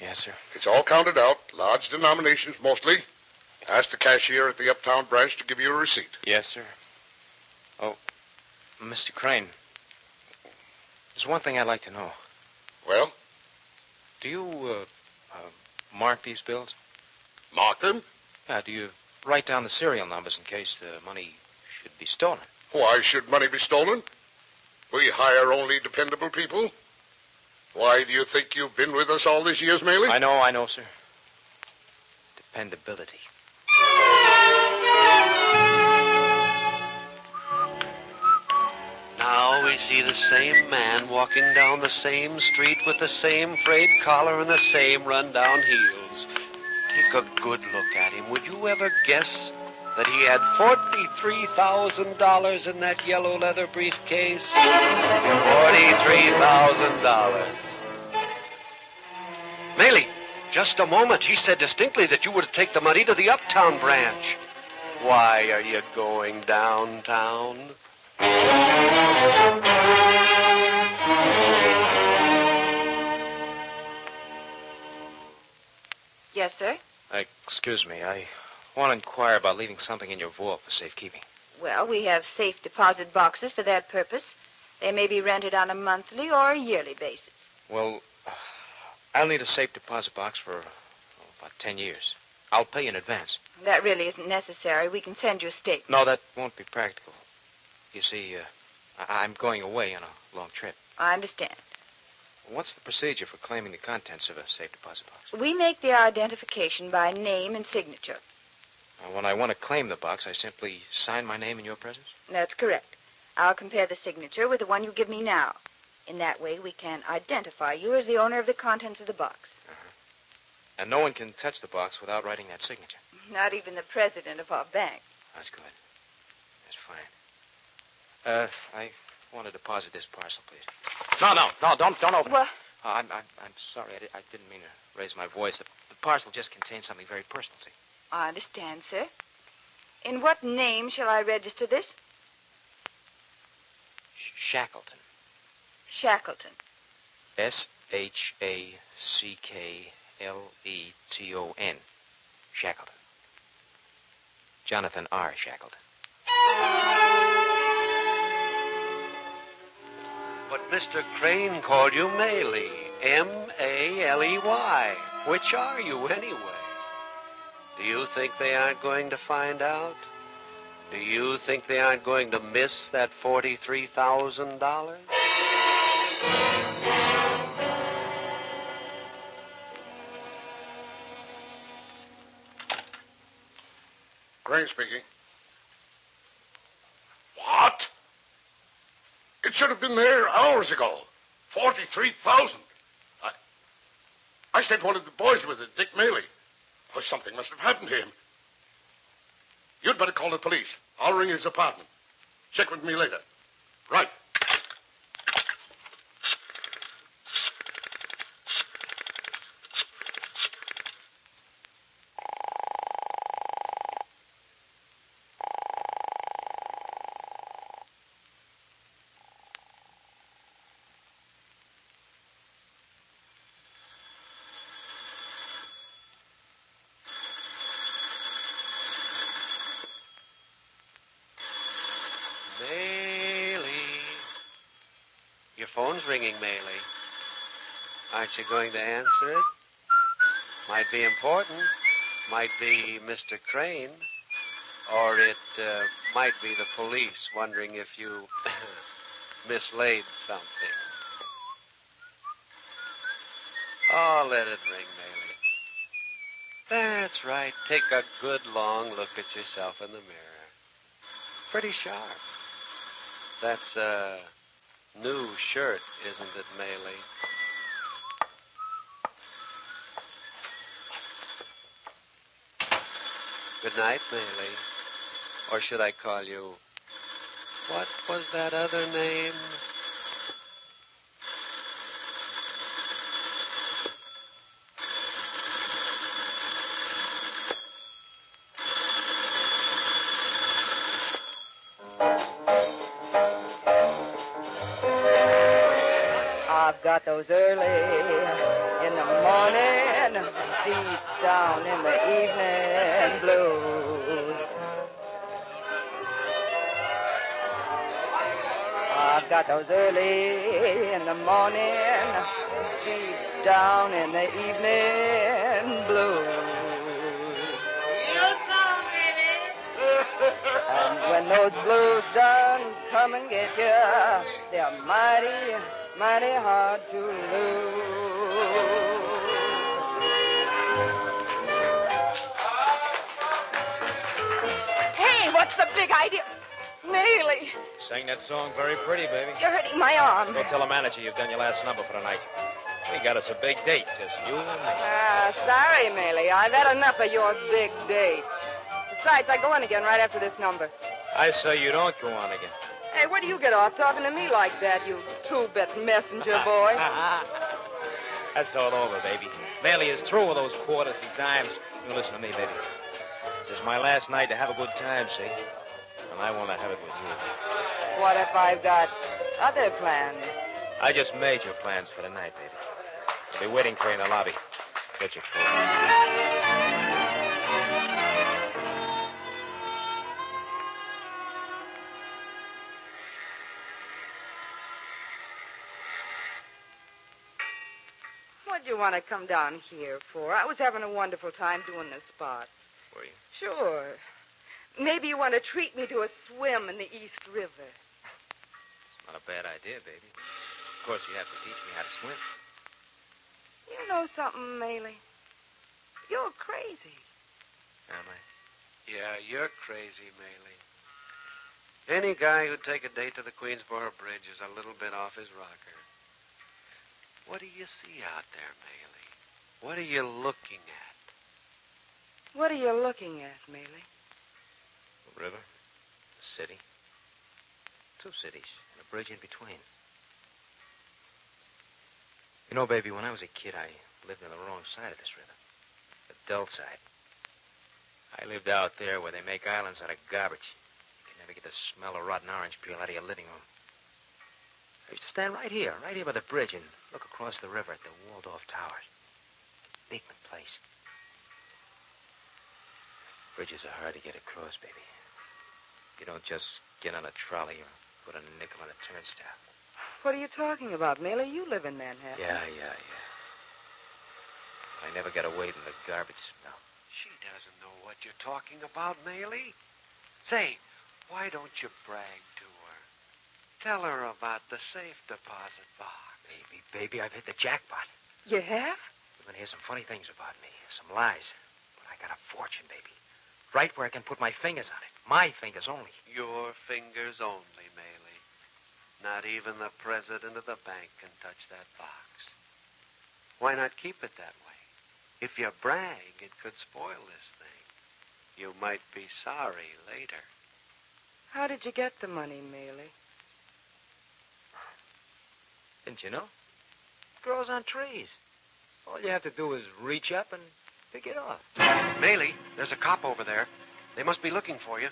Yes, sir. It's all counted out, large denominations mostly. Ask the cashier at the Uptown branch to give you a receipt. Yes, sir. Oh, Mr. Crane, there's one thing I'd like to know. Well? Do you, mark these bills? Mark them? Yeah, do you write down the serial numbers in case the money should be stolen? Why should money be stolen? We hire only dependable people. Why do you think you've been with us all these years, Mayerling? I know, sir. Dependability. Now we see the same man walking down the same street with the same frayed collar and the same run-down heels. Take a good look at him. Would you ever guess that he had $43,000 in that yellow leather briefcase? $43,000. Maley, just a moment. He said distinctly that you were to take the money to the uptown branch. Why are you going downtown? Yes, sir? Excuse me. I want to inquire about leaving something in your vault for safekeeping. Well, we have safe deposit boxes for that purpose. They may be rented on a monthly or a yearly basis. Well, I'll need a safe deposit box for about 10 years. I'll pay in advance. That really isn't necessary. We can send you a statement. No, that won't be practical. You see, I'm going away on a long trip. I understand. What's the procedure for claiming the contents of a safe deposit box? We make the identification by name and signature. When I want to claim the box, I simply sign my name in your presence? That's correct. I'll compare the signature with the one you give me now. In that way, we can identify you as the owner of the contents of the box. And no one can touch the box without writing that signature? Not even the president of our bank. That's good. That's fine. I want to deposit this parcel, please. No, don't open What? it. I'm sorry. I didn't mean to raise my voice. The parcel just contains something very personal, see. I understand, sir. In what name shall I register this? Shackleton. Shackleton. Shackleton. Shackleton. Jonathan R. Shackleton. But Mr. Crane called you Maley. M-A-L-E-Y. Which are you, anyway? Do you think they aren't going to find out? Do you think they aren't going to miss that $43,000? Crane speaking. What? It should have been there hours ago. 43,000. I sent one of the boys with it, Dick Maley. Oh, something must have happened to him. You'd better call the police. I'll ring his apartment. Check with me later. Right. Your phone's ringing, Maley. Aren't you going to answer it? Might be important. Might be Mr. Crane. Or it might be the police wondering if you mislaid something. Oh, let it ring, Maley. That's right. Take a good long look at yourself in the mirror. Pretty sharp. That's a new shirt, isn't it, Mayerling? Good night, Mayerling. Or should I call you... What was that other name? I've got those early in the morning, deep down in the evening blues. I've got those early in the morning, deep down in the evening blues. And when those blues done come and get you, they're mighty, mighty hard to lose. Hey, what's the big idea? Mayerling, Sang that song very pretty, baby. you're hurting my arm. Go tell the manager you've done your last number for the night. We got us a big date, just you and me. Sorry, Mayerling. I've had enough of your big date. Besides, I go in again right after this number. I say you don't go on again. Hey, where do you get off talking to me like that, you two-bit messenger boy? That's all over, baby. Bailey is through with those quarters and dimes. You listen to me, baby. This is my last night to have a good time, see? And I want to have it with you. What if I've got other plans? I just made your plans for the night, baby. I'll be waiting for you in the lobby. Get your food. What'd you want to come down here for? I was having a wonderful time doing this spot. Were you? Sure. Maybe you want to treat me to a swim in the East River. Not a bad idea, baby. Of course, you have to teach me how to swim. You know something, Mayerling? You're crazy. Am I? Yeah, you're crazy, Mayerling. Any guy who'd take a date to the Queensboro Bridge is a little bit off his rocker. What do you see out there, Mayerling? What are you looking at? What are you looking at, Mayerling? The river, the city. 2 cities, and a bridge in between. You know, baby, when I was a kid, I lived on the wrong side of this river. The dull side. I lived out there where they make islands out of garbage. You can never get the smell of rotten orange peel out of your living room. I used to stand right here by the bridge, and look across the river at the walled-off towers. Big place. Bridges are hard to get across, baby. You don't just get on a trolley or put a nickel on a turnstile. What are you talking about, Mayerling? You live in Manhattan. Yeah. I never got away from the garbage smell. She doesn't know what you're talking about, Mayerling. Say, why don't you brag to her? Tell her about the safe deposit box. Baby, I've hit the jackpot. You have? You're going to hear some funny things about me, some lies. But I got a fortune, baby. Right where I can put my fingers on it. My fingers only. Your fingers only, Mayerling. Not even the president of the bank can touch that box. Why not keep it that way? If you brag, it could spoil this thing. You might be sorry later. How did you get the money, Mayerling? Didn't you know? It grows on trees. All you have to do is reach up and pick it off. Mayerling, there's a cop over there. They must be looking for you.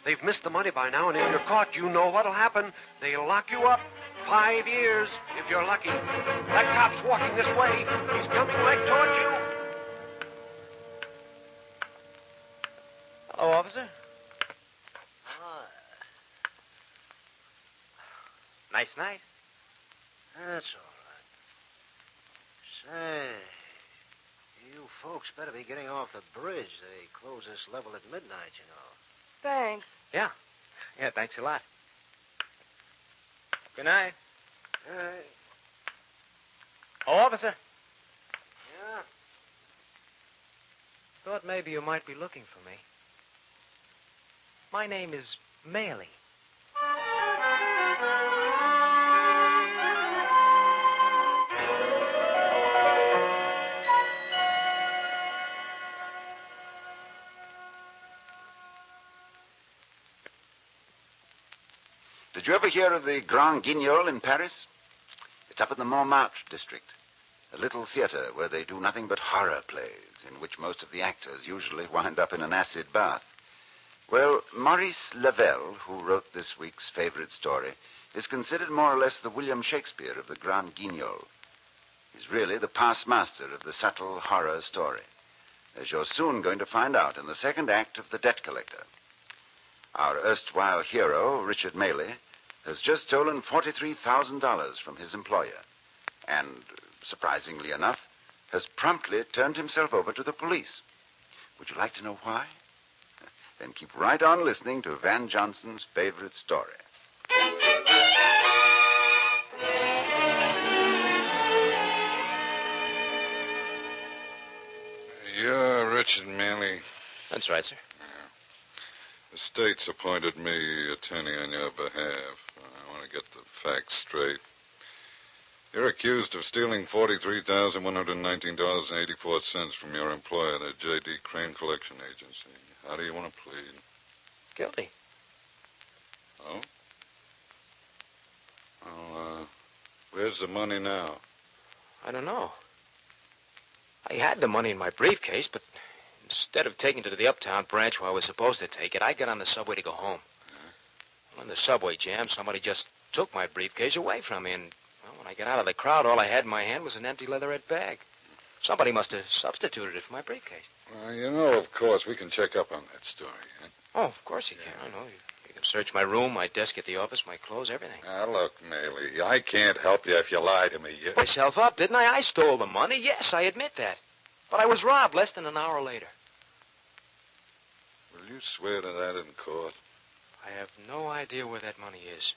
They've missed the money by now, and if you're caught, you know what'll happen. They'll lock you up. 5 years, if you're lucky. That cop's walking this way. He's coming right towards you. Hello, officer. Nice night. That's all right. Say, you folks better be getting off the bridge. They close this level at midnight, you know. Thanks. Yeah, thanks a lot. Good night. Oh, officer. Yeah? Thought maybe you might be looking for me. My name is Mayerling. Did you ever hear of the Grand Guignol in Paris? It's up in the Montmartre district. A little theater where they do nothing but horror plays, in which most of the actors usually wind up in an acid bath. Well, Maurice Lavelle, who wrote this week's favorite story, is considered more or less the William Shakespeare of the Grand Guignol. He's really the past master of the subtle horror story, as you're soon going to find out in the second act of The Debt Collector. Our erstwhile hero, Richard Mayley, has just stolen $43,000 from his employer and, surprisingly enough, has promptly turned himself over to the police. Would you like to know why? Then keep right on listening to Van Johnson's favorite story. You're Richard Manley. That's right, sir. The state's appointed me attorney on your behalf. I want to get the facts straight. You're accused of stealing $43,119.84 from your employer, the J.D. Crane Collection Agency. How do you want to plead? Guilty. Oh? Well, where's the money now? I don't know. I had the money in my briefcase, but instead of taking it to the Uptown branch where I was supposed to take it, I got on the subway to go home. Well, in the subway jam, somebody just took my briefcase away from me, and when I got out of the crowd, all I had in my hand was an empty leatherette bag. Somebody must have substituted it for my briefcase. Well, you know, of course, we can check up on that story. Huh? Oh, of course you can. I know. You can search my room, my desk at the office, my clothes, everything. Now, look, Maley, I can't help you if you lie to me. Put myself up, didn't I? I stole the money. Yes, I admit that. But I was robbed less than an hour later. Will you swear to that in court? I have no idea where that money is.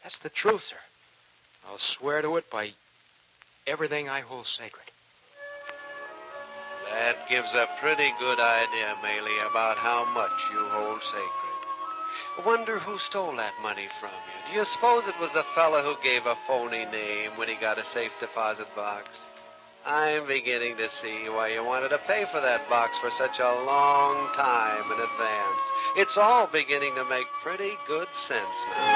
That's the truth, sir. I'll swear to it by everything I hold sacred. That gives a pretty good idea, Maley, about how much you hold sacred. I wonder who stole that money from you. Do you suppose it was the fella who gave a phony name when he got a safe deposit box? I'm beginning to see why you wanted to pay for that box for such a long time in advance. It's all beginning to make pretty good sense now.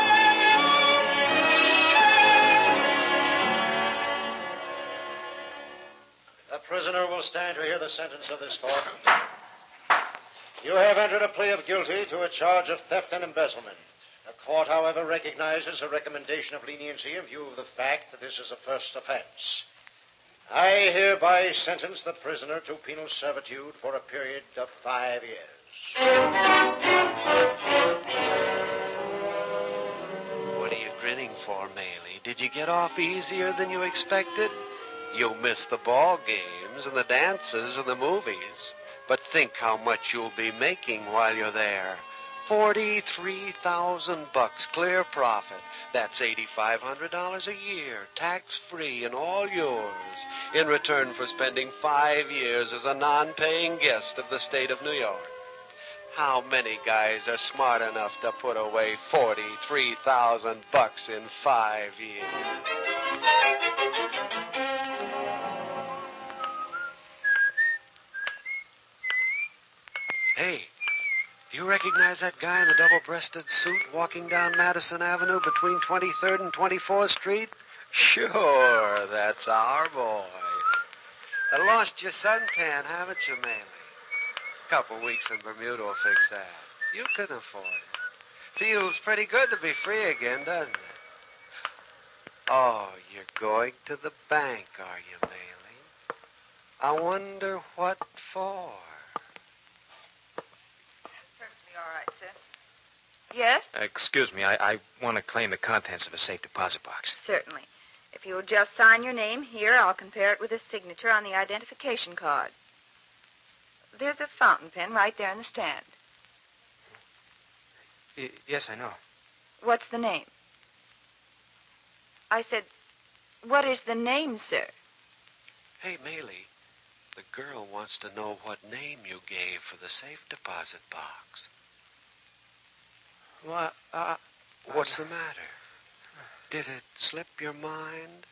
The prisoner will stand to hear the sentence of this court. You have entered a plea of guilty to a charge of theft and embezzlement. The court, however, recognizes a recommendation of leniency in view of the fact that this is a first offense. I hereby sentence the prisoner to penal servitude for a period of 5 years. What are you grinning for, Maley? Did you get off easier than you expected? You missed the ball games and the dances and the movies. But think how much you'll be making while you're there. $43,000 clear profit. That's $8,500 a year, tax-free and all yours, in return for spending 5 years as a non-paying guest of the state of New York. How many guys are smart enough to put away $43,000 in 5 years? Hey, do you recognize that guy in the double-breasted suit walking down Madison Avenue between 23rd and 24th Street? Sure, that's our boy. Lost your suntan, haven't you, Maley? Couple weeks in Bermuda will fix that. You can afford it. Feels pretty good to be free again, doesn't it? Oh, you're going to the bank, are you, Mayerling? I wonder what for. Perfectly all right, sir. Yes? Excuse me, I want to claim the contents of a safe deposit box. Certainly. If you'll just sign your name here, I'll compare it with a signature on the identification card. There's a fountain pen right there in the stand. Yes, I know. What's the name? I said, what is the name, sir? Hey, Maley, the girl wants to know what name you gave for the safe deposit box. What? What's the matter? Did it slip your mind?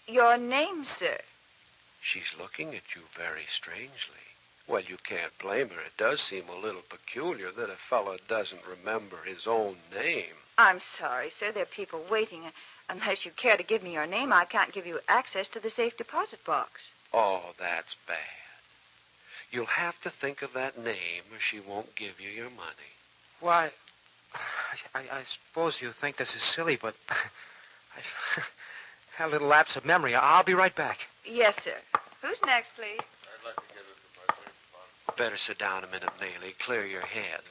Your name, sir. She's looking at you very strangely. Well, you can't blame her. It does seem a little peculiar that a fellow doesn't remember his own name. I'm sorry, sir. There are people waiting. Unless you care to give me your name, I can't give you access to the safe deposit box. Oh, that's bad. You'll have to think of that name or she won't give you your money. Why, I suppose you think this is silly, but I've had a little lapse of memory. I'll be right back. Yes, sir. Who's next, please? I'd like to get it to my safe deposit. Better sit down a minute, Maley. Clear your head.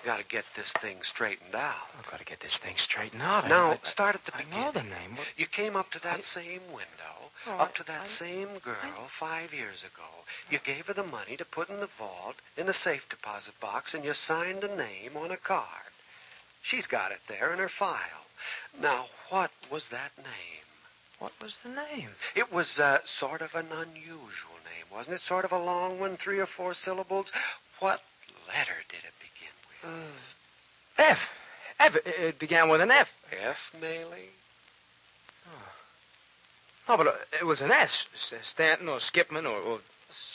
We got to get this thing straightened out. I've got to get this thing straightened out. Now, start at the I beginning. know the name. You came up to that same window, up to that same girl 5 years ago. You gave her the money to put in the vault, in the safe deposit box, and you signed a name on a card. She's got it there in her file. Now, what was that name? What was the name? It was sort of an unusual name, wasn't it? Sort of a long one, 3 or 4 syllables. What letter did it begin with? F. F. It began with an F. F, Maylie? Oh, but it was an S. Stanton or Skipman or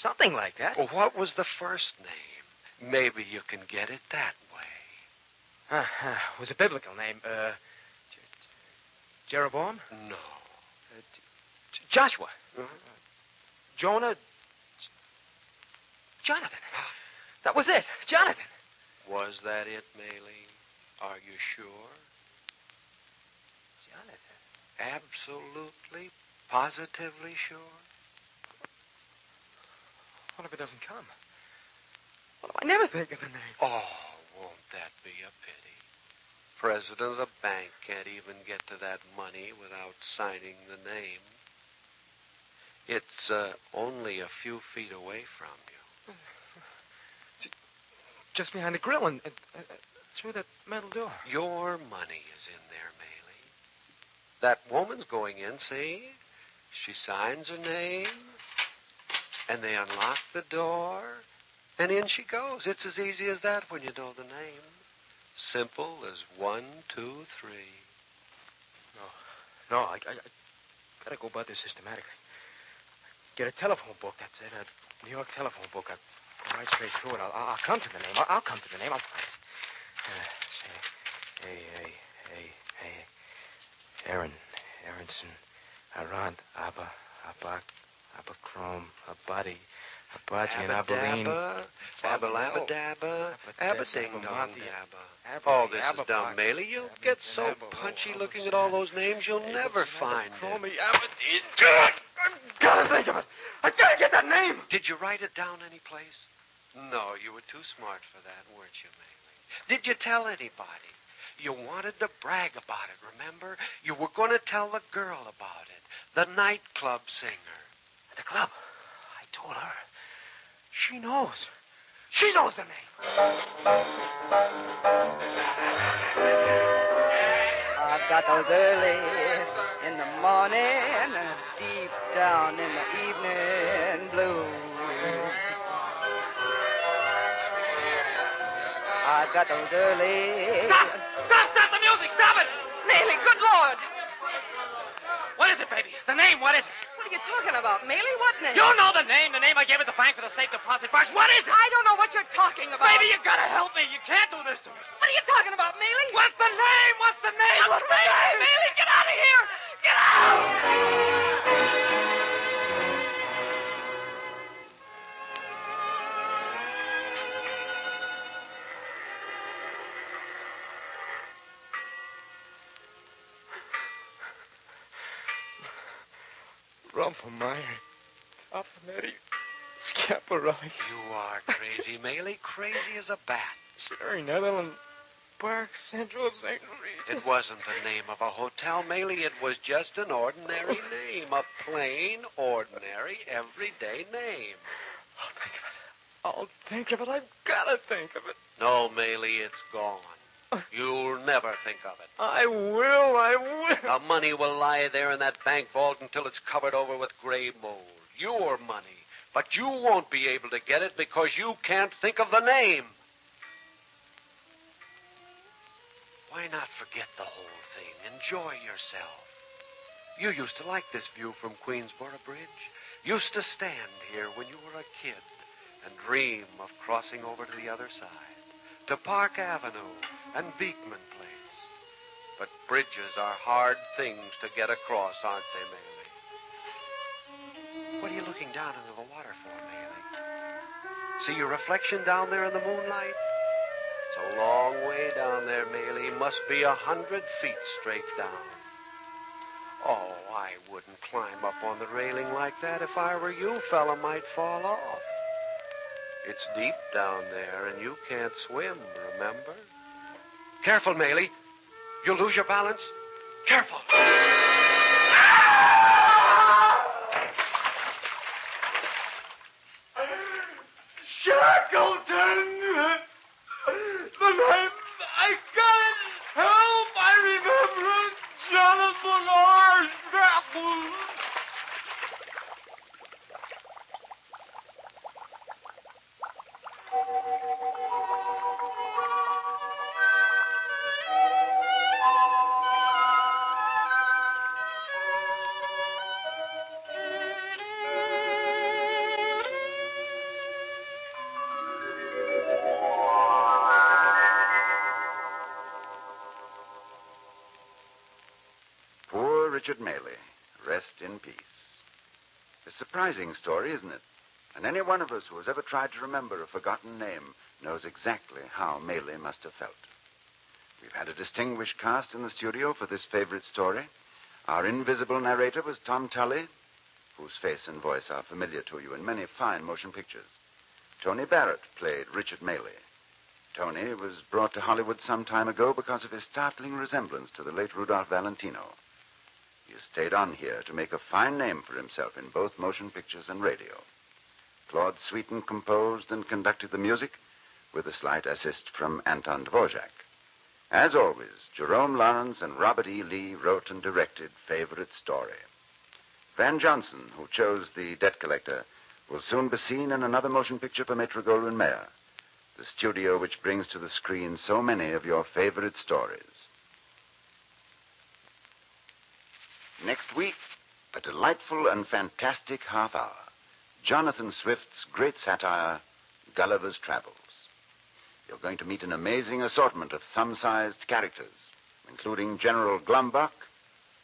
something like that. Well, what was the first name? Maybe you can get it that way. It was a biblical name. Jeroboam? No. Joshua. Jonah. Jonathan. That was it. Jonathan. Was that it, Maylie? Are you sure? Jonathan. Absolutely, positively sure? What if it doesn't come? What if I never think of the name? Oh, won't that be a pity? President of the bank can't even get to that money without signing the name. It's only a few feet away from you. Just behind the grill and through that metal door. Your money is in there, Maylie. That woman's going in, see? She signs her name, and they unlock the door, and in she goes. It's as easy as that when you know the name. Simple as 1, 2, 3. No, I gotta go about this systematically. Get a telephone book, that's it. A New York telephone book. I'll go right straight through it. I'll come to the name. I'll come to the name. I'll find it. Aronson, Arant, Abba, Abak, Abachrome, Abadi, Abaji, and Abilene. Abba-labba-dabba, Abba-ding-dong-dabba. Oh, this is dumb, Maylie. You'll get so punchy looking at all those names, you'll never find it. I've got to think of it. I've got to get that name. Did you write it down anyplace? No, you were too smart for that, weren't you, Maylie? Did you tell anybody? You wanted to brag about it, remember? You were going to tell the girl about it, the nightclub singer. The club? I told her. She knows. She knows the name. I've got those early in the morning, deep down in the evening blues. I've got those early... Stop the music! Stop it! Maylie, good Lord. What is it, baby? The name, what is it? What are you talking about, Maylie? What name? You know the name I gave at the bank for the safe deposit box. What is it? I don't know what you're talking about. Baby, you gotta help me. You can't do this to me. What are you talking about, Maylie? What's the name? What's the name? What's the name? Maylie, get out of here! Get out! Rumpelmeyer, Toffenetti, Schiaparelli. You are crazy, Maylie. Crazy as a bat. Surrey, Netherlands, Park Central, St. Regis. It wasn't the name of a hotel, Maylie. It was just an ordinary name. A plain, ordinary, everyday name. I'll think of it. I've got to think of it. No, Maylie, it's gone. You'll never think of it. I will. The money will lie there in that bank vault until it's covered over with gray mold. Your money. But you won't be able to get it because you can't think of the name. Why not forget the whole thing? Enjoy yourself. You used to like this view from Queensboro Bridge. Used to stand here when you were a kid and dream of crossing over to the other side, to Park Avenue and Beekman Place. But bridges are hard things to get across, aren't they, Maylie? What are you looking down into the water for, Maylie? See your reflection down there in the moonlight? It's a long way down there, Maylie. Must be 100 feet straight down. Oh, I wouldn't climb up on the railing like that. If I were you, fella might fall off. It's deep down there, and you can't swim, remember? Careful, Maley. You'll lose your balance. Careful. Shackleton! The name, I can't help. I remember Jonathan R. Shackleton. Poor Richard Maley. Rest in peace. A surprising story, isn't it? And any one of us who has ever tried to remember a forgotten name knows exactly how Maley must have felt. We've had a distinguished cast in the studio for this favorite story. Our invisible narrator was Tom Tully, whose face and voice are familiar to you in many fine motion pictures. Tony Barrett played Richard Maley. Tony was brought to Hollywood some time ago because of his startling resemblance to the late Rudolph Valentino. He has stayed on here to make a fine name for himself in both motion pictures and radio. Claude Sweeten composed and conducted the music with a slight assist from Anton Dvorak. As always, Jerome Lawrence and Robert E. Lee wrote and directed Favorite Story. Van Johnson, who chose The Debt Collector, will soon be seen in another motion picture for Metro-Goldwyn-Mayer, the studio which brings to the screen so many of your favorite stories. Next week, a delightful and fantastic half hour. Jonathan Swift's great satire, Gulliver's Travels. You're going to meet an amazing assortment of thumb-sized characters, including General Glumbuck,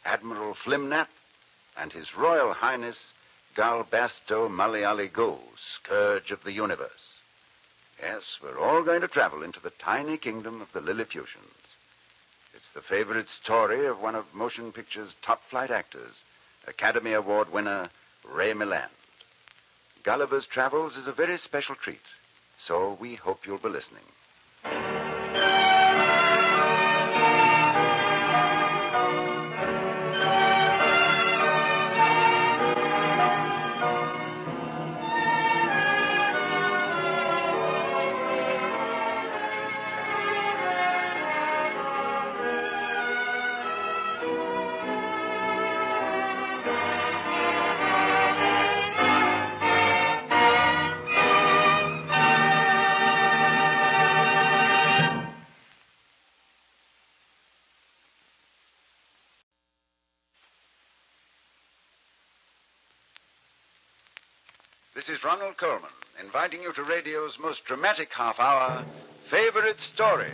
Admiral Flimnap, and His Royal Highness Galbasto Malialigo, Scourge of the Universe. Yes, we're all going to travel into the tiny kingdom of the Lilliputians. It's the favorite story of one of motion picture's top-flight actors, Academy Award winner Ray Milland. Gulliver's Travels is a very special treat, so we hope you'll be listening. This is Ronald Coleman, inviting you to radio's most dramatic half hour, Favorite Story.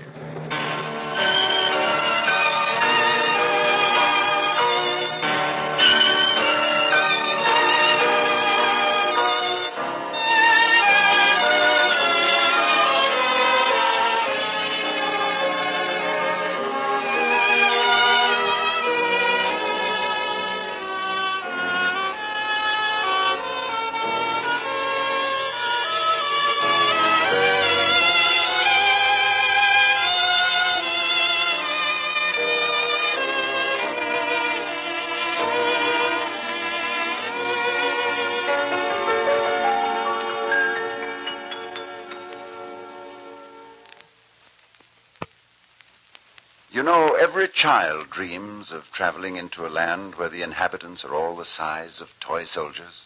You know, every child dreams of traveling into a land where the inhabitants are all the size of toy soldiers,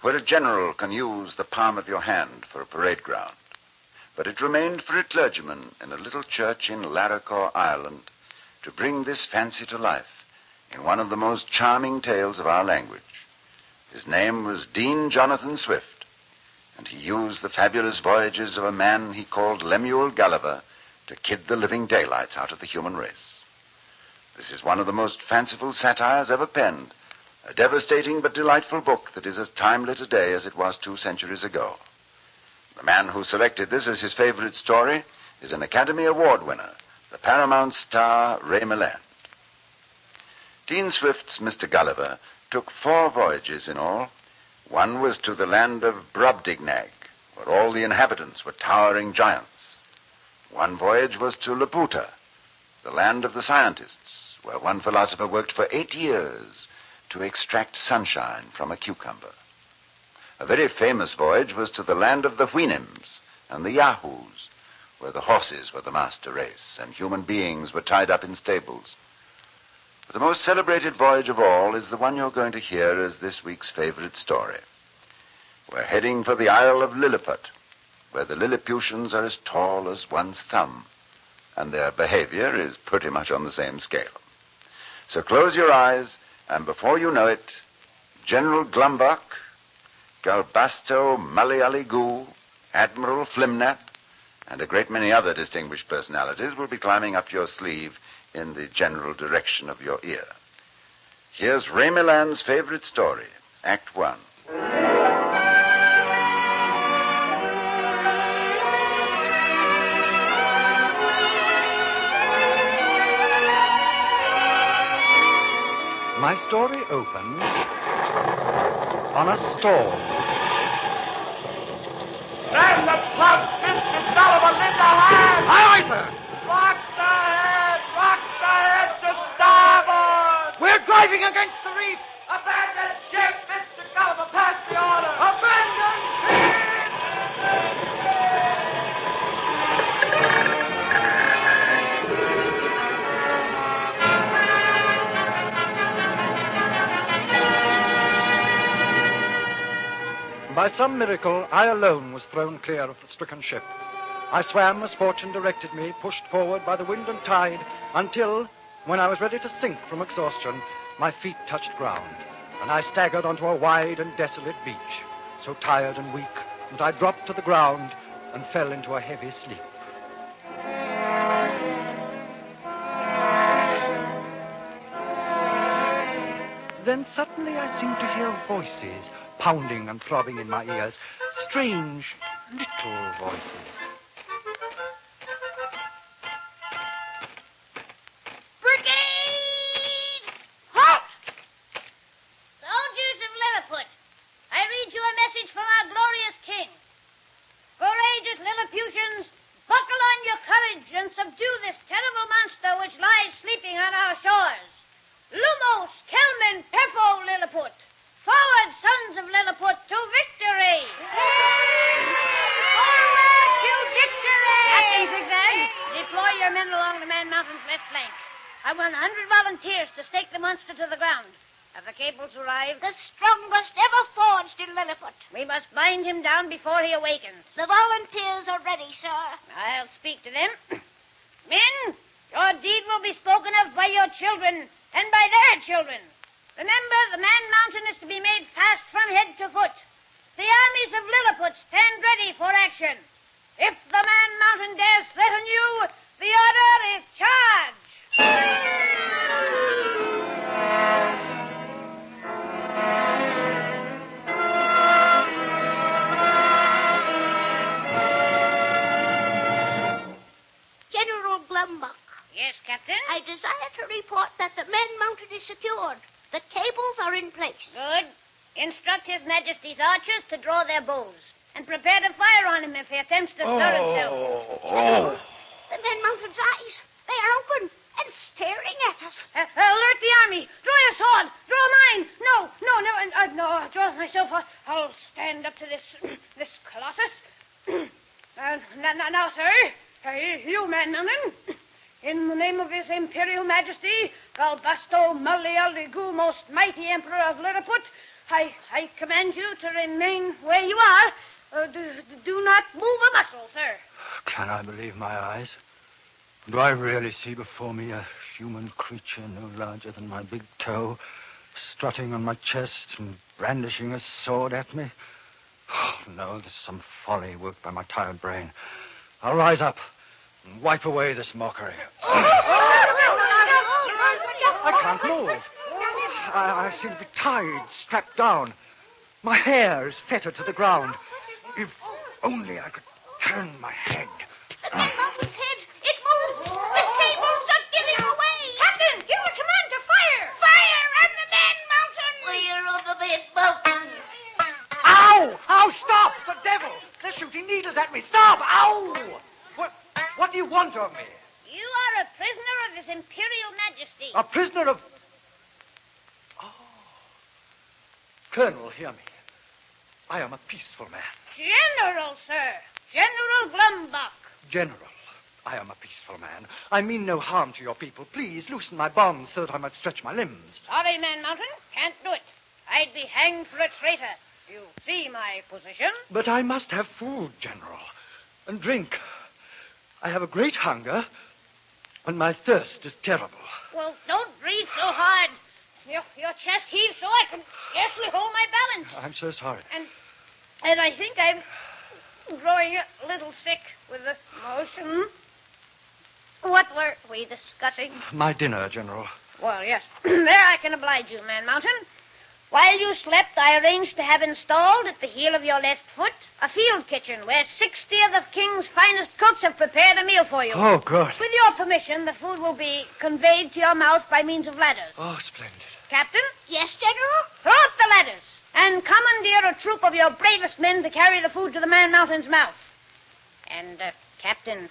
where a general can use the palm of your hand for a parade ground. But it remained for a clergyman in a little church in Larricaw, Ireland, to bring this fancy to life in one of the most charming tales of our language. His name was Dean Jonathan Swift, and he used the fabulous voyages of a man he called Lemuel Gulliver to kid the living daylights out of the human race. This is one of the most fanciful satires ever penned, a devastating but delightful book that is as timely today as it was 2 centuries ago. The man who selected this as his favorite story is an Academy Award winner, the Paramount star Ray Milland. Dean Swift's Mr. Gulliver took 4 voyages in all. One was to the land of Brobdingnag, where all the inhabitants were towering giants. One voyage was to Laputa, the land of the scientists, where one philosopher worked for 8 years to extract sunshine from a cucumber. A very famous voyage was to the land of the Houyhnhnms and the Yahoos, where the horses were the master race and human beings were tied up in stables. But the most celebrated voyage of all is the one you're going to hear as this week's favorite story. We're heading for the Isle of Lilliput, where the Lilliputians are as tall as one's thumb, and their behavior is pretty much on the same scale. So close your eyes, and before you know it, General Glumbach, Galbasto Malealigu, Admiral Flimnap, and a great many other distinguished personalities will be climbing up your sleeve in the general direction of your ear. Here's Ray Milland's favorite story, Act 1. My story opens on a stall. Stand the club, Mr. Gulliver, lend a hand! Aye, sir! Rock the head to starboard! We're driving against the reef! Abandon ship, Mr. Gulliver, pass the order! Abandon ship! By some miracle, I alone was thrown clear of the stricken ship. I swam as fortune directed me, pushed forward by the wind and tide, until, when I was ready to sink from exhaustion, my feet touched ground, and I staggered onto a wide and desolate beach, so tired and weak that I dropped to the ground and fell into a heavy sleep. Then suddenly I seemed to hear voices pounding and throbbing in my ears, strange little voices. Brigade! Halt! Soldiers of Lilliput, I read you a message from our glorious king. Courageous Lilliputians, buckle on your courage and subdue this terrible monster which lies sleeping on our shores. Lumos, Kelman, Pefo, Lilliput. Forward, sons of Lilliput, to victory! Forward to victory! Captain Zigzag, deploy your men along the Man Mountain's left flank. I want 100 volunteers to stake the monster to the ground. Have the cables arrived? The strongest ever forged in Lilliput. We must bind him down before he awakens. The volunteers are ready, sir. I'll speak to them. Men, your deed will be spoken of by your children and by their children. Remember, the Man Mountain is to be made fast from head to foot. The armies of Lilliput stand ready for action. If the Man Mountain dares threaten you, the order is charge. General Glumbach. Yes, Captain? I desire to report that the Man Mountain is secured. The cables are in place. Good. Instruct His Majesty's archers to draw their bows and prepare to fire on him if he attempts to stir himself. The Man Mountain's eyes, they are open and staring at us. Alert the army. Draw your sword. Draw mine. No, I'll draw myself. I'll stand up to this colossus. Now, sir, you, Man Mountain, in the name of His Imperial Majesty, Galbasto Malealigu, most mighty Emperor of Lilliput, I command you to remain where you are. Do not move a muscle, sir. Can I believe my eyes? Do I really see before me a human creature no larger than my big toe, strutting on my chest and brandishing a sword at me? Oh, no, this is some folly worked by my tired brain. I'll rise up and wipe away this mockery. I can't move. I seem to be tied, strapped down. My hair is fettered to the ground. If only I could turn my head. The Man Mountain's head, it moves. The cables are giving away. Captain, give the command to fire. Fire on the Man Mountain. Fire on the Man Mountain. Ow! Ow, stop! The devil! They're shooting shooting needles at me. Stop! Ow! What do you want of me? You are a prisoner of His Imperial Majesty. A prisoner of... Oh. Colonel, hear me. I am a peaceful man. General, sir. General Glumbach. General, I am a peaceful man. I mean no harm to your people. Please loosen my bonds so that I might stretch my limbs. Sorry, Man Mountain. Can't do it. I'd be hanged for a traitor. You see my position. But I must have food, General, and drink. I have a great hunger, and my thirst is terrible. Well, don't breathe so hard. Your chest heaves so I can scarcely hold my balance. I'm so sorry. And I think I'm growing a little sick with the motion. What were we discussing? My dinner, General. Well, yes. There I can oblige you, Man Mountain. While you slept, I arranged to have installed at the heel of your left foot a field kitchen where 60 of the king's finest cooks have prepared a meal for you. Oh, good. With your permission, the food will be conveyed to your mouth by means of ladders. Oh, splendid. Captain? Yes, General? Throw up the ladders and commandeer a troop of your bravest men to carry the food to the Man Mountain's mouth. And, Captain,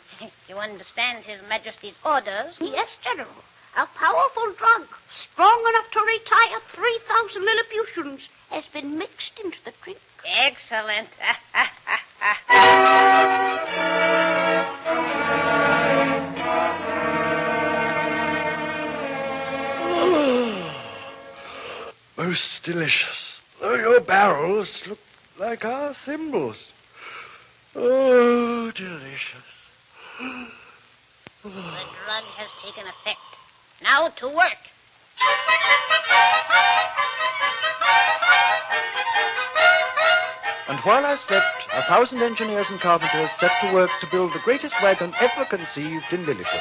you understand His Majesty's orders? Yes, General. A powerful drug, strong enough to retire 3,000 Lilliputians, has been mixed into the drink. Excellent. Most delicious. Though your barrels look like our thimbles. Oh, delicious. The drug has taken effect. Now to work. And while I slept, 1,000 engineers and carpenters set to work to build the greatest wagon ever conceived in Lilliput.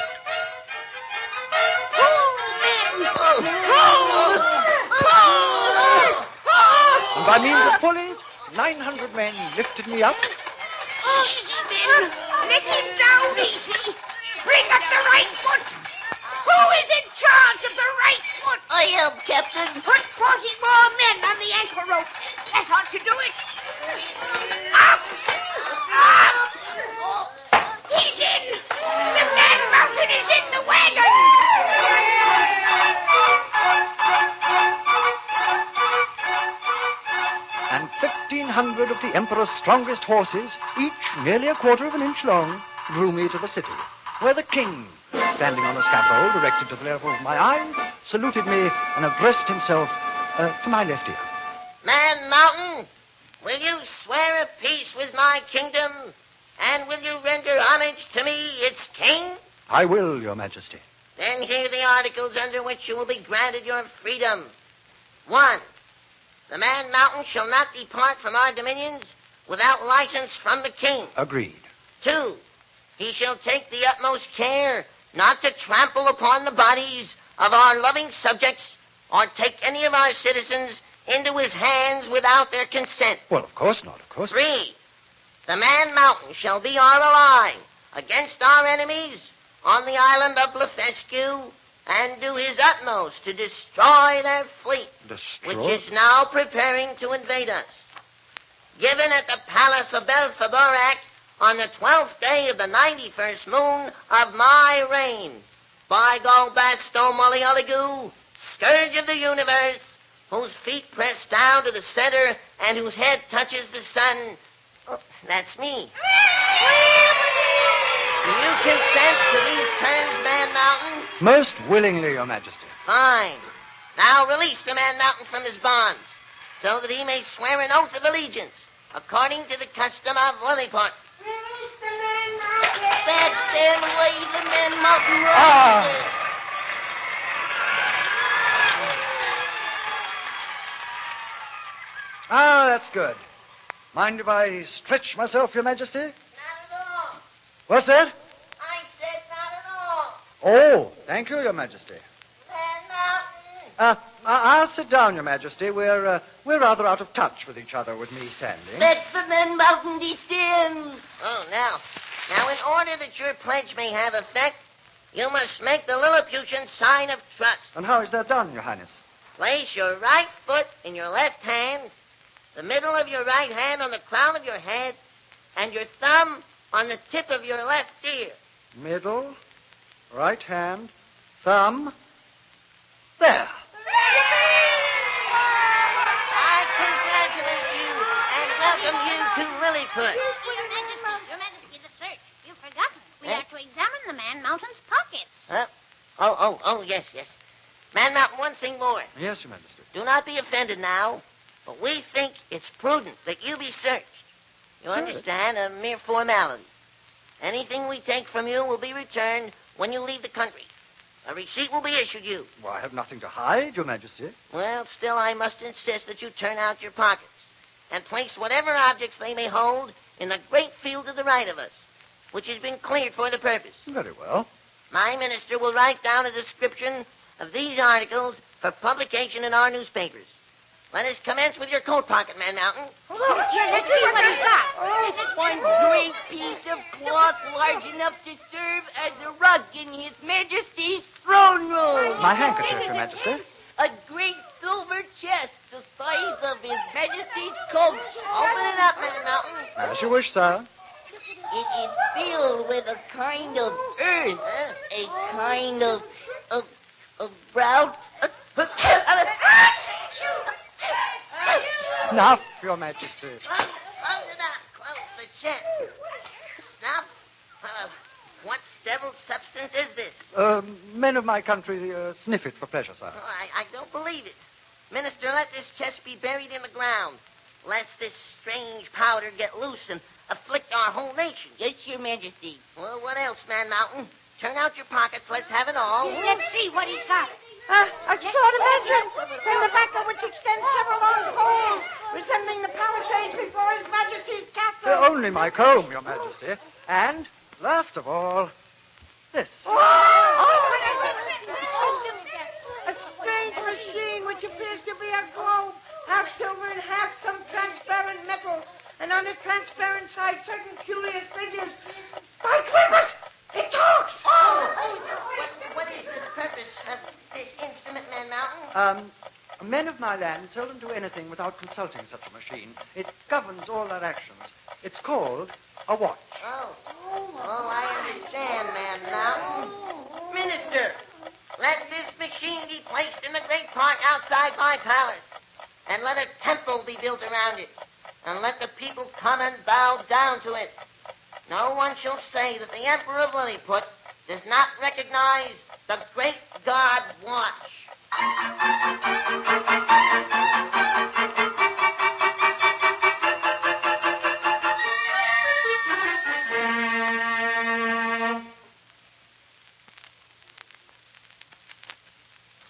And by means of pulleys, 900 men lifted me up. Oh, easy, men. Let him down easy. Bring up the right foot. Who is in charge of the right foot? I am, Captain. Put 40 more men on the ankle rope. That ought to do it. Up! Up! He's in! The Man Mountain is in the wagon! And 1,500 of the Emperor's strongest horses, each nearly a quarter of an inch long, drew me to the city, where the king, standing on a scaffold erected to the level of my eyes, saluted me and addressed himself to my left ear. Man Mountain, will you swear a peace with my kingdom, and will you render homage to me, its king? I will, your majesty. Then hear the articles under which you will be granted your freedom. 1. The Man Mountain shall not depart from our dominions without license from the king. Agreed. 2. He shall take the utmost care not to trample upon the bodies of our loving subjects or take any of our citizens into his hands without their consent. Well, of course not, of course. 3. The Man Mountain shall be our ally against our enemies on the island of Blefuscu and do his utmost to destroy their fleet, Destroy? which is now preparing to invade us. Given at the palace of Bergerac on the 12th day of the 91st moon of my reign, by Galbasto Mollyoligu, scourge of the universe, whose feet press down to the center and whose head touches the sun. Oh, that's me. Do you consent to these terms, Man Mountain? Most willingly, your majesty. Fine. Now release the Man Mountain from his bonds, so that he may swear an oath of allegiance, according to the custom of Lilliput. That's them way the Man Mountain rolls. Ah, that's good. Mind if I stretch myself, your majesty? Not at all. What's that? I said not at all. Oh, thank you, your majesty. Man Mountain. I'll sit down, your majesty. We're rather out of touch with each other with me standing. Let the Man Mountain descend. Oh, now, in order that your pledge may have effect, you must make the Lilliputian sign of trust. And how is that done, your highness? Place your right foot in your left hand, the middle of your right hand on the crown of your head, and your thumb on the tip of your left ear. Middle, right hand, thumb. There. I congratulate you and welcome you to Lilliput. Your Majesty, the search. You've forgotten. We are to examine the Man Mountain's pockets. Yes. Man Mountain, one thing more. Yes, Your Majesty. Do not be offended now, but we think it's prudent that you be searched. You understand? A mere formality. Anything we take from you will be returned when you leave the country. A receipt will be issued you. Well, I have nothing to hide, Your Majesty. Well, still, I must insist that you turn out your pockets and place whatever objects they may hold in the great field to the right of us, which has been cleared for the purpose. Very well. My minister will write down a description of these articles for publication in our newspapers. Let us commence with your coat pocket, Man Mountain. Here, let's see what he's got. One great piece of cloth large enough to serve as a rug in His Majesty's throne room. My handkerchief, Your Majesty. A great silver chest the size of His Majesty's coat. Open it up, Man Mountain. As you wish, sir. It is filled with a kind of earth, a kind of brown. Snuff, Your Majesty. Close it up. Close the chest. Snuff? What devil's substance is this? Men of my country sniff it for pleasure, sir. Oh, I don't believe it. Minister, let this chest be buried in the ground, lest this strange powder get loose and afflict our whole nation. Yes, Your Majesty. Well, what else, Man Mountain? Turn out your pockets. Let's have it all. Let's see what he's got. A sort of entrance, from the back of which extend several long poles, resembling the palisades before His Majesty's castle. Only my comb, Your Majesty. And, last of all, this. A strange machine which appears to be a globe, half silver and half some transparent metal, and on its transparent side certain curious figures. By Clippers! It talks! What is the purpose of this instrument, Man Mountain? Men of my land seldom do anything without consulting such a machine. It governs all their actions. It's called a watch. I understand, Man Mountain. Minister, let this machine be placed in the great park outside my palace, and let a temple be built around it, and let the people come and bow down to it. No one shall say that the Emperor of Lilliput does not recognize the great god Watch.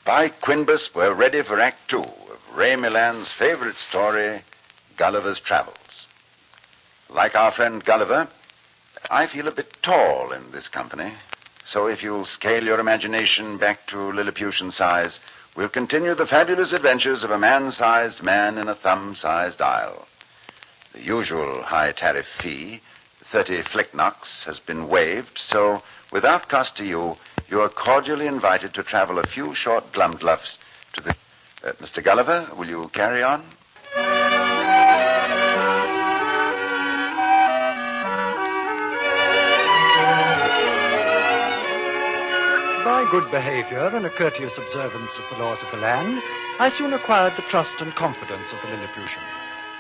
By Quinbus, we're ready for Act 2 of Ray Milland's favorite story, Gulliver's Travels. Like our friend Gulliver, I feel a bit tall in this company, so if you'll scale your imagination back to Lilliputian size, we'll continue the fabulous adventures of a man-sized man in a thumb-sized isle. The usual high tariff fee, 30 flicknocks, has been waived, so without cost to you, you are cordially invited to travel a few short glumgluffs to the... Mr. Gulliver, will you carry on? By good behavior and a courteous observance of the laws of the land, I soon acquired the trust and confidence of the Lilliputians.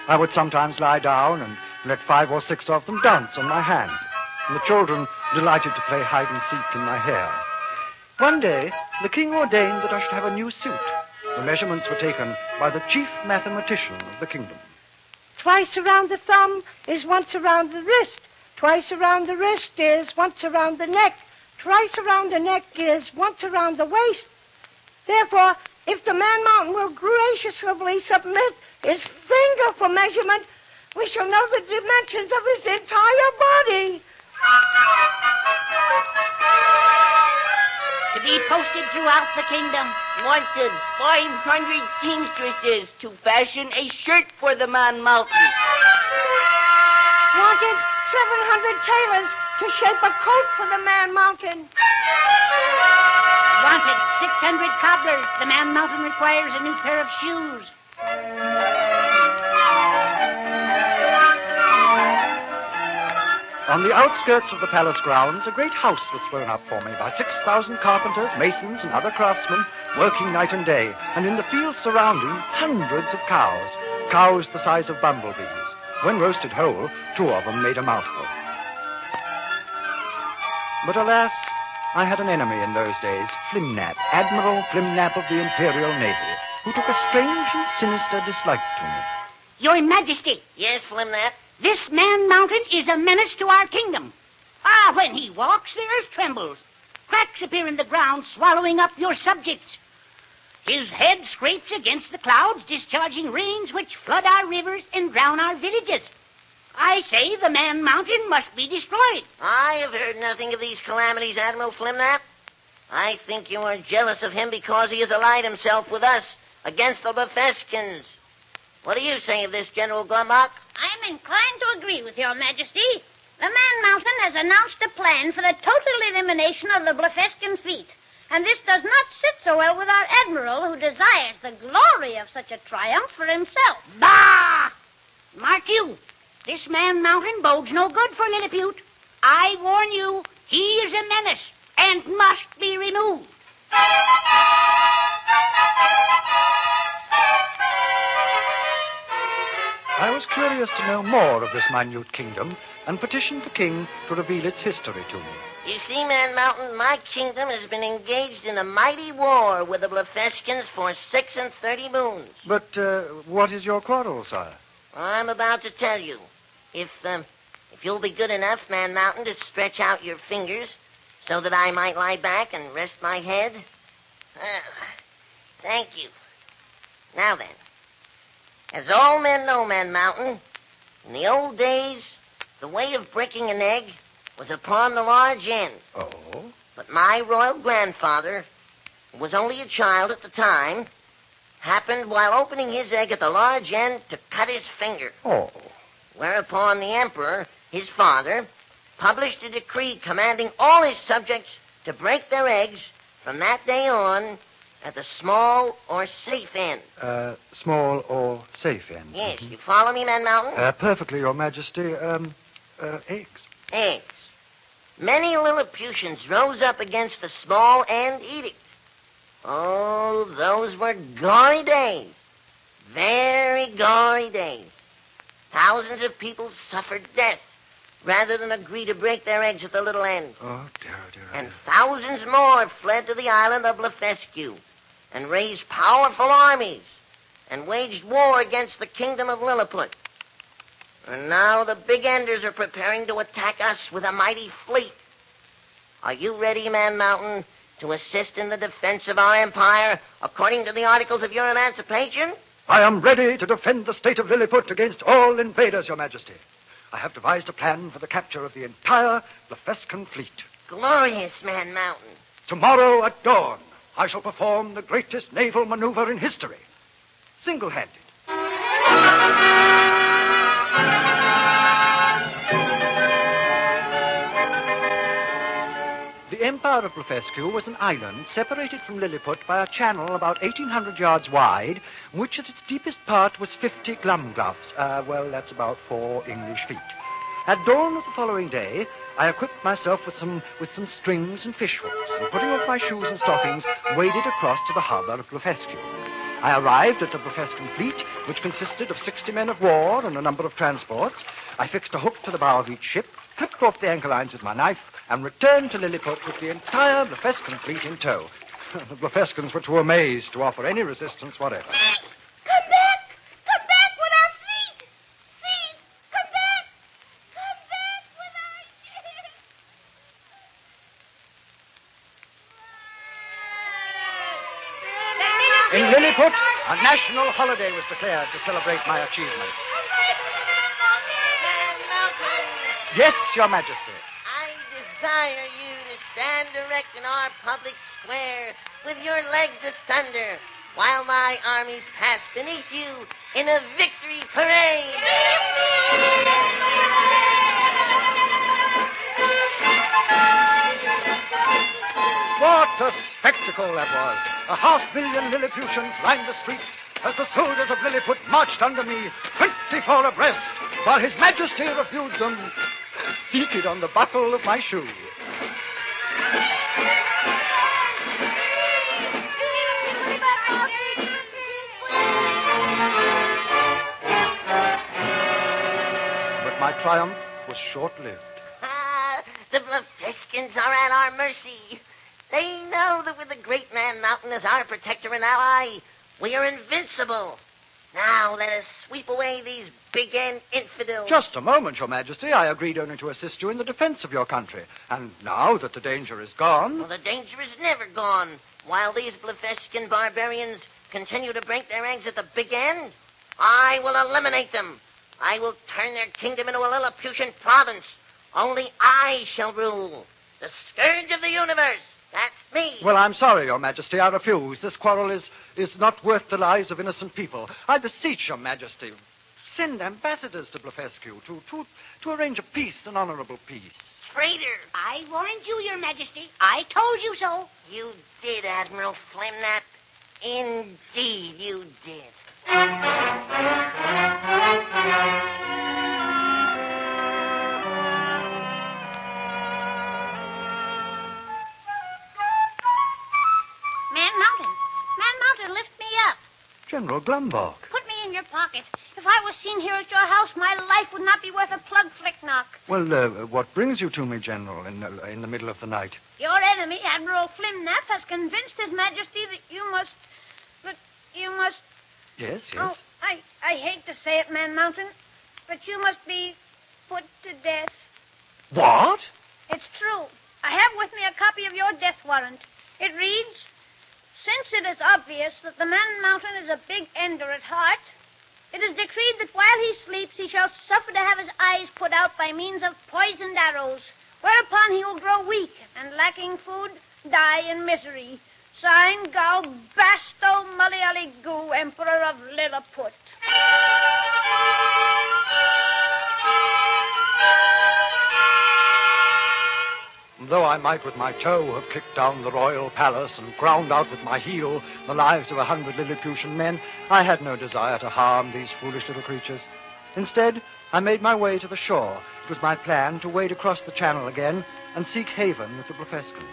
I would sometimes lie down and let 5 or 6 of them dance on my hand, and the children delighted to play hide and seek in my hair. One day, the king ordained that I should have a new suit. The measurements were taken by the chief mathematician of the kingdom. Twice around the thumb is once around the wrist. Twice around the wrist is once around the neck. Twice around the neck is once around the waist. Therefore, if the Man Mountain will graciously submit his finger for measurement, we shall know the dimensions of his entire body. To be posted throughout the kingdom. Wanted 500 seamstresses to fashion a shirt for the Man Mountain. Wanted 700 tailors to shape a coat for the Man Mountain. Wanted 600 cobblers. The Man Mountain requires a new pair of shoes. On the outskirts of the palace grounds, a great house was thrown up for me by 6,000 carpenters, masons, and other craftsmen working night and day, and in the fields surrounding, hundreds of cows the size of bumblebees. When roasted whole, 2 of them made a mouthful. But alas, I had an enemy in those days, Flimnap, Admiral Flimnap of the Imperial Navy, who took a strange and sinister dislike to me. Your Majesty. Yes, Flimnap? This man mountain is a menace to our kingdom. Ah, when he walks, the earth trembles. Cracks appear in the ground, swallowing up your subjects. His head scrapes against the clouds, discharging rains which flood our rivers and drown our villages. I say the man mountain must be destroyed. I have heard nothing of these calamities, Admiral Flimnap. I think you are jealous of him because he has allied himself with us against the Blefeskins. What do you say of this, General Glumbock? I'm inclined to agree with your Majesty. The Man Mountain has announced a plan for the total elimination of the Blefeskin fleet. And this does not sit so well with our admiral, who desires the glory of such a triumph for himself. Bah! Mark you, this Man Mountain bodes no good for Lilliput. I warn you, he is a menace and must be removed. I was curious to know more of this minute kingdom and petitioned the king to reveal its history to me. You see, Man Mountain, my kingdom has been engaged in a mighty war with the Blefeskins for 36 moons. But what is your quarrel, sire? I'm about to tell you. If you'll be good enough, Man Mountain, to stretch out your fingers so that I might lie back and rest my head. Thank you. Now then, as all men know, Man Mountain, in the old days, the way of breaking an egg was upon the large end. Oh? But my royal grandfather, who was only a child at the time, happened while opening his egg at the large end to cut his finger. Oh. Whereupon the emperor, his father, published a decree commanding all his subjects to break their eggs from that day on at the small or safe end. Small or safe end? Yes, you follow me, Man Mountain? Perfectly, Your Majesty. Eggs. Eggs. Many Lilliputians rose up against the small end edict. Oh, those were gory days. Very gory days. Thousands of people suffered death rather than agree to break their eggs at the little end. Oh, dear. And thousands more fled to the island of Blefescu and raised powerful armies and waged war against the kingdom of Lilliput. And now the Big Enders are preparing to attack us with a mighty fleet. Are you ready, Man Mountain, to assist in the defense of our empire according to the articles of your emancipation? I am ready to defend the state of Lilliput against all invaders, Your Majesty. I have devised a plan for the capture of the entire Blefescan fleet. Glorious, Man Mountain. Tomorrow at dawn, I shall perform the greatest naval maneuver in history. Single-handed. The Empire of Blefescu was an island separated from Lilliput by a channel about 1,800 yards wide, which at its deepest part was 50 glumgloves. That's about 4 English feet. At dawn of the following day, I equipped myself with some strings and fish hooks, and putting off my shoes and stockings, waded across to the harbor of Blefescu. I arrived at the Blefescan fleet, which consisted of 60 men of war and a number of transports. I fixed a hook to the bow of each ship, clipped off the anchor lines with my knife, and returned to Lilliput with the entire Blefescan fleet in tow. The Blefescans were too amazed to offer any resistance whatever. Come back! Come back with our fleet! Fleet! Come back! Come back with our ship! In Lilliput, a national holiday was declared to celebrate my achievement. Yes, Your Majesty. I desire you to stand erect in our public square with your legs asunder while my armies pass beneath you in a victory parade. What a spectacle that was! 500,000 Lilliputians lined the streets as the soldiers of Lilliput marched under me, 24 abreast, while His Majesty reviewed them. seated on the buckle of my shoe. But my triumph was short-lived. The Blefeskins are at our mercy. They know that with the great Man Mountain as our protector and ally, we are invincible. Now let us sweep away these big-end infidels. Just a moment, Your Majesty. I agreed only to assist you in the defense of your country. And now that the danger is gone... Well, the danger is never gone. While these Blefeskin barbarians continue to break their eggs at the big end, I will eliminate them. I will turn their kingdom into a Lilliputian province. Only I shall rule. The scourge of the universe. That's me. Well, I'm sorry, Your Majesty. I refuse. This quarrel is not worth the lives of innocent people. I beseech Your Majesty, send ambassadors to Blefescu to arrange a peace, an honorable peace. Traitor. I warned you, Your Majesty. I told you so. You did, Admiral Flimnap. Indeed, you did. Man Mountain, lift me up. General Glumborg. Put me in your pocket. If I was seen here at your house, my life would not be worth a plug flick knock. Well, what brings you to me, General, in the middle of the night? Your enemy, Admiral Flimnap, has convinced His Majesty that you must... Yes. Oh, I hate to say it, Man Mountain, but you must be put to death. What? It's true. I have with me a copy of your death warrant. It reads, since it is obvious that the Man Mountain is a big ender at heart, it is decreed that while he sleeps he shall suffer to have his eyes put out by means of poisoned arrows, whereupon he will grow weak and, lacking food, die in misery. Signed, Gau Basto Malialigu, Emperor of Lilliput. Though I might with my toe have kicked down the royal palace and ground out with my heel the lives of 100 Lilliputian men, I had no desire to harm these foolish little creatures. Instead, I made my way to the shore. It was my plan to wade across the channel again and seek haven with the Blefeskins.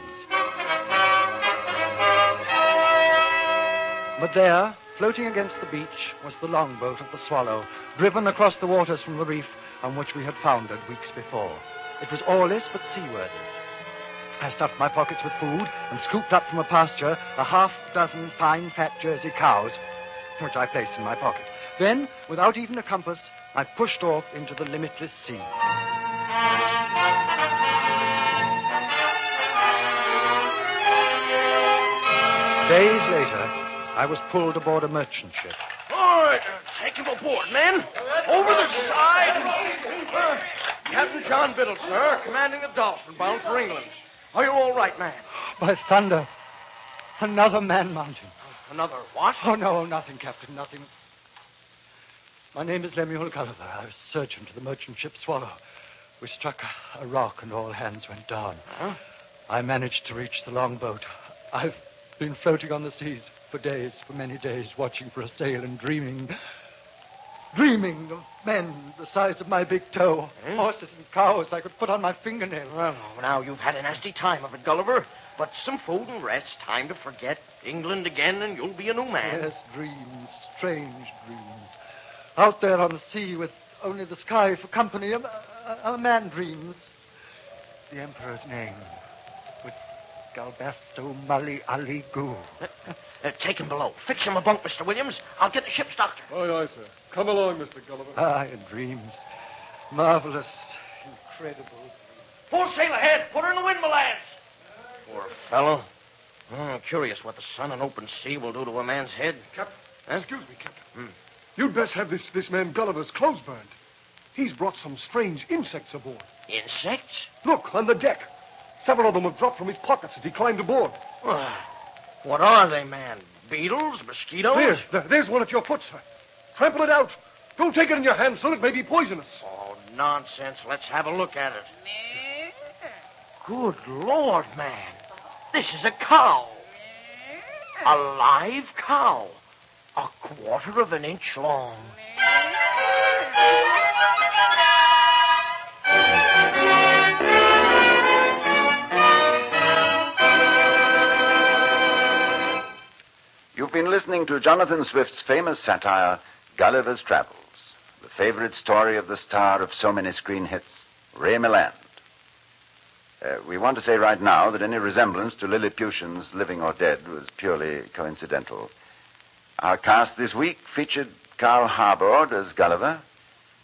But there, floating against the beach, was the longboat of the Swallow, driven across the waters from the reef on which we had foundered weeks before. It was oarless but seaworthy. I stuffed my pockets with food and scooped up from a pasture a half-dozen fine fat Jersey cows, which I placed in my pocket. Then, without even a compass, I pushed off into the limitless sea. Days later, I was pulled aboard a merchant ship. All right, take him aboard, men. Over the side. Captain John Biddle, sir, commanding the Dolphin, bound for England. Are you all right, man? By thunder, another Man Mountain. Another what? Oh, no, nothing, Captain, nothing. My name is Lemuel Gulliver. I was surgeon to the merchant ship Swallow. We struck a rock and all hands went down. Huh? I managed to reach the longboat. I've been floating on the seas for days, for many days, watching for a sail and dreaming of men the size of my big toe, horses and cows I could put on my fingernails. Well, now you've had a nasty time of it, Gulliver. But some food and rest, time to forget England again, and you'll be a new man. Yes, dreams, strange dreams. Out there on the sea with only the sky for company, a man dreams. The Emperor's name was Galbasto Mali Ali Gu. Take him below. Fix him a bunk, Mr. Williams. I'll get the ship's doctor. Aye, aye, sir. Come along, Mr. Gulliver. Ah, dreams. Marvelous, incredible. Full sail ahead. Put her in the windmill, lads. Poor fellow. Curious what the sun and open sea will do to a man's head. Captain. Huh? Excuse me, Captain. You'd best have this man Gulliver's clothes burned. He's brought some strange insects aboard. Insects? Look, on the deck. Several of them have dropped from his pockets as he climbed aboard. What are they, man? Beetles? Mosquitoes? There's one at your foot, sir. Trample it out. Don't take it in your hand, son. It may be poisonous. Oh, nonsense. Let's have a look at it. Good Lord, man. This is a cow. A live cow. A quarter of an inch long. been listening to Jonathan Swift's famous satire, Gulliver's Travels, the favorite story of the star of so many screen hits, Ray Milland. We want to say right now that any resemblance to Lilliputians, living or dead, was purely coincidental. Our cast this week featured Carl Harbord as Gulliver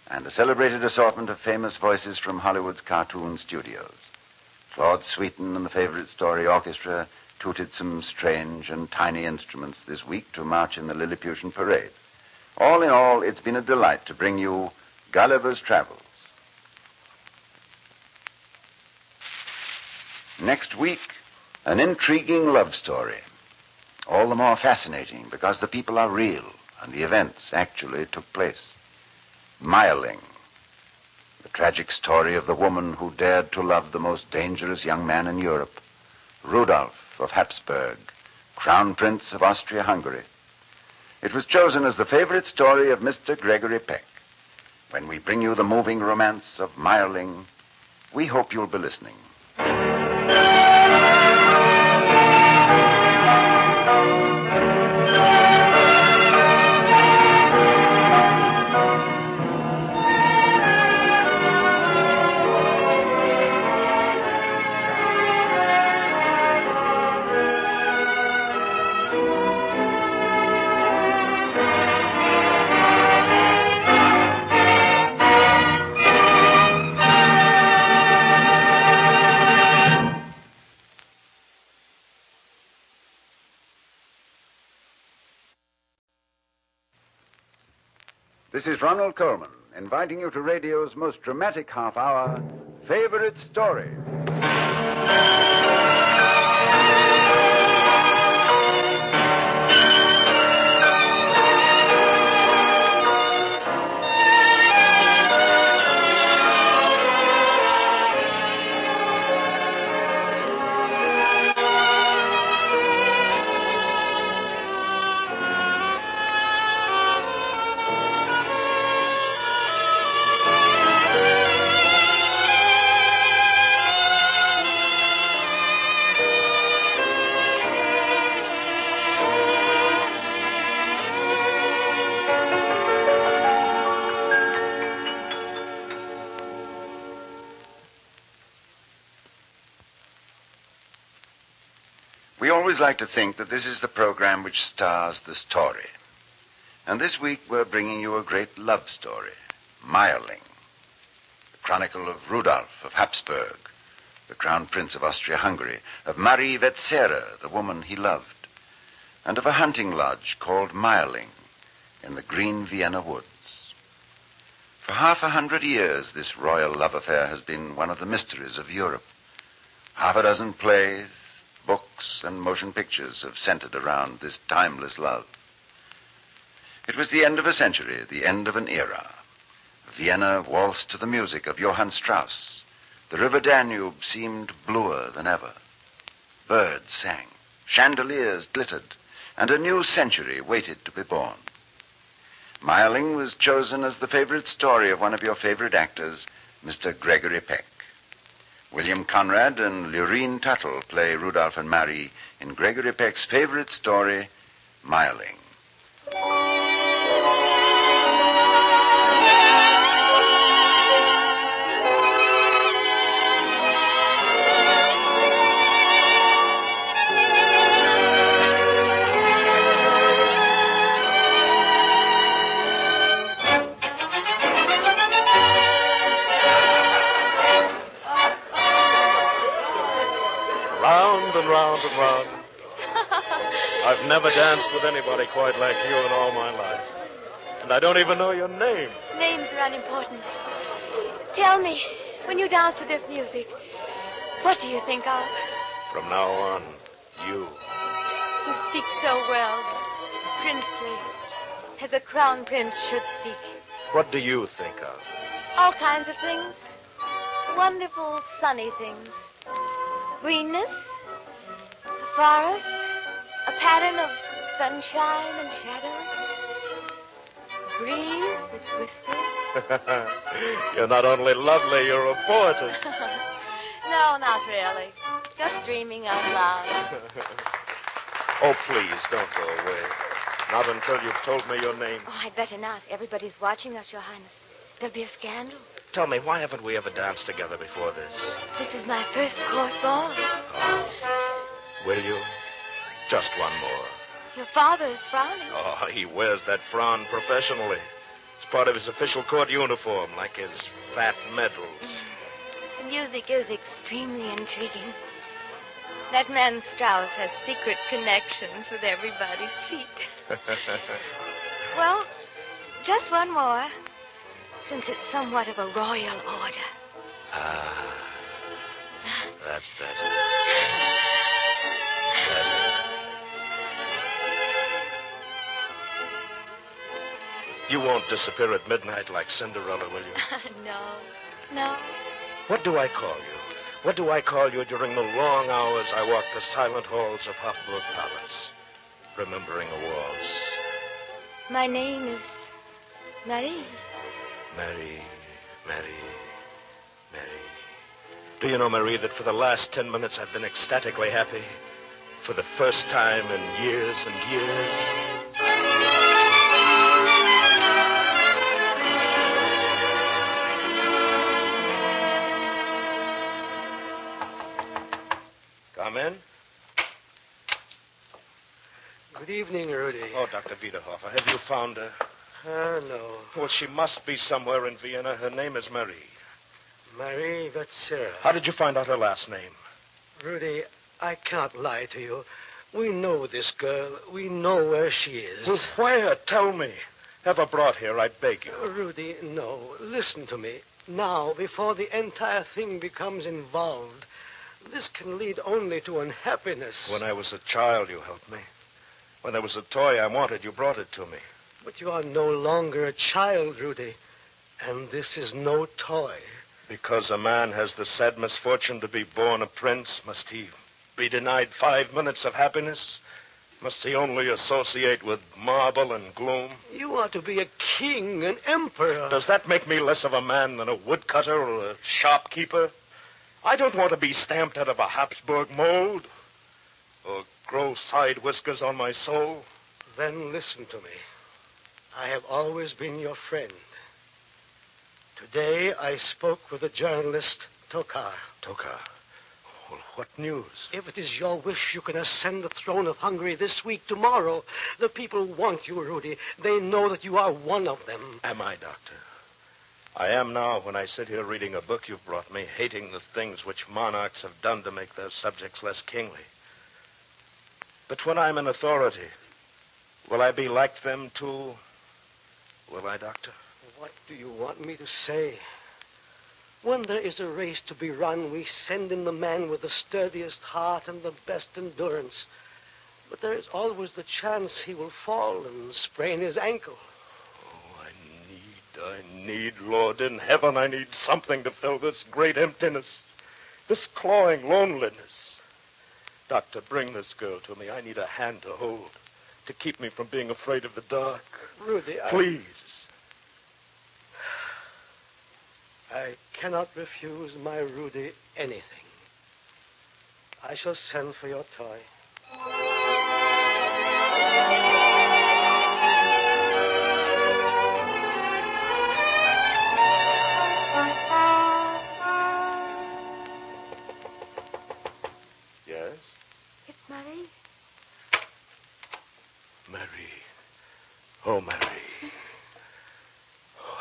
and a celebrated assortment of famous voices from Hollywood's cartoon studios. Claude Sweeten and the Favorite Story Orchestra tooted some strange and tiny instruments this week to march in the Lilliputian parade. All in all, it's been a delight to bring you Gulliver's Travels. Next week, an intriguing love story. All the more fascinating because the people are real and the events actually took place. Mayerling, the tragic story of the woman who dared to love the most dangerous young man in Europe, Rudolph of Habsburg, Crown Prince of Austria-Hungary. It was chosen as the favorite story of Mr. Gregory Peck. When we bring you the moving romance of Mayerling, we hope you'll be listening. This is Ronald Coleman, inviting you to radio's most dramatic half hour, Favorite Story. We always like to think that this is the program which stars the story. And this week we're bringing you a great love story, Mayerling, the chronicle of Rudolph of Habsburg, the Crown Prince of Austria-Hungary, of Marie Wetzera, the woman he loved, and of a hunting lodge called Mayerling in the green Vienna woods. For 100 years, this royal love affair has been one of the mysteries of Europe. 6 plays, books, and motion pictures have centered around this timeless love. It was the end of a century, the end of an era. Vienna waltzed to the music of Johann Strauss. The river Danube seemed bluer than ever. Birds sang, chandeliers glittered, and a new century waited to be born. Mayerling was chosen as the favorite story of one of your favorite actors, Mr. Gregory Peck. William Conrad and Lurene Tuttle play Rudolph and Marie in Gregory Peck's favorite story, Mayerling. Round and round and round. I've never danced with anybody quite like you in all my life. And I don't even know your name. Names are unimportant. Tell me, when you dance to this music, what do you think of? From now on, you. You speak so well, princely, as a crown prince should speak. What do you think of? All kinds of things. Wonderful, sunny things. Greenness, a forest, a pattern of sunshine and shadow, a breeze that whispers. You're not only lovely, you're a poetess. No, not really. Just dreaming out loud. Oh, please, don't go away. Not until you've told me your name. Oh, I'd better not. Everybody's watching us, Your Highness. There'll be a scandal. Tell me, why haven't we ever danced together before this? This is my first court ball. Oh. Will you? Just one more. Your father is frowning. Oh, he wears that frown professionally. It's part of his official court uniform, like his fat medals. The music is extremely intriguing. That man Strauss has secret connections with everybody's feet. Well, just one more, since it's somewhat of a royal order. Ah, that's better. You won't disappear at midnight like Cinderella, will you? No. What do I call you? What do I call you during the long hours I walk the silent halls of Hofburg Palace, remembering a waltz? My name is Marie. Marie. Do you know, Marie, that for the last 10 minutes I've been ecstatically happy? For the first time in years and years. Come in. Good evening, Rudy. Oh, Dr. Wiederhofer, have you found her? No. Well, she must be somewhere in Vienna. Her name is Marie. Marie, that's Sarah. How did you find out her last name? Rudy, I can't lie to you. We know this girl. We know where she is. Well, where? Tell me. Have her brought here, I beg you. Rudy, no. Listen to me. Now, before the entire thing becomes involved, this can lead only to unhappiness. When I was a child, you helped me. When there was a toy I wanted, you brought it to me. But you are no longer a child, Rudy. And this is no toy. Because a man has the sad misfortune to be born a prince, must he be denied 5 minutes of happiness? Must he only associate with marble and gloom? You are to be a king, an emperor. Does that make me less of a man than a woodcutter or a shopkeeper? I don't want to be stamped out of a Habsburg mold or grow side whiskers on my soul. Then listen to me. I have always been your friend. Today I spoke with the journalist, Tokar. Tokar? Well, what news? If it is your wish, you can ascend the throne of Hungary this week, tomorrow. The people want you, Rudy. They know that you are one of them. Am I, Doctor? I am now when I sit here reading a book you've brought me, hating the things which monarchs have done to make their subjects less kingly. But when I'm in authority, will I be like them too? Will I, Doctor? What do you want me to say? When there is a race to be run, we send in the man with the sturdiest heart and the best endurance. But there is always the chance he will fall and sprain his ankle. I need, Lord in heaven, I need something to fill this great emptiness, this clawing loneliness. Doctor, bring this girl to me. I need a hand to hold, to keep me from being afraid of the dark. Rudy, Please. I cannot refuse my Rudy anything. I shall send for your toy. Yes? It's Marie. Marie. Oh, Marie.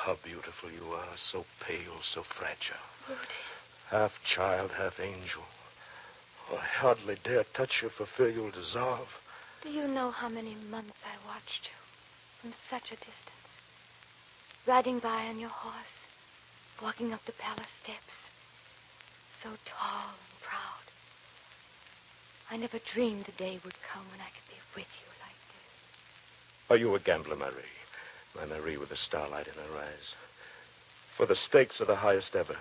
How beautiful you are, so pale, so fragile. Rudy. Half child, half angel. Oh, I hardly dare touch you for fear you'll dissolve. Do you know how many months I watched you from such a distance? Riding by on your horse, walking up the palace steps, so tall and proud. I never dreamed the day would come when I could be with you like this. Are you a gambler, Marie? My Marie with the starlight in her eyes. For the stakes are the highest ever.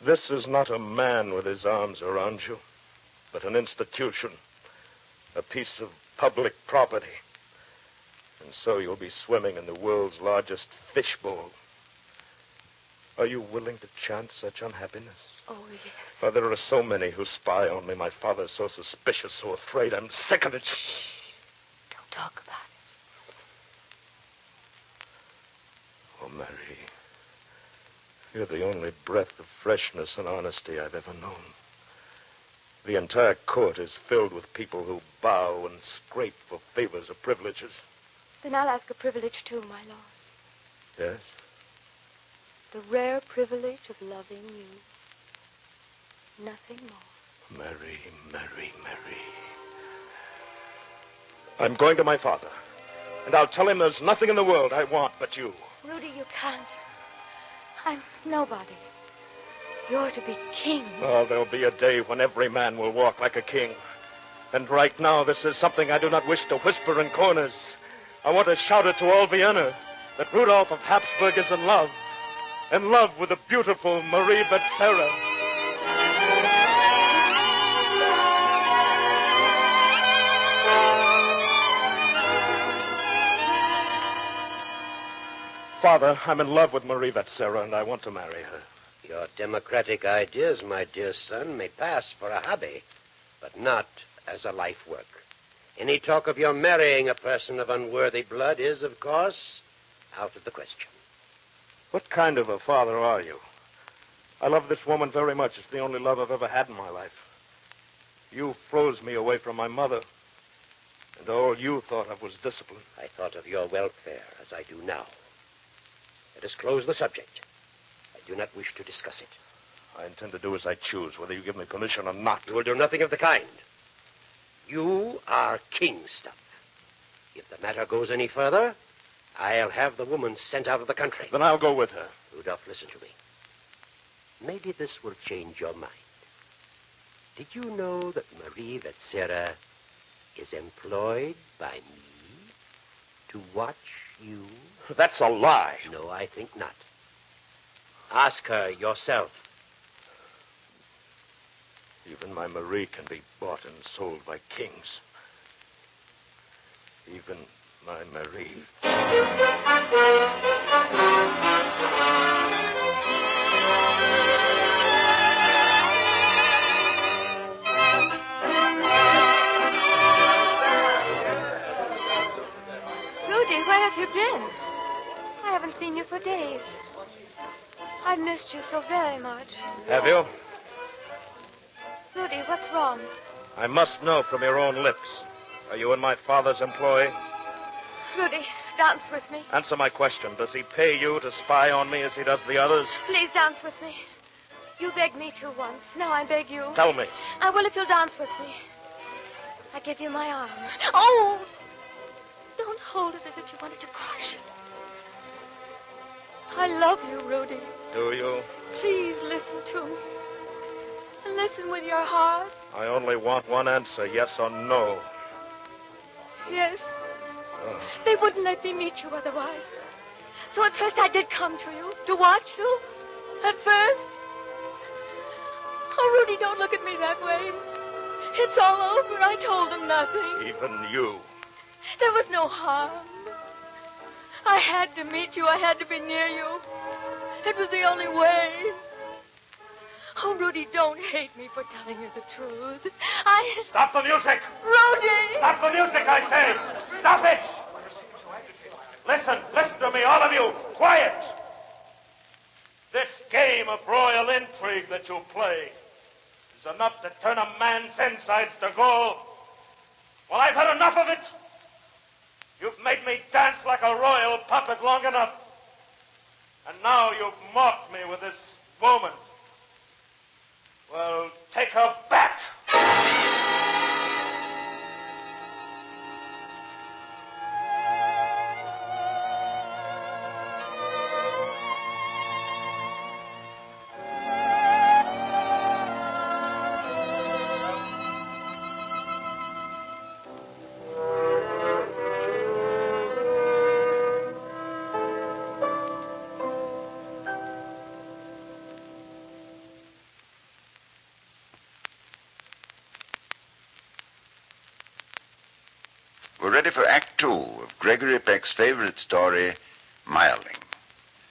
This is not a man with his arms around you, but an institution, a piece of public property. And so you'll be swimming in the world's largest fishbowl. Are you willing to chance such unhappiness? Oh, yes. For there are so many who spy on me. My father's so suspicious, so afraid. I'm sick of it. Don't talk about it. Oh, Mary, you're the only breath of freshness and honesty I've ever known. The entire court is filled with people who bow and scrape for favors or privileges. Then I'll ask a privilege too, my lord. Yes? The rare privilege of loving you. Nothing more. Mary, Mary, Mary. I'm going to my father, and I'll tell him there's nothing in the world I want but you. Rudy, you can't. I'm nobody. You're to be king. Oh, there'll be a day when every man will walk like a king. And right now, this is something I do not wish to whisper in corners. I want to shout it to all Vienna, that Rudolph of Habsburg is in love with the beautiful Marie Betzera. Father, I'm in love with Marie Betzera, and I want to marry her. Your democratic ideas, my dear son, may pass for a hobby, but not as a life work. Any talk of your marrying a person of unworthy blood is, of course, out of the question. What kind of a father are you? I love this woman very much. It's the only love I've ever had in my life. You froze me away from my mother, and all you thought of was discipline. I thought of your welfare as I do now. Let us close the subject. I do not wish to discuss it. I intend to do as I choose, whether you give me permission or not. You will do nothing of the kind. You are king stuff. If the matter goes any further, I'll have the woman sent out of the country. Then I'll go with her. Rudolph, listen to me. Maybe this will change your mind. Did you know that Marie Betzera is employed by me to watch you? That's a lie. No, I think not. Ask her yourself. Even my Marie can be bought and sold by kings. Even my Marie. Rudy, where have you been? I haven't seen you for days. I've missed you so very much. Have you? Rudy, what's wrong? I must know from your own lips. Are you in my father's employ? Rudy, dance with me. Answer my question. Does he pay you to spy on me as he does the others? Please dance with me. You begged me to once. Now I beg you. Tell me. I will if you'll dance with me. I give you my arm. Oh! Don't hold it as if you wanted to crush it. I love you, Rudy. Do you? Please listen to me. Listen with your heart. I only want one answer, yes or no. Yes. Oh. They wouldn't let me meet you otherwise. So at first I did come to you, to watch you. At first. Oh, Rudy, don't look at me that way. It's all over. I told them nothing. Even you. There was no harm. I had to meet you. I had to be near you. It was the only way. Oh, Rudy, don't hate me for telling you the truth. Stop the music! Rudy! Stop the music, I say! Stop it! Listen to me, all of you. Quiet! This game of royal intrigue that you play is enough to turn a man's insides to gold. Well, I've had enough of it. You've made me dance like a royal puppet long enough. And now you've mocked me with this woman. Well, take her back. We're ready for Act 2 of Gregory Peck's favorite story, Mayerling.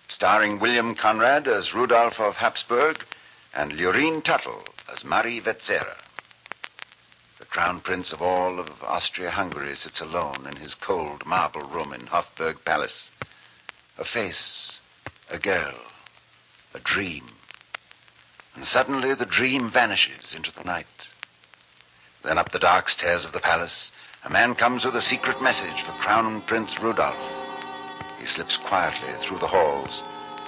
starring William Conrad as Rudolph of Habsburg and Lurine Tuttle as Marie Vetzera. The Crown Prince of all of Austria-Hungary sits alone in his cold marble room in Hofburg Palace. A face, a girl, a dream. And suddenly the dream vanishes into the night. Then up the dark stairs of the palace, a man comes with a secret message for Crown Prince Rudolph. He slips quietly through the halls.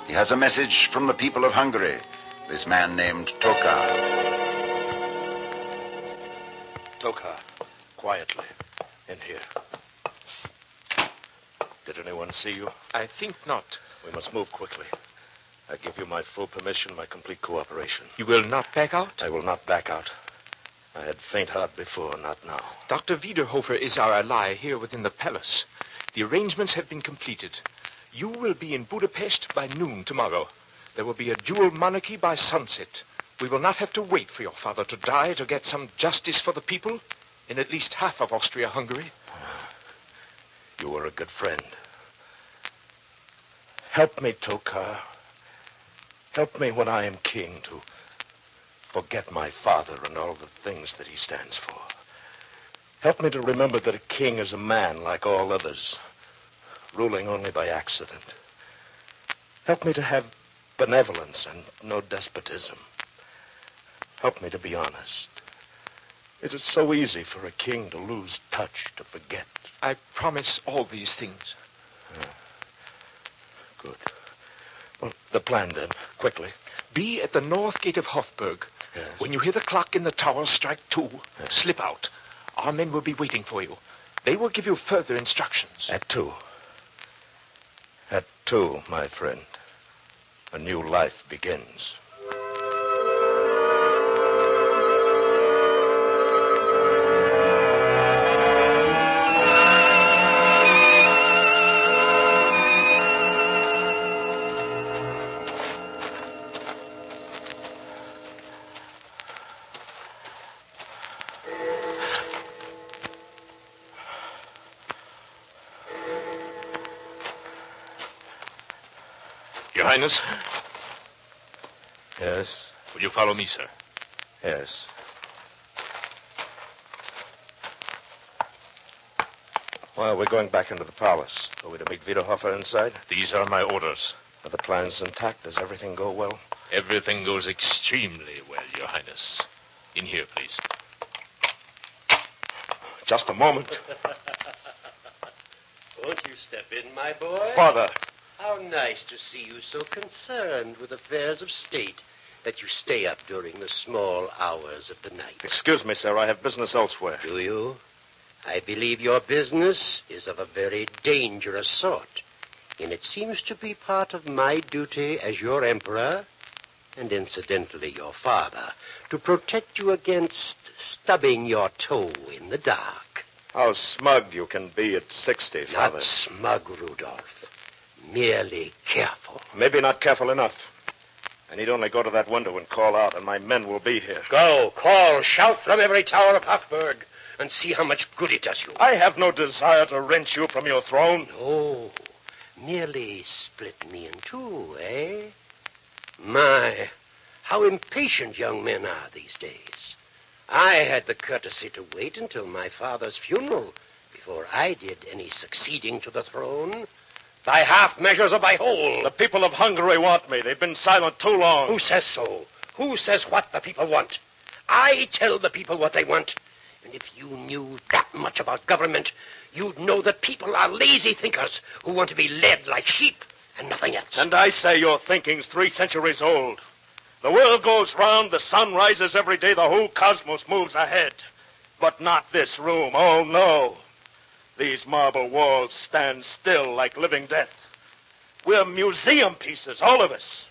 He has a message from the people of Hungary, this man named Tokar. Tokar, quietly, in here. Did anyone see you? I think not. We must move quickly. I give you my full permission, my complete cooperation. You will not back out? I will not back out. I had faint heart before, not now. Dr. Wiederhofer is our ally here within the palace. The arrangements have been completed. You will be in Budapest by noon tomorrow. There will be a dual monarchy by sunset. We will not have to wait for your father to die to get some justice for the people in at least half of Austria-Hungary. You were a good friend. Help me, Tokar. Help me when I am king to forget my father and all the things that he stands for. Help me to remember that a king is a man like all others, ruling only by accident. Help me to have benevolence and no despotism. Help me to be honest. It is so easy for a king to lose touch, to forget. I promise all these things. Good. Well, the plan then, quickly. Be at the north gate of Hofburg. Yes. When you hear the clock in the tower strike 2, slip out. Our men will be waiting for you. They will give you further instructions. At 2. At 2, my friend. A new life begins. Your Highness? Yes? Will you follow me, sir? Yes. Well, we're going back into the palace. Are we to meet Wiederhofer inside? These are my orders. Are the plans intact? Does everything go well? Everything goes extremely well, Your Highness. In here, please. Just a moment. Won't you step in, my boy? Father. How nice to see you so concerned with affairs of state that you stay up during the small hours of the night. Excuse me, sir. I have business elsewhere. Do you? I believe your business is of a very dangerous sort, and it seems to be part of my duty as your emperor, and incidentally your father, to protect you against stubbing your toe in the dark. How smug you can be at 60, Father. Not smug, Rudolph. Merely careful. Maybe not careful enough. I need only go to that window and call out, and my men will be here. Go, call, shout from every tower of Hofburg, and see how much good it does you. I have no desire to wrench you from your throne. No, merely split me in two, eh? My, how impatient young men are these days. I had the courtesy to wait until my father's funeral before I did any succeeding to the throne. By half measures or by whole. The people of Hungary want me. They've been silent too long. Who says so? Who says what the people want? I tell the people what they want. And if you knew that much about government, you'd know that people are lazy thinkers who want to be led like sheep and nothing else. And I say your thinking's 3 centuries old. The world goes round, the sun rises every day, the whole cosmos moves ahead. But not this room. Oh, no. These marble walls stand still like living death. We're museum pieces, all of us.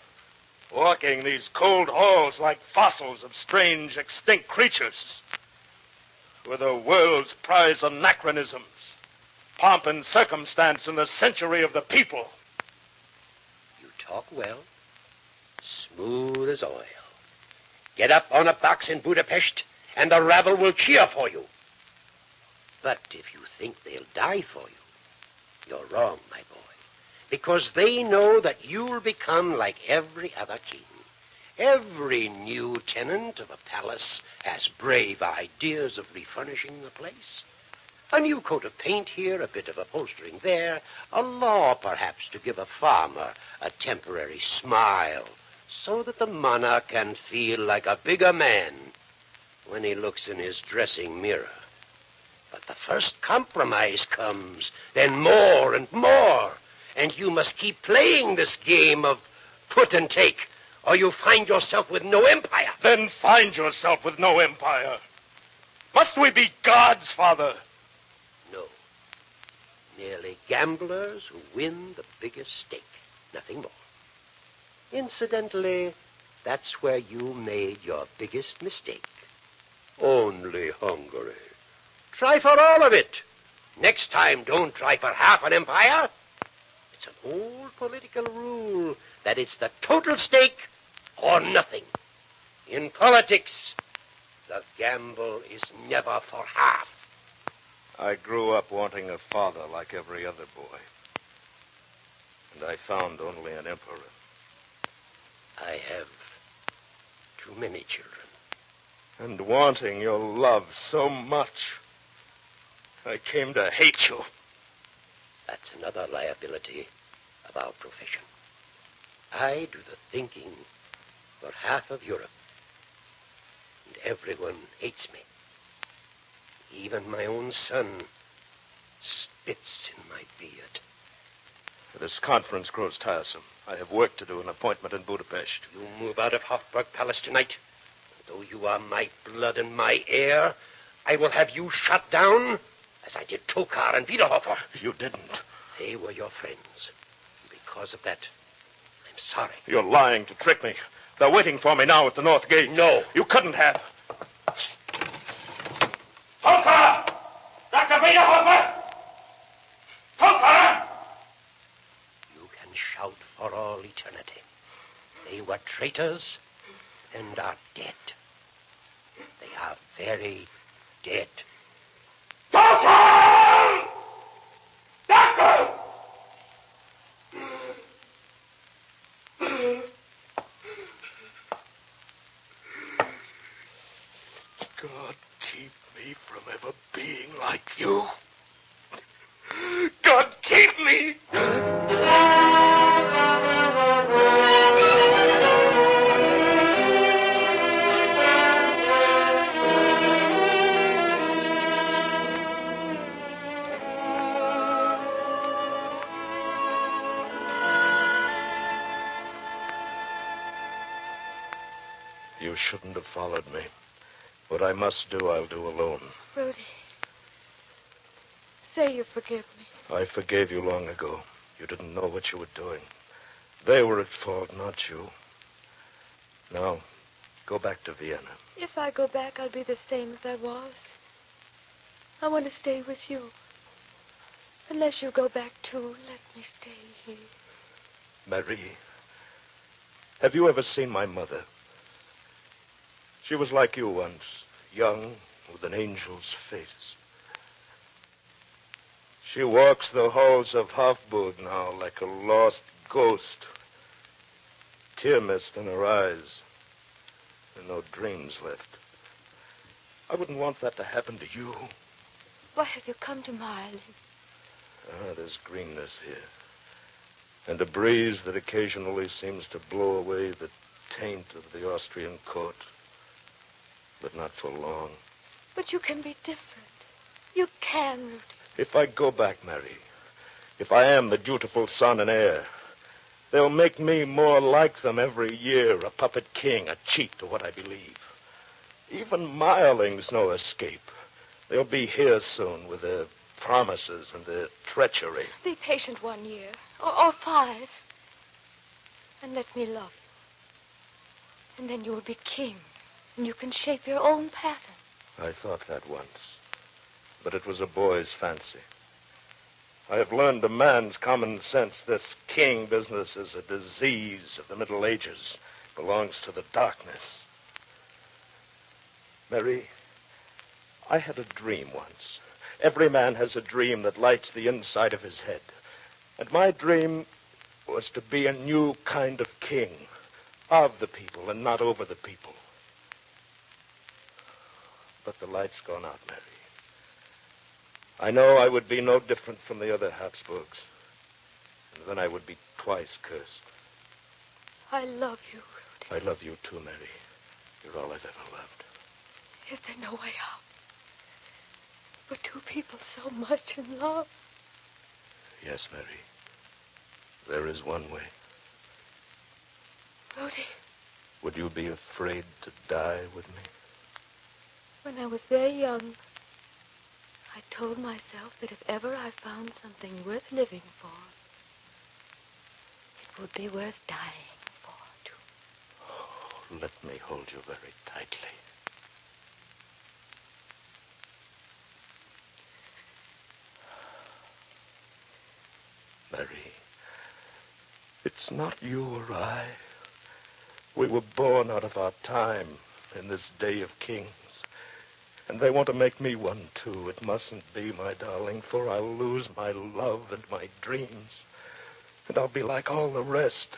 Walking these cold halls like fossils of strange, extinct creatures. We're the world's prized anachronisms. Pomp and circumstance in the century of the people. You talk well. Smooth as oil. Get up on a box in Budapest, and the rabble will cheer for you. But if you think they'll die for you, you're wrong, my boy. because they know that you'll become like every other king. Every new tenant of a palace has brave ideas of refurnishing the place. A new coat of paint here, a bit of upholstering there, a law perhaps to give a farmer a temporary smile, so that the monarch can feel like a bigger man when he looks in his dressing mirror. But the first compromise comes, then more and more, and you must keep playing this game of put and take, or you find yourself with no empire. Then find yourself with no empire. Must we be gods, Father? No. Merely gamblers who win the biggest stake. Nothing more. Incidentally, that's where you made your biggest mistake. Only Hungary. Try for all of it. Next time, don't try for half an empire. It's an old political rule that it's the total stake or nothing. In politics, the gamble is never for half. I grew up wanting a father like every other boy. And I found only an emperor. I have too many children. And wanting your love so much, I came to hate you. That's another liability of our profession. I do the thinking for half of Europe. And everyone hates me. Even my own son spits in my beard. This conference grows tiresome. I have work to do, an appointment in Budapest. You move out of Hofburg Palace tonight. Though you are my blood and my heir, I will have you shot down as I did Tokar and Wiederhofer. You didn't. They were your friends. Because of that, I'm sorry. You're lying to trick me. They're waiting for me now at the North Gate. No. You couldn't have. Tokar! Dr. Wiederhofer! Tokar! You can shout for all eternity. They were traitors and are dead. They are very dead. Doctor! Doctor! God keep me from ever being like you. God keep me! You shouldn't have followed me. What I must do, I'll do alone. Rudy, say you forgive me. I forgave you long ago. You didn't know what you were doing. They were at fault, not you. Now, go back to Vienna. If I go back, I'll be the same as I was. I want to stay with you. Unless you go back too, let me stay here. Marie, have you ever seen my mother? She was like you once, young, with an angel's face. She walks the halls of Hofburg now like a lost ghost. Tear mist in her eyes, and no dreams left. I wouldn't want that to happen to you. Why have you come to Mayerling? There's greenness here, and a breeze that occasionally seems to blow away the taint of the Austrian court. But not for long. But you can be different. You can, Rudy. If I go back, Mary, if I am the dutiful son and heir, they'll make me more like them every year, a puppet king, a cheat to what I believe. Even Mayerling's no escape. They'll be here soon with their promises and their treachery. Be patient 1 year, or 5, and let me love you. And then you will be king. And you can shape your own pattern. I thought that once. But it was a boy's fancy. I have learned a man's common sense. This king business is a disease of the Middle Ages. Belongs to the darkness. Mary, I had a dream once. Every man has a dream that lights the inside of his head. And my dream was to be a new kind of king, of the people and not over the people. But the light's gone out, Mary. I know I would be no different from the other Habsburgs. And then I would be twice cursed. I love you, Rudy. I love you too, Mary. You're all I've ever loved. Is there no way out? For two people so much in love. Yes, Mary. There is one way. Rudy. Would you be afraid to die with me? When I was very young, I told myself that if ever I found something worth living for, it would be worth dying for, too. Oh, let me hold you very tightly. Mary, it's not you or I. We were born out of our time in this day of kings. And they want to make me one, too. It mustn't be, my darling, for I'll lose my love and my dreams. And I'll be like all the rest.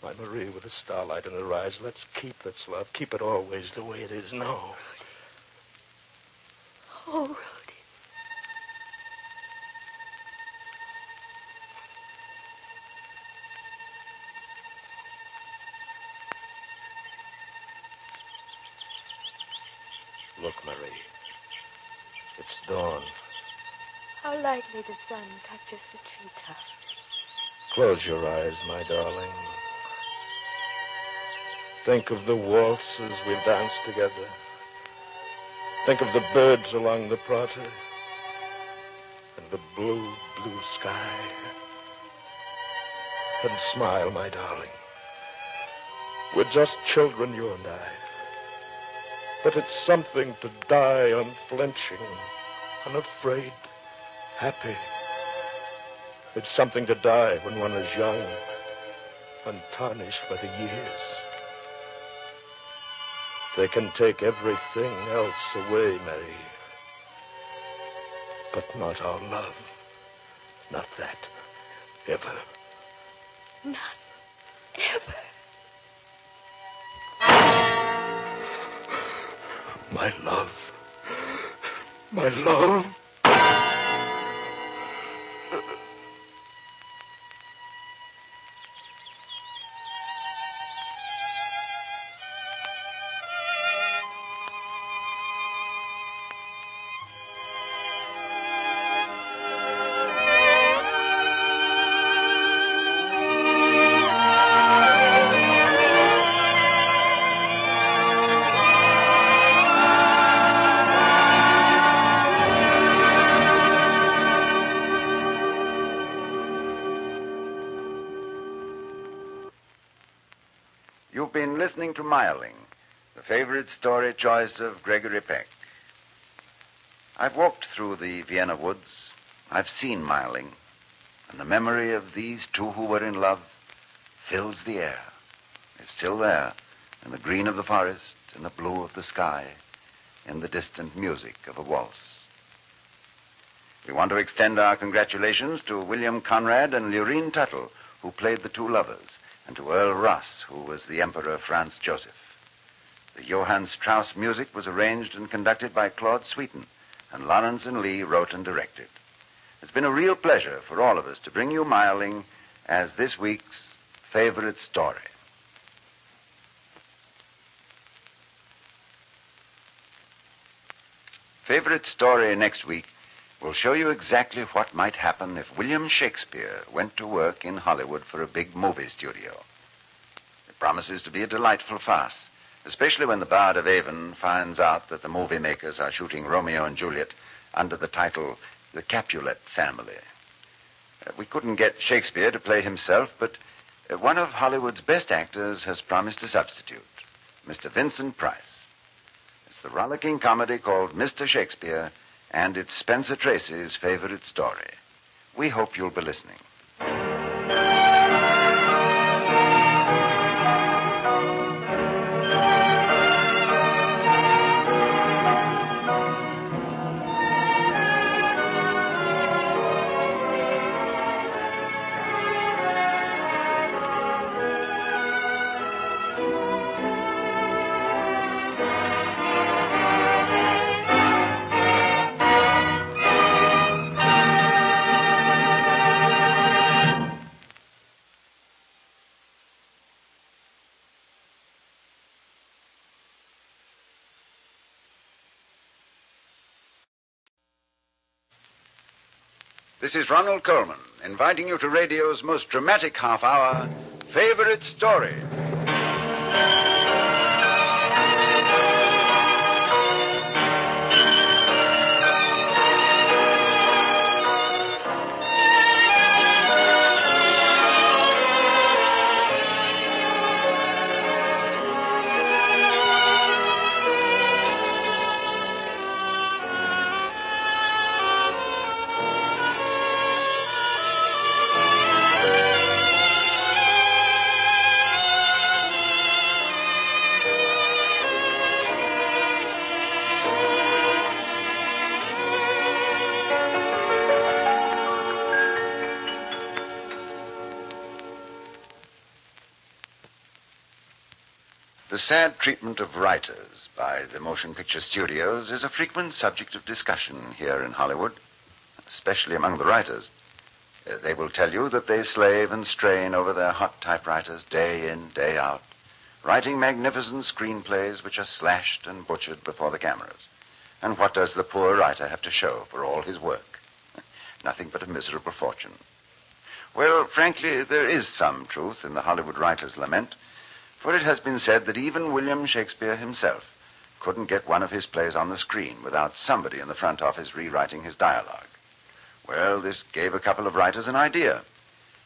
My Marie with the starlight in her eyes. Let's keep this love. Keep it always the way it is now. Oh, Rudy. Look, Marie. It's dawn. How lightly the sun touches the treetops. Close your eyes, my darling. Think of the waltzes we've danced together. Think of the birds along the Prater. And the blue, blue sky. And smile, my darling. We're just children, you and I. But it's something to die unflinching, unafraid, happy. It's something to die when one is young, untarnished by the years. They can take everything else away, Mary. But not our love. Not that. Ever. Not ever. My love. My love. You've been listening to Mayerling, the favorite story choice of Gregory Peck. I've walked through the Vienna woods. I've seen Mayerling, and the memory of these two who were in love fills the air. It's still there, in the green of the forest, in the blue of the sky, in the distant music of a waltz. We want to extend our congratulations to William Conrad and Lurene Tuttle, who played the two lovers, and to Earl Ross, who was the Emperor Franz Joseph. The Johann Strauss music was arranged and conducted by Claude Sweeten, and Lawrence and Lee wrote and directed. It's been a real pleasure for all of us to bring you Mayerling as this week's favorite story. Favorite story next week will show you exactly what might happen if William Shakespeare went to work in Hollywood for a big movie studio. It promises to be a delightful farce, especially when the Bard of Avon finds out that the movie makers are shooting Romeo and Juliet under the title The Capulet Family. We couldn't get Shakespeare to play himself, but one of Hollywood's best actors has promised a substitute, Mr. Vincent Price. It's the rollicking comedy called Mr. Shakespeare, and it's Spencer Tracy's favorite story. We hope you'll be listening. This is Ronald Coleman, inviting you to radio's most dramatic half hour, Favorite Story. The sad treatment of writers by the motion picture studios is a frequent subject of discussion here in Hollywood, especially among the writers. They will tell you that they slave and strain over their hot typewriters day in, day out, writing magnificent screenplays which are slashed and butchered before the cameras. And what does the poor writer have to show for all his work? Nothing but a miserable fortune. Well, frankly, there is some truth in the Hollywood writer's lament, for it has been said that even William Shakespeare himself couldn't get one of his plays on the screen without somebody in the front office rewriting his dialogue. Well, this gave a couple of writers an idea.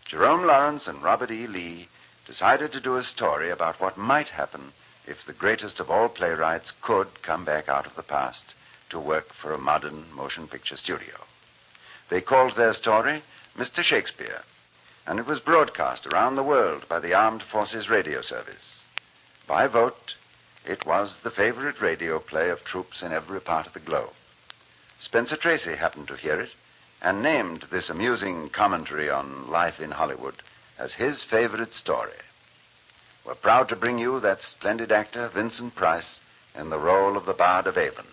Jerome Lawrence and Robert E. Lee decided to do a story about what might happen if the greatest of all playwrights could come back out of the past to work for a modern motion picture studio. They called their story Mr. Shakespeare, and it was broadcast around the world by the Armed Forces Radio Service. By vote, it was the favorite radio play of troops in every part of the globe. Spencer Tracy happened to hear it and named this amusing commentary on life in Hollywood as his favorite story. We're proud to bring you that splendid actor, Vincent Price, in the role of the Bard of Avon.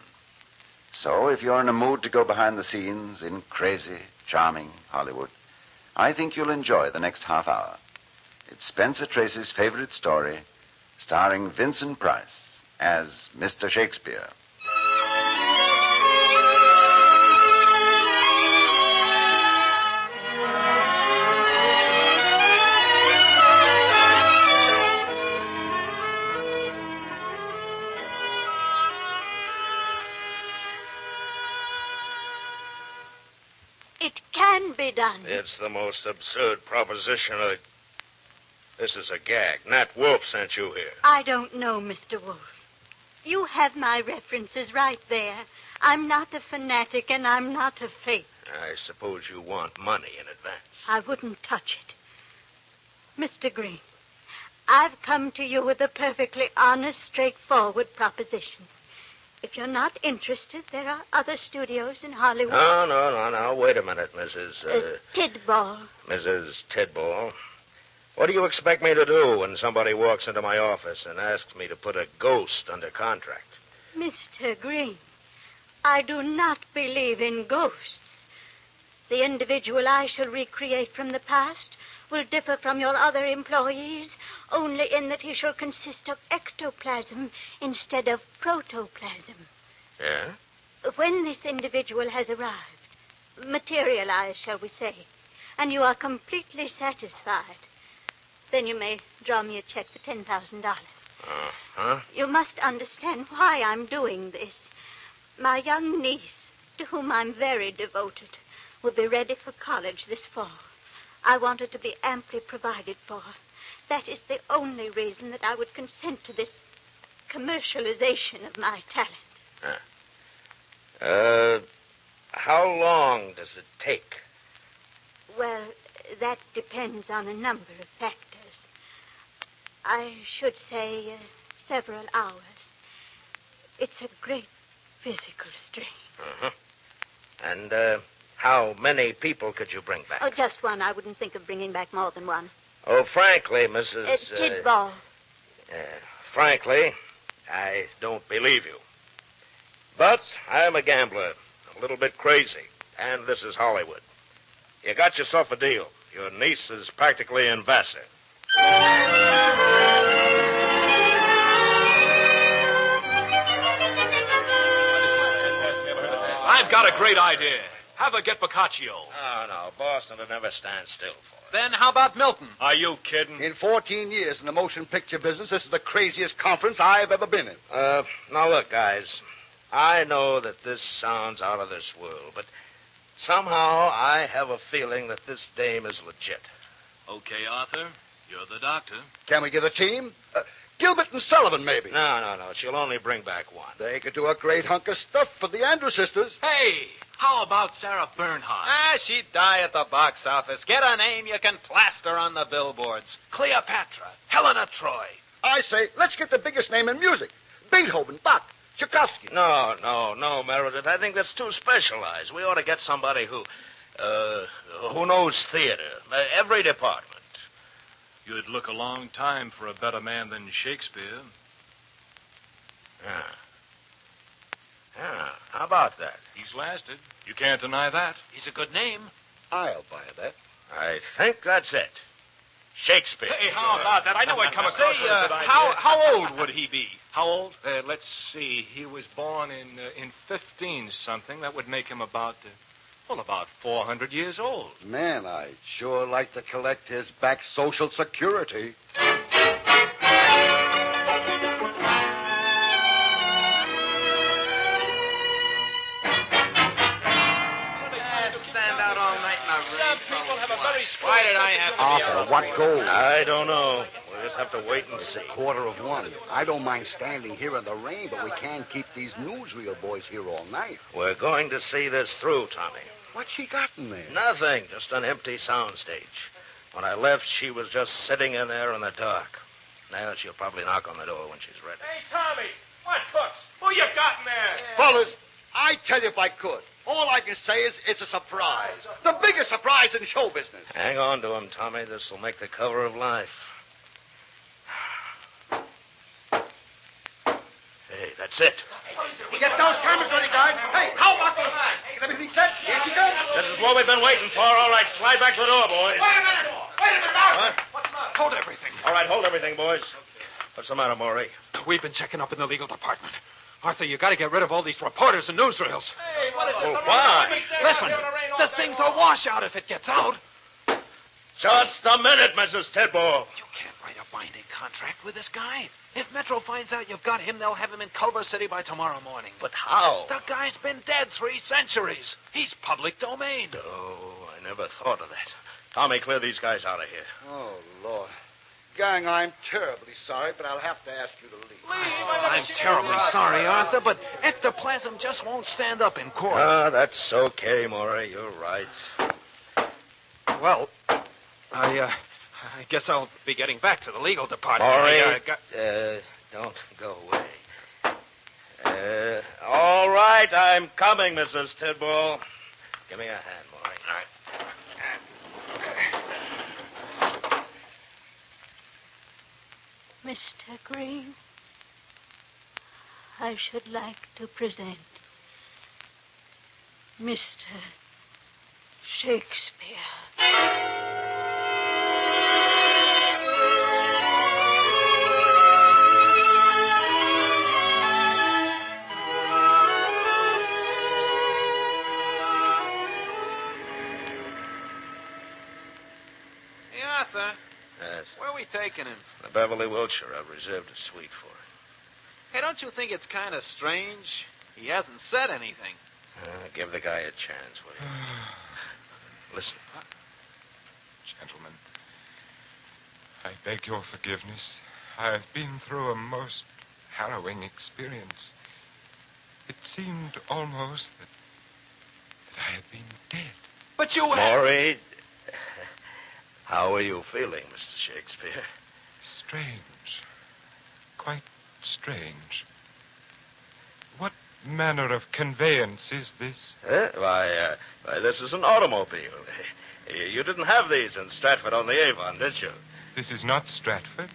So, if you're in a mood to go behind the scenes in crazy, charming Hollywood, I think you'll enjoy the next half hour. It's Spencer Tracy's favorite story, starring Vincent Price as Mr. Shakespeare. It can be done. It's the most absurd proposition of... This is a gag. Nat Wolf sent you here. I don't know, Mr. Wolf. You have my references right there. I'm not a fanatic, and I'm not a fake. I suppose you want money in advance. I wouldn't touch it. Mr. Green, I've come to you with a perfectly honest, straightforward proposition. If you're not interested, there are other studios in Hollywood. No. Wait a minute, Mrs. Tidball. Mrs. Tidball. What do you expect me to do when somebody walks into my office and asks me to put a ghost under contract? Mr. Green, I do not believe in ghosts. The individual I shall recreate from the past will differ from your other employees only in that he shall consist of ectoplasm instead of protoplasm. Yeah? When this individual has arrived, materialized, shall we say, and you are completely satisfied, then you may draw me a check for $10,000. Uh-huh. You must understand why I'm doing this. My young niece, to whom I'm very devoted, will be ready for college this fall. I want her to be amply provided for. That is the only reason that I would consent to this commercialization of my talent. How long does it take? Well, that depends on a number of factors. I should say several hours. It's a great physical strain. Uh-huh. And how many people could you bring back? Oh, just one. I wouldn't think of bringing back more than one. Oh, frankly, Mrs. Tidball. Frankly, I don't believe you. But I'm a gambler, a little bit crazy, and this is Hollywood. You got yourself a deal. Your niece is practically in Vassar. I've got a great idea. Have a get Boccaccio. No. Boston will never stand still for it. Then how about Milton? Are you kidding? In 14 years in the motion picture business, this is the craziest conference I've ever been in. Now, look, guys. I know that this sounds out of this world, but somehow I have a feeling that this dame is legit. Okay, Arthur. You're the doctor. Can we get a team? Gilbert and Sullivan, maybe. No. She'll only bring back one. They could do a great hunk of stuff for the Andrews sisters. Hey, how about Sarah Bernhardt? She'd die at the box office. Get a name you can plaster on the billboards. Cleopatra. Helena Troy. I say, let's get the biggest name in music. Beethoven, Bach, Tchaikovsky. No, Meredith. I think that's too specialized. We ought to get somebody who knows theater. Every department. You'd look a long time for a better man than Shakespeare. Yeah. How about that? He's lasted. You can't deny that. He's a good name. I'll buy that. I think that's it. Shakespeare. Hey, how about that? I know I'd come across with a good idea. How old would he be? How old? Let's see. He was born in 15-something. That would make him about 400 years old. Man, I'd sure like to collect his back Social Security. Stand out all night in a rain. Some people have a very... Why did I have to Arthur, what gold? I don't know. We'll just have to wait and see. 1:15. I don't mind standing here in the rain, but we can't keep these newsreel boys here all night. We're going to see this through, Tommy. What's she got in there? Nothing. Just an empty soundstage. When I left, she was just sitting in there in the dark. Now she'll probably knock on the door when she's ready. Hey, Tommy. What cooks? Who you got in there? Fellas, I'd tell you if I could. All I can say is it's a surprise. The biggest surprise in show business. Hang on to him, Tommy. This will make the cover of Life. Hey, that's it. Get those cameras ready, guys. Hey, how about those lights? Is everything set? Here she comes. This is what we've been waiting for. All right, slide back to the door, boys. Wait a minute, Arthur. What's the matter? Hold everything. All right, hold everything, boys. What's the matter, Maury? We've been checking up in the legal department. Arthur, you got to get rid of all these reporters and newsreels. Hey, what is this? Why? Listen, the thing's a washout if it gets out. Just a minute, Mrs. Tidball. You can't write a binding contract with this guy. If Metro finds out you've got him, they'll have him in Culver City by tomorrow morning. But how? The guy's been dead 3 centuries. He's public domain. Oh, I never thought of that. Tommy, clear these guys out of here. Oh, Lord. Gang, I'm terribly sorry, but I'll have to ask you to leave. I'm terribly sorry, Arthur, but ectoplasm just won't stand up in court. That's okay, Maury. You're right. Well, I guess I'll be getting back to the legal department. Maury, don't go away. All right, I'm coming, Mrs. Tidball. Give me a hand, Maury. All right. Mr. Green, I should like to present Mr. Shakespeare. Hey, Arthur. Yes. Where are we taking him? The Beverly Wilshire. I've reserved a suite for him. Hey, don't you think it's kind of strange? He hasn't said anything. Give the guy a chance, will you? Listen. Gentlemen, I beg your forgiveness. I have been through a most harrowing experience. It seemed almost that I had been dead. But you... Maury, how are you feeling, Mr. Shakespeare? Strange. Quite strange. What manner of conveyance is this? Why, this is an automobile. You didn't have these in Stratford on the Avon, did you? This is not Stratford.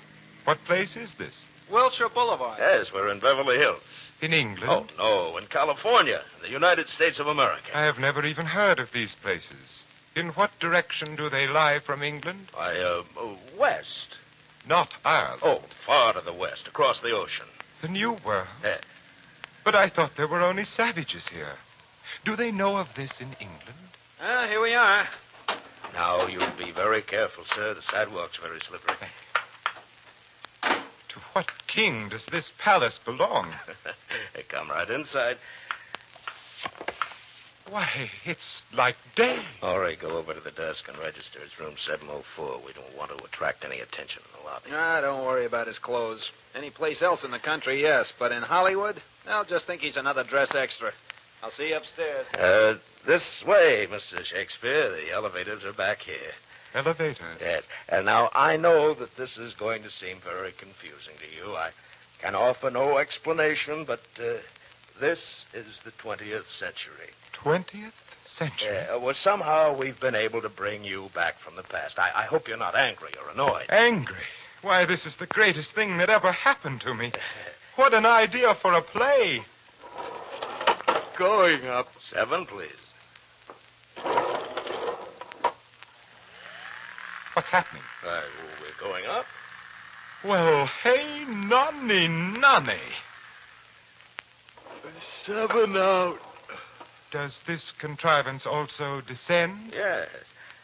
What place is this? Wilshire Boulevard. Yes, we're in Beverly Hills. In England? Oh, no, in California, the United States of America. I have never even heard of these places. In what direction do they lie from England? Why, west. Not Ireland. Oh, far to the west, across the ocean. The New World? Yes. But I thought there were only savages here. Do they know of this in England? Here we are. Now, you'll be very careful, sir. The sidewalk's very slippery. To what king does this palace belong? Hey, come right inside. Why, it's like day. All right, go over to the desk and register. It's room 704. We don't want to attract any attention in the lobby. Don't worry about his clothes. Any place else in the country, yes. But in Hollywood, they'll just think he's another dress extra. I'll see you upstairs. This way, Mr. Shakespeare. The elevators are back here. Elevators? Yes. And now, I know that this is going to seem very confusing to you. I can offer no explanation, but this is the 20th century. 20th century? Well, somehow we've been able to bring you back from the past. I hope you're not angry or annoyed. Angry? Why, this is the greatest thing that ever happened to me. What an idea for a play. Going up. 7, please. What's happening? We're going up. Well, hey, nonny. 7 out. Does this contrivance also descend? Yes.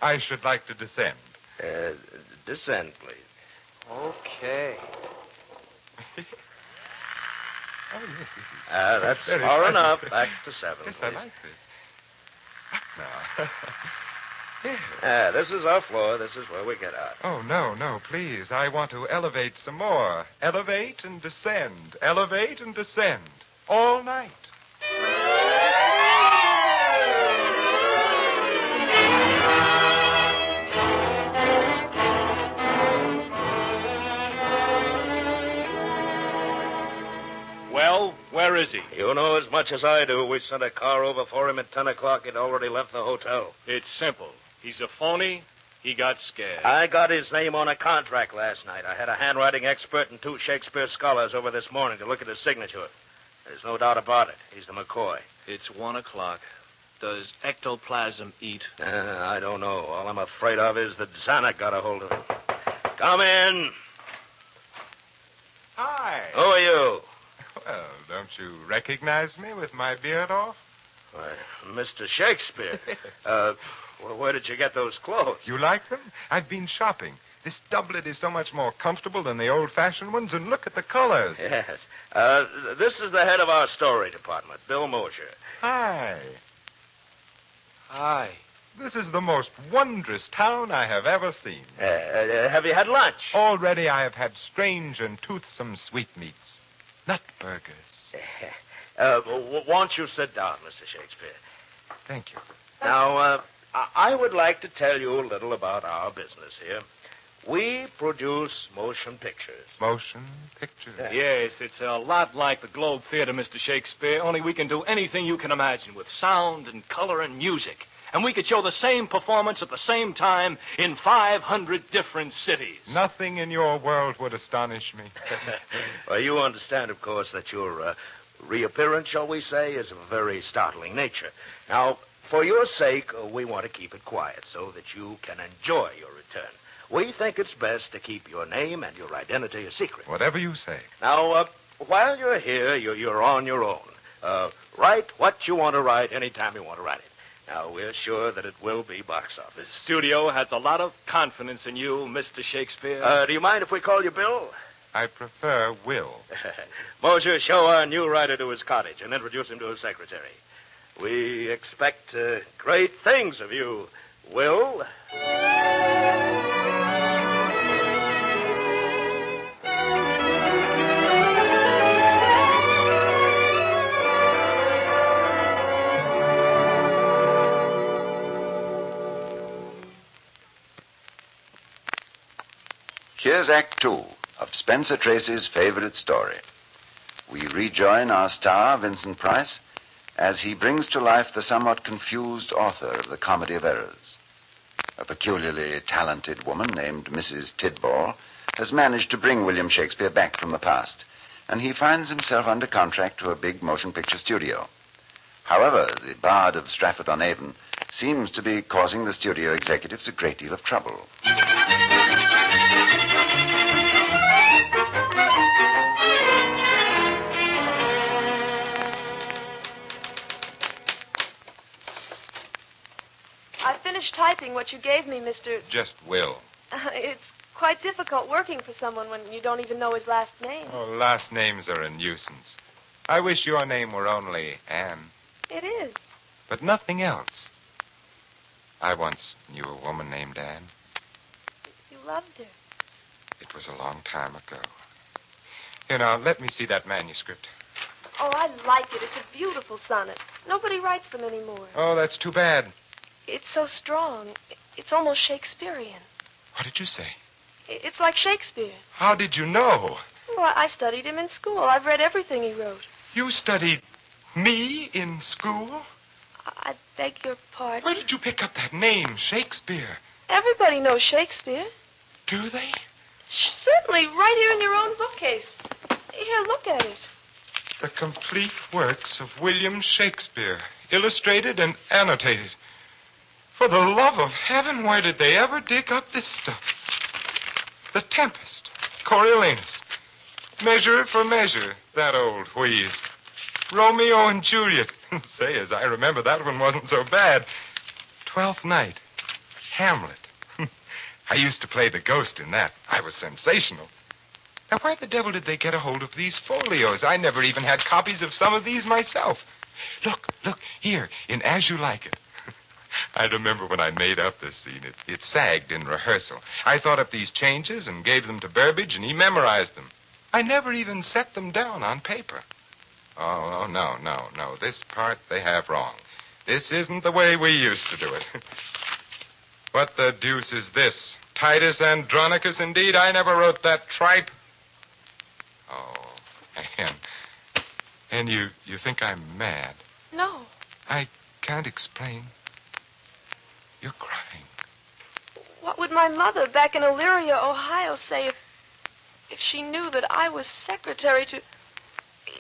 I should like to descend. Descend, please. Okay. Oh, yes. That's far enough. Back to 7, Yes, please. I like this. Up now. Here. This is our floor. This is where we get out. Oh, no, please. I want to elevate some more. Elevate and descend. Elevate and descend. All night. Well, where is he? You know as much as I do. We sent a car over for him at 10 o'clock. He'd already left the hotel. It's simple. He's a phony. He got scared. I got his name on a contract last night. I had a handwriting expert and 2 Shakespeare scholars over this morning to look at his signature. There's no doubt about it. He's the McCoy. It's 1 o'clock. Does ectoplasm eat? I don't know. All I'm afraid of is that Zanuck got a hold of him. Come in. Hi. Who are you? Well, don't you recognize me with my beard off? Why, Mr. Shakespeare. Where did you get those clothes? You like them? I've been shopping. This doublet is so much more comfortable than the old-fashioned ones, and look at the colors. Yes. This is the head of our story department, Bill Mosher. Hi. Hi. This is the most wondrous town I have ever seen. Have you had lunch? Already I have had strange and toothsome sweetmeats. Nut burgers. Won't you sit down, Mr. Shakespeare? Thank you. Now, I would like to tell you a little about our business here. We produce motion pictures. Motion pictures? Yes, it's a lot like the Globe Theater, Mr. Shakespeare, only we can do anything you can imagine with sound and color and music. And we could show the same performance at the same time in 500 different cities. Nothing in your world would astonish me. Well, you understand, of course, that your reappearance, shall we say, is of a very startling nature. Now, for your sake, we want to keep it quiet so that you can enjoy your return. We think it's best to keep your name and your identity a secret. Whatever you say. Now, while you're here, you're on your own. Write what you want to write anytime you want to write it. Now, we're sure that it will be box office. The studio has a lot of confidence in you, Mr. Shakespeare. Do you mind if we call you Bill? I prefer Will. Mosher, show our new writer to his cottage and introduce him to his secretary. We expect great things of you, Will. Here's Act 2 of Spencer Tracy's favorite story. We rejoin our star, Vincent Price, as he brings to life the somewhat confused author of the Comedy of Errors. A peculiarly talented woman named Mrs. Tidball has managed to bring William Shakespeare back from the past, and he finds himself under contract to a big motion picture studio. However, the Bard of Stratford-on-Avon seems to be causing the studio executives a great deal of trouble. what you gave me, Mr. Just Will. It's quite difficult working for someone when you don't even know his last name. Oh, last names are a nuisance. I wish your name were only Anne. It is. But nothing else. I once knew a woman named Anne. You loved her. It was a long time ago. Here, now, let me see that manuscript. Oh, I like it. It's a beautiful sonnet. Nobody writes them anymore. Oh, that's too bad. It's so strong. It's almost Shakespearean. What did you say? It's like Shakespeare. How did you know? Well, I studied him in school. I've read everything he wrote. You studied me in school? I beg your pardon. Where did you pick up that name, Shakespeare? Everybody knows Shakespeare. Do they? Certainly, right here in your own bookcase. Here, look at it. The complete works of William Shakespeare, illustrated and annotated. For the love of heaven, where did they ever dig up this stuff? The Tempest, Coriolanus, Measure for Measure, that old wheeze. Romeo and Juliet. Say, as I remember, that one wasn't so bad. Twelfth Night, Hamlet. I used to play the ghost in that. I was sensational. Now, where the devil did they get a hold of these folios? I never even had copies of some of these myself. Look, here, in As You Like It. I remember when I made up this scene. It sagged in rehearsal. I thought up these changes and gave them to Burbage, and he memorized them. I never even set them down on paper. Oh, no. This part they have wrong. This isn't the way we used to do it. What the deuce is this? Titus Andronicus, indeed? I never wrote that tripe. Oh, Anne, you think I'm mad? No. I can't explain. You're crying. What would my mother back in Elyria, Ohio, say if she knew that I was secretary to...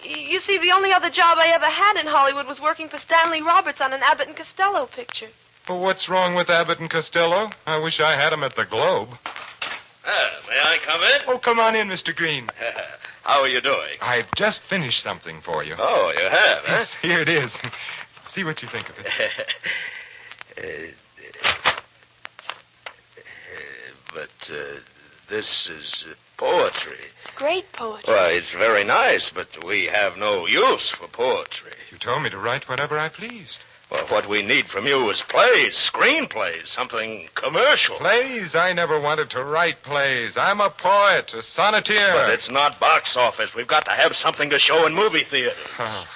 You see, the only other job I ever had in Hollywood was working for Stanley Roberts on an Abbott and Costello picture. Well, what's wrong with Abbott and Costello? I wish I had 'em at the Globe. May I come in? Oh, come on in, Mr. Green. How are you doing? I've just finished something for you. Oh, you have, huh? Yes, here it is. See what you think of it. But this is poetry. Great poetry. Well, it's very nice, but we have no use for poetry. You told me to write whatever I pleased. Well, what we need from you is plays, screenplays, something commercial. Plays? I never wanted to write plays. I'm a poet, a sonneteer. But it's not box office. We've got to have something to show in movie theaters. Oh.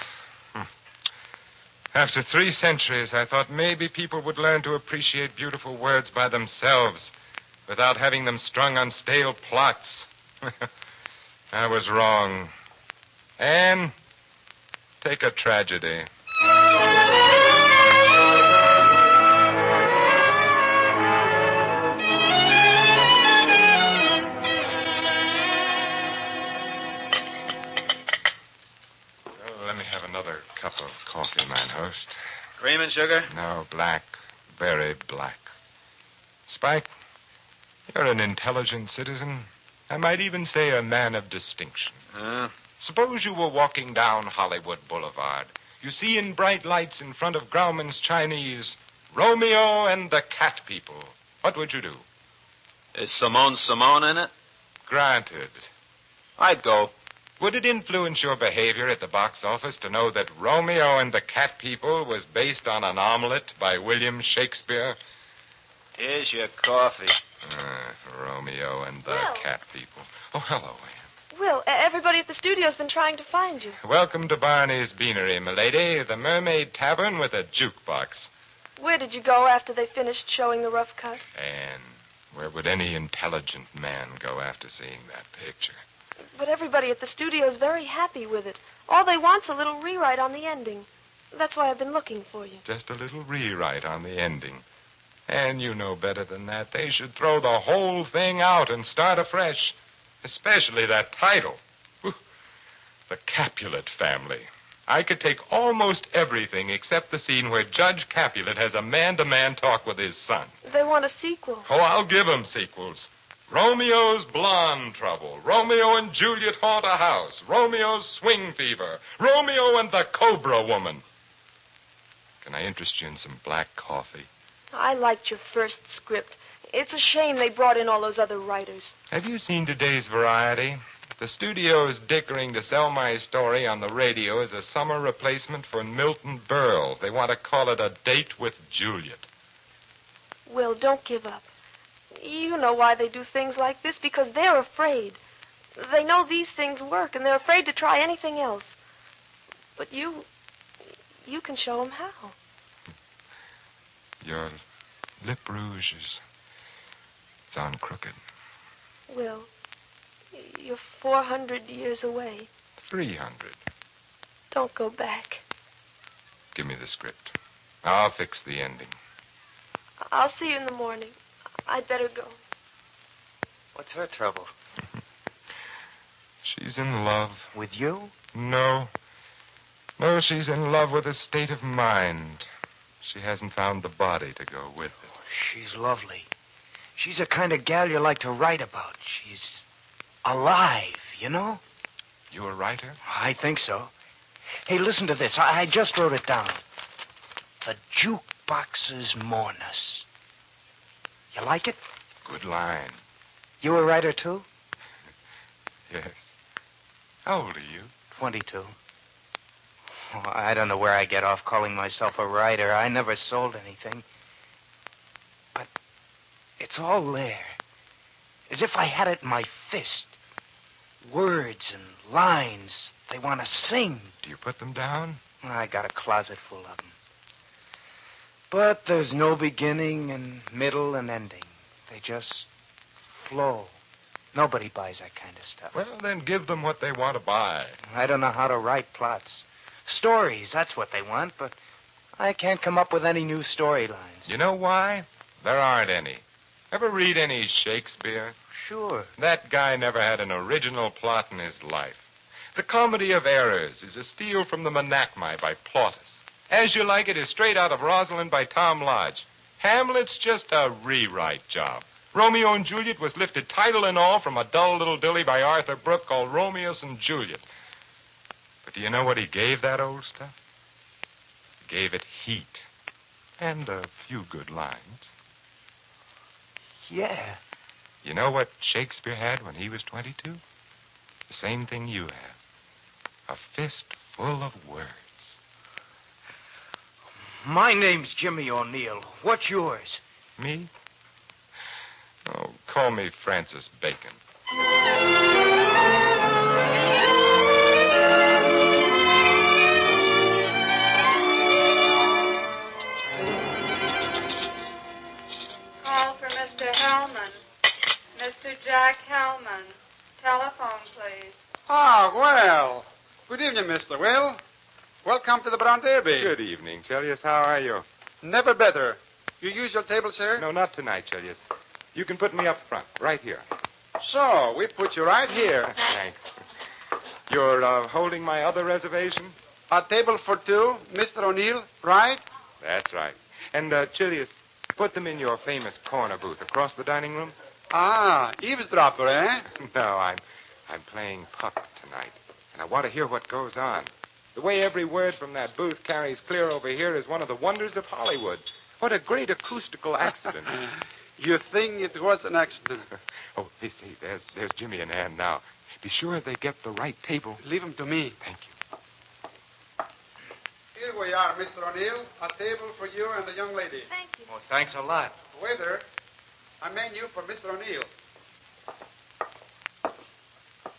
After 3 centuries, I thought maybe people would learn to appreciate beautiful words by themselves without having them strung on stale plots. I was wrong. Anne, take a tragedy. Let me have another cup of coffee, mine host. Cream and sugar? No, black. Very black. Spike, you're an intelligent citizen. I might even say a man of distinction. Suppose you were walking down Hollywood Boulevard. You see in bright lights in front of Grauman's Chinese, Romeo and the Cat People. What would you do? Is Simone in it? Granted. I'd go. Would it influence your behavior at the box office to know that Romeo and the Cat People was based on an omelet by William Shakespeare? Here's your coffee. Romeo and the Cat People. Oh, hello, Anne. Will, everybody at the studio's been trying to find you. Welcome to Barney's Beanery, milady, the Mermaid Tavern with a jukebox. Where did you go after they finished showing the rough cut? Anne, where would any intelligent man go after seeing that picture? But everybody at the studio's very happy with it. All they want's a little rewrite on the ending. That's why I've been looking for you. Just a little rewrite on the ending. And you know better than that. They should throw the whole thing out and start afresh. Especially that title. The Capulet Family. I could take almost everything except the scene where Judge Capulet has a man-to-man talk with his son. They want a sequel. Oh, I'll give them sequels. Romeo's Blonde Trouble. Romeo and Juliet Haunt a House. Romeo's Swing Fever. Romeo and the Cobra Woman. Can I interest you in some black coffee? I liked your first script. It's a shame they brought in all those other writers. Have you seen today's Variety? The studio's dickering to sell my story on the radio as a summer replacement for Milton Berle. They want to call it A Date with Juliet. Will, don't give up. You know why they do things like this, because they're afraid. They know these things work, and they're afraid to try anything else. But you can show them how. Your lip rouge is... it's on crooked. Will, you're 400 years away. 300. Don't go back. Give me the script. I'll fix the ending. I'll see you in the morning. I'd better go. What's her trouble? She's in love. With you? No. No, she's in love with a state of mind. She hasn't found the body to go with it. She's lovely. She's the kind of gal you like to write about. She's alive, you know? You a writer? I think so. Hey, listen to this. I just wrote it down. The jukeboxes mourn us. You like it? Good line. You a writer, too? Yes. How old are you? 22. Oh, I don't know where I get off calling myself a writer. I never sold anything. But it's all there. As if I had it in my fist. Words and lines they want to sing. Do you put them down? I got a closet full of them. But there's no beginning and middle and ending. They just flow. Nobody buys that kind of stuff. Well, then give them what they want to buy. I don't know how to write plots. Stories, that's what they want, but I can't come up with any new storylines. You know why? There aren't any. Ever read any Shakespeare? Sure. That guy never had an original plot in his life. The Comedy of Errors is a steal from the Menachmi by Plautus. As You Like It is straight out of Rosalind by Tom Lodge. Hamlet's just a rewrite job. Romeo and Juliet was lifted title and all from a dull little dilly by Arthur Brooke called Romeos and Juliet. But do you know what he gave that old stuff? He gave it heat. And a few good lines. Yeah. You know what Shakespeare had when he was 22? The same thing you have. A fist full of words. My name's Jimmy O'Neill. What's yours? Me? Oh, call me Francis Bacon. Call for Mr. Hellman. Mr. Jack Hellman. Telephone, please. Ah, well. Good evening, Mr. Will. Welcome to the Brown Derby. Good evening, Chilius. How are you? Never better. You use your table, sir? No, not tonight, Chilius. You can put me up front, right here. So, we put you right here. Thanks. You're holding my other reservation? A table for two, Mr. O'Neill, right? That's right. And, Chilius, put them in your famous corner booth across the dining room. Ah, eavesdropper, eh? No, I'm playing puck tonight, and I want to hear what goes on. The way every word from that booth carries clear over here is one of the wonders of Hollywood. What a great acoustical accident. You think it was an accident? Oh, see, there's Jimmy and Ann now. Be sure they get the right table. Leave them to me. Thank you. Here we are, Mr. O'Neill. A table for you and the young lady. Thank you. Oh, thanks a lot. Waiter, a menu for Mr. O'Neill.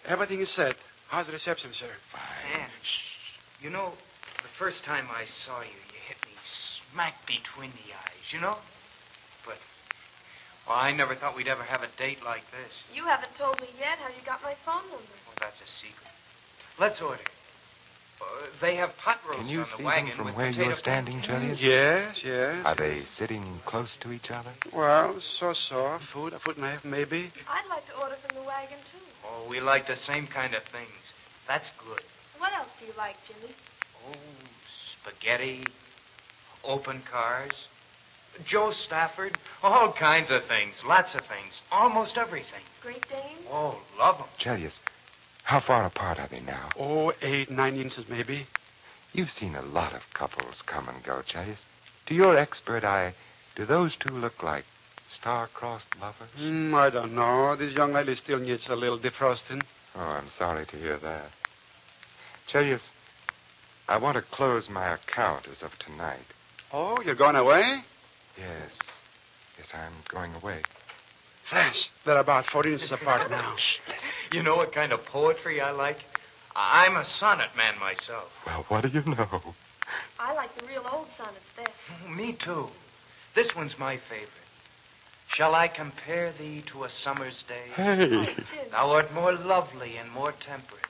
Everything is set. How's the reception, sir? Fine. Man, you know, the first time I saw you, you hit me smack between the eyes, you know? But, well, I never thought we'd ever have a date like this. You haven't told me yet how you got my phone number. Well, that's a secret. Let's order. They have pot roast Can you on the see wagon them from with where potato you're standing, pancakes. Chilius? Yes. Are they sitting close to each other? Well, so. A foot and a half, maybe. I'd like to order from the wagon, too. Oh, we like the same kind of things. That's good. What else do you like, Jimmy? Oh, spaghetti, open cars, Joe Stafford, all kinds of things, lots of things, almost everything. Great Dane? Oh, love them. Chilius, how far apart are they now? Oh, 8, 9 inches, maybe. You've seen a lot of couples come and go, Chilius. To your expert eye, Do those two look like star-crossed lovers? I don't know. This young lady still needs a little defrosting. Oh, I'm sorry to hear that. Chelius, I want to close my account as of tonight. Oh, you're going away? Yes. Yes, I'm going away. Flash, they're about 4 inches apart now. You know what kind of poetry I like? I'm a sonnet man myself. Well, what do you know? I like the real old sonnets best. Me too. This one's my favorite. Shall I compare thee to a summer's day? Hey. Thou art more lovely and more temperate.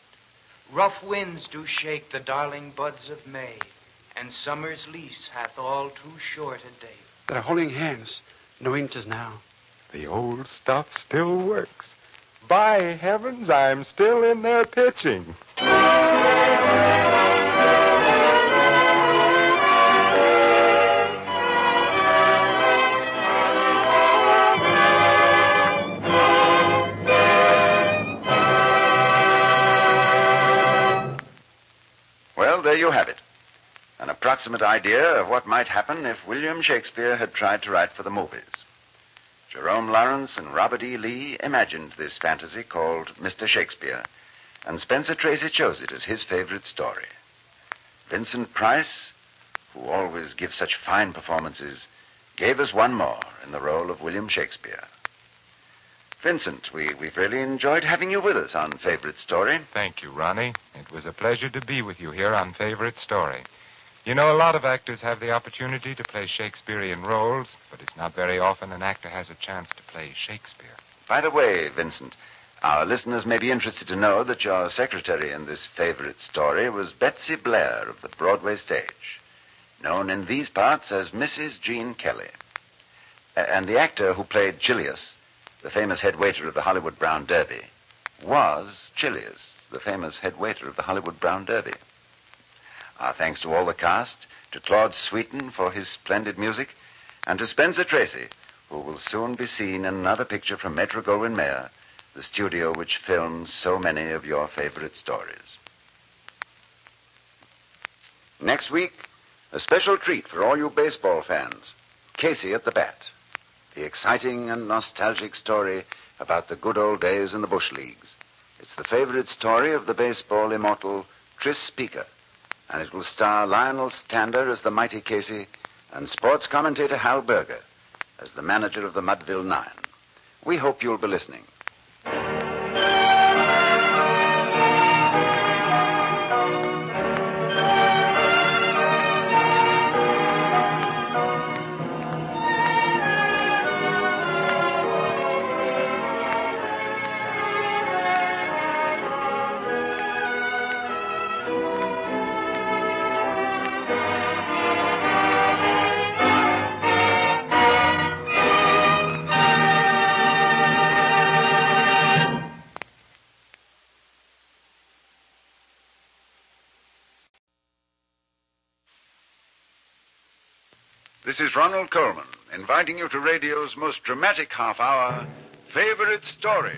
Rough winds do shake the darling buds of May, and summer's lease hath all too short a day. They're holding hands. No inches now. The old stuff still works. By heavens, I'm still in there pitching. Well, there you have it. An approximate idea of what might happen if William Shakespeare had tried to write for the movies. Jerome Lawrence and Robert E. Lee imagined this fantasy called Mr. Shakespeare, and Spencer Tracy chose it as his favorite story. Vincent Price, who always gives such fine performances, gave us one more in the role of William Shakespeare. Vincent, we've really enjoyed having you with us on Favorite Story. Thank you, Ronnie. It was a pleasure to be with you here on Favorite Story. You know, a lot of actors have the opportunity to play Shakespearean roles, but it's not very often an actor has a chance to play Shakespeare. By the way, Vincent, our listeners may be interested to know that your secretary in this Favorite Story was Betsy Blair of the Broadway stage, known in these parts as Mrs. Jean Kelly. And the actor who played Chilius, the famous head waiter of the Hollywood Brown Derby, was Chilius, the famous head waiter of the Hollywood Brown Derby. Our thanks to all the cast, to Claude Sweeten for his splendid music, and to Spencer Tracy, who will soon be seen in another picture from Metro-Goldwyn-Mayer, the studio which films so many of your favorite stories. Next week, a special treat for all you baseball fans, Casey at the Bat, the exciting and nostalgic story about the good old days in the Bush Leagues. It's the favorite story of the baseball immortal Tris Speaker, and it will star Lionel Stander as the mighty Casey and sports commentator Hal Berger as the manager of the Mudville Nine. We hope you'll be listening. This is Ronald Coleman, inviting you to radio's most dramatic half-hour, Favorite Story.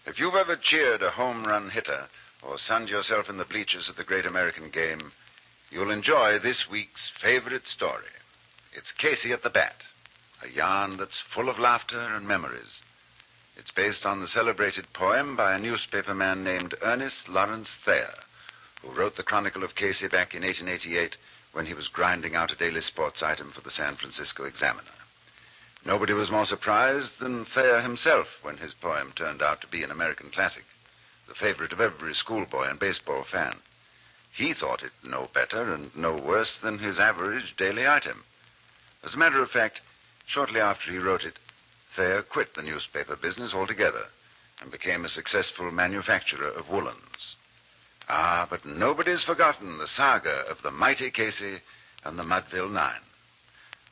If you've ever cheered a home run hitter or sunned yourself in the bleachers of the great American game, you'll enjoy this week's favorite story. It's Casey at the Bat, a yarn that's full of laughter and memories. It's based on the celebrated poem by a newspaper man named Ernest Lawrence Thayer, who wrote the Chronicle of Casey back in 1888 when he was grinding out a daily sports item for the San Francisco Examiner. Nobody was more surprised than Thayer himself when his poem turned out to be an American classic, the favorite of every schoolboy and baseball fan. He thought it no better and no worse than his average daily item. As a matter of fact, shortly after he wrote it, Thayer quit the newspaper business altogether and became a successful manufacturer of woolens. Ah, but nobody's forgotten the saga of the mighty Casey and the Mudville Nine.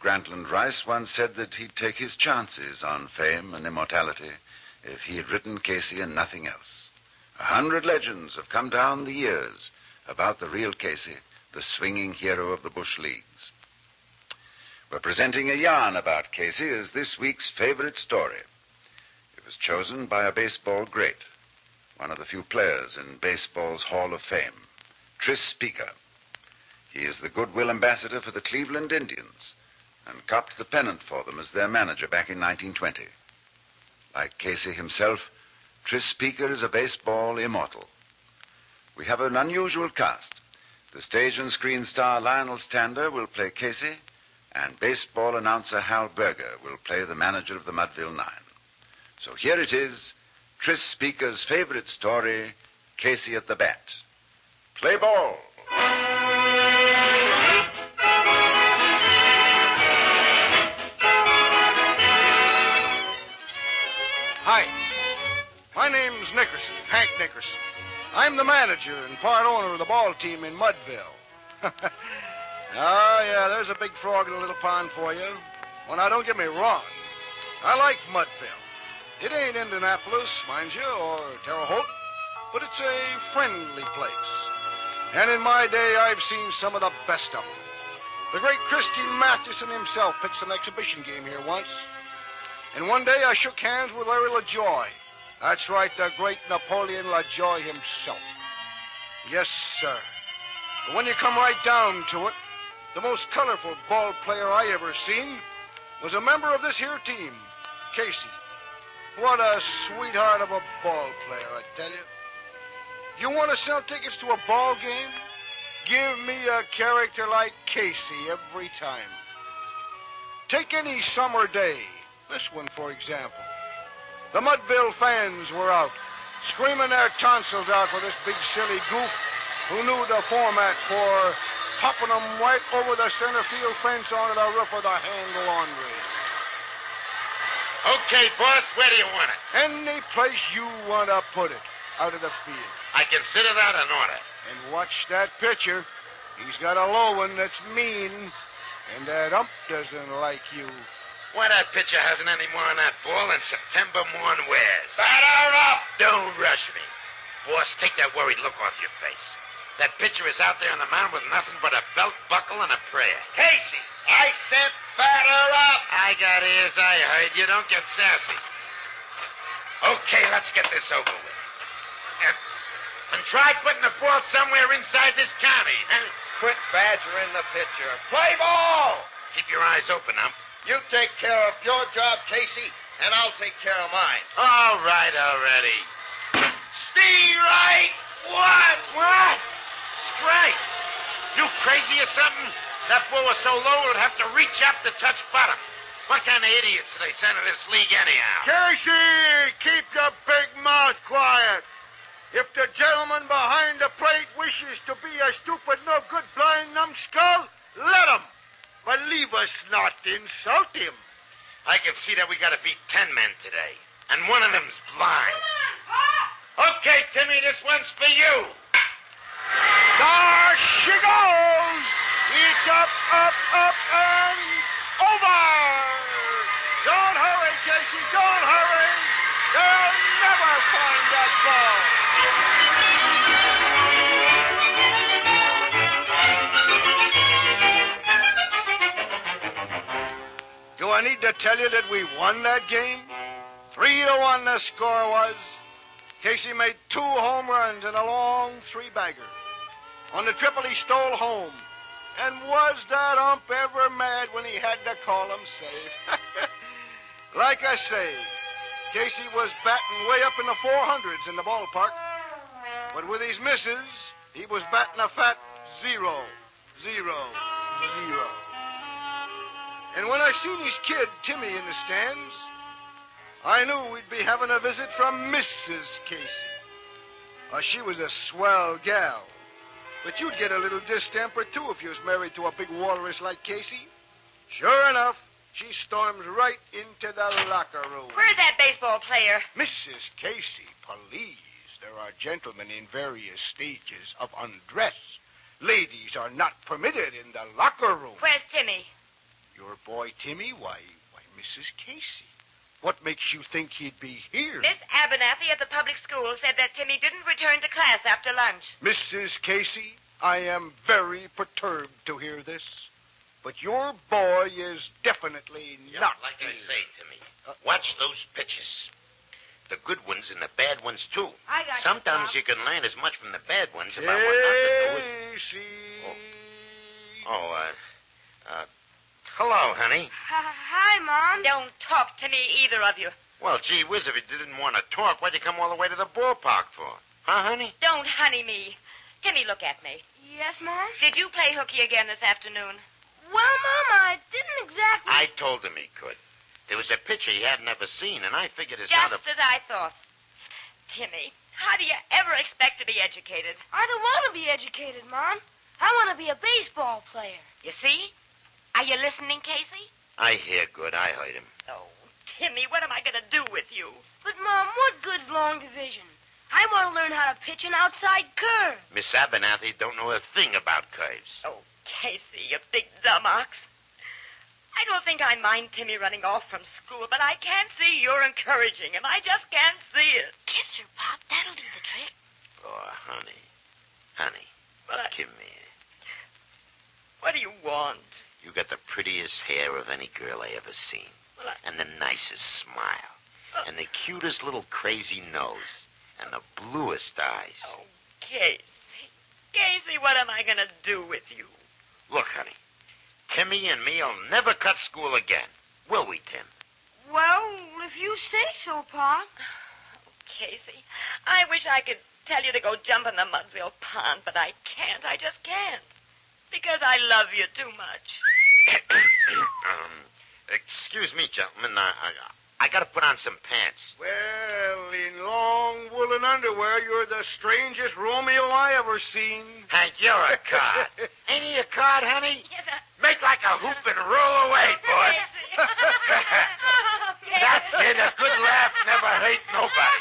Grantland Rice once said that he'd take his chances on fame and immortality if he had written Casey and nothing else. 100 legends have come down the years about the real Casey, the swinging hero of the bush leagues. We're presenting a yarn about Casey as this week's favorite story. It was chosen by a baseball great, one of the few players in baseball's Hall of Fame, Tris Speaker. He is the goodwill ambassador for the Cleveland Indians and copped the pennant for them as their manager back in 1920. Like Casey himself, Tris Speaker is a baseball immortal. We have an unusual cast. The stage and screen star Lionel Stander will play Casey, and baseball announcer Hal Berger will play the manager of the Mudville Nine. So here it is, Tris Speaker's favorite story, Casey at the Bat. Play ball. Hi. My name's Nickerson, Hank Nickerson. I'm the manager and part owner of the ball team in Mudville. Oh, yeah, there's a big frog in a little pond for you. Well, now, don't get me wrong. I like Mudville. It ain't Indianapolis, mind you, or Terre Haute, but it's a friendly place. And in my day, I've seen some of the best of them. The great Christy Matheson himself pitched an exhibition game here once. And one day I shook hands with Larry LaJoy. That's right, the great Napoleon LaJoy himself. Yes, sir. But when you come right down to it, the most colorful ball player I ever seen was a member of this here team, Casey. What a sweetheart of a ball player, I tell you. You want to sell tickets to a ball game? Give me a character like Casey every time. Take any summer day. This one, for example. The Mudville fans were out, screaming their tonsils out for this big silly goof who knew the format for popping them right over the center field fence onto the roof of the hand laundry. Okay, boss, where do you want it? Any place you want to put it, out of the field. I consider that an order. And watch that pitcher. He's got a low one that's mean, and that ump doesn't like you. Why, that pitcher hasn't any more on that ball than September morn wears. Batter up! Don't rush me. Boss, take that worried look off your face. That pitcher is out there on the mound with nothing but a belt buckle and a prayer. Casey, I said batter up! I got ears, I heard you. Don't get sassy. Okay, let's get this over with. And try putting the ball somewhere inside this county. Quit badgering the pitcher. Play ball! Keep your eyes open, ump. You take care of your job, Casey, and I'll take care of mine. All right already. Stay right! What? Strike! You crazy or something? That ball was so low it would have to reach up to touch bottom. What kind of idiots do they send to this league anyhow? Casey, keep your big mouth quiet. If the gentleman behind the plate wishes to be a stupid, no-good, blind numbskull, let him. But leave us not insult him. I can see that we got to beat 10 men today, and one of them's blind. Okay, Timmy, this one's for you. There she goes. It's up, and over. Don't hurry, Casey, don't hurry. They'll never find that ball. Do I need to tell you that we won that game? 3-1 the score was. Casey made 2 home runs and a long 3-bagger. On the triple, he stole home. And was that ump ever mad when he had to call him safe? Like I say, Casey was batting way up in the 400s in the ballpark. But with his misses, he was batting a fat 0-0-0. And when I seen his kid, Timmy, in the stands, I knew we'd be having a visit from Mrs. Casey. She was a swell gal. But you'd get a little distemper, too, if you was married to a big walrus like Casey. Sure enough, she storms right into the locker room. Where's that baseball player? Mrs. Casey, please. There are gentlemen in various stages of undress. Ladies are not permitted in the locker room. Where's Timmy? Your boy Timmy? Why, Mrs. Casey. What makes you think he'd be here? Miss Abernathy at the public school said that Timmy didn't return to class after lunch. Mrs. Casey, I am very perturbed to hear this. But your boy is definitely not like here. I say, Timmy, watch those pitches. The good ones and the bad ones, too. I got Sometimes you can learn as much from the bad ones about what not to do as... hello, honey. Hi, Mom. Don't talk to me, either of you. Well, gee whiz, if you didn't want to talk, why'd you come all the way to the ballpark for? Huh, honey? Don't honey me. Timmy, look at me. Yes, Mom? Did you play hooky again this afternoon? Well, Mom, I didn't exactly... I told him he could. There was a pitcher he hadn't ever seen, and I figured his Just as I thought. Timmy, how do you ever expect to be educated? I don't want to be educated, Mom. I want to be a baseball player. You see? Are you listening, Casey? I hear good. I heard him. Oh, Timmy, what am I going to do with you? But, Mom, what good's long division? I want to learn how to pitch an outside curve. Miss Abernathy don't know a thing about curves. Oh, Casey, you big dumb ox. I don't think I mind Timmy running off from school, but I can't see you're encouraging him. I just can't see it. Kiss her, Pop. That'll do the trick. Oh, honey. Honey, come here. What do you want? You got the prettiest hair of any girl I ever seen. Well, and the nicest smile. And the cutest little crazy nose. And the bluest eyes. Oh, Casey. Casey, what am I going to do with you? Look, honey. Timmy and me'll never cut school again. Will we, Tim? Well, if you say so, Pop. Oh, Casey, I wish I could tell you to go jump in the Mudsville Pond, but I can't. I just can't. Because I love you too much. Excuse me, gentlemen. I got to put on some pants. Well, in long woolen underwear, you're the strangest Romeo I ever seen. Hank, you're a card. Ain't he a card, honey? Make like a hoop and roll away, boys. That's it. A good laugh never hurt nobody.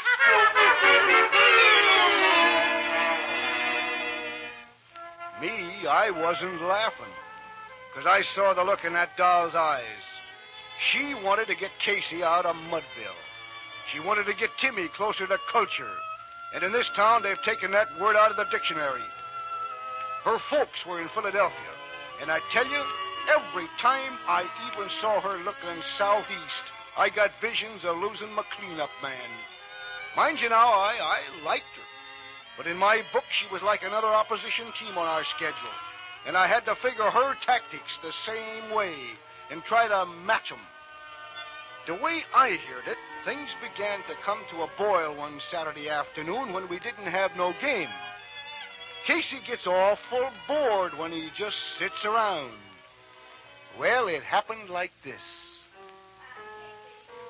Me, I wasn't laughing. Because I saw the look in that doll's eyes. She wanted to get Casey out of Mudville. She wanted to get Timmy closer to culture. And in this town, they've taken that word out of the dictionary. Her folks were in Philadelphia. And I tell you, every time I even saw her looking southeast, I got visions of losing my cleanup man. Mind you now, I liked her. But in my book, she was like another opposition team on our schedule. And I had to figure her tactics the same way and try to match them. The way I heard it, things began to come to a boil one Saturday afternoon when we didn't have no game. Casey gets awful bored when he just sits around. Well, it happened like this.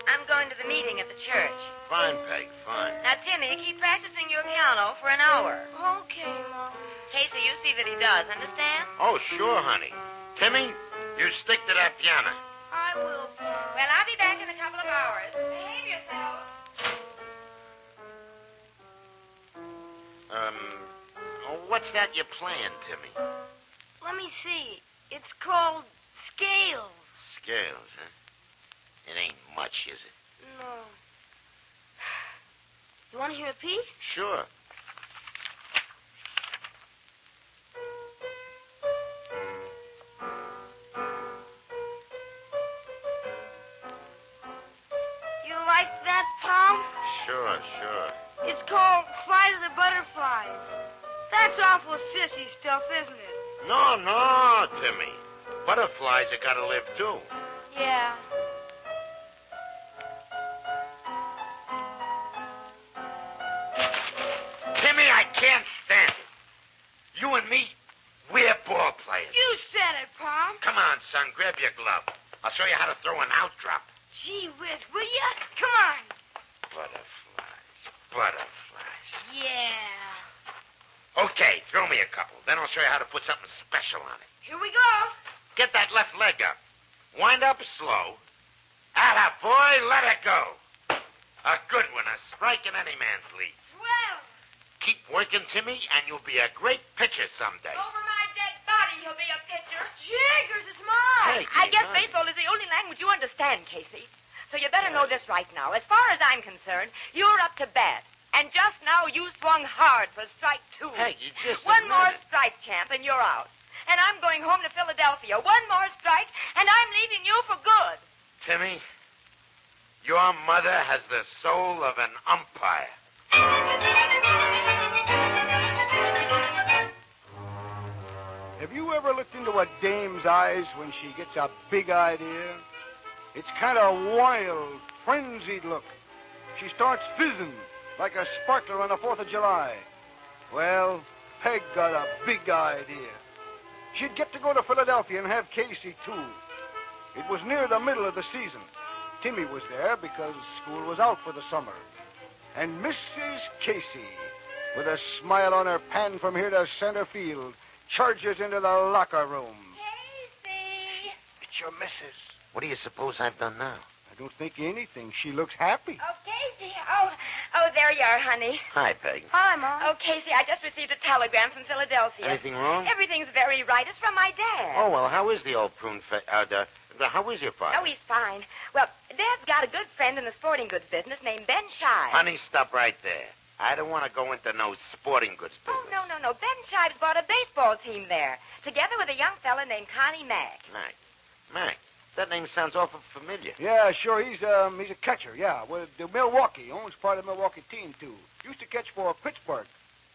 I'm going to the meeting at the church. Fine, Peg, fine. Now, Timmy, keep practicing your piano for an hour. Okay, Mom. Casey, you see that he does, understand? Oh, sure, honey. Timmy, you stick to that piano. I will, Pop. Well, I'll be back in a couple of hours. Behave yourself. What's that you're playing, Timmy? Let me see. It's called Scales. Scales, huh? It ain't much, is it? No. You want to hear a piece? Sure. You like that, Pop? Sure. It's called Flight of the Butterflies. That's awful sissy stuff, isn't it? No, Timmy. Butterflies have got to live, too. Yeah. Timmy, I can't stand it. You and me, we're ball players. You said it, Pop. Come on, son, grab your glove. I'll show you how to throw an out drop. Gee whiz, will ya? Come on. Butterflies. Yeah. Okay, throw me a couple. Then I'll show you how to put something special on it. Here we go. Get that left leg up. Wind up slow. Atta boy, let it go. A good one, a strike in any man's league. Swell. Keep working, Timmy, and you'll be a great pitcher someday. Over my dead body, he'll be a pitcher. Jiggers, it's mine. Hey, I guess honey. baseball is the only language you understand, Casey. So you better know this right now. As far as I'm concerned, you're up to bat. And just now you swung hard for strike 2. Hey, you just One more admitted. strike, champ, and you're out. And I'm going home to Philadelphia. One more strike, and I'm leaving you for good. Timmy, your mother has the soul of an umpire. Have you ever looked into a dame's eyes when she gets a big idea? It's kind of wild, frenzied look. She starts fizzing like a sparkler on the 4th of July. Well, Peg got a big idea. She'd get to go to Philadelphia and have Casey, too. It was near the middle of the season. Timmy was there because school was out for the summer. And Mrs. Casey, with a smile on her pan from here to center field, charges into the locker room. Casey. It's your missus. What do you suppose I've done now? I don't think anything. She looks happy. Oh, Casey. Oh, there you are, honey. Hi, Peg. Hi, Mom. Oh, Casey, I just received a telegram from Philadelphia. Anything wrong? Everything's very right. It's from my dad. Oh, well, how is the old prune how is your father? Oh, he's fine. Well, Dad's got a good friend in the sporting goods business named Ben Shive. Honey, stop right there. I don't want to go into no sporting goods business. Oh, no. Ben Shive's bought a baseball team there, together with a young fella named Connie Mack. Mac. That name sounds awful familiar. Yeah, sure. He's a catcher, yeah. With the Milwaukee. Owns part of the Milwaukee team, too. Used to catch for Pittsburgh.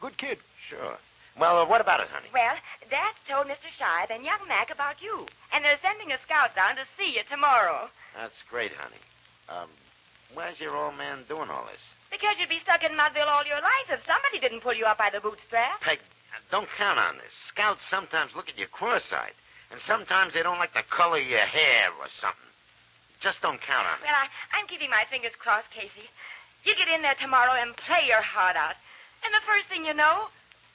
Good kid. Sure. Well, what about it, honey? Well, Dad's told Mr. Shive and young Mac about you, and they're sending a scout down to see you tomorrow. That's great, honey. Why's your old man doing all this? Because you'd be stuck in Mudville all your life if somebody didn't pull you up by the bootstrap. Peg, don't count on this. Scouts sometimes look at you cross-eyed, and sometimes they don't like the color of your hair or something. Just don't count on it. Well, I'm keeping my fingers crossed, Casey. You get in there tomorrow and play your heart out. And the first thing you know,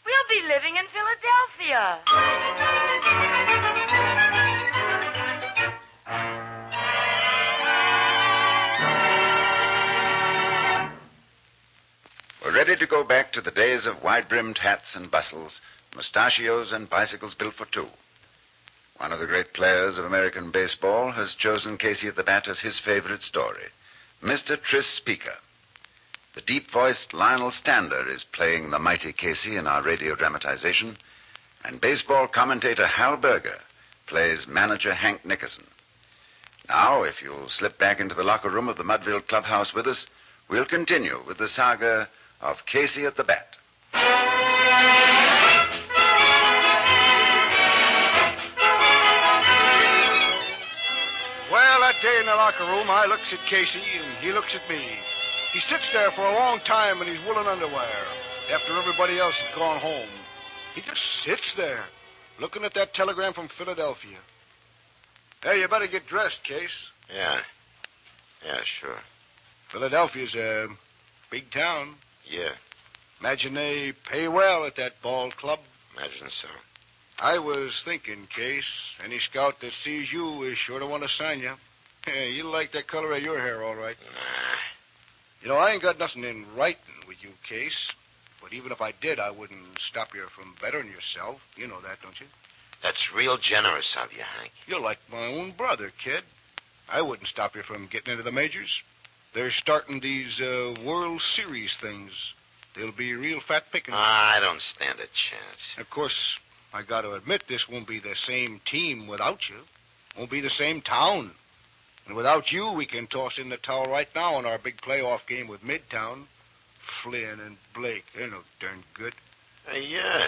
we'll be living in Philadelphia. We're ready to go back to the days of wide-brimmed hats and bustles, mustachios and bicycles built for two. One of the great players of American baseball has chosen Casey at the bat as his favorite story, Mr. Tris Speaker. The deep-voiced Lionel Stander is playing the mighty Casey in our radio dramatization, and baseball commentator Hal Berger plays manager Hank Nickerson. Now, if you'll slip back into the locker room of the Mudville clubhouse with us, we'll continue with the saga of Casey at the bat. Well, that day in the locker room, I looks at Casey, and he looks at me. He sits there for a long time in his woolen underwear after everybody else had gone home. He just sits there, looking at that telegram from Philadelphia. Hey, you better get dressed, Case. Yeah, sure. Philadelphia's a big town. Yeah, Imagine they pay well at that ball club. imagine so. I was thinking, Case, any scout that sees you is sure to want to sign you. Hey, you like that color of your hair, all right. Nah. You know, I ain't got nothing in writing with you, Case. But even if I did, I wouldn't stop you from bettering yourself. You know that, don't you? That's real generous of you, Hank. You're like my own brother, kid. I wouldn't stop you from getting into the majors. They're starting these World Series things. They'll be real fat pickings. I don't stand a chance. Of course, I got to admit this won't be the same team without you. Won't be the same town. And without you, we can toss in the towel right now in our big playoff game with Midtown. Flynn and Blake, they're no darn good. Yeah.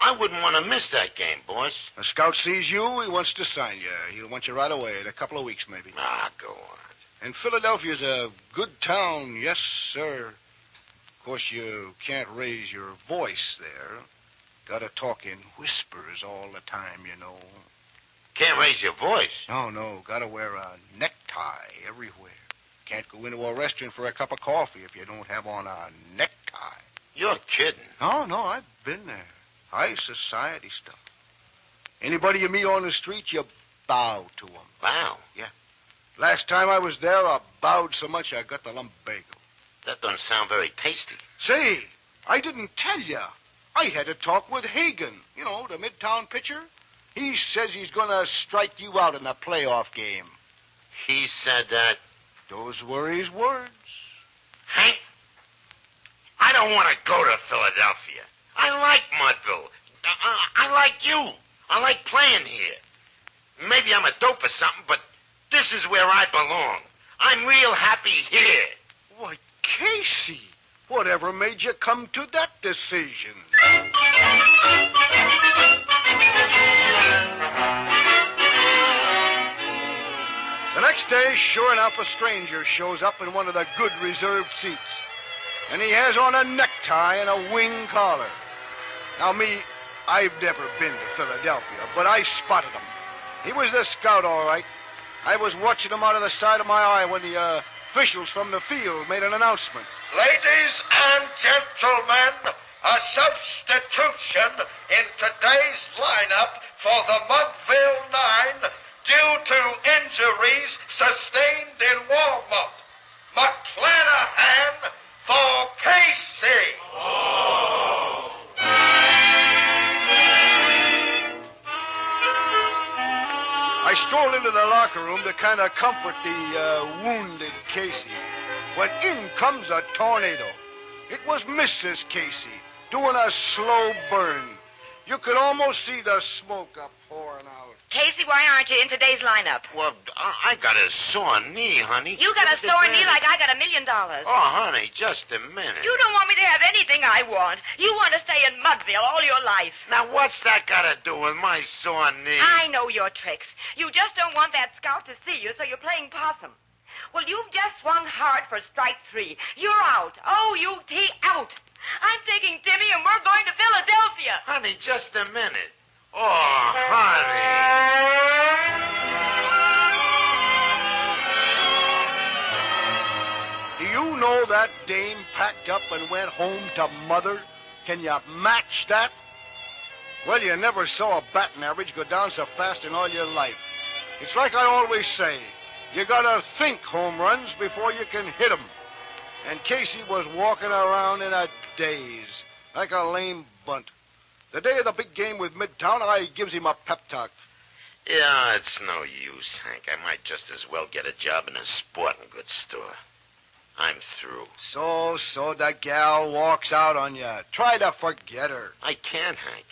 I wouldn't want to miss that game, boss. A scout sees you, he wants to sign you. He'll want you right away in a couple of weeks, maybe. Go on. And Philadelphia's a good town, yes, sir. Of course, you can't raise your voice there. Gotta talk in whispers all the time, you know. Can't raise your voice. No. Gotta wear a necktie everywhere. Can't go into a restaurant for a cup of coffee if you don't have on a necktie. You're kidding. No, I've been there. High society stuff. Anybody you meet on the street, you bow to 'em. Wow. Yeah. Last time I was there, I bowed so much I got the lumbago. That doesn't sound very tasty. Say, I didn't tell you. I had a talk with Hagen, you know, the Midtown pitcher. He says he's going to strike you out in the playoff game. He said that? Those were his words. Hank, I don't want to go to Philadelphia. I like Mudville. I like you. I like playing here. Maybe I'm a dope or something, but this is where I belong. I'm real happy here. Why, Casey, whatever made you come to that decision? The next day, sure enough, a stranger shows up in one of the good reserved seats. And he has on a necktie and a wing collar. Now, me, I've never been to Philadelphia, but I spotted him. He was the scout, all right. I was watching him out of the side of my eye when the officials from the field made an announcement. Ladies and gentlemen, a substitution in today's lineup for the Mudville Nine due to injuries sustained in warm-up. McClanahan for Casey. I strolled into the locker room to kind of comfort the wounded Casey, when in comes a tornado. It was Mrs. Casey doing a slow burn. You could almost see the smoke pouring out. Casey, why aren't you in today's lineup? Well, I got a sore knee, honey. You got a sore knee like I got $1 million. Oh, honey, just a minute. You don't want me to have anything I want. You want to stay in Mudville all your life. Now, what's that got to do with my sore knee? I know your tricks. You just don't want that scout to see you, so you're playing possum. Well, you've just swung hard for strike 3. You're out. O-U-T, out. I'm taking Timmy, and we're going to Philadelphia. Honey, just a minute. Oh, honey. Do you know that dame packed up and went home to mother? Can you match that? Well, you never saw a batting average go down so fast in all your life. It's like I always say, you gotta think home runs before you can hit them. And Casey was walking around in a daze, like a lame bunt. The day of the big game with Midtown, I gives him a pep talk. Yeah, it's no use, Hank. I might just as well get a job in a sporting goods store. I'm through. So the gal walks out on you. Try to forget her. I can't, Hank.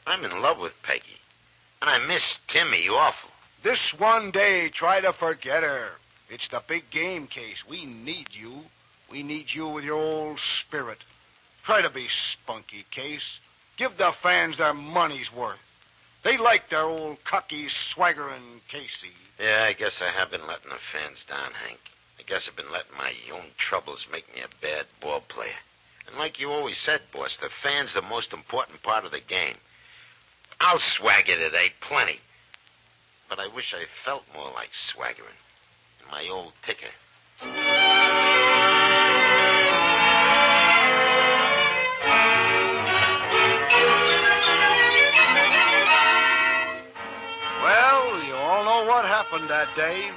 I'm in love with Peggy. And I miss Timmy awful. This one day, try to forget her. It's the big game, Case. We need you. We need you with your old spirit. Try to be spunky, Case. Give the fans their money's worth. They like their old cocky, swaggering Casey. Yeah, I guess I have been letting the fans down, Hank. I guess I've been letting my own troubles make me a bad ball player. And like you always said, boss, the fans are the most important part of the game. I'll swagger today, plenty. But I wish I felt more like swaggering in my old ticker. Well, you all know what happened that day.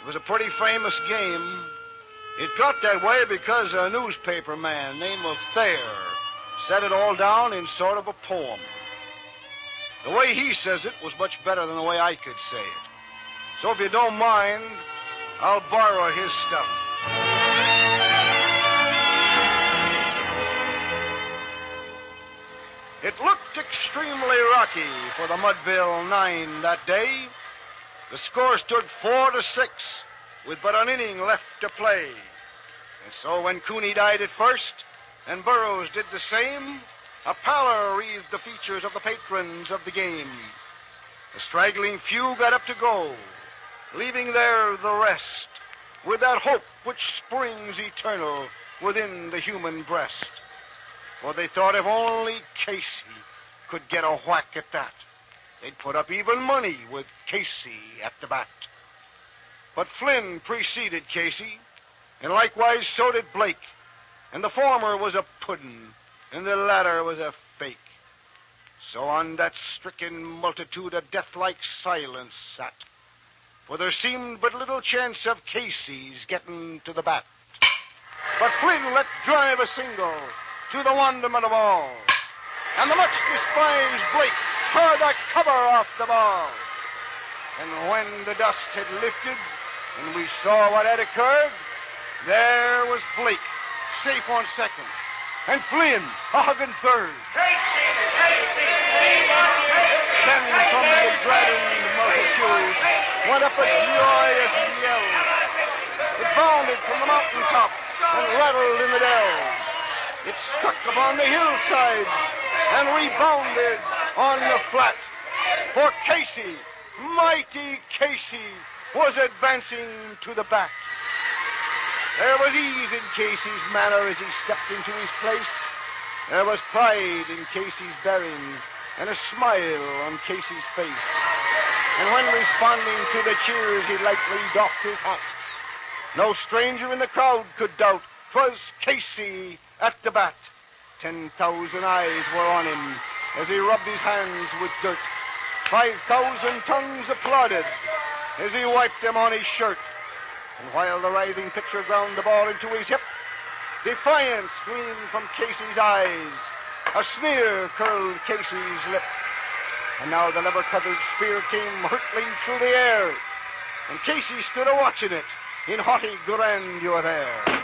It was a pretty famous game. It got that way because a newspaper man named Eyre set it all down in sort of a poem. The way he says it was much better than the way I could say it. So if you don't mind, I'll borrow his stuff. It looked extremely rocky for the Mudville Nine that day. The score stood 4-6, with but an inning left to play. And so when Cooney died at first, and Burroughs did the same, a pallor wreathed the features of the patrons of the game. The straggling few got up to go, leaving there the rest, with that hope which springs eternal within the human breast. For they thought if only Casey could get a whack at that, they'd put up even money with Casey at the bat. But Flynn preceded Casey, and likewise so did Blake. And the former was a puddin', and the latter was a spake. So on that stricken multitude a death-like silence sat, for there seemed but little chance of Casey's getting to the bat. But Flynn let drive a single, to the wonderment of all, and the much despised Blake tore the cover off the ball. And when the dust had lifted and we saw what had occurred, there was Blake, safe on second, and Flynn a hugging third. Then from the dreading multitude went up a joyous yell. It bounded from the mountaintop and rattled in the dell. It struck upon the hillside and rebounded on the flat. For Casey, mighty Casey, was advancing to the bat. There was ease in Casey's manner as he stepped into his place. There was pride in Casey's bearing and a smile on Casey's face. And when responding to the cheers, he lightly doffed his hat. No stranger in the crowd could doubt 'twas Casey at the bat. 10,000 eyes were on him as he rubbed his hands with dirt. 5,000 tongues applauded as he wiped them on his shirt. And while the writhing pitcher ground the ball into his hip, defiance gleamed from Casey's eyes. A sneer curled Casey's lip. And now the leather-covered spear came hurtling through the air, and Casey stood a-watching it in haughty grandeur there.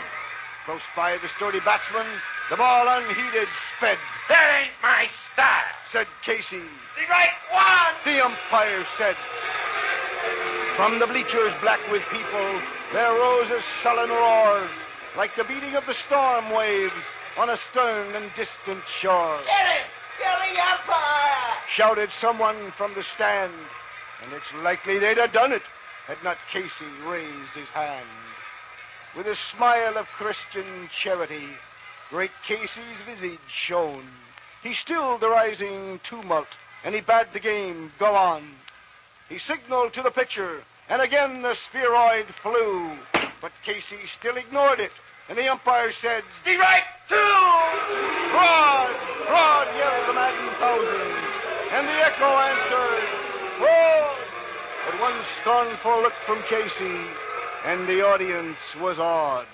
Close by the sturdy batsman, the ball unheeded sped. That ain't my style, said Casey. The right one! The umpire said. From the bleachers black with people, there rose a sullen roar, like the beating of the storm waves on a stern and distant shore. Get it! Get the umpire! Shouted someone from the stand, and it's likely they'd have done it had not Casey raised his hand. With a smile of Christian charity, great Casey's visage shone. He stilled the rising tumult, and he bade the game go on. He signaled to the pitcher, and again the spheroid flew. But Casey still ignored it, and the umpire said, "The right two!" "Broad, broad," yelled the maddened thousands, and the echo answered, "Broad." But one scornful look from Casey, and the audience was awed.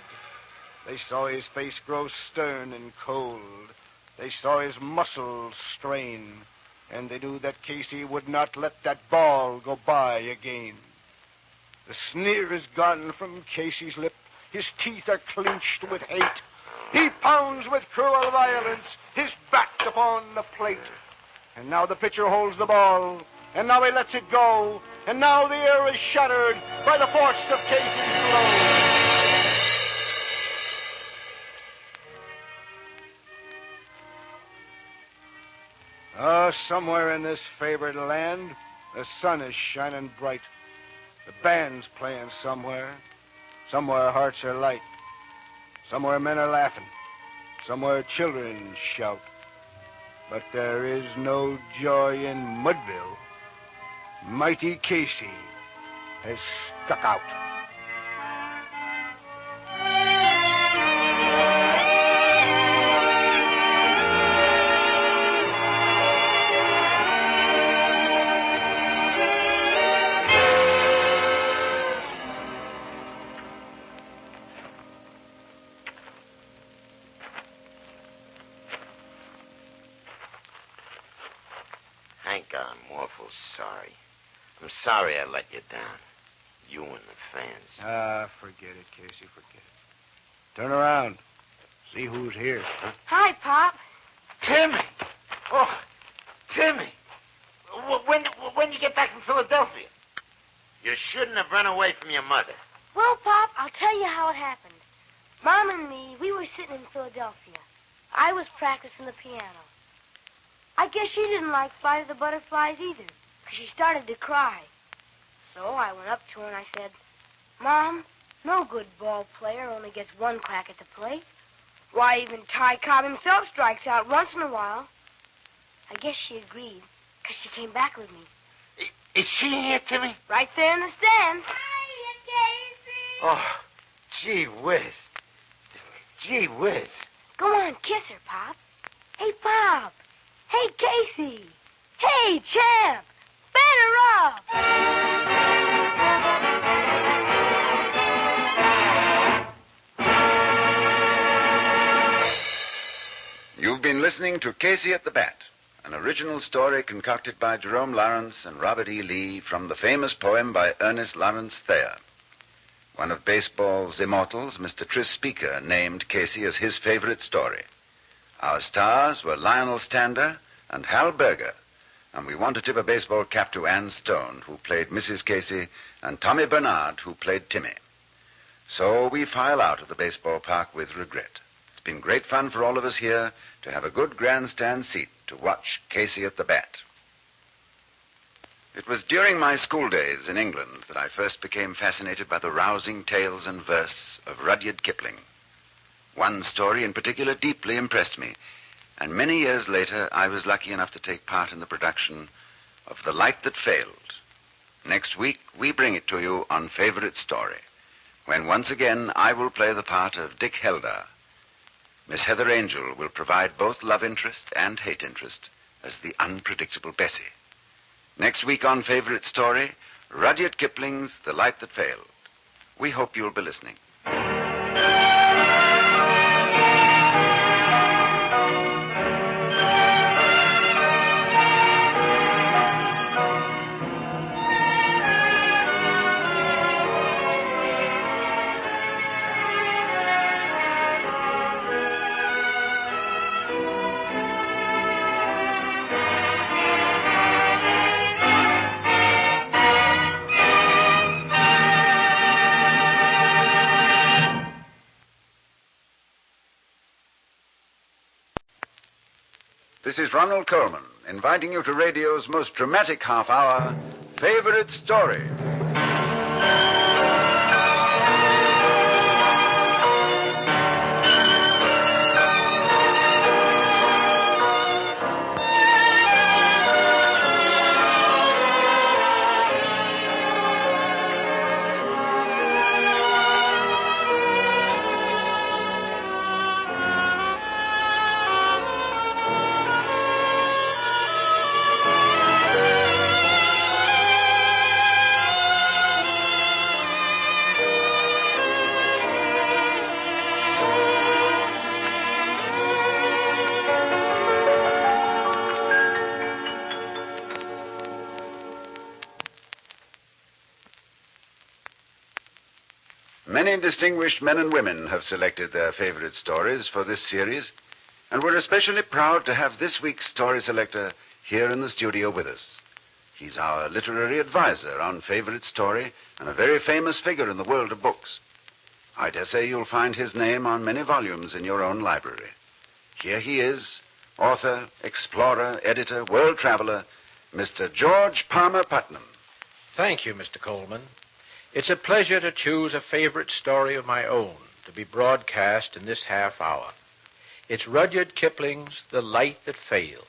They saw his face grow stern and cold. They saw his muscles strain, and they knew that Casey would not let that ball go by again. The sneer is gone from Casey's lip. His teeth are clenched with hate. He pounds with cruel violence his bat upon the plate. And now the pitcher holds the ball, and now he lets it go, and now the air is shattered by the force of Casey's blow. Somewhere in this favored land, the sun is shining bright. The band's playing somewhere. Somewhere hearts are light. Somewhere men are laughing. Somewhere children shout. But there is no joy in Mudville. Mighty Casey has stuck out. Hank, I'm awful sorry. I'm sorry I let you down. You and the fans. Forget it, Casey, forget it. Turn around. See who's here. Huh? Hi, Pop. Timmy! Oh, Timmy! When you get back from Philadelphia? You shouldn't have run away from your mother. Well, Pop, I'll tell you how it happened. Mom and me, we were sitting in Philadelphia. I was practicing the piano. I guess she didn't like Flight of the Butterflies either, because she started to cry. So I went up to her and I said, "Mom, no good ball player only gets one crack at the plate. Why, even Ty Cobb himself strikes out once in a while." I guess she agreed, because she came back with me. Is she here, Timmy? Right there in the stand. Hiya, Casey. Oh, gee whiz. Gee whiz. Go on, kiss her, Pop. Hey, Pop, Hey, Casey. Hey, champ. Batter up. You've been listening to Casey at the Bat, an original story concocted by Jerome Lawrence and Robert E. Lee from the famous poem by Ernest Lawrence Thayer. One of baseball's immortals, Mr. Tris Speaker, named Casey as his favorite story. Our stars were Lionel Stander and Hal Berger, and we want to tip a baseball cap to Ann Stone, who played Mrs. Casey, and Tommy Bernard, who played Timmy. So we file out of the baseball park with regret. It's been great fun for all of us here to have a good grandstand seat to watch Casey at the Bat. It was during my school days in England that I first became fascinated by the rousing tales and verse of Rudyard Kipling. One story in particular deeply impressed me, and many years later I was lucky enough to take part in the production of The Light That Failed. Next week we bring it to you on Favorite Story, when once again I will play the part of Dick Heldar. Miss Heather Angel will provide both love interest and hate interest as the unpredictable Bessie. Next week on Favorite Story, Rudyard Kipling's The Light That Failed. We hope you'll be listening. This is Ronald Coleman, inviting you to radio's most dramatic half hour, Favorite Story. Many distinguished men and women have selected their favorite stories for this series, and we're especially proud to have this week's story selector here in the studio with us. He's our literary advisor on Favorite Story and a very famous figure in the world of books. I dare say you'll find his name on many volumes in your own library. Here he is, author, explorer, editor, world traveler, Mr. George Palmer Putnam. Thank you, Mr. Coleman. It's a pleasure to choose a favorite story of my own to be broadcast in this half hour. It's Rudyard Kipling's The Light That Failed.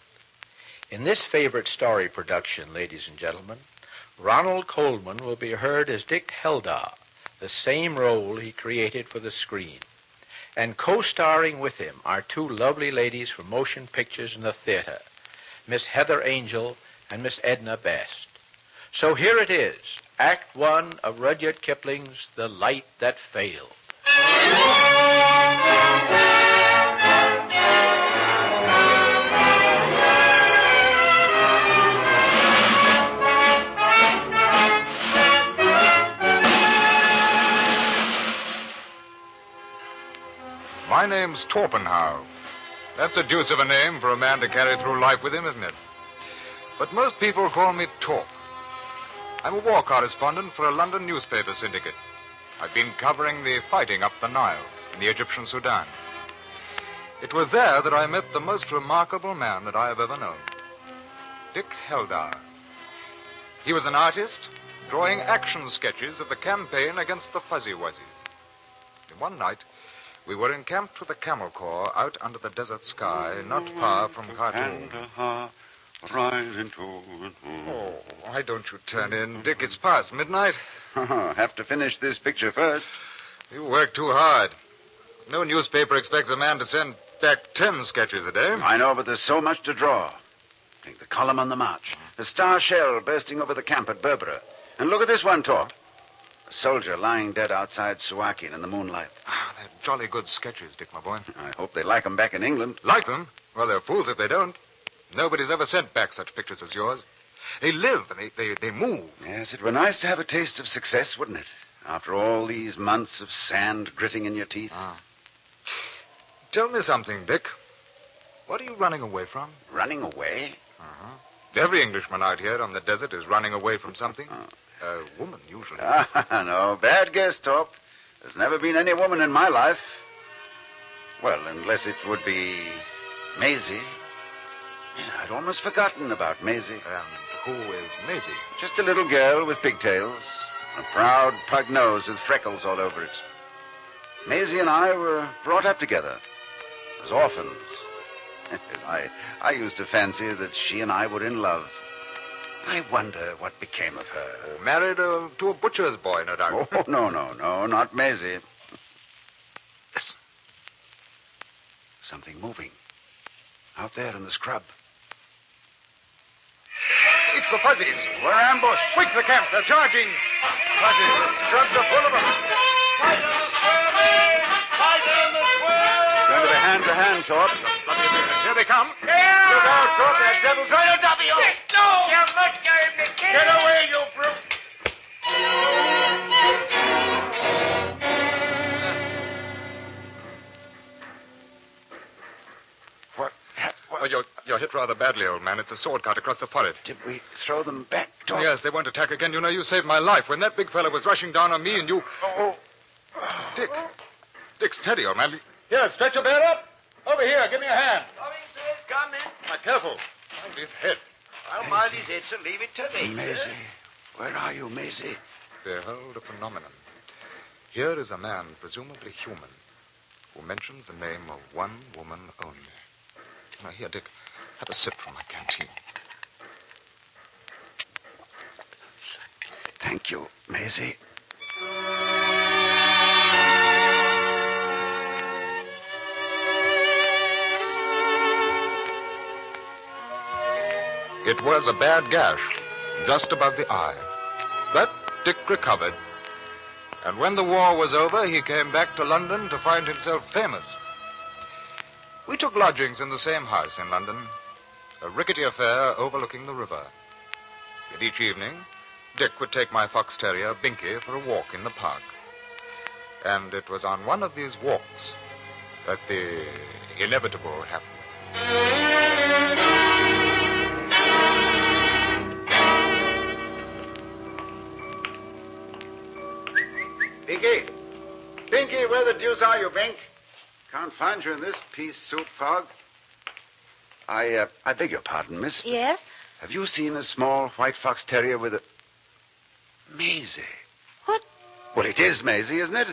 In this favorite story production, ladies and gentlemen, Ronald Coleman will be heard as Dick Heldar, the same role he created for the screen. And co-starring with him are two lovely ladies from motion pictures and the theater, Miss Heather Angel and Miss Edna Best. So here it is, Act One of Rudyard Kipling's The Light That Failed. My name's Torpenhow. That's a deuce of a name for a man to carry through life with him, isn't it? But most people call me Torp. I'm a war correspondent for a London newspaper syndicate. I've been covering the fighting up the Nile in the Egyptian Sudan. It was there that I met the most remarkable man that I have ever known, Dick Heldar. He was an artist, drawing action sketches of the campaign against the Fuzzy Wuzzies. One night, we were encamped with the Camel Corps out under the desert sky, not far from Khartoum. Oh, why don't you turn in, Dick? It's past midnight. Have to finish this picture first. You work too hard. No newspaper expects a man to send back 10 sketches a day. I know, but there's so much to draw. Think the column on the march. The star shell bursting over the camp at Bergerac. And look at this one, Torp. A soldier lying dead outside Suakin in the moonlight. Ah, they're jolly good sketches, Dick, my boy. I hope they like 'em back in England. Like them? Well, they're fools if they don't. Nobody's ever sent back such pictures as yours. They live and they move. Yes, it were nice to have a taste of success, wouldn't it? After all these months of sand gritting in your teeth. Ah. Tell me something, Dick. What are you running away from? Running away? Uh-huh. Every Englishman out here on the desert is running away from something. A woman, usually. No, bad guess, Torp. There's never been any woman in my life. Well, unless it would be Maisie. Yeah, I'd almost forgotten about Maisie. And who is Maisie? Just a little girl with pigtails. A proud pug nose with freckles all over it. Maisie and I were brought up together as orphans. I used to fancy that she and I were in love. I wonder what became of her. Married to a butcher's boy, no doubt. Oh, no, not Maisie. Listen. Something moving. Out there in the scrub. It's the Fuzzies. We're ambushed. Quick, the camp. They're charging. Fuzzies, the scrubs are full of them. Fight on the square, men! Fight on the square! Going to be hand to hand, Torp. Bloody business. Here they come. Yeah! Look out, Torp. That devil's right on top of you. No! You must get him. Get away, you brute! Well, you're hit rather badly, old man. It's a sword cut across the forehead. Did we throw them back, Torp? Yes, they won't attack again. You know, you saved my life when that big fellow was rushing down on me and you... Oh. Dick, steady, old man. Here, stretch a bear up. Over here, give me a hand. Coming, sir, coming. Now, careful. Mind his head. I'll mind his head, sir. Leave it to me, Maisie. sir. Where are you, Maisie? Behold a phenomenon. Here is a man, presumably human, who mentions the name of one woman only. Now, here, Dick, have a sip from my canteen. Thank you, Maisie. It was a bad gash, just above the eye. But Dick recovered. And when the war was over, he came back to London to find himself famous. We took lodgings in the same house in London, a rickety affair overlooking the river. And each evening, Dick would take my fox terrier, Binky, for a walk in the park. And it was on one of these walks that the inevitable happened. Binky, where the deuce are you, Bink? Can't find you in this pea soup fog. I beg your pardon, miss. Yes? Have you seen a small white fox terrier with a... Maisie. What? Well, it is Maisie, isn't it?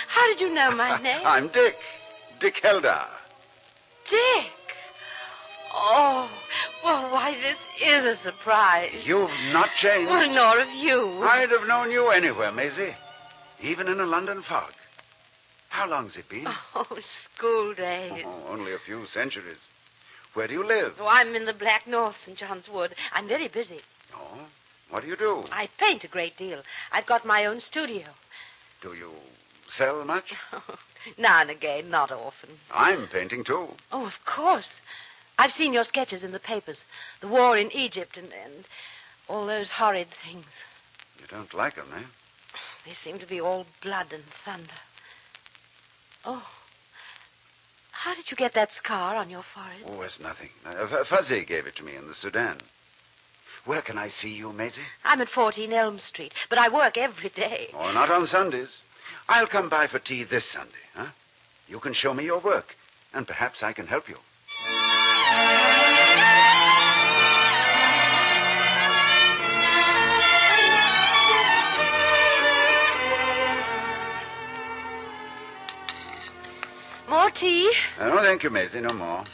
How did you know my name? I'm Dick. Dick Heldar. Dick. Oh, well, why, this is a surprise. You've not changed. Well, nor have you. I'd have known you anywhere, Maisie. Even in a London fog. How long's it been? Oh, school days. Oh, only a few centuries. Where do you live? Oh, I'm in the Black North, St. John's Wood. I'm very busy. Oh? What do you do? I paint a great deal. I've got my own studio. Do you sell much? Now and again, not often. I'm painting, too. Oh, of course. I've seen your sketches in the papers. The war in Egypt and all those horrid things. You don't like them, eh? They seem to be all blood and thunder. Oh. How did you get that scar on your forehead? Oh, it's nothing. Fuzzy gave it to me in the Sudan. Where can I see you, Maisie? I'm at 14 Elm Street, but I work every day. Oh, not on Sundays. I'll come by for tea this Sunday, huh? You can show me your work, and perhaps I can help you. More tea? No, thank you, Maisie. No more.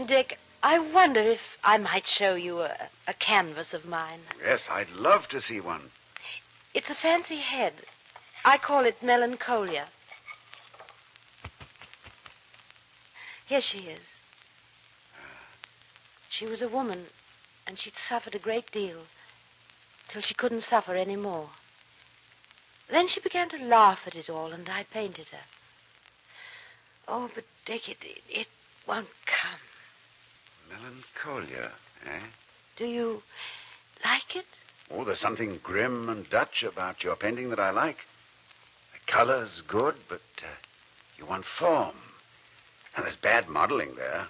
Dick, I wonder if I might show you a canvas of mine. Yes, I'd love to see one. It's a fancy head. I call it Melancholia. Here she is. She was a woman and she'd suffered a great deal, till she couldn't suffer any more. Then she began to laugh at it all, and I painted her. Oh, but Dick, it won't come. Melancholia, eh? Do you like it? Oh, there's something grim and Dutch about your painting that I like. The color's good, but you want form. And there's bad modeling there.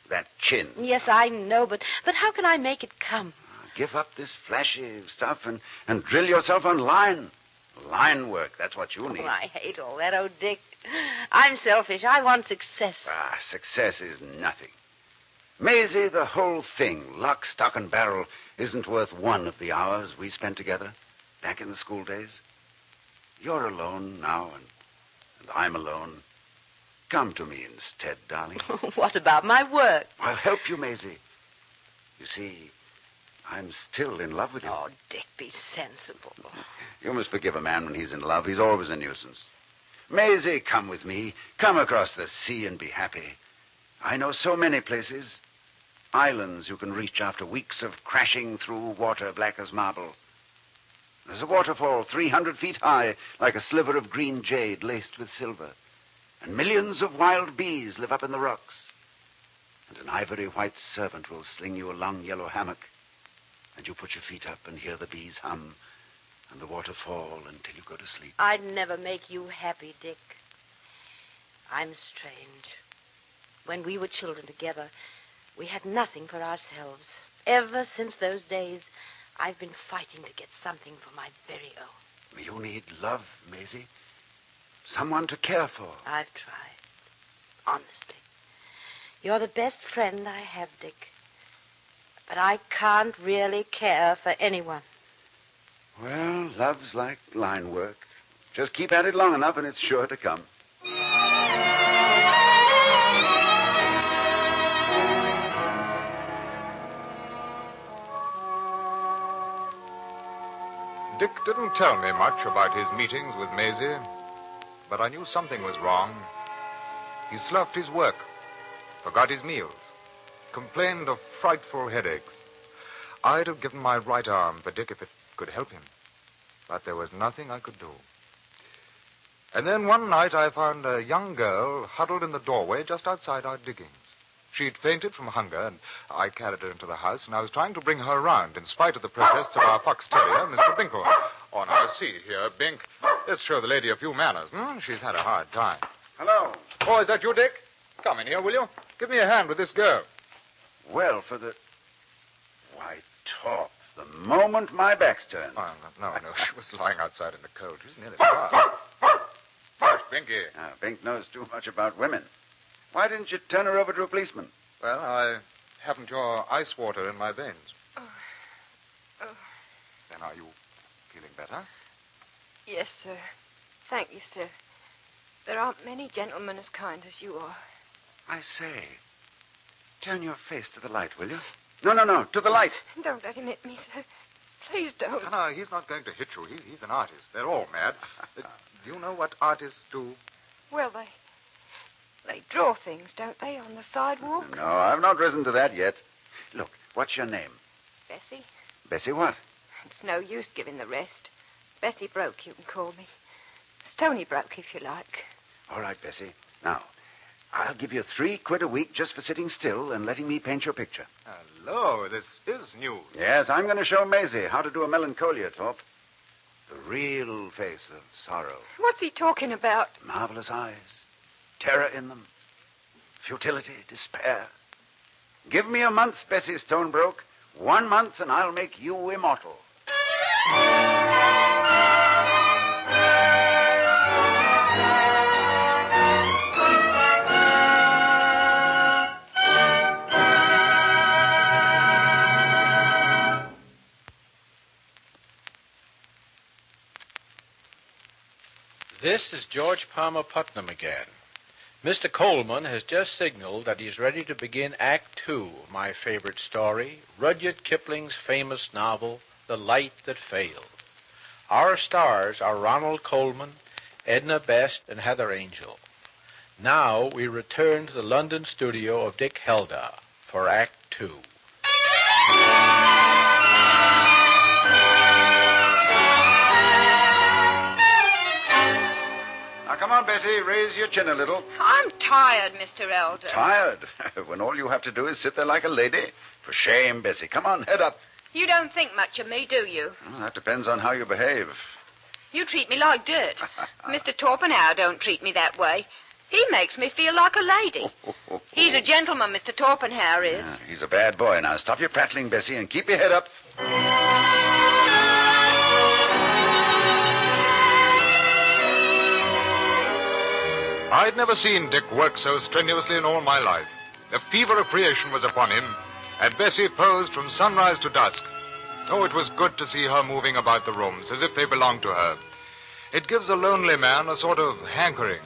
That chin. Yes, I know, but how can I make it come? Give up this flashy stuff and drill yourself on line. Line work, that's what you need. Oh, I hate all that. Oh, Dick, I'm selfish. I want success. Success is nothing. Maisie, the whole thing, lock, stock, and barrel, isn't worth one of the hours we spent together back in the school days. You're alone now, and I'm alone. Come to me instead, darling. What about my work? I'll help you, Maisie. You see, I'm still in love with you. Oh, Dick, be sensible. You must forgive a man when he's in love. He's always a nuisance. Maisie, come with me. Come across the sea and be happy. I know so many places. Islands you can reach after weeks of crashing through water black as marble. There's a waterfall 300 feet high, like a sliver of green jade laced with silver. And millions of wild bees live up in the rocks. And an ivory white servant will sling you a long yellow hammock. And you put your feet up and hear the bees hum and the water fall until you go to sleep. I'd never make you happy, Dick. I'm strange. When we were children together, we had nothing for ourselves. Ever since those days, I've been fighting to get something for my very own. You need love, Maisie. Someone to care for. I've tried. Honestly. You're the best friend I have, Dick. But I can't really care for anyone. Well, love's like line work. Just keep at it long enough and it's sure to come. Dick didn't tell me much about his meetings with Maisie, but I knew something was wrong. He sloughed his work, forgot his meals, complained of frightful headaches. I'd have given my right arm for Dick if it could help him, but there was nothing I could do. And then one night I found a young girl huddled in the doorway just outside our diggings. She'd fainted from hunger, and I carried her into the house, and I was trying to bring her around in spite of the protests of our fox terrier, Mr. Binkle. Oh, now, see here, Bink. Let's show the lady a few manners, She's had a hard time. Hello. Oh, is that you, Dick? Come in here, will you? Give me a hand with this girl. Well, for the... Why, Top, the moment my back's turned. Oh, no, she was lying outside in the cold. She's nearly starved. Hush, Binky. Bink knows too much about women. Why didn't you turn her over to a policeman? Well, I haven't your ice water in my veins. Then are you feeling better? Yes, sir. Thank you, sir. There aren't many gentlemen as kind as you are. I say, turn your face to the light, will you? No, to the light. Don't let him hit me, sir. Please don't. No, he's not going to hit you. He's an artist. They're all mad. Do you know what artists do? Well, they draw things, don't they, on the sidewalk? No, I've not risen to that yet. Look, what's your name? Bessie. Bessie what? It's no use giving the rest. Bessie Broke, you can call me. Stony Broke, if you like. All right, Bessie. Now, I'll give you £3 a week just for sitting still and letting me paint your picture. Hello, this is news. Yes, I'm going to show Maisie how to do a melancholia, Top. The real face of sorrow. What's he talking about? Marvelous eyes. Terror in them. Futility, despair. Give me a month, Bessie Stonebroke. 1 month and I'll make you immortal. This is George Palmer Putnam again. Mr. Coleman has just signaled that he's ready to begin Act 2 of my favorite story, Rudyard Kipling's famous novel, The Light That Failed. Our stars are Ronald Coleman, Edna Best, and Heather Angel. Now we return to the London studio of Dick Helda for Act 2. come on, Bessie. Raise your chin a little. I'm tired, Mr. Elder. Tired? When all you have to do is sit there like a lady? For shame, Bessie. Come on, head up. You don't think much of me, do you? Well, that depends on how you behave. You treat me like dirt. Mr. Torpenhow don't treat me that way. He makes me feel like a lady. He's a gentleman, Mr. Torpenhow is. Yeah, he's a bad boy. Now, stop your prattling, Bessie, and keep your head up. I'd never seen Dick work so strenuously in all my life. The fever of creation was upon him, and Bessie posed from sunrise to dusk. Oh, it was good to see her moving about the rooms as if they belonged to her. It gives a lonely man a sort of hankering.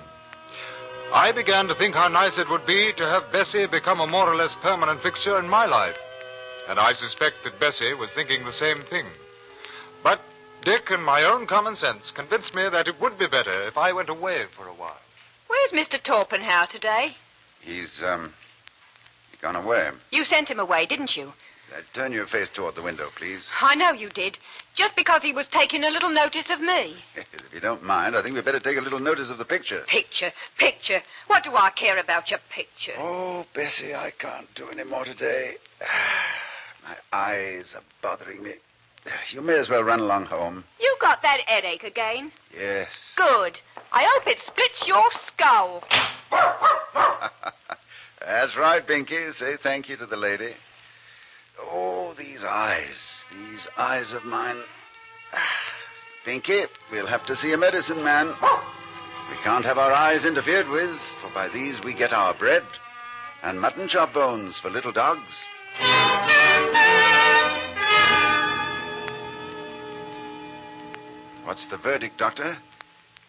I began to think how nice it would be to have Bessie become a more or less permanent fixture in my life. And I suspect that Bessie was thinking the same thing. But Dick and my own common sense convinced me that it would be better if I went away for a while. Where's Mr. Torpenhow today? He's gone away. You sent him away, didn't you? Turn your face toward the window, please. I know you did. Just because he was taking a little notice of me. If you don't mind, I think we'd better take a little notice of the picture. Picture. What do I care about your picture? Oh, Bessie, I can't do any more today. My eyes are bothering me. You may as well run along home. You got that headache again? Yes. Good. I hope it splits your skull. That's right, Binky. Say thank you to the lady. Oh, these eyes of mine. Binky, we'll have to see a medicine man. We can't have our eyes interfered with, for by these we get our bread and mutton chop bones for little dogs. What's the verdict, Doctor?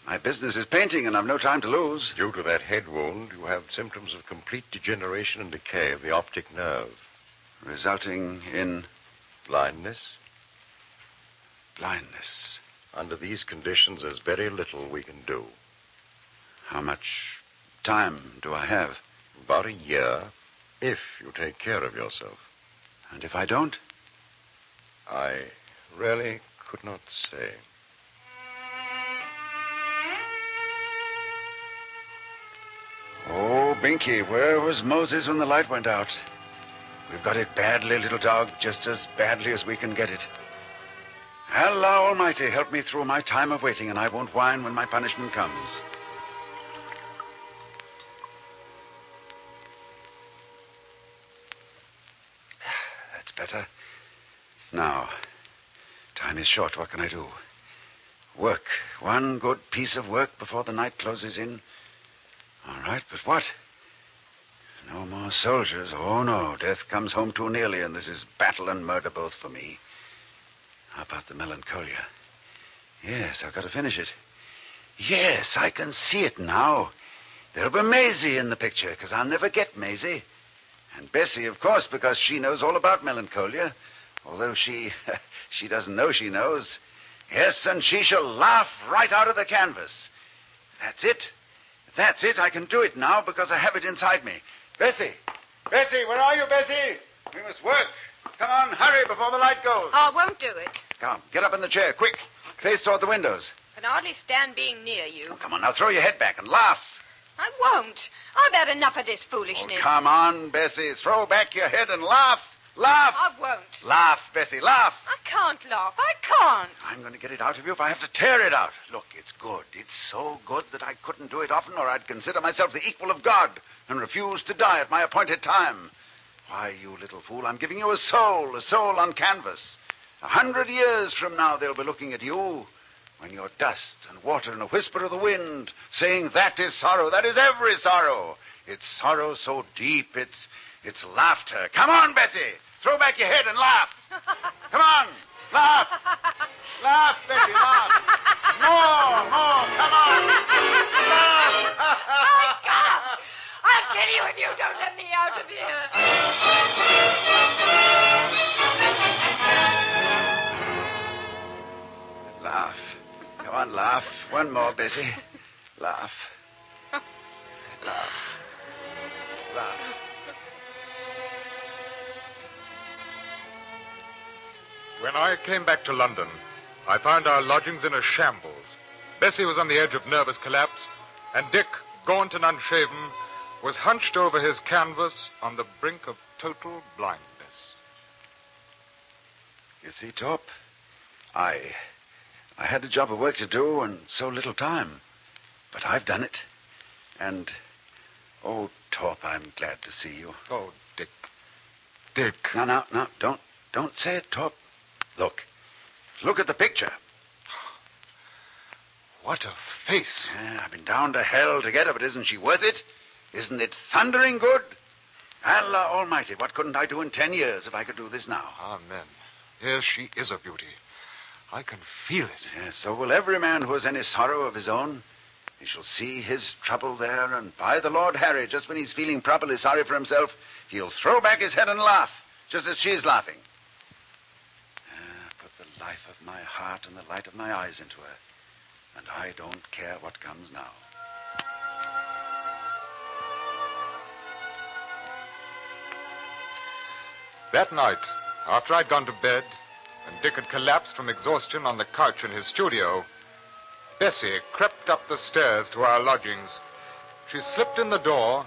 My business is painting, and I've no time to lose. Due to that head wound, you have symptoms of complete degeneration and decay of the optic nerve. Resulting in? Blindness. Blindness. Under these conditions, there's very little we can do. How much time do I have? About a year, if you take care of yourself. And if I don't? I really could not say. Oh, Binky, where was Moses when the light went out? We've got it badly, little dog, just as badly as we can get it. Allah Almighty, help me through my time of waiting, and I won't whine when my punishment comes. That's better. Now, time is short. What can I do? Work. One good piece of work before the night closes in. All right, but what? No more soldiers. Oh, no. Death comes home too nearly, and this is battle and murder both for me. How about the Melancholia? Yes, I've got to finish it. Yes, I can see it now. There'll be Maisie in the picture, because I'll never get Maisie. And Bessie, of course, because she knows all about Melancholia, although she doesn't know she knows. Yes, and she shall laugh right out of the canvas. That's it. That's it. I can do it now because I have it inside me. Bessie! Bessie, where are you, Bessie? We must work. Come on, hurry before the light goes. I won't do it. Come, get up in the chair, quick. Face toward the windows. I can hardly stand being near you. Come on, now throw your head back and laugh. I won't. I've had enough of this foolishness. Oh, come on, Bessie. Throw back your head and laugh. Laugh. I won't. Laugh, Bessie, laugh. I can't laugh. I can't. I'm going to get it out of you if I have to tear it out. Look, it's good. It's so good that I couldn't do it often, or I'd consider myself the equal of God and refuse to die at my appointed time. Why, you little fool, I'm giving you a soul on canvas. 100 years from now, they'll be looking at you when you're dust and water and a whisper of the wind, saying that is sorrow, that is every sorrow. It's sorrow so deep, it's laughter. Come on, Bessie. Throw back your head and laugh. Come on. Laugh. Laugh, Bessie, laugh. More. Come on. Laugh. I can't. I'll kill you if you don't let me out of here. Laugh. Go on, laugh. One more, Bessie. Laugh. Laugh. Laugh. When I came back to London, I found our lodgings in a shambles. Bessie was on the edge of nervous collapse, And Dick, gaunt and unshaven, was hunched over his canvas on the brink of total blindness. You see, Torp, I had a job of work to do and so little time. But I've done it. And, oh, Torp, I'm glad to see you. Oh, Dick. Dick. No, don't say it, Torp. Look at the picture. What a face. Yeah, I've been down to hell to get her, but isn't she worth it? Isn't it thundering good? Allah Almighty, what couldn't I do in 10 years if I could do this now? Amen. Yes, she is a beauty. I can feel it. Yes, so will every man who has any sorrow of his own. He shall see his trouble there, and by the Lord Harry, just when he's feeling properly sorry for himself, he'll throw back his head and laugh, just as she's laughing. Put the life of my heart and the light of my eyes into her, and I don't care what comes now. That night, after I'd gone to bed, and Dick had collapsed from exhaustion on the couch in his studio, Bessie crept up the stairs to our lodgings. She slipped in the door,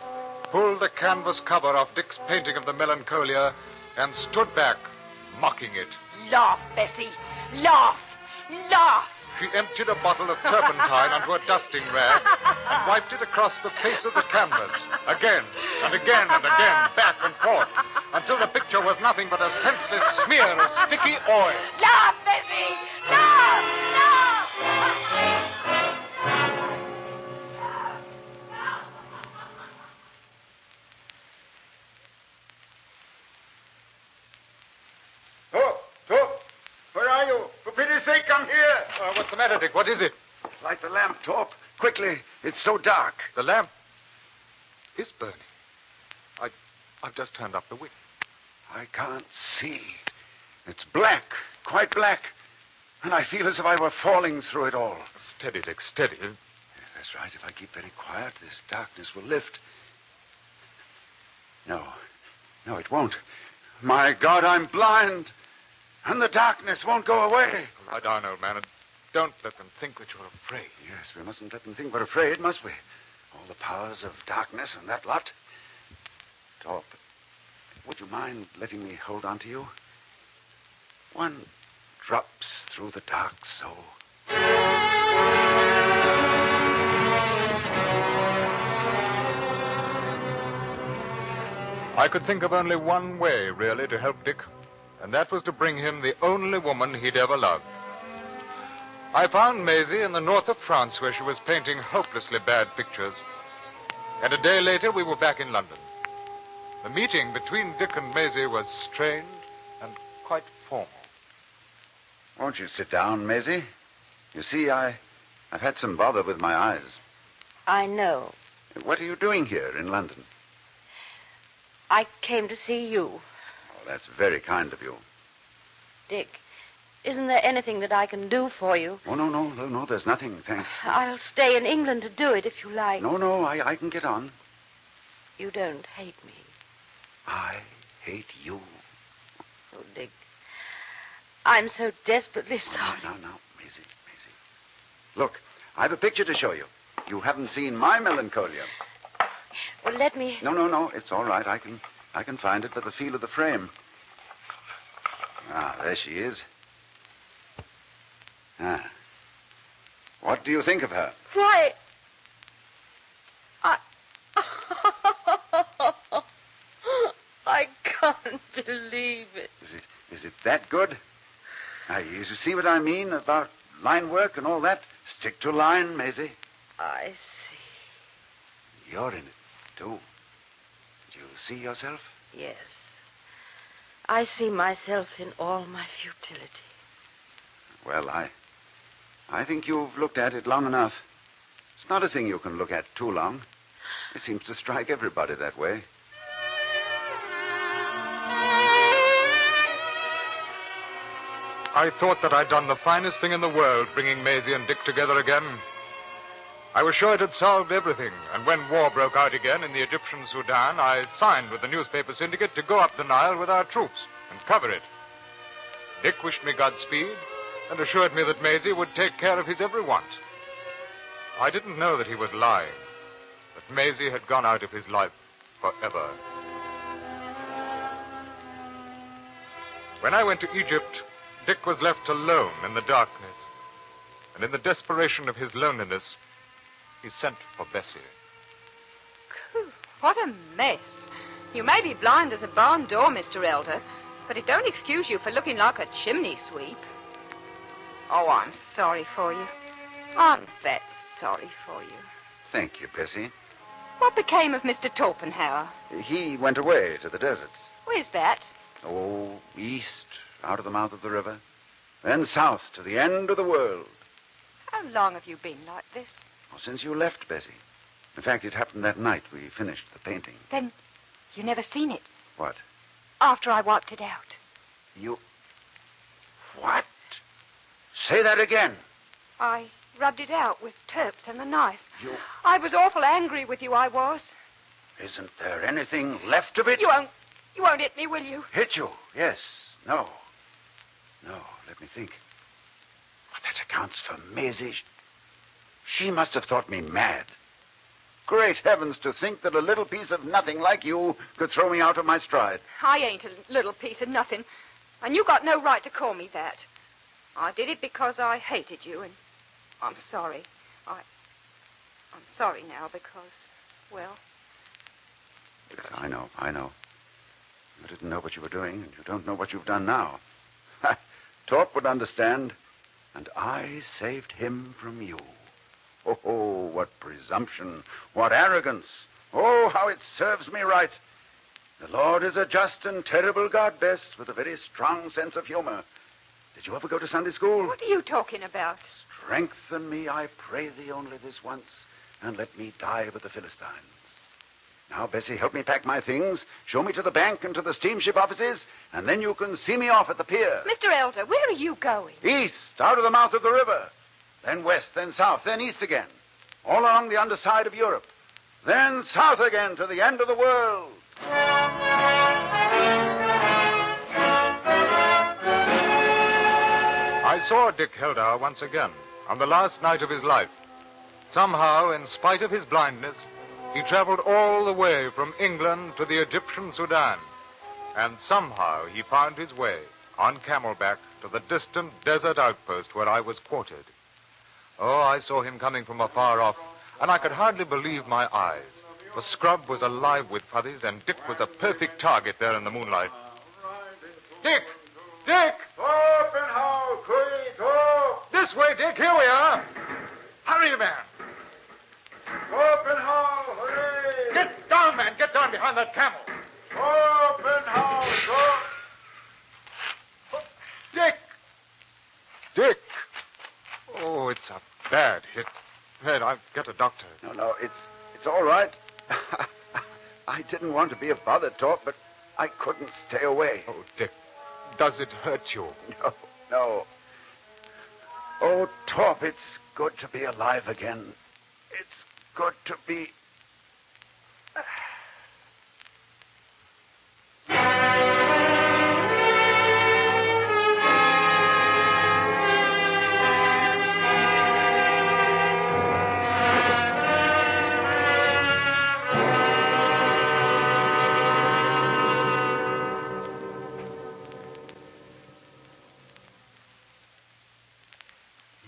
pulled the canvas cover off Dick's painting of the Melancholia, and stood back, mocking it. Laugh, Bessie. Laugh. Laugh. She emptied a bottle of turpentine onto a dusting rag and wiped it across the face of the canvas, again and again and again, back and forth, until the picture was nothing but a senseless smear of sticky oil. Laugh, Bessie. Laugh. Torp, where are you? For pity's sake, come here. What's the matter, Dick? What is it? Light the lamp, Torp. Quickly. It's so dark. The lamp is burning. I've just turned up the wick. I can't see. It's black, quite black. And I feel as if I were falling through it all. Steady, Dick, steady. Yeah, that's right. If I keep very quiet, this darkness will lift. No, it won't. My God, I'm blind. And the darkness won't go away. Lie down, old man, and don't let them think that you're afraid. Yes, we mustn't let them think we're afraid, must we? All the powers of darkness and that lot. Torp, would you mind letting me hold on to you? One drops through the dark so. I could think of only one way, really, to help Dick, and that was to bring him the only woman he'd ever loved. I found Maisie in the north of France, where she was painting hopelessly bad pictures. And a day later, we were back in London. The meeting between Dick and Maisie was strained and quite formal. Won't you sit down, Maisie? You see, I've had some bother with my eyes. I know. What are you doing here in London? I came to see you. Oh, that's very kind of you. Dick, isn't there anything that I can do for you? Oh, no, there's nothing, thanks. I'll stay in England to do it if you like. No, I can get on. You don't hate me. I hate you. Oh, Dick, I'm so desperately sorry. No, Maisie. Look, I've a picture to show you. You haven't seen my Melancholia. Well, let me... No, it's all right. I can find it by the feel of the frame. Ah, there she is. Ah. What do you think of her? Why, I can't believe it. Is it that good? Now, you see what I mean about line work and all that? Stick to line, Maisie. I see. You're in it, too. Do you see yourself? Yes. I see myself in all my futility. Well, I think you've looked at it long enough. It's not a thing you can look at too long. It seems to strike everybody that way. I thought that I'd done the finest thing in the world, bringing Maisie and Dick together again. I was sure it had solved everything, and when war broke out again in the Egyptian Sudan, I signed with the newspaper syndicate to go up the Nile with our troops and cover it. Dick wished me Godspeed and assured me that Maisie would take care of his every want. I didn't know that he was lying, that Maisie had gone out of his life forever. When I went to Egypt, Dick was left alone in the darkness. And in the desperation of his loneliness, he sent for Bessie. What a mess. You may be blind as a barn door, Mr. Elder, but it don't excuse you for looking like a chimney sweep. Oh, I'm sorry for you. I'm that sorry for you. Thank you, Bessie. What became of Mr. Torpenhower? He went away to the deserts. Where's that? Oh, east, out of the mouth of the river. Then south to the end of the world. How long have you been like this? Well, since you left, Bessie. In fact, it happened that night we finished the painting. Then you never seen it What? after I wiped it out. You... What? Say that again. I rubbed it out with turps and the knife. You... I was awful angry with you, I was. Isn't there anything left of it? You won't hit me, will you? Hit you? Yes. No. No, let me think. But that accounts for Maisie. She must have thought me mad. Great heavens, to think that a little piece of nothing like you could throw me out of my stride. I ain't a little piece of nothing, and you got no right to call me that. I did it because I hated you, and I'm sorry. I'm sorry now because, well... I know. You didn't know what you were doing, and you don't know what you've done now. Torp would understand, and I saved him from you. Oh, what presumption, what arrogance. Oh, how it serves me right. The Lord is a just and terrible God, Bess, with a very strong sense of humor. Did you ever go to Sunday school? What are you talking about? Strengthen me, I pray thee, only this once, and let me die with the Philistines. Now, Bessie, help me pack my things, show me to the bank and to the steamship offices, and then you can see me off at the pier. Mr. Elder, where are you going? East, out of the mouth of the river. Then west, then south, then east again. All along the underside of Europe. Then south again to the end of the world. I saw Dick Heldar once again, on the last night of his life. Somehow, in spite of his blindness, he traveled all the way from England to the Egyptian Sudan. And somehow he found his way, on camelback, to the distant desert outpost where I was quartered. Oh, I saw him coming from afar off, and I could hardly believe my eyes. The scrub was alive with fuzzies, and Dick was a perfect target there in the moonlight. Dick! Dick! Torpenhower, quick, go! This way, Dick, here we are. Hurry, man. Torpenhower, hurry! Get down, man, get down behind that camel. Torpenhower, go! Dick! Dick! Oh, it's a bad hit. Ed, I'll get a doctor. No, it's all right. I didn't want to be a bother, Torp, but I couldn't stay away. Oh, Dick, does it hurt you? No. Oh, Torp, it's good to be alive again. It's good to be...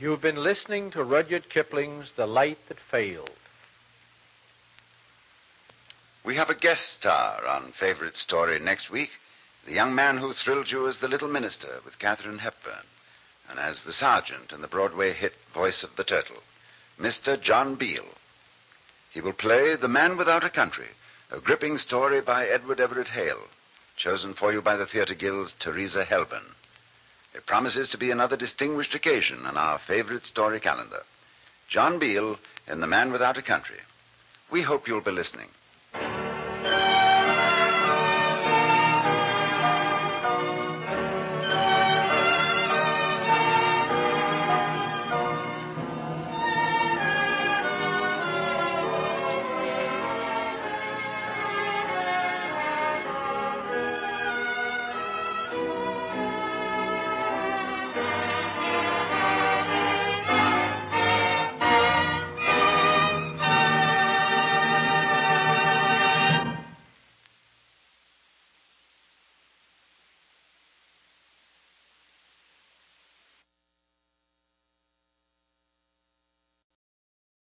You've been listening to Rudyard Kipling's The Light That Failed. We have a guest star on Favorite Story next week. The young man who thrilled you as the Little Minister with Katharine Hepburn, and as the Sergeant in the Broadway hit Voice of the Turtle, Mr. John Beale. He will play The Man Without a Country, a gripping story by Edward Everett Hale, chosen for you by the Theatre Guild's Teresa Helburn. It promises to be another distinguished occasion on our Favorite Story calendar. John Beale in The Man Without a Country. We hope you'll be listening.